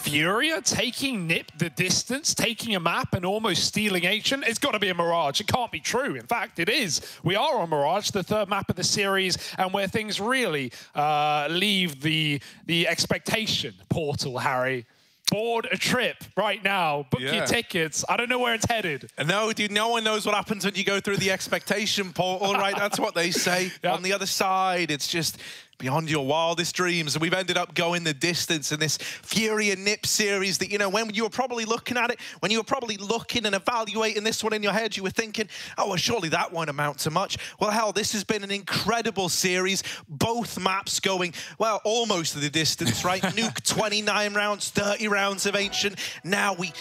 Furia taking Nip the distance, taking a map and almost stealing action. It's got to be a Mirage. It can't be true. In fact, it is. We are on Mirage, the third map of the series, and where things really leave the expectation portal, Harry. board a trip right now. Book your tickets. I don't know where it's headed. No, dude, no one knows what happens when you go through the expectation portal, right? That's what they say. On the other side, it's just beyond your wildest dreams. And we've ended up going the distance in this Fury and Nip series that, you know, when you were probably looking at it, when you were probably looking and evaluating this one in your head, you were thinking, oh, well, surely that won't amount to much. Well, hell, this has been an incredible series. Both maps going, well, almost the distance, right? Nuke 29 rounds, 30 rounds of Ancient. Now we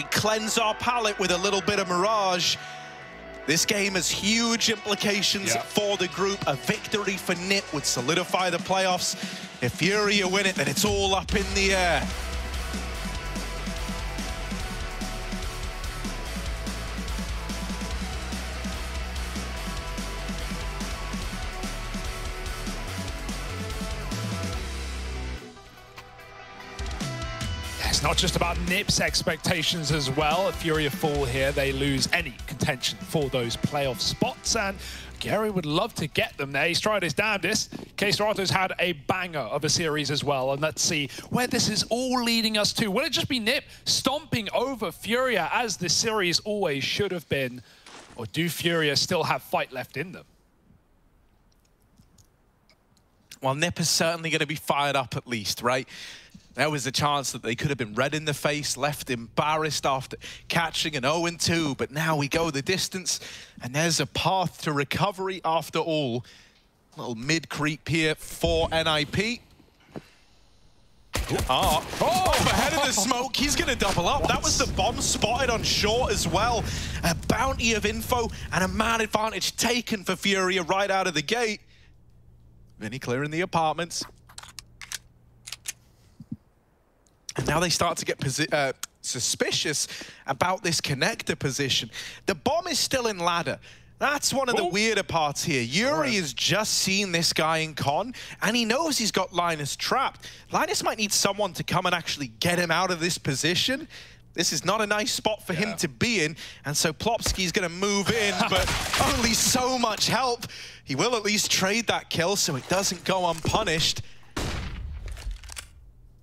cleanse our palate with a little bit of Mirage. This game has huge implications for the group. A victory for Nip would solidify the playoffs. If Furia win it, then it's all up in the air. It's not just about Nip's expectations as well. If Furia fall here, they lose any contention for those playoff spots, and Gary would love to get them there. He's tried his damnedest. K-Storato's had a banger of a series as well, and let's see where this is all leading us to. Will it just be Nip stomping over Furia as the series always should have been, or do Furia still have fight left in them? Well, Nip is certainly going to be fired up at least, right? There was a chance that they could have been red in the face, left embarrassed after catching an 0-2, but now we go the distance, and there's a path to recovery after all. A little mid-creep here for NIP. Ahead of the smoke, he's going to double up. That was the bomb spotted on short as well. A bounty of info and a man advantage taken for Furia right out of the gate. Vinny clearing the apartments. And now they start to get suspicious about this connector position. The bomb is still in ladder. That's one of the weirder parts here. Yuri has just seen this guy in con, and he knows he's got Linus trapped. Linus might need someone to come and actually get him out of this position. This is not a nice spot for him to be in, and so Plopsky's going to move in, but only so much help. He will at least trade that kill so it doesn't go unpunished.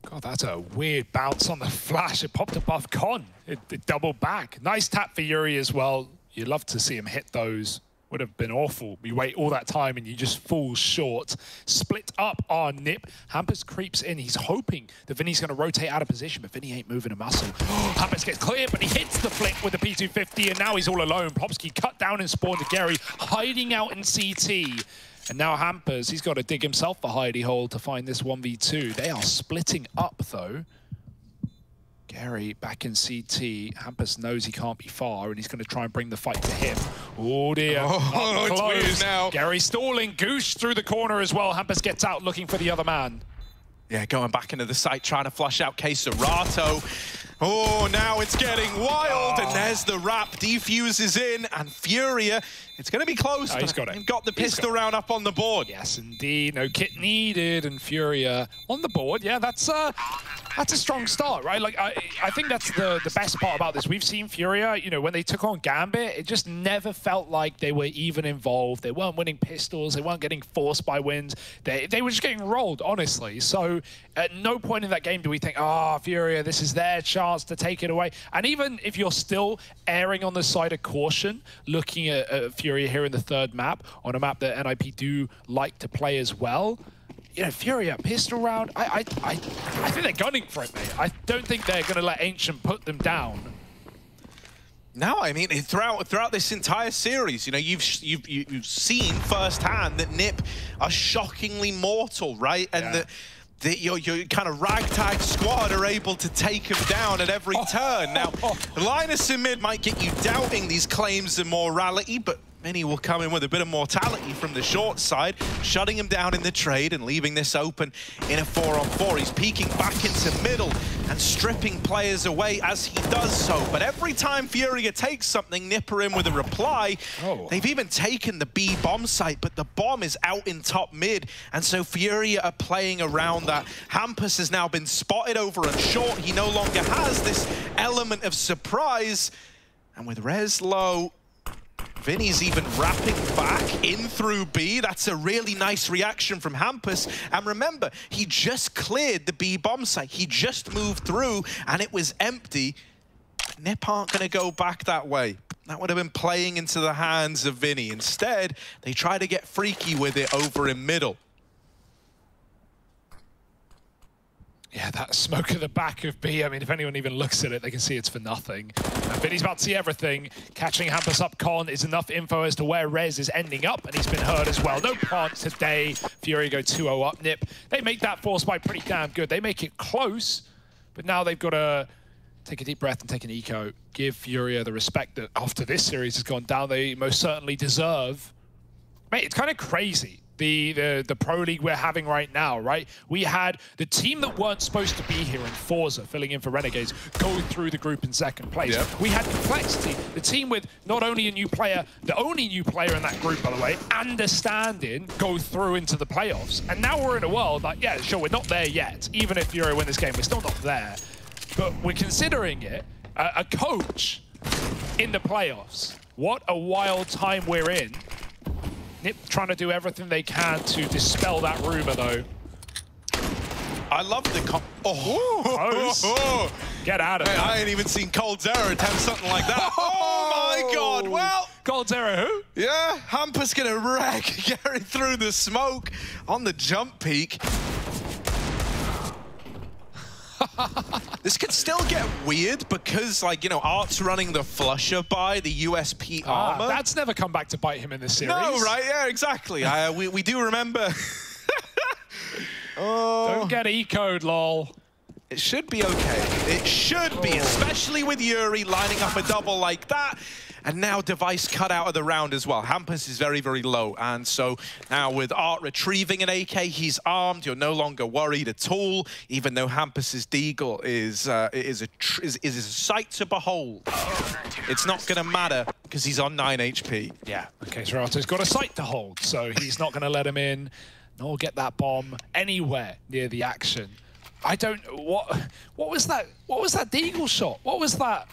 God, that's a weird bounce on the flash. It popped above Con. It doubled back. Nice tap for Yuri as well. You'd love to see him hit those. Would have been awful. We wait all that time and you just fall short. Split up on Nip. Hampus creeps in. He's hoping that Vinny's going to rotate out of position, but Vinny ain't moving a muscle. Hampus gets clear, but he hits the flick with the P250, and now he's all alone. Plopsky cut down and spawned to Gary, hiding out in CT. And now Hampus, he's got to dig himself a hidey hole to find this 1v2. They are splitting up, though. Gary back in CT. Hampus knows he can't be far, and he's going to try and bring the fight to him. Oh, dear. It's weird now. Gary stalling. Goosh through the corner as well. Hampus gets out looking for the other man. Yeah, going back into the site, trying to flush out K-Storaato. Oh, now it's getting wild, and there's the wrap. Defuses in, and Furia, it's going to be close. He's got it. He's got the pistol round up on the board. Yes, indeed. No kit needed, and Furia on the board. Yeah, that's a strong start, right? Like, I think that's the best part about this. We've seen Furia, you know, when they took on Gambit, it just never felt like they were even involved. They weren't winning pistols. They weren't getting forced by wins. They were just getting rolled, honestly. So at no point in that game do we think, oh, Furia, this is their chance to take it away. And even if you're still erring on the side of caution, looking at Furia here in the third map, on a map that NIP do like to play as well, you know, Furia, pistol round, I think they're gunning for it, mate. I don't think they're going to let Ancient put them down. No, I mean, throughout this entire series, you know, you've seen firsthand that Nip are shockingly mortal, right? And that your kind of ragtag squad are able to take him down at every turn. Now, Linus in mid might get you doubting these claims of morality, but Mini will come in with a bit of mortality from the short side, shutting him down in the trade and leaving this open in a 4-on-4. He's peeking back into middle and stripping players away as he does so. But every time Furia takes something, Nipper in with a reply. They've even taken the B bomb site, but the bomb is out in top mid, and so Furia are playing around that. Hampus has now been spotted over on short. He no longer has this element of surprise. And with Res low, Vinny's even wrapping back in through B. That's a really nice reaction from Hampus. And remember, he just cleared the B bomb site. He just moved through and it was empty. Nip aren't going to go back that way. That would have been playing into the hands of Vinny. Instead, they try to get freaky with it over in middle. Yeah, that smoke at the back of B, I mean, if anyone even looks at it, they can see it's for nothing. And Vinny's about to see everything. Catching Hampus up con is enough info as to where Rez is ending up, and he's been hurt as well. No plant today. Fury go 2-0 up. Nip, they make that force fight pretty damn good. They make it close, but now they've got to take a deep breath and take an eco. Give Furia the respect that after this series has gone down, they most certainly deserve. Mate, it's kind of crazy. The Pro League we're having right now, right? We had the team that weren't supposed to be here in Forza, filling in for Renegades, go through the group in second place. Yep. We had Complexity, the team with not only a new player, the only new player in that group, by the way, and a stand-in, go through into the playoffs. And now we're in a world like, yeah, sure, we're not there yet. Even if Fury win this game, we're still not there. But we're considering it a coach in the playoffs. What a wild time we're in. Nip trying to do everything they can to dispel that rumor, though. I love the Get out of it. there. I ain't even seen coldzera attempt something like that. Oh my God. Well, coldzera who? Yeah, Hampus gonna wreck Gary through the smoke on the jump peak. This could still get weird because, like, you know, Art's running the flusher by the USP armor. That's never come back to bite him in this series. No, right? Yeah, exactly. We do remember. Don't get eco'd, lol. It should be okay. It should be, especially with Yuri lining up a double like that. And now Device cut out of the round as well. Hampus is very, very low. And so now with Art retrieving an AK, he's armed. You're no longer worried at all, even though Hampus's deagle is a sight to behold. It's not going to matter because he's on 9 HP. Yeah, okay, Serato's got a sight to hold, so he's not going to let him in, nor get that bomb anywhere near the action. I don't... What was that? What was that deagle shot? What was that?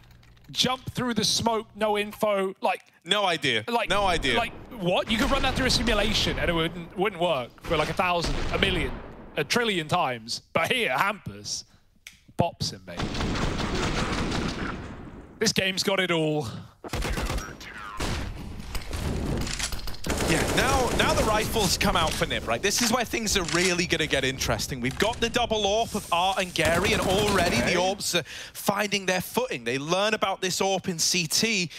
Jump through the smoke, no info, like... No idea. Like, no idea. Like, what? You could run that through a simulation and it wouldn't work for like 1,000, a million, a trillion times. But here, Hampus bops him, mate. This game's got it all. Yeah, now the rifles come out for Nip, right? This is where things are really going to get interesting. We've got the double AWP of Art and Gary, and already the AWPs are finding their footing. They learn about this AWP in CT.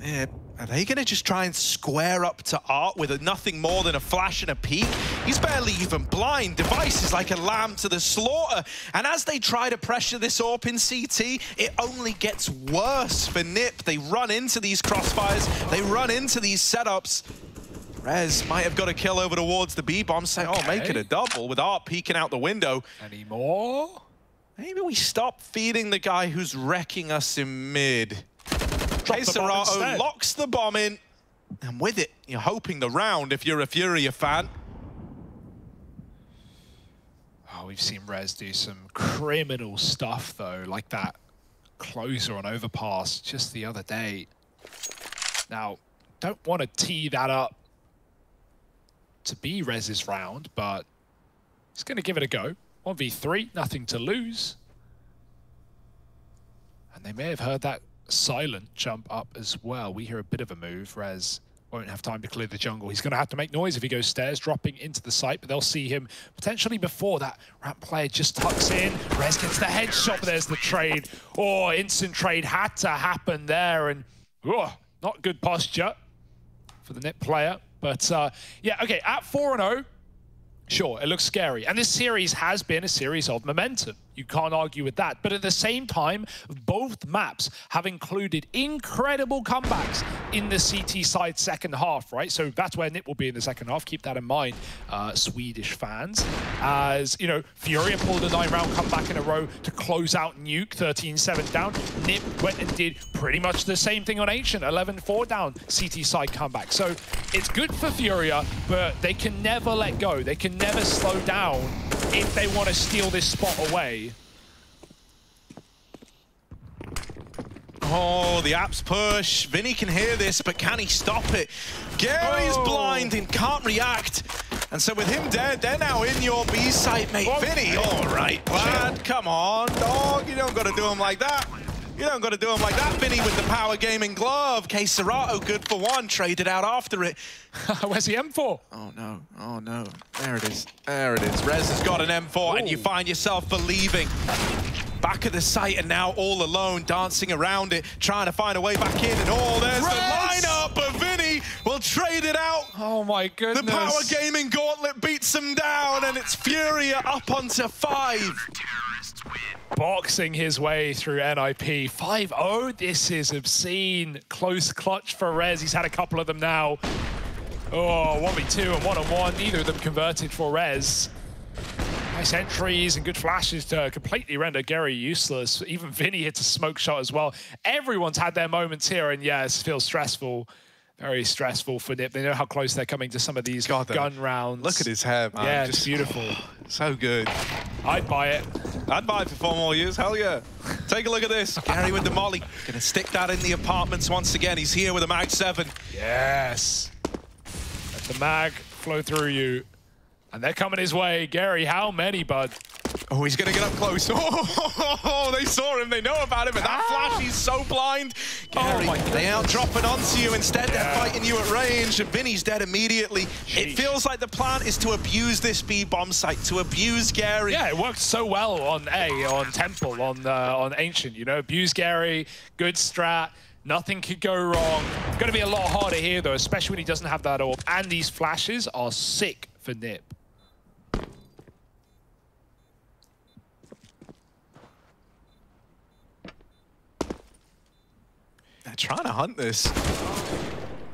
Yeah, are they going to just try and square up to Art with nothing more than a flash and a peek? He's barely even blind. Device is like a lamb to the slaughter. And as they try to pressure this AWP in CT, it only gets worse for Nip. They run into these crossfires. They run into these setups. Rez might have got a kill over towards the B-bomb, say, oh, make it a double with Art peeking out the window. Any more? Maybe we stop feeding the guy who's wrecking us in mid. Serato locks the bomb in, and with it, you're hoping the round if you're a Furia fan. Oh, we've seen Rez do some criminal stuff, though, like that closer on Overpass just the other day. Now, don't want to tee that up to be Rez's round, but he's going to give it a go. 1v3, nothing to lose. And they may have heard that silent jump up as well. We hear a bit of a move. Rez won't have time to clear the jungle. He's going to have to make noise if he goes stairs, dropping into the site, but they'll see him potentially before that ramp player just tucks in. Rez gets the headshot, but there's the trade. Oh, instant trade had to happen there, and oh, not good posture for the Nip player. But yeah, okay, at 4-0, sure, it looks scary. And this series has been a series of momentum. You can't argue with that. But at the same time, both maps have included incredible comebacks in the CT side second half, right? So that's where Nip will be in the second half. Keep that in mind, Swedish fans. As, you know, Furia pulled a 9-round comeback in a row to close out Nuke, 13-7 down. Nip went and did pretty much the same thing on Ancient, 11-4 down, CT side comeback. So it's good for Furia, but they can never let go. They can never slow down if they want to steal this spot away. Oh, the apps push. Vinny can hear this, but can he stop it? Gary is blind and can't react. And so with him dead, they're now in your B site, mate. Vinny, all right, lad. Come on, dog. You don't got to do him like that. You don't got to do him like that, Vinny, with the power gaming glove. K Serato, good for one, traded out after it. Where's the M4? Oh, no. Oh, no. There it is. There it is. Rez has got an M4, and you find yourself believing. Back at the site, and now all alone, dancing around it, trying to find a way back in, and there's the lineup, but Vinny will trade it out. Oh, my goodness. The power gaming gauntlet beats him down, and it's Furia up onto 5. Boxing his way through NIP. 5-0, this is obscene. Close clutch for Rez. He's had a couple of them now. Oh, 1v2 and 1-on-1. Neither of them converted for Rez. Nice entries and good flashes to completely render Gary useless. Even Vinny hits a smoke shot as well. Everyone's had their moments here, and yeah, it feels stressful. Very stressful for Nip. They know how close they're coming to some of these gun rounds. Look at his hair, man. Yeah, just beautiful. So good. I'd buy it. I'd buy it for 4 more years. Hell yeah. Take a look at this. Gary with the molly. Gonna stick that in the apartments once again. He's here with a mag 7. Yes. Let the mag flow through you. And they're coming his way. Gary, how many, bud? Oh, he's going to get up close. Oh, they saw him. They know about him. And that flash, he's so blind. Gary, they out dropping onto you. Instead, they're fighting you at range. And Vinny's dead immediately. It feels like the plan is to abuse this B-bomb site, to abuse Gary. Yeah, it worked so well on on Temple, on Ancient. You know, abuse Gary, good strat. Nothing could go wrong. It's going to be a lot harder here, though, especially when he doesn't have that orb. And these flashes are sick for Nip. They're trying to hunt this,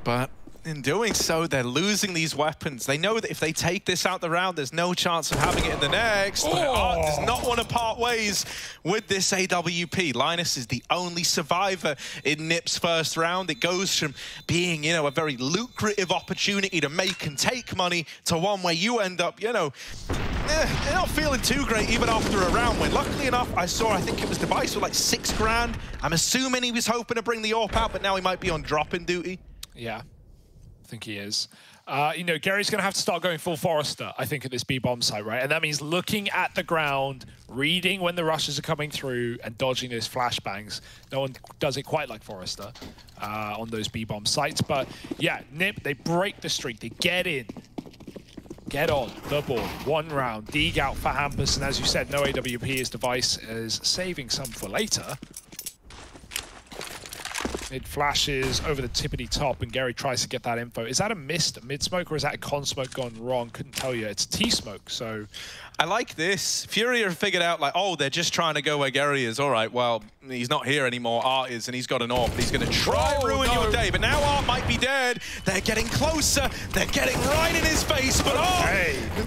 but in doing so, they're losing these weapons. They know that if they take this out the round, there's no chance of having it in the next. But Art does not want to part ways with this AWP. Linus is the only survivor in Nip's first round. It goes from being, you know, a very lucrative opportunity to make and take money to one where you end up, you know, they're not feeling too great even after a round win. Luckily enough, I think it was Device with like 6 grand. I'm assuming he was hoping to bring the AWP out, but now he might be on drop-in duty. Yeah, I think he is. You know, Gary's going to have to start going full Forrester, I think, at this B-bomb site, right? And that means looking at the ground, reading when the rushes are coming through, and dodging those flashbangs. No one does it quite like Forrester on those B-bomb sites. But yeah, Nip, they break the streak. They get in. Get on the board. 1 round. Dig out for Hampus. And as you said, no AWP. His Device is saving some for later. Mid flashes over the tippity top, and Gary tries to get that info. Is that a missed mid smoke, or is that a con smoke gone wrong? Couldn't tell you. It's T smoke, so. I like this. Furia figured out, like, oh, they're just trying to go where Gary is. All right, well, he's not here anymore. Art is, and he's got an AWP. He's going to try ruin your day, but now Art might be dead. They're getting closer. They're getting right in his face, but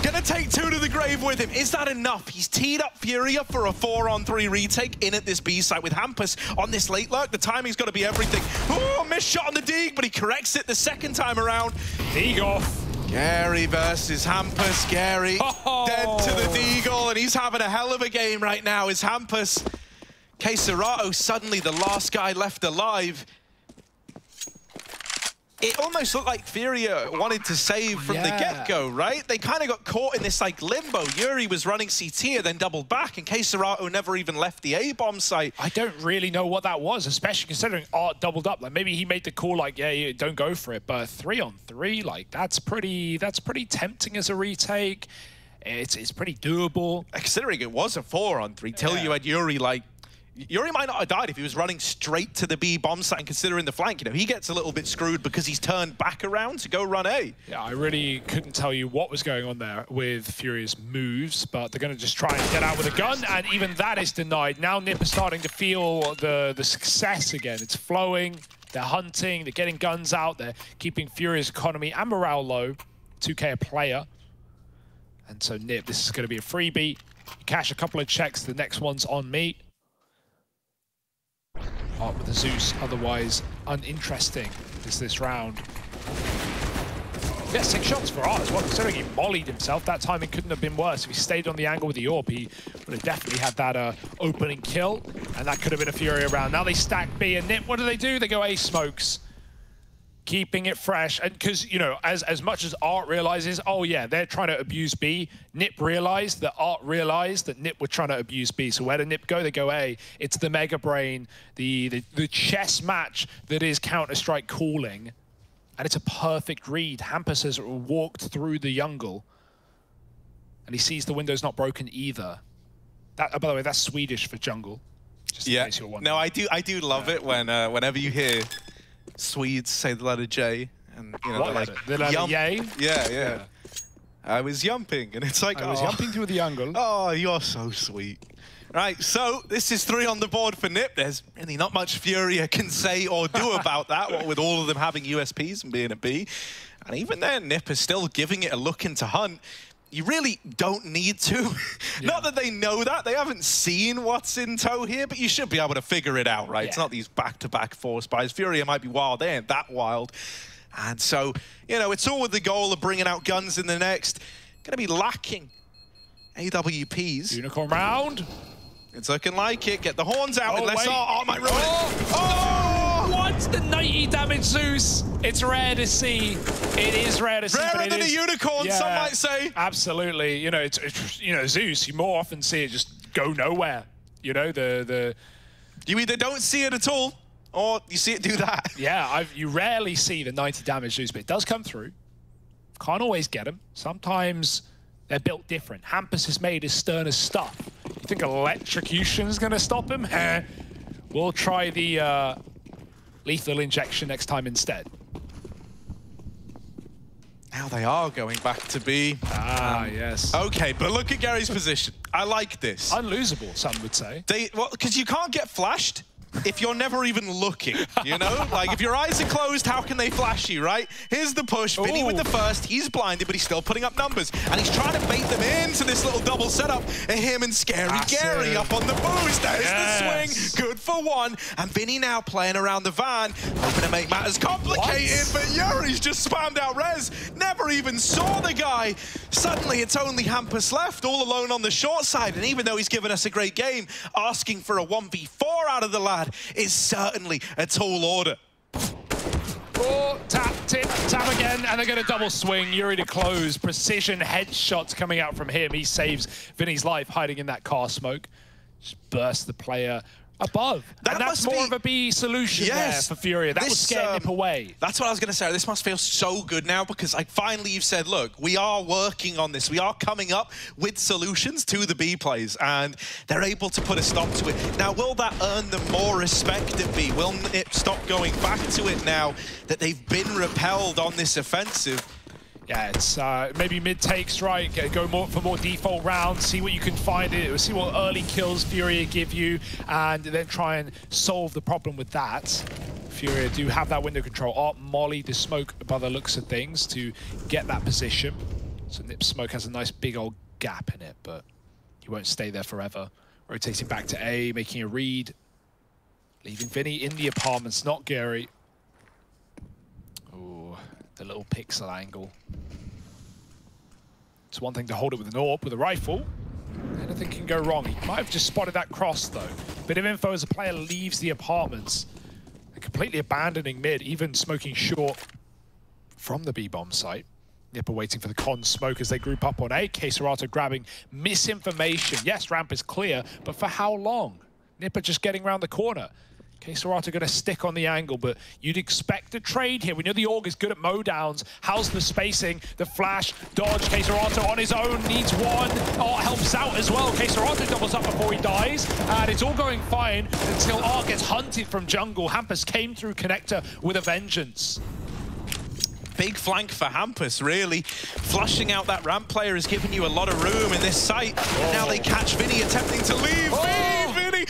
going to take 2 to the grave with him. Is that enough? He's teed up Furia for a 4-on-3 retake in at this B site with Hampus on this late lurk. The timing's got to be everything. Oh, missed shot on the dig, but he corrects it the second time around. Dig off. Gary versus Hampus. Gary dead to the deagle, and he's having a hell of a game right now. Is Hampus. K Serato suddenly the last guy left alive. It almost looked like Furia wanted to save from the get-go, right? They kind of got caught in this like limbo. Yuri was running CT and then doubled back, and K Serato never even left the A-bomb site. I don't really know what that was, especially considering Art doubled up. Like maybe he made the call like, yeah, don't go for it. But 3-on-3, like that's pretty tempting as a retake. It's pretty doable. Considering it was a 4-on-3, till you had Yuri like. Yuri might not have died if he was running straight to the B bomb site, and considering the flank, you know, he gets a little bit screwed because he's turned back around to go run A. Yeah, I really couldn't tell you what was going on there with Furia's moves, but they're going to just try and get out with a gun, and even that is denied. Now Nip is starting to feel the success again. It's flowing, they're hunting, they're getting guns out, they're keeping Furia's economy and morale low. 2K a player. And so Nip, this is going to be a freebie. You cash a couple of checks, the next one's on me. Art with the Zeus, otherwise uninteresting is this round. Yeah, 6 shots for Art as well, considering he mollied himself. That timing couldn't have been worse. If he stayed on the angle with the AWP, he would have definitely had that opening kill, and that could have been a Fury round. Now they stack B, and Nip, what do? They go A smokes. Keeping it fresh, and because, you know, as much as Art realizes, oh yeah, they're trying to abuse B, Nip realized that Art realized that Nip were trying to abuse B. So where did Nip go? They go A. It's the Mega Brain, the chess match that is Counter-Strike calling. And it's a perfect read. Hampus has walked through the jungle, and he sees the window's not broken either. That, by the way, that's Swedish for jungle. Just in case you're wondering. No, I do love it when whenever you hear Swedes say the letter J, and you know, like the letter yay. Yeah. I was yumping, and it's like I was yumping through the jungle. Oh, you're so sweet. Right, so this is 3 on the board for Nip. There's really not much Furia can say or do about that, what with all of them having USPs and being a B. And even then, Nip is still giving it a look into Hunt. You really don't need to. Yeah. Not that they know that. They haven't seen what's in tow here, but you should be able to figure it out, right? Yeah. It's not these back-to-back 4 spies. Furia might be wild. They ain't that wild. And so, you know, it's all with the goal of bringing out guns in the next. Going to be lacking AWPs. Unicorn round. It's looking like it. Get the horns out. Oh, Let's my ruin. What? The 90 damage Zeus. It's rare to see. It is rare to see. Rarer than a unicorn, yeah, some might say. Absolutely. You know, it's you know, Zeus. You more often see it just go nowhere. You know, you either don't see it at all, or you see it do that. Yeah, you rarely see the 90 damage Zeus, but it does come through. Can't always get them. Sometimes they're built different. Hampus is made as stern as stuff. You think electrocution's gonna stop him? We'll try the lethal injection next time instead. Now they are going back to B. Yes. Okay, but look at Gary's position. I like this. Unlosable, some would say. Well, because you can't get flashed if you're never even looking, you know? Like, if your eyes are closed, how can they flash you, right? Here's the push. Vinny with the first. He's blinded, but he's still putting up numbers. And he's trying to bait them into this little double setup. And him and Scary Gary up on the boost. There's the swing. Good for 1. And Vinny now playing around the van, hoping to make matters complicated. But Yuri's just spammed out res. Never even saw the guy. Suddenly, it's only Hampus left, all alone on the short side. And even though he's given us a great game, asking for a 1v4 out of the lad is certainly a tall order. Tap, tip, tap again, and they're going to double swing. Yuri to close. Precision headshots coming out from him. He saves Vinny's life hiding in that car smoke. Just burst the player above. And that's more of a B solution there for Furia. That would scare Nip away. That's what I was going to say. This must feel so good now because like finally you've said, look, we are working on this. We are coming up with solutions to the B plays and they're able to put a stop to it. Now, will that earn them more respect at B? Will Nip stop going back to it now that they've been repelled on this offensive? Yeah, it's maybe mid-takes, right? Go for more default rounds, see what you can find, see what early kills Furia give you, and then try and solve the problem with that. Furia do have that window control. Art Molly the smoke by the looks of things to get that position. So Nip's smoke has a nice big old gap in it, but he won't stay there forever. Rotating back to A, making a read. Leaving Vinny in the apartments, not Gary. Ooh, the little pixel angle. It's one thing to hold it with an AWP, with a rifle. Anything can go wrong. He might have just spotted that cross, though. Bit of info as the player leaves the apartments. They're completely abandoning mid, even smoking short from the B-bomb site. Nipper waiting for the con smoke as they group up on A. K-Serato grabbing misinformation. Yes, ramp is clear, but for how long? Nipper just getting around the corner. K-Serato going to stick on the angle, but you'd expect a trade here. We know the AUG is good at mowdowns. How's the spacing? The flash, dodge. K-Serato on his own, needs 1. Oh, helps out as well. K-Serato doubles up before he dies, and it's all going fine until Art gets hunted from jungle. Hampus came through connector with a vengeance. Big flank for Hampus, really. Flushing out that ramp player is giving you a lot of room in this site. And now they catch Vinny attempting to leave. Vinny!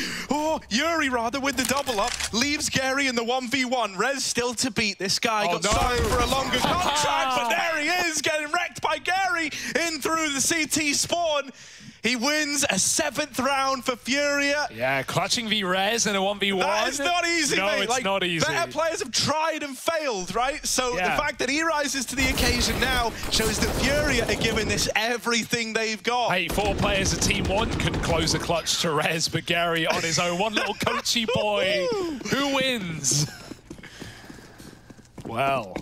Yuri rather with the double up. Leaves Gary in the 1v1. Rez still to beat. This guy got signed for a longer contract, but there he is, getting wrecked by Gary in through the CT spawn. He wins a 7th round for Furia. Yeah, clutching v Rez in a 1v1. That is not easy, no, mate. It's not easy. Better players have tried and failed, right? So the fact that he rises to the occasion now shows that Furia are giving this everything they've got. Hey, 4 players of Team 1 can close the clutch to Rez, but Gary on his own. One little coachy boy. Who wins? Well,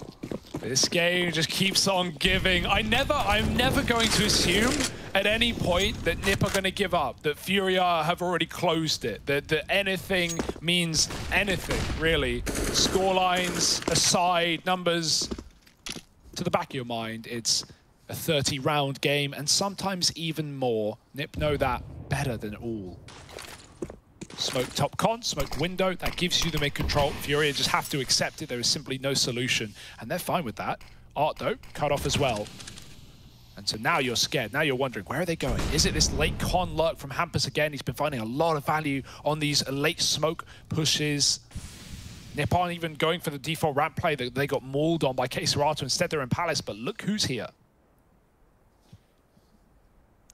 this game just keeps on giving. I'm never going to assume at any point that NiP are going to give up, that Furia have already closed it, that anything means anything, really. Scorelines aside, numbers to the back of your mind, it's a 30-round game, and sometimes even more. NiP know that better than all. Smoke top con, smoke window, that gives you the mid-control. Furia just have to accept it. There is simply no solution, and they're fine with that. Art, though, cut off as well. And so now you're scared. Now you're wondering, where are they going? Is it this late con lurk from Hampus again? He's been finding a lot of value on these late smoke pushes. NiP aren't even going for the default ramp play that they got mauled on by K-Serato. Instead, they're in Palace, but look who's here.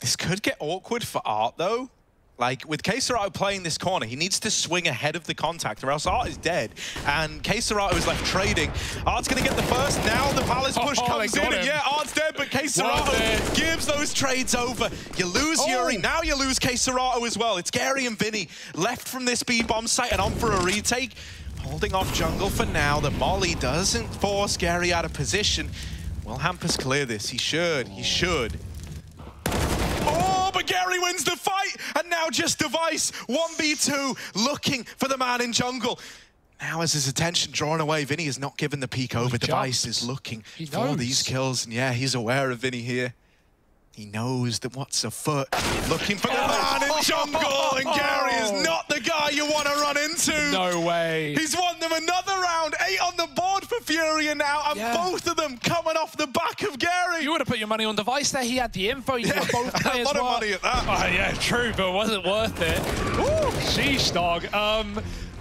This could get awkward for Art, though. Like, with K-Serato playing this corner, he needs to swing ahead of the contact, or else Art is dead. And K-Serato is left trading. Art's going to get the first. Now the Palace push comes in. And yeah, Art's dead, but K-Serato gives those trades over. You lose Yuri. Now you lose K-Serato as well. It's Gary and Vinny left from this B-bomb site and on for a retake. Holding off jungle for now. The molly doesn't force Gary out of position. Will Hampus clear this? He should. He should. Oh, but Gary wins the fight, and now just Device, 1v2, looking for the man in jungle. Now as his attention drawn away, Vinny is not given the peek over. Device is looking for these kills, and yeah, he's aware of Vinny here. He knows that what's afoot. Looking for the man in jungle, and Gary is not the guy you want to run into. No way. He's won them another round, 8 on the board for Furia now, and both of them coming off the back of Gary. You would have put your money on Device there. He had the info. You both players a lot of money at that. Oh, yeah, true, but it wasn't worth it. Woo, sheesh, dog.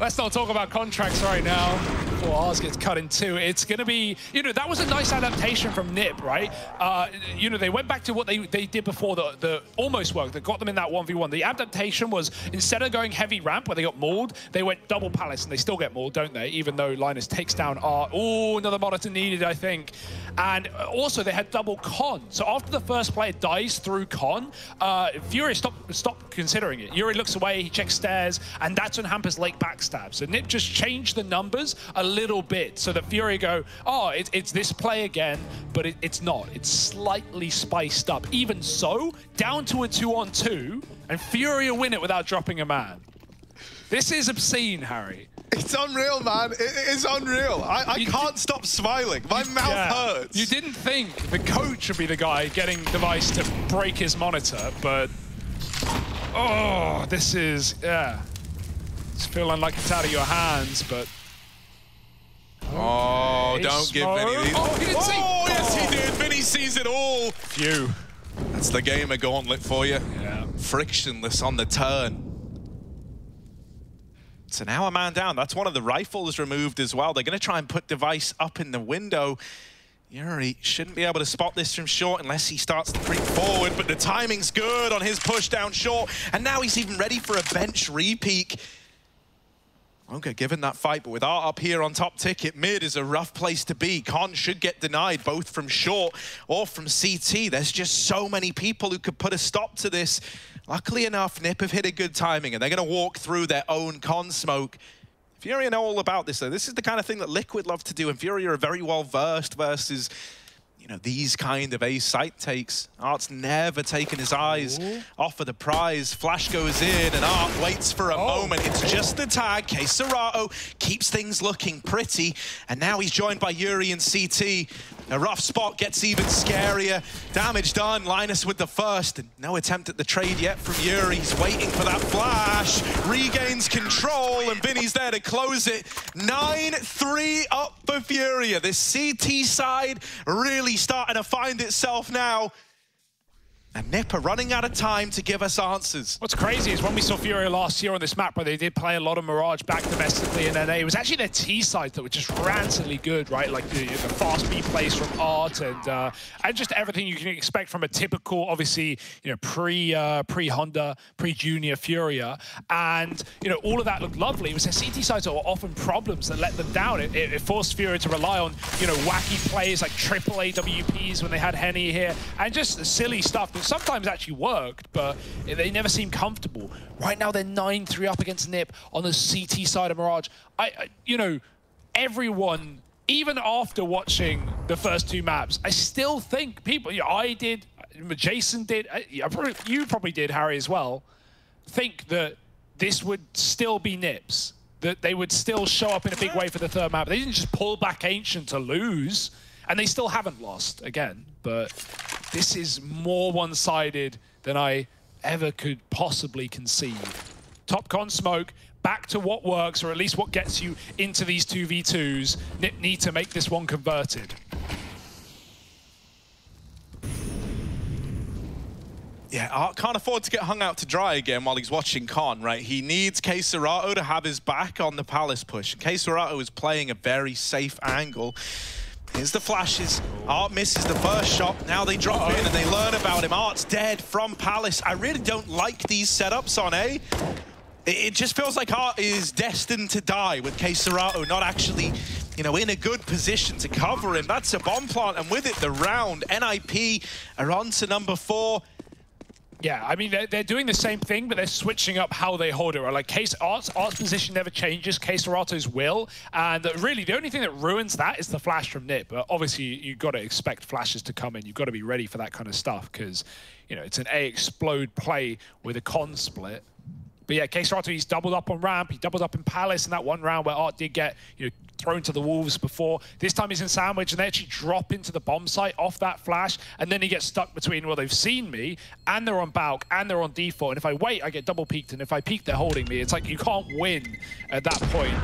Let's not talk about contracts right now before ours gets cut in 2. It's going to be, you know, that was a nice adaptation from NiP, right? You know, they went back to what they did before the almost work that got them in that 1v1. The adaptation was, instead of going heavy ramp where they got mauled, they went double Palace, and they still get mauled, don't they? Even though Linus takes down Art. Oh, another monitor needed, I think. And also, they had double con. So after the first player dies through con, Fury stopped considering it. Yuri looks away, he checks stairs, and that's when Hampus Lake backstab. So NiP just changed the numbers a little bit so that Fury go, oh, it's this play again, but it's not. It's slightly spiced up. Even so, down to a 2-on-2, and Fury win it without dropping a man. This is obscene, Harry. It's unreal, man. It is unreal. I can't stop smiling. My mouth hurts. You didn't think the coach would be the guy getting Device to break his monitor, but... Oh, this is... Yeah. It's feeling like it's out of your hands, but... Oh, don't give Vinny these. Oh, he didn't see. Oh, yes, he did. Vinny sees it all. Phew. That's the gamer gauntlet for you. Yeah. Frictionless on the turn. So now a man down. That's one of the rifles removed as well. They're going to try and put Device up in the window. Yuri shouldn't be able to spot this from short unless he starts to creep forward, but the timing's good on his push down short, and now he's even ready for a bench re-peek. Won't get given that fight, but with Art up here on top ticket, mid is a rough place to be. Con should get denied both from short or from CT. There's just so many people who could put a stop to this. Luckily enough, NiP have hit a good timing, and they're going to walk through their own con smoke. Furia know all about this, though. This is the kind of thing that Liquid love to do, and Furia are very well versed versus, you know, these kind of ace site takes. Art's never taken his eyes off of the prize. Flash goes in, and Art waits for a moment. It's just the tag. K-Serato keeps things looking pretty, and now he's joined by Yuri and CT. A rough spot gets even scarier. Damage done. Linus with the first, and no attempt at the trade yet from Yuri. He's waiting for that flash. Regains control, and Vinny's there to close it. 9-3 up for Furia. This CT side really starting to find itself now. And Nip are running out of time to give us answers. What's crazy is when we saw Furia last year on this map, where they did play a lot of Mirage back domestically in NA, it was actually their T side that were just rancidly good, right? Like the fast B plays from Art and just everything you can expect from a typical, obviously, you know, pre-Honda, pre-Junior Furia. And, you know, all of that looked lovely. It was their CT sides that were often problems that let them down. It forced Furia to rely on, you know, wacky plays like triple AWPs when they had Henny here, and just silly stuff that sometimes actually worked, but they never seemed comfortable. Right now, they're 9-3 up against Nip on the CT side of Mirage. You know, everyone, even after watching the first two maps, I still think people, you know, I did, Jason did, you probably did, Harry, as well, think that this would still be Nips, that they would still show up in a big way for the third map. They didn't just pull back Ancient to lose, and they still haven't lost, again, but this is more one-sided than I ever could possibly conceive. Topcon smoke, back to what works, or at least what gets you into these 2v2s. Nip need to make this one converted. Yeah, Art can't afford to get hung out to dry again while he's watching Con, right? He needs K-Serato to have his back on the Palace push. K-Serato is playing a very safe angle. Here's the flashes. Art misses the first shot. Now they drop in and they learn about him. Art's dead from Palace. I really don't like these setups on A. It just feels like Art is destined to die with K-Serato not actually, you know, in a good position to cover him. That's a bomb plant, and with it, the round. NIP are on to number 4. Yeah, I mean, they're doing the same thing, but they're switching up how they hold it. Right? Like, Art's position never changes, K-Serato's will, and really, the only thing that ruins that is the flash from Nip. But obviously, you've got to expect flashes to come in. You've got to be ready for that kind of stuff, because, you know, it's an A-explode play with a con split. But yeah, K-Serato, he's doubled up on ramp, he doubled up in Palace in that one round where Art did get, you know, thrown to the wolves before. This time he's in sandwich, and they actually drop into the bomb site off that flash, and then he gets stuck between, well, they've seen me, and they're on Balk, and they're on default, and if I wait, I get double peeked, and if I peek, they're holding me. It's like you can't win at that point.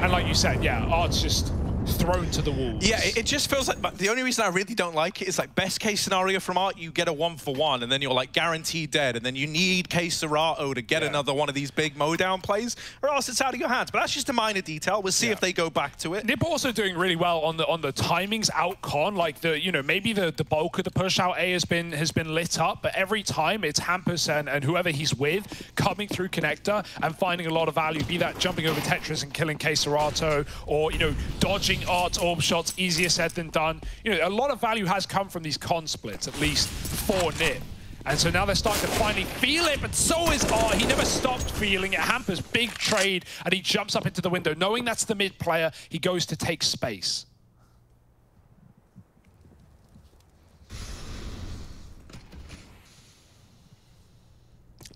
And like you said, yeah, Art's just thrown to the wolves. Yeah, it just feels like, but the only reason I really don't like it is like best case scenario from Art, you get a 1-for-1 and then you're like guaranteed dead, and then you need K-Serato to get another one of these big mow-down plays, or else it's out of your hands. But that's just a minor detail. We'll see if they go back to it. Nip also doing really well on the timings out con, like the, you know, maybe the bulk of the push out A has been lit up, but every time it's Hampus and whoever he's with coming through connector and finding a lot of value, be that jumping over Tetris and killing K-Serato, or, you know, dodging Art's orb shots, easier said than done. You know, a lot of value has come from these con splits, at least for Nip. And so now they're starting to finally feel it, but so is Art. He never stopped feeling it. Hampers, big trade, and he jumps up into the window. Knowing that's the mid player, he goes to take space.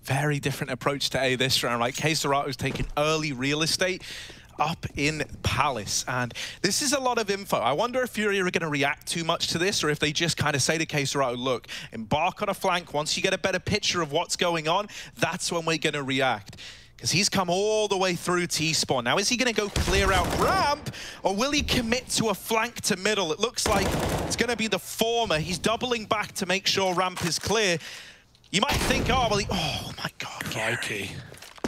Very different approach to A this round, right? K-Serato's taking early real estate up in Palace, and this is a lot of info. I wonder if Furia are going to react too much to this, or if they just kind of say to K-Serato, look, embark on a flank. Once you get a better picture of what's going on, that's when we're going to react. Because he's come all the way through T-spawn. Now, is he going to go clear out ramp, or will he commit to a flank to middle? It looks like it's going to be the former. He's doubling back to make sure ramp is clear. You might think, oh, well, oh my God, Gary.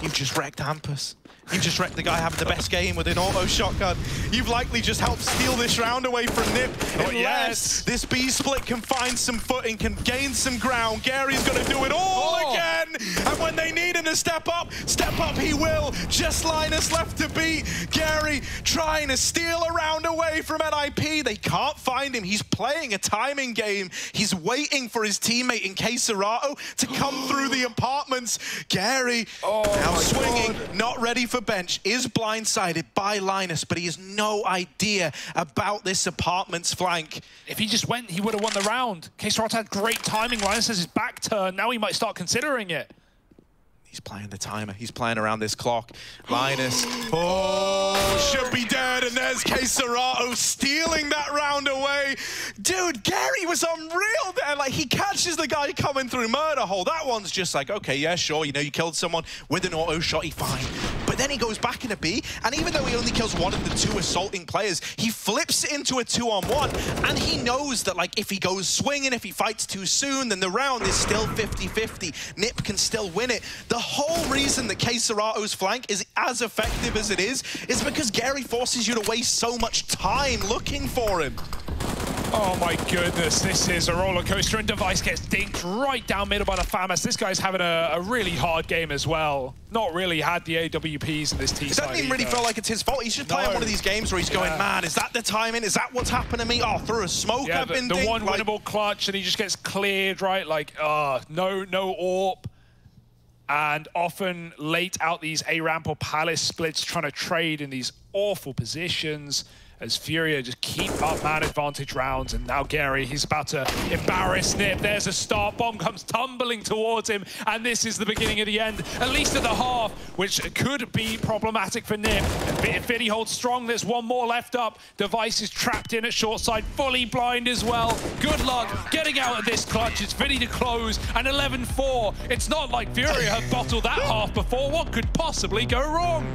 You've just wrecked Hampus. You've just wrecked the guy having the best game with an auto shotgun. You've likely just helped steal this round away from Nip. Unless this B split can find some footing, can gain some ground. Gary's going to do it all again. And when they need him to step up he will. Just Linus left to beat. Gary trying to steal a round away from NIP. They can't find him. He's playing a timing game. He's waiting for his teammate in K-Serato to come through the apartments. Gary now swinging, not ready for bench, is blindsided by Linus, but he has no idea about this apartment's flank. If he just went, he would have won the round. K-Serato had great timing. Linus has his back turned. Now he might start considering it. He's playing the timer. He's playing around this clock. Linus, oh, should be dead. And there's Serato stealing that round away. Dude, Gary was unreal there. Like, he catches the guy coming through murder hole. That one's just like, okay, yeah, sure. You know, you killed someone with an auto shot, he fine. But then he goes back into B, and even though he only kills one of the two assaulting players, he flips it into a 2-on-1, and he knows that, like, if he goes swinging, if he fights too soon, then the round is still 50-50. Nip can still win it. The whole reason that Serato's flank is as effective as it is because Gary forces you to waste so much time looking for him. Oh my goodness, this is a roller coaster, and Device gets dinked right down middle by the FAMAS. This guy's having a really hard game as well. Not really had the AWPs in this T side. It doesn't even really feel like it's his fault. He's just playing one of these games where he's going, man, is that the timing? Is that what's happened to me? Oh, through a smoke I've been dinked. The one winnable clutch, and he just gets cleared, right? Like, no AWP. And often late out these A-ramp or Palace splits, trying to trade in these awful positions as Furia just keep up man advantage rounds. And now Gary, he's about to embarrass Nip. There's a start. Bomb comes tumbling towards him. And this is the beginning of the end, at least at the half, which could be problematic for Nip. And Fiddy holds strong. There's one more left up. Device is trapped in at short side, fully blind as well. Good luck getting out of this clutch. It's Fiddy to close, and 11-4. It's not like Furia have bottled that half before. What could possibly go wrong?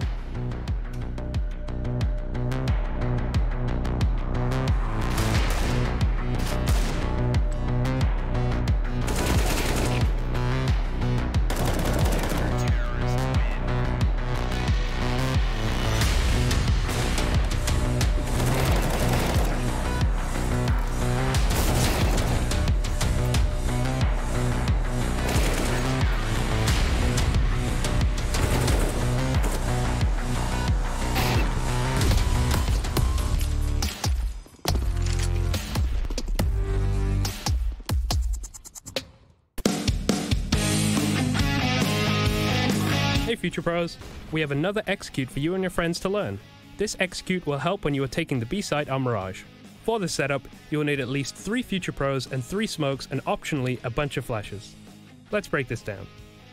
Hey Future Pros, we have another execute for you and your friends to learn. This execute will help when you are taking the B site on Mirage. For this setup, you will need at least 3 Future Pros and 3 smokes and optionally a bunch of flashes. Let's break this down.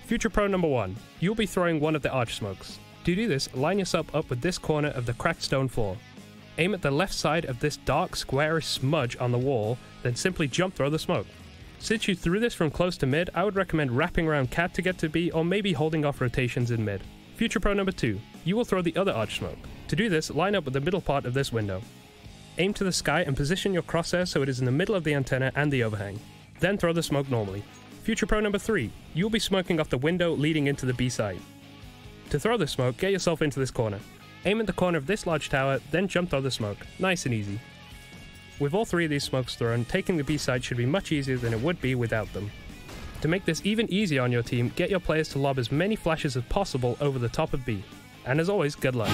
Future Pro number 1, you'll be throwing one of the arch smokes. To do this, line yourself up with this corner of the cracked stone floor. Aim at the left side of this dark squarish smudge on the wall, then simply jump throw the smoke. Since you threw this from close to mid, I would recommend wrapping around cat to get to B, or maybe holding off rotations in mid. Future Pro number 2, you will throw the other arch smoke. To do this, line up with the middle part of this window. Aim to the sky and position your crosshair so it is in the middle of the antenna and the overhang. Then throw the smoke normally. Future Pro number 3, you will be smoking off the window leading into the B side. To throw the smoke, get yourself into this corner. Aim at the corner of this large tower, then jump throw the smoke. Nice and easy. With all 3 of these smokes thrown, taking the B side should be much easier than it would be without them. To make this even easier on your team, get your players to lob as many flashes as possible over the top of B. And as always, good luck.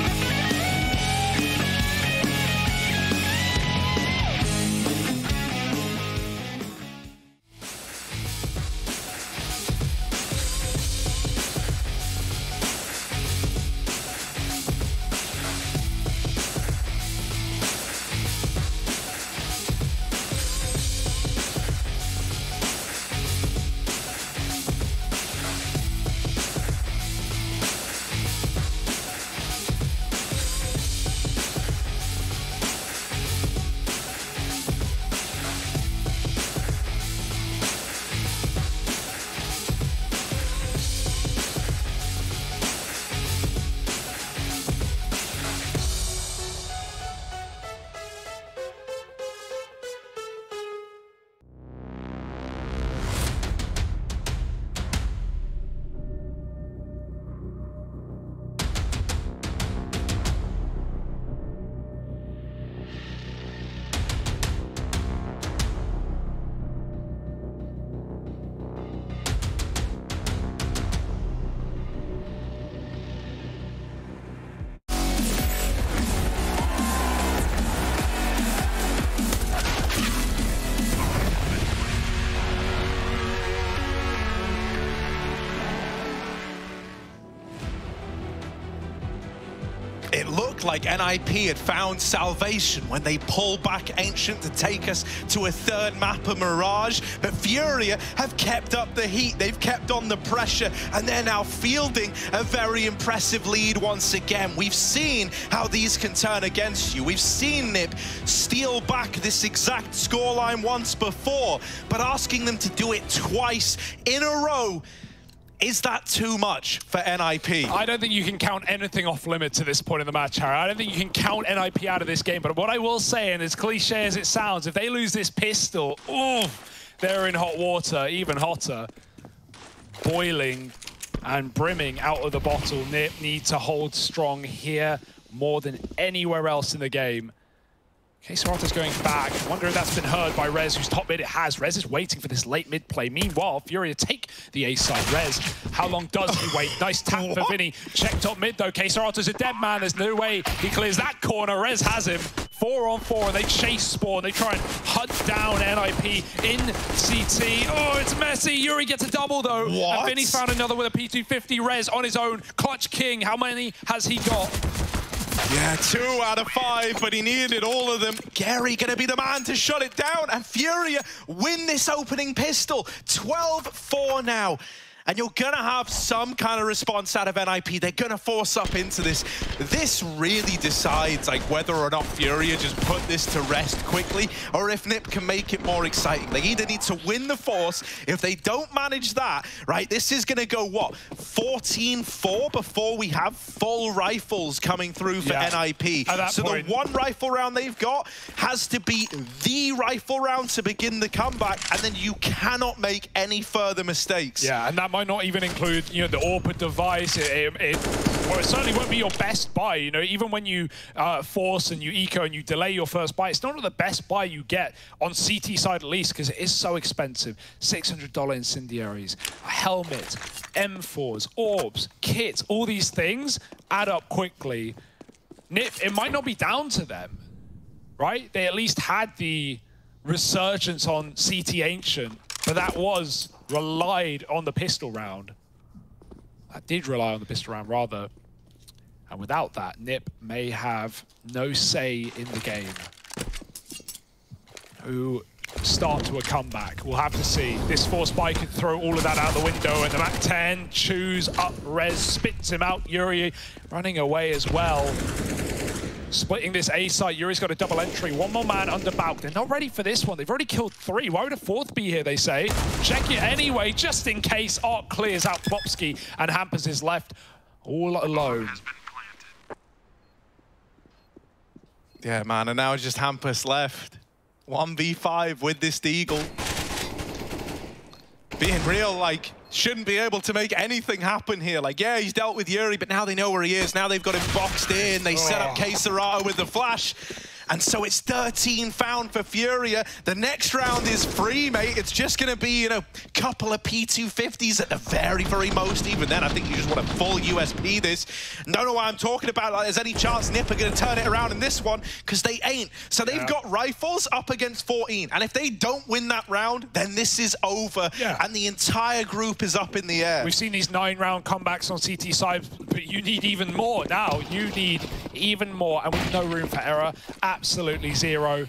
It looked like NIP had found salvation when they pulled back Ancient to take us to a third map of Mirage, but Furia have kept up the heat, they've kept on the pressure, and they're now fielding a very impressive lead once again. We've seen how these can turn against you. We've seen NIP steal back this exact scoreline once before, but asking them to do it twice in a row, is that too much for NIP? I don't think you can count anything off limits at this point in the match, Harry. I don't think you can count NIP out of this game. But what I will say, and as cliche as it sounds, if they lose this pistol, ooh, they're in hot water, even hotter. Boiling and brimming out of the bottle. NIP need to hold strong here more than anywhere else in the game. K-Sorato's going back. I wonder if that's been heard by Rez, who's top mid. It has. Rez is waiting for this late mid play. Meanwhile, Furia take the A side. Rez, how long does he wait? Nice tap for Vinny. Check top mid though. K-Sorato's a dead man. There's no way he clears that corner. Rez has him. 4 on 4, and they chase Spawn. They try and hunt down NIP in CT. Oh, it's messy. Yuri gets a double though. What? And Vinny's found another with a P250. Rez on his own. Clutch King. How many has he got? Yeah, 2 out of 5, but he needed all of them. Gary gonna be the man to shut it down, and Furia win this opening pistol. 12-4 now. And you're gonna have some kind of response out of NIP. They're gonna force up into this. This really decides like whether or not Furia just put this to rest quickly, or if NIP can make it more exciting. They either need to win the force. If they don't manage that, right, this is gonna go, what, 14-4 before we have full rifles coming through for NIP. So point, the one rifle round they've got has to be the rifle round to begin the comeback, and then you cannot make any further mistakes. Yeah, and that might not even include, you know, the AWP device. Well, it certainly won't be your best buy. You know, even when you force and you eco and you delay your first buy, it's not the best buy you get on CT side at least, because it is so expensive. $600 incendiaries, a helmet, M4s, orbs, kits, all these things add up quickly. NIP, it might not be down to them, right? They at least had the resurgence on CT Ancient, but that was relied on the pistol round. That did rely on the pistol round, rather. And without that, NIP may have no say in the game. Who start to a comeback. We'll have to see. This force buy could throw all of that out the window, and the Mac 10 chews up Rez, spits him out. Yuri running away as well. Splitting this A site, Yuri's got a double entry. One more man under Bauk. They're not ready for this one. They've already killed 3. Why would a 4th be here, they say? Check it anyway, just in case. Arc clears out Plopsky, and Hampers is left all alone. Yeah, man, and now it's just Hampus left. 1v5 with this Deagle. Being real, like, shouldn't be able to make anything happen here. Like, yeah, he's dealt with Yuri, but now they know where he is. Now they've got him boxed in. They set up K-Serato with the flash. And so it's 13 found for Furia. The next round is free, mate. It's just going to be, you know, a couple of P250s at the very, very most. Even then, I think you just want to full USP this. Don't know why I'm talking about like there's any chance NIP are going to turn it around in this one, because they ain't. So they've got rifles up against 14. And if they don't win that round, then this is over. And the entire group is up in the air. We've seen these 9-round comebacks on CT side, but you need even more now. You need even more, and with no room for error. Absolutely zero.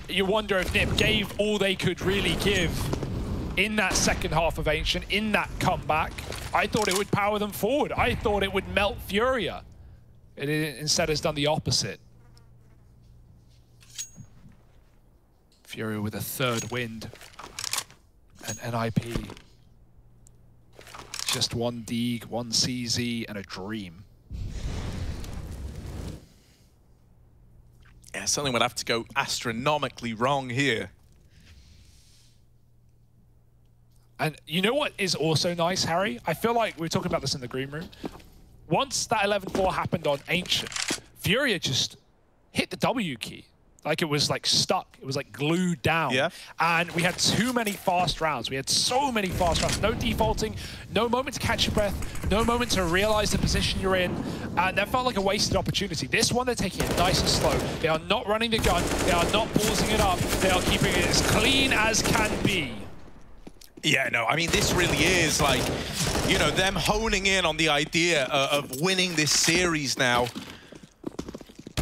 You wonder if NIP gave all they could really give in that second half of Ancient, in that comeback. I thought it would power them forward. I thought it would melt Furia. It instead has done the opposite. Furia with a 3rd wind. And NIP. Just 1 Deeg, 1 CZ, and a dream. Yeah, something would have to go astronomically wrong here. And you know what is also nice, Harry? I feel like we were talking about this in the green room. Once that 11-4 happened on Ancient, Furia just hit the W key. Like it was like stuck. It was like glued down. Yeah. And we had too many fast rounds. We had so many fast rounds. No defaulting, no moment to catch your breath, no moment to realize the position you're in. And that felt like a wasted opportunity. This one, they're taking it nice and slow. They are not running the gun. They are not pausing it up. They are keeping it as clean as can be. Yeah, no, I mean, this really is like, you know, them honing in on the idea of winning this series now.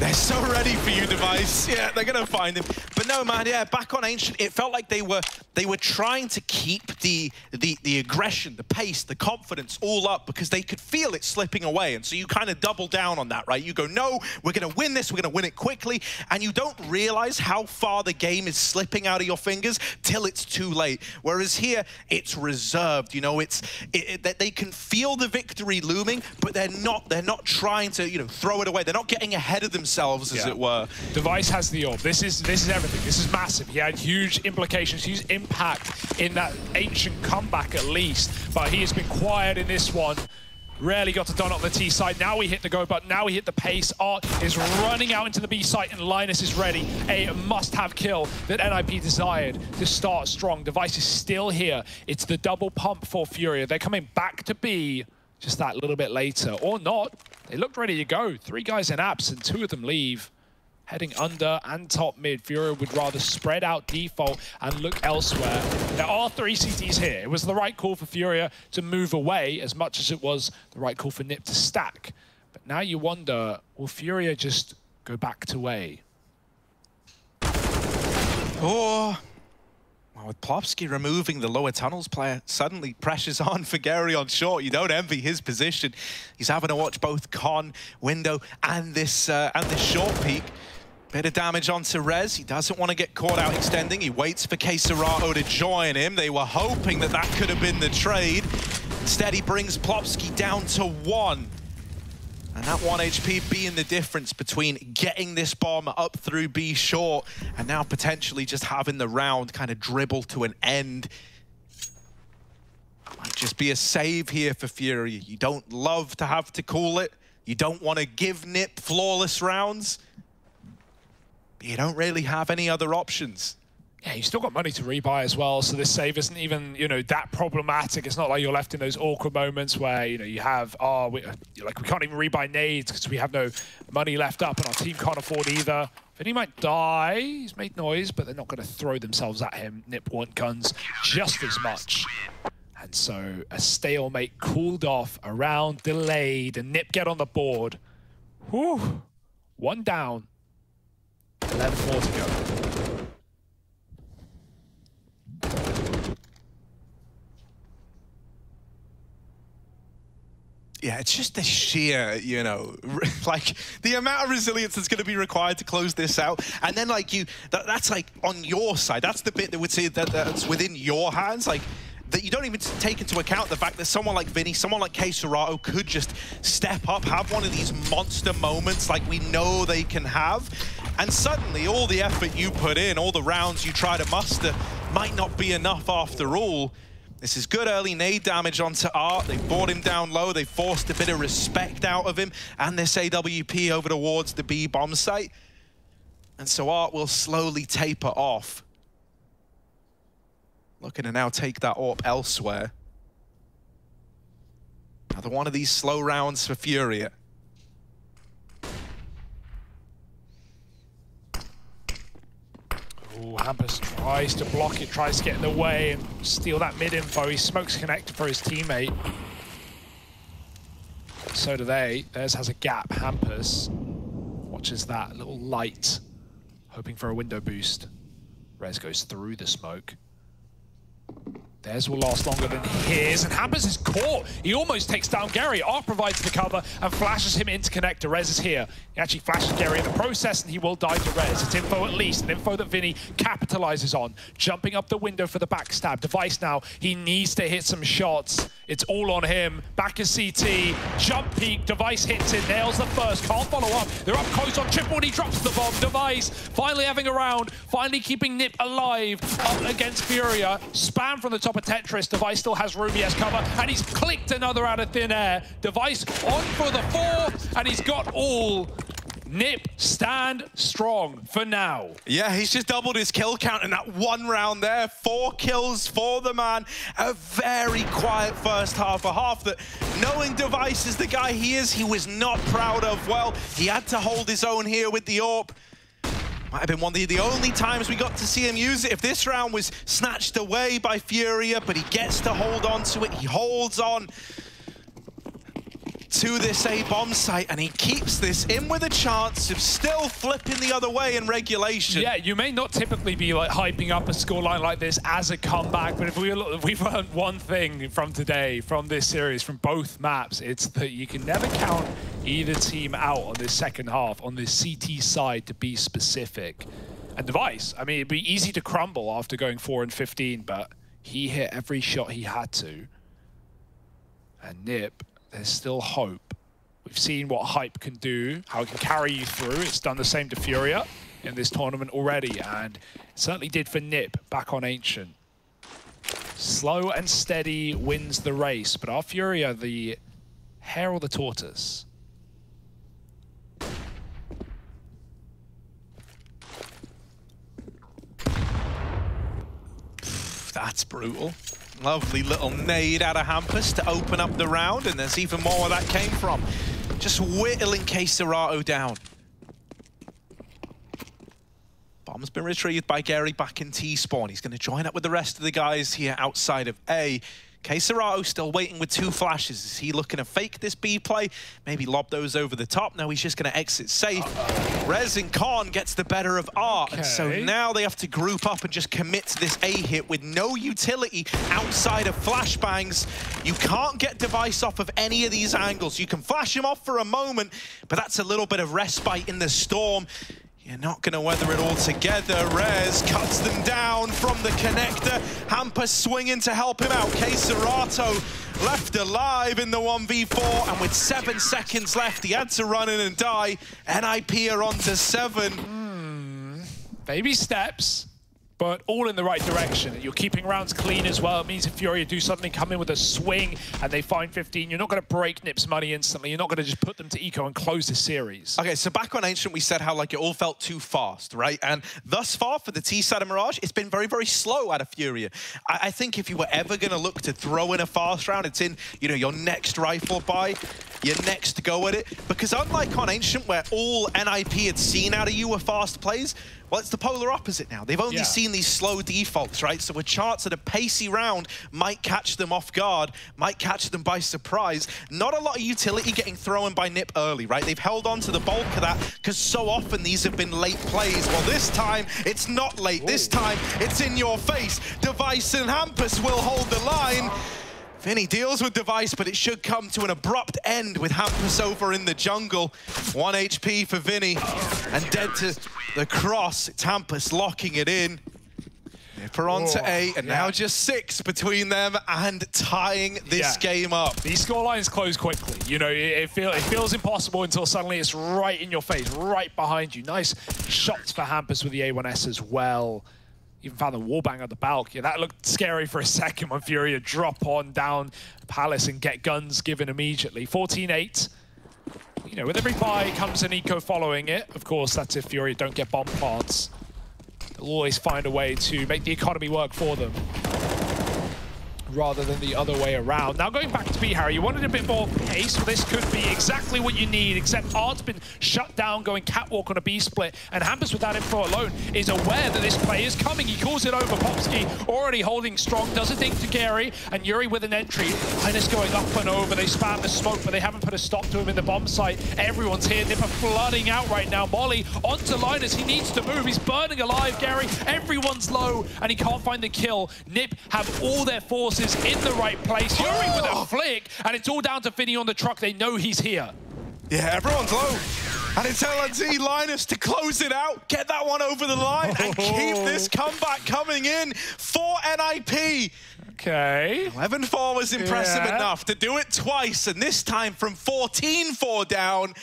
They're so ready for you, Device. Yeah, they're gonna find him. But no, man, yeah, back on Ancient, it felt like they were trying to keep the aggression, the pace, the confidence all up because they could feel it slipping away. And so you kind of double down on that, right? You go, no, we're gonna win this, we're gonna win it quickly. And you don't realize how far the game is slipping out of your fingers till it's too late. Whereas here, it's reserved. You know, they can feel the victory looming, but they're not trying to, you know, throw it away. They're not getting ahead of themselves, as it were. Device has the orb. This is everything. This is massive. He had huge implications, huge impact in that Ancient comeback at least, but he has been quiet in this one. Rarely got to done on the T side. Now we hit the go button. Now we hit the pace. Art is running out into the B site, and Linus is ready. A must-have kill that NIP desired to start strong. Device is still here. It's the double pump for Furia. They're coming back to B just that little bit later, or not. They looked ready to go. 3 guys in apps, and 2 of them leave. Heading under and top mid. Furia would rather spread out default and look elsewhere. There are 3 CTs here. It was the right call for Furia to move away as much as it was the right call for Nip to stack. But now you wonder, will Furia just go back to A? Or, well, with Plopsky removing the lower tunnels player, suddenly pressure's on for Gary on short. You don't envy his position. He's having to watch both Con, Window, and this short peak. Bit of damage onto Rez. He doesn't want to get caught out extending. He waits for Keserato to join him. They were hoping that could have been the trade. Instead, he brings Plopsky down to 1. And that 1 HP being the difference between getting this bomb up through B short and now potentially just having the round kind of dribble to an end. Might just be a save here for Fury. You don't love to have to call it. You don't want to give Nip flawless rounds. You don't really have any other options. Yeah, you've still got money to rebuy as well, so this save isn't even, you know, that problematic. It's not like you're left in those awkward moments where, you know, you have, we can't even rebuy nades because we have no money left up and our team can't afford either. Vinny might die. He's made noise, but they're not going to throw themselves at him. Nip want guns just as much. And so a stalemate cooled off, a round delayed, and Nip get on the board. Whew. 1 down. 11-4 to go. Yeah, it's just the sheer, you know, like the amount of resilience that's going to be required to close this out. And then like that's like on your side. That's the bit that would say that's within your hands. Like that you don't even take into account the fact that someone like Vinny, someone like Keserato could just step up, have one of these monster moments like we know they can have. And suddenly all the effort you put in, all the rounds you try to muster might not be enough after all. This is good early nade damage onto Art. They brought him down low. They forced a bit of respect out of him. And this AWP over towards the B bomb site. And so Art will slowly taper off. Looking to now take that AWP elsewhere. Another one of these slow rounds for Furia. Ooh, Hampus tries to block it, tries to get in the way and steal that mid-info. He smokes connector for his teammate. So do they. Theirs has a gap. Hampus watches that little light, hoping for a window boost. Rez goes through the smoke. Theirs will last longer than his, and Hampus is caught. He almost takes down Gary. Art provides the cover and flashes him into connector. Rez is here. He actually flashes Gary in the process, and he will die to Rez. It's info at least, an info that Vinny capitalizes on. Jumping up the window for the backstab. Device now, he needs to hit some shots. It's all on him. Back is CT. Jump peek. Device hits it. Nails the first. Can't follow up. They're up close on triple when he drops the bomb. Device finally having a round. Finally keeping Nip alive. Up against Furia. Spam from the top of Tetris. Device still has room. He has cover. And he's clicked another out of thin air. Device on for the 4th. And he's got all. Nip, stand strong for now. Yeah, he's just doubled his kill count in that 1 round there. 4 kills for the man. A very quiet first half. A half that, knowing Device is the guy he is, he was not proud of. Well, he had to hold his own here with the AWP. Might have been one of the only times we got to see him use it. If this round was snatched away by Furia, but he gets to hold on to it. He holds on. to this A bomb site, and he keeps this in with a chance of still flipping the other way in regulation. Yeah, you may not typically be like hyping up a scoreline like this as a comeback, but if we've learned one thing from today, from this series, from both maps, it's that you can never count either team out on this second half, on this CT side, to be specific. And Device, I mean, it'd be easy to crumble after going 4 and 15, but he hit every shot he had to. And Nip, there's still hope. We've seen what hype can do, how it can carry you through. It's done the same to Furia in this tournament already, and it certainly did for Nip back on Ancient. Slow and steady wins the race, but our Furia, the hare or the tortoise? That's brutal. Lovely little nade out of Hampus to open up the round, and there's even more where that came from. Just whittling K-Serato down. Bomb's been retrieved by Gary back in T-spawn. He's going to join up with the rest of the guys here outside of A. K-Serato still waiting with 2 flashes. Is he looking to fake this B play? Maybe lob those over the top? No, he's just going to exit safe. Rez and Khan gets the better of Art. And so now they have to group up and just commit to this A hit with no utility outside of flashbangs. You can't get Device off of any of these angles. You can flash him off for a moment, but that's a little bit of respite in the storm. You're not going to weather it all together. Rez cuts them down from the connector. Hampus swinging to help him out. K-Serato left alive in the 1v4, and with 7 seconds left, he had to run in and die. NIP are on to 7. Baby steps, but all in the right direction. You're keeping rounds clean as well. It means if Furia do something, come in with a swing, and they find 15, you're not going to break Nip's money instantly. You're not going to just put them to eco and close the series. Okay, so back on Ancient, we said how like it all felt too fast, right? And thus far for the T side of Mirage, it's been very, very slow out of Furia. I think if you were ever going to look to throw in a fast round, it's in, you know, your next rifle buy, your next go at it. Because unlike on Ancient, where all NIP had seen out of you were fast plays, well, it's the polar opposite now. They've only seen these slow defaults, right? So a chance at a pacey round might catch them off guard, might catch them by surprise. Not a lot of utility getting thrown by Nip early, right? They've held on to the bulk of that because so often these have been late plays. Well, this time, it's not late. This time, it's in your face. Device and Hampus will hold the line. Vinny deals with Device, but it should come to an abrupt end with Hampus over in the jungle. 1 HP for Vinny, and dead to the cross. It's Hampus locking it in. Nipper on to 8, and now just 6 between them and tying this game up. These scorelines close quickly. You know, it feels impossible until suddenly it's right in your face, right behind you. Nice shots for Hampus with the A1S as well. Even found the wallbang on the balk. Yeah, that looked scary for a second when Furia drop on down Palace and get guns given immediately. 14-8. You know, with every buy comes an eco following it. Of course, that's if Furia don't get bomb plants. They'll always find a way to make the economy work for them, rather than the other way around. Now going back to B, Harry, you wanted a bit more pace. Well, this could be exactly what you need, except Art's been shut down going catwalk on a B split, and Hampus with that info alone is aware that this play is coming. He calls it over. Popsky already holding strong, does a thing to Gary, and Yuri with an entry. Linus going up and over. They spam the smoke, but they haven't put a stop to him in the bomb site. Everyone's here. Nipper flooding out right now. Molly onto Linus. He needs to move. He's burning alive, Gary. Everyone's low, and he can't find the kill. Nip have all their forces in the right place. Yuri with a flick, and it's all down to Finny on the truck. They know he's here. Yeah, everyone's low. And it's LNZ Linus to close it out, get that one over the line, and keep this comeback coming in for NIP. Okay. 11-4 was impressive enough to do it twice, and this time from 14-4 down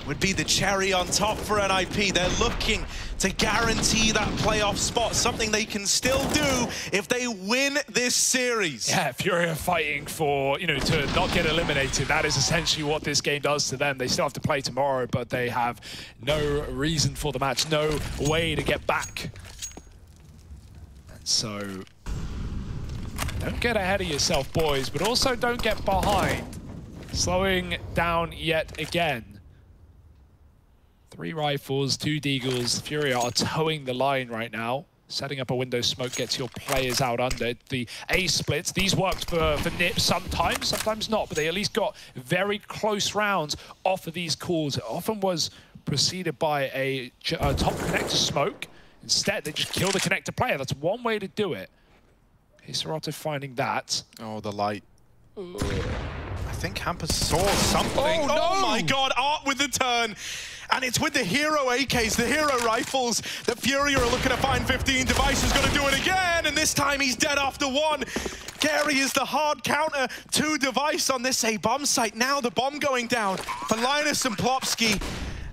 would be the cherry on top for NIP. They're looking to guarantee that playoff spot, something they can still do if they win this series. Yeah, Furia fighting for, you know, to not get eliminated. That is essentially what this game does to them. They still have to play tomorrow, but they have no reason for the match, no way to get back. And so, don't get ahead of yourself, boys, but also don't get behind. Slowing down yet again. 3 rifles, 2 deagles. Furia are towing the line right now. Setting up a window smoke gets your players out under. The A splits, these worked for Nip sometimes, sometimes not, but they at least got very close rounds off of these calls. It often was preceded by a top connector smoke. Instead, they just kill the connector player. That's one way to do it. Hisarato finding that. Oh, the light. I think Hampus saw something. Oh, no! Oh my god, Art with the turn. And it's with the hero AKs, the hero rifles, that Furia are looking to find 15. Device is going to do it again, and this time he's dead after one. Gary is the hard counter to Device on this A bomb site. Now the bomb going down for Linus and Plopsky.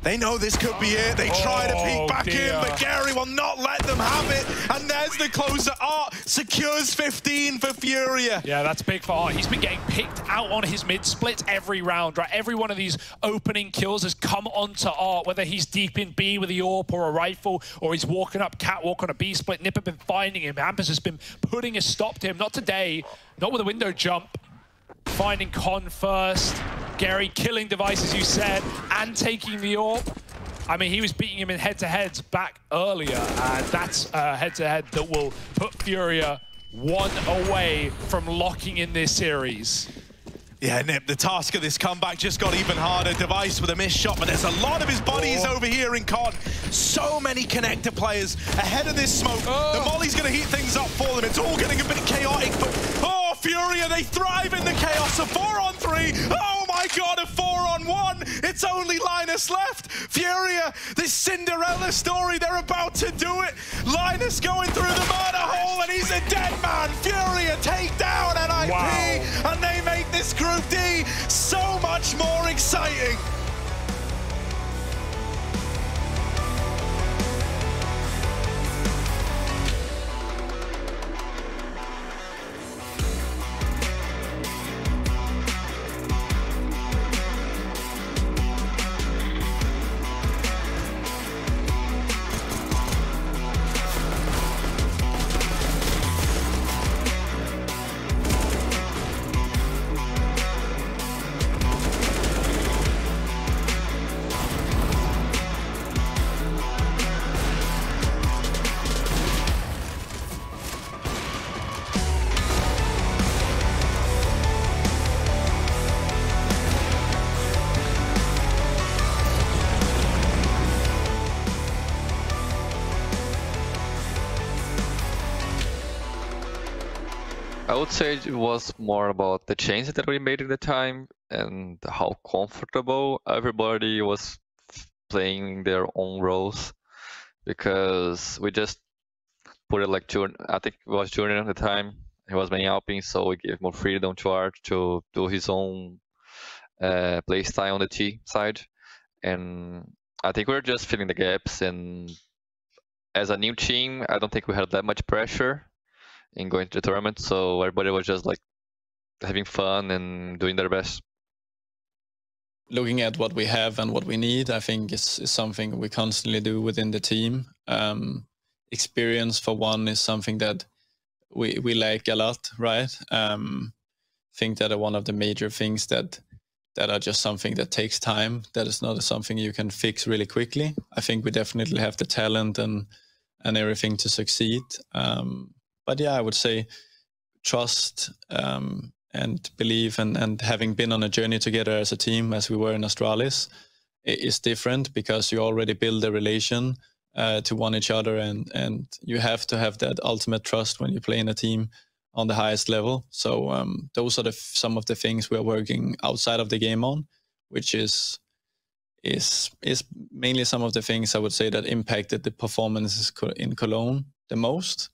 They know this could be it. They try to peek back in, but Gary will not let them have it. And there's the closer. Art secures 15 for Furia. Yeah, that's big for Art. He's been getting picked out on his mid-splits every round, right? Every one of these opening kills has come onto Art, whether he's deep in B with the AWP or a rifle, or he's walking up catwalk on a B split. Nip have been finding him. Hampus has been putting a stop to him. Not today, not with a window jump. Finding Con first. Gary killing Device, as you said, and taking the AWP. I mean, he was beating him in head-to-heads back earlier, and that's a head-to-head that will put Furia one away from locking in this series. Yeah, Nip, the task of this comeback just got even harder. Device with a missed shot, but there's a lot of his bodies over here in Con. So many connector players ahead of this smoke. The Molly's going to heat things up for them. It's all getting a bit chaotic, but Furia, they thrive in the chaos. A 4-on-3. Oh my god, a 4-on-1. It's only Linus left. Furia, this Cinderella story, they're about to do it. Linus going through the murder hole, and he's a dead man. Furia take down NIP, and they make this Group D so much more exciting. I would say it was more about the changes that we made in the time and how comfortable everybody was playing their own roles, because we just put it like I think it was Junior at the time. He was main helping, so we gave more freedom to Art to do his own play style on the T side, and I think we were just filling the gaps. And as a new team, I don't think we had that much pressure in going to the tournament, so everybody was just like having fun and doing their best. Looking at what we have and what we need, I think is something we constantly do within the team. Experience, for one, is something that we lack a lot, right? I think that one of the major things that are just something that takes time, that is not something you can fix really quickly. I think we definitely have the talent and everything to succeed. But yeah, I would say trust and believe, and having been on a journey together as a team, as we were in Astralis, it is different because you already build a relation to one each other, and you have to have that ultimate trust when you play in a team on the highest level. So those are some of the things we are working outside of the game on, which is mainly some of the things I would say that impacted the performances in Cologne the most.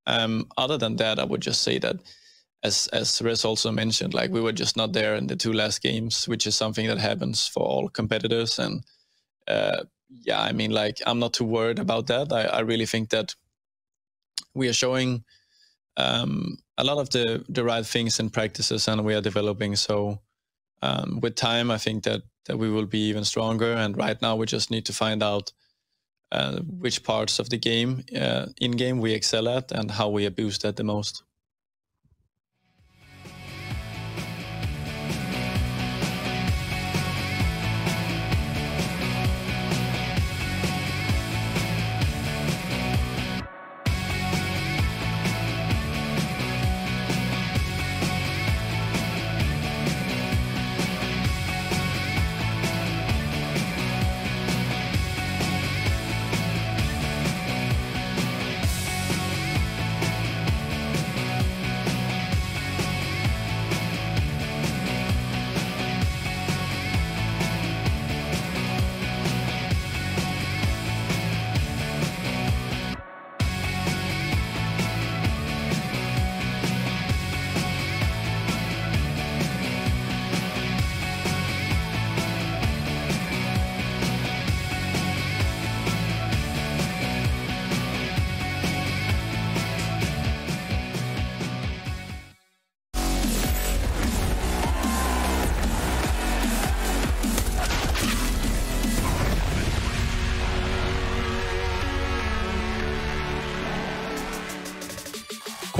Other than that, I would just say that, as Rez also mentioned, like we were just not there in the two last games, which is something that happens for all competitors. And yeah, I mean, like, I'm not too worried about that. I really think that we are showing a lot of the right things in practices, and we are developing. So with time, I think that we will be even stronger. And right now, we just need to find out which parts of the game, in-game, we excel at, and how we abuse that the most.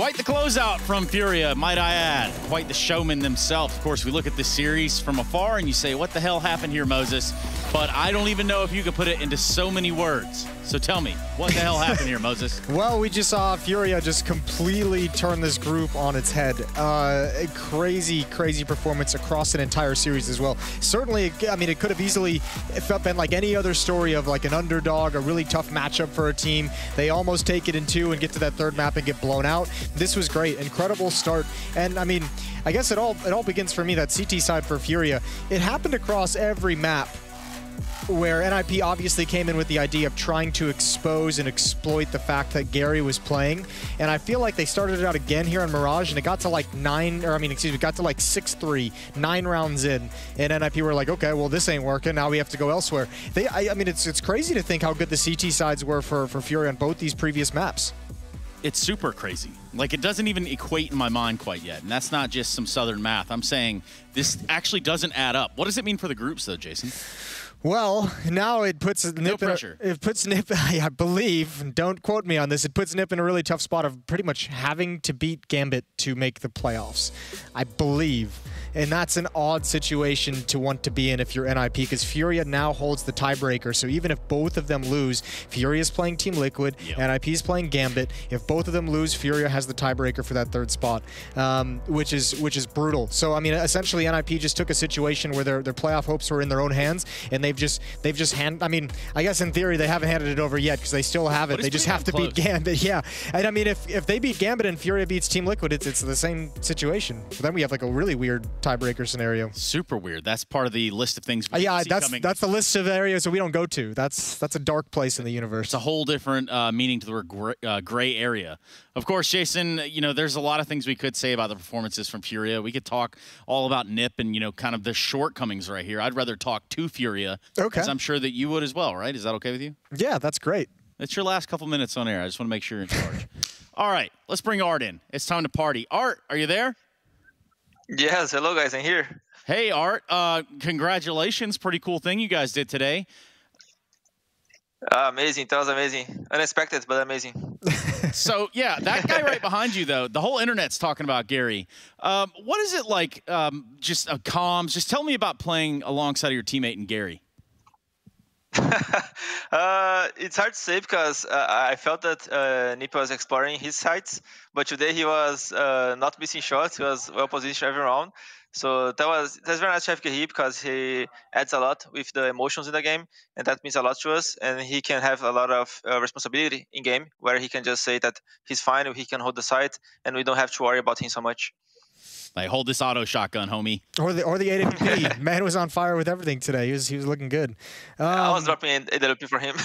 Quite the closeout from Furia, might I add. Quite the showman themselves. Of course, we look at this series from afar and you say, what the hell happened here, Moses? But I don't even know if you could put it into so many words. So tell me, what the hell happened here, Moses? Well, we just saw Furia just completely turn this group on its head. A crazy, crazy performance across an entire series as well. Certainly, I mean, it could have easily been like any other story of like an underdog, a really tough matchup for a team. They almost take it in 2 and get to that 3rd map and get blown out. This was great, incredible start. And I mean, I guess it all begins for me, that CT side for Furia. It happened across every map, where NIP obviously came in with the idea of trying to expose and exploit the fact that Gary was playing. And I feel like they started it out again here on Mirage, and it got to like 6-3, 9 rounds in. And NIP were like, okay, well, this ain't working. Now we have to go elsewhere. I mean, it's crazy to think how good the CT sides were for Fury on both these previous maps. It's super crazy. Like, it doesn't even equate in my mind quite yet. And that's not just some Southern math. I'm saying this actually doesn't add up. What does it mean for the groups, though, Jason? Well, now it puts NIP no pressure. It puts NIP, I believe, don't quote me on this, it puts NIP in a really tough spot of pretty much having to beat Gambit to make the playoffs, I believe. And that's an odd situation to want to be in if you're NIP, because Furia now holds the tiebreaker. So even if both of them lose, Furia is playing Team Liquid, NIP is playing Gambit. If both of them lose, Furia has the tiebreaker for that 3rd spot, which is brutal. So I mean, essentially, NIP just took a situation where their playoff hopes were in their own hands, and they've just I mean, I guess in theory they haven't handed it over yet because they still have it. They just have to beat Gambit. Yeah, and I mean, if they beat Gambit and Furia beats Team Liquid, it's the same situation. So then we have like a really weird tiebreaker scenario. Super weird. That's part of the list of things. Yeah, that's the list of areas that we don't go to. That's a dark place in the universe. It's a whole different meaning to the word gray area. Of course, Jason, you know, there's a lot of things we could say about the performances from Furia. We could talk all about NIP and, you know, kind of the shortcomings right here. I'd rather talk to Furia. Okay. Because I'm sure that you would as well, right? Is that okay with you? Yeah, that's great. It's your last couple minutes on air. I just want to make sure you're in charge. All right, let's bring Art in. It's time to party. Art, are you there? Yes, hello guys, I'm here. Hey, Art, congratulations. Pretty cool thing you guys did today. Amazing, that was amazing. Unexpected, but amazing. So, yeah, that guy right behind you, though, the whole internet's talking about Gary. What is it like, just comms? Just tell me about playing alongside your teammate and Gary. It's hard to say because I felt that Nip was exploring his sides, but today he was not missing shots. He was well positioned every round. So that's very nice to have Gary because he adds a lot with the emotions in the game, and that means a lot to us. And he can have a lot of responsibility in game where he can just say that he's fine, he can hold the site, and we don't have to worry about him so much. Like, hold this auto shotgun, homie. Or the AWP. Man was on fire with everything today. He was looking good. I was dropping AWP for him.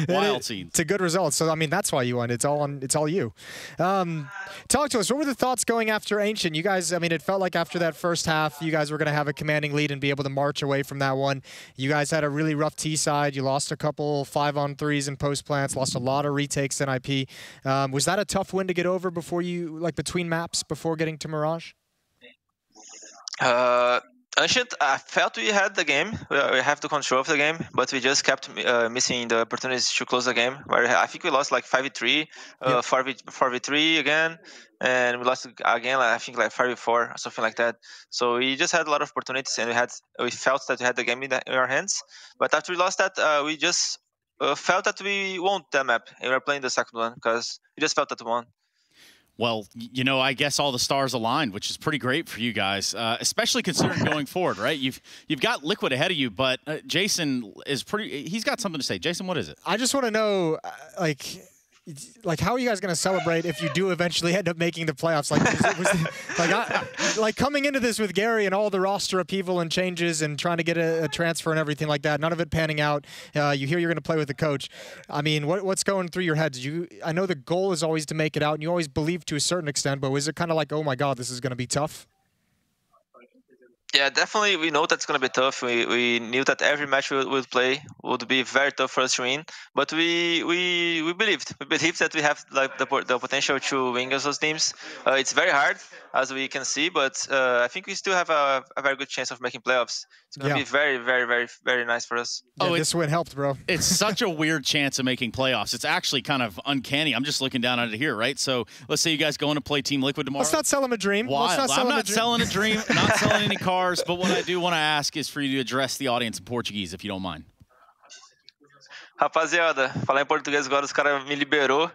Wild scene. It's a good result. So I mean, that's why you won. It's all you. Talk to us. What were the thoughts going after Ancient? You guys, I mean, it felt like after that first half, you guys were going to have a commanding lead and be able to march away from that one. You guys had a really rough T side. You lost a couple 5-on-3s in post plants. Lost a lot of retakes in IP. Was that a tough win to get over before you, like between maps, before getting to Mirage? Ancient, I felt we had the game. We have the control of the game, but we just kept missing the opportunities to close the game. Where I think we lost like 5v3, 4v3 again, and we lost again, I think like 5v4 or something like that. So we just had a lot of opportunities, and we felt that we had the game in our hands. But after we lost that, we just felt that we won that map, and we were playing the second one because we just felt that we won. Well, you know, I guess all the stars aligned, which is pretty great for you guys, especially considering going forward, right? You've got Liquid ahead of you, but Jason is he's got something to say. Jason, what is it? I just want to know, like, how are you guys going to celebrate if you do eventually end up making the playoffs? Like coming into this with Gary and all the roster upheaval and changes and trying to get a transfer and everything like that, none of it panning out. You hear you're going to play with the coach. I mean, what's going through your heads? I know the goal is always to make it out, and you always believe to a certain extent, but was it kind of like, oh my God, this is going to be tough? Yeah, definitely. We know that's going to be tough. We knew that every match we would play would be very tough for us to win. But we believed that we have like the potential to win against those teams. It's very hard, as we can see, but I think we still have a very good chance of making playoffs. It's going to be very, very, very, very nice for us. Yeah, this win helped, bro. It's such a weird chance of making playoffs. It's actually kind of uncanny. I'm just looking down at it here, right? So let's say you guys go in to play Team Liquid tomorrow. Let's not sell him a dream. Wild. I'm not selling a dream, not selling any cars, but what I do want to ask is for you to address the audience in Portuguese, if you don't mind. Rapaziada, falar em português agora, os caras me liberou.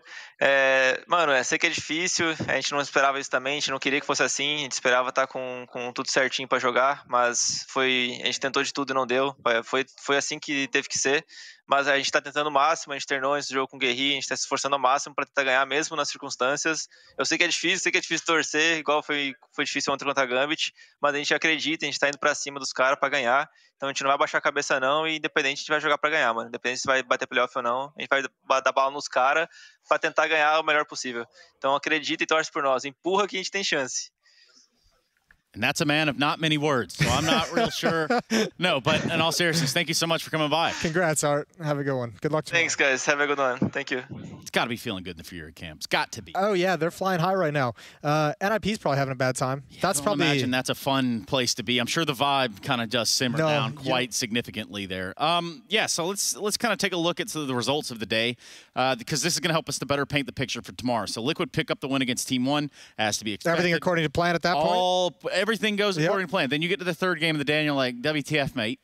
Mano, sei que é difícil, a gente não esperava isso também, a gente não queria que fosse assim, a gente esperava estar com tudo certinho para jogar, mas a gente tentou de tudo e não deu, foi assim que teve que ser, mas a gente está tentando o máximo, a gente terminou esse jogo com o Guerri, a gente está se esforçando ao máximo para tentar ganhar mesmo nas circunstâncias. Eu sei que é difícil torcer, igual foi difícil ontem contra a Gambit, mas a gente acredita, a gente está indo para cima dos caras para ganhar, então a gente não vai baixar a cabeça não, e independente a gente vai jogar para ganhar, mano, independente se vai bater playoff ou não, a gente vai dar bala nos caras para tentar ganhar o melhor possível. Então acredita e torce por nós, empurra que a gente tem chance. And that's a man of not many words, so I'm not real sure. No, but in all seriousness, thank you so much for coming by. Congrats, Art. Have a good one. Good luck tomorrow. Thanks, guys. Have a good one. Thank you. It's got to be feeling good in the Fury camp. It's got to be. Oh, yeah. They're flying high right now. NIP's probably having a bad time. Yeah, that's probably. I imagine that's a fun place to be. I'm sure the vibe kind of does simmer down quite significantly there. Yeah, so let's kind of take a look at some of the results of the day because this is going to help us to better paint the picture for tomorrow. So Liquid pick up the win against Team 1, as to be expected. Everything according to plan at that point? Everything goes according to plan. Then you get to the third game of the day and you're like, WTF, mate.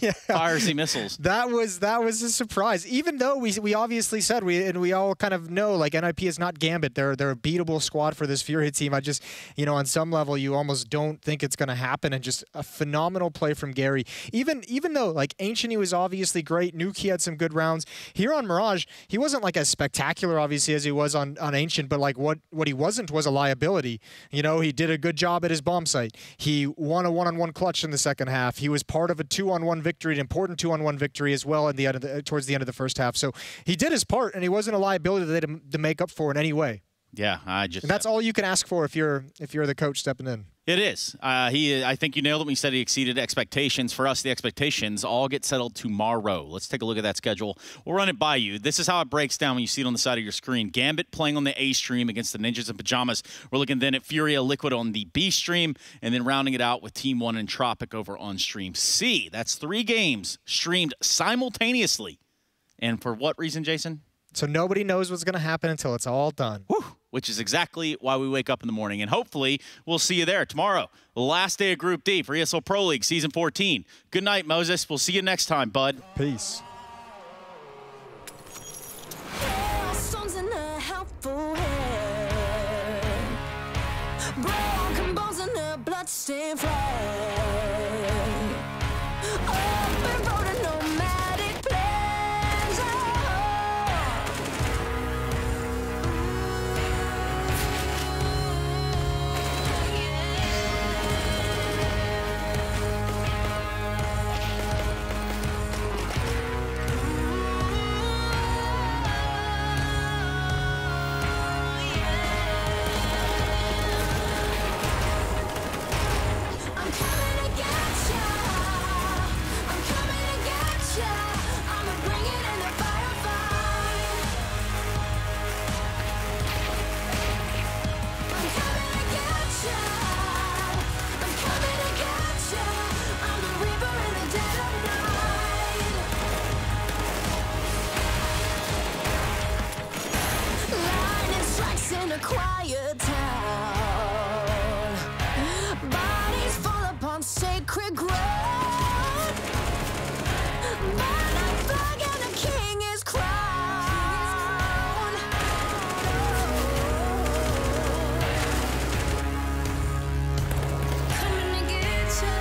Yeah. Fires the missiles. That was a surprise. Even though we obviously said we all kind of know like NIP is not Gambit. They're a beatable squad for this Fury team. I just, on some level you almost don't think it's going to happen, and just a phenomenal play from Gary. Even though like Ancient, he was obviously great. Nuki had some good rounds. Here on Mirage, he wasn't like as spectacular obviously as he was on Ancient, but like what he wasn't was a liability. He did a good job at his bomb site. He won a one-on-one clutch in the second half. He was part of a 2-on-1 victory, an important 2-on-1 victory as well towards the end of the first half. So he did his part, and he wasn't a liability to make up for in any way. Yeah, and that's all you can ask for if you're the coach stepping in. It is. I think you nailed it when you said he exceeded expectations. For us, the expectations all get settled tomorrow. Let's take a look at that schedule. We'll run it by you. This is how it breaks down when you see it on the side of your screen. Gambit playing on the A stream against the Ninjas in Pajamas. We're looking then at Furia Liquid on the B stream, and then rounding it out with Team 1 and Tropic over on stream C. That's 3 games streamed simultaneously. And for what reason, Jason? So nobody knows what's going to happen until it's all done. Whew. Which is exactly why we wake up in the morning. And hopefully we'll see you there tomorrow. The last day of Group D for ESL Pro League Season 14. Good night, Moses. We'll see you next time, bud. Peace. Broken bones and a bloodstained flag. In a quiet town, bodies fall upon sacred ground. Burn a flag and a king is crowned. Coming to get you.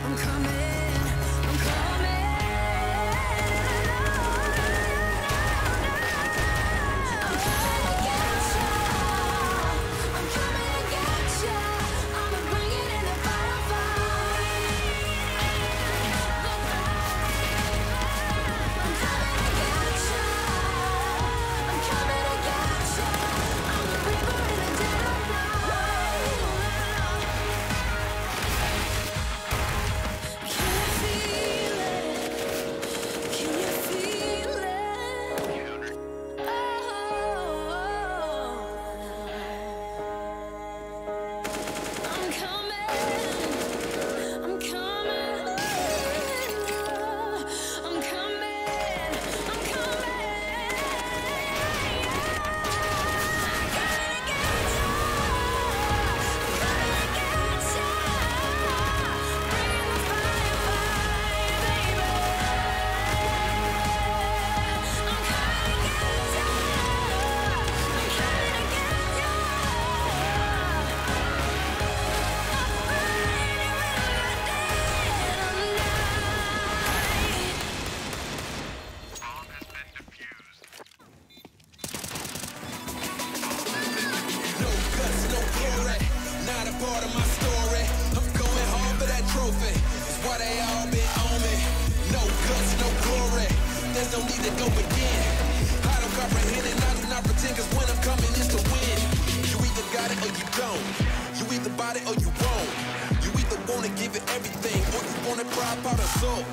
I'm coming. glory, not a part of my story. I'm going hard for that trophy. It's why they all been on me. No guts, no glory. There's no need to go again. I don't comprehend it, I do not pretend, cause when I'm coming it's to win. You either got it or you don't. You either bought it or you won't. You either wanna give it everything or you wanna cry out a soul.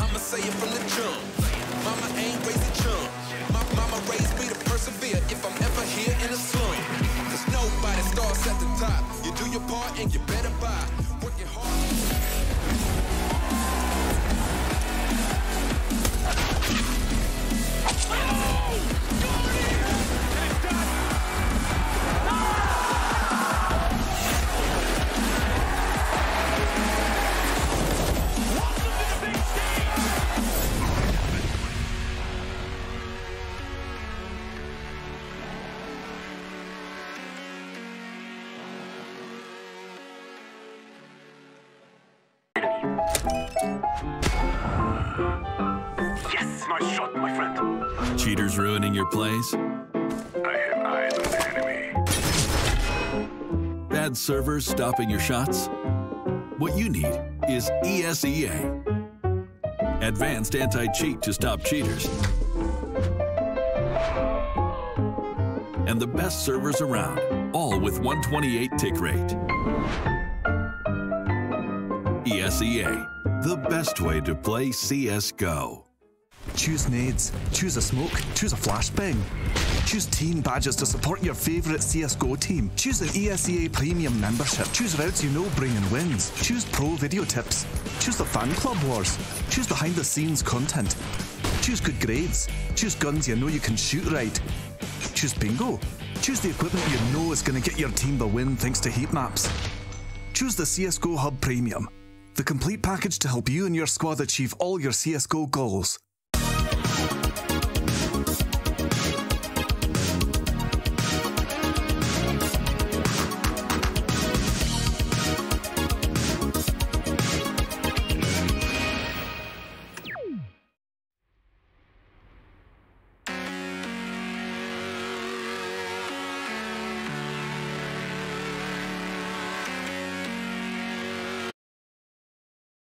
I'ma say it from the jump. Mama ain't raising chump. My mama raised me to persevere if I'm ever here in a slum. Cause nobody starts at the top. You do your part and you better buy. Working hard. Yes, nice shot, my friend. Cheaters ruining your plays? I have eyes on the enemy. Bad servers stopping your shots? What you need is ESEA. Advanced anti-cheat to stop cheaters. And the best servers around, all with 128 tick rate. ESEA, the best way to play CSGO. Choose nades, choose a smoke, choose a flashbang. Choose team badges to support your favourite CSGO team. Choose an ESEA Premium membership. Choose routes you know bring in wins. Choose pro video tips. Choose the fan club wars. Choose behind the scenes content. Choose good grades. Choose guns you know you can shoot right. Choose bingo. Choose the equipment you know is going to get your team the win thanks to heat maps. Choose the CSGO Hub Premium, the complete package to help you and your squad achieve all your CSGO goals.